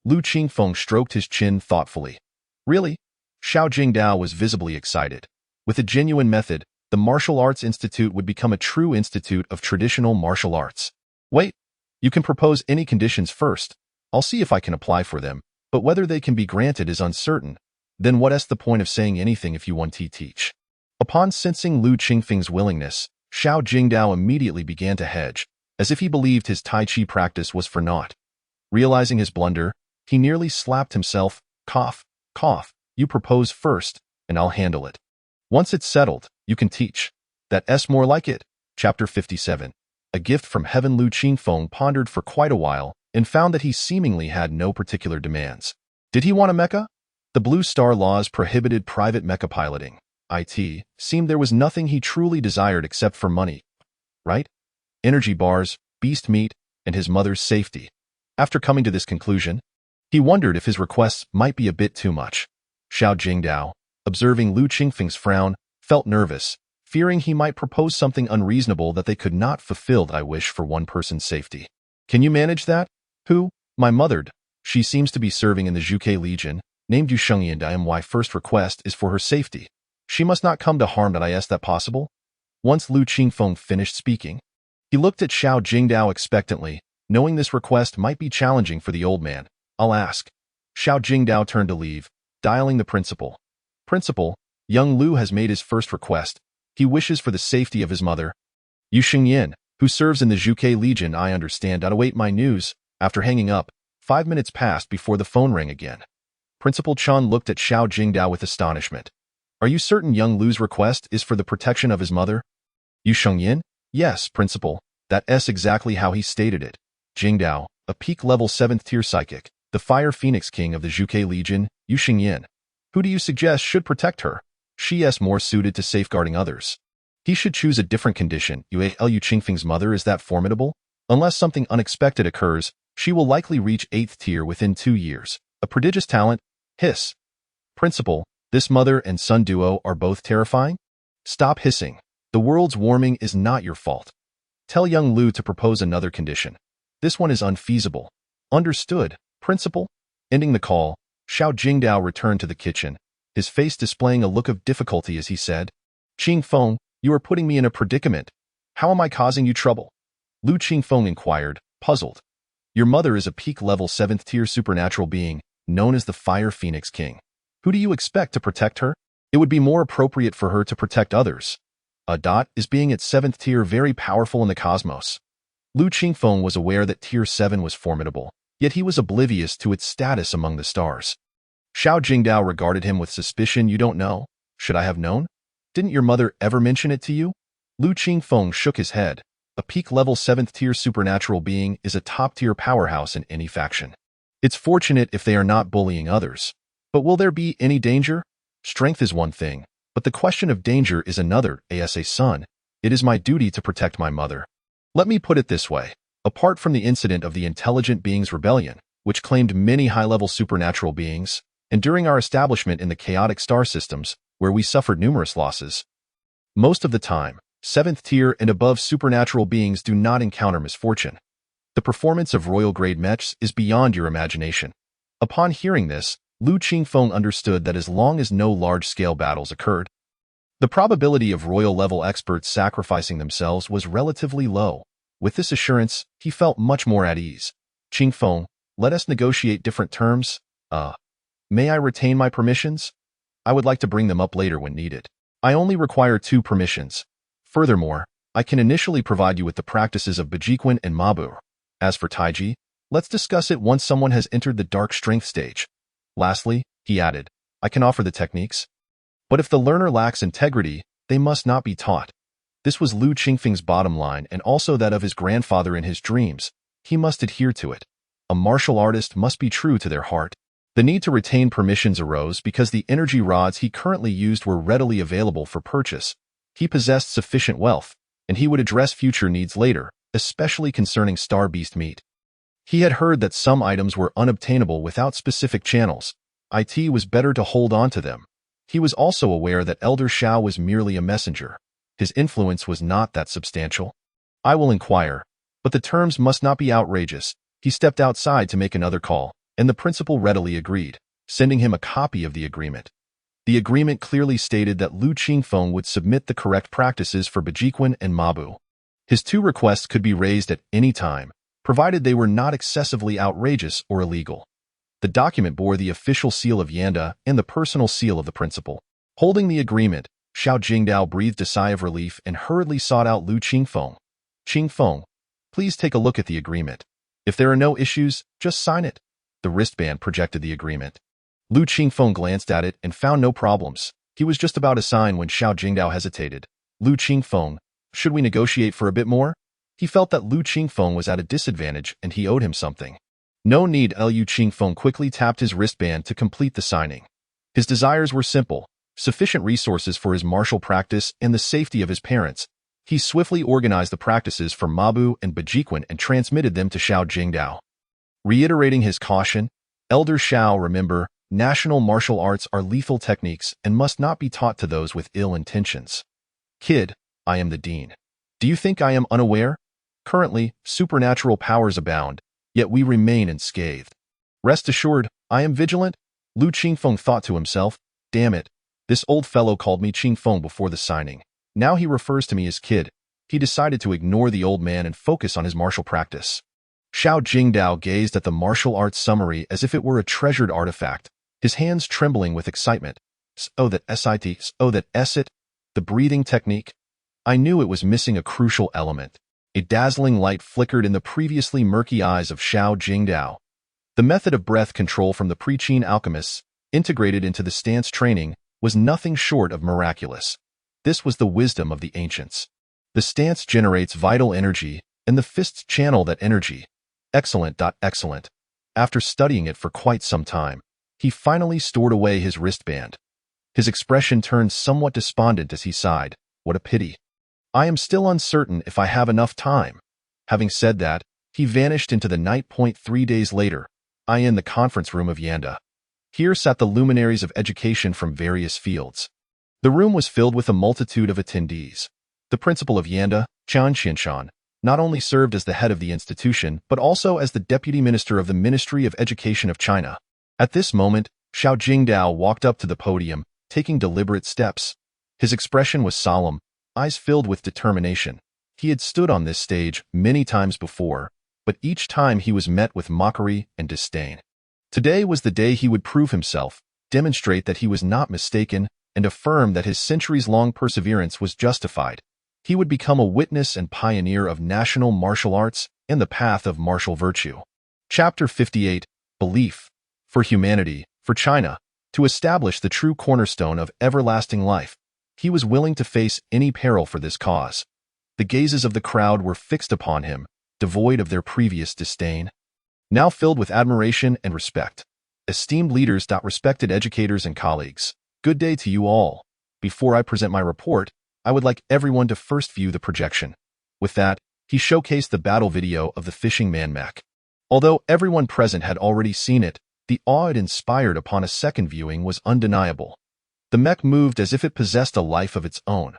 Lu Qingfeng stroked his chin thoughtfully. Really? Xiao Jingdao was visibly excited. With a genuine method, the Martial Arts Institute would become a true institute of traditional martial arts. Wait, you can propose any conditions first. I'll see if I can apply for them, but whether they can be granted is uncertain. Then what's the point of saying anything if you want to teach? Upon sensing Lu Qingfeng's willingness, Xiao Jingdao immediately began to hedge, as if he believed his Tai Chi practice was for naught. Realizing his blunder, he nearly slapped himself. Cough, cough, you propose first, and I'll handle it. Once it's settled, you can teach. That's more like it. Chapter 57. A gift from heaven. Lu Qingfeng pondered for quite a while and found that he seemingly had no particular demands. Did he want a mecha? The Blue Star laws prohibited private mecha piloting. It seemed there was nothing he truly desired except for money. Right? Energy bars, beast meat, and his mother's safety. After coming to this conclusion, he wondered if his requests might be a bit too much. Xiao Jingdao, observing Lu Qingfeng's frown, felt nervous, fearing he might propose something unreasonable that they could not fulfill. I wish for one person's safety. Can you manage that? Who? My mother. She seems to be serving in the Zhuge Legion, named Yu Shengyan. My first request is for her safety. She must not come to harm. Is that possible? Once Lu Qingfeng finished speaking, he looked at Xiao Jingdao expectantly, knowing this request might be challenging for the old man. I'll ask. Xiao Jingdao turned to leave, dialing the principal. Principal, young Lu has made his first request. He wishes for the safety of his mother, Yu Shengyan, who serves in the Zhuge Legion. I understand. Await my news. After hanging up, 5 minutes passed before the phone rang again. Principal Chan looked at Xiao Jingdao with astonishment. Are you certain young Lu's request is for the protection of his mother? Yu Shengyan? Yes, Principal. That's exactly how he stated it. Jingdao, a peak level 7th tier psychic, the Fire Phoenix King of the Zhuge Legion, Yu Shengyan. Who do you suggest should protect her? She is more suited to safeguarding others. He should choose a different condition. Yu Qingfeng's mother is that formidable? Unless something unexpected occurs, she will likely reach 8th tier within 2 years. A prodigious talent. Hiss. Principal, this mother and son duo are both terrifying? Stop hissing. The world's warming is not your fault. Tell young Lu to propose another condition. This one is unfeasible. Understood, Principal? Ending the call, Xiao Jingdao returned to the kitchen, his face displaying a look of difficulty as he said, Qingfeng, you are putting me in a predicament. How am I causing you trouble? Lu Qingfeng inquired, puzzled. Your mother is a peak level 7th tier supernatural being, known as the Fire Phoenix King. Who do you expect to protect her? It would be more appropriate for her to protect others. Is being at 7th tier very powerful in the cosmos. Lu Qingfeng was aware that tier 7 was formidable, yet he was oblivious to its status among the stars. Xiao Jingdao regarded him with suspicion. You don't know? Should I have known? Didn't your mother ever mention it to you? Lu Qingfeng shook his head. A peak level 7th tier supernatural being is a top tier powerhouse in any faction. It's fortunate if they are not bullying others. But will there be any danger? Strength is one thing, but the question of danger is another. As a son, it is my duty to protect my mother. Let me put it this way. Apart from the incident of the Intelligent Beings Rebellion, which claimed many high-level supernatural beings, and during our establishment in the chaotic star systems, where we suffered numerous losses, most of the time, 7th tier and above supernatural beings do not encounter misfortune. The performance of royal-grade mechs is beyond your imagination. Upon hearing this, Lu Qingfeng understood that as long as no large-scale battles occurred, the probability of royal-level experts sacrificing themselves was relatively low. With this assurance, he felt much more at ease. Qingfeng, let us negotiate different terms. May I retain my permissions? I would like to bring them up later when needed. I only require 2 permissions. Furthermore, I can initially provide you with the practices of Bajikwan and Mabu. As for Taiji, let's discuss it once someone has entered the dark strength stage. Lastly, he added, I can offer the techniques. But if the learner lacks integrity, they must not be taught. This was Lu Qingfeng's bottom line and also that of his grandfather in his dreams. He must adhere to it. A martial artist must be true to their heart. The need to retain permissions arose because the energy rods he currently used were readily available for purchase. He possessed sufficient wealth, and he would address future needs later, especially concerning star beast meat. He had heard that some items were unobtainable without specific channels. It was better to hold on to them. He was also aware that Elder Xiao was merely a messenger. His influence was not that substantial. I will inquire, but the terms must not be outrageous. He stepped outside to make another call, and the principal readily agreed, sending him a copy of the agreement. The agreement clearly stated that Lu Qingfeng would submit the correct practices for Bejiquan and Mabu. His two requests could be raised at any time, provided they were not excessively outrageous or illegal. The document bore the official seal of Yanda and the personal seal of the principal. Holding the agreement, Xiao Jingdao breathed a sigh of relief and hurriedly sought out Lu Qingfeng. Qingfeng, please take a look at the agreement. If there are no issues, just sign it. The wristband projected the agreement. Lu Qingfeng glanced at it and found no problems. He was just about to sign when Xiao Jingdao hesitated. Lu Qingfeng, should we negotiate for a bit more? He felt that Lu Qingfeng was at a disadvantage and he owed him something. No need. Lu Qingfeng quickly tapped his wristband to complete the signing. His desires were simple, sufficient resources for his martial practice and the safety of his parents. He swiftly organized the practices for Mabu and Bejiquan and transmitted them to Xiao Jingdao. Reiterating his caution, Elder Xiao, remember, national martial arts are lethal techniques and must not be taught to those with ill intentions. Kid, I am the dean. Do you think I am unaware? Currently, supernatural powers abound, yet we remain unscathed. Rest assured, I am vigilant. Lu Qingfeng thought to himself, damn it, this old fellow called me Qingfeng before the signing. Now he refers to me as kid. He decided to ignore the old man and focus on his martial practice. Xiao Jingdao gazed at the martial arts summary as if it were a treasured artifact, his hands trembling with excitement. Oh, that it, the breathing technique. I knew it was missing a crucial element. A dazzling light flickered in the previously murky eyes of Xiao Jingdao. The method of breath control from the pre-Qin alchemists, integrated into the stance training, was nothing short of miraculous. This was the wisdom of the ancients. The stance generates vital energy, and the fists channel that energy. Excellent. After studying it for quite some time, he finally stored away his wristband. His expression turned somewhat despondent as he sighed. What a pity. I am still uncertain if I have enough time. Having said that, he vanished into the night. 3 days later, I in the conference room of Yanda. Here sat the luminaries of education from various fields. The room was filled with a multitude of attendees. The principal of Yanda, Qian Qianshan, not only served as the head of the institution, but also as the deputy minister of the Ministry of Education of China. At this moment, Xiao Jingdao walked up to the podium, taking deliberate steps. His expression was solemn, eyes filled with determination. He had stood on this stage many times before, but each time he was met with mockery and disdain. Today was the day he would prove himself, demonstrate that he was not mistaken, and affirm that his centuries-long perseverance was justified. He would become a witness and pioneer of national martial arts and the path of martial virtue. Chapter 58, Belief. For humanity, for China, to establish the true cornerstone of everlasting life, he was willing to face any peril for this cause. The gazes of the crowd were fixed upon him, devoid of their previous disdain, now filled with admiration and respect. Esteemed leaders, respected educators and colleagues, good day to you all. Before I present my report, I would like everyone to first view the projection. With that, he showcased the battle video of the Fishing Man mech. Although everyone present had already seen it, the awe it inspired upon a second viewing was undeniable. The mech moved as if it possessed a life of its own.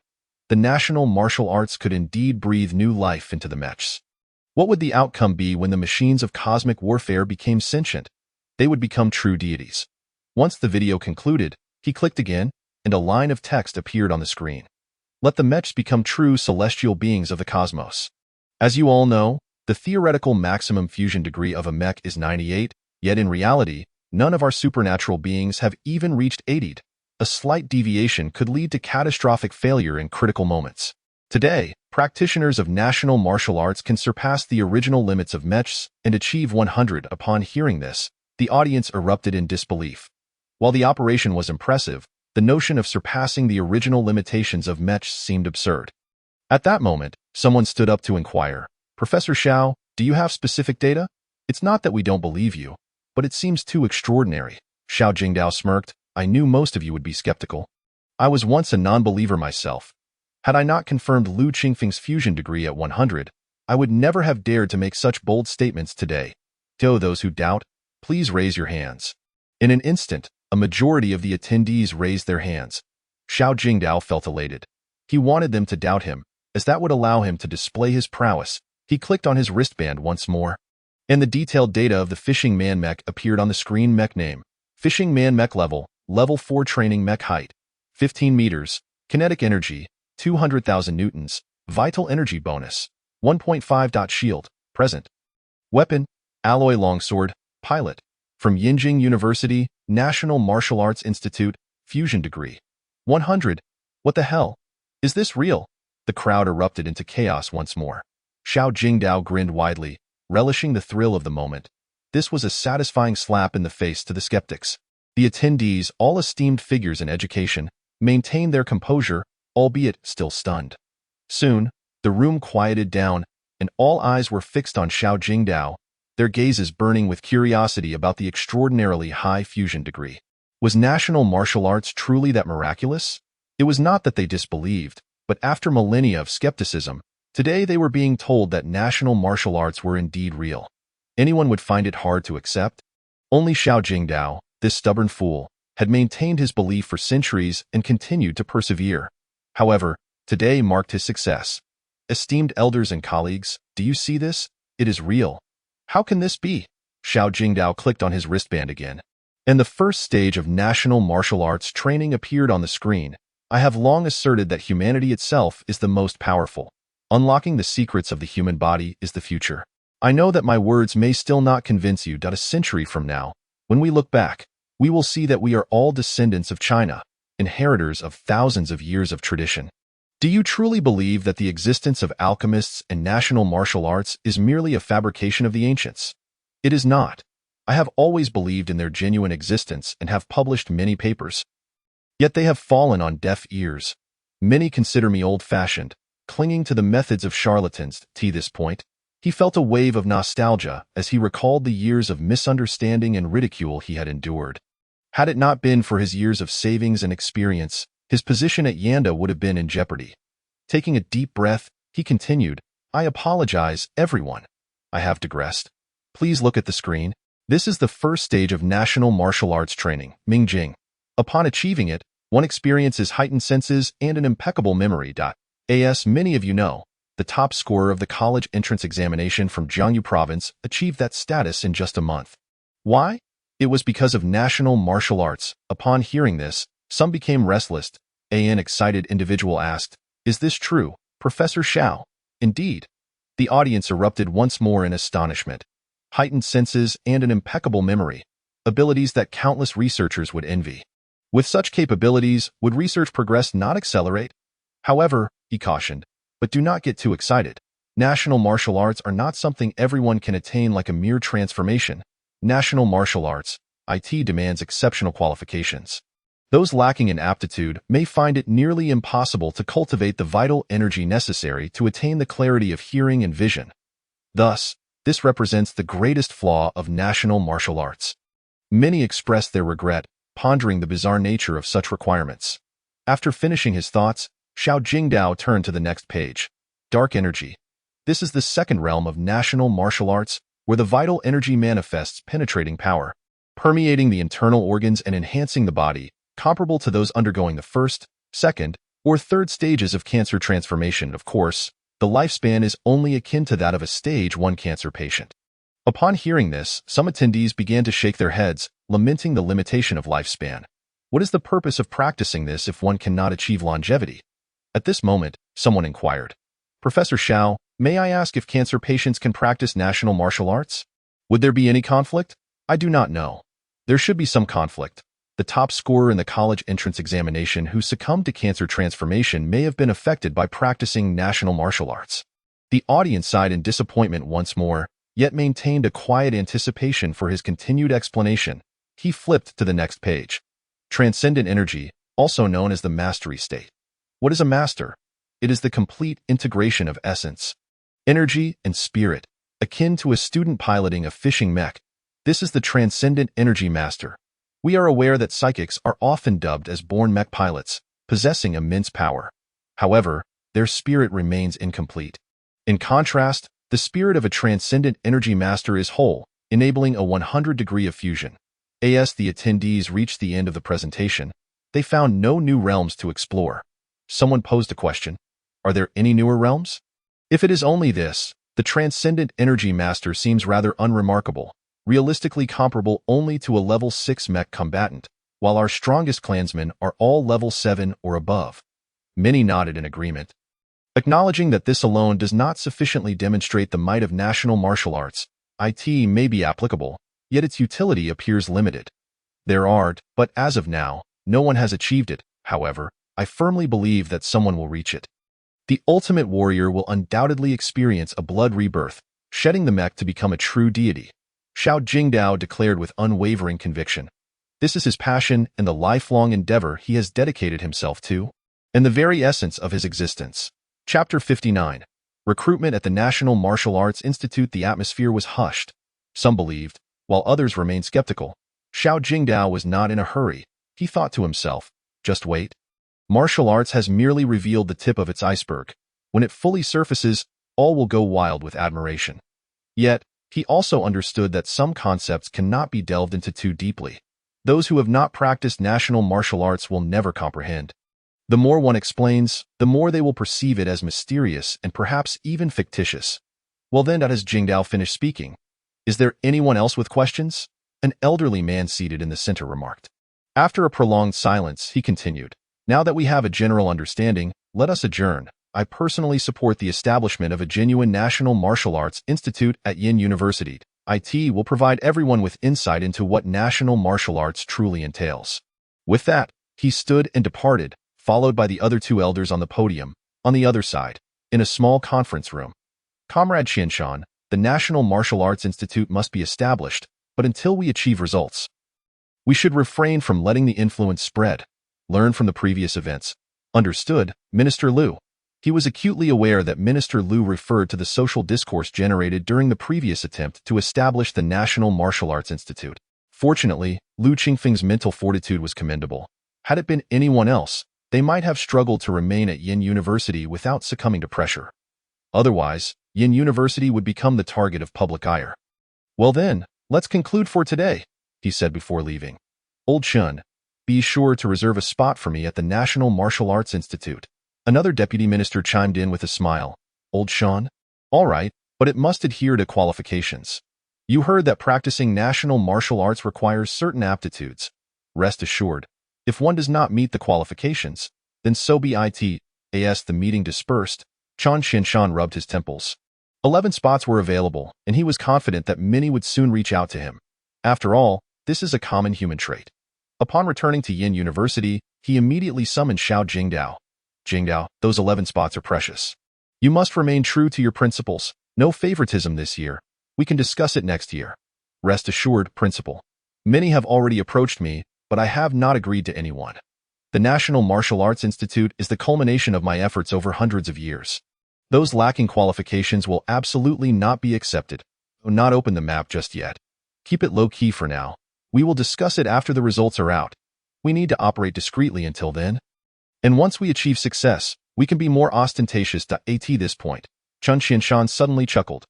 The national martial arts could indeed breathe new life into the mechs. What would the outcome be when the machines of cosmic warfare became sentient? They would become true deities. Once the video concluded, he clicked again, and a line of text appeared on the screen. Let the mechs become true celestial beings of the cosmos. As you all know, the theoretical maximum fusion degree of a mech is 98, yet in reality, none of our supernatural beings have even reached 80. A slight deviation could lead to catastrophic failure in critical moments. Today, practitioners of national martial arts can surpass the original limits of mechs and achieve 100. Upon hearing this, the audience erupted in disbelief. While the operation was impressive, the notion of surpassing the original limitations of mechs seemed absurd. At that moment, someone stood up to inquire, Professor Xiao, do you have specific data? It's not that we don't believe you, but it seems too extraordinary. Xiao Jingdao smirked. I knew most of you would be skeptical. I was once a non-believer myself. Had I not confirmed Lu Qingfeng's fusion degree at 100, I would never have dared to make such bold statements today. Those who doubt, please raise your hands. In an instant, a majority of the attendees raised their hands. Xiao Jingdao felt elated. He wanted them to doubt him, as that would allow him to display his prowess. He clicked on his wristband once more, and the detailed data of the Fishing Man mech appeared on the screen. Mech name: Fishing Man mech level 4 training mech height, 15 meters, kinetic energy, 200,000 newtons, vital energy bonus, 1.5. Shield, present. Weapon: alloy longsword, pilot. From Yinjing University, National Martial Arts Institute, fusion degree. 100. What the hell? Is this real? The crowd erupted into chaos once more. Xiao Jingdao grinned widely, relishing the thrill of the moment. This was a satisfying slap in the face to the skeptics. The attendees, all esteemed figures in education, maintained their composure, albeit still stunned. Soon, the room quieted down, and all eyes were fixed on Xiao Jingdao, their gazes burning with curiosity about the extraordinarily high fusion degree. Was national martial arts truly that miraculous? It was not that they disbelieved, but after millennia of skepticism, today they were being told that national martial arts were indeed real. Anyone would find it hard to accept? Only Xiao Jingdao, this stubborn fool, had maintained his belief for centuries and continued to persevere. However, today marked his success. Esteemed elders and colleagues, do you see this? It is real. How can this be? Xiao Jingdao clicked on his wristband again, and the first stage of national martial arts training appeared on the screen. I have long asserted that humanity itself is the most powerful. Unlocking the secrets of the human body is the future. I know that my words may still not convince you that a century from now, when we look back, we will see that we are all descendants of China, inheritors of thousands of years of tradition. Do you truly believe that the existence of alchemists and national martial arts is merely a fabrication of the ancients? It is not. I have always believed in their genuine existence and have published many papers. Yet they have fallen on deaf ears. Many consider me old-fashioned, clinging to the methods of charlatans. To this point, he felt a wave of nostalgia as he recalled the years of misunderstanding and ridicule he had endured. Had it not been for his years of savings and experience, his position at Yanda would have been in jeopardy. Taking a deep breath, he continued, I apologize, everyone. I have digressed. Please look at the screen. This is the first stage of national martial arts training, Mingjing. Upon achieving it, one experiences heightened senses and an impeccable memory. As many of you know, the top scorer of the college entrance examination from Jiangsu province achieved that status in just a month. Why? It was because of national martial arts. Upon hearing this, some became restless. An excited individual asked, Is this true, Professor Xiao? Indeed. The audience erupted once more in astonishment. Heightened senses and an impeccable memory, abilities that countless researchers would envy. With such capabilities, would research progress not accelerate? However, he cautioned, but do not get too excited. National martial arts are not something everyone can attain like a mere transformation. National martial arts, IT, demands exceptional qualifications. Those lacking in aptitude may find it nearly impossible to cultivate the vital energy necessary to attain the clarity of hearing and vision. Thus, this represents the greatest flaw of national martial arts. Many expressed their regret, pondering the bizarre nature of such requirements. After finishing his thoughts, Xiao Jingdao turned to the next page. Dark energy. This is the second realm of national martial arts, where the vital energy manifests penetrating power, permeating the internal organs and enhancing the body, comparable to those undergoing the first, second, or third stages of cancer transformation. Of course, the lifespan is only akin to that of a stage 1 cancer patient. Upon hearing this, some attendees began to shake their heads, lamenting the limitation of lifespan. What is the purpose of practicing this if one cannot achieve longevity? At this moment, someone inquired, Professor Xiao, may I ask if cancer patients can practice national martial arts? Would there be any conflict? I do not know. There should be some conflict. The top scorer in the college entrance examination who succumbed to cancer transformation may have been affected by practicing national martial arts. The audience sighed in disappointment once more, yet maintained a quiet anticipation for his continued explanation. He flipped to the next page. Transcendent energy, also known as the mastery state. What is a master? It is the complete integration of essence, energy, and spirit, akin to a student piloting a fishing mech. This is the transcendent energy master. We are aware that psychics are often dubbed as born mech pilots, possessing immense power. However, their spirit remains incomplete. In contrast, the spirit of a transcendent energy master is whole, enabling a 100-degree of fusion. As the attendees reached the end of the presentation, they found no new realms to explore. Someone posed a question. Are there any newer realms? If it is only this, the Transcendent Energy Master seems rather unremarkable, realistically comparable only to a level 6 mech combatant, while our strongest clansmen are all level 7 or above. Many nodded in agreement. Acknowledging that this alone does not sufficiently demonstrate the might of national martial arts, IT may be applicable, yet its utility appears limited. There are, but as of now, no one has achieved it. However, I firmly believe that someone will reach it. The ultimate warrior will undoubtedly experience a blood rebirth, shedding the mech to become a true deity, Xiao Jingdao declared with unwavering conviction. This is his passion and the lifelong endeavor he has dedicated himself to, and the very essence of his existence. Chapter 59. Recruitment at the National Martial Arts Institute. The atmosphere was hushed. Some believed, while others remained skeptical. Xiao Jingdao was not in a hurry. He thought to himself, just wait. Martial arts has merely revealed the tip of its iceberg. When it fully surfaces, all will go wild with admiration. Yet, he also understood that some concepts cannot be delved into too deeply. Those who have not practiced national martial arts will never comprehend. The more one explains, the more they will perceive it as mysterious and perhaps even fictitious. Well then, as Jingdao finished speaking, is there anyone else with questions? An elderly man seated in the center remarked. After a prolonged silence, he continued. Now that we have a general understanding, let us adjourn. I personally support the establishment of a genuine National Martial Arts Institute at Yin University. IT will provide everyone with insight into what national martial arts truly entails. With that, he stood and departed, followed by the other two elders on the podium, on the other side, in a small conference room. Comrade Qianshan, the National Martial Arts Institute must be established, but until we achieve results, we should refrain from letting the influence spread. Learn from the previous events. Understood, Minister Liu. He was acutely aware that Minister Liu referred to the social discourse generated during the previous attempt to establish the National Martial Arts Institute. Fortunately, Liu Qingfeng's mental fortitude was commendable. Had it been anyone else, they might have struggled to remain at Yin University without succumbing to pressure. Otherwise, Yin University would become the target of public ire. Well then, let's conclude for today, he said before leaving. Old Shun, be sure to reserve a spot for me at the National Martial Arts Institute. Another deputy minister chimed in with a smile. Old Shun? All right, but it must adhere to qualifications. You heard that practicing national martial arts requires certain aptitudes. Rest assured, if one does not meet the qualifications, then so be it. As the meeting dispersed, Chan Xinshan rubbed his temples. 11 spots were available, and he was confident that many would soon reach out to him. After all, this is a common human trait. Upon returning to Yin University, he immediately summoned Xiao Jingdao. Jingdao, those 11 spots are precious. You must remain true to your principles. No favoritism this year. We can discuss it next year. Rest assured, Principal. Many have already approached me, but I have not agreed to anyone. The National Martial Arts Institute is the culmination of my efforts over hundreds of years. Those lacking qualifications will absolutely not be accepted. Not open the map just yet. Keep it low-key for now. We will discuss it after the results are out. We need to operate discreetly until then. And once we achieve success, we can be more ostentatious. At this point, Chun Qianshan suddenly chuckled.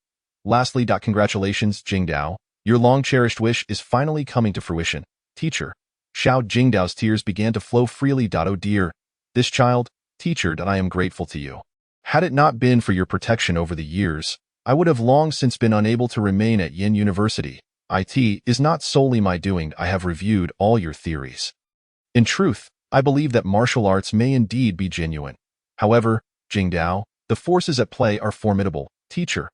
Lastly, congratulations, Jingdao. Your long-cherished wish is finally coming to fruition. Teacher. Xiao Jingdao's tears began to flow freely. Oh dear. This child, teacher, I am grateful to you. Had it not been for your protection over the years, I would have long since been unable to remain at Yin University. It is not solely my doing. I have reviewed all your theories. In truth, I believe that martial arts may indeed be genuine. However, Jingdao, the forces at play are formidable. Teacher.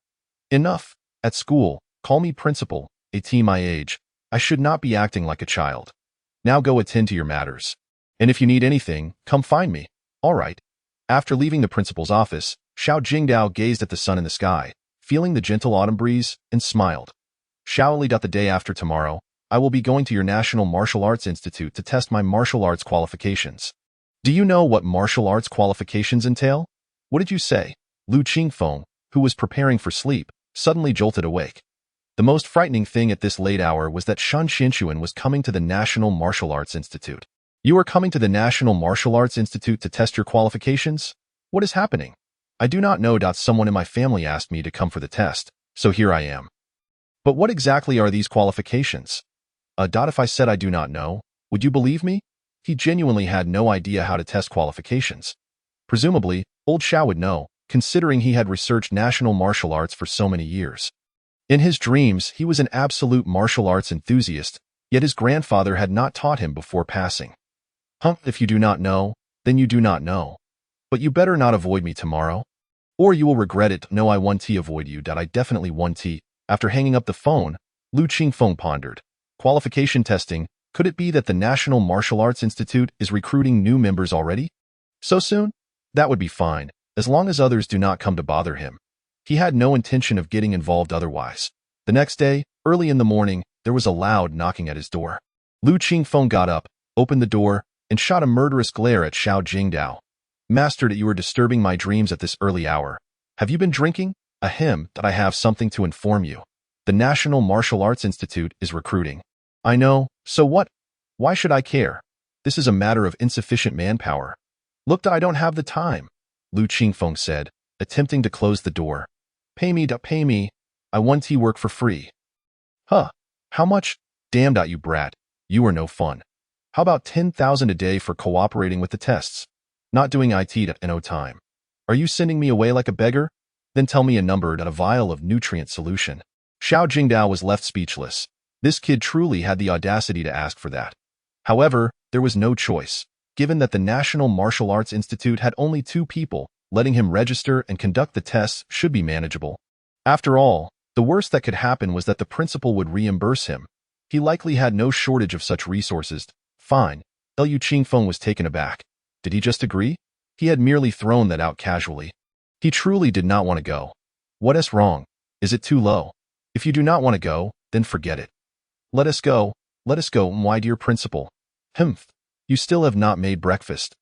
Enough. At school, call me principal. At my age, I should not be acting like a child. Now go attend to your matters. And if you need anything, come find me. All right. After leaving the principal's office, Xiao Jingdao gazed at the sun in the sky, feeling the gentle autumn breeze, and smiled. Xiaoli. The day after tomorrow, I will be going to your National Martial Arts Institute to test my martial arts qualifications. Do you know what martial arts qualifications entail? What did you say? Lu Qingfeng, who was preparing for sleep, suddenly jolted awake. The most frightening thing at this late hour was that Shan Xinshuan was coming to the National Martial Arts Institute. You are coming to the National Martial Arts Institute to test your qualifications? What is happening? I do not know. Someone in my family asked me to come for the test, so here I am. But what exactly are these qualifications? If I said I do not know, would you believe me? He genuinely had no idea how to test qualifications. Presumably, old Xiao would know, considering he had researched national martial arts for so many years. In his dreams, he was an absolute martial arts enthusiast, yet his grandfather had not taught him before passing. If you do not know, then you do not know. But you better not avoid me tomorrow, or you will regret it. No, I want to avoid you. I definitely want to. After hanging up the phone, Lu Qingfeng pondered. Qualification testing, could it be that the National Martial Arts Institute is recruiting new members already? So soon? That would be fine, as long as others do not come to bother him. He had no intention of getting involved otherwise. The next day, early in the morning, there was a loud knocking at his door. Lu Qingfeng got up, opened the door, and shot a murderous glare at Xiao Jingdao. Master, that you are disturbing my dreams at this early hour. Have you been drinking? Ahem, that I have something to inform you. The National Martial Arts Institute is recruiting. I know, so what? Why should I care? This is a matter of insufficient manpower. Look, I don't have the time, Lu Qingfeng said, attempting to close the door. Pay me. I want to work for free. Huh? How much? Damn, you brat. You are no fun. How about 10,000 a day for cooperating with the tests? Not doing IT at no time. Are you sending me away like a beggar? Then tell me a number and a vial of nutrient solution. Xiao Jingdao was left speechless. This kid truly had the audacity to ask for that. However, there was no choice. Given that the National Martial Arts Institute had only 2 people, letting him register and conduct the tests should be manageable. After all, the worst that could happen was that the principal would reimburse him. He likely had no shortage of such resources. Fine. Lu Qingfeng was taken aback. Did he just agree? He had merely thrown that out casually. He truly did not want to go. What is wrong? Is it too low? If you do not want to go, then forget it. Let us go, my dear principal. Humph. You still have not made breakfast.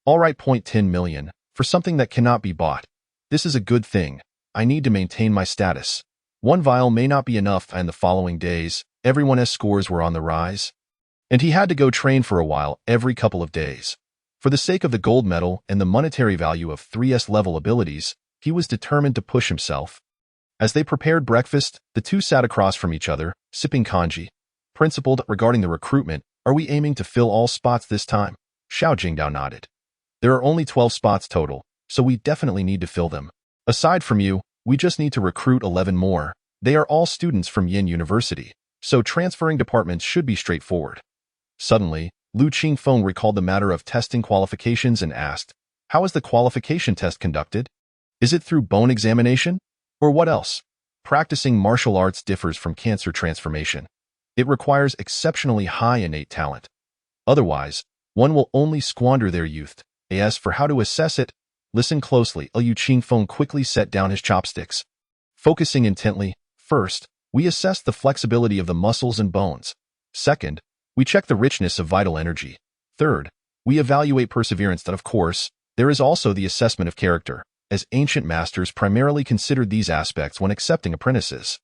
All right, 10 million, for something that cannot be bought. This is a good thing. I need to maintain my status. 1 vial may not be enough, and the following days, everyone's scores were on the rise. And he had to go train for a while every couple of days. For the sake of the gold medal and the monetary value of 3S level abilities, he was determined to push himself. As they prepared breakfast, the two sat across from each other, sipping kanji. Principled regarding the recruitment, are we aiming to fill all spots this time? Xiao Jingdao nodded. There are only 12 spots total, so we definitely need to fill them. Aside from you, we just need to recruit 11 more. They are all students from Yin University, so transferring departments should be straightforward. Suddenly, Lu Qingfeng recalled the matter of testing qualifications and asked, how is the qualification test conducted? Is it through bone examination? Or what else? Practicing martial arts differs from cancer transformation. It requires exceptionally high innate talent. Otherwise, one will only squander their youth. As for how to assess it, listen closely. Lu Qingfeng quickly set down his chopsticks. Focusing intently, first, we assess the flexibility of the muscles and bones. Second, we check the richness of vital energy. Third, we evaluate perseverance. That, of course, there is also the assessment of character, as ancient masters primarily considered these aspects when accepting apprentices.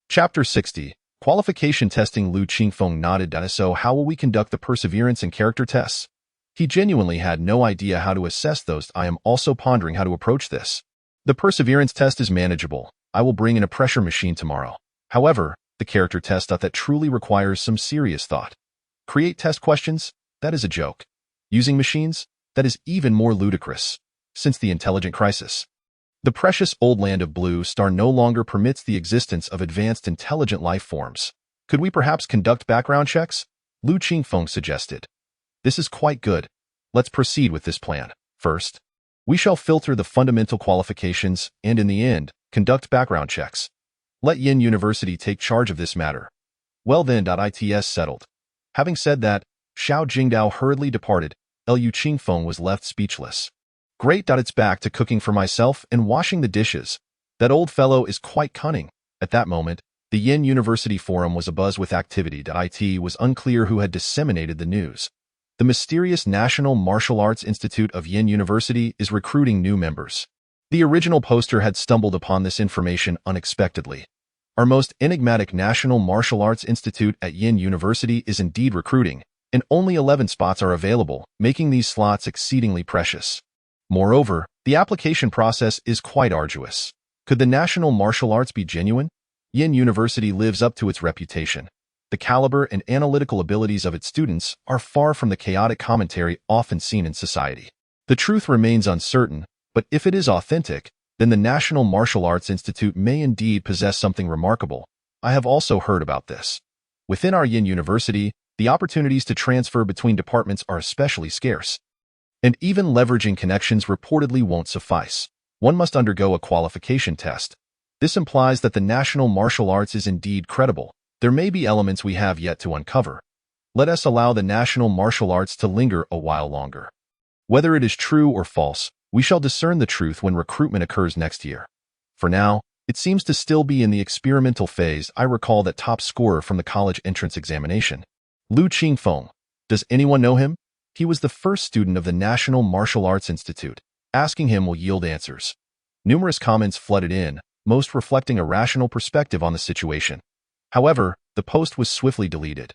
Chapter 60. Qualification Testing. Lu Qingfeng nodded. So how will we conduct the perseverance and character tests? He genuinely had no idea how to assess those. I am also pondering how to approach this. The perseverance test is manageable. I will bring in a pressure machine tomorrow. However, the character test that truly requires some serious thought. Create test questions? That is a joke. Using machines? That is even more ludicrous. Since the intelligent crisis, the precious old land of Blue Star no longer permits the existence of advanced intelligent life forms. Could we perhaps conduct background checks? Lu Qingfeng suggested. This is quite good. Let's proceed with this plan. First, we shall filter the fundamental qualifications and, in the end, conduct background checks. Let Yin University take charge of this matter. Well then, it's settled. Having said that, Xiao Jingdao hurriedly departed. Lu Qingfeng was left speechless. Great. It's back to cooking for myself and washing the dishes. That old fellow is quite cunning. At that moment, the Yin University forum was abuzz with activity. It was unclear who had disseminated the news. The mysterious National Martial Arts Institute of Yin University is recruiting new members. The original poster had stumbled upon this information unexpectedly. Our most enigmatic National Martial Arts Institute at Yin University is indeed recruiting, and only 11 spots are available, making these slots exceedingly precious. Moreover, the application process is quite arduous. Could the national martial arts be genuine? Yin University lives up to its reputation. The caliber and analytical abilities of its students are far from the chaotic commentary often seen in society. The truth remains uncertain, but if it is authentic, then the National Martial Arts Institute may indeed possess something remarkable. I have also heard about this. Within our Yin University, the opportunities to transfer between departments are especially scarce. And even leveraging connections reportedly won't suffice. One must undergo a qualification test. This implies that the national martial arts is indeed credible. There may be elements we have yet to uncover. Let us allow the national martial arts to linger a while longer. Whether it is true or false, we shall discern the truth when recruitment occurs next year. For now, it seems to still be in the experimental phase. I recall that top scorer from the college entrance examination, Lu Qingfeng. Does anyone know him? He was the first student of the National Martial Arts Institute. Asking him will yield answers. Numerous comments flooded in, most reflecting a rational perspective on the situation. However, the post was swiftly deleted.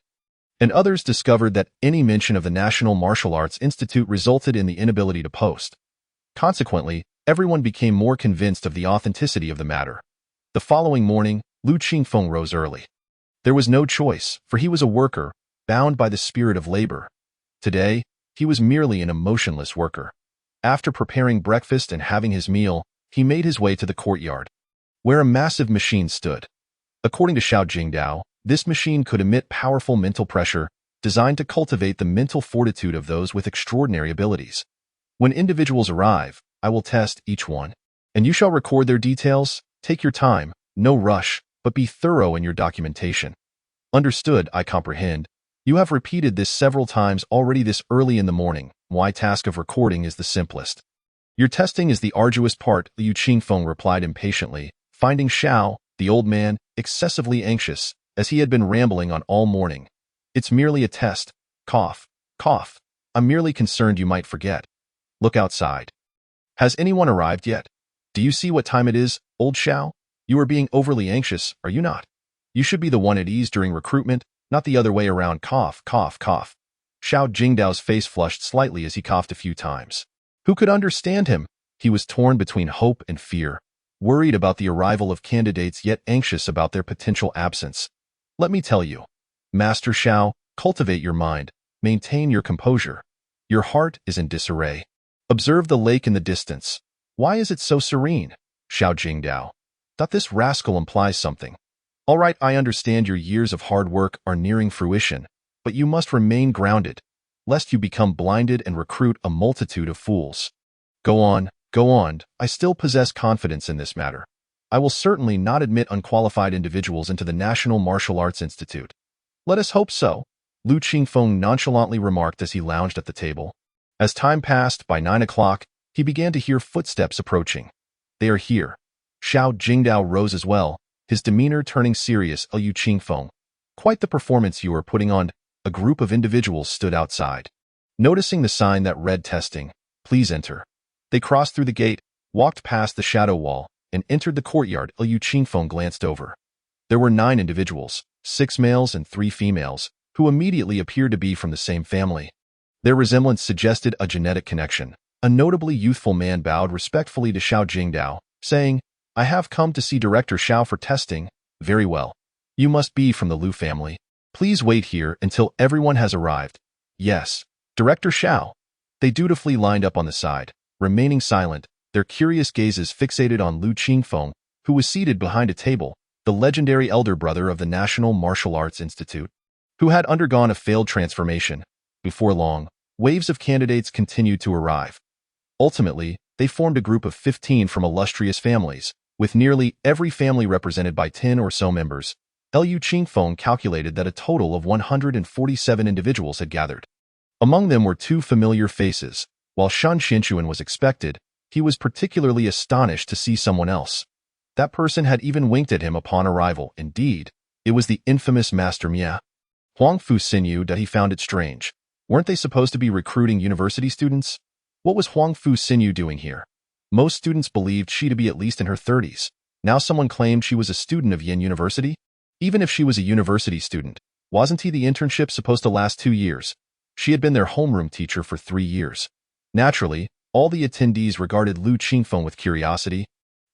And others discovered that any mention of the National Martial Arts Institute resulted in the inability to post. Consequently, everyone became more convinced of the authenticity of the matter. The following morning, Lu Qingfeng rose early. There was no choice, for he was a worker, bound by the spirit of labor. Today, he was merely an emotionless worker. After preparing breakfast and having his meal, he made his way to the courtyard, where a massive machine stood. According to Xiao Jingdao, this machine could emit powerful mental pressure, designed to cultivate the mental fortitude of those with extraordinary abilities. When individuals arrive, I will test each one, and you shall record their details. Take your time, no rush, but be thorough in your documentation. Understood, I comprehend. You have repeated this several times already this early in the morning. My task of recording is the simplest. Your testing is the arduous part, Liu Qingfeng replied impatiently, finding Xiao, the old man, excessively anxious, as he had been rambling on all morning. It's merely a test. Cough, cough. I'm merely concerned you might forget. Look outside. Has anyone arrived yet? Do you see what time it is, old Xiao? You are being overly anxious, are you not? You should be the one at ease during recruitment, not the other way around. Cough, cough, cough. Xiao Jingdao's face flushed slightly as he coughed a few times. Who could understand him? He was torn between hope and fear, worried about the arrival of candidates yet anxious about their potential absence. Let me tell you, Master Xiao, cultivate your mind, maintain your composure. Your heart is in disarray. Observe the lake in the distance. Why is it so serene? Xiao Jingdao. Thought this rascal implies something. All right, I understand your years of hard work are nearing fruition, but you must remain grounded, lest you become blinded and recruit a multitude of fools. Go on, I still possess confidence in this matter. I will certainly not admit unqualified individuals into the National Martial Arts Institute. Let us hope so, Lu Qingfeng nonchalantly remarked as he lounged at the table. As time passed, by 9 o'clock, he began to hear footsteps approaching. They are here. Xiao Jingdao rose as well, his demeanor turning serious. Liu Qingfeng. Quite the performance you are putting on. A group of individuals stood outside. Noticing the sign that read testing, please enter. They crossed through the gate, walked past the shadow wall, and entered the courtyard. Liu Qingfeng glanced over. There were 9 individuals, 6 males and 3 females, who immediately appeared to be from the same family. Their resemblance suggested a genetic connection. A notably youthful man bowed respectfully to Xiao Jingdao, saying, I have come to see Director Xiao for testing. Very well. You must be from the Lu family. Please wait here until everyone has arrived. Yes, Director Xiao. They dutifully lined up on the side, remaining silent, their curious gazes fixated on Lu Qingfeng, who was seated behind a table, the legendary elder brother of the National Martial Arts Institute, who had undergone a failed transformation. Before long, waves of candidates continued to arrive. Ultimately, they formed a group of 15 from illustrious families, with nearly every family represented by 10 or so members. Liu Qingfeng calculated that a total of 147 individuals had gathered. Among them were 2 familiar faces. While Shan Xianchuan was expected, he was particularly astonished to see someone else. That person had even winked at him upon arrival. Indeed, it was the infamous Master Mia. Huang Fu Xinyu that he found it strange. Weren't they supposed to be recruiting university students? What was Huang Fu Xinyu doing here? Most students believed she to be at least in her 30s. Now someone claimed she was a student of Yin University? Even if she was a university student, wasn't the internship supposed to last 2 years? She had been their homeroom teacher for 3 years. Naturally, all the attendees regarded Lu Qingfeng with curiosity.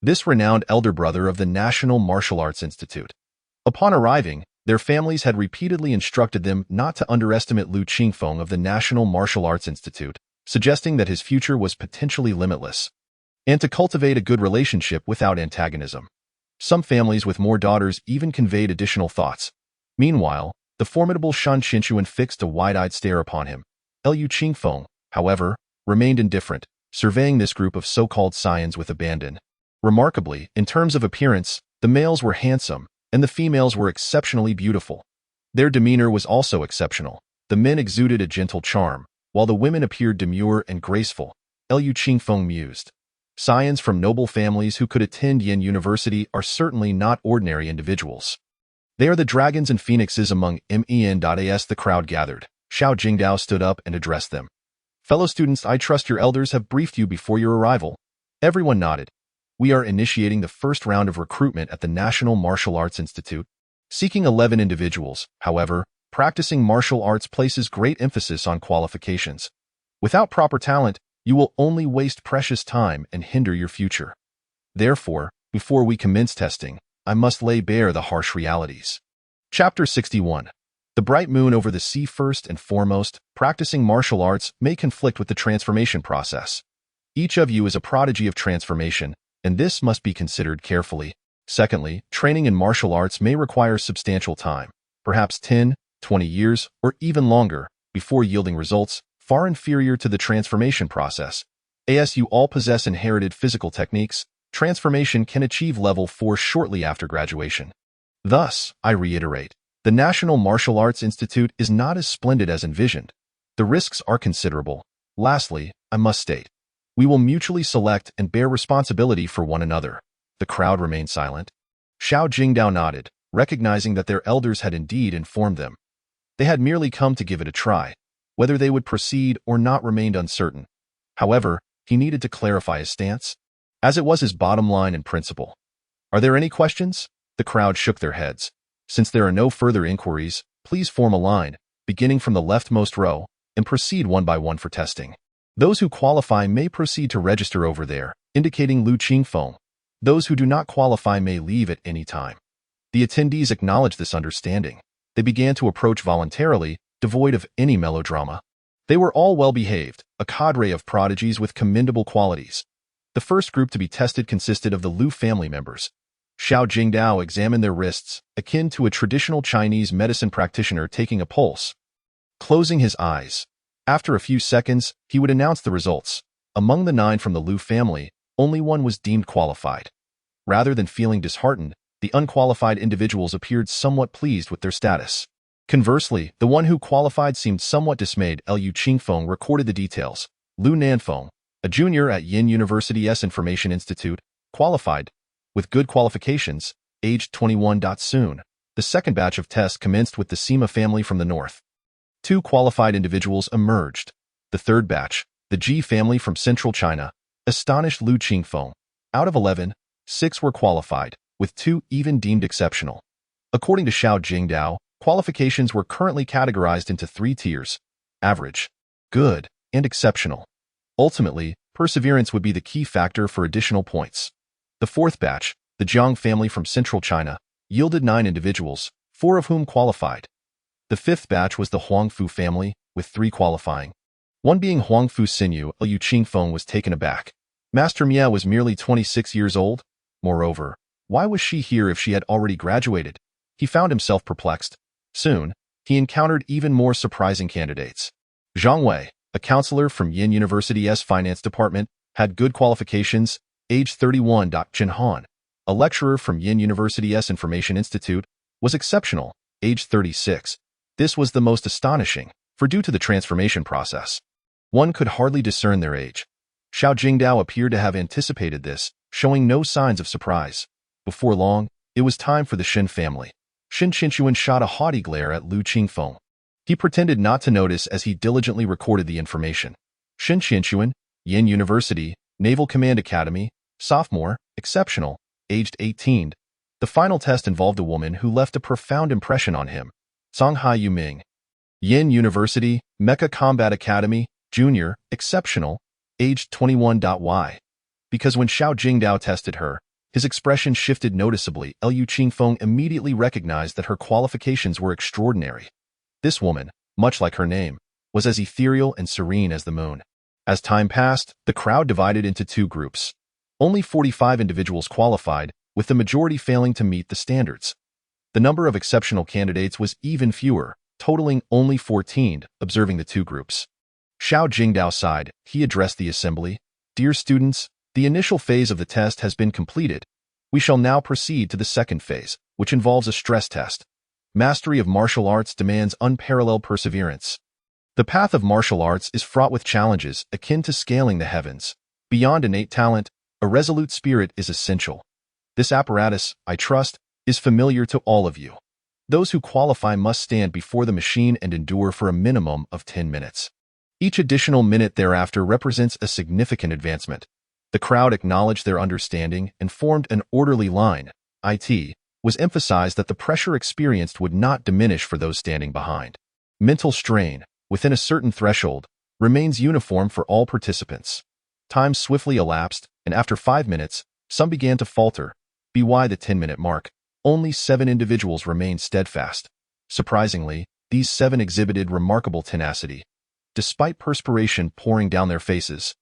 this renowned elder brother of the National Martial Arts Institute. Upon arriving, their families had repeatedly instructed them not to underestimate Lu Qingfeng of the National Martial Arts Institute, suggesting that his future was potentially limitless, and to cultivate a good relationship without antagonism. Some families with more daughters even conveyed additional thoughts. Meanwhile, the formidable Shan Qinshuan fixed a wide-eyed stare upon him. Lu Qingfeng, however, remained indifferent, surveying this group of so-called scions with abandon. Remarkably, in terms of appearance, the males were handsome, and the females were exceptionally beautiful. Their demeanor was also exceptional. The men exuded a gentle charm, while the women appeared demure and graceful. Lu Qingfeng mused. Scions from noble families who could attend Yin University are certainly not ordinary individuals. They are the dragons and phoenixes among men.as. The crowd gathered. Xiao Jingdao stood up and addressed them. Fellow students, I trust your elders have briefed you before your arrival. Everyone nodded. We are initiating the first round of recruitment at the National Martial Arts Institute, seeking 11 individuals. However, practicing martial arts places great emphasis on qualifications. Without proper talent, you will only waste precious time and hinder your future. Therefore, before we commence testing, I must lay bare the harsh realities. Chapter 61. The bright moon over the sea. First and foremost, practicing martial arts may conflict with the transformation process. Each of you is a prodigy of transformation, and this must be considered carefully. Secondly, training in martial arts may require substantial time, perhaps 10, 20 years, or even longer, before yielding results far inferior to the transformation process. As you all possess inherited physical techniques, transformation can achieve level 4 shortly after graduation. Thus, I reiterate, the National Martial Arts Institute is not as splendid as envisioned. The risks are considerable. Lastly, I must state, we will mutually select and bear responsibility for one another. The crowd remained silent. Xiao Jingdao nodded, recognizing that their elders had indeed informed them. They had merely come to give it a try. Whether they would proceed or not remained uncertain. However, he needed to clarify his stance, as it was his bottom line and principle. Are there any questions? The crowd shook their heads. Since there are no further inquiries, please form a line, beginning from the leftmost row, and proceed one by one for testing. Those who qualify may proceed to register over there, indicating Lu Qingfeng. Those who do not qualify may leave at any time. The attendees acknowledged this understanding. They began to approach voluntarily, devoid of any melodrama. They were all well-behaved, a cadre of prodigies with commendable qualities. The first group to be tested consisted of the Lu family members. Xiao Jingdao examined their wrists, akin to a traditional Chinese medicine practitioner taking a pulse. Closing his eyes, after a few seconds, he would announce the results. Among the 9 from the Lu family, only one was deemed qualified. Rather than feeling disheartened, the unqualified individuals appeared somewhat pleased with their status. Conversely, the one who qualified seemed somewhat dismayed. Lu Qingfeng recorded the details. Lu Nanfeng, a junior at Yin University's Information Institute, qualified, with good qualifications, aged 21. Soon, the second batch of tests commenced with the Sima family from the north. 2 qualified individuals emerged. The third batch, the Ji family from central China, astonished Lu Qingfeng. Out of 11, 6 were qualified, with 2 even deemed exceptional. According to Xiao Jingdao, qualifications were currently categorized into 3 tiers: average, good, and exceptional. Ultimately, perseverance would be the key factor for additional points. The fourth batch, the Jiang family from central China, yielded 9 individuals, 4 of whom qualified. The fifth batch was the Huangfu family, with 3 qualifying. One being Huangfu Xinyu. Lu Qingfeng was taken aback. Master Mia was merely 26 years old. Moreover, why was she here if she had already graduated? He found himself perplexed. Soon, he encountered even more surprising candidates. Zhang Wei, a counselor from Yin University's finance department, had good qualifications, age 31. Chen Han, a lecturer from Yin University's Information Institute, was exceptional, age 36. This was the most astonishing, for due to the transformation process, one could hardly discern their age. Xiao Jingdao appeared to have anticipated this, showing no signs of surprise. Before long, it was time for the Shen family. Shen Qinshuan shot a haughty glare at Lu Qingfeng. He pretended not to notice as he diligently recorded the information. Shen Qinshuan, Yin University, Naval Command Academy, sophomore, exceptional, aged 18. The final test involved a woman who left a profound impression on him. Songhai Yuming. Yin University, Mecha Combat Academy, junior, exceptional, aged 21. Why? Because when Xiao Jingdao tested her, His expression shifted noticeably. Liu Qingfeng immediately recognized that her qualifications were extraordinary. This woman, much like her name, was as ethereal and serene as the moon. As time passed, the crowd divided into two groups. Only 45 individuals qualified, with the majority failing to meet the standards. The number of exceptional candidates was even fewer, totaling only 14, observing the two groups. Xiao Jingdao sighed. He addressed the assembly. Dear students, the initial phase of the test has been completed. We shall now proceed to the second phase, which involves a stress test. Mastery of martial arts demands unparalleled perseverance. The path of martial arts is fraught with challenges akin to scaling the heavens. Beyond innate talent, a resolute spirit is essential. This apparatus, I trust, is familiar to all of you. Those who qualify must stand before the machine and endure for a minimum of 10 minutes. Each additional minute thereafter represents a significant advancement. The crowd acknowledged their understanding and formed an orderly line. It was emphasized that the pressure experienced would not diminish for those standing behind. Mental strain, within a certain threshold, remains uniform for all participants. Time swiftly elapsed, and after 5 minutes, some began to falter. By the 10-minute mark, only 7 individuals remained steadfast. Surprisingly, these 7 exhibited remarkable tenacity. Despite perspiration pouring down their faces,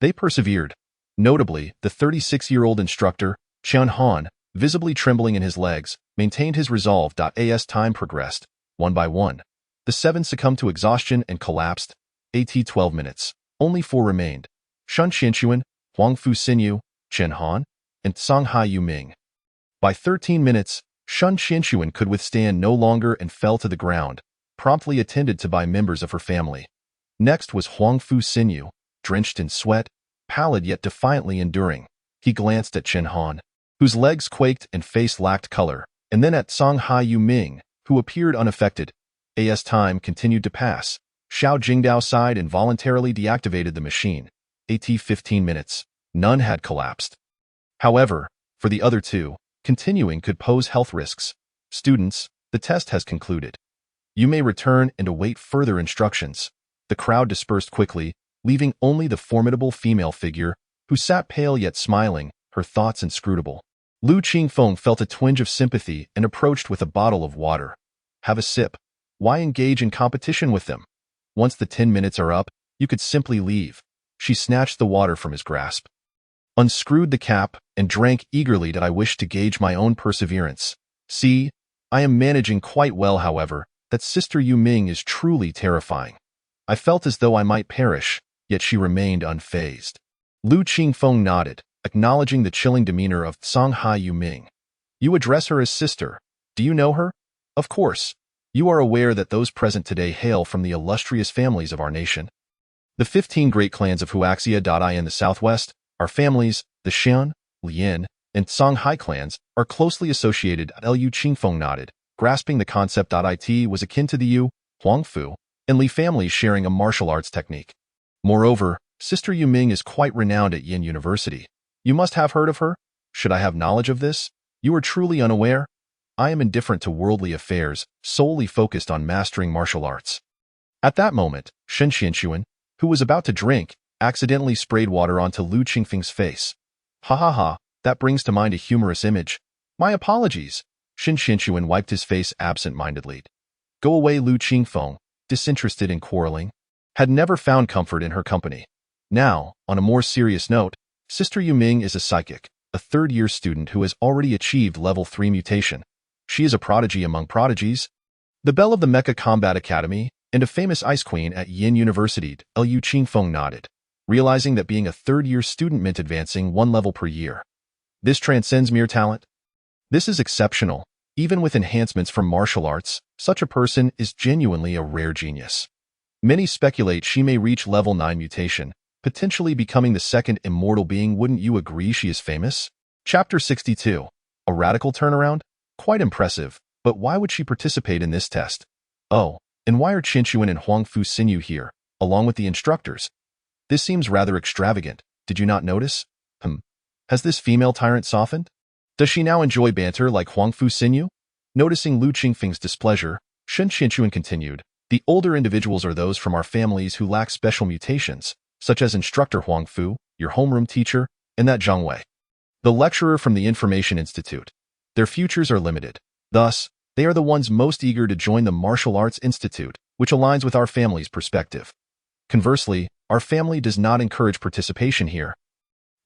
they persevered. Notably, the 36-year-old instructor, Qian Han, visibly trembling in his legs, maintained his resolve. As time progressed, one by one, the 7 succumbed to exhaustion and collapsed. 12 minutes. Only 4 remained. Shun Qianxuan, Huang Fu Xinyu, Chen Han, and Song Hai Yuming. By 13 minutes, Shun Qianxuan could withstand no longer and fell to the ground, promptly attended to by members of her family. Next was Huang Fu Xinyu, drenched in sweat, pallid yet defiantly enduring. He glanced at Chen Han, whose legs quaked and face lacked color, and then at Song Hai Yuming, who appeared unaffected. As time continued to pass, Xiao Jingdao sighed and voluntarily deactivated the machine. 15 minutes. None had collapsed. However, for the other 2, continuing could pose health risks. Students, the test has concluded. You may return and await further instructions. The crowd dispersed quickly, leaving only the formidable female figure, who sat pale yet smiling, her thoughts inscrutable. Liu Qingfeng felt a twinge of sympathy and approached with a bottle of water. Have a sip. Why engage in competition with them? Once the 10 minutes are up, you could simply leave. She snatched the water from his grasp, unscrewed the cap, and drank eagerly. I wish to gauge my own perseverance. See, I am managing quite well. However, that Sister Yuming is truly terrifying. I felt as though I might perish, yet she remained unfazed. Liu Qingfeng nodded, acknowledging the chilling demeanor of Song Hai Yuming. You address her as sister. Do you know her? Of course. You are aware that those present today hail from the illustrious families of our nation. The 15 great clans of Huaxia. In the southwest, our families, the Xian, Lian, and Songhai clans, are closely associated. Liu Qingfeng nodded, grasping the concept. It was akin to the Yu, Huangfu, and Li families sharing a martial arts technique. Moreover, Sister Yuming is quite renowned at Yin University. You must have heard of her? Should I have knowledge of this? You are truly unaware? I am indifferent to worldly affairs, solely focused on mastering martial arts. At that moment, Shen Qianxuan, who was about to drink, accidentally sprayed water onto Liu Qingfeng's face. Ha ha ha, that brings to mind a humorous image. My apologies. Shen Qianxuan wiped his face absent-mindedly. Go away. Liu Qingfeng, disinterested in quarreling, had never found comfort in her company. Now, on a more serious note, Sister Yuming is a psychic, a third-year student who has already achieved level 3 mutation. She is a prodigy among prodigies, the belle of the Mecha Combat Academy, and a famous ice queen at Yin University. Liu Qingfeng nodded, realizing that being a third-year student meant advancing 1 level per year. This transcends mere talent. This is exceptional. Even with enhancements from martial arts, such a person is genuinely a rare genius. Many speculate she may reach level 9 mutation, potentially becoming the second immortal being. Wouldn't you agree she is famous? Chapter 62. A radical turnaround? Quite impressive, but why would she participate in this test? Oh, and why are Qianxuan and Huang Fu Xinyu here, along with the instructors? This seems rather extravagant. Did you not notice? Has this female tyrant softened? Does she now enjoy banter like Huang Fu Xinyu? Noticing Liu Qingfeng's displeasure, Shen Qianxuan continued, the older individuals are those from our families who lack special mutations, such as Instructor Huang Fu, your homeroom teacher, and that Zhang Wei. The lecturer from the Information Institute. Their futures are limited. Thus, they are the ones most eager to join the Martial Arts Institute, which aligns with our family's perspective. Conversely, our family does not encourage participation here.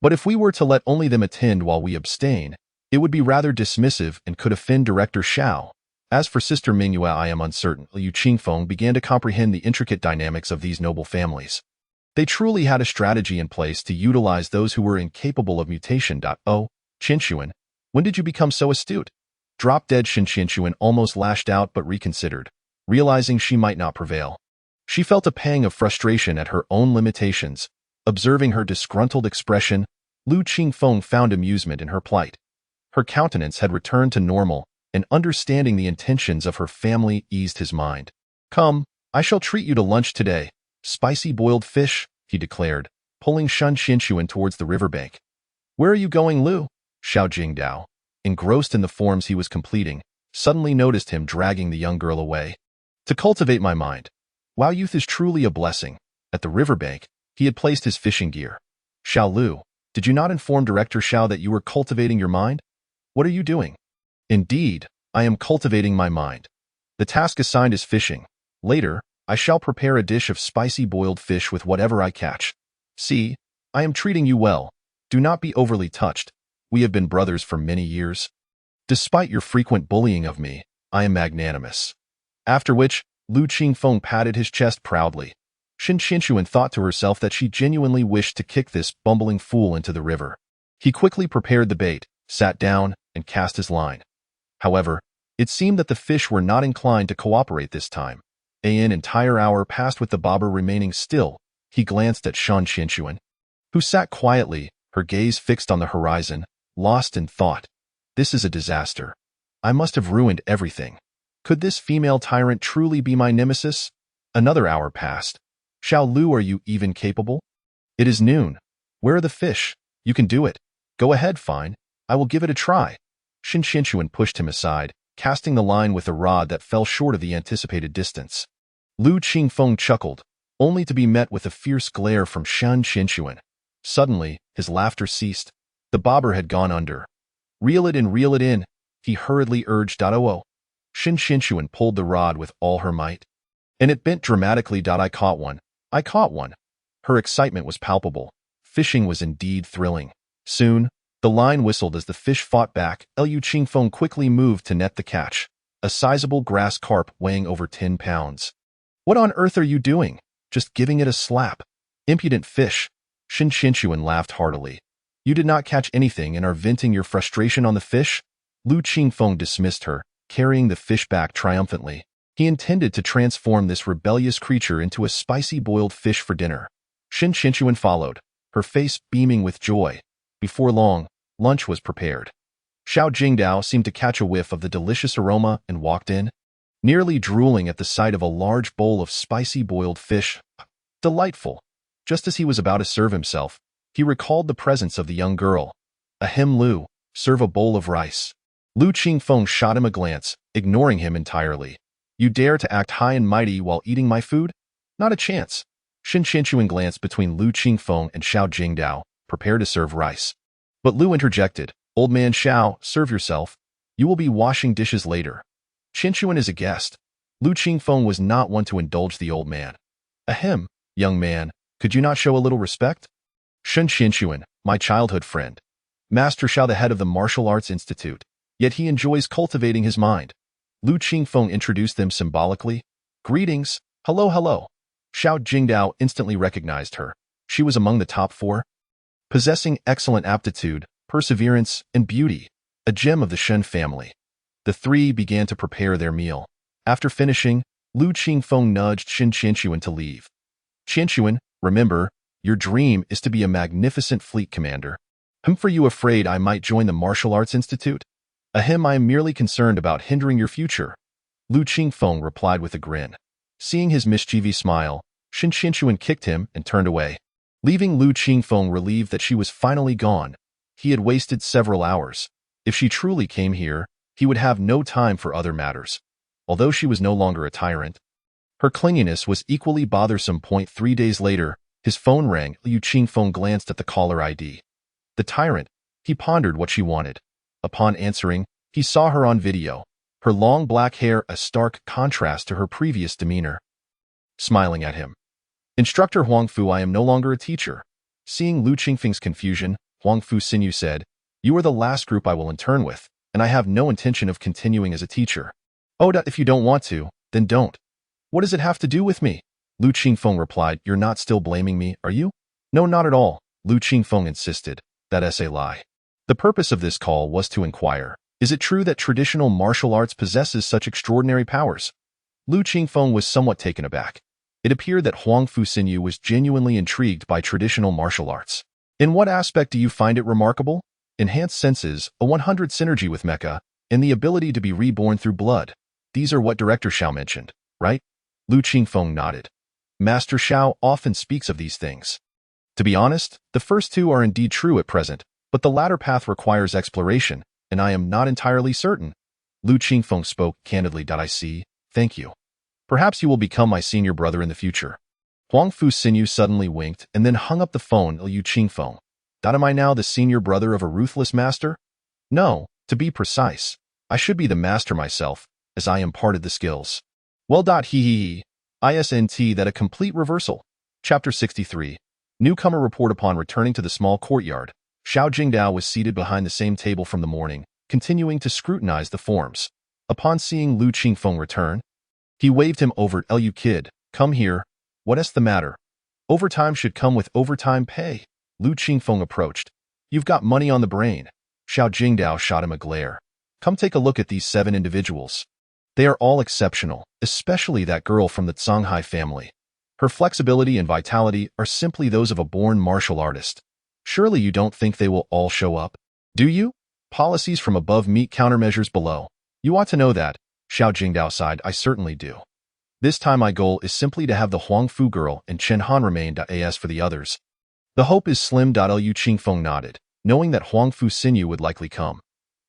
But if we were to let only them attend while we abstain, it would be rather dismissive and could offend Director Xiao. As for Sister Mingyue, I am uncertain. Liu Qingfeng began to comprehend the intricate dynamics of these noble families. They truly had a strategy in place to utilize those who were incapable of mutation. Oh, Qinshuan, when did you become so astute? Drop-dead Qinshuan almost lashed out but reconsidered, realizing she might not prevail. She felt a pang of frustration at her own limitations. Observing her disgruntled expression, Liu Qingfeng found amusement in her plight. Her countenance had returned to normal, and understanding the intentions of her family eased his mind. Come, I shall treat you to lunch today. Spicy boiled fish, he declared, pulling Shun Qinshuan towards the riverbank. Where are you going, Liu? Xiao Jingdao, engrossed in the forms he was completing, suddenly noticed him dragging the young girl away. To cultivate my mind. Wow, youth is truly a blessing. At the riverbank, he had placed his fishing gear. Xiao Lu, did you not inform Director Xiao that you were cultivating your mind? What are you doing? Indeed, I am cultivating my mind. The task assigned is fishing. Later, I shall prepare a dish of spicy boiled fish with whatever I catch. See, I am treating you well. Do not be overly touched. We have been brothers for many years. Despite your frequent bullying of me, I am magnanimous. After which, Liu Qingfeng patted his chest proudly. Qinshuan thought to herself that she genuinely wished to kick this bumbling fool into the river. He quickly prepared the bait, sat down, and cast his line. However, it seemed that the fish were not inclined to cooperate this time. An entire hour passed with the bobber remaining still. He glanced at Shun Qinshuan, who sat quietly, her gaze fixed on the horizon, lost in thought. This is a disaster. I must have ruined everything. Could this female tyrant truly be my nemesis? Another hour passed. Xiao Lu, are you even capable? It is noon. Where are the fish? You can do it. Go ahead, fine. I will give it a try. Qinshuan pushed him aside, casting the line with a rod that fell short of the anticipated distance. Liu Qingfeng chuckled, only to be met with a fierce glare from Shun Qinshuan. Suddenly, his laughter ceased. The bobber had gone under. Reel it in, he hurriedly urged. Oh. Qinshuan pulled the rod with all her might, and it bent dramatically. I caught one. I caught one. Her excitement was palpable. Fishing was indeed thrilling. Soon, the line whistled as the fish fought back. Liu Qingfeng quickly moved to net the catch, a sizable grass carp weighing over 10 pounds. What on earth are you doing? Just giving it a slap. Impudent fish. Qinshuan laughed heartily. You did not catch anything and are venting your frustration on the fish? Liu Qingfeng dismissed her, carrying the fish back triumphantly. He intended to transform this rebellious creature into a spicy boiled fish for dinner. Qinshuan followed, her face beaming with joy. Before long, lunch was prepared. Xiao Jingdao seemed to catch a whiff of the delicious aroma and walked in, nearly drooling at the sight of a large bowl of spicy boiled fish. Delightful. Just as he was about to serve himself, he recalled the presence of the young girl. Ahem, Liu, serve a bowl of rice. Liu Qingfeng shot him a glance, ignoring him entirely. You dare to act high and mighty while eating my food? Not a chance. Qinshuan glanced between Liu Qingfeng and Xiao Jingdao, prepared to serve rice. But Liu interjected, Old man Xiao, serve yourself. You will be washing dishes later. Qinshuan is a guest. Liu Qingfeng was not one to indulge the old man. Ahem, young man, could you not show a little respect? Qinshuan, my childhood friend. Master Xiao, the head of the Martial Arts Institute, yet he enjoys cultivating his mind. Liu Qingfeng introduced them symbolically. Greetings, hello. Xiao Jingdao instantly recognized her. She was among the top 4. Possessing excellent aptitude, perseverance, and beauty, a gem of the Shen family. The 3 began to prepare their meal. After finishing, Liu Qingfeng nudged Qinshuan to leave. Qinshuan, remember, your dream is to be a magnificent fleet commander. For you afraid I might join the Martial Arts Institute? Ahem, I am merely concerned about hindering your future. Liu Qingfeng replied with a grin. Seeing his mischievous smile, Qinshuan kicked him and turned away, leaving Liu Qingfeng relieved that she was finally gone. He had wasted several hours. If she truly came here, he would have no time for other matters. Although she was no longer a tyrant, her clinginess was equally bothersome. 3 days later, his phone rang. Liu Qingfeng glanced at the caller ID. The tyrant. He pondered what she wanted. Upon answering, he saw her on video, her long black hair a stark contrast to her previous demeanor. Smiling at him. Instructor Huang Fu, I am no longer a teacher. Seeing Lu Qingfeng's confusion, Huang Fu Xinyu said, You are the last group I will intern with, and I have no intention of continuing as a teacher. Oh, if you don't want to, then don't. What does it have to do with me? Lu Qingfeng replied, You're not still blaming me, are you? No, not at all, Lu Qingfeng insisted. That's a lie. The purpose of this call was to inquire, is it true that traditional martial arts possesses such extraordinary powers? Lu Qingfeng was somewhat taken aback. It appeared that Huang Fu Xinyu was genuinely intrigued by traditional martial arts. In what aspect do you find it remarkable? Enhanced senses, a 100 synergy with mecha, and the ability to be reborn through blood. These are what Director Xiao mentioned, right? Lu Qingfeng nodded. Master Xiao often speaks of these things. To be honest, the first two are indeed true at present, but the latter path requires exploration, and I am not entirely certain. Lu Qingfeng spoke candidly. I see, thank you. Perhaps you will become my senior brother in the future. Huang Fu Xinyu suddenly winked and then hung up the phone. Lu Qingfeng. Am I now the senior brother of a ruthless master? No, to be precise, I should be the master myself, as I imparted the skills. Well, isn't that a complete reversal? Chapter 63. Newcomer report. Upon returning to the small courtyard, Xiao Jingdao was seated behind the same table from the morning, continuing to scrutinize the forms. Upon seeing Lu Qingfeng return, he waved him over. You kid, come here. What's the matter? Overtime should come with overtime pay. Lu Qingfeng approached. You've got money on the brain. Xiao Jingdao shot him a glare. Come take a look at these 7 individuals. They are all exceptional, especially that girl from the Shanghai family. Her flexibility and vitality are simply those of a born martial artist. Surely you don't think they will all show up, do you? Policies from above meet countermeasures below. You ought to know that. Xiao Jingdao sighed. I certainly do. This time my goal is simply to have the Huang Fu girl and Chen Han remain. As for the others, the hope is slim. Lu Qingfeng nodded, knowing that Huang Fu Xinyu would likely come.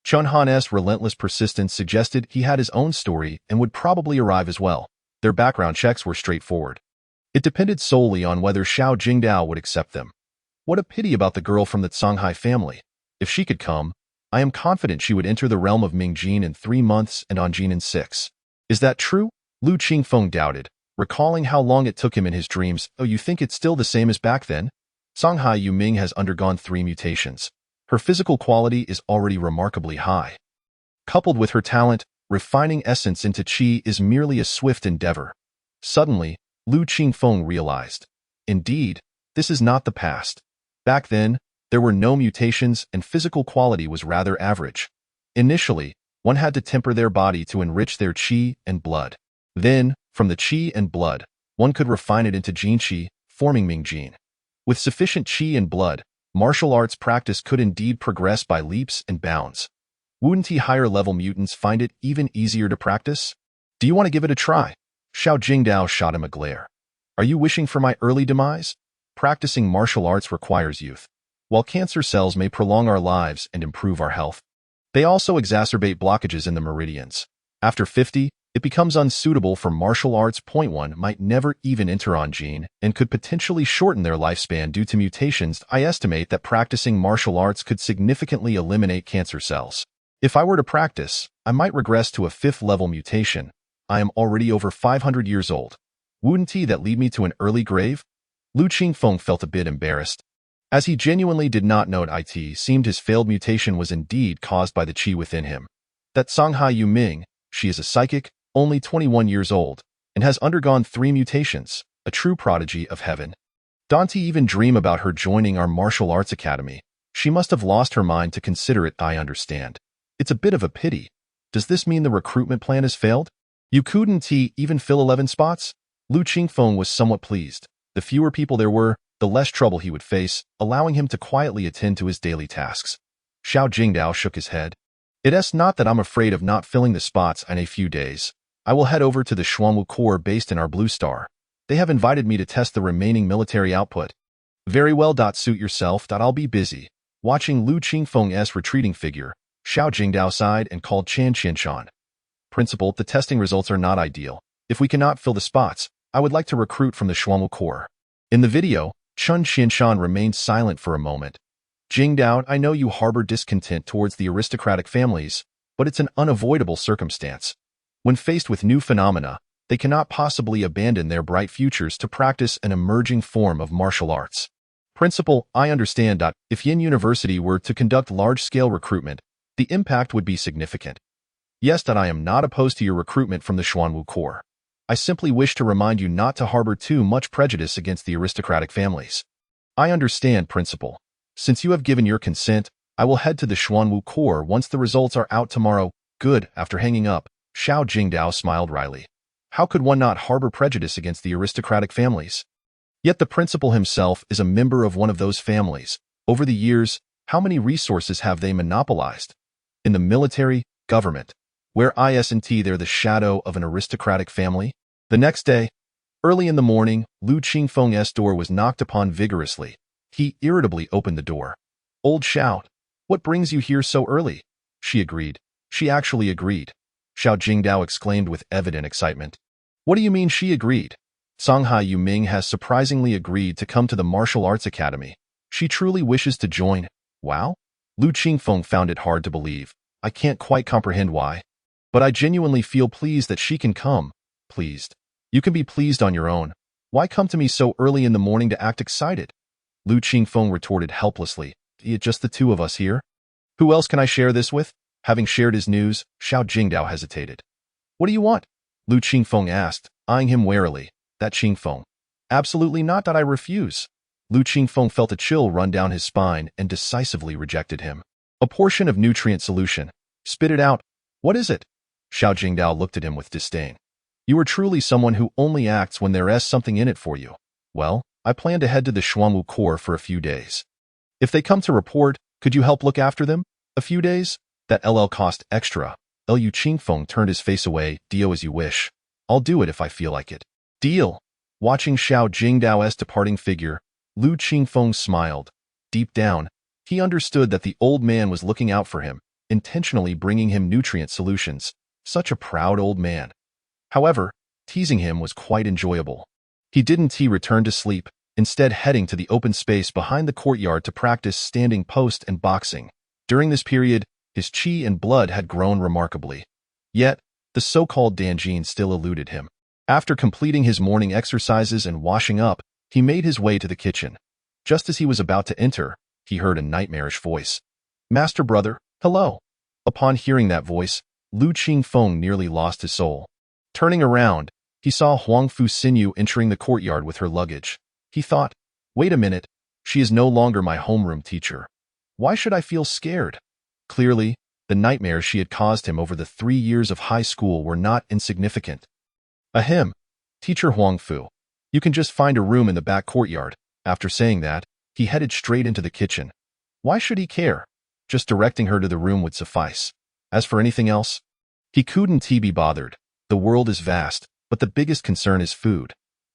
Chen Han's relentless persistence suggested he had his own story and would probably arrive as well. Their background checks were straightforward. It depended solely on whether Xiao Jingdao would accept them. What a pity about the girl from the Shanghai family. If she could come, I am confident she would enter the realm of Mingjin in 3 months and Anjin in 6. Is that true? Lu Qingfeng doubted, recalling how long it took him in his dreams. Oh, you think it's still the same as back then? Shanghai Yuming has undergone 3 mutations. Her physical quality is already remarkably high. Coupled with her talent, refining essence into qi is merely a swift endeavor. Suddenly, Lu Qingfeng realized. Indeed, this is not the past. Back then, there were no mutations and physical quality was rather average. Initially, one had to temper their body to enrich their qi and blood. Then, from the qi and blood, one could refine it into jin qi, forming Mingjin. With sufficient qi and blood, martial arts practice could indeed progress by leaps and bounds. Wouldn't higher-level mutants find it even easier to practice? Do you want to give it a try? Xiao Jingdao shot him a glare. Are you wishing for my early demise? Practicing martial arts requires youth. While cancer cells may prolong our lives and improve our health, they also exacerbate blockages in the meridians. After 50, it becomes unsuitable for martial arts. One might never even enter Anjin and could potentially shorten their lifespan due to mutations. I estimate that practicing martial arts could significantly eliminate cancer cells. If I were to practice, I might regress to a 5th-level mutation. I am already over 500 years old. Wouldn't that lead me to an early grave? Lu Qingfeng felt a bit embarrassed, as he genuinely did not know it seemed his failed mutation was indeed caused by the qi within him. That Shanghai Yuming, she is a psychic, only 21 years old, and has undergone 3 mutations, a true prodigy of heaven. Don't even dream about her joining our martial arts academy. She must have lost her mind to consider it. I understand. It's a bit of a pity. Does this mean the recruitment plan has failed? You couldn't even fill 11 spots? Lu Qingfeng was somewhat pleased. The fewer people there were, the less trouble he would face, allowing him to quietly attend to his daily tasks. Xiao Jingdao shook his head. It's not that I'm afraid of not filling the spots in a few days. I will head over to the Xuanwu Corps based in our Blue Star. They have invited me to test the remaining military output. Very well. Suit yourself. I'll be busy. Watching Lu Qingfeng's retreating figure, Xiao Jingdao sighed and called Chan Qianshan. Principal, the testing results are not ideal. If we cannot fill the spots, I would like to recruit from the Xuanwu Corps. In the video, Chen Qianshan remained silent for a moment. Jingdao, I know you harbor discontent towards the aristocratic families, but it's an unavoidable circumstance. When faced with new phenomena, they cannot possibly abandon their bright futures to practice an emerging form of martial arts. Principal, I understand that if Yin University were to conduct large-scale recruitment, the impact would be significant. Yes, that I am not opposed to your recruitment from the Xuanwu Corps. I simply wish to remind you not to harbor too much prejudice against the aristocratic families. I understand, Principal. Since you have given your consent, I will head to the Xuanwu Corps once the results are out tomorrow. Good. After hanging up, Xiao Jingdao smiled wryly. How could one not harbor prejudice against the aristocratic families? Yet the principal himself is a member of one of those families. Over the years, how many resources have they monopolized? In the military, government, where they're the shadow of an aristocratic family? The next day, early in the morning, Lu Qingfeng's door was knocked upon vigorously. He irritably opened the door. Old Xiao, what brings you here so early? She agreed. She actually agreed. Xiao Jingdao exclaimed with evident excitement. What do you mean she agreed? Songhai Yuming has surprisingly agreed to come to the Martial Arts Academy. She truly wishes to join. Wow? Lu Qingfeng found it hard to believe. I can't quite comprehend why. But I genuinely feel pleased that she can come. Pleased. You can be pleased on your own. Why come to me so early in the morning to act excited? Lu Qingfeng retorted helplessly. It's just the two of us here. Who else can I share this with? Having shared his news, Xiao Jingdao hesitated. What do you want? Lu Qingfeng asked, eyeing him warily. That Qingfeng. Absolutely not, that I refuse. Lu Qingfeng felt a chill run down his spine and decisively rejected him. A portion of nutrient solution. Spit it out. What is it? Xiao Jingdao looked at him with disdain. You are truly someone who only acts when there is something in it for you. Well, I plan to head to the Xuanwu Corps for a few days. If they come to report, could you help look after them? A few days? That LL cost extra. Lu Qingfeng turned his face away. Dio, as you wish. I'll do it if I feel like it. Deal. Watching Xiao Jingdao's departing figure, Lu Qingfeng smiled. Deep down, he understood that the old man was looking out for him, intentionally bringing him nutrient solutions. Such a proud old man. However, teasing him was quite enjoyable. He didn't return to sleep, instead heading to the open space behind the courtyard to practice standing post and boxing. During this period, his qi and blood had grown remarkably. Yet, the so-called Danjin still eluded him. After completing his morning exercises and washing up, he made his way to the kitchen. Just as he was about to enter, he heard a nightmarish voice. Master brother, hello. Upon hearing that voice, Lu Qingfeng nearly lost his soul. Turning around, he saw Huangfu Xinyu entering the courtyard with her luggage. He thought, wait a minute, she is no longer my homeroom teacher. Why should I feel scared? Clearly, the nightmares she had caused him over the 3 years of high school were not insignificant. Ahem. Teacher Huangfu. You can just find a room in the back courtyard. After saying that, he headed straight into the kitchen. Why should he care? Just directing her to the room would suffice. As for anything else, he couldn't be bothered. The world is vast, but the biggest concern is food.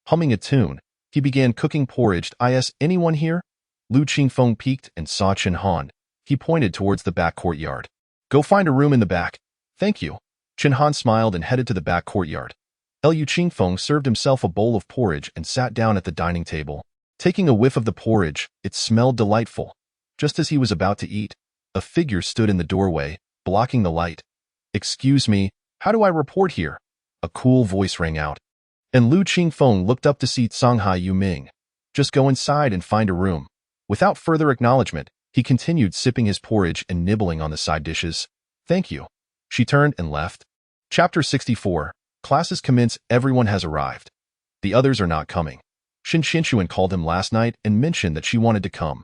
Humming a tune, he began cooking porridge. Is anyone here? Lu Qingfeng peeked and saw Chen Han. He pointed towards the back courtyard. Go find a room in the back. Thank you. Chen Han smiled and headed to the back courtyard. Lu Qingfeng served himself a bowl of porridge and sat down at the dining table. Taking a whiff of the porridge, it smelled delightful. Just as he was about to eat, a figure stood in the doorway, blocking the light. Excuse me, how do I report here? A cool voice rang out. And Lu Qingfeng looked up to see Songhai Yuming. Just go inside and find a room. Without further acknowledgement, he continued sipping his porridge and nibbling on the side dishes. Thank you. She turned and left. Chapter 64. Classes commence. Everyone has arrived. The others are not coming. Shin Qinshuan called him last night and mentioned that she wanted to come.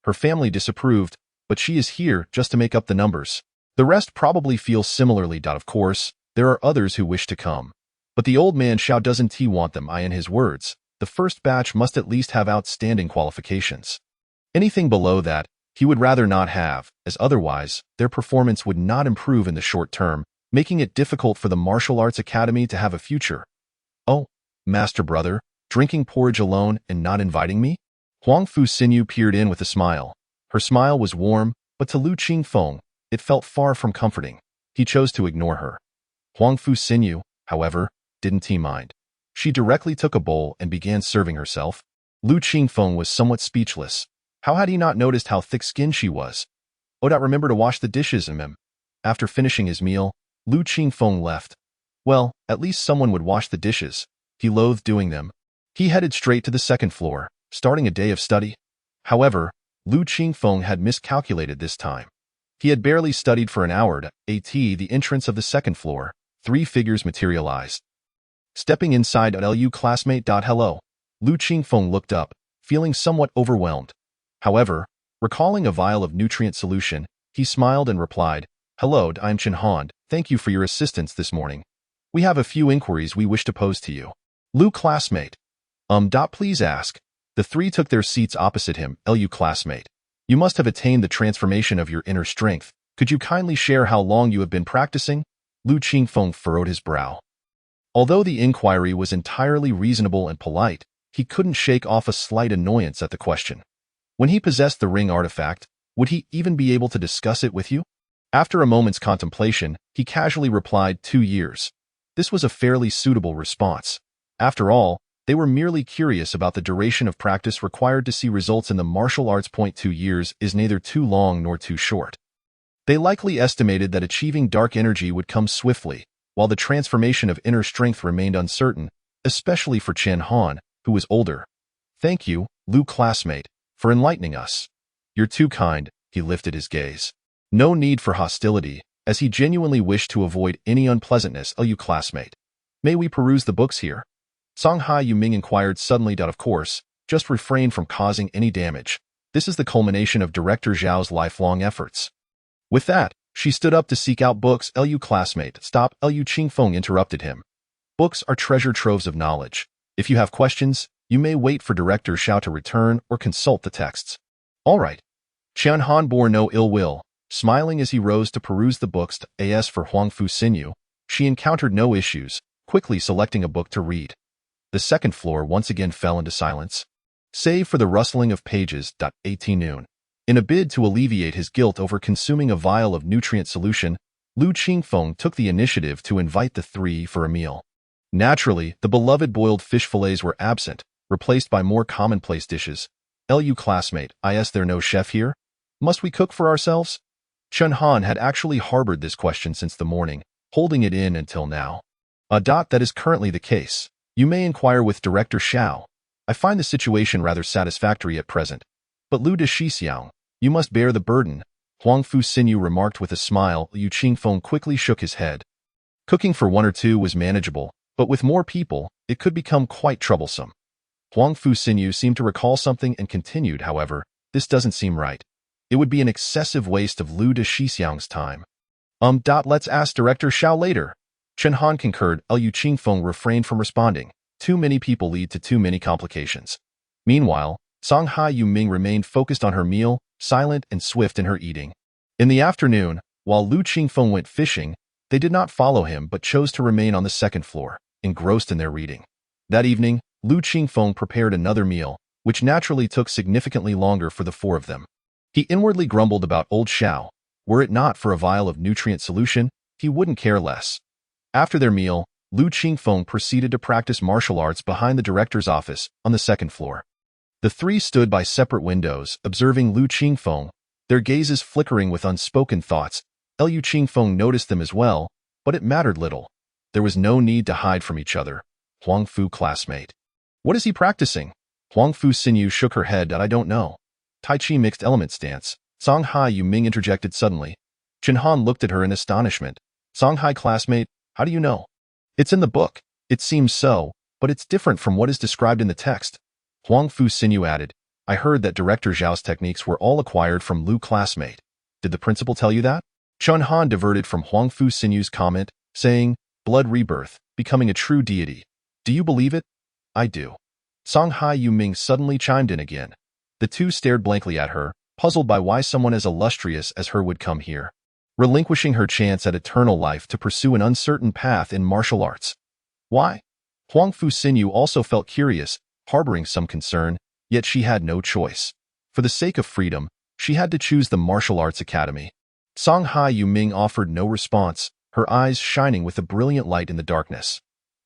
Her family disapproved, but she is here just to make up the numbers. The rest probably feel similarly. Of course, there are others who wish to come. But the old man Xiao doesn't want them. In his words, the first batch must at least have outstanding qualifications. Anything below that, he would rather not have, as otherwise, their performance would not improve in the short term, making it difficult for the Martial Arts Academy to have a future. Oh, Master Brother, drinking porridge alone and not inviting me? Huangfu Xinyu peered in with a smile. Her smile was warm, but to Lu Qingfeng, it felt far from comforting. He chose to ignore her. Huangfu Xinyu, however, didn't mind. She directly took a bowl and began serving herself. Lu Qingfeng was somewhat speechless. How had he not noticed how thick-skinned she was? Remember to wash the dishes, After finishing his meal, Lu Qingfeng left. Well, at least someone would wash the dishes. He loathed doing them. He headed straight to the second floor, starting a day of study. However, Lu Qingfeng had miscalculated this time. He had barely studied for an hour. At the entrance of the second floor, 3 figures materialized. Stepping inside Lu classmate. Hello. Lu Qingfeng looked up, feeling somewhat overwhelmed. However, recalling a vial of nutrient solution, he smiled and replied, Hello, I'm Chen Han. Thank you for your assistance this morning. We have a few inquiries we wish to pose to you. Lu classmate. Please ask. The 3 took their seats opposite him. Lu classmate. You must have attained the transformation of your inner strength. Could you kindly share how long you have been practicing? Lu Qingfeng furrowed his brow. Although the inquiry was entirely reasonable and polite, he couldn't shake off a slight annoyance at the question. When he possessed the ring artifact, would he even be able to discuss it with you? After a moment's contemplation, he casually replied 2 years. This was a fairly suitable response. After all, they were merely curious about the duration of practice required to see results in the martial arts. 2 years is neither too long nor too short. They likely estimated that achieving dark energy would come swiftly, while the transformation of inner strength remained uncertain, especially for Chen Han, who was older. Thank you, Lu classmate, for enlightening us. You're too kind. He lifted his gaze. No need for hostility, as he genuinely wished to avoid any unpleasantness. Lu classmate. May we peruse the books here? Songhai Yuming inquired suddenly. Of course, just refrain from causing any damage. This is the culmination of Director Zhao's lifelong efforts. With that, she stood up to seek out books. Lu classmate. Stop. Lu Qingfeng interrupted him. Books are treasure troves of knowledge. If you have questions, you may wait for Director Zhao to return or consult the texts. All right. Qian Han bore no ill will, smiling as he rose to peruse the books. As for Huangfu Xinyu, she encountered no issues, quickly selecting a book to read. The second floor once again fell into silence, save for the rustling of pages. At noon. In a bid to alleviate his guilt over consuming a vial of nutrient solution, Lu Qingfeng took the initiative to invite the 3 for a meal. Naturally, the beloved boiled fish fillets were absent, replaced by more commonplace dishes. Lu classmate, is there no chef here? Must we cook for ourselves? Chen Han had actually harbored this question since the morning, holding it in until now. That is currently the case. You may inquire with Director Xiao. I find the situation rather satisfactory at present. But Lu de Shixiang, you must bear the burden, Huangfu Xinyu remarked with a smile. Lu Qingfeng quickly shook his head. Cooking for 1 or 2 was manageable, but with more people, it could become quite troublesome. Huangfu Xinyu seemed to recall something and continued, however, this doesn't seem right. It would be an excessive waste of Lu de Shixiang's time. Let's ask Director Xiao later. Chen Han concurred. Lu Qingfeng refrained from responding. Too many people lead to too many complications. Meanwhile, Songhai Yuming remained focused on her meal, silent and swift in her eating. In the afternoon, while Lu Qingfeng went fishing, they did not follow him but chose to remain on the second floor, engrossed in their reading. That evening, Lu Qingfeng prepared another meal, which naturally took significantly longer for the 4 of them. He inwardly grumbled about old Xiao. Were it not for a vial of nutrient solution, he wouldn't care less. After their meal, Lu Qingfeng proceeded to practice martial arts behind the director's office on the second floor. The 3 stood by separate windows, observing Lu Qingfeng, their gazes flickering with unspoken thoughts. Lu Qingfeng noticed them as well, but it mattered little. There was no need to hide from each other. Huangfu classmate. What is he practicing? Huangfu Xinyu shook her head. I don't know. Tai Chi mixed element stance. Songhai Yuming interjected suddenly. Chen Han looked at her in astonishment. Songhai classmate, how do you know? It's in the book. It seems so, but it's different from what is described in the text. Huangfu Xinyu added, I heard that Director Zhao's techniques were all acquired from Lu classmate. Did the principal tell you that? Chen Han diverted from Huangfu Xinyu's comment, saying, blood rebirth, becoming a true deity. Do you believe it? I do. Songhai Yuming suddenly chimed in again. The 2 stared blankly at her, puzzled by why someone as illustrious as her would come here, relinquishing her chance at eternal life to pursue an uncertain path in martial arts. Why? Huangfu Xinyu also felt curious, harboring some concern, yet she had no choice. For the sake of freedom, she had to choose the martial arts academy. Songhai Yuming offered no response, her eyes shining with a brilliant light in the darkness.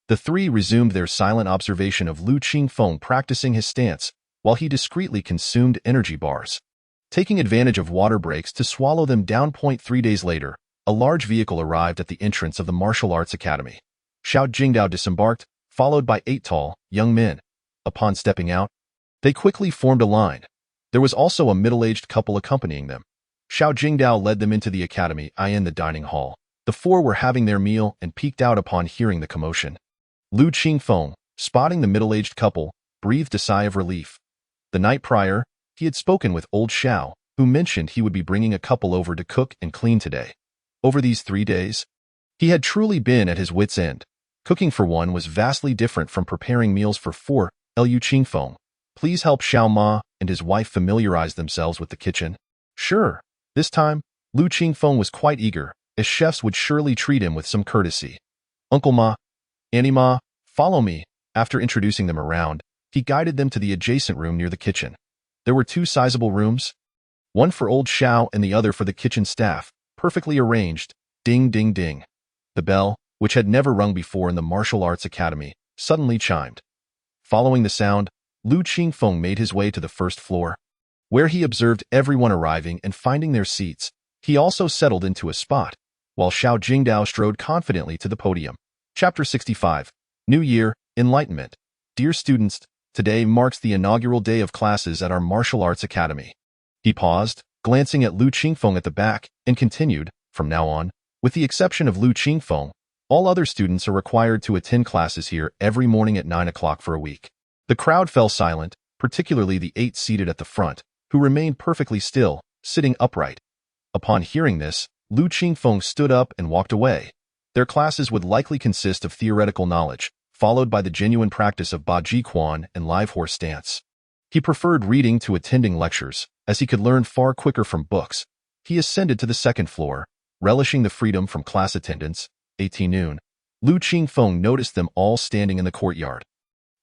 The 3 resumed their silent observation of Lu Qingfeng practicing his stance, while he discreetly consumed energy bars. Taking advantage of water breaks to swallow them down. 3 days later, a large vehicle arrived at the entrance of the martial arts academy. Xiao Jingdao disembarked, followed by 8 tall, young men. Upon stepping out, they quickly formed a line. There was also a middle-aged couple accompanying them. Xiao Jingdao led them into the academy in the dining hall. The 4 were having their meal and peeked out upon hearing the commotion. Lu Qingfeng, spotting the middle-aged couple, breathed a sigh of relief. The night prior, he had spoken with old Xiao, who mentioned he would be bringing a couple over to cook and clean today. Over these 3 days, he had truly been at his wits' end. Cooking for one was vastly different from preparing meals for 4. Lu Qingfeng, please help Xiao Ma and his wife familiarize themselves with the kitchen. Sure. This time, Lu Qingfeng was quite eager, as chefs would surely treat him with some courtesy. Uncle Ma, Auntie Ma, follow me. After introducing them around, he guided them to the adjacent room near the kitchen. There were 2 sizable rooms, one for old Xiao and the other for the kitchen staff, perfectly arranged. Ding, ding, ding. The bell, which had never rung before in the martial arts academy, suddenly chimed. Following the sound, Lu Qingfeng made his way to the first floor, where he observed everyone arriving and finding their seats. He also settled into a spot, while Xiao Jingdao strode confidently to the podium. Chapter 65. New Year, Enlightenment. Dear students, today marks the inaugural day of classes at our martial arts academy. He paused, glancing at Lu Qingfeng at the back, and continued, from now on, with the exception of Lu Qingfeng, all other students are required to attend classes here every morning at 9 o'clock for a week. The crowd fell silent, particularly the 8 seated at the front, who remained perfectly still, sitting upright. Upon hearing this, Lu Qingfeng stood up and walked away. Their classes would likely consist of theoretical knowledge, followed by the genuine practice of Baji Quan and live horse stance. He preferred reading to attending lectures, as he could learn far quicker from books. He ascended to the second floor, relishing the freedom from class attendance. 18 noon. Lu Qingfeng noticed them all standing in the courtyard,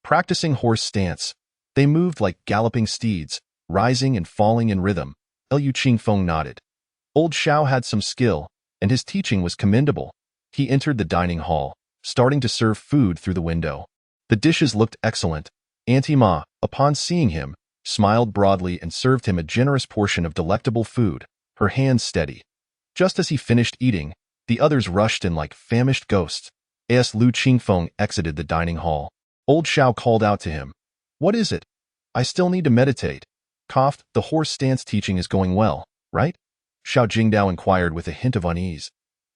practicing horse stance. They moved like galloping steeds, rising and falling in rhythm. Lu Qingfeng nodded. Old Xiao had some skill, and his teaching was commendable. He entered the dining hall, starting to serve food through the window. The dishes looked excellent. Auntie Ma, upon seeing him, smiled broadly and served him a generous portion of delectable food, her hands steady. Just as he finished eating, the others rushed in like famished ghosts. As Lu Qingfeng exited the dining hall, old Xiao called out to him. What is it? I still need to meditate. Coughed, the horse stance teaching is going well, right? Xiao Jingdao inquired with a hint of unease.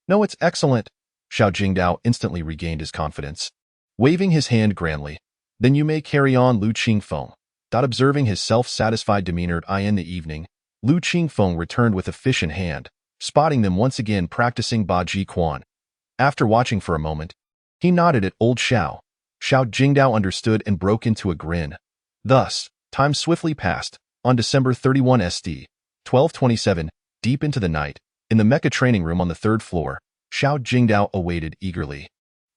No, it's excellent. Xiao Jingdao instantly regained his confidence, waving his hand grandly. Then you may carry on, Lu Qingfeng. Observing his self-satisfied demeanor in the evening, Lu Qingfeng returned with a fish in hand, spotting them once again practicing Baji Quan. After watching for a moment, he nodded at old Xiao. Xiao Jingdao understood and broke into a grin. Thus, time swiftly passed. On December 31 SD, 1227, deep into the night, in the mecha training room on the 3rd floor, Xiao Jingdao awaited eagerly.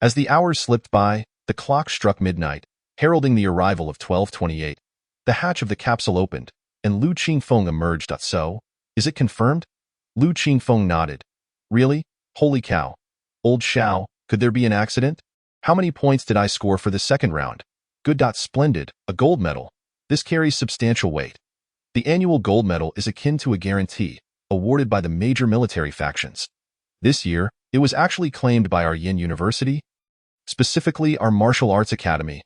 As the hours slipped by, the clock struck midnight, heralding the arrival of 1228. The hatch of the capsule opened, and Lu Qingfeng emerged. So, is it confirmed? Lu Qingfeng nodded. Really? Holy cow. Old Xiao, could there be an accident? How many points did I score for the second round? Good. Splendid, a gold medal. This carries substantial weight. The annual gold medal is akin to a guarantee, awarded by the major military factions. This year, it was actually claimed by our Yin University, specifically our Martial Arts Academy.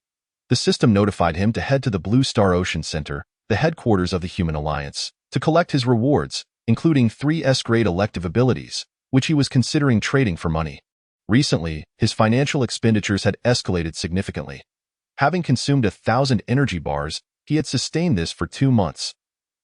The system notified him to head to the Blue Star Ocean Center, the headquarters of the Human Alliance, to collect his rewards, including 3 S-grade elective abilities, which he was considering trading for money. Recently, his financial expenditures had escalated significantly. Having consumed 1,000 energy bars, he had sustained this for 2 months.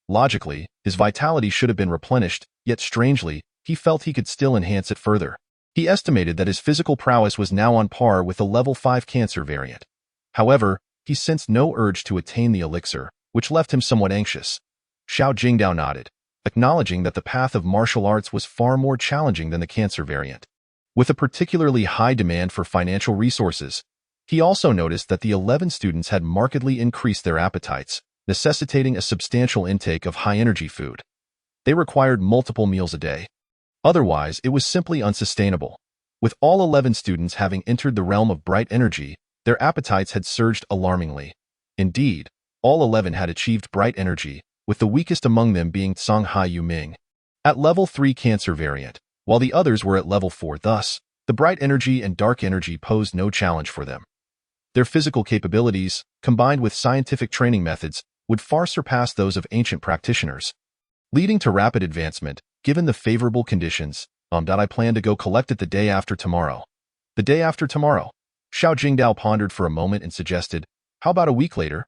Logically, his vitality should have been replenished, yet strangely, he felt he could still enhance it further. He estimated that his physical prowess was now on par with the level 5 cancer variant. However, he sensed no urge to attain the elixir, which left him somewhat anxious. Xiao Jingdao nodded, acknowledging that the path of martial arts was far more challenging than the cancer variant. With a particularly high demand for financial resources, he also noticed that the 11 students had markedly increased their appetites, necessitating a substantial intake of high-energy food. They required multiple meals a day. Otherwise, it was simply unsustainable. With all 11 students having entered the realm of bright energy, their appetites had surged alarmingly. Indeed, All 11 had achieved bright energy, with the weakest among them being Songhai Yuming. At level 3 Cancer variant, while the others were at level 4. Thus, the bright energy and dark energy posed no challenge for them. Their physical capabilities, combined with scientific training methods, would far surpass those of ancient practitioners, leading to rapid advancement. Given the favorable conditions, I plan to go collect it the day after tomorrow. The day after tomorrow? Xiao Jingdao pondered for a moment and suggested, how about a week later?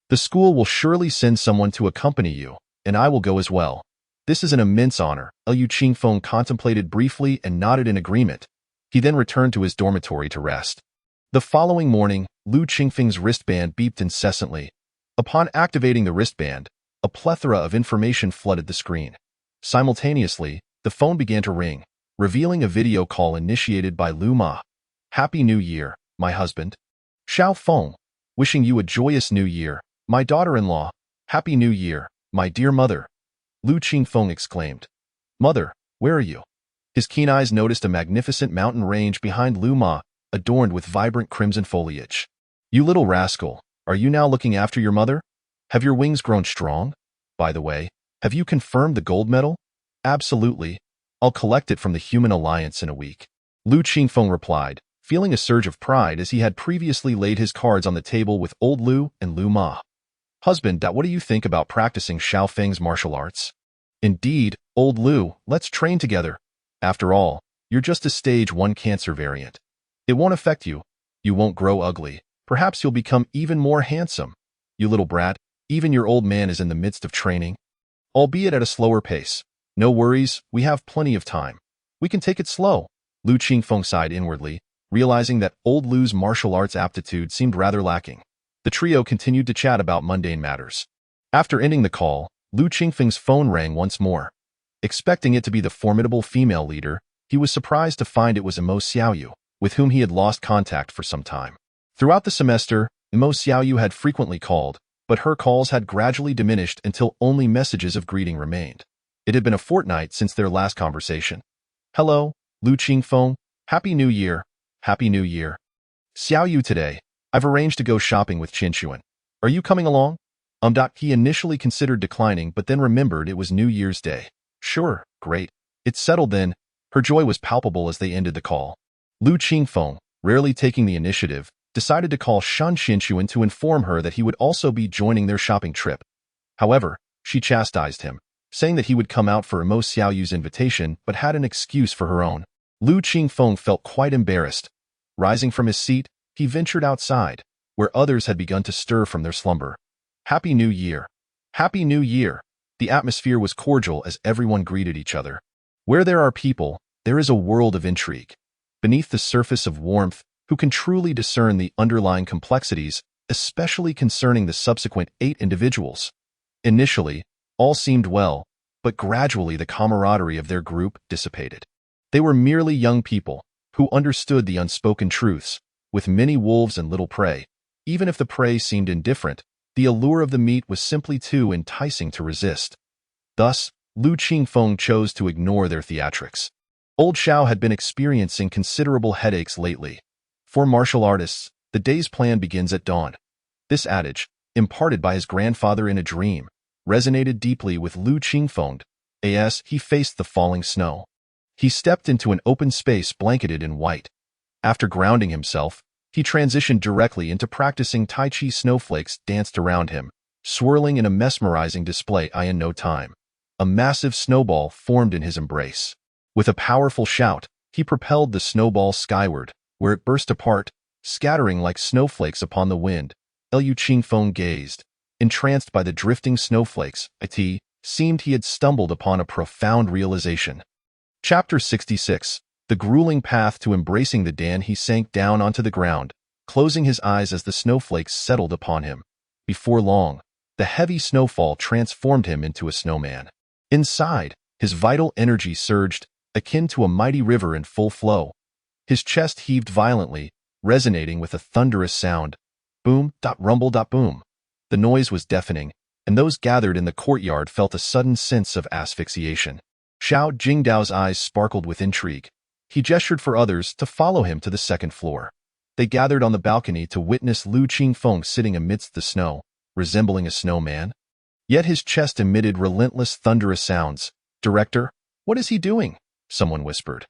The school will surely send someone to accompany you, and I will go as well. This is an immense honor. Liu Qingfeng contemplated briefly and nodded in agreement. He then returned to his dormitory to rest. The following morning, Liu Qingfeng's wristband beeped incessantly. Upon activating the wristband, a plethora of information flooded the screen. Simultaneously, the phone began to ring, revealing a video call initiated by Lu Ma. Happy New Year, my husband. Xiao Feng, wishing you a joyous New Year, my daughter-in-law. Happy New Year, my dear mother. Liu Qingfeng exclaimed. Mother, where are you? His keen eyes noticed a magnificent mountain range behind Lu Ma, adorned with vibrant crimson foliage. You little rascal, are you now looking after your mother? Have your wings grown strong? By the way, have you confirmed the gold medal? Absolutely. I'll collect it from the Human Alliance in a week. Liu Qingfeng replied, feeling a surge of pride as he had previously laid his cards on the table with old Lu and Lu Ma. Husband, what do you think about practicing Xiao Feng's martial arts? Indeed, old Lu, let's train together. After all, you're just a stage 1 Cancer variant. It won't affect you. You won't grow ugly. Perhaps you'll become even more handsome. You little brat, even your old man is in the midst of training. Albeit at a slower pace. No worries, we have plenty of time. We can take it slow. Liu Qingfeng sighed inwardly, realizing that old Lu's martial arts aptitude seemed rather lacking. The trio continued to chat about mundane matters. After ending the call, Liu Qingfeng's phone rang once more. Expecting it to be the formidable female leader, he was surprised to find it was Imo Xiaoyu, with whom he had lost contact for some time. Throughout the semester, Imo Xiaoyu had frequently called, but her calls had gradually diminished until only messages of greeting remained. It had been a fortnight since their last conversation. Hello, Liu Qingfeng. Happy New Year. Happy New Year. Xiaoyu today. I've arranged to go shopping with Qinxuan. Are you coming along? He initially considered declining but then remembered it was New Year's Day. Sure, great. It's settled then. Her joy was palpable as they ended the call. Liu Qingfeng, rarely taking the initiative, decided to call Shan Qinxuan to inform her that he would also be joining their shopping trip. However, she chastised him, saying that he would come out for Imo Xiaoyu's invitation but had an excuse for her own. Liu Qingfeng felt quite embarrassed. Rising from his seat, he ventured outside, where others had begun to stir from their slumber. Happy New Year. Happy New Year. The atmosphere was cordial as everyone greeted each other. Where there are people, there is a world of intrigue. Beneath the surface of warmth, who can truly discern the underlying complexities, especially concerning the subsequent 8 individuals? Initially, all seemed well, but gradually the camaraderie of their group dissipated. They were merely young people, who understood the unspoken truths, with many wolves and little prey. Even if the prey seemed indifferent, the allure of the meat was simply too enticing to resist. Thus, Liu Qingfeng chose to ignore their theatrics. Old Xiao had been experiencing considerable headaches lately. For martial artists, the day's plan begins at dawn. This adage, imparted by his grandfather in a dream, resonated deeply with Liu Qingfeng as he faced the falling snow. He stepped into an open space blanketed in white. After grounding himself, he transitioned directly into practicing Tai Chi. Snowflakes danced around him, swirling in a mesmerizing display. In no time, a massive snowball formed in his embrace. With a powerful shout, he propelled the snowball skyward, where it burst apart, scattering like snowflakes upon the wind. Liu Qingfeng gazed, entranced by the drifting snowflakes. It seemed he had stumbled upon a profound realization. Chapter 66. The grueling path to embracing the Dan. He sank down onto the ground, closing his eyes as the snowflakes settled upon him. Before long, the heavy snowfall transformed him into a snowman. Inside, his vital energy surged, akin to a mighty river in full flow. His chest heaved violently, resonating with a thunderous sound. Boom, rumble, boom. The noise was deafening, and those gathered in the courtyard felt a sudden sense of asphyxiation. Xiao Jingdao's eyes sparkled with intrigue. He gestured for others to follow him to the second floor. They gathered on the balcony to witness Liu Qingfeng sitting amidst the snow, resembling a snowman. Yet his chest emitted relentless thunderous sounds. "Director, what is he doing?" someone whispered.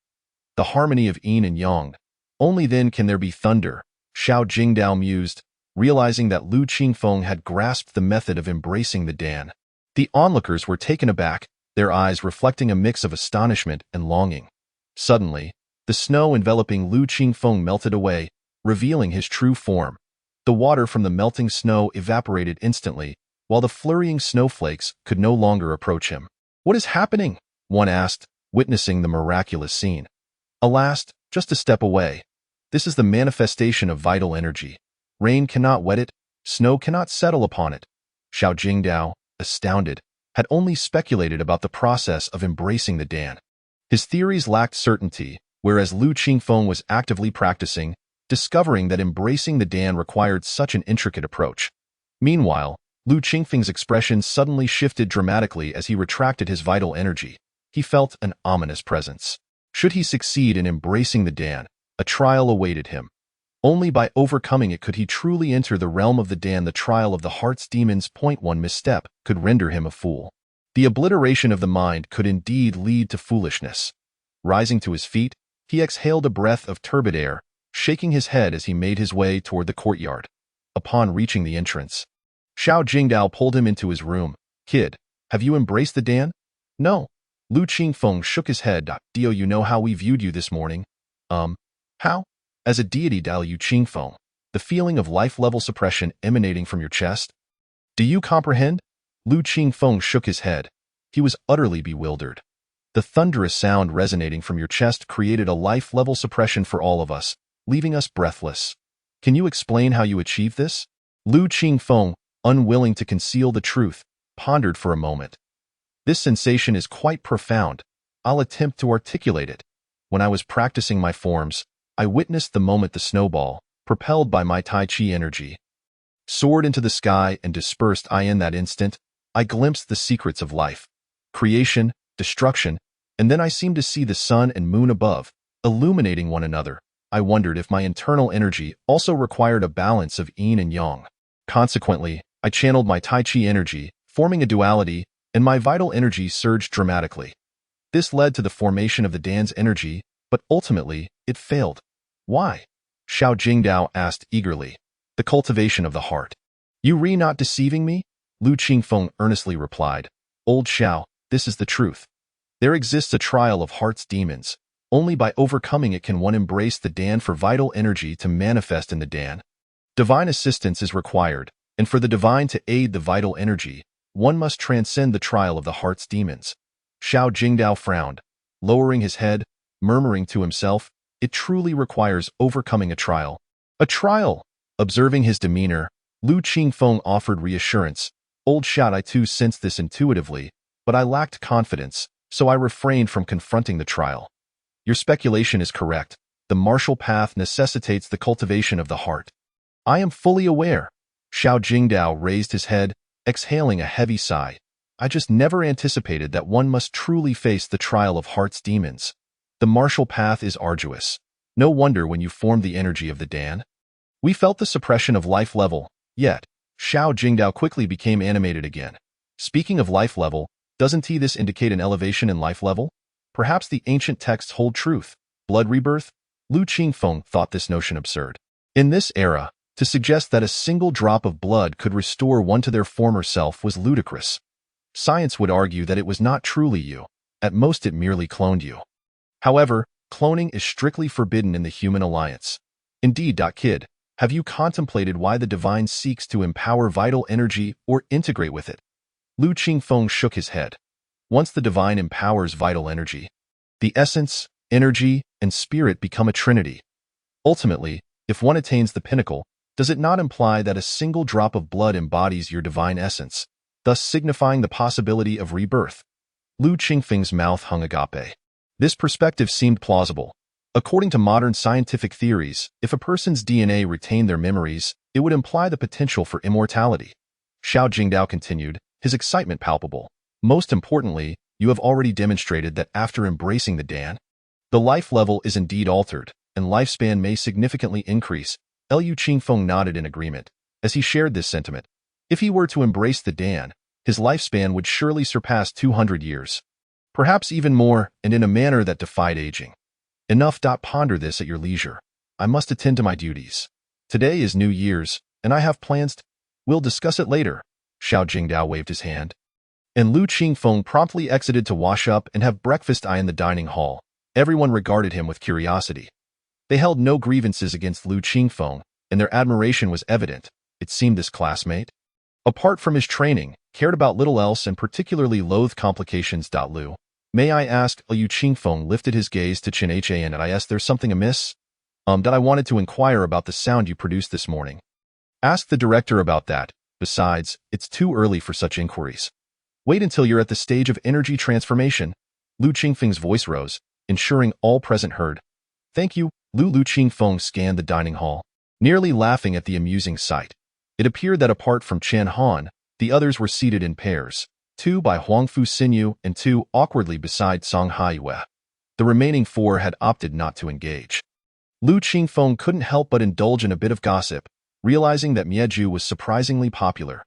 "The harmony of yin and yang. Only then can there be thunder," Xiao Jingdao mused, realizing that Lu Qingfeng had grasped the method of embracing the Dan. The onlookers were taken aback, their eyes reflecting a mix of astonishment and longing. Suddenly, the snow enveloping Lu Qingfeng melted away, revealing his true form. The water from the melting snow evaporated instantly, while the flurrying snowflakes could no longer approach him. "What is happening?" one asked, witnessing the miraculous scene. "Alas, just a step away. This is the manifestation of vital energy. Rain cannot wet it, snow cannot settle upon it." Xiao Jingdao, astounded, had only speculated about the process of embracing the Dan. His theories lacked certainty, whereas Lu Qingfeng was actively practicing, discovering that embracing the Dan required such an intricate approach. Meanwhile, Lu Qingfeng's expression suddenly shifted dramatically as he retracted his vital energy. He felt an ominous presence. Should he succeed in embracing the Dan, a trial awaited him. Only by overcoming it could he truly enter the realm of the Dan. The trial of the heart's demons. One misstep could render him a fool. The obliteration of the mind could indeed lead to foolishness. Rising to his feet, he exhaled a breath of turbid air, shaking his head as he made his way toward the courtyard. Upon reaching the entrance, Xiao Jingdao pulled him into his room. "Kid, have you embraced the Dan?" "No." Lu Qingfeng shook his head. "Do you know how we viewed you this morning?" How?" "As a deity." Lu Qingfeng, the feeling of life-level suppression emanating from your chest. "Do you comprehend?" Lu Qingfeng shook his head. He was utterly bewildered. "The thunderous sound resonating from your chest created a life-level suppression for all of us, leaving us breathless. Can you explain how you achieved this?" Lu Qingfeng, unwilling to conceal the truth, pondered for a moment. "This sensation is quite profound. I'll attempt to articulate it. When I was practicing my forms, I witnessed the moment the snowball, propelled by my Tai Chi energy, soared into the sky and dispersed. In that instant, I glimpsed the secrets of life, creation, destruction, and then I seemed to see the sun and moon above, illuminating one another. I wondered if my internal energy also required a balance of yin and yang. Consequently, I channeled my Tai Chi energy, forming a duality, and my vital energy surged dramatically. This led to the formation of the Dan's energy, but ultimately, it failed. Why?" Xiao Jingdao asked eagerly. "The cultivation of the heart." "You re not deceiving me?" Lu Qingfeng earnestly replied. "Old Xiao, this is the truth. There exists a trial of heart's demons. Only by overcoming it can one embrace the Dan for vital energy to manifest in the Dan. Divine assistance is required, and for the divine to aid the vital energy, one must transcend the trial of the heart's demons." Xiao Jingdao frowned, lowering his head, murmuring to himself, "It truly requires overcoming a trial." "A trial?" Observing his demeanor, Lu Qingfeng offered reassurance. "Old Xiao, I too sensed this intuitively, but I lacked confidence, so I refrained from confronting the trial. Your speculation is correct. The martial path necessitates the cultivation of the heart." "I am fully aware." Xiao Jingdao raised his head, exhaling a heavy sigh. "I just never anticipated that one must truly face the trial of heart's demons. The martial path is arduous. No wonder when you formed the energy of the Dan. We felt the suppression of life level, yet." Xiao Jingdao quickly became animated again. "Speaking of life level, doesn't this indicate an elevation in life level? Perhaps the ancient texts hold truth. Blood rebirth?" Lu Qingfeng thought this notion absurd. In this era, to suggest that a single drop of blood could restore one to their former self was ludicrous. Science would argue that it was not truly you. At most it merely cloned you. However, cloning is strictly forbidden in the human alliance. Indeed, Kid, have you contemplated why the divine seeks to empower vital energy or integrate with it? Lu Qingfeng shook his head. Once the divine empowers vital energy, the essence, energy, and spirit become a trinity. Ultimately, if one attains the pinnacle, does it not imply that a single drop of blood embodies your divine essence, thus signifying the possibility of rebirth? Lu Qingfeng's mouth hung agape. This perspective seemed plausible. According to modern scientific theories, if a person's DNA retained their memories, it would imply the potential for immortality. Xiao Jingdao continued, his excitement palpable. "Most importantly, you have already demonstrated that after embracing the Dan, the life level is indeed altered, and lifespan may significantly increase." Lu Qingfeng nodded in agreement. As he shared this sentiment, If he were to embrace the Dan, his lifespan would surely surpass 200 years. Perhaps even more, and in a manner that defied aging. Enough. Ponder this at your leisure. I must attend to my duties. Today is New Year's, and I have plans. We'll discuss it later. Xiao Jingdao waved his hand. And Lu Qingfeng promptly exited to wash up and have breakfast in the dining hall. Everyone regarded him with curiosity. They held no grievances against Lu Qingfeng, and their admiration was evident. It seemed this classmate, apart from his training, cared about little else and particularly loathed complications. Lu, may I ask? Lu Qingfeng lifted his gaze to Chen Han and I asked, there's something amiss? That I wanted to inquire about the sound you produced this morning. Ask the director about that. Besides, it's too early for such inquiries. Wait until you're at the stage of energy transformation. Lu Qingfeng's voice rose, ensuring all present heard. Thank you. Lu Qingfeng scanned the dining hall, nearly laughing at the amusing sight. It appeared that apart from Chen Han, the others were seated in pairs, 2 by Huangfu Xinyu and 2 awkwardly beside Song Haiyue. The remaining 4 had opted not to engage. Lu Qingfeng couldn't help but indulge in a bit of gossip, realizing that Mieju was surprisingly popular.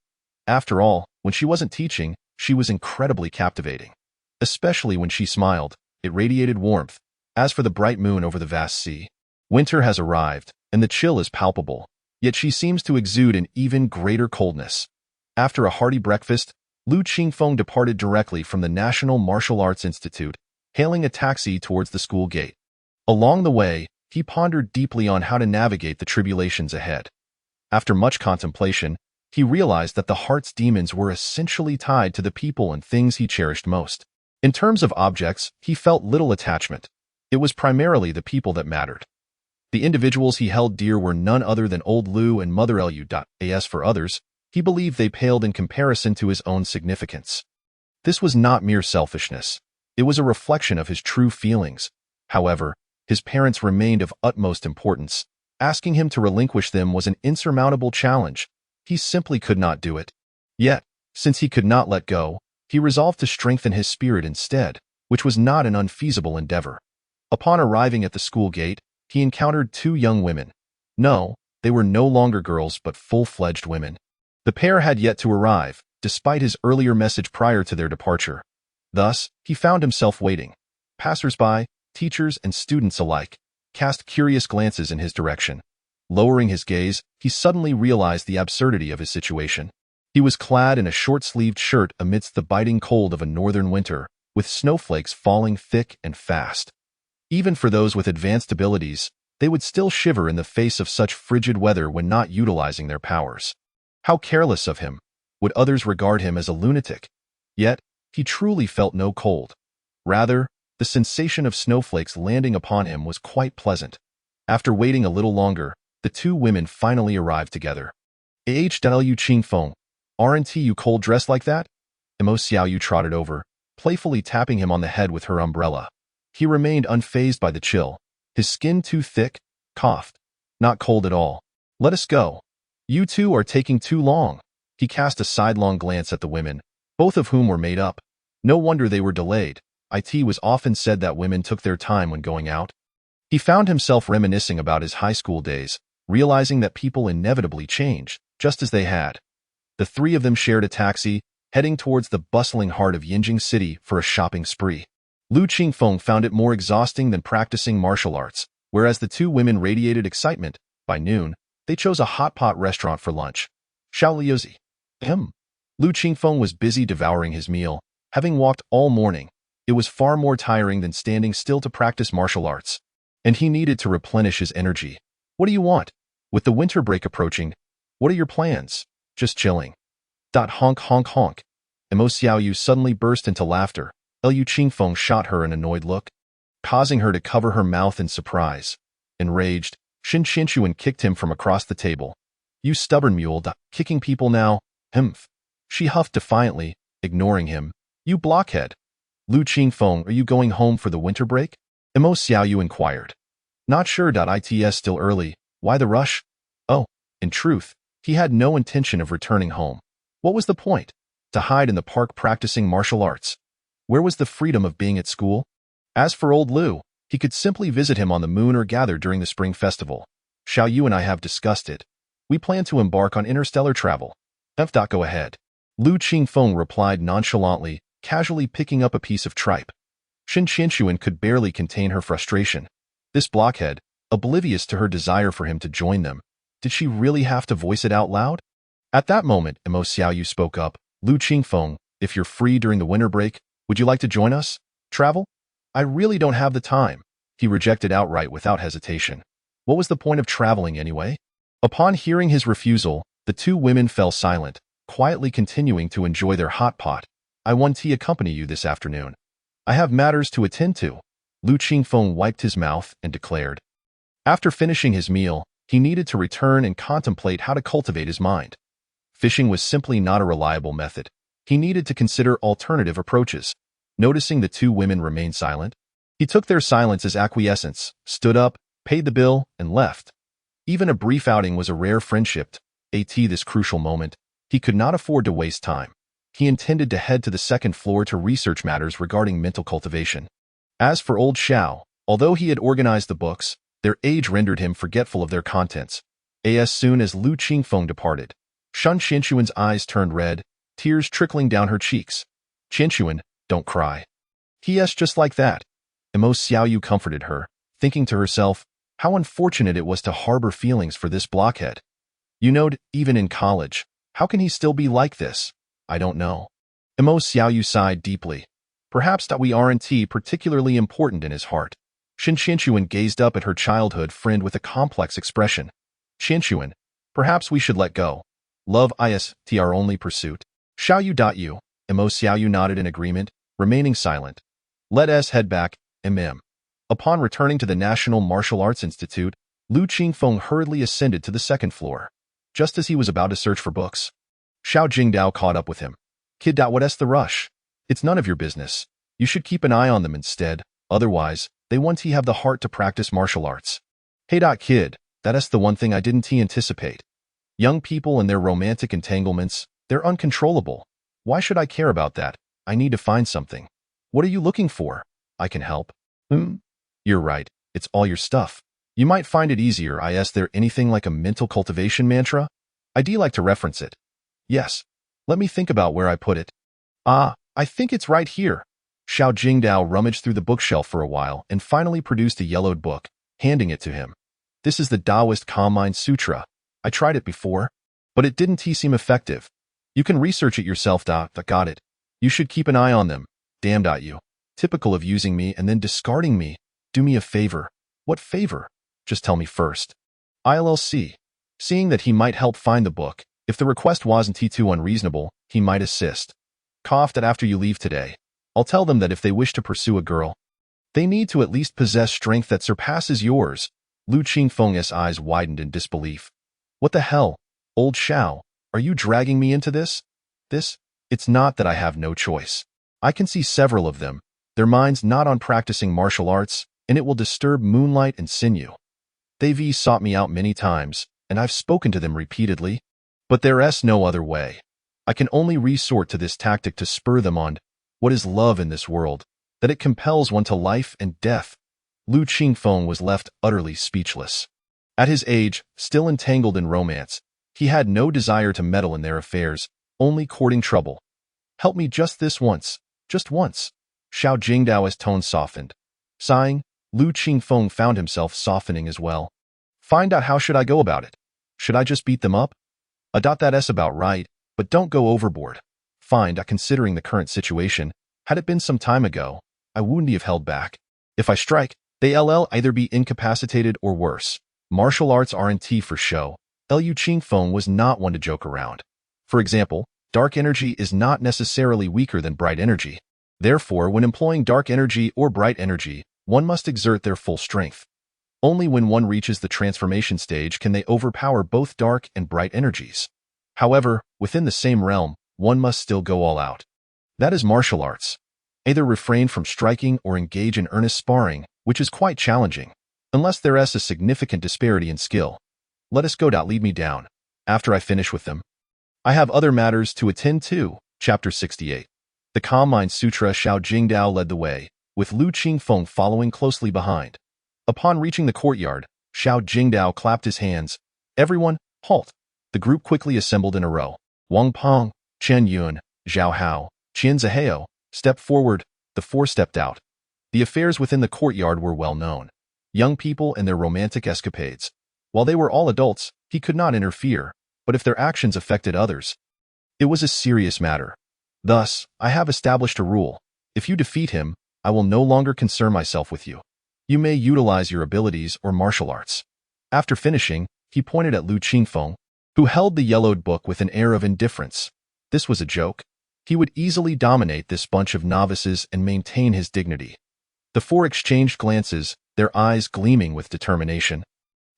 After all, when she wasn't teaching, she was incredibly captivating. Especially when she smiled, it radiated warmth. As for the bright moon over the vast sea, winter has arrived, and the chill is palpable, yet she seems to exude an even greater coldness. After a hearty breakfast, Lu Qingfeng departed directly from the National Martial Arts Institute, hailing a taxi towards the school gate. Along the way, he pondered deeply on how to navigate the tribulations ahead. After much contemplation, he realized that the heart's demons were essentially tied to the people and things he cherished most. In terms of objects, he felt little attachment. It was primarily the people that mattered. The individuals he held dear were none other than old Lu and Mother Lu. As for others, he believed they paled in comparison to his own significance. This was not mere selfishness. It was a reflection of his true feelings. However, his parents remained of utmost importance. Asking him to relinquish them was an insurmountable challenge. He simply could not do it. Yet, since he could not let go, he resolved to strengthen his spirit instead, which was not an unfeasible endeavor. Upon arriving at the school gate, he encountered 2 young women. No, they were no longer girls but full-fledged women. The pair had yet to arrive, despite his earlier message prior to their departure. Thus, he found himself waiting. Passers-by, teachers and students alike, cast curious glances in his direction. Lowering his gaze, he suddenly realized the absurdity of his situation. He was clad in a short-sleeved shirt amidst the biting cold of a northern winter, with snowflakes falling thick and fast. Even for those with advanced abilities, they would still shiver in the face of such frigid weather when not utilizing their powers. How careless of him! Would others regard him as a lunatic? Yet, he truly felt no cold. Rather, the sensation of snowflakes landing upon him was quite pleasant. After waiting a little longer, the 2 women finally arrived together. Lu Qingfeng, aren't you cold dressed like that? Mo Xiaoyu trotted over, playfully tapping him on the head with her umbrella. He remained unfazed by the chill. His skin too thick, coughed. Not cold at all. Let us go. You 2 are taking too long. He cast a sidelong glance at the women, both of whom were made up. No wonder they were delayed. It was often said that women took their time when going out. He found himself reminiscing about his high school days, realizing that people inevitably change, just as they had. The 3 of them shared a taxi, heading towards the bustling heart of Yinjing City for a shopping spree. Lu Qingfeng found it more exhausting than practicing martial arts, whereas the 2 women radiated excitement. By noon, they chose a hot pot restaurant for lunch. Shaoliozi. Lu Qingfeng was busy devouring his meal, having walked all morning. It was far more tiring than standing still to practice martial arts, and he needed to replenish his energy. What do you want? With the winter break approaching, what are your plans? Just chilling. Honk honk honk. Mo Xiaoyu suddenly burst into laughter. Lu Qingfeng shot her an annoyed look, causing her to cover her mouth in surprise. Enraged, Shin Qinshuan kicked him from across the table. You stubborn mule, kicking people now? She huffed defiantly, ignoring him. You blockhead. Lu Qingfeng, are you going home for the winter break? Mo Xiaoyu inquired. Not sure. It's still early. Why the rush? Oh, in truth, he had no intention of returning home. What was the point? To hide in the park practicing martial arts. Where was the freedom of being at school? As for old Lu, he could simply visit him on the moon or gather during the spring festival. Xiao Yu and I have discussed it. We plan to embark on interstellar travel. Go ahead. Lu Qingfeng replied nonchalantly, casually picking up a piece of tripe. Shin Qianxuan could barely contain her frustration. This blockhead, oblivious to her desire for him to join them, did she really have to voice it out loud? At that moment, Imo Xiaoyu spoke up. Lu Qingfeng, if you're free during the winter break, would you like to join us? Travel? I really don't have the time. He rejected outright without hesitation. What was the point of traveling anyway? Upon hearing his refusal, the two women fell silent, quietly continuing to enjoy their hot pot. I want to accompany you this afternoon. I have matters to attend to. Lu Qingfeng wiped his mouth and declared. After finishing his meal, he needed to return and contemplate how to cultivate his mind. Fishing was simply not a reliable method. He needed to consider alternative approaches. Noticing the two women remained silent, he took their silence as acquiescence, stood up, paid the bill, and left. Even a brief outing was a rare friendship. At this crucial moment, he could not afford to waste time. He intended to head to the second floor to research matters regarding mental cultivation. As for old Xiao, although he had organized the books, their age rendered him forgetful of their contents. As soon as Lu Qingfeng departed, Shan Qianxuan's eyes turned red, tears trickling down her cheeks. Qianxuan, don't cry. Yes, just like that. Imo Xiaoyu comforted her, thinking to herself, how unfortunate it was to harbor feelings for this blockhead. You know, even in college, how can he still be like this? I don't know. Imo Xiaoyu sighed deeply. Perhaps that we aren't particularly important in his heart. Shin Qianxuan gazed up at her childhood friend with a complex expression. Qianxuan, perhaps we should let go. Love is our only pursuit. Xiaoyu. Imo Xiaoyu nodded in agreement, remaining silent. Let us head back, Upon returning to the National Martial Arts Institute, Lu Qingfeng hurriedly ascended to the second floor. Just as he was about to search for books, Xiao Jingdao caught up with him. Kid, what's the rush? It's none of your business. You should keep an eye on them instead, otherwise, they won't have the heart to practice martial arts. Hey, kid, that's the one thing I didn't anticipate. Young people and their romantic entanglements, they're uncontrollable. Why should I care about that? I need to find something. What are you looking for? I can help. You're right, it's all your stuff. You might find it easier. Is there anything like a mental cultivation mantra? I'd like to reference it. Yes. Let me think about where I put it. I think it's right here. Xiao Jingdao rummaged through the bookshelf for a while and finally produced a yellowed book, handing it to him. This is the Taoist Calm Mind Sutra. I tried it before, but it didn't seem effective. You can research it yourself. Got it. You should keep an eye on them. Damn you. Typical of using me and then discarding me. Do me a favor. What favor? Just tell me first. ILLC. Seeing that he might help find the book, if the request wasn't too unreasonable, he might assist. Cough that after you leave today, I'll tell them that if they wish to pursue a girl, they need to at least possess strength that surpasses yours. Lu Qingfeng's eyes widened in disbelief. What the hell? Old Xiao, are you dragging me into this? It's not that I have no choice. I can see several of them, their minds not on practicing martial arts, and it will disturb moonlight and sinew. They've sought me out many times, and I've spoken to them repeatedly, but there's no other way. I can only resort to this tactic to spur them on. What is love in this world, that it compels one to life and death? Lu Qingfeng was left utterly speechless. At his age, still entangled in romance, he had no desire to meddle in their affairs, only courting trouble. Help me just this once, just once. Xiao Jingdao's tone softened. Sighing, Lu Qingfeng found himself softening as well. Find out how should I go about it? Should I just beat them up? That's about right, but don't go overboard. Considering the current situation, had it been some time ago, I wouldn't have held back. If I strike, they'll either be incapacitated or worse. Martial arts aren't for show. Lu Qingfeng was not one to joke around. For example, dark energy is not necessarily weaker than bright energy. Therefore, when employing dark energy or bright energy, one must exert their full strength. Only when one reaches the transformation stage can they overpower both dark and bright energies. However, within the same realm, one must still go all out. That is martial arts. Either refrain from striking or engage in earnest sparring, which is quite challenging, unless there is a significant disparity in skill. Let us go. Lead me down. After I finish with them, I have other matters to attend to. Chapter 68. The Calm Mind Sutra. Xiao Jingdao led the way, with Lu Qingfeng following closely behind. Upon reaching the courtyard, Xiao Jingdao clapped his hands. Everyone, halt. The group quickly assembled in a row. Wang Peng, Chen Yun, Zhao Hao, Qian Zihao stepped forward. The four stepped out. The affairs within the courtyard were well known. Young people and their romantic escapades. While they were all adults, he could not interfere, but if their actions affected others, it was a serious matter. Thus, I have established a rule. If you defeat him, I will no longer concern myself with you. You may utilize your abilities or martial arts. After finishing, he pointed at Lu Qingfeng, who held the yellowed book with an air of indifference. This was a joke. He would easily dominate this bunch of novices and maintain his dignity. The four exchanged glances, their eyes gleaming with determination.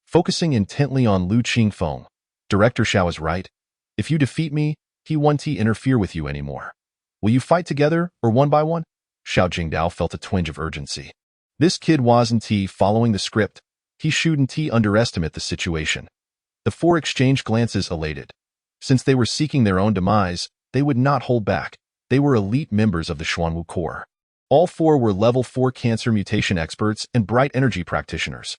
Focusing intently on Lu Qingfeng, Director Xiao is right. If you defeat me, he won't interfere with you anymore. Will you fight together or one by one? Xiao Jingdao felt a twinge of urgency. This kid wasn't following the script. He shouldn't underestimate the situation. The four exchanged glances elated. Since they were seeking their own demise, they would not hold back. They were elite members of the Xuanwu Corps. All four were level 4 cancer mutation experts and bright energy practitioners.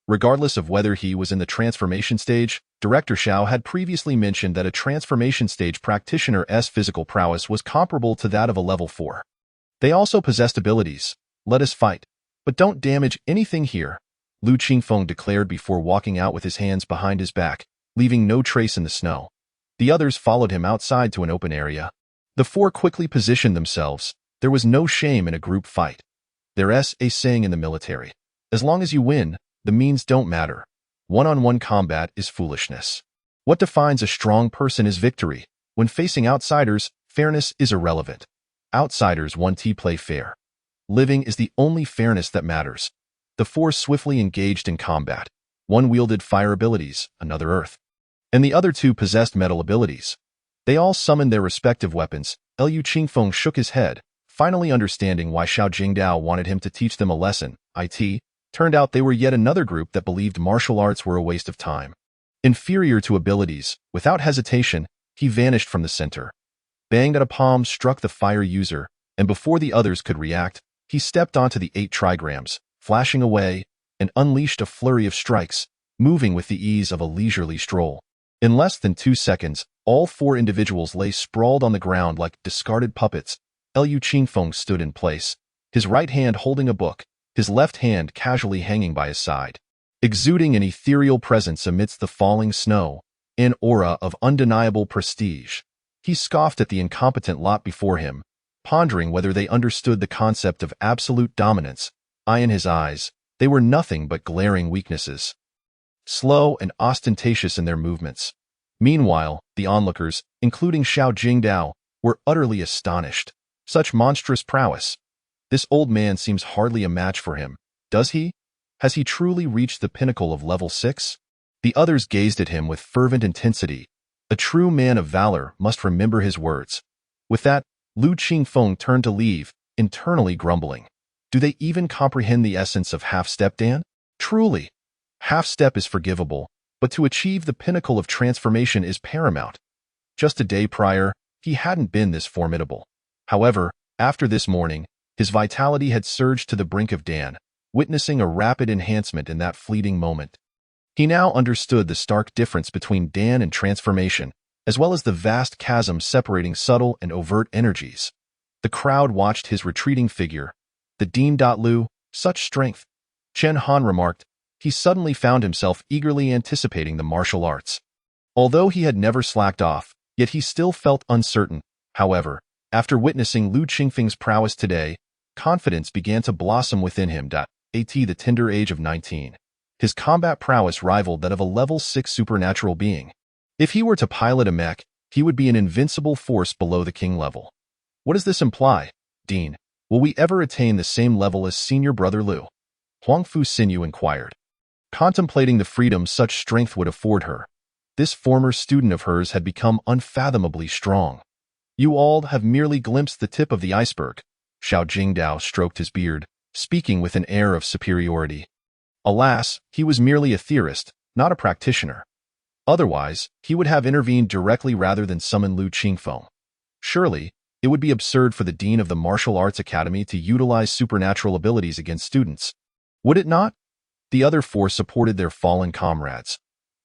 Regardless of whether he was in the transformation stage, Director Xiao had previously mentioned that a transformation stage practitioner's physical prowess was comparable to that of a level 4. They also possessed abilities. Let us fight. But don't damage anything here, Lu Qingfeng declared before walking out with his hands behind his back, leaving no trace in the snow. The others followed him outside to an open area. The four quickly positioned themselves. There was no shame in a group fight. There's a saying in the military. As long as you win, the means don't matter. One-on-one combat is foolishness. What defines a strong person is victory. When facing outsiders, fairness is irrelevant. Outsiders want to play fair. Living is the only fairness that matters. The four swiftly engaged in combat. One wielded fire abilities, another earth, and the other two possessed metal abilities. They all summoned their respective weapons. Lu Qingfeng shook his head, finally understanding why Xiao Jingdao wanted him to teach them a lesson. Turned out they were yet another group that believed martial arts were a waste of time. Inferior to abilities, without hesitation, he vanished from the center. Banged at a palm struck the fire user, and before the others could react, he stepped onto the 8 trigrams, flashing away, and unleashed a flurry of strikes, moving with the ease of a leisurely stroll. In less than 2 seconds, all 4 individuals lay sprawled on the ground like discarded puppets. Lu Qingfeng stood in place, his right hand holding a book, his left hand casually hanging by his side, exuding an ethereal presence amidst the falling snow, an aura of undeniable prestige. He scoffed at the incompetent lot before him, pondering whether they understood the concept of absolute dominance. In his eyes, they were nothing but glaring weaknesses, slow and ostentatious in their movements. Meanwhile, the onlookers, including Xiao Jingdao, were utterly astonished. Such monstrous prowess. This old man seems hardly a match for him, does he? Has he truly reached the pinnacle of level 6? The others gazed at him with fervent intensity. A true man of valor must remember his words. With that, Lu Qingfeng turned to leave, internally grumbling. Do they even comprehend the essence of half-step, Dan? Truly, half-step is forgivable, but to achieve the pinnacle of transformation is paramount. Just a day prior, he hadn't been this formidable. However, after this morning, his vitality had surged to the brink of Dan, witnessing a rapid enhancement in that fleeting moment. He now understood the stark difference between Dan and transformation, as well as the vast chasm separating subtle and overt energies. The crowd watched his retreating figure. The Dean. Lu, such strength. Chen Han remarked. He suddenly found himself eagerly anticipating the martial arts. Although he had never slacked off, yet he still felt uncertain. However, after witnessing Lu Qingfeng's prowess today, confidence began to blossom within him. At the tender age of 19, his combat prowess rivaled that of a level 6 supernatural being. If he were to pilot a mech, he would be an invincible force below the king level. What does this imply, Dean? Will we ever attain the same level as senior brother Lu? Huangfu Xinyu inquired. Contemplating the freedom such strength would afford her, this former student of hers had become unfathomably strong. You all have merely glimpsed the tip of the iceberg. Xiao Jingdao stroked his beard, speaking with an air of superiority. Alas, he was merely a theorist, not a practitioner. Otherwise, he would have intervened directly rather than summon Lu Qingfeng. Surely, it would be absurd for the dean of the Martial Arts Academy to utilize supernatural abilities against students. Would it not? The other 4 supported their fallen comrades.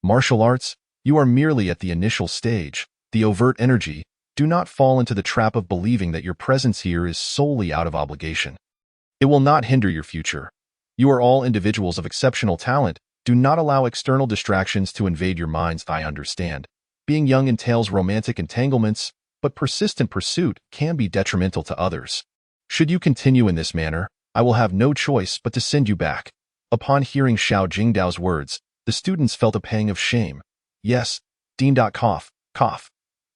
Martial arts? You are merely at the initial stage. the overt energy, do not fall into the trap of believing that your presence here is solely out of obligation. It will not hinder your future. You are all individuals of exceptional talent. Do not allow external distractions to invade your minds. I understand. Being young entails romantic entanglements, but persistent pursuit can be detrimental to others. Should you continue in this manner, I will have no choice but to send you back. Upon hearing Xiao Jingdao's words, the students felt a pang of shame. Yes, Dean. Cough, cough.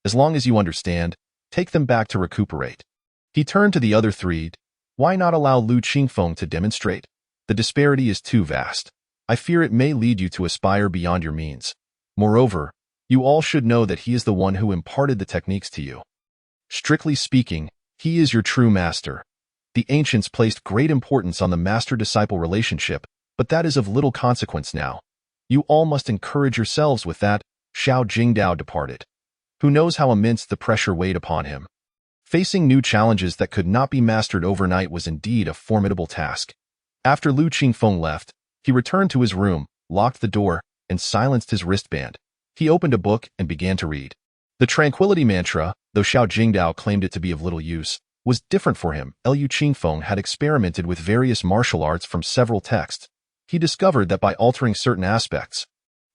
As long as you understand, take them back to recuperate. He turned to the other three. Why not allow Lu Qingfeng to demonstrate? The disparity is too vast. I fear it may lead you to aspire beyond your means. Moreover, you all should know that he is the one who imparted the techniques to you. Strictly speaking, he is your true master. The ancients placed great importance on the master-disciple relationship, but that is of little consequence now. You all must encourage yourselves with that. Xiao Jingdao departed. Who knows how immense the pressure weighed upon him? Facing new challenges that could not be mastered overnight was indeed a formidable task. After Lu Qingfeng left, he returned to his room, locked the door, and silenced his wristband. He opened a book and began to read. The Tranquility Mantra, though Xiao Jingdao claimed it to be of little use, was different for him. Lu Qingfeng had experimented with various martial arts from several texts. He discovered that by altering certain aspects,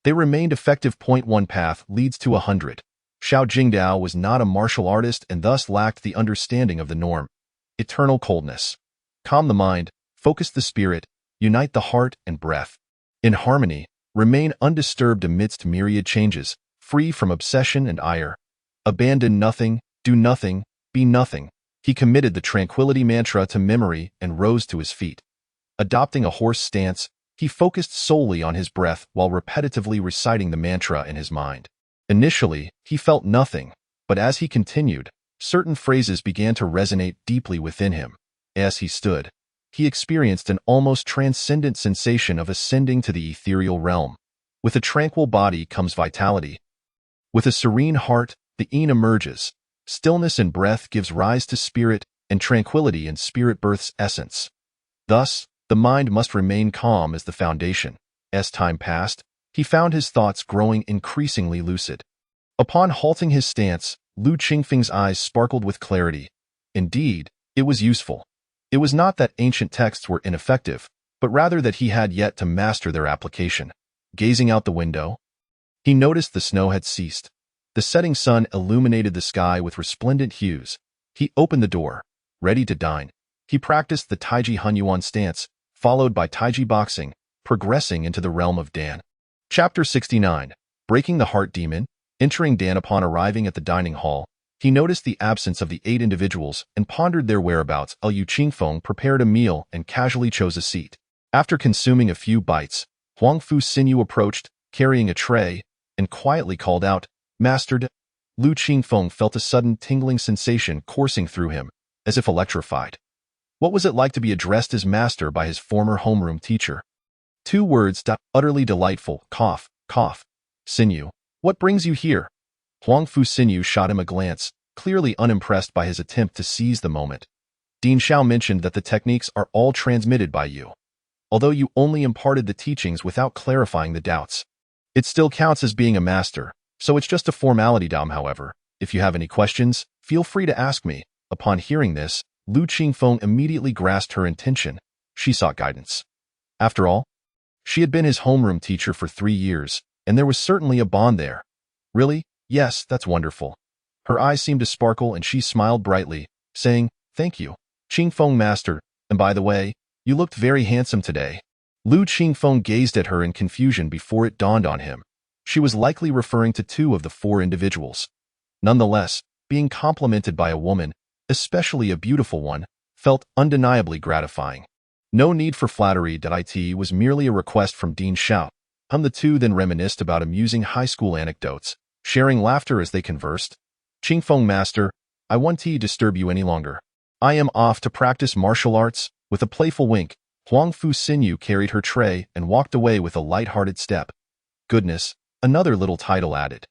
they remained effective. One path leads to 100. Xiao Jingdao was not a martial artist and thus lacked the understanding of the norm. Eternal coldness. Calm the mind, focus the spirit, unite the heart and breath. In harmony, remain undisturbed amidst myriad changes, free from obsession and ire. Abandon nothing, do nothing, be nothing. He committed the Tranquility Mantra to memory and rose to his feet. Adopting a horse stance, he focused solely on his breath while repetitively reciting the mantra in his mind. Initially, he felt nothing, but as he continued, certain phrases began to resonate deeply within him. As he stood, he experienced an almost transcendent sensation of ascending to the ethereal realm. With a tranquil body comes vitality. With a serene heart, the Yin emerges. Stillness in breath gives rise to spirit, and tranquility in spirit births essence. Thus, the mind must remain calm as the foundation. As time passed, he found his thoughts growing increasingly lucid. Upon halting his stance, Lu Qingfeng's eyes sparkled with clarity. Indeed, it was useful. It was not that ancient texts were ineffective, but rather that he had yet to master their application. Gazing out the window, he noticed the snow had ceased. The setting sun illuminated the sky with resplendent hues. He opened the door, ready to dine. He practiced the Taiji Hunyuan stance, followed by Taiji boxing, progressing into the realm of Dan. Chapter 69. Breaking the Heart Demon. Entering Dan upon arriving at the dining hall, he noticed the absence of the 8 individuals and pondered their whereabouts. Lu Qingfeng prepared a meal and casually chose a seat. After consuming a few bites, Huang Fu Xinyu approached, carrying a tray, and quietly called out, "Master." Lu Qingfeng felt a sudden tingling sensation coursing through him, as if electrified. What was it like to be addressed as master by his former homeroom teacher? 2 words. Utterly delightful. Cough, cough. Xinyu, what brings you here? Huang Fu Xinyu shot him a glance, clearly unimpressed by his attempt to seize the moment. Dean Xiao mentioned that the techniques are all transmitted by you. Although you only imparted the teachings without clarifying the doubts, it still counts as being a master, so it's just a formality. However, if you have any questions, feel free to ask me. Upon hearing this, Lu Qingfeng immediately grasped her intention. She sought guidance. After all, she had been his homeroom teacher for 3 years, and there was certainly a bond there. Really? Yes, that's wonderful. Her eyes seemed to sparkle and she smiled brightly, saying, "Thank you, Qingfeng master, and by the way, you looked very handsome today." Lu Qingfeng gazed at her in confusion before it dawned on him. She was likely referring to 2 of the 4 individuals. Nonetheless, being complimented by a woman, especially a beautiful one, felt undeniably gratifying. No need for flattery. It was merely a request from Dean Xiao. The 2 then reminisced about amusing high school anecdotes, sharing laughter as they conversed. "Qingfeng master, I won't disturb you any longer. I am off to practice martial arts." With a playful wink, Huang Fu Xinyu carried her tray and walked away with a light-hearted step. Goodness, another little title added.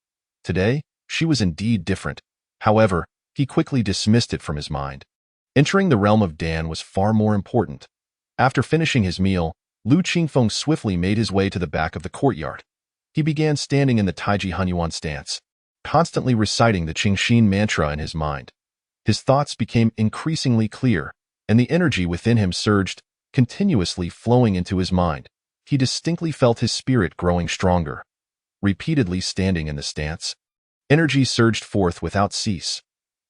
Today, she was indeed different. However, he quickly dismissed it from his mind. Entering the realm of Dan was far more important. After finishing his meal, Lu Qingfeng swiftly made his way to the back of the courtyard. He began standing in the Taiji Hunyuan stance. constantly reciting the Qingxin mantra in his mind. His thoughts became increasingly clear, and the energy within him surged, continuously flowing into his mind. He distinctly felt his spirit growing stronger. Repeatedly standing in the stance, energy surged forth without cease.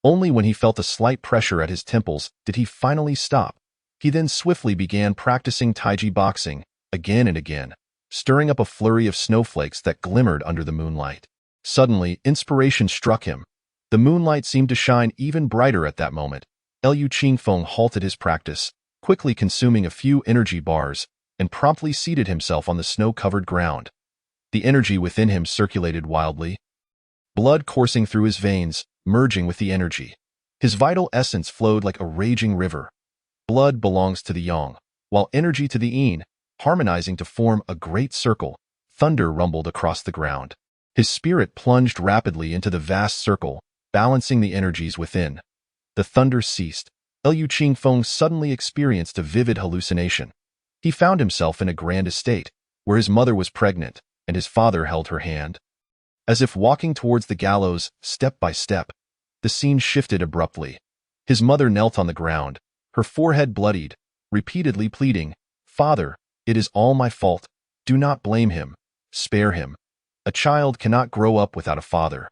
Only when he felt a slight pressure at his temples did he finally stop. He then swiftly began practicing Taiji boxing, again and again, stirring up a flurry of snowflakes that glimmered under the moonlight. Suddenly, inspiration struck him. The moonlight seemed to shine even brighter at that moment. Liu Qingfeng halted his practice, quickly consuming a few energy bars, and promptly seated himself on the snow-covered ground. The energy within him circulated wildly, blood coursing through his veins, merging with the energy. His vital essence flowed like a raging river. Blood belongs to the yang, while energy to the yin, harmonizing to form a great circle. Thunder rumbled across the ground. His spirit plunged rapidly into the vast circle, balancing the energies within. The thunder ceased. Liu Qingfeng suddenly experienced a vivid hallucination. He found himself in a grand estate, where his mother was pregnant, and his father held her hand. As if walking towards the gallows, step by step, the scene shifted abruptly. His mother knelt on the ground, her forehead bloodied, repeatedly pleading, "Father, it is all my fault. Do not blame him. Spare him. A child cannot grow up without a father."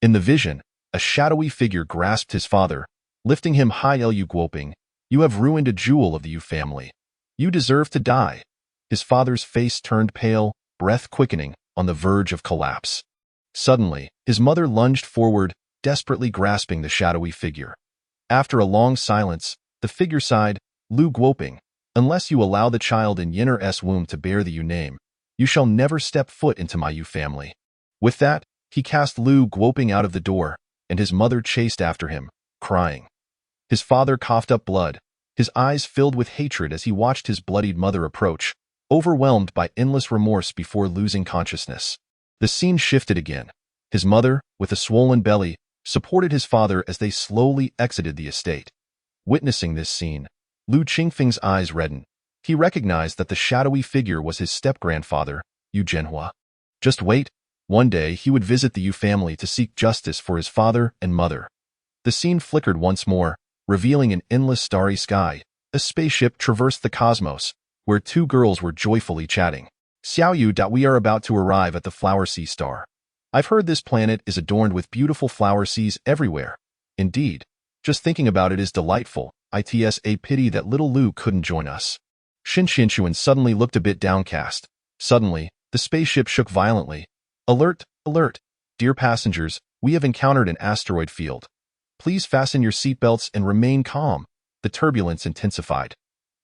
In the vision, a shadowy figure grasped his father, lifting him high. Liu Guoping, "You have ruined a jewel of the Yu family. You deserve to die." His father's face turned pale, breath quickening, on the verge of collapse. Suddenly, his mother lunged forward, desperately grasping the shadowy figure. After a long silence, the figure sighed, "Liu Guoping, unless you allow the child in Yinner's womb to bear the Yu name, you shall never step foot into my Yu family." With that, he cast Liu Guoping out of the door, and his mother chased after him, crying. His father coughed up blood, his eyes filled with hatred as he watched his bloodied mother approach, overwhelmed by endless remorse before losing consciousness. The scene shifted again. His mother, with a swollen belly, supported his father as they slowly exited the estate. Witnessing this scene, Liu Qingfeng's eyes reddened. He recognized that the shadowy figure was his step-grandfather, Yu Zhenhua. Just wait. One day he would visit the Yu family to seek justice for his father and mother. The scene flickered once more, revealing an endless starry sky. A spaceship traversed the cosmos, where two girls were joyfully chatting. "Xiaoyu, we are about to arrive at the Flower Sea Star. I've heard this planet is adorned with beautiful flower seas everywhere. Indeed, just thinking about it is delightful. It's a pity that little Lu couldn't join us." Xin Xinshuan suddenly looked a bit downcast. Suddenly, the spaceship shook violently. "Alert, alert! Dear passengers, we have encountered an asteroid field. Please fasten your seatbelts and remain calm." The turbulence intensified.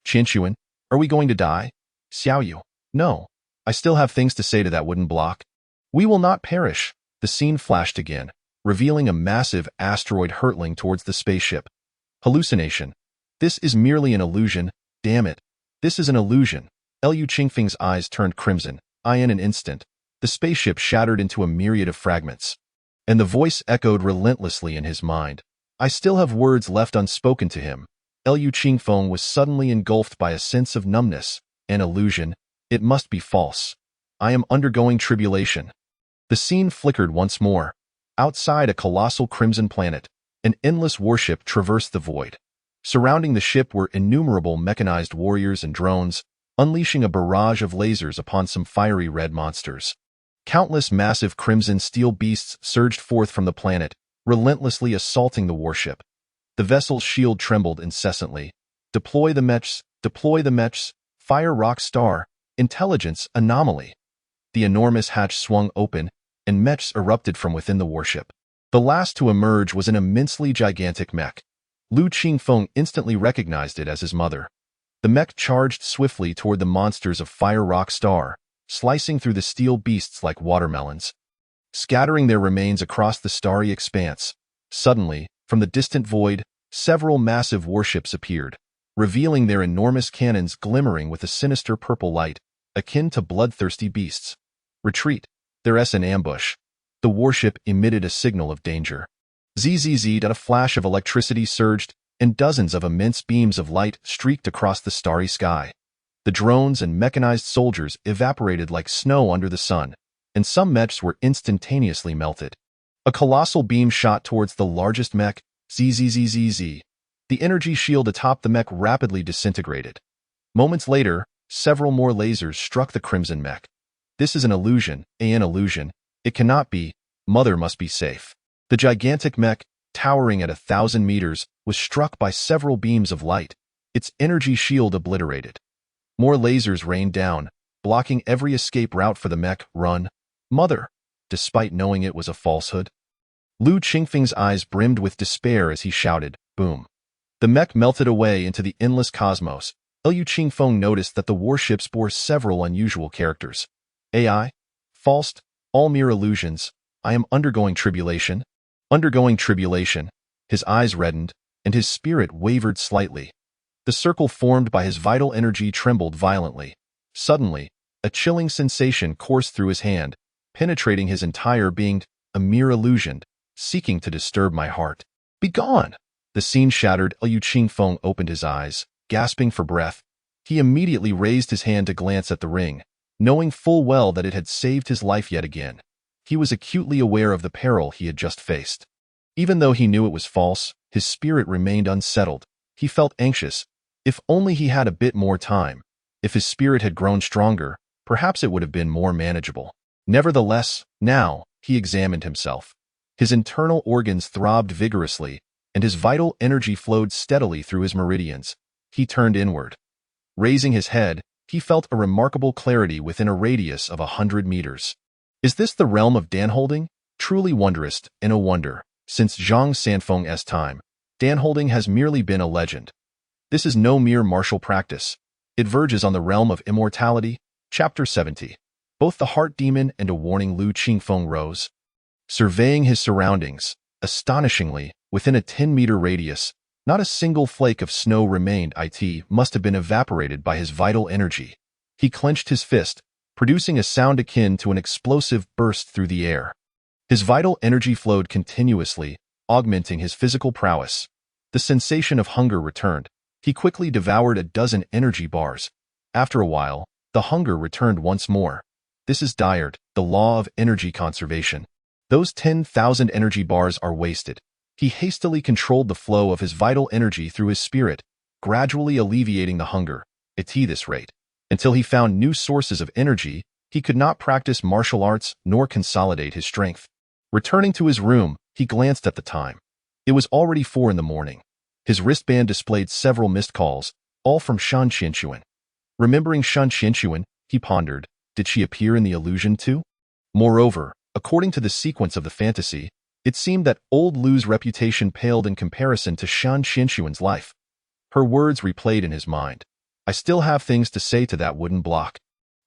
"Qinshuan, are we going to die?" "Xiaoyu, no. I still have things to say to that wooden block." "We will not perish." The scene flashed again, revealing a massive asteroid hurtling towards the spaceship. Hallucination. This is merely an illusion. Damn it. This is an illusion. Liu Qingfeng's eyes turned crimson. In an instant, the spaceship shattered into a myriad of fragments. And the voice echoed relentlessly in his mind. I still have words left unspoken to him. Liu Qingfeng was suddenly engulfed by a sense of numbness. An illusion. It must be false. I am undergoing tribulation. The scene flickered once more. Outside a colossal crimson planet, an endless warship traversed the void. Surrounding the ship were innumerable mechanized warriors and drones, unleashing a barrage of lasers upon some fiery red monsters. Countless massive crimson steel beasts surged forth from the planet, relentlessly assaulting the warship. The vessel's shield trembled incessantly. "Deploy the mechs, deploy the mechs, fire rock star, intelligence anomaly." The enormous hatch swung open, and mechs erupted from within the warship. The last to emerge was an immensely gigantic mech. Liu Qingfeng instantly recognized it as his mother. The mech charged swiftly toward the monsters of Fire Rock Star, slicing through the steel beasts like watermelons, scattering their remains across the starry expanse. Suddenly, from the distant void, several massive warships appeared, revealing their enormous cannons glimmering with a sinister purple light, akin to bloodthirsty beasts. "Retreat. There's an ambush." The warship emitted a signal of danger. Zzz, a flash of electricity surged, and dozens of immense beams of light streaked across the starry sky. The drones and mechanized soldiers evaporated like snow under the sun, and some mechs were instantaneously melted. A colossal beam shot towards the largest mech, ZZZZZ. The energy shield atop the mech rapidly disintegrated. Moments later, several more lasers struck the crimson mech. This is an illusion, an illusion. It cannot be. Mother must be safe. The gigantic mech, towering at 1,000 meters, was struck by several beams of light, its energy shield obliterated. More lasers rained down, blocking every escape route for the mech. Run, Mother, despite knowing it was a falsehood. Lu Qingfeng's eyes brimmed with despair as he shouted, boom. The mech melted away into the endless cosmos. Liu Qingfeng noticed that the warships bore several unusual characters. AI, false, all mere illusions. I am undergoing tribulation. Undergoing tribulation. His eyes reddened, and his spirit wavered slightly. The circle formed by his vital energy trembled violently. Suddenly, a chilling sensation coursed through his hand, penetrating his entire being, a mere illusion, seeking to disturb my heart. Begone! The scene shattered. Liu Qingfeng opened his eyes, gasping for breath. He immediately raised his hand to glance at the ring, knowing full well that it had saved his life yet again. He was acutely aware of the peril he had just faced. Even though he knew it was false, his spirit remained unsettled. He felt anxious. If only he had a bit more time. If his spirit had grown stronger, perhaps it would have been more manageable. Nevertheless, now, he examined himself. His internal organs throbbed vigorously, and his vital energy flowed steadily through his meridians. He turned inward. Raising his head, he felt a remarkable clarity within a radius of 100 meters. Is this the realm of danholding? Truly wondrous, and a wonder. Since Zhang Sanfeng's time, danholding has merely been a legend. This is no mere martial practice. It verges on the realm of immortality. Chapter 70. Both the heart demon and a warning. Lu Qingfeng rose. Surveying his surroundings, astonishingly, within a 10-meter radius, not a single flake of snow remained. It must have been evaporated by his vital energy. He clenched his fist, producing a sound akin to an explosive burst through the air. His vital energy flowed continuously, augmenting his physical prowess. The sensation of hunger returned. He quickly devoured a dozen energy bars. After a while, the hunger returned once more. This is Dyard, the law of energy conservation. Those 10,000 energy bars are wasted. He hastily controlled the flow of his vital energy through his spirit, gradually alleviating the hunger, at this rate. Until he found new sources of energy, he could not practice martial arts nor consolidate his strength. Returning to his room, he glanced at the time. It was already 4 in the morning. His wristband displayed several missed calls, all from Shan Qianxuan. Remembering Shan Qianxuan, he pondered, did she appear in the illusion too? Moreover, according to the sequence of the fantasy, it seemed that old Lu's reputation paled in comparison to Shan Qianxuan's life. Her words replayed in his mind. I still have things to say to that wooden block.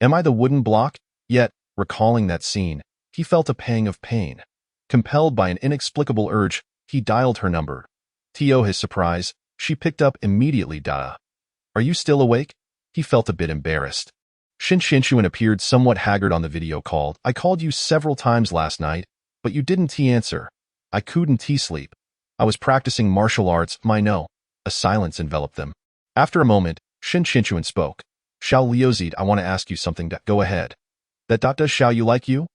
Am I the wooden block? Yet, recalling that scene, he felt a pang of pain. Compelled by an inexplicable urge, he dialed her number. To his surprise, she picked up immediately. Are you still awake? He felt a bit embarrassed. Shan Qianxuan appeared somewhat haggard on the video call. I called you several times last night, but you didn't answer. I couldn't sleep. I was practicing martial arts. No. A silence enveloped them. After a moment, Shan Qianxuan spoke. Xiao Liuzid, I want to ask you something. Go ahead. That does Xiao you like you?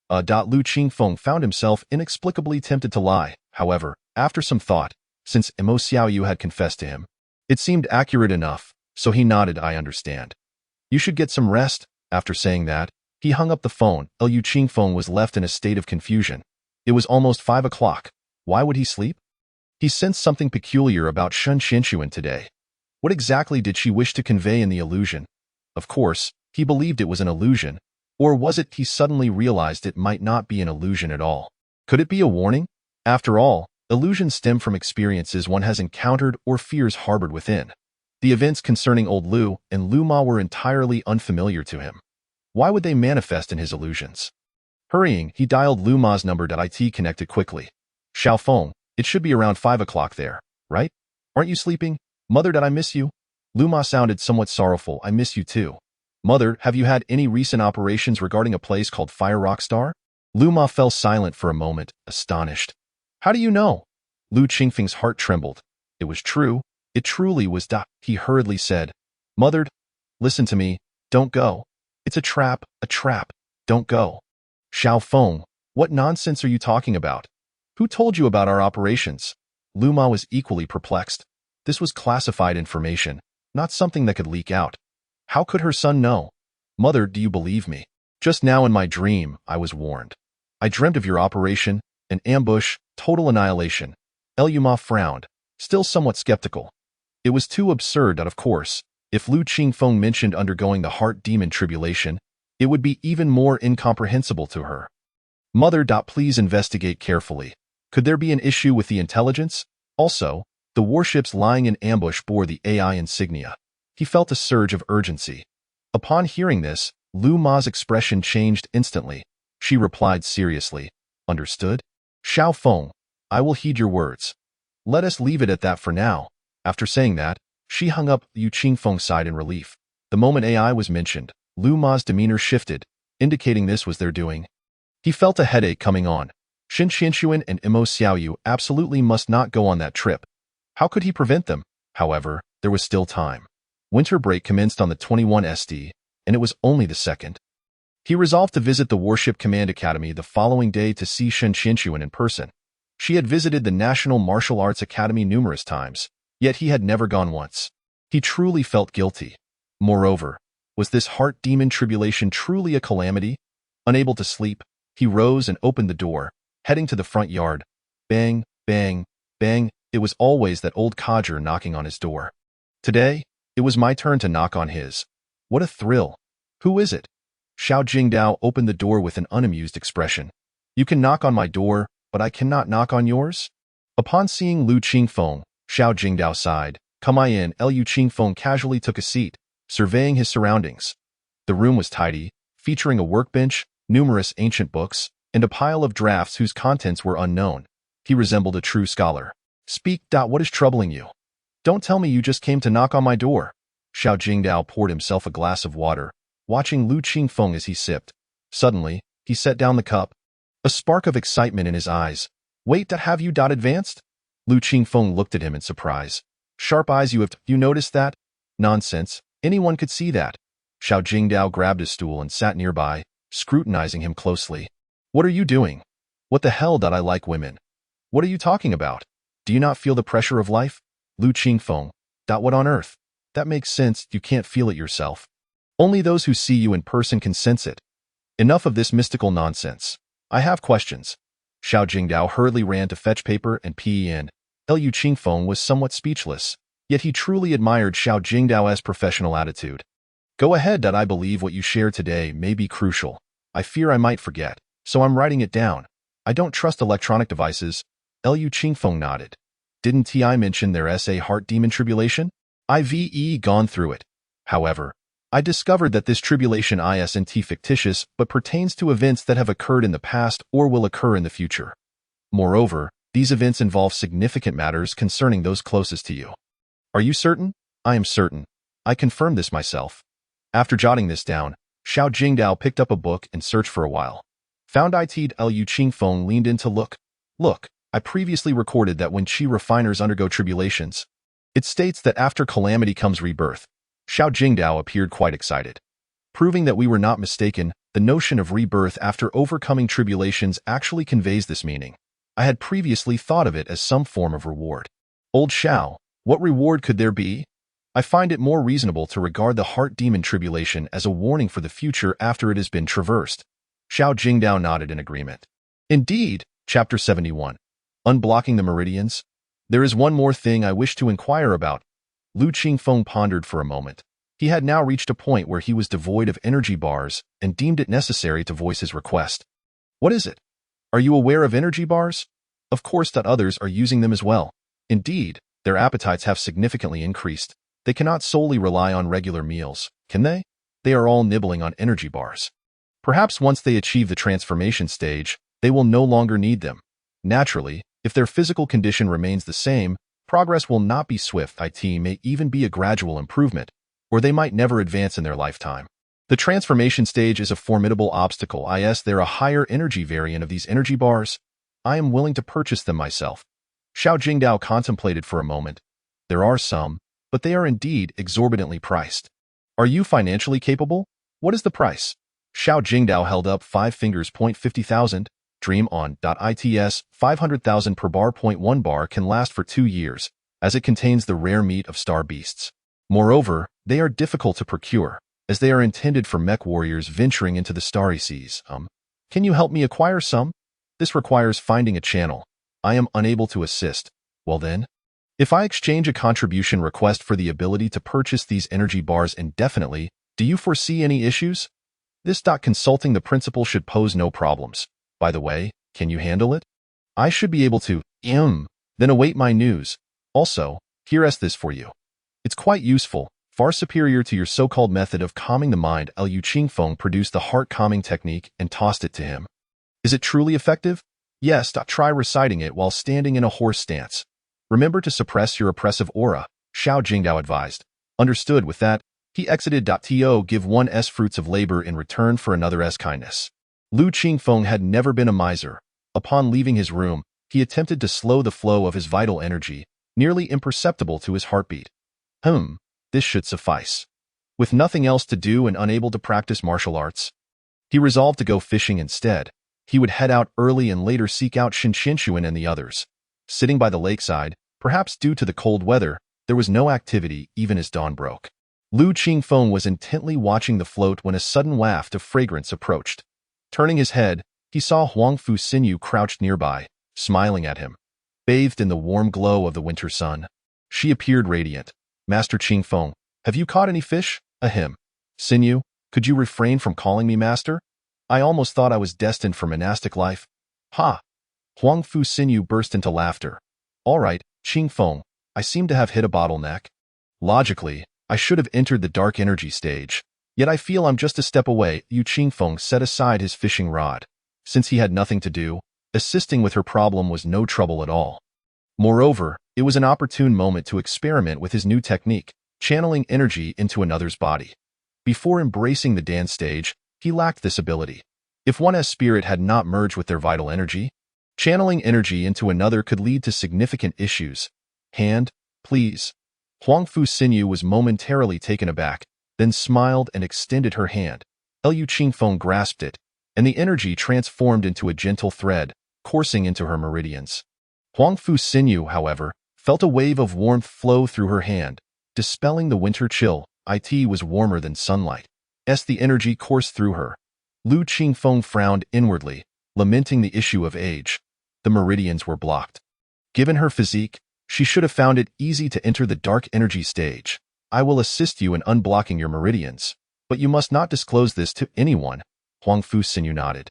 Lu Qingfeng found himself inexplicably tempted to lie. However, after some thought, since Mo Xiaoyu had confessed to him, it seemed accurate enough, so he nodded. I understand. You should get some rest. After saying that, he hung up the phone. Liu Qingfeng was left in a state of confusion. It was almost 5 o'clock. Why would he sleep? He sensed something peculiar about Shan Qianxuan today. What exactly did she wish to convey in the illusion? Of course, he believed it was an illusion. Or was it he suddenly realized it might not be an illusion at all? Could it be a warning? After all, illusions stem from experiences one has encountered or fears harbored within. The events concerning old Lu and Lu Ma were entirely unfamiliar to him. Why would they manifest in his illusions? Hurrying, he dialed Lu Ma's number. It connected quickly. Xiaofeng, it should be around 5 o'clock there, right? Aren't you sleeping? Mother, did I miss you? Lu Ma sounded somewhat sorrowful. I miss you too. Mother, have you had any recent operations regarding a place called Fire Rockstar? Lu Ma fell silent for a moment, astonished. How do you know? Lu Qingfeng's heart trembled. It was true. It truly was. He hurriedly said. Mother, listen to me. Don't go. It's a trap. Don't go. Xiaofeng, what nonsense are you talking about? Who told you about our operations? Lu Ma was equally perplexed. This was classified information, not something that could leak out. How could her son know? Mother, do you believe me? Just now in my dream, I was warned. I dreamt of your operation, an ambush, total annihilation. Lu Ma frowned, still somewhat skeptical. It was too absurd that, of course, if Lu Qingfeng mentioned undergoing the heart demon tribulation, it would be even more incomprehensible to her. Mother, please investigate carefully. Could there be an issue with the intelligence? Also, the warships lying in ambush bore the AI insignia. He felt a surge of urgency. Upon hearing this, Lu Ma's expression changed instantly. She replied seriously, "Understood? Xiao Feng, I will heed your words. Let us leave it at that for now." After saying that, she hung up. Lu Qingfeng sighed in relief. The moment AI was mentioned, Lu Ma's demeanor shifted, indicating this was their doing. He felt a headache coming on. Shin Xinshuan and Imo Xiaoyu absolutely must not go on that trip. How could he prevent them? However, there was still time. Winter break commenced on the 21st, and it was only the 2nd. He resolved to visit the Warship Command Academy the following day to see Shin Xinshuan in person. She had visited the National Martial Arts Academy numerous times, yet he had never gone once. He truly felt guilty. Moreover, was this heart demon tribulation truly a calamity? Unable to sleep, he rose and opened the door, heading to the front yard. Bang, bang, bang, it was always that old codger knocking on his door. Today, it was my turn to knock on his. What a thrill. Who is it? Xiao Jingdao opened the door with an unamused expression. You can knock on my door, but I cannot knock on yours? Upon seeing Lu Qingfeng, Xiao Jingdao sighed. Come I in. Lu Qingfeng casually took a seat, surveying his surroundings. The room was tidy, featuring a workbench, numerous ancient books, and a pile of drafts whose contents were unknown. He resembled a true scholar. Speak. What is troubling you? Don't tell me you just came to knock on my door. Xiao Jingdao poured himself a glass of water, watching Lu Qingfeng as he sipped. Suddenly, he set down the cup. A spark of excitement in his eyes. Wait, have you advanced? Lu Qingfeng looked at him in surprise. Sharp eyes, you noticed that? Nonsense, anyone could see that. Xiao Jingdao grabbed a stool and sat nearby, scrutinizing him closely. What are you doing? What the hell? I like women. What are you talking about? Do you not feel the pressure of life? Lu Qingfeng. What on earth? That makes sense, you can't feel it yourself. Only those who see you in person can sense it. Enough of this mystical nonsense. I have questions. Xiao Jingdao hurriedly ran to fetch paper and pen. Lu Qingfeng was somewhat speechless, yet he truly admired Xiao Jingdao's professional attitude. Go ahead. I believe what you shared today may be crucial. I fear I might forget, so I'm writing it down. I don't trust electronic devices. Lu Qingfeng nodded. Didn't I mention there's a heart demon tribulation? I've gone through it. However, I discovered that this tribulation isn't fictitious but pertains to events that have occurred in the past or will occur in the future. Moreover, these events involve significant matters concerning those closest to you. Are you certain? I am certain. I confirmed this myself. After jotting this down, Xiao Jingdao picked up a book and searched for a while. Found it. Lu Qingfeng leaned in to look. Look, I previously recorded that when Qi refiners undergo tribulations, it states that after calamity comes rebirth. Xiao Jingdao appeared quite excited. Proving that we were not mistaken, the notion of rebirth after overcoming tribulations actually conveys this meaning. I had previously thought of it as some form of reward. Old Xiao, what reward could there be? I find it more reasonable to regard the heart demon tribulation as a warning for the future after it has been traversed. Xiao Jingdao nodded in agreement. Indeed, Chapter 71. Unblocking the meridians. There is one more thing I wish to inquire about. Lu Qingfeng pondered for a moment. He had now reached a point where he was devoid of energy bars and deemed it necessary to voice his request. What is it? Are you aware of energy bars? Of course that others are using them as well. Indeed, their appetites have significantly increased. They cannot solely rely on regular meals, can they? They are all nibbling on energy bars. Perhaps once they achieve the transformation stage, they will no longer need them. Naturally, if their physical condition remains the same, progress will not be swift. It may even be a gradual improvement, or they might never advance in their lifetime. The transformation stage is a formidable obstacle. They're a higher energy variant of these energy bars. I am willing to purchase them myself. Xiao Jingdao contemplated for a moment. There are some, but they are indeed exorbitantly priced. Are you financially capable? What is the price? Xiao Jingdao held up 5 fingers. 50,000. Dream On. Its 500,000 per bar. 1 bar can last for 2 years, as it contains the rare meat of star beasts. Moreover, they are difficult to procure, as they are intended for mech warriors venturing into the starry seas. Can you help me acquire some? This requires finding a channel. I am unable to assist. Well then, if I exchange a contribution request for the ability to purchase these energy bars indefinitely, do you foresee any issues? This. Consulting the principal should pose no problems. By the way, can you handle it? I should be able to. Then await my news. Also, here's this for you. It's quite useful, far superior to your so-called method of calming the mind. Liu Qingfeng produced the heart-calming technique and tossed it to him. Is it truly effective? Yes. Try reciting it while standing in a horse stance. Remember to suppress your oppressive aura, Xiao Jingdao advised. Understood. With that, he exited. To give 1's fruits of labor in return for another's kindness. Liu Qingfeng had never been a miser. Upon leaving his room, he attempted to slow the flow of his vital energy, nearly imperceptible to his heartbeat. This should suffice. With nothing else to do and unable to practice martial arts, he resolved to go fishing instead. He would head out early and later seek out Shin and the others. Sitting by the lakeside, perhaps due to the cold weather, there was no activity even as dawn broke. Liu Qingfeng was intently watching the float when a sudden waft of fragrance approached. Turning his head, he saw Huang Fuxinyu crouched nearby, smiling at him. Bathed in the warm glow of the winter sun, she appeared radiant. Master Qingfeng, have you caught any fish? Xinyu, could you refrain from calling me master? I almost thought I was destined for monastic life. Ha! Huang Fuxinyu burst into laughter. All right, Qingfeng, I seem to have hit a bottleneck. Logically, I should have entered the dark energy stage, yet I feel I'm just a step away. Liu Qingfeng set aside his fishing rod. Since he had nothing to do, assisting with her problem was no trouble at all. Moreover, it was an opportune moment to experiment with his new technique, channeling energy into another's body. Before embracing the dance stage, he lacked this ability. If one's spirit had not merged with their vital energy, channeling energy into another could lead to significant issues. Hand, please. Huang Fuxinyu was momentarily taken aback, then smiled and extended her hand. Liu Qingfeng grasped it, and the energy transformed into a gentle thread, coursing into her meridians. Huang Fuxinyu, however, felt a wave of warmth flow through her hand, dispelling the winter chill. It was warmer than sunlight. The energy coursed through her. Liu Qingfeng frowned inwardly, lamenting the issue of age. The meridians were blocked. Given her physique, she should have found it easy to enter the dark energy stage. I will assist you in unblocking your meridians, but you must not disclose this to anyone. Huang Fuxinyu nodded.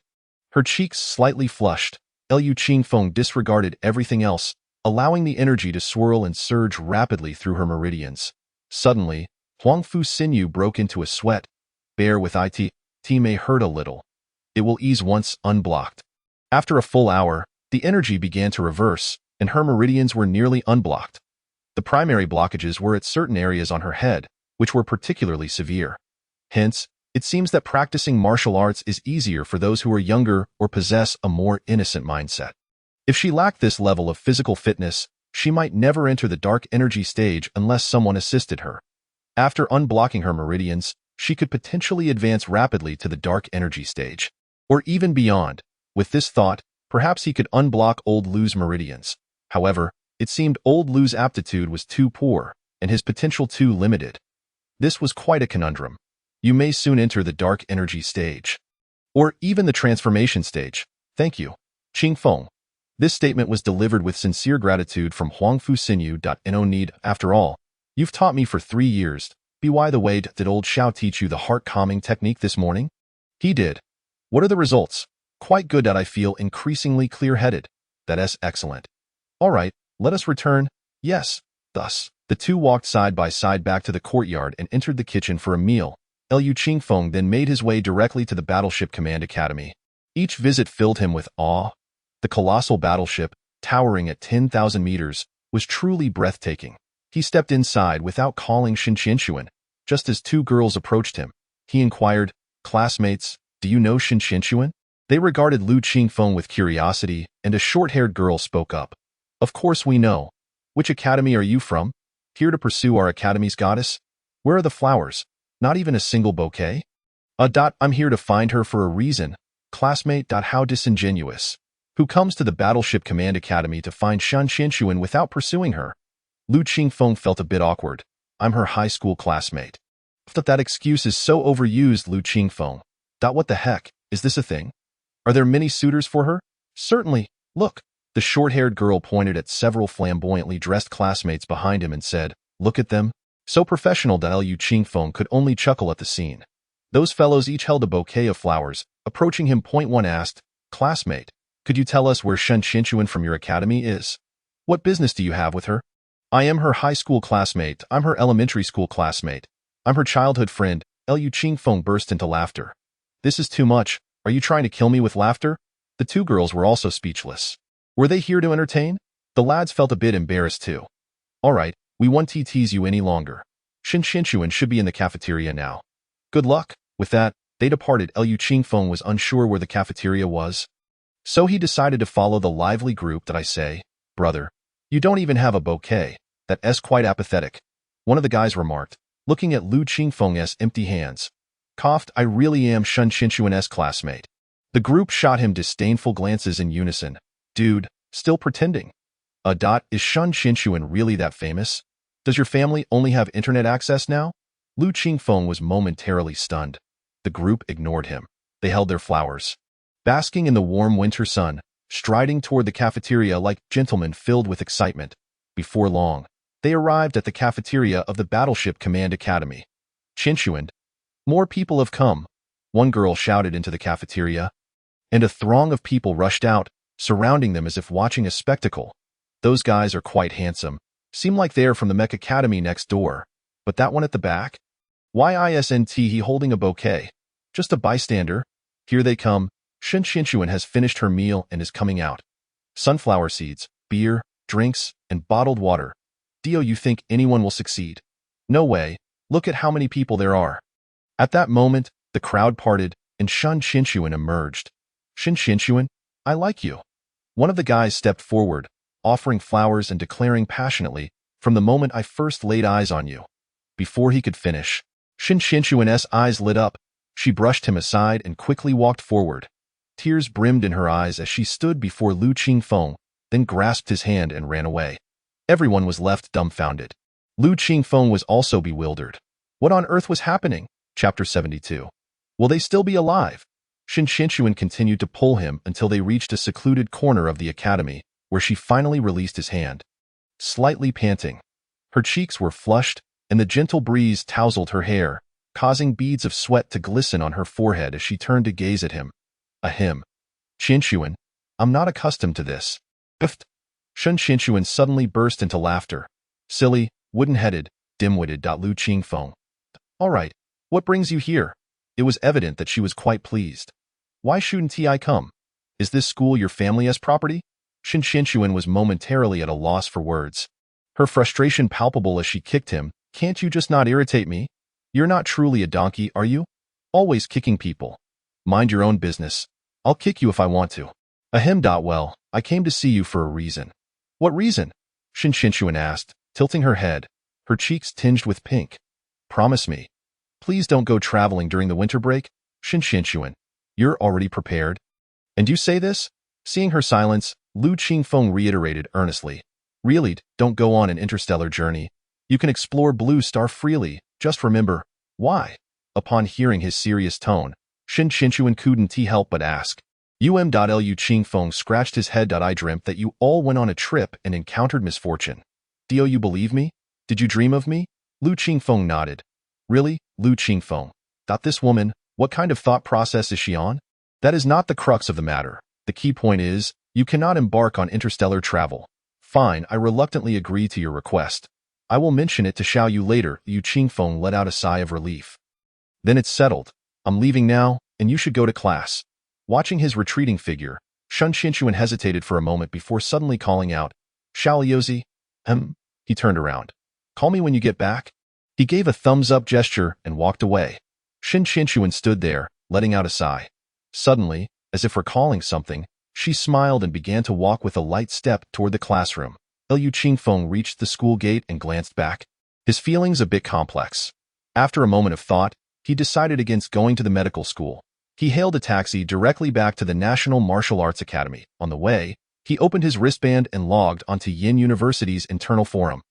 Her cheeks slightly flushed. Liu Qingfeng disregarded everything else, allowing the energy to swirl and surge rapidly through her meridians. Suddenly, Huang Fuxinyu broke into a sweat. Bear with it. May hurt a little. It will ease once unblocked. After a full hour, the energy began to reverse, and her meridians were nearly unblocked. The primary blockages were at certain areas on her head, which were particularly severe. Hence, it seems that practicing martial arts is easier for those who are younger or possess a more innocent mindset. If she lacked this level of physical fitness, she might never enter the dark energy stage unless someone assisted her. After unblocking her meridians, she could potentially advance rapidly to the dark energy stage, or even beyond. With this thought, perhaps he could unblock old Liu's meridians. However, it seemed old Liu's aptitude was too poor, and his potential too limited. This was quite a conundrum. You may soon enter the dark energy stage, or even the transformation stage. Thank you, Qingfeng. This statement was delivered with sincere gratitude from Huang Fuxinyu. No need, after all. You've taught me for 3 years. By the way, did old Xiao teach you the heart-calming technique this morning? He did. What are the results? Quite good. I feel increasingly clear-headed. That's excellent. All right, let us return. Yes. Thus, the two walked side by side back to the courtyard and entered the kitchen for a meal. Liu Qingfeng then made his way directly to the Battleship Command Academy. Each visit filled him with awe. The colossal battleship, towering at 10,000 meters, was truly breathtaking. He stepped inside without calling Shin. Just as 2 girls approached him, he inquired, "Classmates, do you know Shin?" They regarded Liu Qingfeng with curiosity, and a short-haired girl spoke up. "Of course we know. Which academy are you from? Here to pursue our academy's goddess? Where are the flowers? Not even a single bouquet?" I'm here to find her for a reason. Classmate. How disingenuous. who comes to the Battleship Command Academy to find Shan Xinshuan without pursuing her. Lu Qingfeng felt a bit awkward. I'm her high school classmate. That excuse is so overused, Lu Qingfeng. What the heck, is this a thing? Are there many suitors for her? Certainly, look. The short-haired girl pointed at several flamboyantly dressed classmates behind him and said, look at them. So professional that Lu Qingfeng could only chuckle at the scene. Those fellows each held a bouquet of flowers. Approaching him, one asked, classmate, could you tell us where Shan Xinshuan from your academy is? What business do you have with her? I am her high school classmate. I'm her elementary school classmate. I'm her childhood friend. Lu Qingfeng burst into laughter. This is too much. Are you trying to kill me with laughter? The two girls were also speechless. Were they here to entertain? The lads felt a bit embarrassed too. All right, we won't tease you any longer. Shan Xinshuan should be in the cafeteria now. Good luck. With that, they departed. Lu Qingfeng was unsure where the cafeteria was. So he decided to follow the lively group. That I say, brother, you don't even have a bouquet. That's quite apathetic. One of the guys remarked, looking at Lu Qingfeng's empty hands. Coughed, I really am Shan Xinshuan's classmate. The group shot him disdainful glances in unison. Dude, still pretending. Is Shan Xinshuan really that famous? Does your family only have internet access now? Lu Qingfeng was momentarily stunned. The group ignored him. They held their flowers. Basking in the warm winter sun, striding toward the cafeteria like gentlemen filled with excitement. Before long, they arrived at the cafeteria of the Battleship Command Academy. Qinshuan. More people have come, one girl shouted into the cafeteria, and a throng of people rushed out, surrounding them as if watching a spectacle. Those guys are quite handsome, seem like they're from the Mech Academy next door, but that one at the back? Why isn't he holding a bouquet? Just a bystander? Here they come. Shan Xinshuan has finished her meal and is coming out. Sunflower seeds, beer, drinks, and bottled water. Do you think anyone will succeed? No way. Look at how many people there are. At that moment, the crowd parted, and Shan Xinshuan emerged. Shan Xinshuan, I like you. One of the guys stepped forward, offering flowers and declaring passionately, from the moment I first laid eyes on you. Before he could finish, Shan Xinshuan's eyes lit up. She brushed him aside and quickly walked forward. Tears brimmed in her eyes as she stood before Lu Qingfeng, then grasped his hand and ran away. Everyone was left dumbfounded. Lu Qingfeng was also bewildered. What on earth was happening? Chapter 72. Will they still be alive? Shan Xinshuan continued to pull him until they reached a secluded corner of the academy, where she finally released his hand. Slightly panting, her cheeks were flushed, and the gentle breeze tousled her hair, causing beads of sweat to glisten on her forehead as she turned to gaze at him. Ahem. Qinshuan, I'm not accustomed to this. Biffed. Shan Xinshuan suddenly burst into laughter. Silly, wooden-headed, dim-witted. Lu Qingfeng. All right, what brings you here? It was evident that she was quite pleased. Why shouldn't I come? Is this school your family's property? Shan Xinshuan was momentarily at a loss for words. Her frustration palpable as she kicked him. Can't you just not irritate me? You're not truly a donkey, are you? Always kicking people. Mind your own business. I'll kick you if I want to. Ahem. Well, I came to see you for a reason. What reason? Shan Xinshuan asked, tilting her head, her cheeks tinged with pink. Promise me. Please don't go traveling during the winter break. Shan Xinshuan, you're already prepared. And you say this? Seeing her silence, Lu Qingfeng reiterated earnestly. Really, don't go on an interstellar journey. You can explore Blue Star freely, just remember, why? Upon hearing his serious tone, Shan Xinshuan couldn't help but ask. Lu Qingfeng scratched his head. I dreamt that you all went on a trip and encountered misfortune. Do you believe me? Did you dream of me? Lu Qingfeng nodded. Really, Lu Qingfeng? This woman, what kind of thought process is she on? That is not the crux of the matter. The key point is, you cannot embark on interstellar travel. Fine, I reluctantly agree to your request. I will mention it to Xiao Yu later. Lu Qingfeng let out a sigh of relief. Then it's settled. I'm leaving now, and you should go to class. Watching his retreating figure, Shan Xinshuan hesitated for a moment before suddenly calling out, Xiao Liuzi? He turned around. Call me when you get back? He gave a thumbs-up gesture and walked away. Shan Xinshuan stood there, letting out a sigh. Suddenly, as if recalling something, she smiled and began to walk with a light step toward the classroom. Lu Qingfeng reached the school gate and glanced back. His feelings a bit complex. After a moment of thought, he decided against going to the medical school. He hailed a taxi directly back to the National Martial Arts Academy. On the way, he opened his wristband and logged onto Yin University's internal forum.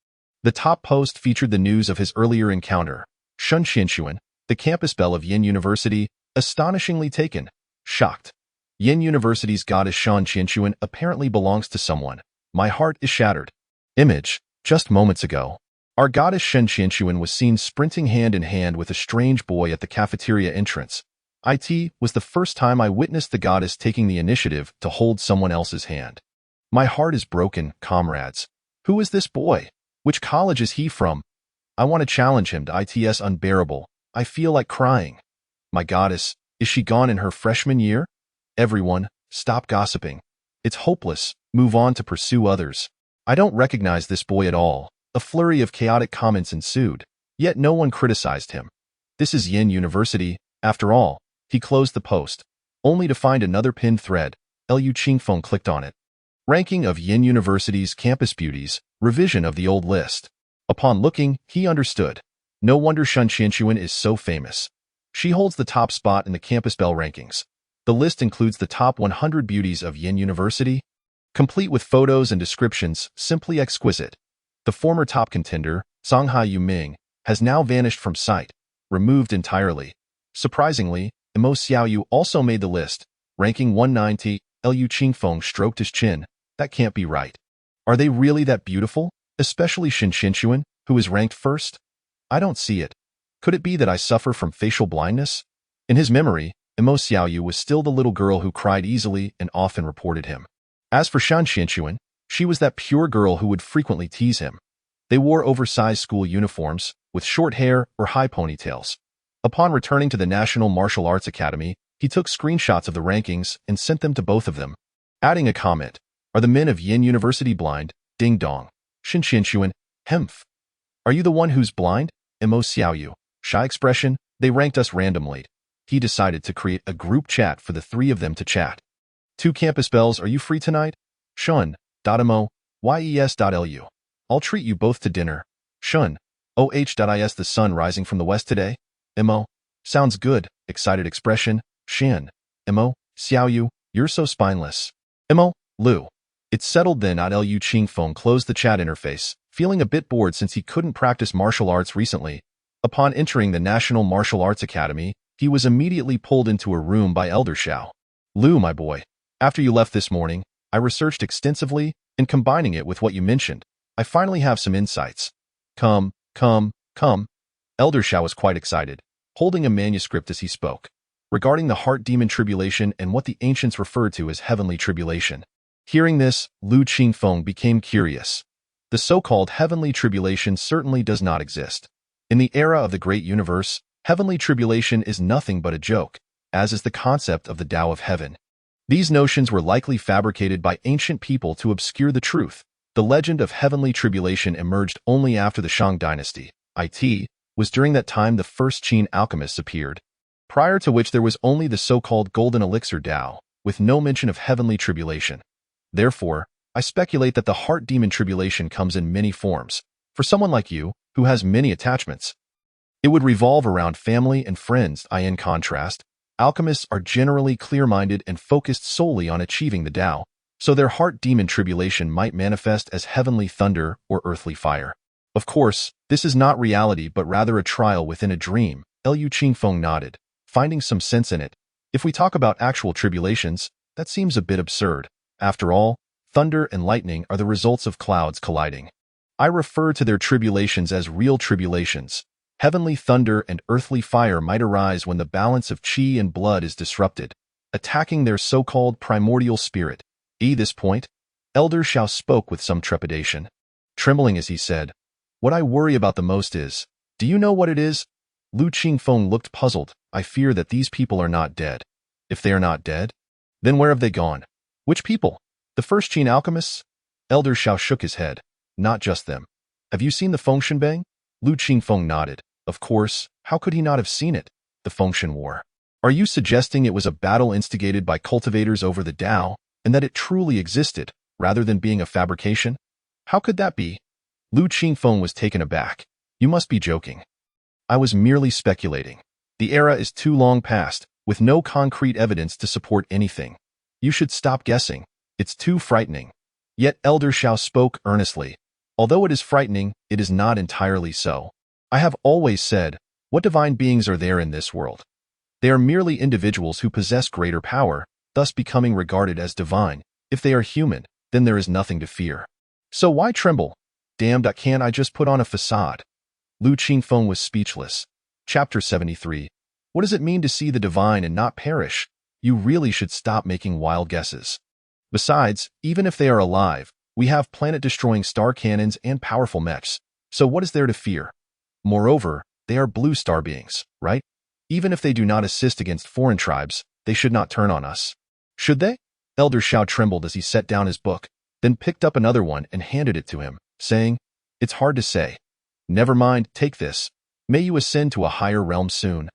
The top post featured the news of his earlier encounter. Shun Xinshuan, the campus belle of Yin University, astonishingly taken. Shocked. Yin University's goddess Shan Qinshuan apparently belongs to someone. My heart is shattered. Image. Just moments ago, our goddess Shan Qinshuan was seen sprinting hand in hand with a strange boy at the cafeteria entrance. It was the first time I witnessed the goddess taking the initiative to hold someone else's hand. My heart is broken, comrades. Who is this boy? Which college is he from? I want to challenge him to ITS unbearable. I feel like crying. My goddess, is she gone in her freshman year? Everyone, stop gossiping. It's hopeless. Move on to pursue others. I don't recognize this boy at all. A flurry of chaotic comments ensued, yet no one criticized him. This is Yin University, after all. He closed the post, only to find another pinned thread. Lu Qingfeng clicked on it. Ranking of Yin University's campus beauties, revision of the old list. Upon looking, he understood. No wonder Shun Qinshuan is so famous. She holds the top spot in the campus belle rankings. The list includes the top 100 beauties of Yin University, complete with photos and descriptions, simply exquisite. The former top contender, Songhai Yuming, has now vanished from sight, removed entirely. Surprisingly, Mo Xiaoyu also made the list, ranking 190. Lu Qingfeng stroked his chin. That can't be right. Are they really that beautiful? Especially Shin Qinshuan, who is ranked first? I don't see it. Could it be that I suffer from facial blindness? In his memory, Mo Xiaoyu was still the little girl who cried easily and often reported him. As for Shan Qinshuan, she was that pure girl who would frequently tease him. They wore oversized school uniforms, with short hair or high ponytails. Upon returning to the National Martial Arts Academy, he took screenshots of the rankings and sent them to both of them, adding a comment. Are the men of Yin University blind? Ding dong. Shin Qinshuan, hemph. Are you the one who's blind? Mo Xiaoyu. Shy expression, they ranked us randomly. He decided to create a group chat for the three of them to chat. 2 campus bells, are you free tonight? Shun, .mo, yes.lu. I'll treat you both to dinner. Shun, oh.is the sun rising from the west today? Mo, sounds good, excited expression. Shan, Mo, Xiaoyu, you're so spineless. Mo, Lu. It's settled then. Lu Qingfeng closed the chat interface, feeling a bit bored since he couldn't practice martial arts recently. Upon entering the National Martial Arts Academy, he was immediately pulled into a room by Elder Xiao. Lu, my boy, after you left this morning, I researched extensively, and combining it with what you mentioned, I finally have some insights. Come. Elder Xiao was quite excited, holding a manuscript as he spoke, regarding the heart demon tribulation and what the ancients referred to as heavenly tribulation. Hearing this, Lu Qingfeng became curious. The so-called heavenly tribulation certainly does not exist. In the era of the great universe, heavenly tribulation is nothing but a joke, as is the concept of the Tao of heaven. These notions were likely fabricated by ancient people to obscure the truth. The legend of heavenly tribulation emerged only after the Shang dynasty. It was during that time the first Qin alchemists appeared, prior to which there was only the so-called golden elixir Tao, with no mention of heavenly tribulation. Therefore, I speculate that the heart demon tribulation comes in many forms. For someone like you, who has many attachments, it would revolve around family and friends. In contrast, alchemists are generally clear-minded and focused solely on achieving the Tao, so their heart demon tribulation might manifest as heavenly thunder or earthly fire. Of course, this is not reality but rather a trial within a dream. Lu Qingfeng nodded, finding some sense in it. If we talk about actual tribulations, that seems a bit absurd. After all, thunder and lightning are the results of clouds colliding. I refer to their tribulations as real tribulations. Heavenly thunder and earthly fire might arise when the balance of qi and blood is disrupted, attacking their so-called primordial spirit. At this point, Elder Xiao spoke with some trepidation, trembling as he said, "What I worry about the most is, do you know what it is?" Lu Qingfeng looked puzzled. I fear that these people are not dead. If they are not dead, then where have they gone? Which people? The first Qin alchemists? Elder Xiao shook his head. Not just them. Have you seen the Fengshen Bang? Lu Qingfeng nodded. Of course, how could he not have seen it? The Fengshen War. Are you suggesting it was a battle instigated by cultivators over the Tao, and that it truly existed, rather than being a fabrication? How could that be? Lu Qingfeng was taken aback. You must be joking. I was merely speculating. The era is too long past. with no concrete evidence to support anything. You should stop guessing. It's too frightening. Yet Elder Xiao spoke earnestly. Although it is frightening, it is not entirely so. I have always said, what divine beings are there in this world? They are merely individuals who possess greater power, thus becoming regarded as divine. If they are human, then there is nothing to fear. So why tremble? Damned, can't I just put on a facade? Lu Qingfeng was speechless. Chapter 73. What does it mean to see the divine and not perish? You really should stop making wild guesses. Besides, even if they are alive, we have planet-destroying star cannons and powerful mechs. So what is there to fear? Moreover, they are blue star beings, right? Even if they do not assist against foreign tribes, they should not turn on us. Should they? Elder Xiao trembled as he set down his book, then picked up another one and handed it to him, saying, "It's hard to say. Never mind, take this. May you ascend to a higher realm soon.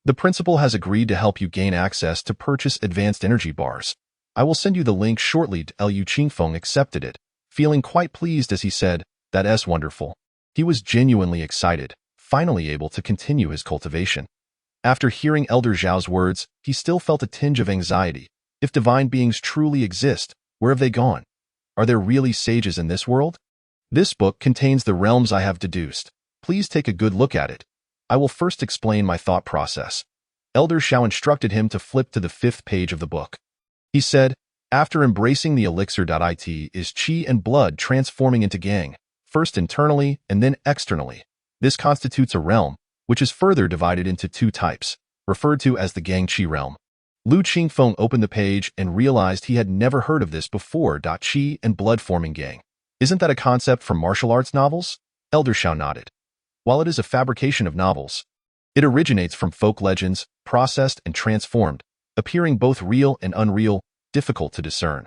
The principal has agreed to help you gain access to purchase advanced energy bars. I will send you the link shortly." Lu Qingfeng accepted it, feeling quite pleased as he said, "That's wonderful." He was genuinely excited, finally able to continue his cultivation. After hearing Elder Zhao's words, he still felt a tinge of anxiety. If divine beings truly exist, where have they gone? Are there really sages in this world? This book contains the realms I have deduced. Please take a good look at it. I will first explain my thought process. Elder Xiao instructed him to flip to the 5th page of the book. He said, after embracing the elixir.it is qi and blood transforming into gang, first internally and then externally. This constitutes a realm, which is further divided into 2 types, referred to as the gang qi realm. Lu Qingfeng opened the page and realized he had never heard of this before. Qi and blood forming gang. Isn't that a concept from martial arts novels? Elder Xiao nodded. While it is a fabrication of novels, it originates from folk legends, processed and transformed, appearing both real and unreal, difficult to discern.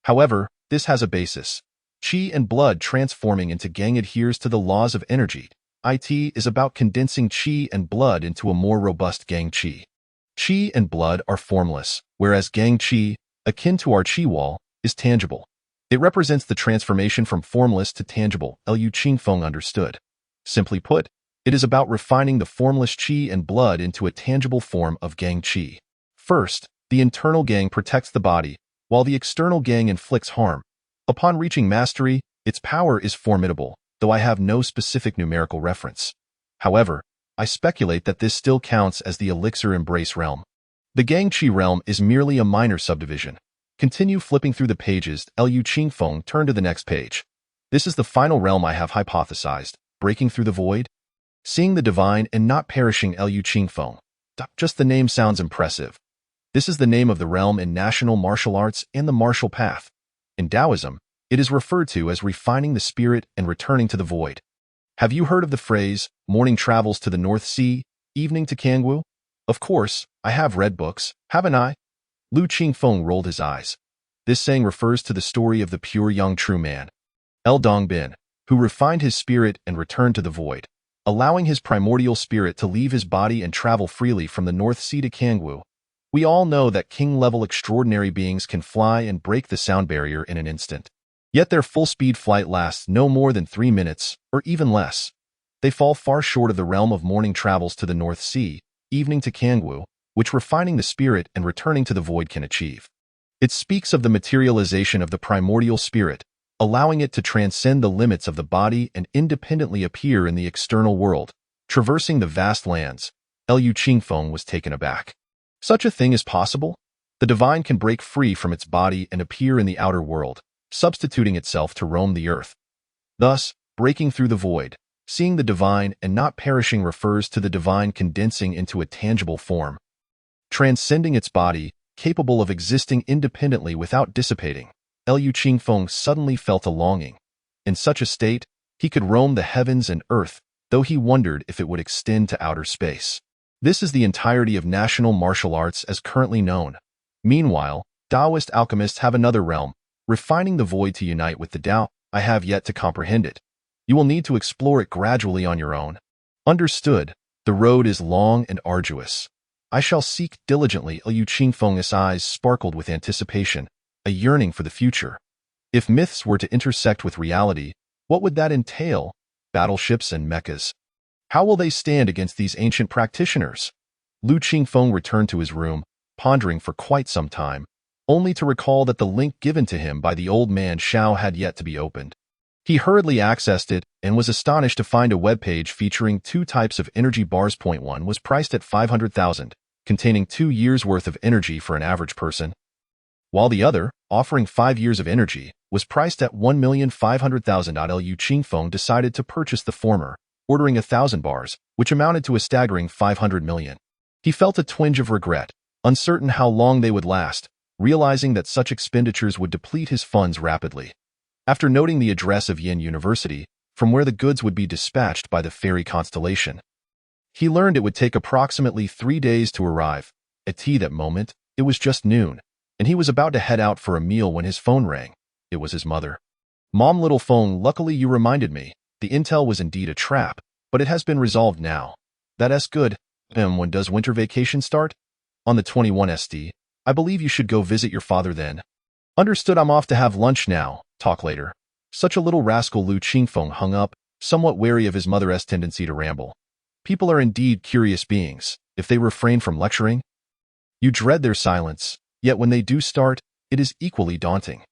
However, this has a basis. Qi and blood transforming into gang adheres to the laws of energy. It is about condensing qi and blood into a more robust gang qi. Qi and blood are formless, whereas gang qi, akin to our qi wall, is tangible. It represents the transformation from formless to tangible. Lu Qingfeng understood. Simply put, it is about refining the formless qi and blood into a tangible form of gang qi. First, the internal gang protects the body, while the external gang inflicts harm. Upon reaching mastery, its power is formidable, though I have no specific numerical reference. However, I speculate that this still counts as the elixir embrace realm. The gang qi realm is merely a minor subdivision. Continue flipping through the pages. Lu Qingfeng turned to the next page. This is the final realm I have hypothesized, breaking through the void. Seeing the divine and not perishing. Lu Qingfeng. Just the name sounds impressive. This is the name of the realm in national martial arts and the martial path. In Taoism, it is referred to as refining the spirit and returning to the void. Have you heard of the phrase, morning travels to the North Sea, evening to Kangwu? Of course, I have read books, haven't I? Lu Qingfeng rolled his eyes. This saying refers to the story of the pure young true man, El Dongbin, who refined his spirit and returned to the void, allowing his primordial spirit to leave his body and travel freely from the North Sea to Kangwu. We all know that king-level extraordinary beings can fly and break the sound barrier in an instant. Yet their full-speed flight lasts no more than 3 minutes, or even less. They fall far short of the realm of morning travels to the North Sea, evening to Kangwu, which refining the spirit and returning to the void can achieve. It speaks of the materialization of the primordial spirit, allowing it to transcend the limits of the body and independently appear in the external world, traversing the vast lands. Lu Qingfeng was taken aback. Such a thing is possible? The divine can break free from its body and appear in the outer world, substituting itself to roam the earth. Thus, breaking through the void, seeing the divine and not perishing refers to the divine condensing into a tangible form, transcending its body, capable of existing independently without dissipating. Lu Qingfeng suddenly felt a longing. In such a state, he could roam the heavens and earth, though he wondered if it would extend to outer space. This is the entirety of national martial arts as currently known. Meanwhile, Taoist alchemists have another realm, refining the void to unite with the Tao. I have yet to comprehend it. You will need to explore it gradually on your own. Understood. The road is long and arduous. I shall seek diligently. Lu Qingfeng's eyes sparkled with anticipation, a yearning for the future. If myths were to intersect with reality, what would that entail? Battleships and mechas. How will they stand against these ancient practitioners? Lu Qingfeng returned to his room, pondering for quite some time, only to recall that the link given to him by the old man Xiao had yet to be opened. He hurriedly accessed it and was astonished to find a web page featuring 2 types of energy bars. Point 1 was priced at 500,000, containing 2 years' worth of energy for an average person, while the other, offering 5 years of energy, was priced at 1,500,000. Lu Qingfeng decided to purchase the former, ordering 1,000 bars, which amounted to a staggering 500 million. He felt a twinge of regret, uncertain how long they would last, realizing that such expenditures would deplete his funds rapidly. After noting the address of Yin University, from where the goods would be dispatched by the fairy constellation, he learned it would take approximately 3 days to arrive. At that moment, it was just noon, and he was about to head out for a meal when his phone rang. It was his mother. "Mom, little phone, luckily you reminded me. The intel was indeed a trap, but it has been resolved now. That's good. When does winter vacation start?" "On the 21st. I believe you should go visit your father then." "Understood, I'm off to have lunch now. Talk later." Such a little rascal. Lu Qingfeng hung up, somewhat wary of his mother's tendency to ramble. People are indeed curious beings, if they refrain from lecturing. You dread their silence, yet when they do start, it is equally daunting.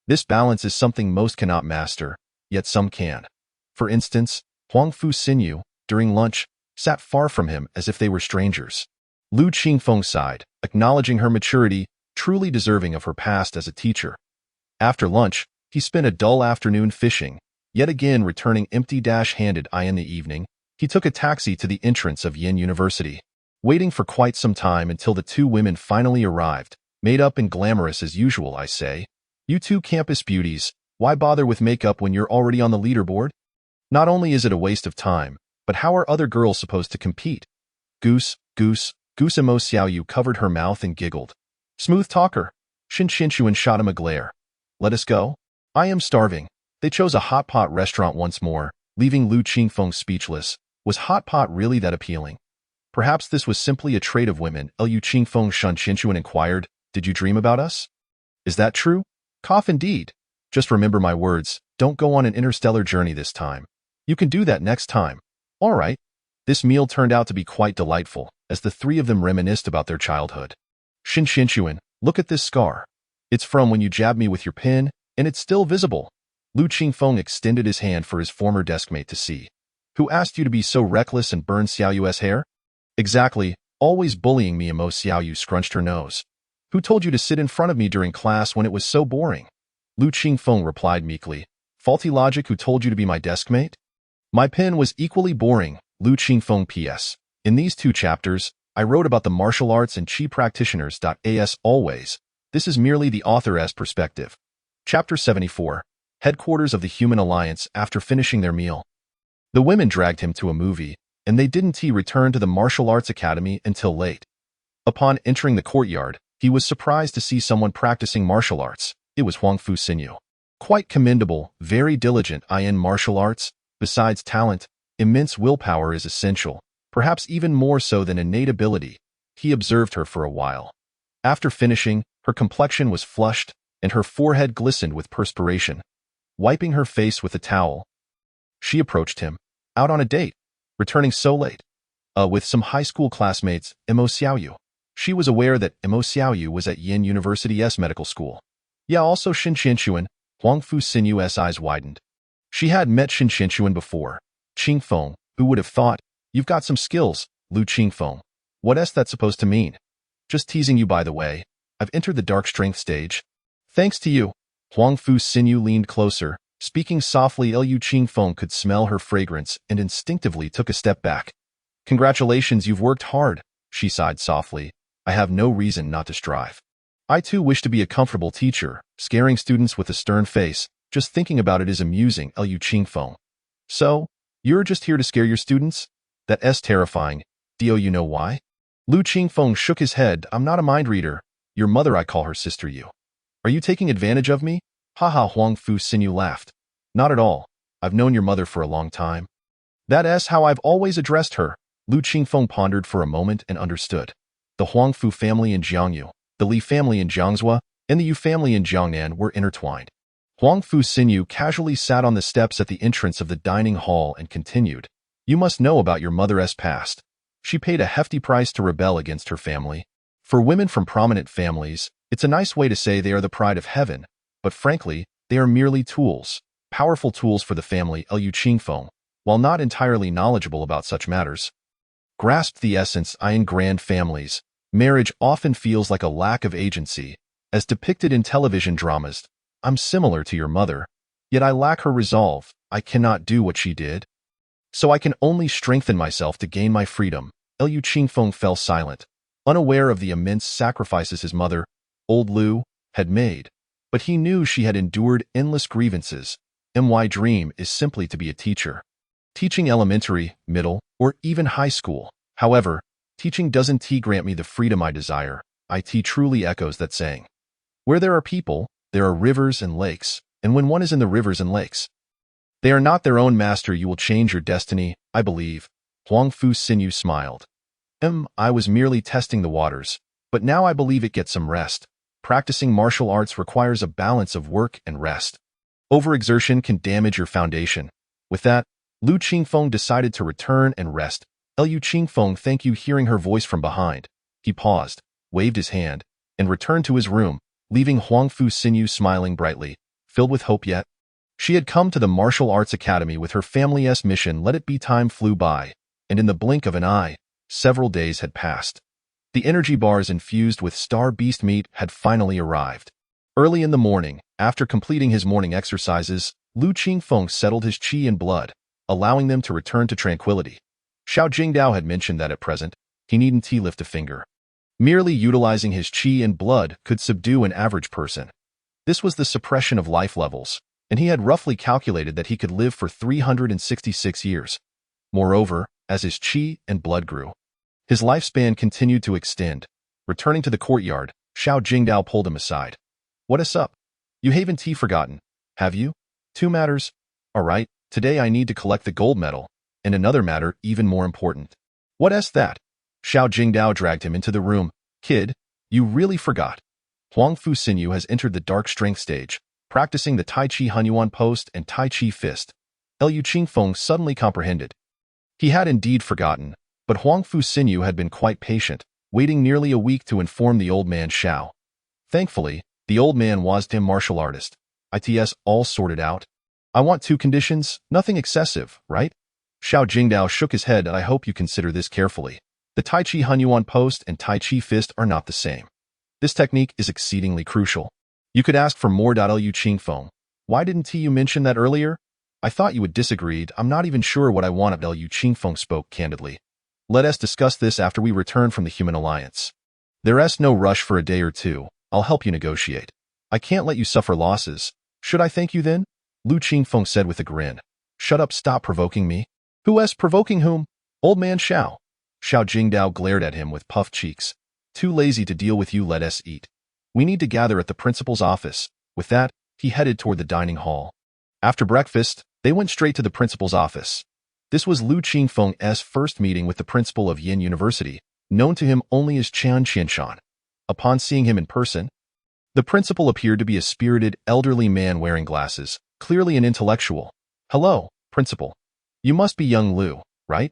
This balance is something most cannot master, yet some can. For instance, Huang Fu Xinyu, during lunch, sat far from him as if they were strangers. Lu Qingfeng sighed, acknowledging her maturity, truly deserving of her past as a teacher. After lunch, he spent a dull afternoon fishing, yet again returning empty-handed. In the evening, he took a taxi to the entrance of Yin University, waiting for quite some time until the 2 women finally arrived, made up and glamorous as usual. "I say, you 2 campus beauties, why bother with makeup when you're already on the leaderboard? Not only is it a waste of time, but how are other girls supposed to compete?" Goose. Mo Xiaoyu covered her mouth and giggled. "Smooth talker." Shin Qinshuan shot him a glare. "Let us go. I am starving." They chose a hot pot restaurant once more, leaving Lu Qingfeng speechless. Was hot pot really that appealing? Perhaps this was simply a trait of women. Lu Qingfeng. Shin Qinshuan inquired, "Did you dream about us?" "Is that true?" "Cough indeed. Just remember my words, don't go on an interstellar journey this time. You can do that next time." "All right." This meal turned out to be quite delightful, as the 3 of them reminisced about their childhood. "Shin Qinshuan, look at this scar. It's from when you jabbed me with your pin, and it's still visible." Lu Qingfeng extended his hand for his former deskmate to see. "Who asked you to be so reckless and burn Xiaoyu's hair?" "Exactly, always bullying me." Mo Xiaoyu scrunched her nose. "Who told you to sit in front of me during class when it was so boring?" Lu Qingfeng replied meekly. "Faulty logic. Who told you to be my deskmate?" "My pen was equally boring." Lu Qingfeng. P.S. In these 2 chapters, I wrote about the martial arts and Qi practitioners. As always, this is merely the author's perspective. Chapter 74. Headquarters of the Human Alliance. After finishing their meal, the women dragged him to a movie, and they didn't return to the Martial Arts Academy until late. Upon entering the courtyard, he was surprised to see someone practicing martial arts. It was Huang Fu Xinyu. Quite commendable, very diligent in martial arts. Besides talent, immense willpower is essential, perhaps even more so than innate ability. He observed her for a while. After finishing, her complexion was flushed, and her forehead glistened with perspiration. Wiping her face with a towel, she approached him. "Out on a date? Returning so late?" With some high school classmates, Mo Xiaoyu." She was aware that Mo Xiaoyu was at Yin University's medical school. "Yeah, also Shin Qinshuan." Huang Fu Xinyu's eyes widened. She had met Shin Qinshuan before. "Qingfeng, who would have thought? You've got some skills." Lu Qingfeng. "What's that supposed to mean?" "Just teasing you, by the way. I've entered the dark strength stage." "Thanks to you." Huang Fu Xinyu leaned closer, speaking softly. Lu Qingfeng could smell her fragrance and instinctively took a step back. "Congratulations, you've worked hard." She sighed softly. "I have no reason not to strive. I too wish to be a comfortable teacher, scaring students with a stern face. Just thinking about it is amusing." Lu Qingfeng. "So, you're just here to scare your students? That's terrifying. Do you know why?" Lu Qingfeng shook his head. "I'm not a mind reader. Your mother, I call her Sister Yu. Are you taking advantage of me?" "Haha." Huang Fu Xinyu laughed. "Not at all. I've known your mother for a long time. That's how I've always addressed her." Lu Qingfeng pondered for a moment and understood. The Huang Fu family in Jiangyu, the Li family in Jiangzhou, and the Yu family in Jiangnan were intertwined. Huang Fu Xinyu casually sat on the steps at the entrance of the dining hall and continued. "You must know about your mother's past." She paid a hefty price to rebel against her family. For women from prominent families, it's a nice way to say they are the pride of heaven, but frankly, they are merely tools, powerful tools for the family. Liu Qingfeng, while not entirely knowledgeable about such matters, grasped the essence. In grand families, marriage often feels like a lack of agency, as depicted in television dramas. I'm similar to your mother, yet I lack her resolve. I cannot do what she did, so I can only strengthen myself to gain my freedom. Liu Qingfeng fell silent, unaware of the immense sacrifices his mother, old Lu, had made. But he knew she had endured endless grievances. My dream is simply to be a teacher. Teaching elementary, middle, or even high school. However, teaching doesn't grant me the freedom I desire. It truly echoes that saying. Where there are people, there are rivers and lakes, and when one is in the rivers and lakes, they are not their own master. You will change your destiny, I believe. Huang Fu Xinyu smiled. I was merely testing the waters, but now I believe it gets some rest. Practicing martial arts requires a balance of work and rest. Overexertion can damage your foundation. With that, Liu Qingfeng decided to return and rest. Liu Qingfeng, thank you. Hearing her voice from behind, he paused, waved his hand, and returned to his room, leaving Huang Fu Xinyu smiling brightly, filled with hope. Yet she had come to the martial arts academy with her family's mission. Let it be. Time flew by, and in the blink of an eye, several days had passed. The energy bars infused with star beast meat had finally arrived. Early in the morning, after completing his morning exercises, Liu Qingfeng settled his qi and blood, allowing them to return to tranquility. Xiao Jingdao had mentioned that at present, he needn't lift a finger. Merely utilizing his qi and blood could subdue an average person. This was the suppression of life levels, and he had roughly calculated that he could live for 366 years. Moreover, as his qi and blood grew, his lifespan continued to extend. Returning to the courtyard, Xiao Jingdao pulled him aside. What is up? You haven't forgotten, have you? Two matters. All right, today I need to collect the gold medal, and another matter even more important. What is that? Xiao Jingdao dragged him into the room. Kid, you really forgot. Huang Fu Xinyu has entered the dark strength stage, practicing the Tai Chi Hunyuan post and Tai Chi fist. Liu Qingfeng suddenly comprehended. He had indeed forgotten, but Huang Fu Xinyu had been quite patient, waiting nearly a week to inform the old man Xiao. Thankfully, the old man was him martial artist. It's all sorted out. I want two conditions, nothing excessive, right? Xiao Jingdao shook his head. I hope you consider this carefully. The Tai Chi Hunyuan post and Tai Chi fist are not the same. This technique is exceedingly crucial. You could ask for more. Liu Qingfeng, why didn't you mention that earlier? I thought you would disagree. I'm not even sure what I want. Liu Qingfeng spoke candidly. Let us discuss this after we return from the Human Alliance. There's no rush for a day or two. I'll help you negotiate. I can't let you suffer losses. Should I thank you then? Liu Qingfeng said with a grin. Shut up, stop provoking me. Who's provoking whom? Old man Xiao. Xiao Jingdao glared at him with puffed cheeks. Too lazy to deal with you, let us eat. We need to gather at the principal's office. With that, he headed toward the dining hall. After breakfast, they went straight to the principal's office. This was Liu Qingfeng's first meeting with the principal of Yin University, known to him only as Qian Qianshan. Upon seeing him in person, the principal appeared to be a spirited, elderly man wearing glasses, clearly an intellectual. Hello, principal. You must be young Liu, right?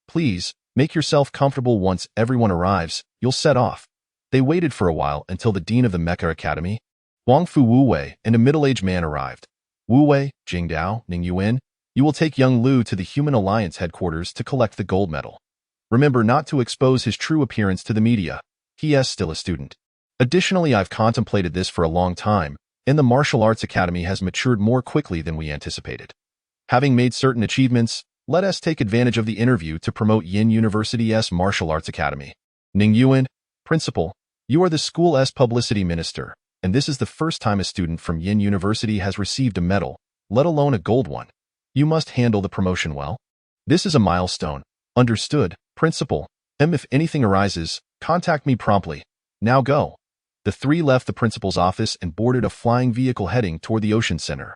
Please, make yourself comfortable. Once everyone arrives, you'll set off. They waited for a while until the dean of the Mecha Academy, Wang Fu Wuwei, and a middle-aged man arrived. Wuwei, Jingdao, Ning Yuan, you will take young Liu to the Human Alliance headquarters to collect the gold medal. Remember not to expose his true appearance to the media. He is still a student. Additionally, I've contemplated this for a long time, and the Martial Arts Academy has matured more quickly than we anticipated. Having made certain achievements, let us take advantage of the interview to promote Yin University's Martial Arts Academy. Ning Yuan, principal, you are the school's publicity minister, and this is the first time a student from Yin University has received a medal, let alone a gold one. You must handle the promotion well. This is a milestone. Understood, principal. If anything arises, contact me promptly. Now go. The three left the principal's office and boarded a flying vehicle heading toward the ocean center.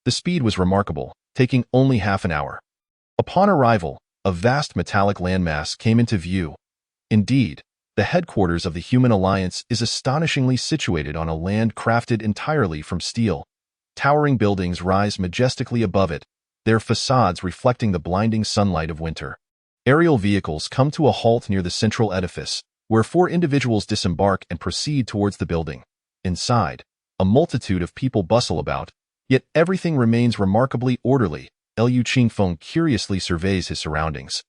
The speed was remarkable, taking only half an hour. Upon arrival, a vast metallic landmass came into view. Indeed, the headquarters of the Human Alliance is astonishingly situated on a land crafted entirely from steel. Towering buildings rise majestically above it, their facades reflecting the blinding sunlight of winter. Aerial vehicles come to a halt near the central edifice, where 4 individuals disembark and proceed towards the building. Inside, a multitude of people bustle about, yet everything remains remarkably orderly. Liu Qingfeng curiously surveys his surroundings.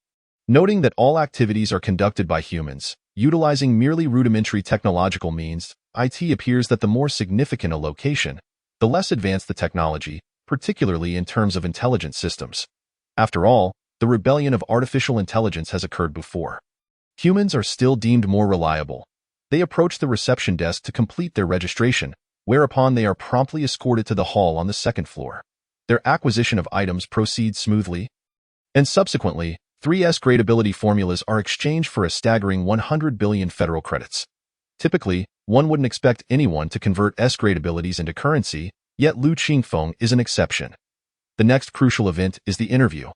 Noting that all activities are conducted by humans, utilizing merely rudimentary technological means, it appears that the more significant a location, the less advanced the technology, particularly in terms of intelligent systems. After all, the rebellion of artificial intelligence has occurred before. Humans are still deemed more reliable. They approach the reception desk to complete their registration, whereupon they are promptly escorted to the hall on the 2nd floor. Their acquisition of items proceeds smoothly, and subsequently, 3S gradability formulas are exchanged for a staggering 100 billion federal credits. Typically, one wouldn't expect anyone to convert S gradabilities into currency, yet Liu Qingfeng is an exception. The next crucial event is the interview.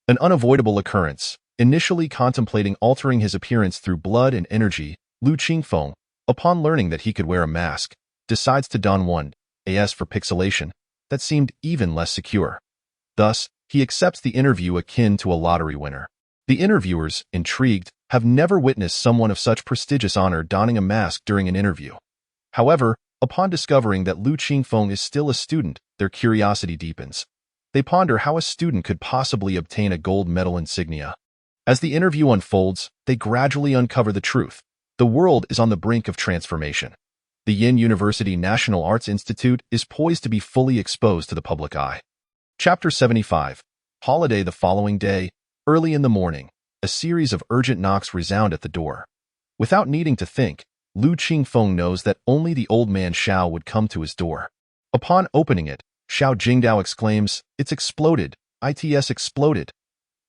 An unavoidable occurrence. Initially contemplating altering his appearance through blood and energy, Liu Qingfeng, upon learning that he could wear a mask, decides to don one, AS for pixelation, that seemed even less secure. Thus, he accepts the interview akin to a lottery winner. The interviewers, intrigued, have never witnessed someone of such prestigious honor donning a mask during an interview. However, upon discovering that Liu Qingfeng is still a student, their curiosity deepens. They ponder how a student could possibly obtain a gold medal insignia. As the interview unfolds, they gradually uncover the truth. The world is on the brink of transformation. The Yin University National Arts Institute is poised to be fully exposed to the public eye. Chapter 75. Holiday. The following day, early in the morning, a series of urgent knocks resound at the door. Without needing to think, Liu Qingfeng knows that only the old man Xiao would come to his door. Upon opening it, Xiao Jingdao exclaims, "It's exploded! It's exploded!"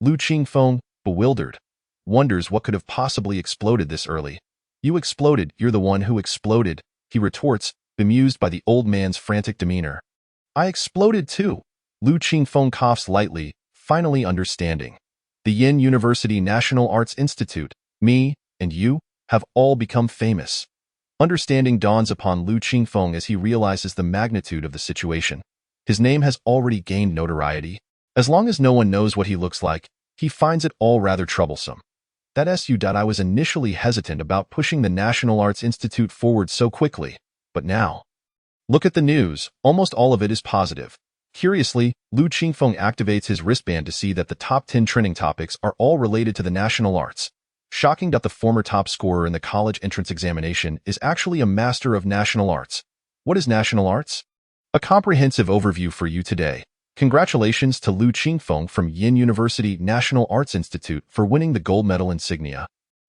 Liu Qingfeng, bewildered, wonders what could have possibly exploded this early. "You exploded, you're the one who exploded," he retorts, bemused by the old man's frantic demeanor. "I exploded too." Liu Qingfeng coughs lightly, finally understanding. The Yin University National Arts Institute, me, and you, have all become famous. Understanding dawns upon Liu Qingfeng as he realizes the magnitude of the situation. His name has already gained notoriety. As long as no one knows what he looks like, he finds it all rather troublesome. I was initially hesitant about pushing the National Arts Institute forward so quickly, but now. Look at the news, almost all of it is positive. Curiously, Liu Qingfeng activates his wristband to see that the top 10 trending topics are all related to the national arts. Shocking that the former top scorer in the college entrance examination is actually a master of national arts. What is national arts? A comprehensive overview for you today. Congratulations to Liu Qingfeng from Yin University National Arts Institute for winning the gold medal insignia.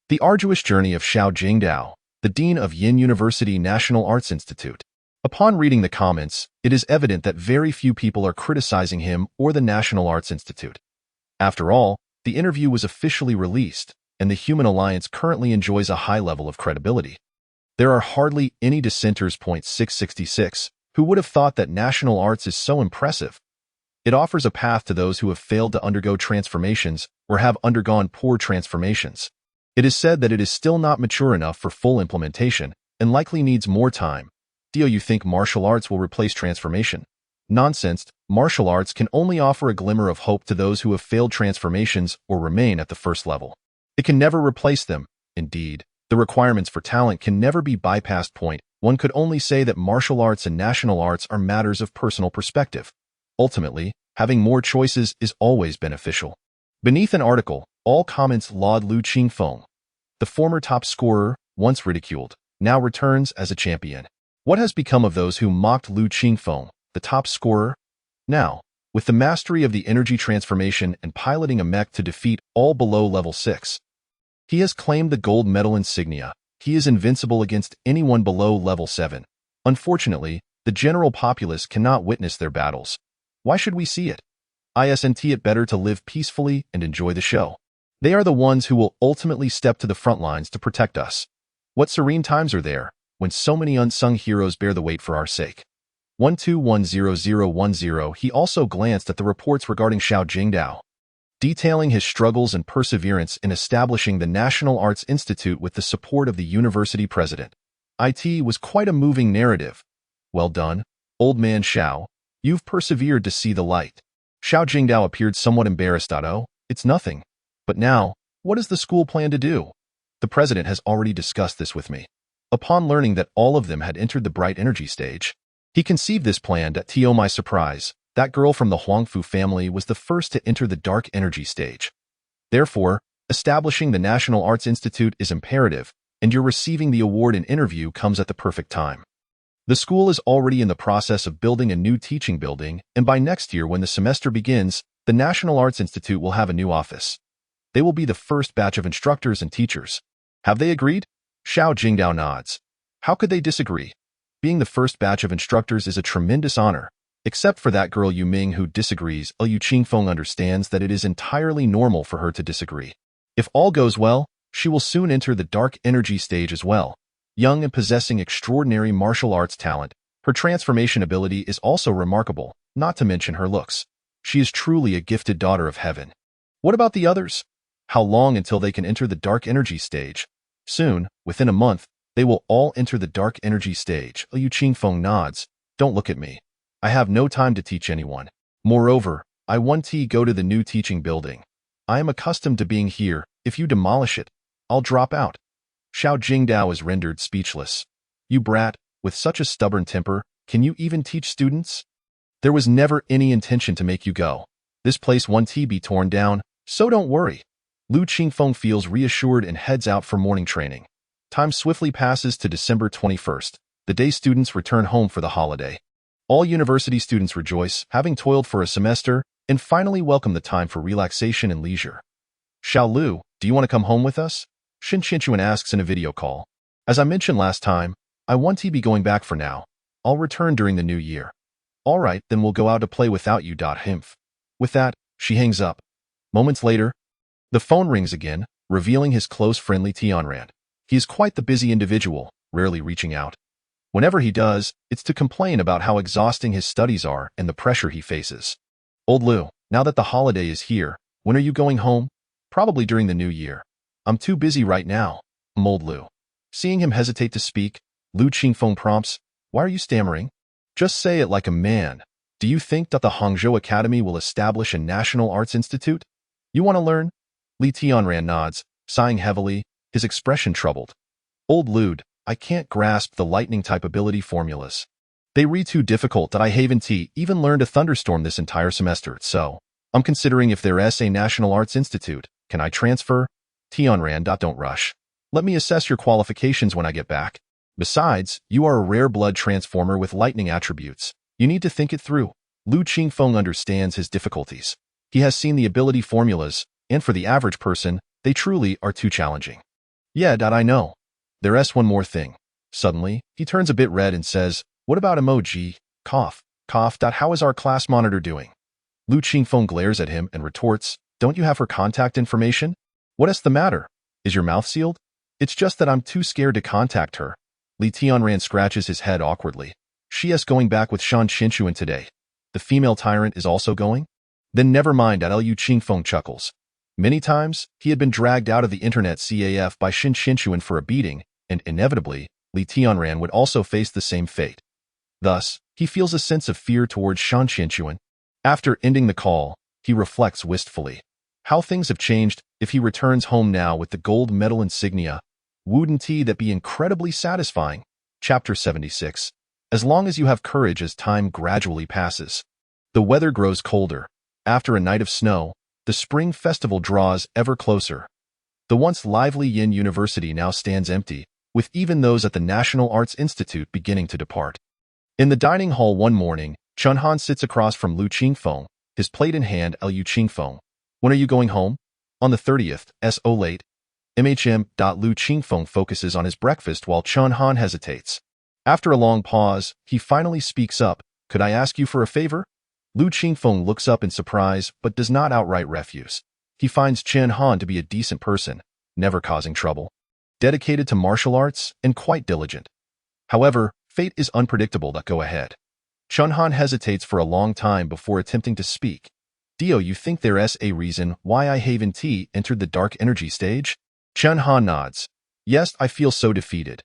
The arduous journey of Xiao Jingdao, the dean of Yin University National Arts Institute. Upon reading the comments, it is evident that very few people are criticizing him or the National Arts Institute. After all, the interview was officially released, and the Human Alliance currently enjoys a high level of credibility. There are hardly any dissenters. 666, who would have thought that national arts is so impressive? It offers a path to those who have failed to undergo transformations or have undergone poor transformations. It is said that it is still not mature enough for full implementation and likely needs more time. Do you think martial arts will replace transformation? Nonsense. Martial arts can only offer a glimmer of hope to those who have failed transformations or remain at the first level. It can never replace them. Indeed, the requirements for talent can never be bypassed. One could only say that martial arts and national arts are matters of personal perspective. Ultimately, having more choices is always beneficial. Beneath an article, all comments laud Liu Qingfeng. The former top scorer, once ridiculed, now returns as a champion. What has become of those who mocked Liu Qingfeng, the top scorer? Now, with the mastery of the energy transformation and piloting a mech to defeat all below level 6, he has claimed the gold medal insignia. He is invincible against anyone below level 7. Unfortunately, the general populace cannot witness their battles. Why should we see it? Isn't it better to live peacefully and enjoy the show? They are the ones who will ultimately step to the front lines to protect us. What serene times are there, when so many unsung heroes bear the weight for our sake. 121010. He also glanced at the reports regarding Xiao Jingdao, detailing his struggles and perseverance in establishing the National Arts Institute with the support of the university president. It was quite a moving narrative. Well done, old man Xiao. You've persevered to see the light. Xiao Jingdao appeared somewhat embarrassed. Oh, it's nothing. But now, what does the school plan to do? The president has already discussed this with me. Upon learning that all of them had entered the bright energy stage, he conceived this plan that, to my surprise, that girl from the Huangfu family was the first to enter the dark energy stage. Therefore, establishing the National Arts Institute is imperative, and your receiving the award and interview comes at the perfect time. The school is already in the process of building a new teaching building, and by next year when the semester begins, the National Arts Institute will have a new office. They will be the first batch of instructors and teachers. Have they agreed? Xiao Jingdao nods. How could they disagree? Being the first batch of instructors is a tremendous honor. Except for that girl Yu Ming who disagrees, Liu Qingfeng understands that it is entirely normal for her to disagree. If all goes well, she will soon enter the dark energy stage as well. Young and possessing extraordinary martial arts talent, her transformation ability is also remarkable, not to mention her looks. She is truly a gifted daughter of heaven. What about the others? How long until they can enter the dark energy stage? Soon, within a month, they will all enter the dark energy stage. Liu Qingfeng nods. Don't look at me. I have no time to teach anyone. Moreover, I want to go to the new teaching building. I am accustomed to being here. If you demolish it, I'll drop out. Xiao Jingdao is rendered speechless. You brat, with such a stubborn temper, can you even teach students? There was never any intention to make you go. This place won't be torn down, so don't worry. Liu Qingfeng feels reassured and heads out for morning training. Time swiftly passes to December 21st, the day students return home for the holiday. All university students rejoice, having toiled for a semester, and finally welcome the time for relaxation and leisure. Xiao Lu, do you want to come home with us? Shin Qianchuan asks in a video call. As I mentioned last time, I want to be going back for now. I'll return during the new year. All right, then we'll go out to play without you. Himph. With that, she hangs up. Moments later, the phone rings again, revealing his close friendly Tianran. He is quite the busy individual, rarely reaching out. Whenever he does, it's to complain about how exhausting his studies are and the pressure he faces. Old Lu, now that the holiday is here, when are you going home? Probably during the new year. I'm too busy right now. Old Lu. Seeing him hesitate to speak, Liu Qingfeng prompts, why are you stammering? Just say it like a man. Do you think that the Hangzhou Academy will establish a National Arts Institute? You want to learn? Li Tianran nods, sighing heavily, his expression troubled. Old Lude, I can't grasp the lightning-type ability formulas. They read too difficult that I haven't even learned a thunderstorm this entire semester, so I'm considering if there's a National Arts Institute. Can I transfer? Tianran, don't rush. Let me assess your qualifications when I get back. Besides, you are a rare blood transformer with lightning attributes. You need to think it through. Liu Qingfeng understands his difficulties. He has seen the ability formulas, and for the average person, they truly are too challenging. Yeah, I know. There's one more thing. Suddenly, he turns a bit red and says, what about emoji? Cough. Cough. How is our class monitor doing? Liu Qingfeng glares at him and retorts, don't you have her contact information? What's the matter? Is your mouth sealed? It's just that I'm too scared to contact her. Li Tianran scratches his head awkwardly. She is going back with Shan Qianchuan today. The female tyrant is also going? Then never mind. Liu Qingfeng chuckles. Many times, he had been dragged out of the internet CAF by Shin Qianchuan for a beating, and inevitably, Li Tianran would also face the same fate. Thus, he feels a sense of fear towards Shan Qianchuan. After ending the call, he reflects wistfully. How things have changed. If he returns home now with the gold medal insignia, wouldn't that be incredibly satisfying? Chapter 76. As long as you have courage as time gradually passes. The weather grows colder. After a night of snow, the spring festival draws ever closer. The once lively Yin University now stands empty, with even those at the National Arts Institute beginning to depart. In the dining hall one morning, Chun Han sits across from Liu Qingfeng, his plate in hand. Liu Qingfeng. When are you going home? On the 30th, so late. MHM. Liu Qingfeng focuses on his breakfast while Chun Han hesitates. After a long pause, he finally speaks up, could I ask you for a favor? Liu Qingfeng looks up in surprise but does not outright refuse. He finds Chen Han to be a decent person, never causing trouble, dedicated to martial arts, and quite diligent. However, fate is unpredictable. Go ahead. Chun Han hesitates for a long time before attempting to speak. Dio, you think there's a reason why I haven't entered the dark energy stage? Chun Han nods. Yes, I feel so defeated.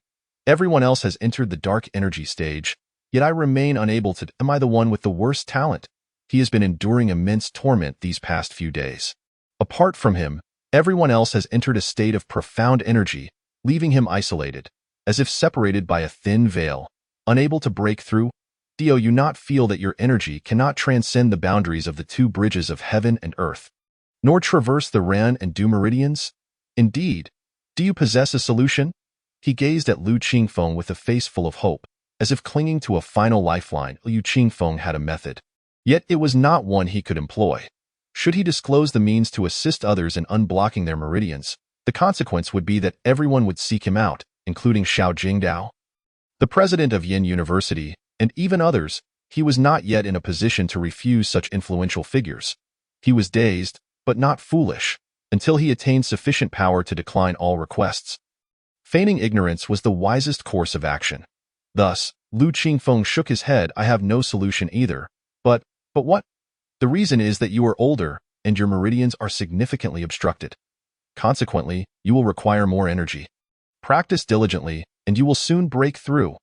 Everyone else has entered the dark energy stage, yet I remain unable to. Am I the one with the worst talent? He has been enduring immense torment these past few days. Apart from him, Everyone else has entered a state of profound energy, leaving him isolated, as if separated by a thin veil, unable to break through. Do you not feel that your energy cannot transcend the boundaries of the two bridges of heaven and earth, nor traverse the Ran and Du meridians? Indeed, do you possess a solution? He gazed at Lu Qingfeng with a face full of hope, as if clinging to a final lifeline. Lu Qingfeng had a method, yet it was not one he could employ. Should he disclose the means to assist others in unblocking their meridians, the consequence would be that everyone would seek him out, including Xiao Jingdao, the president of Yin University, and even others. He was not yet in a position to refuse such influential figures. He was dazed, but not foolish, until he attained sufficient power to decline all requests. Feigning ignorance was the wisest course of action. Thus, Lu Qingfeng shook his head. I have no solution either. But what? The reason is that you are older, and your meridians are significantly obstructed. Consequently, you will require more energy. Practice diligently, and you will soon break through.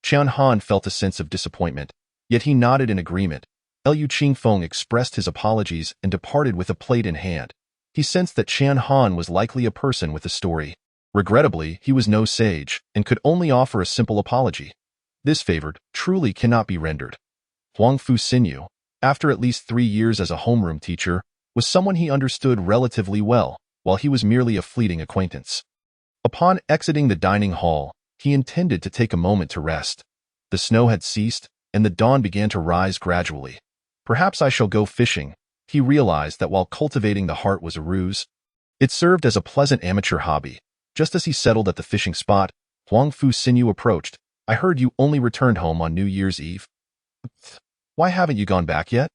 Qian Han felt a sense of disappointment, yet he nodded in agreement. Lu Qingfeng expressed his apologies and departed with a plate in hand. He sensed that Qian Han was likely a person with a story. Regrettably, he was no sage, and could only offer a simple apology. This favor truly cannot be rendered. Huang Fu Xinyu, after at least 3 years as a homeroom teacher, was someone he understood relatively well, while he was merely a fleeting acquaintance. Upon exiting the dining hall, he intended to take a moment to rest. The snow had ceased, and the dawn began to rise gradually. Perhaps I shall go fishing. He realized that while cultivating the heart was a ruse, it served as a pleasant amateur hobby. Just as he settled at the fishing spot, Huang Fu Xinyu approached. I heard you only returned home on New Year's Eve. Why haven't you gone back yet?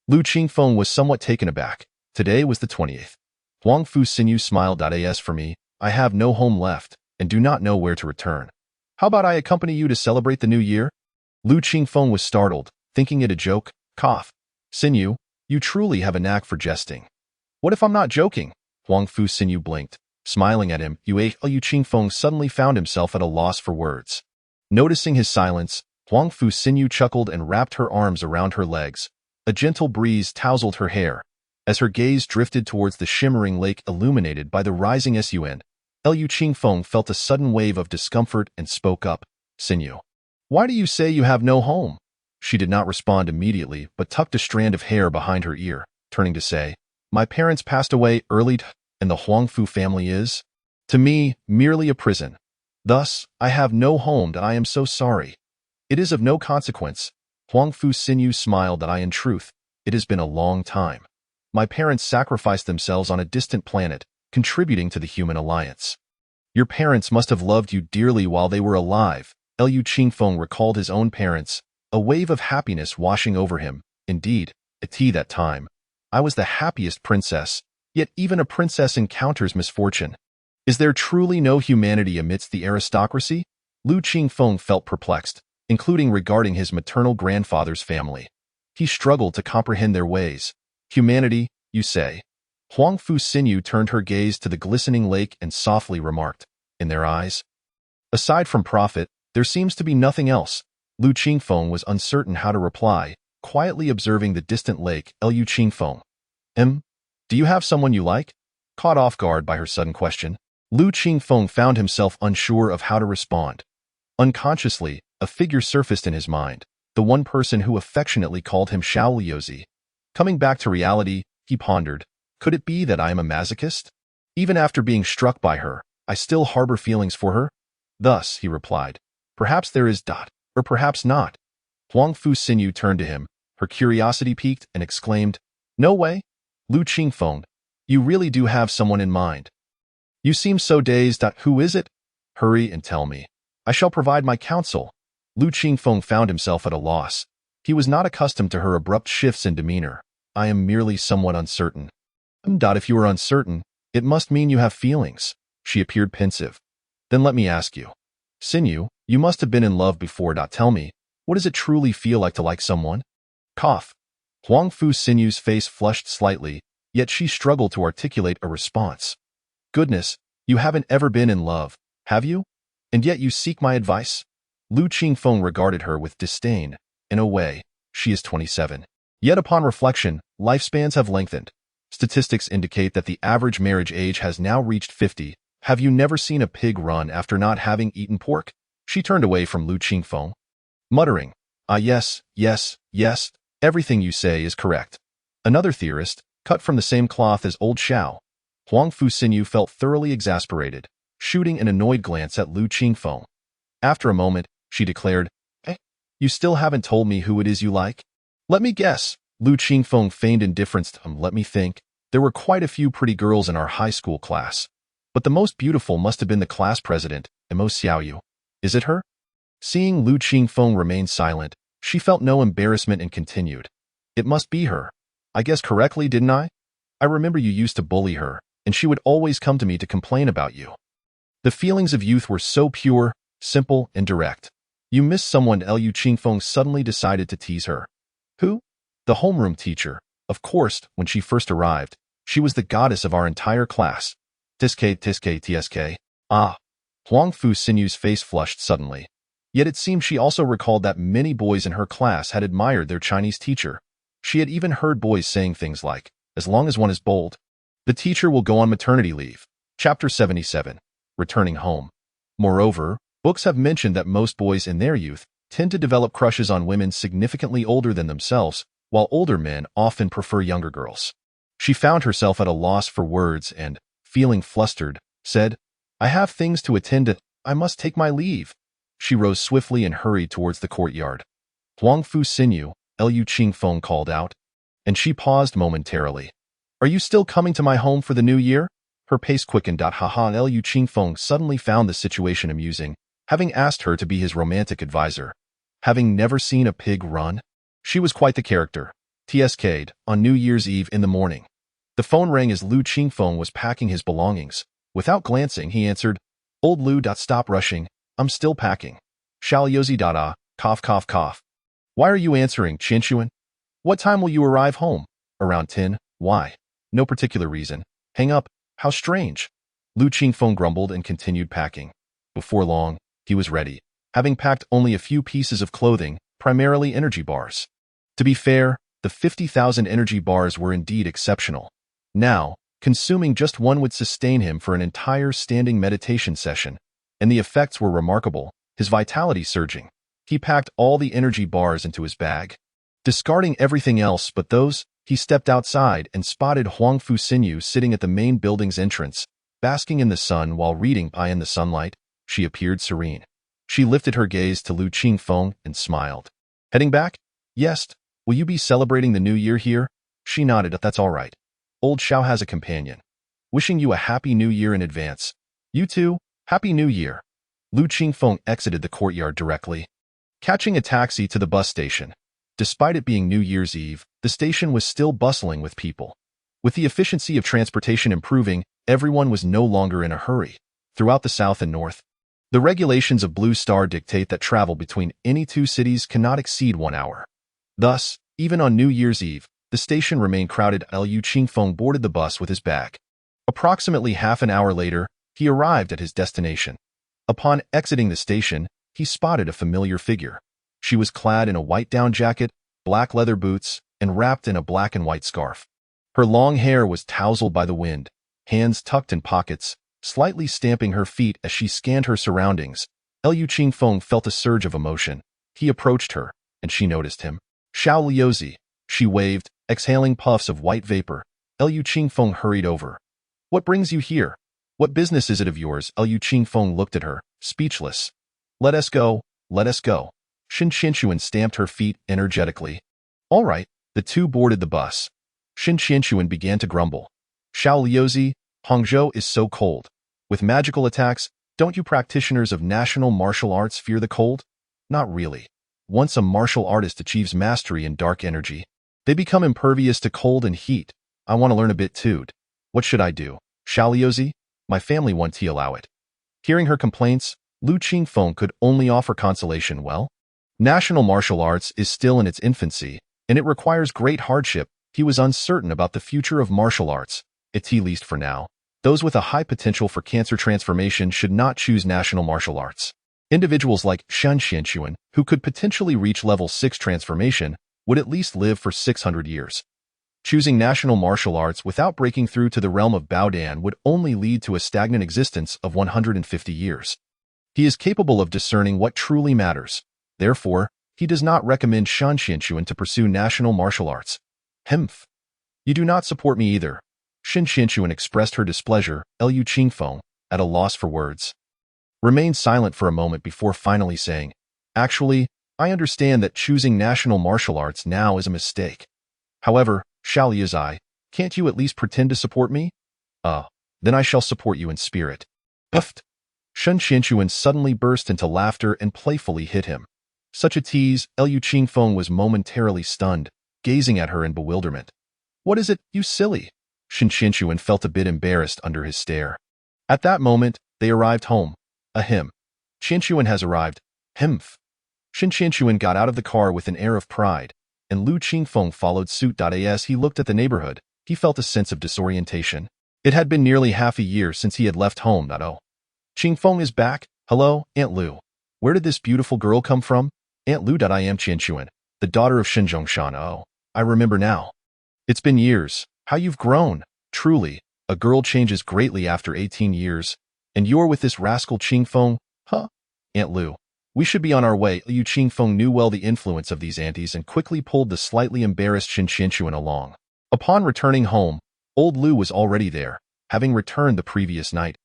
Lu Qingfeng was somewhat taken aback. Today was the 20th. Huang Fu Xinyu smiled. As for me, I have no home left, and do not know where to return. How about I accompany you to celebrate the new year? Lu Qingfeng was startled, thinking it a joke. Cough. Xinyu, you truly have a knack for jesting. What if I'm not joking? Huang Fu Xinyu blinked, smiling at him. Lu Qingfeng suddenly found himself at a loss for words. Noticing his silence, Huang Fu Xinyu chuckled and wrapped her arms around her legs. A gentle breeze tousled her hair. As her gaze drifted towards the shimmering lake illuminated by the rising sun, Lu Qingfeng felt a sudden wave of discomfort and spoke up. Xinyu, why do you say you have no home? She did not respond immediately, but tucked a strand of hair behind her ear, turning to say, My parents passed away early, and the Huangfu family is, to me, merely a prison. Thus, I have no home, and I am so sorry. It is of no consequence. Huangfu Xinyu smiled. In truth, it has been a long time. My parents sacrificed themselves on a distant planet, contributing to the human alliance. Your parents must have loved you dearly while they were alive. Lu Qingfeng recalled his own parents, a wave of happiness washing over him. Indeed, at that time, I was the happiest princess, yet even a princess encounters misfortune. Is there truly no humanity amidst the aristocracy? Lu Qingfeng felt perplexed, including regarding his maternal grandfather's family. He struggled to comprehend their ways. Humanity, you say? Huang Fu Xinyu turned her gaze to the glistening lake and softly remarked, In their eyes? Aside from profit, there seems to be nothing else. Lu Qingfeng was uncertain how to reply, quietly observing the distant lake. Lu Qingfeng. Do you have someone you like? Caught off guard by her sudden question, Lu Qingfeng found himself unsure of how to respond. Unconsciously, a figure surfaced in his mind, the one person who affectionately called him Xiao Liuzi. Coming back to reality, he pondered, could it be that I am a masochist? Even after being struck by her, I still harbor feelings for her? Thus, he replied, perhaps there is, or perhaps not. Huang Fu Xinyu turned to him, her curiosity piqued, and exclaimed, No way? Lu Qingfeng, you really do have someone in mind. You seem so dazed. Who is it? Hurry and tell me. I shall provide my counsel. Lu Qingfeng found himself at a loss. He was not accustomed to her abrupt shifts in demeanor. I am merely somewhat uncertain. If you are uncertain, it must mean you have feelings. She appeared pensive. Then let me ask you. Xinyu, you must have been in love before. Tell me, what does it truly feel like to like someone? Cough. Huang Fu Xinyu's face flushed slightly, yet she struggled to articulate a response. Goodness, you haven't ever been in love, have you? And yet you seek my advice? Lu Qingfeng regarded her with disdain. In a way, she is 27. Yet upon reflection, lifespans have lengthened. Statistics indicate that the average marriage age has now reached 50. Have you never seen a pig run after not having eaten pork? She turned away from Lu Qingfeng, muttering, "Ah, yes, yes, yes, everything you say is correct." Another theorist, cut from the same cloth as old Xiao, Huang Fuxinyu felt thoroughly exasperated, shooting an annoyed glance at Lu Qingfeng. After a moment, she declared, "You still haven't told me who it is you like?" "Let me guess." Lu Qingfeng feigned indifference. Let me think. There were quite a few pretty girls in our high school class, but the most beautiful must have been the class president, Mo Xiaoyu. Is it her? Seeing Lu Qingfeng remain silent, she felt no embarrassment and continued, "It must be her. I guessed correctly, didn't I? I remember you used to bully her, and she would always come to me to complain about you." The feelings of youth were so pure, simple, and direct. "You miss someone." Lu Qingfeng suddenly decided to tease her. "Who?" "The homeroom teacher. Of course, when she first arrived, she was the goddess of our entire class." Tsk. Ah. Huang Fuxinyu's face flushed suddenly. Yet it seemed she also recalled that many boys in her class had admired their Chinese teacher. She had even heard boys saying things like, "As long as one is bold, the teacher will go on maternity leave." Chapter 77. Returning home. Moreover, books have mentioned that most boys in their youth tend to develop crushes on women significantly older than themselves, while older men often prefer younger girls. She found herself at a loss for words and, feeling flustered, said, "I have things to attend to. I must take my leave." She rose swiftly and hurried towards the courtyard. "Huang Fuxinyu," Lu Qingfeng called out, and she paused momentarily. "Are you still coming to my home for the new year?" Her pace quickened. Haha. Lu Qingfeng suddenly found the situation amusing, having asked her to be his romantic advisor. Having never seen a pig run, she was quite the character. Tsk'd on New Year's Eve in the morning. The phone rang as Lu Qingfeng was packing his belongings. Without glancing, he answered, "Old Lu. Stop rushing. I'm still packing." Xiaoyozi. Cough, cough, cough. "Why are you answering, Qianxuan? What time will you arrive home?" "Around 10. Why?" "No particular reason." "Hang up. How strange." Lu Qingfeng grumbled and continued packing. Before long, he was ready, having packed only a few pieces of clothing, primarily energy bars. To be fair, the 50,000 energy bars were indeed exceptional. Now, consuming just one would sustain him for an entire standing meditation session, and the effects were remarkable, his vitality surging. He packed all the energy bars into his bag. Discarding everything else but those, he stepped outside and spotted Huang Fuxinyu sitting at the main building's entrance, basking in the sun while reading Pi in the sunlight. She appeared serene. She lifted her gaze to Lu Qingfeng and smiled. "Heading back?" "Yes. Will you be celebrating the new year here?" She nodded. "That's all right. Old Xiao has a companion. Wishing you a happy new year in advance." "You too. Happy New Year." Lu Qingfeng exited the courtyard directly, catching a taxi to the bus station. Despite it being New Year's Eve, the station was still bustling with people. With the efficiency of transportation improving, everyone was no longer in a hurry. Throughout the south and north, the regulations of Blue Star dictate that travel between any two cities cannot exceed 1 hour. Thus, even on New Year's Eve, the station remained crowded. Lu Qingfeng boarded the bus with his bag. Approximately half an hour later, he arrived at his destination. Upon exiting the station, he spotted a familiar figure. She was clad in a white down jacket, black leather boots, and wrapped in a black and white scarf. Her long hair was tousled by the wind, hands tucked in pockets, slightly stamping her feet as she scanned her surroundings. Lu Qingfeng felt a surge of emotion. He approached her, and she noticed him. "Xiaoyozi," she waved, exhaling puffs of white vapor. Lu Qingfeng hurried over. "What brings you here? What business is it of yours?" Lu Qingfeng looked at her, speechless. "Let us go, let us go." Shin Qianxuan stamped her feet energetically. All right, the two boarded the bus. Shin Qianxuan began to grumble. "Xiaoyozi, Hangzhou is so cold. With magical attacks, don't you practitioners of national martial arts fear the cold?" "Not really. Once a martial artist achieves mastery in dark energy, they become impervious to cold and heat. I want to learn a bit too. What should I do?" "Xiaoyozi, my family won't allow it." Hearing her complaints, Lu Qingfeng could only offer consolation. "Well, national martial arts is still in its infancy, and it requires great hardship." He was uncertain about the future of martial arts, at least for now. Those with a high potential for cancer transformation should not choose national martial arts. Individuals like Shan Qianxuan, who could potentially reach level 6 transformation, would at least live for 600 years. Choosing national martial arts without breaking through to the realm of Baodan would only lead to a stagnant existence of 150 years. He is capable of discerning what truly matters. Therefore, he does not recommend Shan Xianquan to pursue national martial arts. Humph. You do not support me either. Shan Xianquan expressed her displeasure, Liu Qingfeng, at a loss for words. Remained silent for a moment before finally saying, Actually, I understand that choosing national martial arts now is a mistake. However, Xiao Liuzai, can't you at least pretend to support me? Then I shall support you in spirit. Puffed. Shan Xianquan suddenly burst into laughter and playfully hit him. Such a tease, Liu Qingfeng was momentarily stunned, gazing at her in bewilderment. What is it, you silly? Shan Xianquan felt a bit embarrassed under his stare. At that moment, they arrived home. Ahem. Xianquan has arrived. Humph. Shan Xianquan got out of the car with an air of pride, and Liu Qingfeng followed suit. As he looked at the neighborhood, he felt a sense of disorientation. It had been nearly half a year since he had left home. Qingfeng is back. Hello, Aunt Lu. Where did this beautiful girl come from? Aunt Lu. I am Qianquan, the daughter of Shan. Oh, I remember now. It's been years. How you've grown. Truly, a girl changes greatly after 18 years. And you're with this rascal Qingfeng? Huh? Aunt Lu. We should be on our way. Liu Qingfeng knew well the influence of these aunties and quickly pulled the slightly embarrassed Shan Xianquan along. Upon returning home, old Lu was already there, having returned the previous night.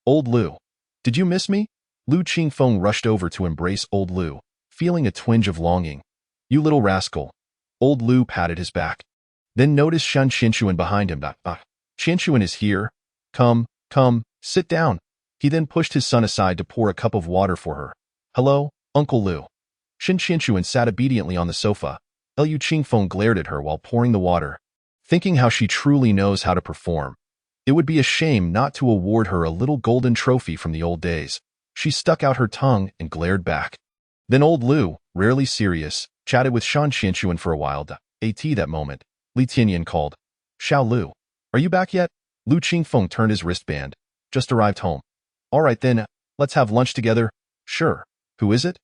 Old Lu. Did you miss me? Liu Qingfeng rushed over to embrace old Lu, feeling a twinge of longing. You little rascal. Old Lu patted his back. Then noticed Shan Xianquan behind him. Qianquan is here. Come, sit down. He then pushed his son aside to pour a cup of water for her. Hello, Uncle Lu. Shan Xianquan sat obediently on the sofa. Liu Qingfeng glared at her while pouring the water, thinking how she truly knows how to perform. It would be a shame not to award her a little golden trophy from the old days. She stuck out her tongue and glared back. Then old Lu, rarely serious, chatted with Shan Xianquan for a while. At that moment, Li Tianyan called. Xiao Lu, are you back yet? Liu Qingfeng turned his wristband. Just arrived home. All right then, let's have lunch together. Sure. Who is it?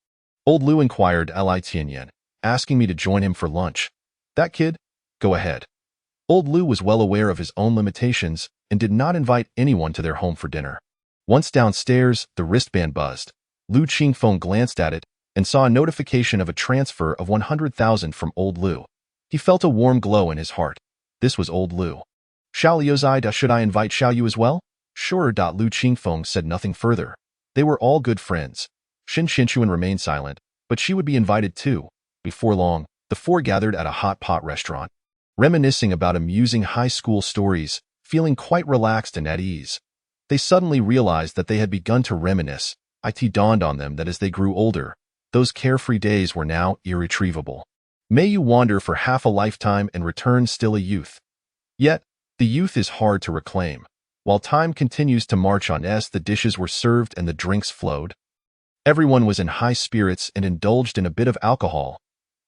Old Lu inquired Li Tianyan, asking me to join him for lunch. That kid? Go ahead. Old Lu was well aware of his own limitations and did not invite anyone to their home for dinner. Once downstairs, the wristband buzzed. Liu Qingfeng glanced at it and saw a notification of a transfer of 100,000 from old Lu. He felt a warm glow in his heart. This was old Lu. Xiao Liuzai, should I invite Xiao Yu as well? Sure. Liu Qingfeng said nothing further. They were all good friends. Shan Xianquan remained silent, but she would be invited too. Before long, the four gathered at a hot pot restaurant, reminiscing about amusing high school stories, feeling quite relaxed and at ease. They suddenly realized that they had begun to reminisce. It dawned on them that as they grew older, those carefree days were now irretrievable. May you wander for half a lifetime and return still a youth. Yet, the youth is hard to reclaim. While time continues to march on, the dishes were served and the drinks flowed. Everyone was in high spirits and indulged in a bit of alcohol.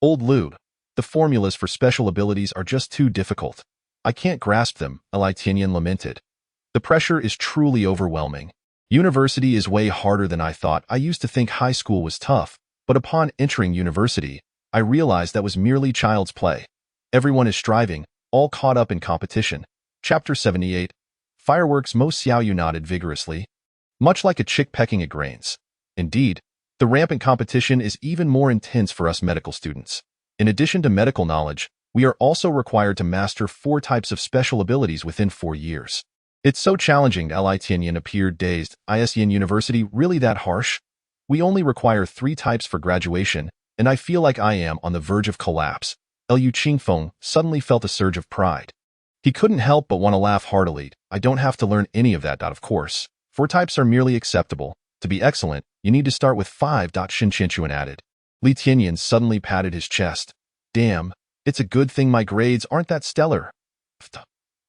Old Lu, the formulas for special abilities are just too difficult. I can't grasp them, Li Tianyan lamented. The pressure is truly overwhelming. University is way harder than I thought. I used to think high school was tough, but upon entering university, I realized that was merely child's play. Everyone is striving, all caught up in competition. Chapter 78. Fireworks. Mo Xiaoyu nodded vigorously, much like a chick pecking at grains. Indeed, the rampant competition is even more intense for us medical students. In addition to medical knowledge, we are also required to master 4 types of special abilities within 4 years. It's so challenging. Li Tianyan appeared dazed. ISN University really that harsh? We only require 3 types for graduation, and I feel like I am on the verge of collapse. Liu Qingfeng suddenly felt a surge of pride. He couldn't help but want to laugh heartily. I don't have to learn any of that. Of course. 4 types are merely acceptable. To be excellent, you need to start with 5. Shan Xianquan added. Li Tianyan suddenly patted his chest. Damn, it's a good thing my grades aren't that stellar.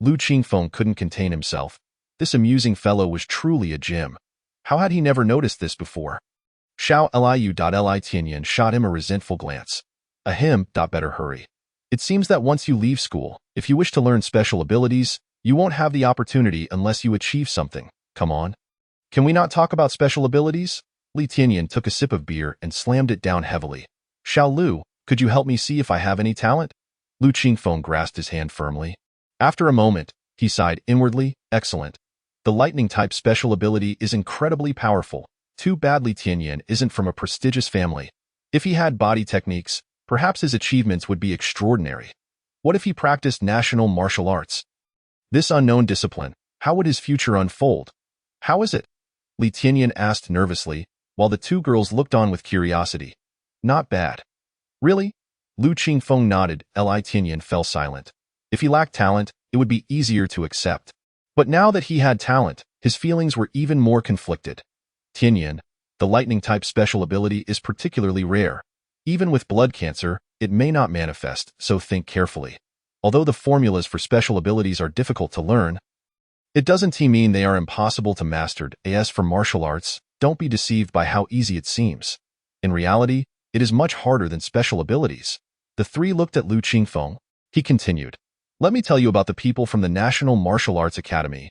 Liu Qingfeng couldn't contain himself. This amusing fellow was truly a gem. How had he never noticed this before? Xiao Liu. Li Tianyan shot him a resentful glance. Ahem. Better hurry. It seems that once you leave school, if you wish to learn special abilities, you won't have the opportunity unless you achieve something. Come on. Can we not talk about special abilities? Li Tianyan took a sip of beer and slammed it down heavily. Xiao Lu, could you help me see if I have any talent? Lu Qingfeng grasped his hand firmly. After a moment, he sighed inwardly, excellent. The lightning-type special ability is incredibly powerful. Too badly Tianyan isn't from a prestigious family. If he had body techniques, perhaps his achievements would be extraordinary. What if he practiced national martial arts? This unknown discipline, how would his future unfold? How is it? Li Tianyan asked nervously, while the two girls looked on with curiosity. Not bad. Really? Lu Qingfeng nodded. Li Tianyan fell silent. If he lacked talent, it would be easier to accept. But now that he had talent, his feelings were even more conflicted. Tianyan, the lightning-type special ability is particularly rare. Even with blood cancer, it may not manifest, so think carefully. Although the formulas for special abilities are difficult to learn, it doesn't mean they are impossible to master. As for martial arts, don't be deceived by how easy it seems. In reality, it is much harder than special abilities. The three looked at Lu Qingfeng. He continued, let me tell you about the people from the National Martial Arts Academy.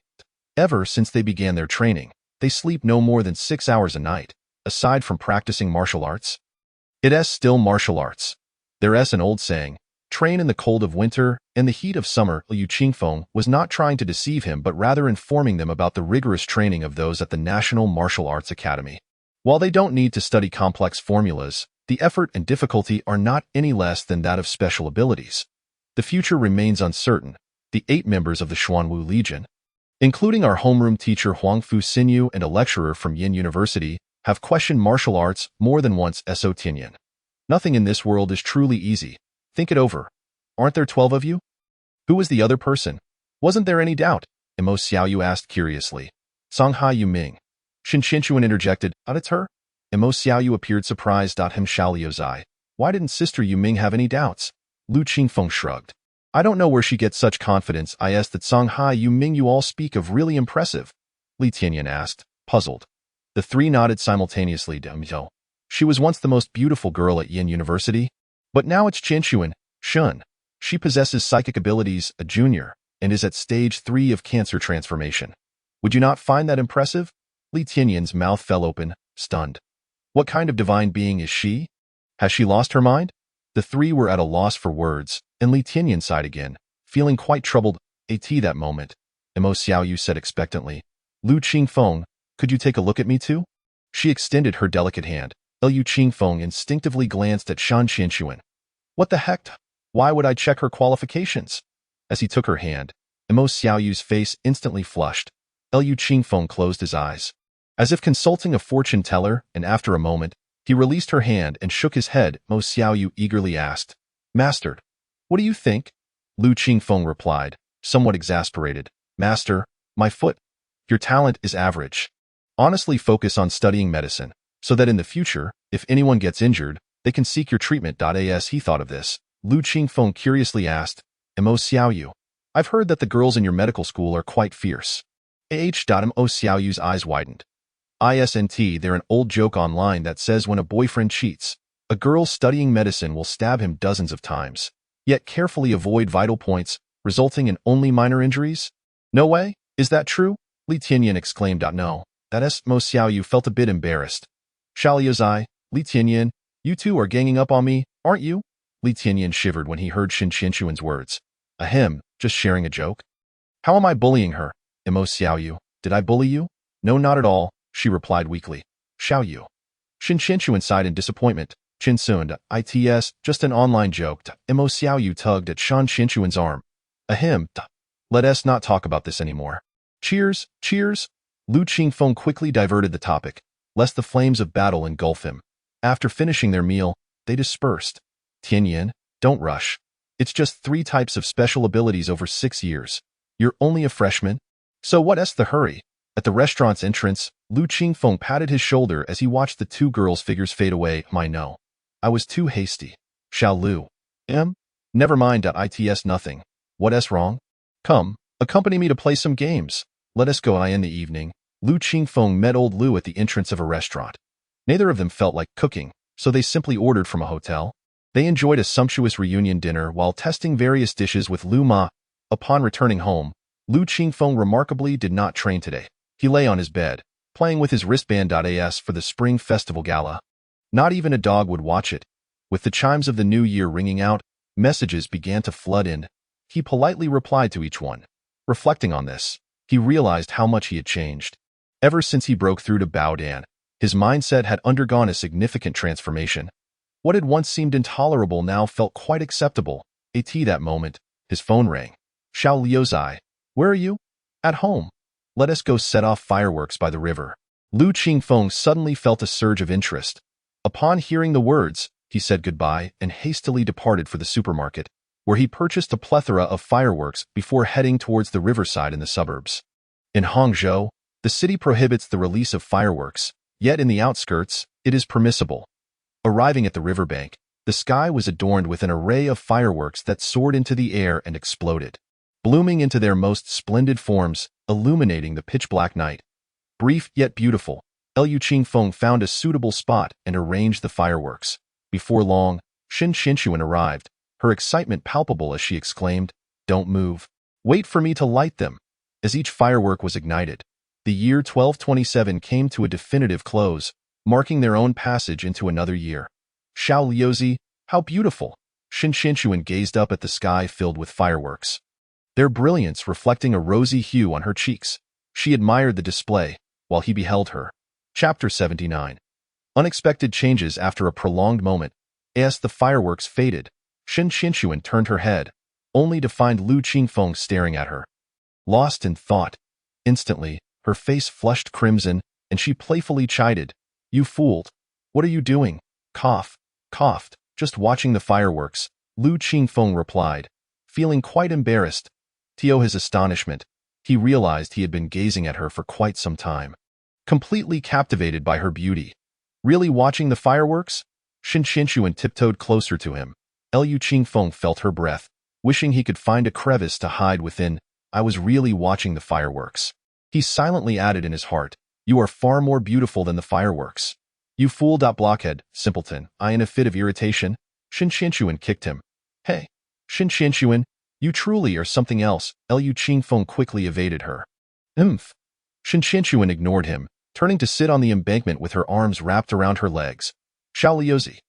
Ever since they began their training, they sleep no more than 6 hours a night. Aside from practicing martial arts, it's still martial arts. There's an old saying, train in the cold of winter and the heat of summer. Lu Qingfeng was not trying to deceive him but rather informing them about the rigorous training of those at the National Martial Arts Academy. While they don't need to study complex formulas, the effort and difficulty are not any less than that of special abilities. The future remains uncertain. The 8 members of the Xuanwu Legion, including our homeroom teacher Huang Fu Xinyu and a lecturer from Yin University, have questioned martial arts more than once. So Tianyan. Nothing in this world is truly easy. Think it over. Aren't there 12 of you? Who was the other person? Wasn't there any doubt? Mo Xiaoyu asked curiously. Songhai Yuming. Shin Qinchuan interjected, it's her? Mo Xiaoyu appeared surprised. Him Xiaoliuzai. Why didn't Sister Yuming have any doubts? Lu Qingfeng shrugged. I don't know where she gets such confidence. That Songhai Yuming you all speak of really impressive. Li Tianyan asked, puzzled. The three nodded simultaneously. She was once the most beautiful girl at Yin University, but now it's Qinchuan, Shun. She possesses psychic abilities, a junior, and is at stage 3 of cancer transformation. Would you not find that impressive? Li Tianyan's mouth fell open, stunned. What kind of divine being is she? Has she lost her mind? The three were at a loss for words, and Li Tianyan sighed again, feeling quite troubled. That moment, Mo Xiaoyu said expectantly. Lu Qingfeng, could you take a look at me too? She extended her delicate hand. Lu Qingfeng instinctively glanced at Shan Qinchuan. What the heck? Why would I check her qualifications? As he took her hand, Mo Xiaoyu's face instantly flushed. Lu Qingfeng closed his eyes, as if consulting a fortune teller, and after a moment, he released her hand and shook his head. Mo Xiaoyu eagerly asked, Master, what do you think? Lu Qingfeng replied, somewhat exasperated. Master, my foot. Your talent is average. Honestly, focus on studying medicine, so that in the future, if anyone gets injured, they can seek your treatment. As he thought of this, Lu Qingfeng curiously asked, Mo Xiaoyu, I've heard that the girls in your medical school are quite fierce. Mo Xiaoyu's eyes widened. They're an old joke online that says when a boyfriend cheats, a girl studying medicine will stab him dozens of times, yet carefully avoid vital points, resulting in only minor injuries? No way? Is that true? Li Tianyan exclaimed. No. Mo Xiaoyu felt a bit embarrassed. Xiaoliuzai, Li Tianyan, you two are ganging up on me, aren't you? Li Tianyan shivered when he heard Shin Qinchuan's words. Ahem, just sharing a joke? How am I bullying her? Mo Xiaoyu, did I bully you? No, not at all, she replied weakly. Xiaoyu. Shin Qinchuan sighed in disappointment. Qinsun, just an online joke. Mo Xiaoyu tugged at Shan Qinchuan's arm. Ahem, let us not talk about this anymore. Cheers, cheers. Lu Qingfeng quickly diverted the topic, lest the flames of battle engulf him. After finishing their meal, they dispersed. Tianyan, don't rush. It's just 3 types of special abilities over 6 years. You're only a freshman? So what's the hurry? At the restaurant's entrance, Lu Qingfeng patted his shoulder as he watched the 2 girls' figures fade away. No. I was too hasty. Xiao Lu. Never mind. It's nothing. What's wrong? Come, accompany me to play some games. Let us go. In the evening, Lu Qingfeng met old Lu at the entrance of a restaurant. Neither of them felt like cooking, so they simply ordered from a hotel. They enjoyed a sumptuous reunion dinner while testing various dishes with Lu Ma. Upon returning home, Lu Qingfeng remarkably did not train today. He lay on his bed, playing with his wristband. For the Spring Festival Gala. Not even a dog would watch it. With the chimes of the new year ringing out, Messages began to flood in. He politely replied to each one. Reflecting on this, he realized how much he had changed. Ever since he broke through to Bao Dan, his mindset had undergone a significant transformation. What had once seemed intolerable now felt quite acceptable. At that moment, his phone rang. Xiao Liuzai, where are you? At home. Let us go set off fireworks by the river. Lu Qingfeng suddenly felt a surge of interest. Upon hearing the words, he said goodbye and hastily departed for the supermarket, where he purchased a plethora of fireworks before heading towards the riverside in the suburbs. In Hangzhou, the city prohibits the release of fireworks, yet in the outskirts, it is permissible. Arriving at the riverbank, the sky was adorned with an array of fireworks that soared into the air and exploded, blooming into their most splendid forms, illuminating the pitch-black night. Brief yet beautiful, Liu Qingfeng found a suitable spot and arranged the fireworks. Before long, Shen Qinshuan arrived, her excitement palpable as she exclaimed, "Don't move. Wait for me to light them." As each firework was ignited, the year 1227 came to a definitive close, marking their own passage into another year. Xiao Liuzi, how beautiful! Shen Qinshuan gazed up at the sky filled with fireworks, their brilliance reflecting a rosy hue on her cheeks. She admired the display, while he beheld her. Chapter 79. Unexpected changes after a prolonged moment. As the fireworks faded, Shen Qinshuan turned her head, only to find Lu Qingfeng staring at her. Lost in thought, instantly, her face flushed crimson, and she playfully chided, "You fooled! What are you doing?" Coughed, just watching the fireworks, Lu Qingfeng replied, feeling quite embarrassed. To his astonishment, he realized he had been gazing at her for quite some time, completely captivated by her beauty. Really watching the fireworks? Shen Qinshuan tiptoed closer to him. Liu Qingfeng felt her breath, wishing he could find a crevice to hide within. "I was really watching the fireworks." He silently added in his heart, "You are far more beautiful than the fireworks." "You fool! Blockhead, simpleton." I in a fit of irritation, Shen Qinshuan kicked him. "Hey, Shen Qinshuan, you truly are something else." Liu Qingfeng quickly evaded her. Shen Qinshuan ignored him, turning to sit on the embankment with her arms wrapped around her legs. "Xiao Liuzi."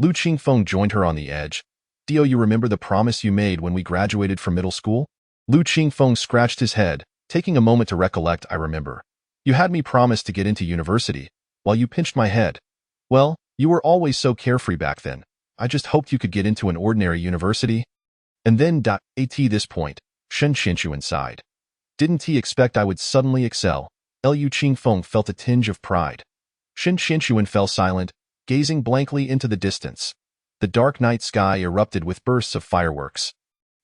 Lu Qingfeng joined her on the edge. "Do you remember the promise you made when we graduated from middle school?" Lu Qingfeng scratched his head, taking a moment to recollect. "I remember. You had me promise to get into university, while you pinched my head. Well, you were always so carefree back then. I just hoped you could get into an ordinary university." And then, at this point, Shen Qinshuan sighed. "Didn't he expect I would suddenly excel?" Liu Qingfeng felt a tinge of pride. Shen Qinshuan fell silent, gazing blankly into the distance. The dark night sky erupted with bursts of fireworks,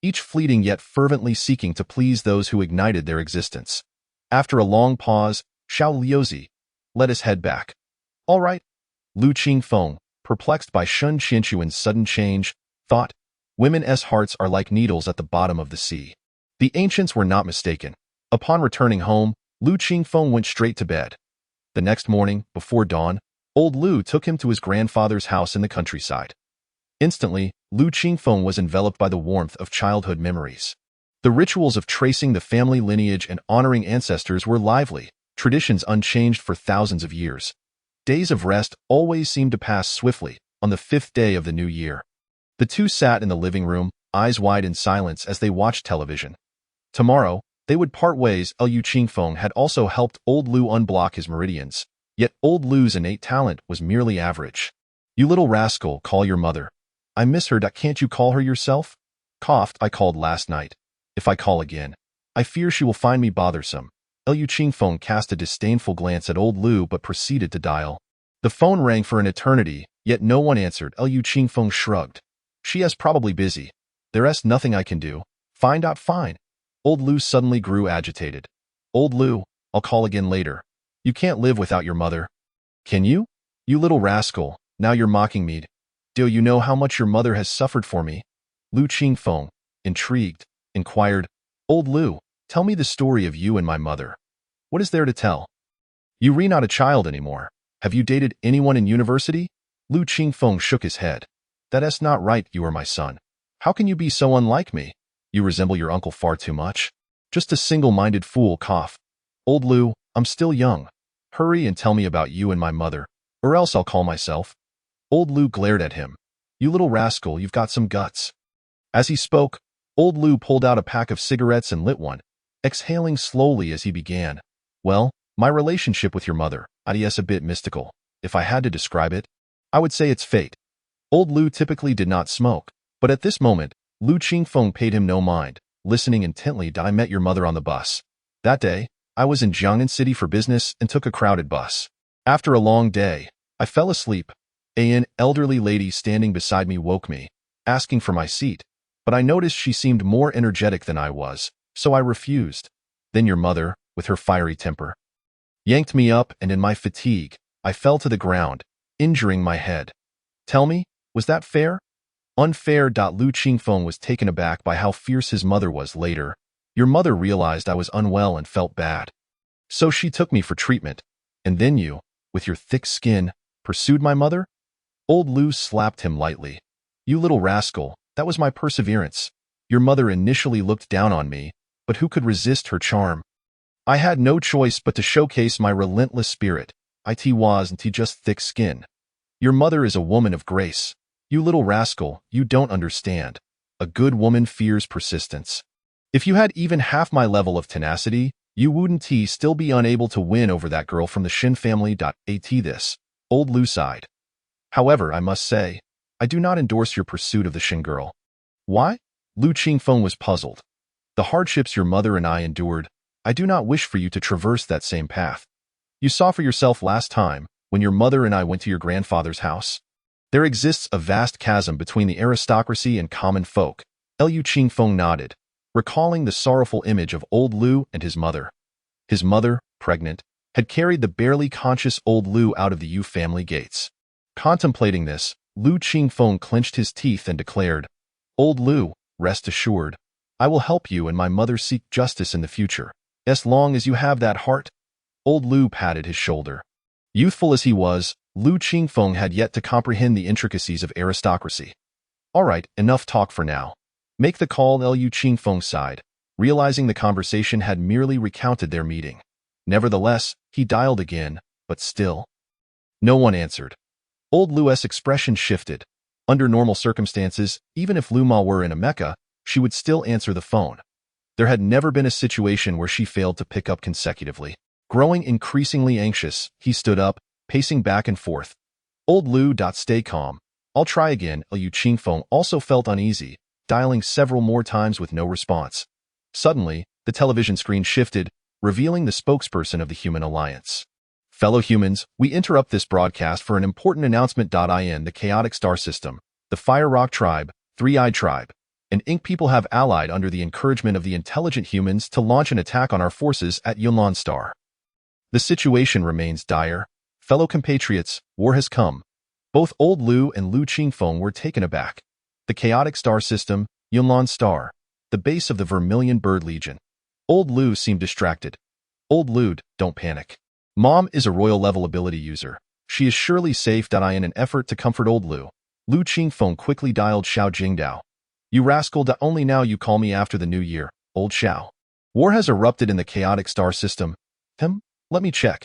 each fleeting yet fervently seeking to please those who ignited their existence. After a long pause, "Xiao Liuzi, let us head back." "All right." Lu Qingfeng, perplexed by Shen Qinshuan's sudden change, thought, "Women's hearts are like needles at the bottom of the sea." The ancients were not mistaken. Upon returning home, Lu Qingfeng went straight to bed. The next morning, before dawn, old Lu took him to his grandfather's house in the countryside. Instantly, Lu Qingfeng was enveloped by the warmth of childhood memories. The rituals of tracing the family lineage and honoring ancestors were lively, traditions unchanged for thousands of years. Days of rest always seemed to pass swiftly on the 5th day of the new year. The two sat in the living room, eyes wide in silence as they watched television. Tomorrow, they would part ways. Liu Qingfeng had also helped old Lu unblock his meridians, yet old Lu's innate talent was merely average. "You little rascal, call your mother. I miss her. Can't you call her yourself?" "I called last night. If I call again, I fear she will find me bothersome." Liu Qingfeng cast a disdainful glance at old Lu but proceeded to dial. The phone rang for an eternity, yet no one answered. Liu Qingfeng shrugged. "She is probably busy. There's nothing I can do." Fine. Old Lu suddenly grew agitated. "Old Lu, I'll call again later. You can't live without your mother." "Can you? You little rascal, now you're mocking me. Do you know how much your mother has suffered for me?" Lu Qingfeng, intrigued, inquired, "Old Lu, tell me the story of you and my mother. What is there to tell? You are not a child anymore. Have you dated anyone in university?" Lu Qingfeng shook his head. "That's not right. You are my son. How can you be so unlike me? You resemble your uncle far too much. Just a single-minded fool." "Old Lu, I'm still young. Hurry and tell me about you and my mother, or else I'll call myself." Old Lu glared at him. You little rascal, you've got some guts. As he spoke, old Lu pulled out a pack of cigarettes and lit one, exhaling slowly as he began. Well, my relationship with your mother, is a bit mystical. If I had to describe it, I would say it's fate. Old Lu typically did not smoke, but at this moment, Lu Qingfeng paid him no mind, listening intently. I met your mother on the bus. That day, I was in Jiangnan City for business and took a crowded bus. After a long day, I fell asleep. An elderly lady standing beside me woke me, asking for my seat, but I noticed she seemed more energetic than I was, so I refused. Then your mother, with her fiery temper, yanked me up, and in my fatigue, I fell to the ground, injuring my head. Tell me, was that fair? Unfair. Lu Qingfeng was taken aback by how fierce his mother was. Later, your mother realized I was unwell and felt bad. So she took me for treatment. And then you, with your thick skin, pursued my mother? Old Lu slapped him lightly. You little rascal, that was my perseverance. Your mother initially looked down on me, but who could resist her charm? I had no choice but to showcase my relentless spirit. It wasn't just thick skin. Your mother is a woman of grace. You little rascal, you don't understand. A good woman fears persistence. If you had even half my level of tenacity, you wouldn't still be unable to win over that girl from the Shin family. This, old Lu sighed. However, I must say, I do not endorse your pursuit of the Shin girl. Why? Lu Qingfeng was puzzled. The hardships your mother and I endured, I do not wish for you to traverse that same path. You saw for yourself last time, when your mother and I went to your grandfather's house. There exists a vast chasm between the aristocracy and common folk. Lu Qingfeng nodded, recalling the sorrowful image of old Lu and his mother. His mother, pregnant, had carried the barely conscious old Lu out of the Yu family gates. Contemplating this, Lu Qingfeng clenched his teeth and declared, Old Lu, rest assured, I will help you and my mother seek justice in the future, as long as you have that heart. Old Lu patted his shoulder. Youthful as he was, Lu Qingfeng had yet to comprehend the intricacies of aristocracy. All right, enough talk for now. Make the call. Lu Qingfeng sighed, realizing the conversation had merely recounted their meeting. Nevertheless, he dialed again, but still, no one answered. Old Lu's expression shifted. Under normal circumstances, even if Lu Ma were in a Mecca, she would still answer the phone. There had never been a situation where she failed to pick up consecutively. Growing increasingly anxious, he stood up, pacing back and forth. Old Lu. Stay calm. I'll try again. Lu Qingfeng also felt uneasy, dialing several more times with no response. Suddenly, the television screen shifted, revealing the spokesperson of the Human Alliance. Fellow humans, we interrupt this broadcast for an important announcement. In the Chaotic Star System, the Fire Rock Tribe, Three-Eyed Tribe, and Ink people have allied under the encouragement of the intelligent humans to launch an attack on our forces at Yunlan Star. The situation remains dire. Fellow compatriots, war has come. Both Old Lu and Lu Qingfeng were taken aback. The Chaotic Star System, Yunlan Star, the base of the Vermilion Bird Legion. Old Lu seemed distracted. Old Lu, don't panic. Mom is a royal-level ability user. She is surely safe. In an effort to comfort old Lu, Lu Qingfeng quickly dialed Xiao Jingdao. You rascal, only now you call me after the new year, old Xiao. War has erupted in the Chaotic Star System. Let me check.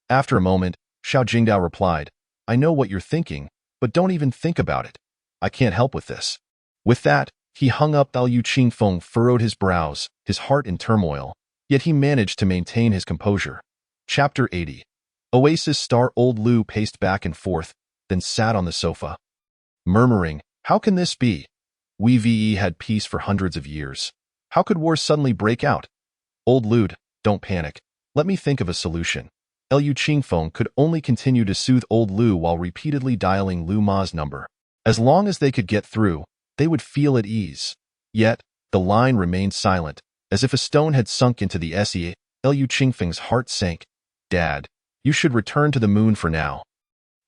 After a moment, Xiao Jingdao replied, I know what you're thinking, but don't even think about it. I can't help with this. With that, he hung up. Lu Qingfeng furrowed his brows, his heart in turmoil, yet he managed to maintain his composure. Chapter 80. Oasis Star. Old Lu paced back and forth, then sat on the sofa, murmuring, how can this be? We had peace for hundreds of years. How could war suddenly break out? Old Lu, don't panic. Let me think of a solution. Lu Qingfeng could only continue to soothe old Lu while repeatedly dialing Lu Ma's number. As long as they could get through, they would feel at ease. Yet, the line remained silent, as if a stone had sunk into the SE. Lu Qingfeng's heart sank. Dad, you should return to the moon for now.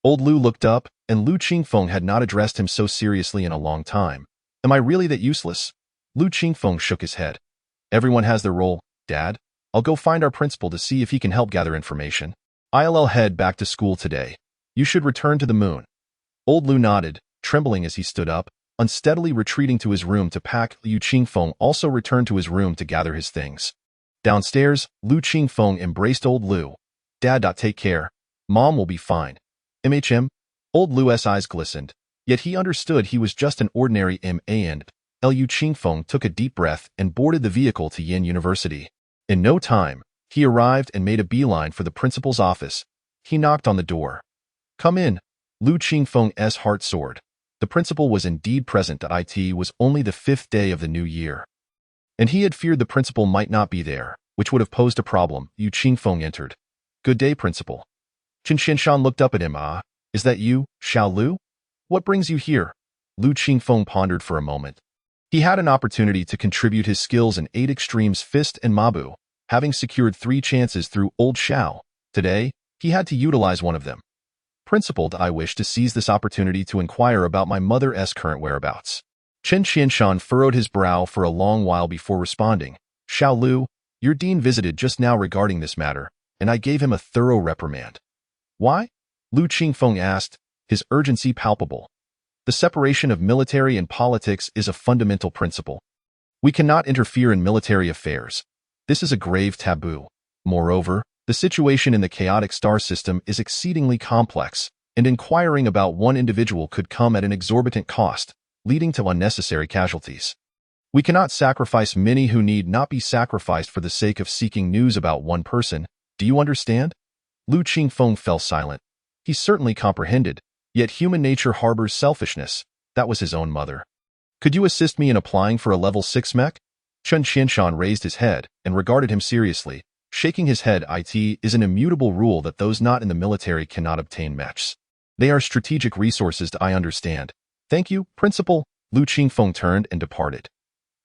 Old Lu looked up, and Lu Qingfeng had not addressed him so seriously in a long time. Am I really that useless? Lu Qingfeng shook his head. Everyone has their role, Dad. I'll go find our principal to see if he can help gather information. I'll head back to school today. You should return to the moon. Old Lu nodded, trembling as he stood up, unsteadily retreating to his room to pack. Lu Qingfeng also returned to his room to gather his things. Downstairs, Lu Qingfeng embraced old Lu. Dad, take care. Mom will be fine. Old Lu's eyes glistened. Yet he understood he was just an ordinary MA and Liu Qingfeng took a deep breath and boarded the vehicle to Yin University. In no time, he arrived and made a beeline for the principal's office. He knocked on the door. "Come in." Liu Qingfeng's heart soared. The principal was indeed present. It was only the 5th day of the new year, and he had feared the principal might not be there, which would have posed a problem. Liu Qingfeng entered. "Good day, principal." Chen Xianshan looked up at him. "Ah, is that you, Xiao Lu? What brings you here?" Liu Qingfeng pondered for a moment. He had an opportunity to contribute his skills in 8 extremes fist and mabu, having secured 3 chances through Old Xiao. Today, he had to utilize one of them. "Principal, I wish to seize this opportunity to inquire about my mother's current whereabouts." Chen Qianshan furrowed his brow for a long while before responding. "Xiao Lu, your dean visited just now regarding this matter, and I gave him a thorough reprimand." "Why?" Liu Qingfeng asked, his urgency palpable. "The separation of military and politics is a fundamental principle. We cannot interfere in military affairs. This is a grave taboo. Moreover, the situation in the chaotic star system is exceedingly complex, and inquiring about one individual could come at an exorbitant cost, leading to unnecessary casualties. We cannot sacrifice many who need not be sacrificed for the sake of seeking news about one person. Do you understand?" Liu Qingfeng fell silent. He certainly comprehended, yet human nature harbors selfishness. That was his own mother. "Could you assist me in applying for a level 6 mech?" Chen Qianshan raised his head and regarded him seriously. Shaking his head, "It is an immutable rule that those not in the military cannot obtain mechs. They are strategic resources. I understand. Thank you, principal." Liu Qingfeng turned and departed.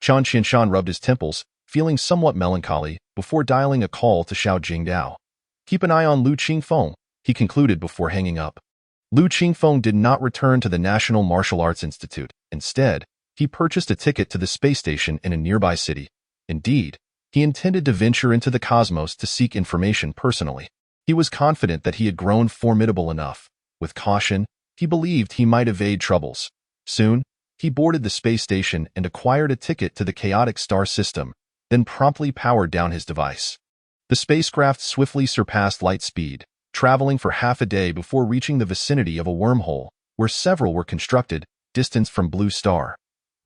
Chen Qianshan rubbed his temples, feeling somewhat melancholy, before dialing a call to Xiao Jingdao. "Keep an eye on Liu Qingfeng," he concluded before hanging up. Liu Qingfeng did not return to the National Martial Arts Institute. Instead, he purchased a ticket to the space station in a nearby city. Indeed, he intended to venture into the cosmos to seek information personally. He was confident that he had grown formidable enough. With caution, he believed he might evade troubles. Soon, he boarded the space station and acquired a ticket to the chaotic star system, then promptly powered down his device. The spacecraft swiftly surpassed light speed, traveling for half a day before reaching the vicinity of a wormhole, where several were constructed, distant from Blue Star.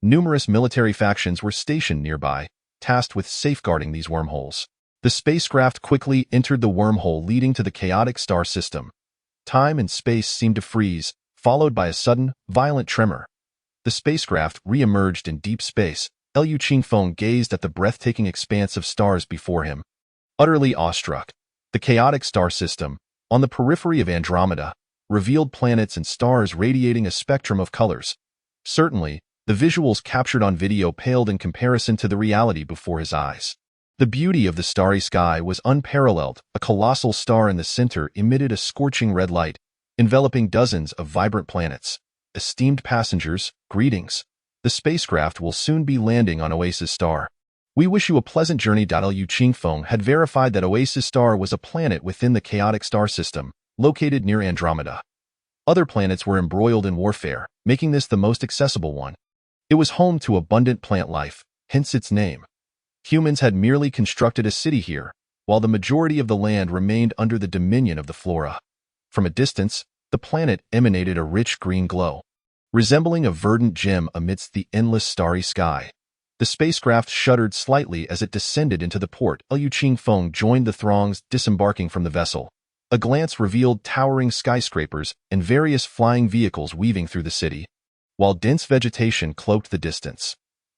Numerous military factions were stationed nearby, tasked with safeguarding these wormholes. The spacecraft quickly entered the wormhole leading to the chaotic star system. Time and space seemed to freeze, followed by a sudden, violent tremor. The spacecraft re-emerged in deep space. Liu Qingfeng gazed at the breathtaking expanse of stars before him. Utterly awestruck, the chaotic star system, on the periphery of Andromeda, revealed planets and stars radiating a spectrum of colors. Certainly, the visuals captured on video paled in comparison to the reality before his eyes. The beauty of the starry sky was unparalleled. A colossal star in the center emitted a scorching red light, enveloping dozens of vibrant planets. "Esteemed passengers, greetings. The spacecraft will soon be landing on Oasis Star. We wish you a pleasant journey." Liu Qingfeng had verified that Oasis Star was a planet within the chaotic star system, located near Andromeda. Other planets were embroiled in warfare, making this the most accessible one. It was home to abundant plant life, hence its name. Humans had merely constructed a city here, while the majority of the land remained under the dominion of the flora. From a distance, the planet emanated a rich green glow, resembling a verdant gem amidst the endless starry sky. The spacecraft shuddered slightly as it descended into the port. Liu Qingfeng joined the throngs disembarking from the vessel. A glance revealed towering skyscrapers and various flying vehicles weaving through the city, while dense vegetation cloaked the distance.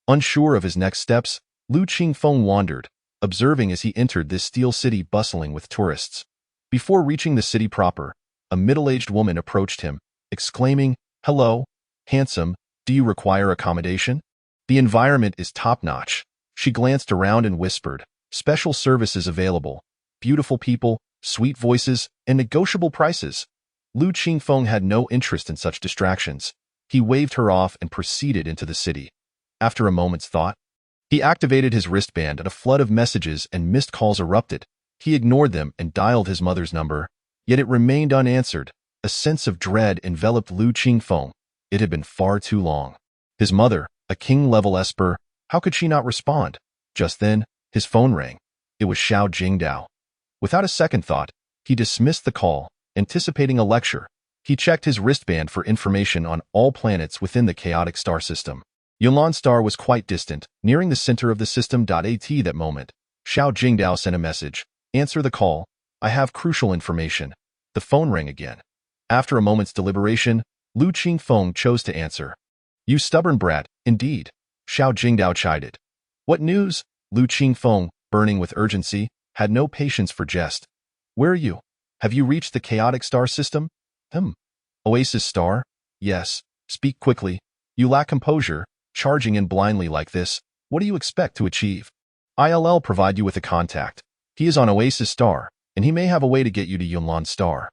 Unsure of his next steps, Liu Qingfeng wandered, observing as he entered this steel city bustling with tourists. Before reaching the city proper, a middle-aged woman approached him, exclaiming, "Hello, handsome, do you require accommodation? The environment is top-notch." She glanced around and whispered, "Special services available, beautiful people, sweet voices, and negotiable prices." Liu Qingfeng had no interest in such distractions. He waved her off and proceeded into the city. After a moment's thought, he activated his wristband and a flood of messages and missed calls erupted. He ignored them and dialed his mother's number, yet it remained unanswered. A sense of dread enveloped Liu Qingfeng. It had been far too long. His mother, a king-level esper, how could she not respond? Just then, his phone rang. It was Xiao Jingdao. Without a second thought, he dismissed the call, anticipating a lecture. He checked his wristband for information on all planets within the chaotic star system. Yunlan star was quite distant, nearing the center of the system. At that moment, Xiao Jingdao sent a message. Answer the call. I have crucial information. The phone rang again. After a moment's deliberation, Lu Qingfeng chose to answer. You stubborn brat, indeed. Xiao Jingdao chided. What news? Lu Qingfeng, burning with urgency, had no patience for jest. Where are you? Have you reached the chaotic star system? Oasis star? Yes. Speak quickly. You lack composure, charging in blindly like this. What do you expect to achieve? I'll provide you with a contact. He is on Oasis star, and he may have a way to get you to Yunlan star.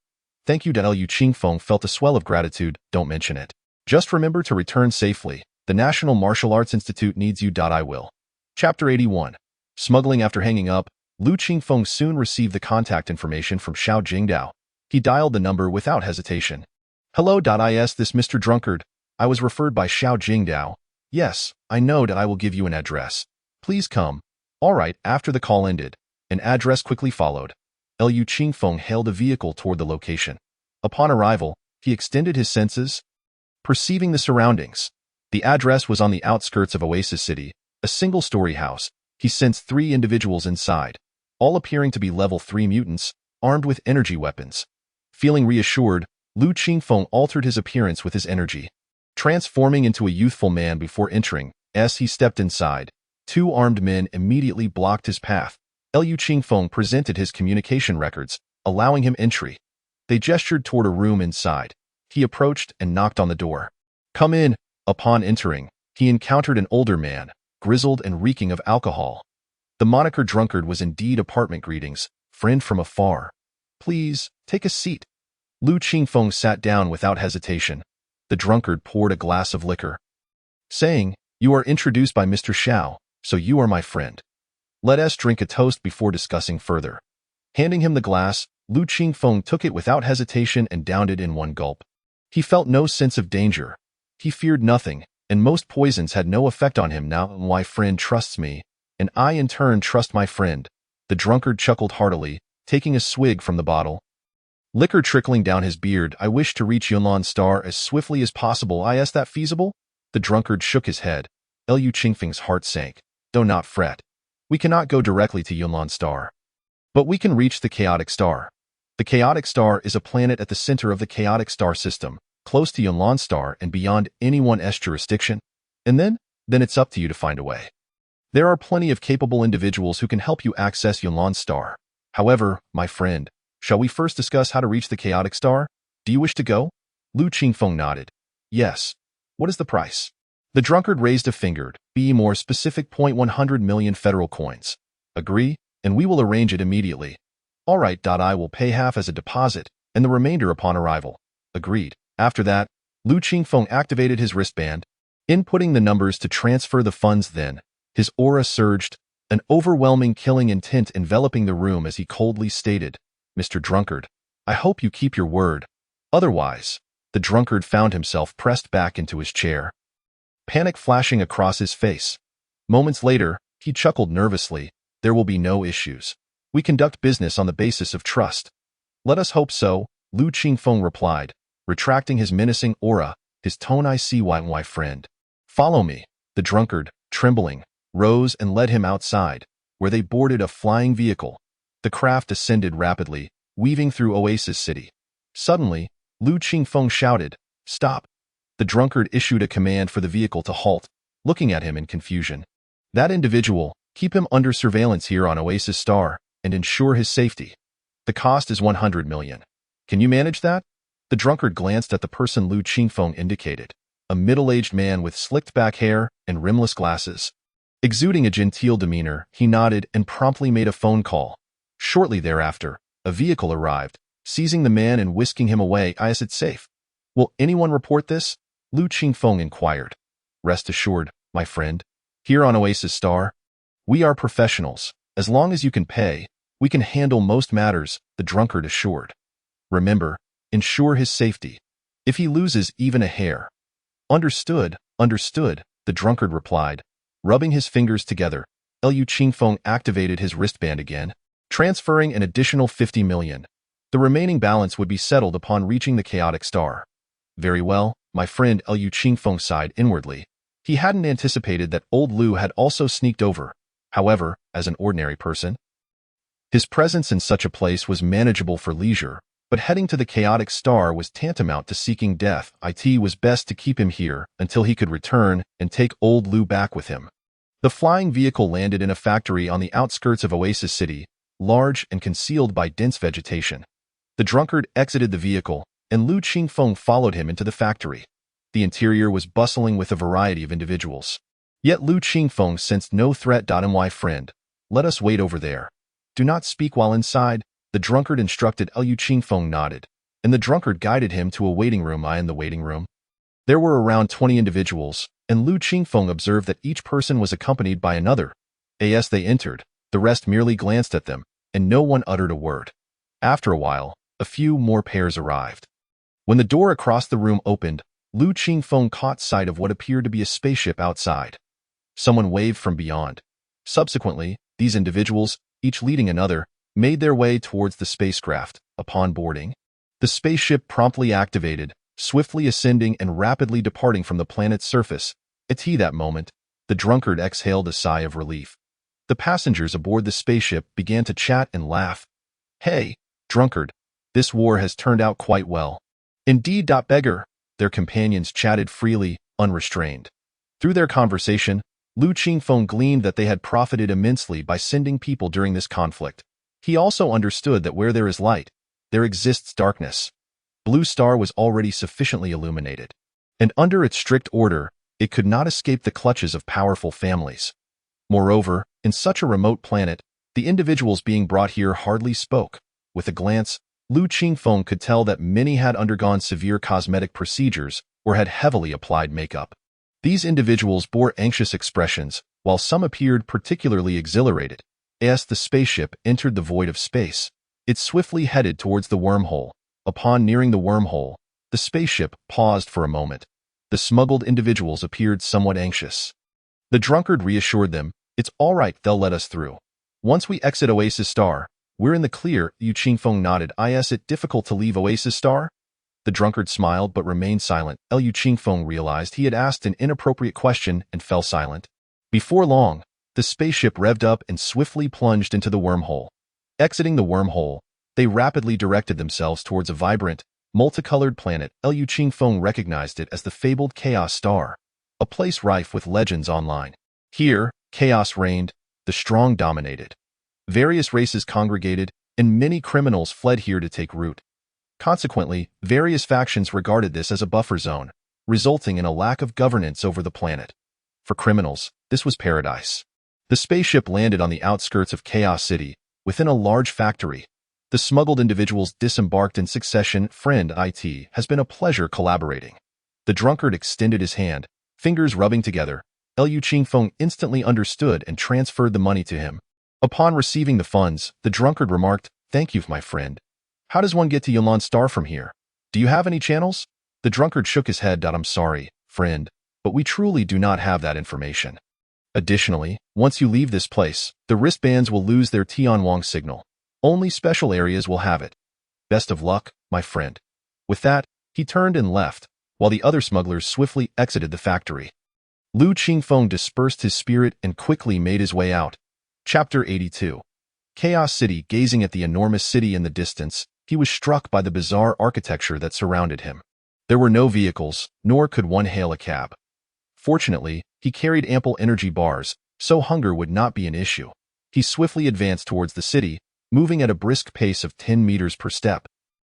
Thank you. Lu Qingfeng felt a swell of gratitude. Don't mention it. Just remember to return safely. The National Martial Arts Institute needs you. I will. Chapter 81. Smuggling. After hanging up, Lu Qingfeng soon received the contact information from Xiao Jingdao. He dialed the number without hesitation. Hello. Is this Mr. Drunkard? I was referred by Xiao Jingdao. Yes, I know that I will give you an address. Please come. All right. After the call ended, an address quickly followed. Lu Qingfeng hailed a vehicle toward the location. Upon arrival, he extended his senses, perceiving the surroundings. The address was on the outskirts of Oasis City, a single-story house. He sensed 3 individuals inside, all appearing to be level 3 mutants, armed with energy weapons. Feeling reassured, Lu Qingfeng altered his appearance with his energy, transforming into a youthful man before entering. As he stepped inside, 2 armed men immediately blocked his path. Lu Qingfeng presented his communication records, allowing him entry. They gestured toward a room inside. He approached and knocked on the door. Come in. Upon entering, he encountered an older man, grizzled and reeking of alcohol. The moniker Drunkard was indeed apartment. Greetings, friend from afar. Please, take a seat. Lu Qingfeng sat down without hesitation. The drunkard poured a glass of liquor, saying, You are introduced by Mr. Xiao, so you are my friend. Let us drink a toast before discussing further. Handing him the glass, Lu Qingfeng took it without hesitation and downed it in one gulp. He felt no sense of danger. He feared nothing, and most poisons had no effect on him now. My friend trusts me, and I in turn trust my friend. The drunkard chuckled heartily, taking a swig from the bottle. Liquor trickling down his beard. I wish to reach Yunlan star as swiftly as possible. Is that feasible? The drunkard shook his head. Lu Qingfeng's heart sank. Do not fret. We cannot go directly to Yunlan star, but we can reach the chaotic star. The chaotic star is a planet at the center of the chaotic star system, close to Yunlan star and beyond anyone's jurisdiction. And then it's up to you to find a way. There are plenty of capable individuals who can help you access Yunlan star. However, my friend, shall we first discuss how to reach the chaotic star? Do you wish to go? Lu Qingfeng nodded. Yes. What is the price? The drunkard raised a finger. Be more specific. 100 million federal coins. Agree, and we will arrange it immediately. All right. I will pay half as a deposit, and the remainder upon arrival. Agreed. After that, Lu Qingfeng activated his wristband, inputting the numbers to transfer the funds. Then, his aura surged, an overwhelming killing intent enveloping the room as he coldly stated, Mr. Drunkard, I hope you keep your word. Otherwise, the drunkard found himself pressed back into his chair, panic flashing across his face. Moments later, he chuckled nervously. There will be no issues. We conduct business on the basis of trust. Let us hope so, Lu Qingfeng replied, retracting his menacing aura, his tone. I see why, my friend. Follow me. The drunkard, trembling, rose and led him outside, where they boarded a flying vehicle. The craft ascended rapidly, weaving through Oasis City. Suddenly, Lu Qingfeng shouted, Stop! The drunkard issued a command for the vehicle to halt, looking at him in confusion. That individual, keep him under surveillance here on Oasis Star, and ensure his safety. The cost is 100 million. Can you manage that? The drunkard glanced at the person Lu Qingfeng indicated, a middle-aged man with slicked-back hair and rimless glasses. Exuding a genteel demeanor, he nodded and promptly made a phone call. Shortly thereafter, a vehicle arrived, seizing the man and whisking him away. Is it safe? Will anyone report this? Lu Qingfeng inquired. Rest assured, my friend. Here on Oasis Star, we are professionals. As long as you can pay, we can handle most matters, the drunkard assured. Remember, ensure his safety. If he loses even a hair. Understood, understood, the drunkard replied. Rubbing his fingers together, Lu Qingfeng activated his wristband again, transferring an additional 50 million. The remaining balance would be settled upon reaching the chaotic star. Very well, my friend Liu Qingfeng sighed inwardly. He hadn't anticipated that old Lu had also sneaked over. However, as an ordinary person, his presence in such a place was manageable for leisure, but heading to the chaotic star was tantamount to seeking death. It was best to keep him here until he could return and take old Lu back with him. The flying vehicle landed in a factory on the outskirts of Oasis City, large and concealed by dense vegetation. The drunkard exited the vehicle, and Liu Qingfeng followed him into the factory. The interior was bustling with a variety of individuals. Yet Liu Qingfeng sensed no threat. My friend, let us wait over there. Do not speak while inside, the drunkard instructed. Liu Qingfeng nodded, and the drunkard guided him to a waiting room. In the waiting room, there were around 20 individuals, and Liu Qingfeng observed that each person was accompanied by another. As they entered, the rest merely glanced at them, and no one uttered a word. After a while, a few more pairs arrived. When the door across the room opened, Liu Qingfeng caught sight of what appeared to be a spaceship outside. Someone waved from beyond. Subsequently, these individuals, each leading another, made their way towards the spacecraft. Upon boarding, the spaceship promptly activated, swiftly ascending and rapidly departing from the planet's surface. At that moment, the drunkard exhaled a sigh of relief. The passengers aboard the spaceship began to chat and laugh. Hey, drunkard, this war has turned out quite well. Indeed, beggar, their companions chatted freely, unrestrained. Through their conversation, Liu Qingfeng gleaned that they had profited immensely by sending people during this conflict. He also understood that where there is light, there exists darkness. Blue Star was already sufficiently illuminated, and under its strict order, it could not escape the clutches of powerful families. Moreover, in such a remote planet, the individuals being brought here hardly spoke. With a glance, Liu Qingfeng could tell that many had undergone severe cosmetic procedures or had heavily applied makeup. These individuals bore anxious expressions, while some appeared particularly exhilarated. As the spaceship entered the void of space, it swiftly headed towards the wormhole. Upon nearing the wormhole, the spaceship paused for a moment. The smuggled individuals appeared somewhat anxious. The drunkard reassured them, "It's all right, they'll let us through. Once we exit Oasis Star, we're in the clear." Liu Qingfeng nodded. Is it difficult to leave Oasis Star? The drunkard smiled but remained silent. Liu Qingfeng realized he had asked an inappropriate question and fell silent. Before long, the spaceship revved up and swiftly plunged into the wormhole. Exiting the wormhole, they rapidly directed themselves towards a vibrant, multicolored planet. Liu Qingfeng recognized it as the fabled Chaos Star, a place rife with legends online. Here, chaos reigned, the strong dominated. Various races congregated, and many criminals fled here to take root. Consequently, various factions regarded this as a buffer zone, resulting in a lack of governance over the planet. For criminals, this was paradise. The spaceship landed on the outskirts of Chaos City, within a large factory. The smuggled individuals disembarked in succession. Friend, it has been a pleasure collaborating. The drunkard extended his hand, fingers rubbing together. Liu Qingfeng instantly understood and transferred the money to him. Upon receiving the funds, the drunkard remarked, "Thank you, my friend. How does one get to Yunlan Star from here? Do you have any channels?" The drunkard shook his head. "I'm sorry, friend, but we truly do not have that information. Additionally, once you leave this place, the wristbands will lose their Tianwang signal. Only special areas will have it. Best of luck, my friend." With that, he turned and left, while the other smugglers swiftly exited the factory. Liu Qingfeng dispersed his spirit and quickly made his way out. Chapter 82. Chaos City. Gazing at the enormous city in the distance, he was struck by the bizarre architecture that surrounded him. There were no vehicles, nor could one hail a cab. Fortunately, he carried ample energy bars, so hunger would not be an issue. He swiftly advanced towards the city, moving at a brisk pace of 10 meters per step,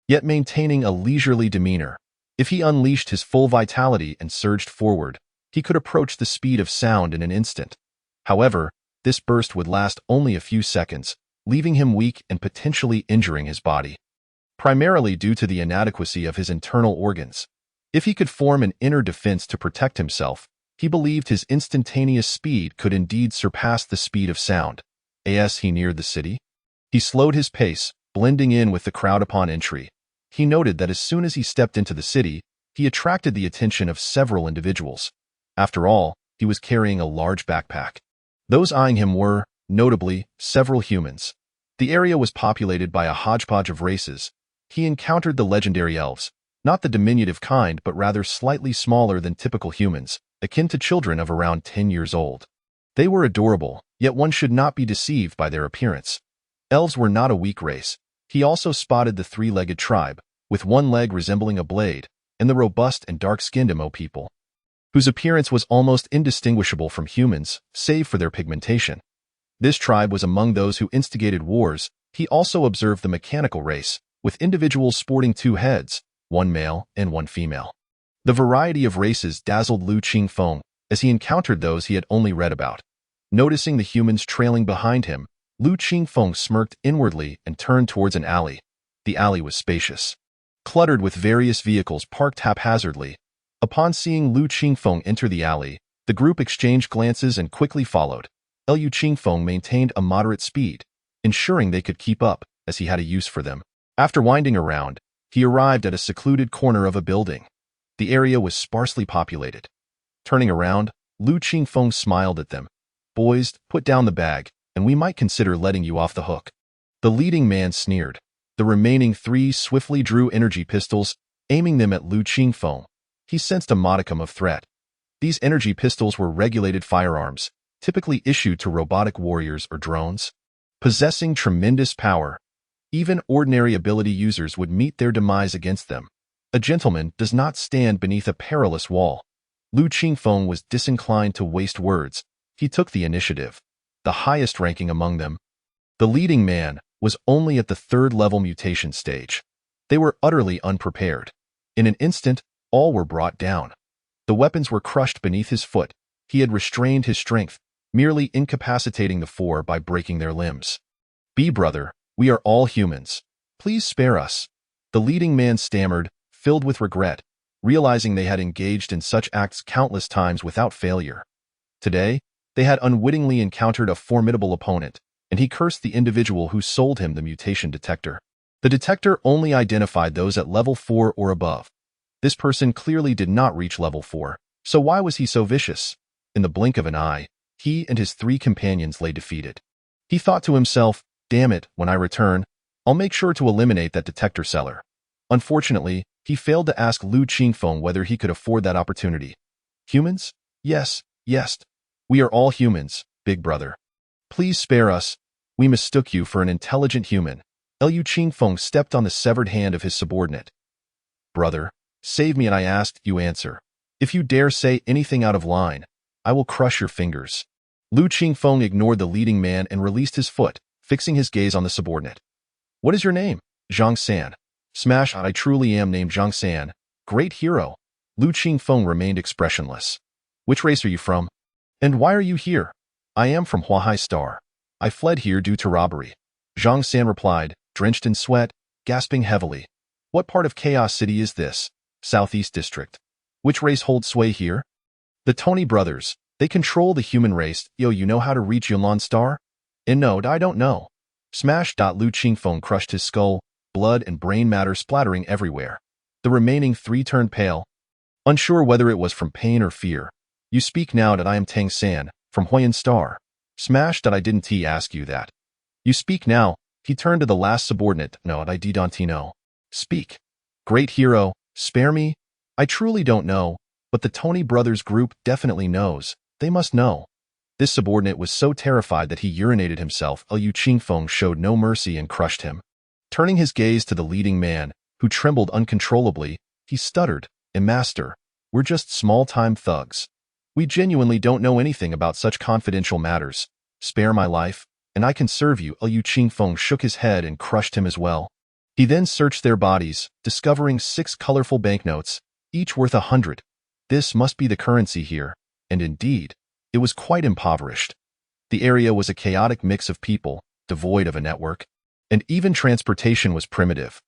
yet maintaining a leisurely demeanor. If he unleashed his full vitality and surged forward, he could approach the speed of sound in an instant. However, this burst would last only a few seconds, leaving him weak and potentially injuring his body, primarily due to the inadequacy of his internal organs. If he could form an inner defense to protect himself, he believed his instantaneous speed could indeed surpass the speed of sound. As he neared the city, he slowed his pace, blending in with the crowd. Upon entry, he noted that as soon as he stepped into the city, he attracted the attention of several individuals. After all, he was carrying a large backpack. Those eyeing him were, notably, several humans. The area was populated by a hodgepodge of races, he encountered the legendary elves, not the diminutive kind but rather slightly smaller than typical humans, akin to children of around 10 years old. They were adorable, yet one should not be deceived by their appearance. Elves were not a weak race. He also spotted the three-legged tribe, with one leg resembling a blade, and the robust and dark-skinned Emo people, whose appearance was almost indistinguishable from humans, save for their pigmentation. This tribe was among those who instigated wars. He also observed the mechanical race, with individuals sporting two heads, one male and one female. The variety of races dazzled Lu Qingfeng as he encountered those he had only read about. Noticing the humans trailing behind him, Lu Qingfeng smirked inwardly and turned towards an alley. The alley was spacious, cluttered with various vehicles parked haphazardly. Upon seeing Lu Qingfeng enter the alley, the group exchanged glances and quickly followed. Lu Qingfeng maintained a moderate speed, ensuring they could keep up, as he had a use for them. After winding around, he arrived at a secluded corner of a building. The area was sparsely populated. Turning around, Lu Qingfeng smiled at them. "Boys, put down the bag, and we might consider letting you off the hook." The leading man sneered. The remaining three swiftly drew energy pistols, aiming them at Lu Qingfeng. He sensed a modicum of threat. These energy pistols were regulated firearms, typically issued to robotic warriors or drones. Possessing tremendous power, even ordinary ability users would meet their demise against them. A gentleman does not stand beneath a perilous wall. Lu Qingfeng was disinclined to waste words. He took the initiative, the highest ranking among them. The leading man was only at the third-level mutation stage. They were utterly unprepared. In an instant, all were brought down. The weapons were crushed beneath his foot. He had restrained his strength, merely incapacitating the four by breaking their limbs. "Brother, we are all humans. Please spare us." The leading man stammered, filled with regret, realizing they had engaged in such acts countless times without failure. Today, they had unwittingly encountered a formidable opponent, and he cursed the individual who sold him the mutation detector. The detector only identified those at level 4 or above. This person clearly did not reach level 4, so why was he so vicious? In the blink of an eye, he and his three companions lay defeated. He thought to himself, "Damn it, when I return, I'll make sure to eliminate that detector seller." Unfortunately, he failed to ask Lu Qingfeng whether he could afford that opportunity. "Humans? Yes, yes. We are all humans, big brother. Please spare us. We mistook you for an intelligent human." Lu Qingfeng stepped on the severed hand of his subordinate. "Brother, save me and I ask you answer. If you dare say anything out of line, I will crush your fingers." Lu Qingfeng ignored the leading man and released his foot, fixing his gaze on the subordinate. "What is your name?" "Zhang San." "Smash, I truly am named Zhang San. Great hero." Lu Qingfeng remained expressionless. "Which race are you from? And why are you here?" "I am from Huahai Star. I fled here due to robbery." Zhang San replied, drenched in sweat, gasping heavily. "What part of Chaos City is this?" "Southeast District." "Which race holds sway here?" "The Tony brothers. They control the human race." "Yo, you know how to reach Yunlan Star?" No, I don't know." Smash. Lu Qingfeng crushed his skull, blood and brain matter splattering everywhere. The remaining three turned pale, unsure whether it was from pain or fear. "You speak now that I am Tang San, from Huayan Star." Smash. I didn't ask you that." "You speak now." He turned to the last subordinate. "No, I don't know." "Speak." "Great hero, spare me." "I truly don't know, but the Tony brothers group definitely knows. They must know." This subordinate was so terrified that he urinated himself. Lu Qingfeng showed no mercy and crushed him. Turning his gaze to the leading man, who trembled uncontrollably, he stuttered, "Master, we're just small-time thugs. We genuinely don't know anything about such confidential matters. Spare my life, and I can serve you." Lu Qingfeng shook his head and crushed him as well. He then searched their bodies, discovering 6 colorful banknotes, each worth 100. This must be the currency here, and indeed, it was quite impoverished. The area was a chaotic mix of people, devoid of a network, and even transportation was primitive.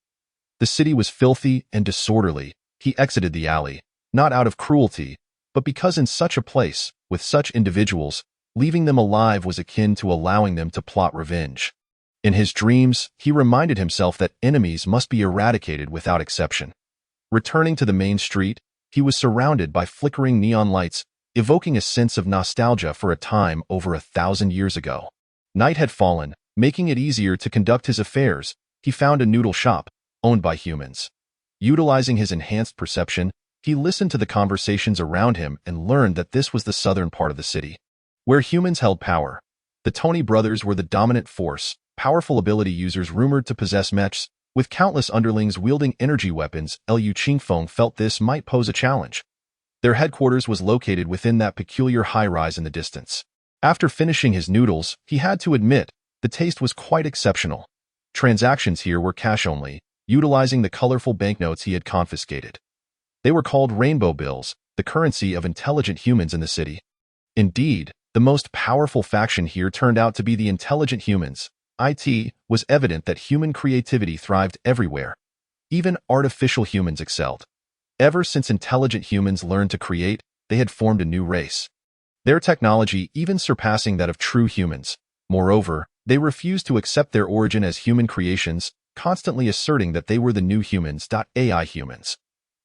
The city was filthy and disorderly. He exited the alley, not out of cruelty, but because in such a place, with such individuals, leaving them alive was akin to allowing them to plot revenge. In his dreams, he reminded himself that enemies must be eradicated without exception. Returning to the main street, he was surrounded by flickering neon lights, evoking a sense of nostalgia for a time over 1,000 years ago. Night had fallen, making it easier to conduct his affairs. He found a noodle shop, owned by humans. Utilizing his enhanced perception, he listened to the conversations around him and learned that this was the southern part of the city, where humans held power. The Tony brothers were the dominant force, powerful ability users rumored to possess mechs, with countless underlings wielding energy weapons. Liu Qingfeng felt this might pose a challenge. Their headquarters was located within that peculiar high-rise in the distance. After finishing his noodles, he had to admit, the taste was quite exceptional. Transactions here were cash only, utilizing the colorful banknotes he had confiscated. They were called rainbow bills, the currency of intelligent humans in the city. Indeed, the most powerful faction here turned out to be the intelligent humans. It was evident that human creativity thrived everywhere. Even artificial humans excelled. Ever since intelligent humans learned to create, they had formed a new race. Their technology even surpassing that of true humans. Moreover, they refused to accept their origin as human creations, constantly asserting that they were the new humans. AI humans.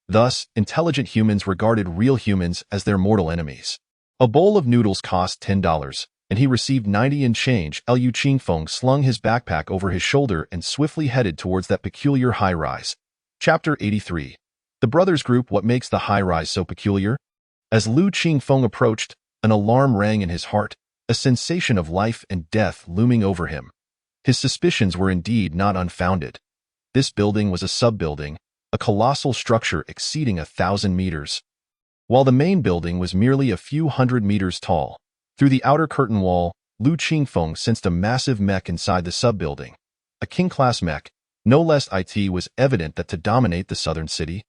Thus, intelligent humans regarded real humans as their mortal enemies. A bowl of noodles cost $10, and he received 90 in change. Liu Qingfeng slung his backpack over his shoulder and swiftly headed towards that peculiar high-rise. Chapter 83. The Brothers Group. What makes the high-rise so peculiar? As Liu Qingfeng approached, an alarm rang in his heart, a sensation of life and death looming over him. His suspicions were indeed not unfounded. This building was a sub-building, a colossal structure exceeding 1,000 meters. While the main building was merely a few hundred meters tall, through the outer curtain wall, Liu Qingfeng sensed a massive mech inside the sub-building. A king-class mech, no less. It was evident that to dominate the southern city,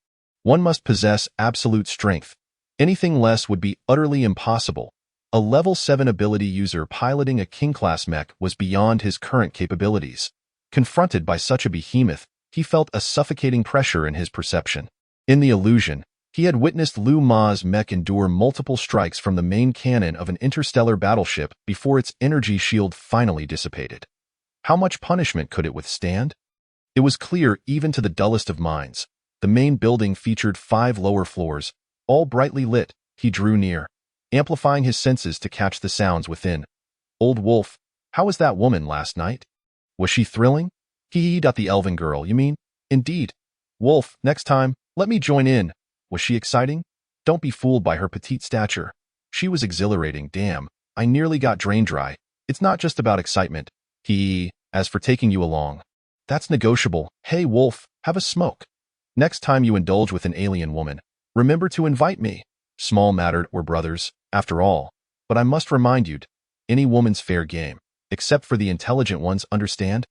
one must possess absolute strength. Anything less would be utterly impossible. A level 7 ability user piloting a king-class mech was beyond his current capabilities. Confronted by such a behemoth, he felt a suffocating pressure in his perception. In the illusion, he had witnessed Liu Ma's mech endure multiple strikes from the main cannon of an interstellar battleship before its energy shield finally dissipated. How much punishment could it withstand? It was clear even to the dullest of minds. The main building featured 5 lower floors, all brightly lit. He drew near, amplifying his senses to catch the sounds within. Old Wolf, how was that woman last night? Was she thrilling? The elven girl, you mean? Indeed. Wolf, next time, let me join in. Was she exciting? Don't be fooled by her petite stature. She was exhilarating. Damn, I nearly got drain dry. It's not just about excitement. As for taking you along, that's negotiable. Hey Wolf, have a smoke. Next time you indulge with an alien woman, remember to invite me. Small matter, we're brothers, after all. But I must remind you, any woman's fair game, except for the intelligent ones, understand?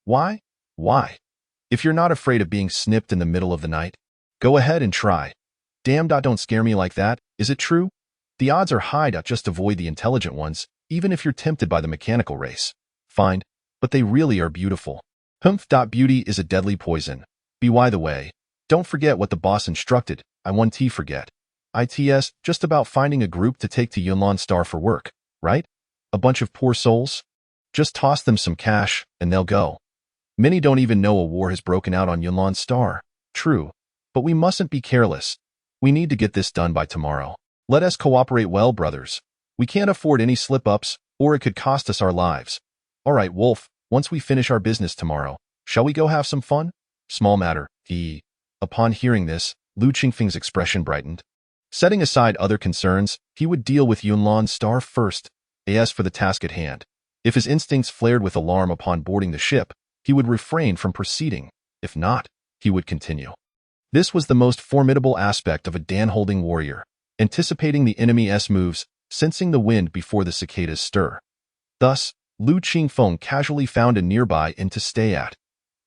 Why? Why? If you're not afraid of being snipped in the middle of the night, go ahead and try. Damn, don't scare me like that, is it true? The odds are high. Just avoid the intelligent ones, even if you're tempted by the mechanical race. Fine, but they really are beautiful. Beauty is a deadly poison. By the way, don't forget what the boss instructed. I want to forget. It's just about finding a group to take to Yunlan Star for work, right? A bunch of poor souls? Just toss them some cash, and they'll go. Many don't even know a war has broken out on Yunlan Star. True, but we mustn't be careless. We need to get this done by tomorrow. Let us cooperate well, brothers. We can't afford any slip-ups, or it could cost us our lives. All right, Wolf, once we finish our business tomorrow, shall we go have some fun? Small matter. Upon hearing this, Liu Qingfeng's expression brightened. Setting aside other concerns, he would deal with Yunlan Star first. As for the task at hand, if his instincts flared with alarm upon boarding the ship, he would refrain from proceeding. If not, he would continue. This was the most formidable aspect of a Dan-holding warrior, anticipating the enemy's moves, sensing the wind before the cicadas stir. Thus, Liu Qingfeng casually found a nearby inn to stay at.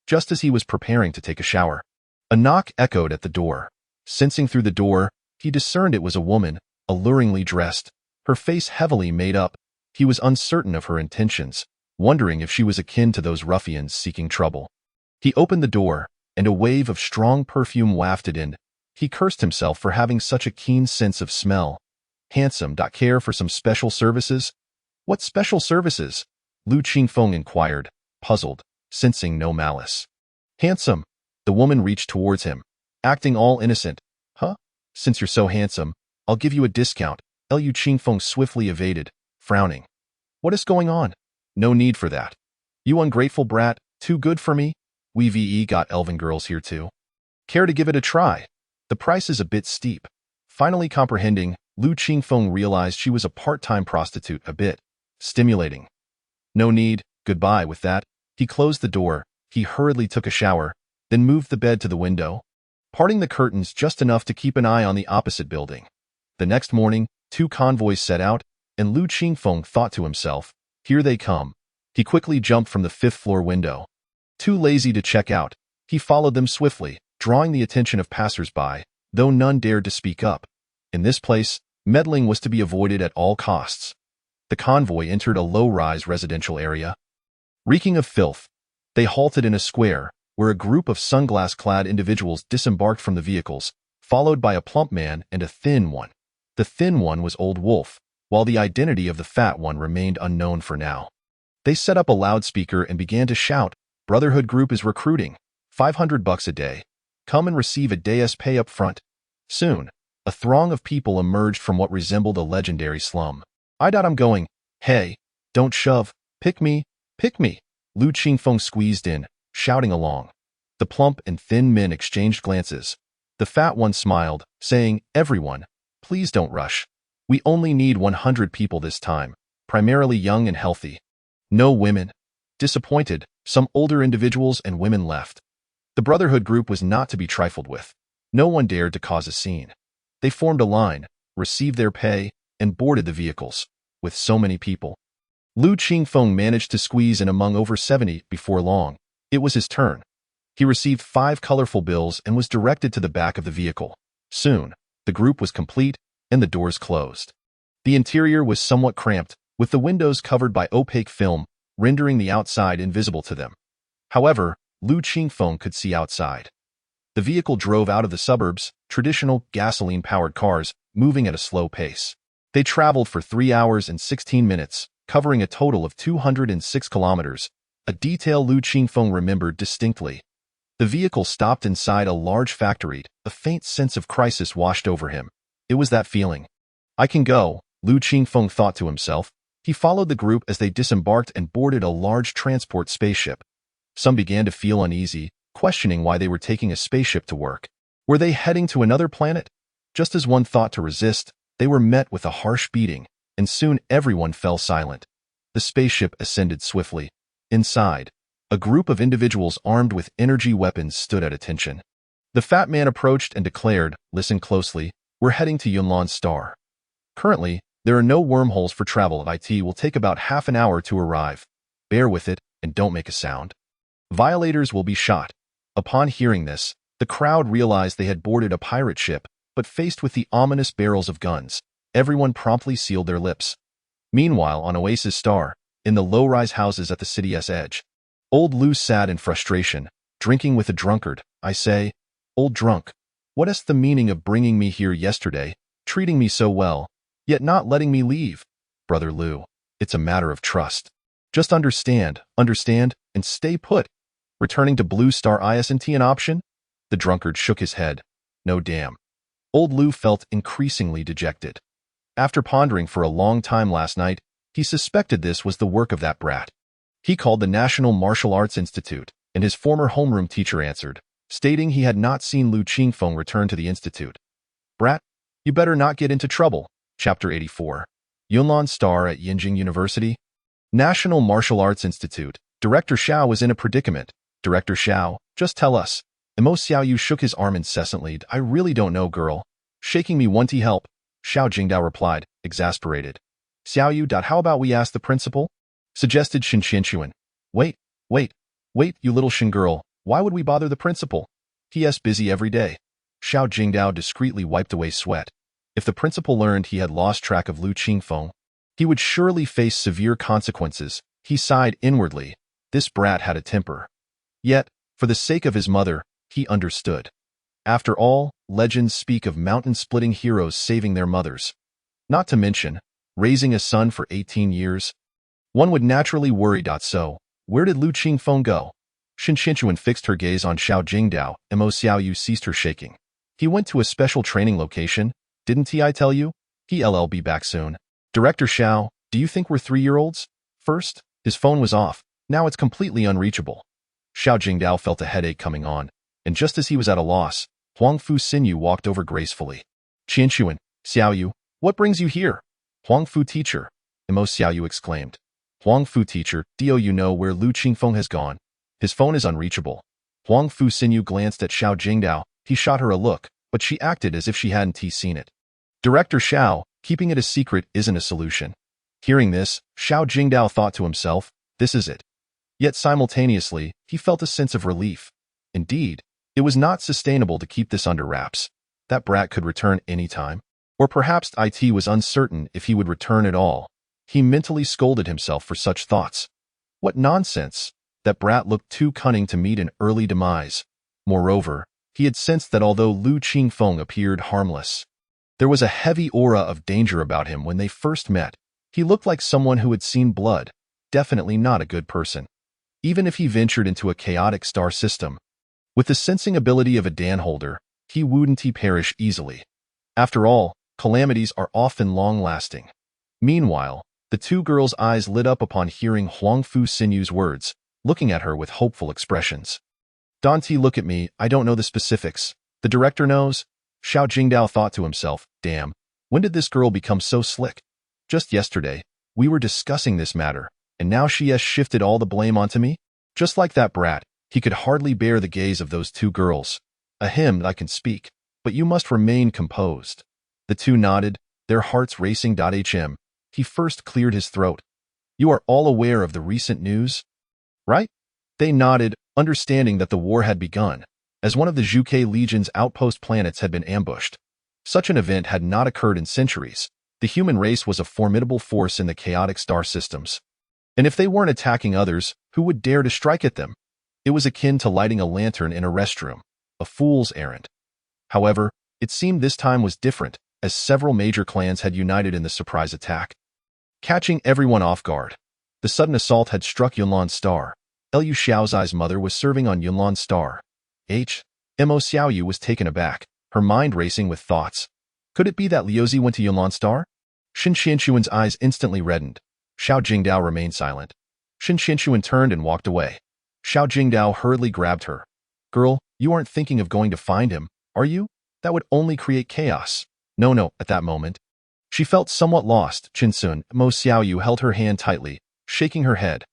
Just as he was preparing to take a shower, a knock echoed at the door. Sensing through the door, he discerned it was a woman, alluringly dressed, her face heavily made up. He was uncertain of her intentions, wondering if she was akin to those ruffians seeking trouble. He opened the door, and a wave of strong perfume wafted in. He cursed himself for having such a keen sense of smell. Handsome. Care for some special services? What special services? Liu Qingfeng inquired, puzzled, sensing no malice. Handsome. The woman reached towards him, acting all innocent. Huh? Since you're so handsome, I'll give you a discount. Liu Qingfeng swiftly evaded, frowning. What is going on? No need for that. You ungrateful brat, too good for me? We got elven girls here too. Care to give it a try? The price is a bit steep. Finally comprehending, Lu Qingfeng realized she was a part-time prostitute, a bit stimulating. No need, goodbye with that. He closed the door, he hurriedly took a shower, then moved the bed to the window, parting the curtains just enough to keep an eye on the opposite building. The next morning, 2 convoys set out, and Lu Qingfeng thought to himself, here they come. He quickly jumped from the 5th-floor window. Too lazy to check out, he followed them swiftly, drawing the attention of passers-by, though none dared to speak up. In this place, meddling was to be avoided at all costs. The convoy entered a low-rise residential area. Reeking of filth, they halted in a square, where a group of sunglass-clad individuals disembarked from the vehicles, followed by a plump man and a thin one. The thin one was Old Wolf, while the identity of the fat one remained unknown for now. They set up a loudspeaker and began to shout, Brotherhood Group is recruiting. $500 a day. Come and receive a day's pay up front. Soon, a throng of people emerged from what resembled a legendary slum. I'm going. Hey, don't shove. Pick me. Pick me. Lu Qingfeng squeezed in, shouting along. The plump and thin men exchanged glances. The fat one smiled, saying, everyone, please don't rush. We only need 100 people this time, primarily young and healthy. No women. Disappointed, some older individuals and women left. The Brotherhood Group was not to be trifled with. No one dared to cause a scene. They formed a line, received their pay, and boarded the vehicles. With so many people, Lu Qingfeng managed to squeeze in among over 70 before long. It was his turn. He received 5 colorful bills and was directed to the back of the vehicle. Soon, the group was complete and the doors closed. The interior was somewhat cramped, with the windows covered by opaque film, rendering the outside invisible to them. However, Lu Qingfeng could see outside. The vehicle drove out of the suburbs, traditional gasoline-powered cars, moving at a slow pace. They traveled for 3 hours and 16 minutes, covering a total of 206 kilometers, a detail Lu Qingfeng remembered distinctly. The vehicle stopped inside a large factory. A faint sense of crisis washed over him. It was that feeling. I can go, Lu Qingfeng thought to himself. He followed the group as they disembarked and boarded a large transport spaceship. Some began to feel uneasy, questioning why they were taking a spaceship to work. Were they heading to another planet? Just as one thought to resist, they were met with a harsh beating, and soon everyone fell silent. The spaceship ascended swiftly. Inside, a group of individuals armed with energy weapons stood at attention. The fat man approached and declared, listen closely, we're heading to Yunlan Star. Currently, there are no wormholes for travel. It will take about half an hour to arrive. Bear with it, and don't make a sound. Violators will be shot. Upon hearing this, the crowd realized they had boarded a pirate ship, but faced with the ominous barrels of guns, everyone promptly sealed their lips. Meanwhile, on Oasis Star, in the low-rise houses at the city's edge, Old Lu sat in frustration, drinking with a drunkard. I say, old drunk, what is the meaning of bringing me here yesterday, treating me so well, yet not letting me leave? Brother Lu, it's a matter of trust. Just understand, and stay put. Returning to Blue Star isn't an option? The drunkard shook his head. No damn. Old Lu felt increasingly dejected. After pondering for a long time last night, he suspected this was the work of that brat. He called the National Martial Arts Institute, and his former homeroom teacher answered, stating he had not seen Lu Qingfeng return to the institute. Brat, you better not get into trouble. Chapter 84. Yunlan Star at Yinjing University. National Martial Arts Institute. Director Xiao was in a predicament. Director Xiao, just tell us. Mo Xiaoyu shook his arm incessantly. I really don't know, girl. Shaking me want to help. Xiao Jingdao replied, exasperated. Xiaoyu, how about we ask the principal? Suggested Shin Qianquan. Wait, you little Shin girl. Why would we bother the principal? He.s. busy every day. Xiao Jingdao discreetly wiped away sweat. If the principal learned he had lost track of Lu Qingfeng, he would surely face severe consequences. He sighed inwardly. This brat had a temper. Yet, for the sake of his mother, he understood. After all, legends speak of mountain-splitting heroes saving their mothers. Not to mention, raising a son for 18 years. One would naturally worry. So, where did Lu Qingfeng go? Shin Qianquan fixed her gaze on Xiao Jingdao, and Mo Xiaoyu ceased her shaking. He went to a special training location, didn't I tell you? He'll be back soon. Director Xiao, do you think we're 3-year-olds? First, his phone was off. Now it's completely unreachable. Xiao Jingdao felt a headache coming on, and just as he was at a loss, Huang Fu Xinyu walked over gracefully. Qianxuan, Xiaoyu, what brings you here? Huang Fu teacher, Mo Xiaoyu exclaimed. Huang Fu teacher, do you know where Lu Qingfeng has gone? His phone is unreachable. Huang Fu Xinyu glanced at Xiao Jingdao. He shot her a look, but she acted as if she hadn't seen it. Director Xiao, keeping it a secret isn't a solution. Hearing this, Xiao Jingdao thought to himself, this is it. Yet simultaneously, he felt a sense of relief. Indeed, it was not sustainable to keep this under wraps. That brat could return any time. Or perhaps it was uncertain if he would return at all. He mentally scolded himself for such thoughts. What nonsense! That brat looked too cunning to meet an early demise. Moreover, he had sensed that although Lu Qingfeng appeared harmless, there was a heavy aura of danger about him when they first met. He looked like someone who had seen blood, definitely not a good person. Even if he ventured into a chaotic star system, with the sensing ability of a danholder, he wouldn't perish easily. After all, calamities are often long-lasting. Meanwhile, the two girls' eyes lit up upon hearing Huang Fu Xinyu's words, looking at her with hopeful expressions. Dante, look at me, I don't know the specifics. The director knows? Xiao Jingdao thought to himself, damn, when did this girl become so slick? Just yesterday, we were discussing this matter, and now she has shifted all the blame onto me? Just like that brat, he could hardly bear the gaze of those two girls. Ahem, I can speak, but you must remain composed. The two nodded, their hearts racing. He first cleared his throat. You are all aware of the recent news, right? They nodded, understanding that the war had begun, as one of the Zhuke Legion's outpost planets had been ambushed. Such an event had not occurred in centuries. The human race was a formidable force in the chaotic star systems. And if they weren't attacking others, who would dare to strike at them? It was akin to lighting a lantern in a restroom, a fool's errand. However, it seemed this time was different, as several major clans had united in the surprise attack, catching everyone off guard. The sudden assault had struck Yunlan Star. Lu Xiaozai's mother was serving on Yunlan Star. Mo Xiaoyu was taken aback, her mind racing with thoughts. Could it be that Liuzi went to Yunlan Star? Shin Qianxuan's eyes instantly reddened. Xiao Jingdao remained silent. Shin Qianxuan turned and walked away. Xiao Jingdao hurriedly grabbed her. Girl, you aren't thinking of going to find him, are you? That would only create chaos. No, at that moment. She felt somewhat lost. Qinsun, Mo Xiaoyu held her hand tightly, shaking her head.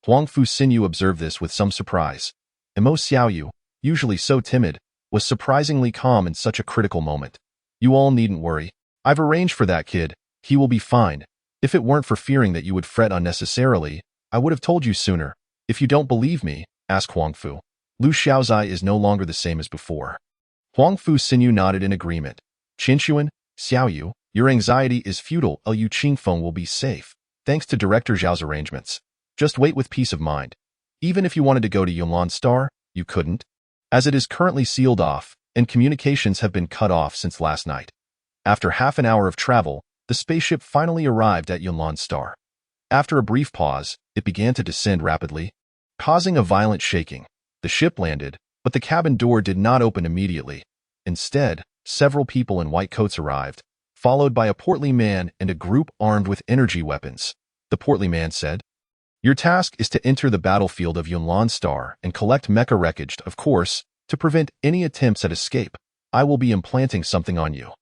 Huang Fu Xinyu observed this with some surprise. Mo Xiaoyu, usually so timid, was surprisingly calm in such a critical moment. You all needn't worry. I've arranged for that kid. He will be fine. If it weren't for fearing that you would fret unnecessarily, I would have told you sooner. If you don't believe me, ask Huang Fu. Lu Xiaozai is no longer the same as before. Huang Fu Xinyu nodded in agreement. Qianxuan, Xiaoyu, your anxiety is futile. Lu Qingfeng will be safe, thanks to Director Zhao's arrangements. Just wait with peace of mind. Even if you wanted to go to Yunlan Star, you couldn't, as it is currently sealed off, and communications have been cut off since last night. After half an hour of travel, the spaceship finally arrived at Yunlan Star. After a brief pause, it began to descend rapidly, causing a violent shaking. The ship landed, but the cabin door did not open immediately. Instead, several people in white coats arrived, followed by a portly man and a group armed with energy weapons. The portly man said, your task is to enter the battlefield of Yunlan Star and collect mecha wreckage, of course, to prevent any attempts at escape. I will be implanting something on you.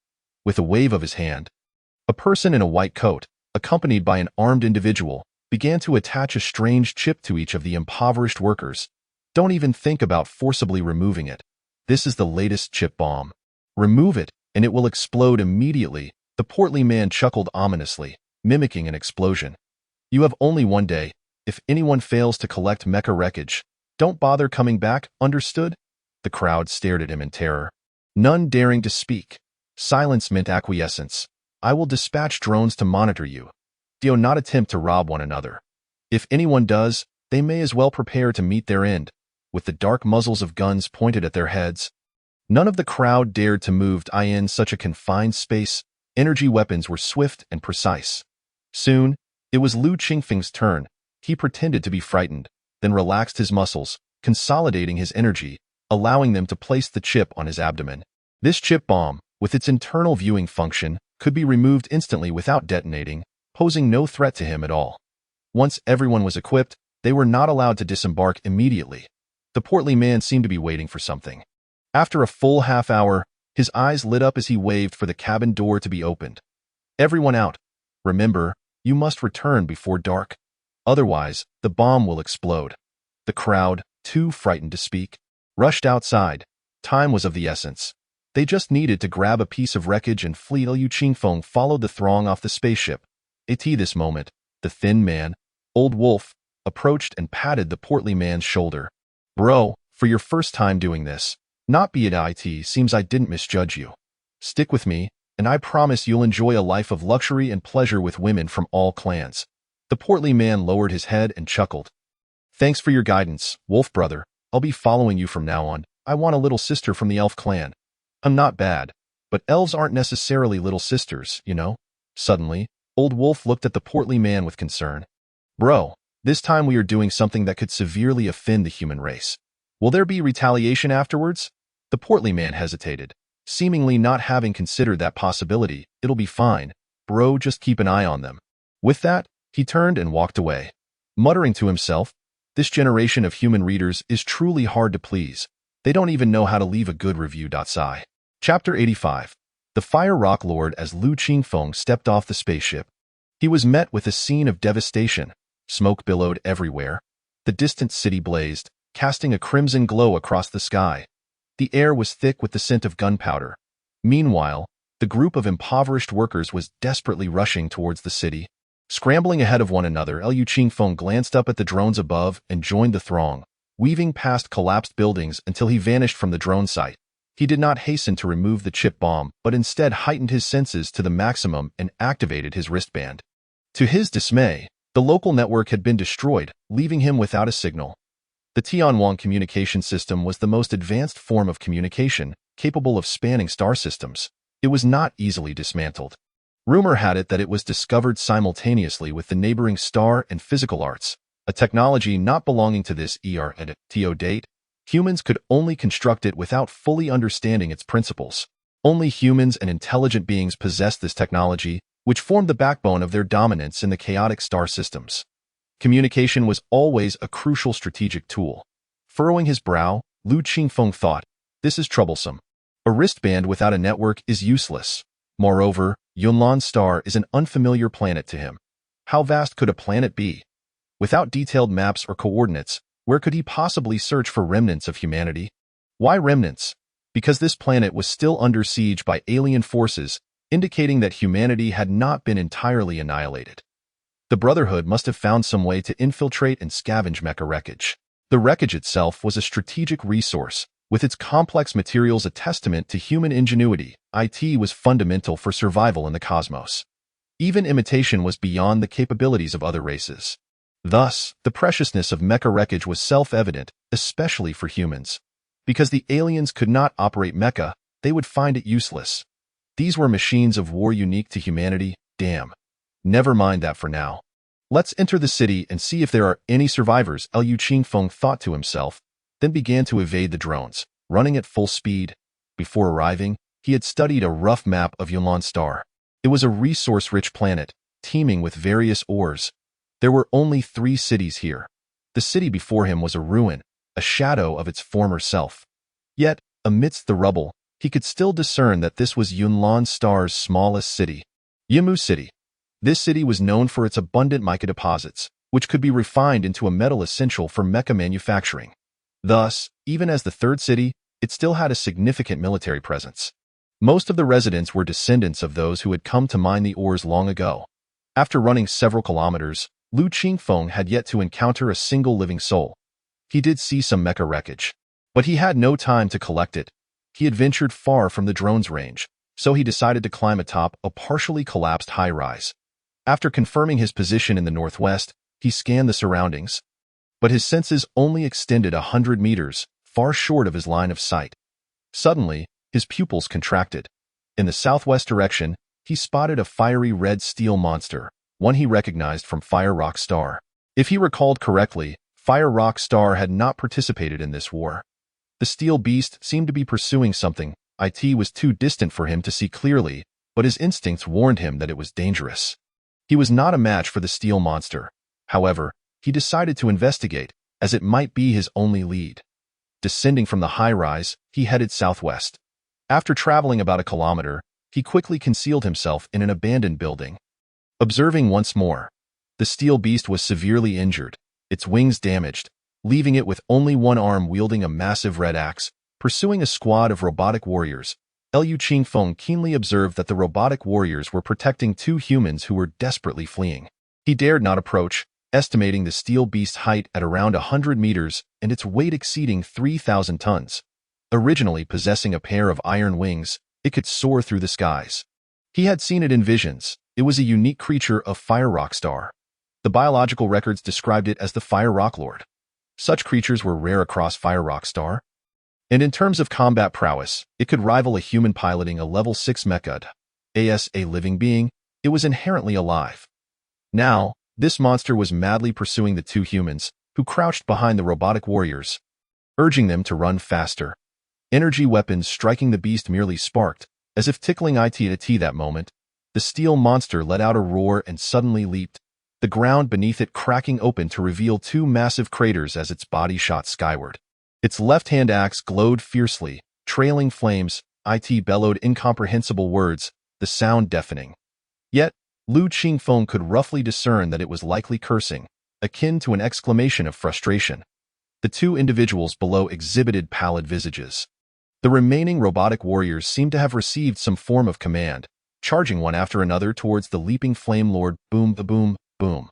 With a wave of his hand, a person in a white coat, accompanied by an armed individual, began to attach a strange chip to each of the impoverished workers. Don't even think about forcibly removing it. This is the latest chip bomb. Remove it, and it will explode immediately. The portly man chuckled ominously, mimicking an explosion. You have only one day. If anyone fails to collect mecha wreckage, don't bother coming back, understood? The crowd stared at him in terror, none daring to speak. Silence meant acquiescence. I will dispatch drones to monitor you. Do not attempt to rob one another. If anyone does, they may as well prepare to meet their end. With the dark muzzles of guns pointed at their heads, none of the crowd dared to move in such a confined space. Energy weapons were swift and precise. Soon, it was Lu Qingfeng's turn. He pretended to be frightened, then relaxed his muscles, consolidating his energy, allowing them to place the chip on his abdomen. This chip bomb, with its internal viewing function, could be removed instantly without detonating, posing no threat to him at all. Once everyone was equipped, they were not allowed to disembark immediately. The portly man seemed to be waiting for something. After a full half hour, his eyes lit up as he waved for the cabin door to be opened. "Everyone out. Remember, you must return before dark. Otherwise, the bomb will explode." The crowd, too frightened to speak, rushed outside. Time was of the essence. They just needed to grab a piece of wreckage and flee. Liu Qingfeng followed the throng off the spaceship. At this moment, the thin man, Old Wolf, approached and patted the portly man's shoulder. "Bro, for your first time doing this, not be it seems I didn't misjudge you. Stick with me, and I promise you'll enjoy a life of luxury and pleasure with women from all clans." The portly man lowered his head and chuckled. "Thanks for your guidance, Wolf brother. I'll be following you from now on. I want a little sister from the elf clan." "I'm not bad, but elves aren't necessarily little sisters, you know." Suddenly, Old Wolf looked at the portly man with concern. "Bro, this time we are doing something that could severely offend the human race. Will there be retaliation afterwards?" The portly man hesitated, seemingly not having considered that possibility. "It'll be fine, bro, just keep an eye on them." With that, he turned and walked away, muttering to himself, "This generation of human readers is truly hard to please. They don't even know how to leave a good review." Sigh. Chapter 85. The Fire Rock Lord. As Liu Qingfeng stepped off the spaceship, he was met with a scene of devastation. Smoke billowed everywhere. The distant city blazed, casting a crimson glow across the sky. The air was thick with the scent of gunpowder. Meanwhile, the group of impoverished workers was desperately rushing towards the city. Scrambling ahead of one another, Liu Qingfeng glanced up at the drones above and joined the throng, weaving past collapsed buildings until he vanished from the drone site. He did not hasten to remove the chip bomb, but instead heightened his senses to the maximum and activated his wristband. To his dismay, the local network had been destroyed, leaving him without a signal. The Tianwang communication system was the most advanced form of communication, capable of spanning star systems. It was not easily dismantled. Rumor had it that it was discovered simultaneously with the neighboring star and physical arts, a technology not belonging to this era date. Humans could only construct it without fully understanding its principles. Only humans and intelligent beings possessed this technology, which formed the backbone of their dominance in the chaotic star systems. Communication was always a crucial strategic tool. Furrowing his brow, Liu Qingfeng thought, "This is troublesome. A wristband without a network is useless. Moreover, Yunlan Star is an unfamiliar planet to him. How vast could a planet be? Without detailed maps or coordinates, where could he possibly search for remnants of humanity? Why remnants? Because this planet was still under siege by alien forces, indicating that humanity had not been entirely annihilated. The Brotherhood must have found some way to infiltrate and scavenge mecha wreckage. The wreckage itself was a strategic resource, with its complex materials a testament to human ingenuity. IT was fundamental for survival in the cosmos. Even imitation was beyond the capabilities of other races. Thus, the preciousness of mecha wreckage was self-evident, especially for humans. Because the aliens could not operate mecha, they would find it useless. These were machines of war unique to humanity. Damn. Never mind that for now. Let's enter the city and see if there are any survivors, Liu Qingfeng thought to himself, then began to evade the drones, running at full speed. Before arriving, he had studied a rough map of Yunlan Star. It was a resource-rich planet, teeming with various ores. There were only 3 cities here. The city before him was a ruin, a shadow of its former self. Yet, amidst the rubble, he could still discern that this was Yunlan Star's smallest city, Yimu City. This city was known for its abundant mica deposits, which could be refined into a metal essential for mecha manufacturing. Thus, even as the 3rd city, it still had a significant military presence. Most of the residents were descendants of those who had come to mine the ores long ago. After running several kilometers, Liu Qingfeng had yet to encounter a single living soul. He did see some mecha wreckage, but he had no time to collect it. He had ventured far from the drone's range, so he decided to climb atop a partially collapsed high-rise. After confirming his position in the northwest, he scanned the surroundings. But his senses only extended 100 meters, far short of his line of sight. Suddenly, his pupils contracted. In the southwest direction, he spotted a fiery red steel monster, one he recognized from Fire Rock Star. If he recalled correctly, Fire Rock Star had not participated in this war. The steel beast seemed to be pursuing something. It was too distant for him to see clearly, but his instincts warned him that it was dangerous. He was not a match for the steel monster. However, he decided to investigate, as it might be his only lead. Descending from the high-rise, he headed southwest. After traveling about a kilometer, he quickly concealed himself in an abandoned building. Observing once more, the steel beast was severely injured, its wings damaged, leaving it with only one arm wielding a massive red axe. Pursuing a squad of robotic warriors, Liu Qingfeng keenly observed that the robotic warriors were protecting two humans who were desperately fleeing. He dared not approach, estimating the steel beast's height at around 100 meters and its weight exceeding 3,000 tons. Originally possessing a pair of iron wings, it could soar through the skies. He had seen it in visions. It was a unique creature of Fire Rock Star. The biological records described it as the Fire Rock Lord. Such creatures were rare across Fire Rock Star. And in terms of combat prowess, it could rival a human piloting a level 6 mecha. As a living being, it was inherently alive. Now, this monster was madly pursuing the two humans, who crouched behind the robotic warriors, urging them to run faster. Energy weapons striking the beast merely sparked, as if tickling it at that moment. The steel monster let out a roar and suddenly leaped, the ground beneath it cracking open to reveal two massive craters as its body shot skyward. Its left-hand axe glowed fiercely, trailing flames. It bellowed incomprehensible words, the sound deafening. Yet, Liu Qingfeng could roughly discern that it was likely cursing, akin to an exclamation of frustration. The two individuals below exhibited pallid visages. The remaining robotic warriors seemed to have received some form of command, charging one after another towards the leaping flame lord. Boom, the boom, boom.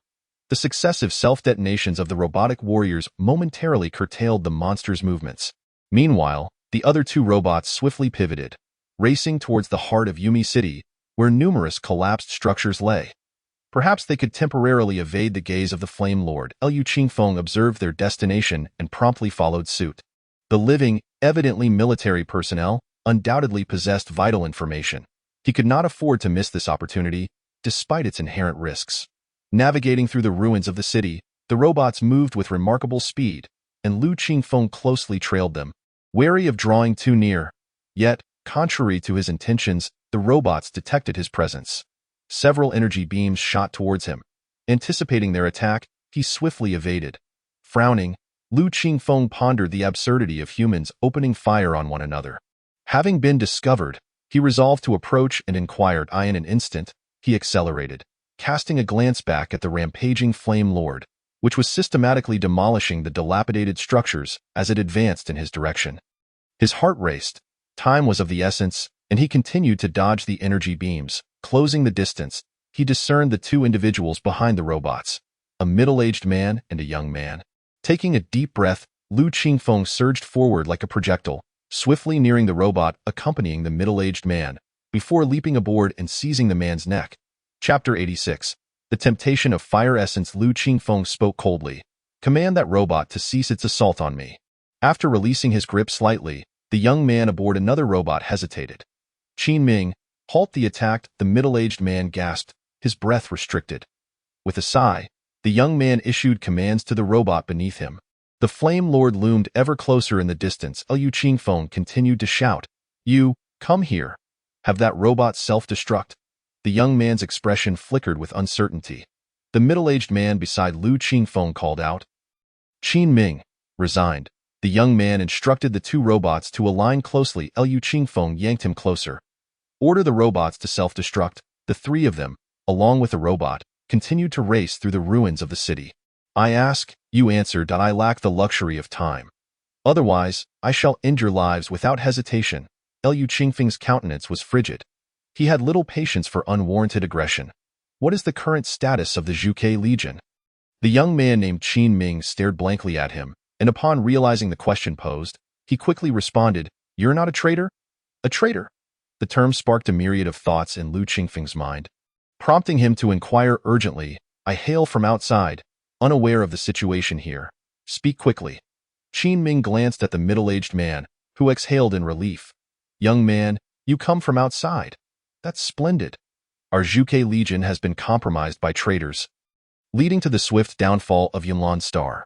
The successive self-detonations of the robotic warriors momentarily curtailed the monster's movements. Meanwhile, the other two robots swiftly pivoted, racing towards the heart of Yumi City, where numerous collapsed structures lay. Perhaps they could temporarily evade the gaze of the Flame Lord. Liu Qingfeng observed their destination and promptly followed suit. The living, evidently military personnel, undoubtedly possessed vital information. He could not afford to miss this opportunity, despite its inherent risks. Navigating through the ruins of the city, the robots moved with remarkable speed, and Liu Qingfeng closely trailed them, wary of drawing too near. Yet, contrary to his intentions, the robots detected his presence. Several energy beams shot towards him. Anticipating their attack, he swiftly evaded. Frowning, Liu Qingfeng pondered the absurdity of humans opening fire on one another. Having been discovered, he resolved to approach and inquired. In an instant, he accelerated, casting a glance back at the rampaging Flame Lord, which was systematically demolishing the dilapidated structures as it advanced in his direction. His heart raced. Time was of the essence, and he continued to dodge the energy beams. Closing the distance, he discerned the two individuals behind the robots, a middle-aged man and a young man. Taking a deep breath, Liu Qingfeng surged forward like a projectile, swiftly nearing the robot accompanying the middle-aged man, before leaping aboard and seizing the man's neck. Chapter 86. The Temptation of Fire Essence. Liu Qingfeng spoke coldly. Command that robot to cease its assault on me. After releasing his grip slightly, the young man aboard another robot hesitated. Qin Ming, halt the attack. The middle-aged man gasped, his breath restricted. With a sigh, the young man issued commands to the robot beneath him. The Flame Lord loomed ever closer in the distance. Liu Qingfeng continued to shout, "You, come here. Have that robot self-destruct." The young man's expression flickered with uncertainty. The middle-aged man beside Liu Qingfeng called out. Qin Ming, resigned. The young man instructed the two robots to align closely. Liu Qingfeng yanked him closer. Order the robots to self-destruct. The three of them, along with the robot, continued to race through the ruins of the city. I ask, you answer. I lack the luxury of time. Otherwise, I shall end your lives without hesitation. Liu Qingfeng's countenance was frigid. He had little patience for unwarranted aggression. What is the current status of the Zhuge Legion? The young man named Qin Ming stared blankly at him, and upon realizing the question posed, he quickly responded, "You're not a traitor?" A traitor? The term sparked a myriad of thoughts in Liu Qingfeng's mind, prompting him to inquire urgently, "I hail from outside, unaware of the situation here. Speak quickly." Qin Ming glanced at the middle-aged man, who exhaled in relief. "Young man, you come from outside. That's splendid. Our Zhuge Legion has been compromised by traitors, leading to the swift downfall of Yunlan Star.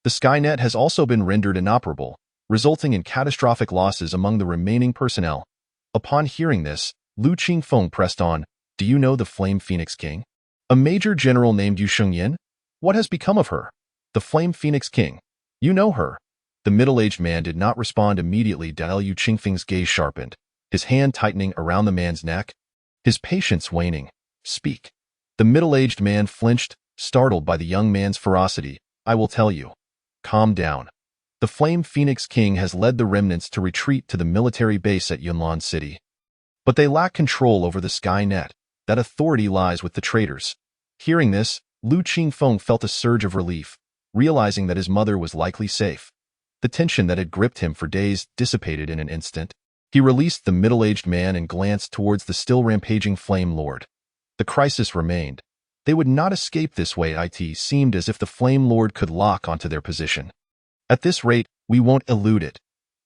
The Skynet has also been rendered inoperable, resulting in catastrophic losses among the remaining personnel." Upon hearing this, Liu Qingfeng pressed on, "Do you know the Flame Phoenix King? A major general named Yu Shengyan? What has become of her?" The Flame Phoenix King. You know her. The middle-aged man did not respond immediately. Liu Qingfeng's gaze sharpened, his hand tightening around the man's neck, his patience waning. Speak. The middle-aged man flinched, startled by the young man's ferocity. I will tell you. Calm down. The Flame Phoenix King has led the remnants to retreat to the military base at Yunlan City. But they lack control over the Sky Net. That authority lies with the traitors. Hearing this, Liu Qingfeng felt a surge of relief, realizing that his mother was likely safe. The tension that had gripped him for days dissipated in an instant. He released the middle-aged man and glanced towards the still rampaging Flame Lord. The crisis remained. They would not escape this way. It seemed as if the Flame Lord could lock onto their position. At this rate, we won't elude it.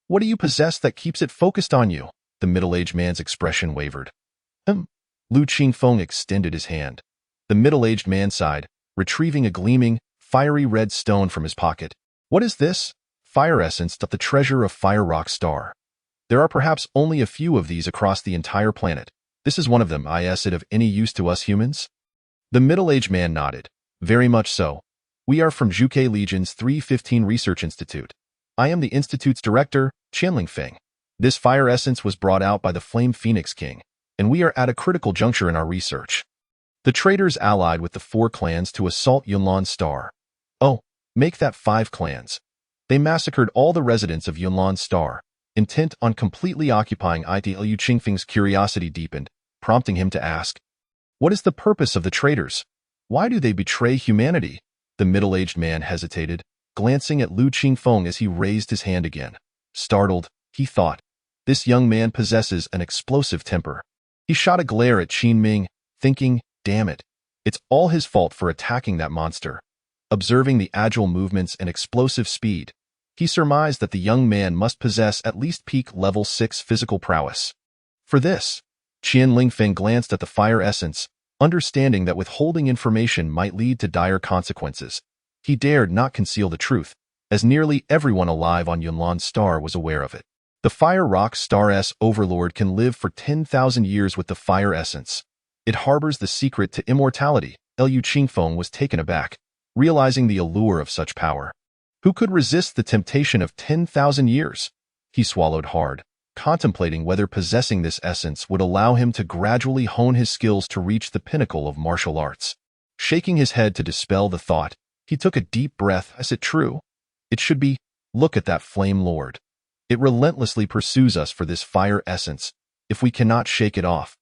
What do you possess that keeps it focused on you? The middle-aged man's expression wavered. Liu Qingfeng extended his hand. The middle-aged man sighed, retrieving a gleaming, fiery red stone from his pocket. What is this? Fire essence, the treasure of Fire Rock Star. There are perhaps only a few of these across the entire planet. This is one of them. Is it of any use to us humans? The middle-aged man nodded. Very much so. We are from Zhuke Legion's 315 Research Institute. I am the Institute's director, Qianling Feng. This fire essence was brought out by the Flame Phoenix King, and we are at a critical juncture in our research. The traitors allied with the 4 clans to assault Yunlan Star. Oh, make that 5 clans. They massacred all the residents of Yunlan Star, intent on completely occupying it. Liu Qingfeng's curiosity deepened, prompting him to ask, what is the purpose of the traitors? Why do they betray humanity? The middle-aged man hesitated, glancing at Liu Qingfeng as he raised his hand again. Startled, he thought, this young man possesses an explosive temper. He shot a glare at Qin Ming, thinking, damn it, it's all his fault for attacking that monster. Observing the agile movements and explosive speed, he surmised that the young man must possess at least peak level 6 physical prowess. For this, Qianling Feng glanced at the fire essence, understanding that withholding information might lead to dire consequences. He dared not conceal the truth, as nearly everyone alive on Yunlan Star was aware of it. The Fire Rock Star's overlord can live for 10,000 years with the fire essence. It harbors the secret to immortality. Liu Qingfeng was taken aback, realizing the allure of such power. Who could resist the temptation of 10,000 years? He swallowed hard, contemplating whether possessing this essence would allow him to gradually hone his skills to reach the pinnacle of martial arts. Shaking his head to dispel the thought, he took a deep breath. Is it true? It should be. Look at that Flame Lord. It relentlessly pursues us for this fire essence, if we cannot shake it off.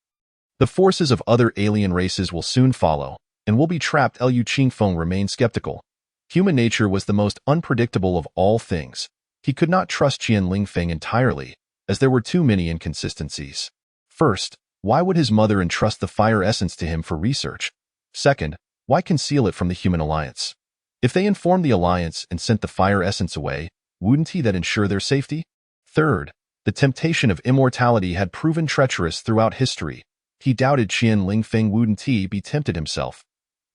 The forces of other alien races will soon follow, and will be trapped. Liu Qingfeng remained skeptical. Human nature was the most unpredictable of all things. He could not trust Qianling Feng entirely, as there were too many inconsistencies. First, why would his mother entrust the fire essence to him for research? Second, why conceal it from the human alliance? If they informed the alliance and sent the fire essence away, wouldn't he that ensure their safety? Third, the temptation of immortality had proven treacherous throughout history. He doubted Qianling Feng wouldn't he be tempted himself.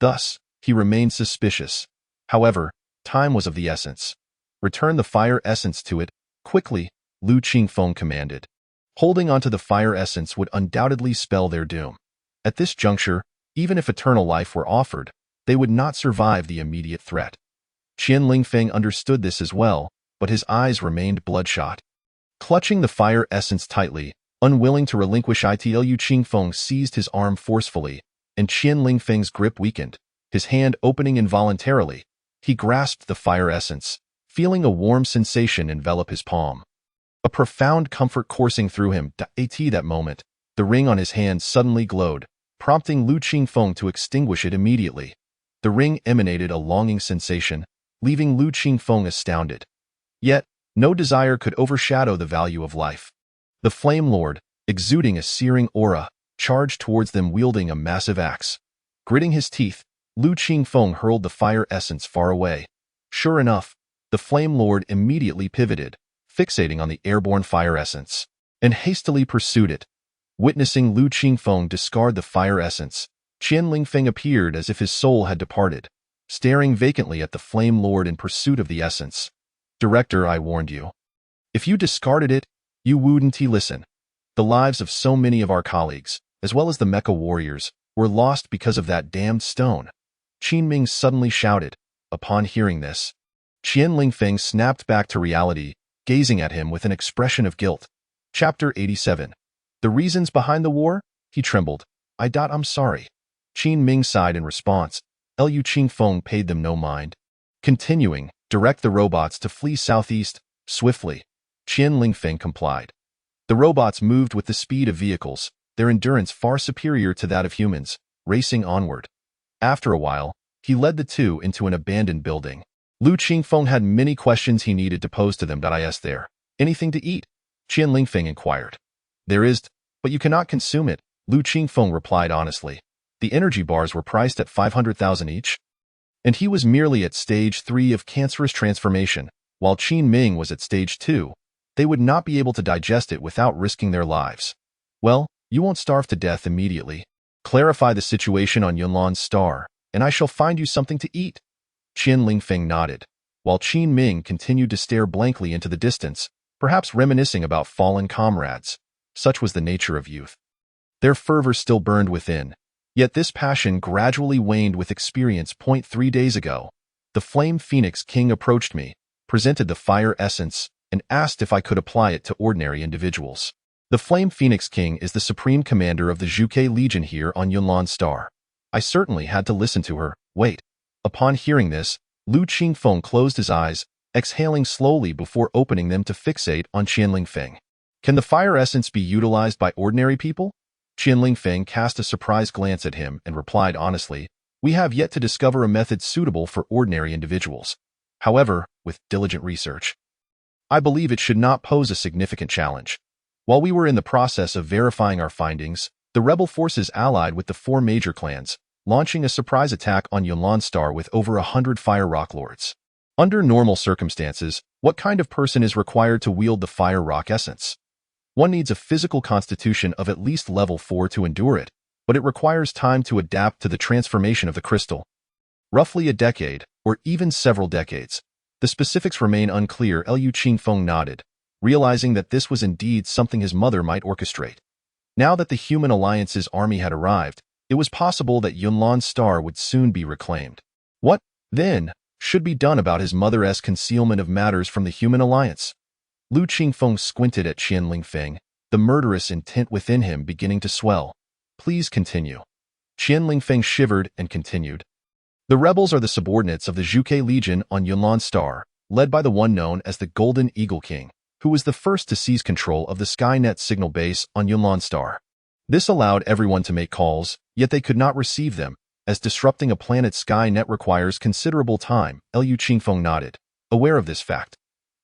Thus, he remained suspicious. However, time was of the essence. Return the fire essence to it, quickly, Liu Qingfeng commanded. Holding onto the fire essence would undoubtedly spell their doom. At this juncture, even if eternal life were offered, they would not survive the immediate threat. Qianling Feng understood this as well, but his eyes remained bloodshot. Clutching the fire essence tightly, unwilling to relinquish it, Liu Qingfeng seized his arm forcefully, and Qianling Feng's grip weakened, his hand opening involuntarily. He grasped the fire essence, feeling a warm sensation envelop his palm. A profound comfort coursing through him. At that moment, the ring on his hand suddenly glowed, prompting Liu Qingfeng to extinguish it immediately. The ring emanated a longing sensation, leaving Liu Qingfeng astounded. Yet, no desire could overshadow the value of life. The Flame Lord, exuding a searing aura, charged towards them wielding a massive axe. Gritting his teeth, Liu Qingfeng hurled the fire essence far away. Sure enough, the Flame Lord immediately pivoted, fixating on the airborne fire essence, and hastily pursued it. Witnessing Liu Qingfeng discard the fire essence, Qianling Feng appeared as if his soul had departed, staring vacantly at the Flame Lord in pursuit of the essence. Director, I warned you. If you discarded it, you wouldn't listen. The lives of so many of our colleagues, as well as the mecha warriors, were lost because of that damned stone. Qin Ming suddenly shouted. Upon hearing this, Qian Lingfeng snapped back to reality, gazing at him with an expression of guilt. Chapter 87. The reasons behind the war? He trembled. I'm sorry. Qin Ming sighed in response. Lu Qingfeng paid them no mind. Continuing, direct the robots to flee southeast, swiftly. Qian Lingfeng complied. The robots moved with the speed of vehicles, their endurance far superior to that of humans, racing onward. After a while, he led the two into an abandoned building. Lu Qingfeng had many questions he needed to pose to them. Is there anything to eat? Qian Lingfeng inquired. There is, but you cannot consume it, Lu Qingfeng replied honestly. The energy bars were priced at 500,000 each, and he was merely at stage 3 of cancerous transformation, while Qin Ming was at stage 2. They would not be able to digest it without risking their lives. Well, you won't starve to death immediately. Clarify the situation on Yunlan's star, and I shall find you something to eat. Qian Lingfeng nodded, while Qin Ming continued to stare blankly into the distance, perhaps reminiscing about fallen comrades. Such was the nature of youth. Their fervor still burned within, yet this passion gradually waned with experience. 3 days ago, the Flame Phoenix King approached me, presented the fire essence, and asked if I could apply it to ordinary individuals. The Flame Phoenix King is the supreme commander of the Zhuge Legion here on Yunlan's star. I certainly had to listen to her. Wait. Upon hearing this, Lu Qingfeng closed his eyes, exhaling slowly before opening them to fixate on Qian Lingfeng. Can the fire essence be utilized by ordinary people? Qian Lingfeng cast a surprised glance at him and replied honestly, we have yet to discover a method suitable for ordinary individuals. However, with diligent research, I believe it should not pose a significant challenge. While we were in the process of verifying our findings, the rebel forces allied with the 4 major clans, launching a surprise attack on Yunlan Star with over 100 Fire Rock Lords. Under normal circumstances, what kind of person is required to wield the Fire Rock essence? One needs a physical constitution of at least level 4 to endure it, but it requires time to adapt to the transformation of the crystal. Roughly a decade, or even several decades. The specifics remain unclear. Lu Qingfeng nodded, realizing that this was indeed something his mother might orchestrate. Now that the Human Alliance's army had arrived, it was possible that Yunlan's star would soon be reclaimed. What, then, should be done about his mother's concealment of matters from the Human Alliance? Lu Qingfeng squinted at Qian Lingfeng, the murderous intent within him beginning to swell. Please continue. Qian Lingfeng shivered and continued. The rebels are the subordinates of the Zhuge Legion on Yunlan Star, led by the one known as the Golden Eagle King, who was the first to seize control of the Skynet signal base on Yunlan Star. This allowed everyone to make calls, yet they could not receive them, as disrupting a planet's Skynet requires considerable time. Lu Qingfeng nodded, aware of this fact.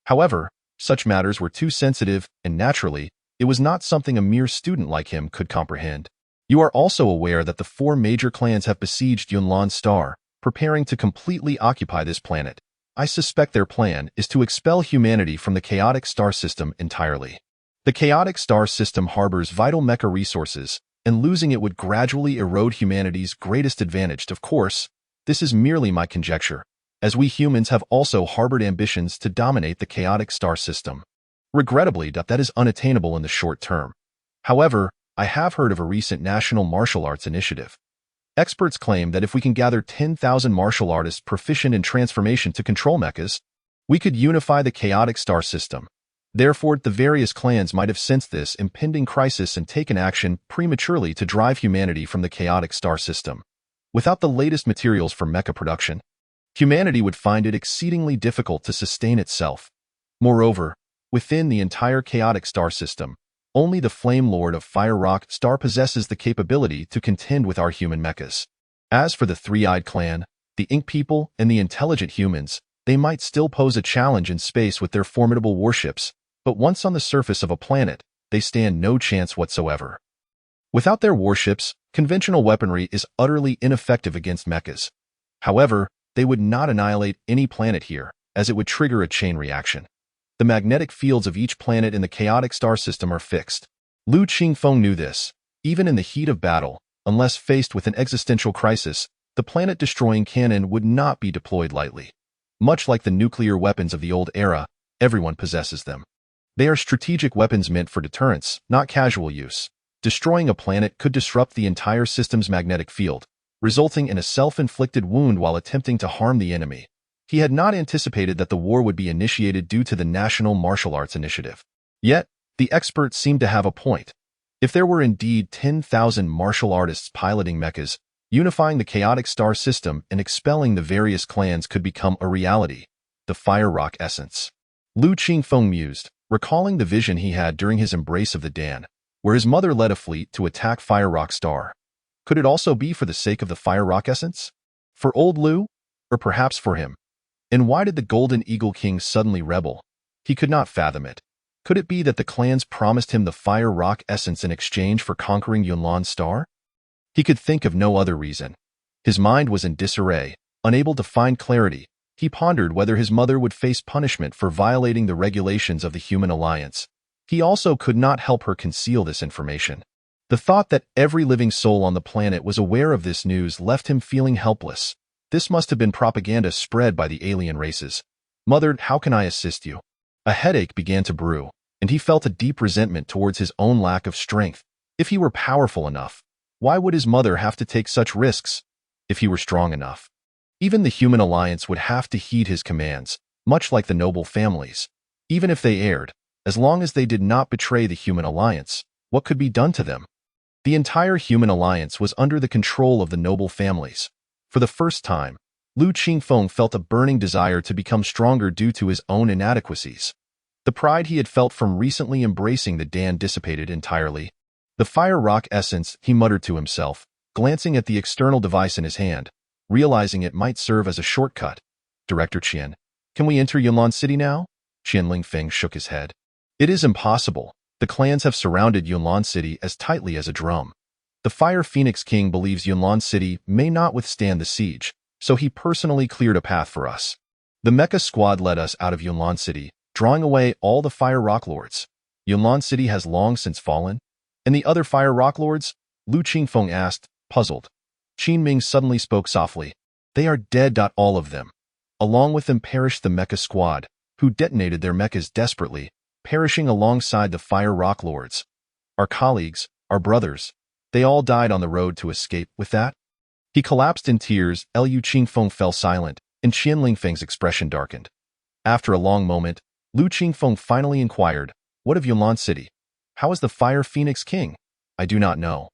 However, such matters were too sensitive, and naturally, it was not something a mere student like him could comprehend. You are also aware that the 4 major clans have besieged Yunlan Star, preparing to completely occupy this planet. I suspect their plan is to expel humanity from the chaotic star system entirely. The chaotic star system harbors vital mecha resources, and losing it would gradually erode humanity's greatest advantage. Of course, this is merely my conjecture, as we humans have also harbored ambitions to dominate the chaotic star system. Regrettably, that is unattainable in the short term. However, I have heard of a recent national martial arts initiative. Experts claim that if we can gather 10,000 martial artists proficient in transformation to control mechas, we could unify the chaotic star system. Therefore, the various clans might have sensed this impending crisis and taken action prematurely to drive humanity from the chaotic star system. Without the latest materials for mecha production, humanity would find it exceedingly difficult to sustain itself. Moreover, within the entire chaotic star system, only the Flame Lord of Fire Rock Star possesses the capability to contend with our human mechas. As for the Three-Eyed Clan, the Ink People, and the intelligent humans, they might still pose a challenge in space with their formidable warships, but once on the surface of a planet, they stand no chance whatsoever. Without their warships, conventional weaponry is utterly ineffective against mechas. However, they would not annihilate any planet here, as it would trigger a chain reaction. The magnetic fields of each planet in the chaotic star system are fixed. Lu Qingfeng knew this. Even in the heat of battle, unless faced with an existential crisis, the planet-destroying cannon would not be deployed lightly. Much like the nuclear weapons of the old era, everyone possesses them. They are strategic weapons meant for deterrence, not casual use. Destroying a planet could disrupt the entire system's magnetic field, resulting in a self-inflicted wound while attempting to harm the enemy. He had not anticipated that the war would be initiated due to the National Martial Arts Initiative. Yet, the experts seemed to have a point. If there were indeed 10,000 martial artists piloting mechas, unifying the chaotic star system and expelling the various clans could become a reality. The Fire Rock Essence. Lu Qingfeng mused, recalling the vision he had during his embrace of the Dan, where his mother led a fleet to attack Fire Rock Star. Could it also be for the sake of the Fire Rock Essence? For old Lu? Or perhaps for him? And why did the Golden Eagle King suddenly rebel? He could not fathom it. Could it be that the clans promised him the Fire Rock Essence in exchange for conquering Yunlan Star? He could think of no other reason. His mind was in disarray, unable to find clarity. He pondered whether his mother would face punishment for violating the regulations of the Human Alliance. He also could not help her conceal this information. The thought that every living soul on the planet was aware of this news left him feeling helpless. This must have been propaganda spread by the alien races. Mother, how can I assist you? A headache began to brew, and he felt a deep resentment towards his own lack of strength. If he were powerful enough, why would his mother have to take such risks? If he were strong enough, even the Human Alliance would have to heed his commands, much like the noble families. Even if they erred, as long as they did not betray the Human Alliance, what could be done to them? The entire Human Alliance was under the control of the noble families. For the first time, Lu Qingfeng felt a burning desire to become stronger due to his own inadequacies. The pride he had felt from recently embracing the Dan dissipated entirely. The Fire Rock Essence, he muttered to himself, glancing at the external device in his hand, realizing it might serve as a shortcut. Director Qian, can we enter Yunlan City now? Qian Lingfeng shook his head. It is impossible. The clans have surrounded Yunlan City as tightly as a drum. The Fire Phoenix King believes Yunlan City may not withstand the siege, so he personally cleared a path for us. The Mecha Squad led us out of Yunlan City, drawing away all the Fire Rock Lords. Yunlan City has long since fallen. And the other Fire Rock Lords? Lu Qingfeng asked, puzzled. Qin Ming suddenly spoke softly. They are dead. All of them. Along with them perished the Mecha Squad, who detonated their mechas desperately, perishing alongside the Fire Rock Lords. Our colleagues, our brothers, they all died on the road to escape. With that, he collapsed in tears. Lu Qingfeng fell silent, and Qian Lingfeng's expression darkened. After a long moment, Lu Qingfeng finally inquired, what of Yunlan City? How is the Fire Phoenix King? I do not know.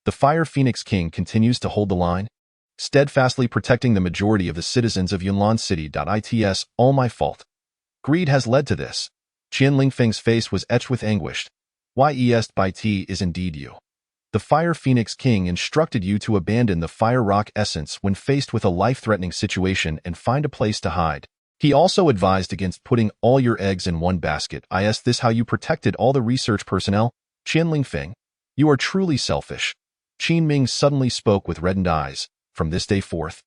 The Fire Phoenix King continues to hold the line, steadfastly protecting the majority of the citizens of Yunlan City. It's all my fault. Greed has led to this. Qian Lingfeng's face was etched with anguish. Yes, by T is indeed you. The Fire Phoenix King instructed you to abandon the Fire Rock Essence when faced with a life-threatening situation and find a place to hide. He also advised against putting all your eggs in one basket. Is this how you protected all the research personnel? Qian Lingfeng, you are truly selfish. Qin Ming suddenly spoke with reddened eyes. From this day forth,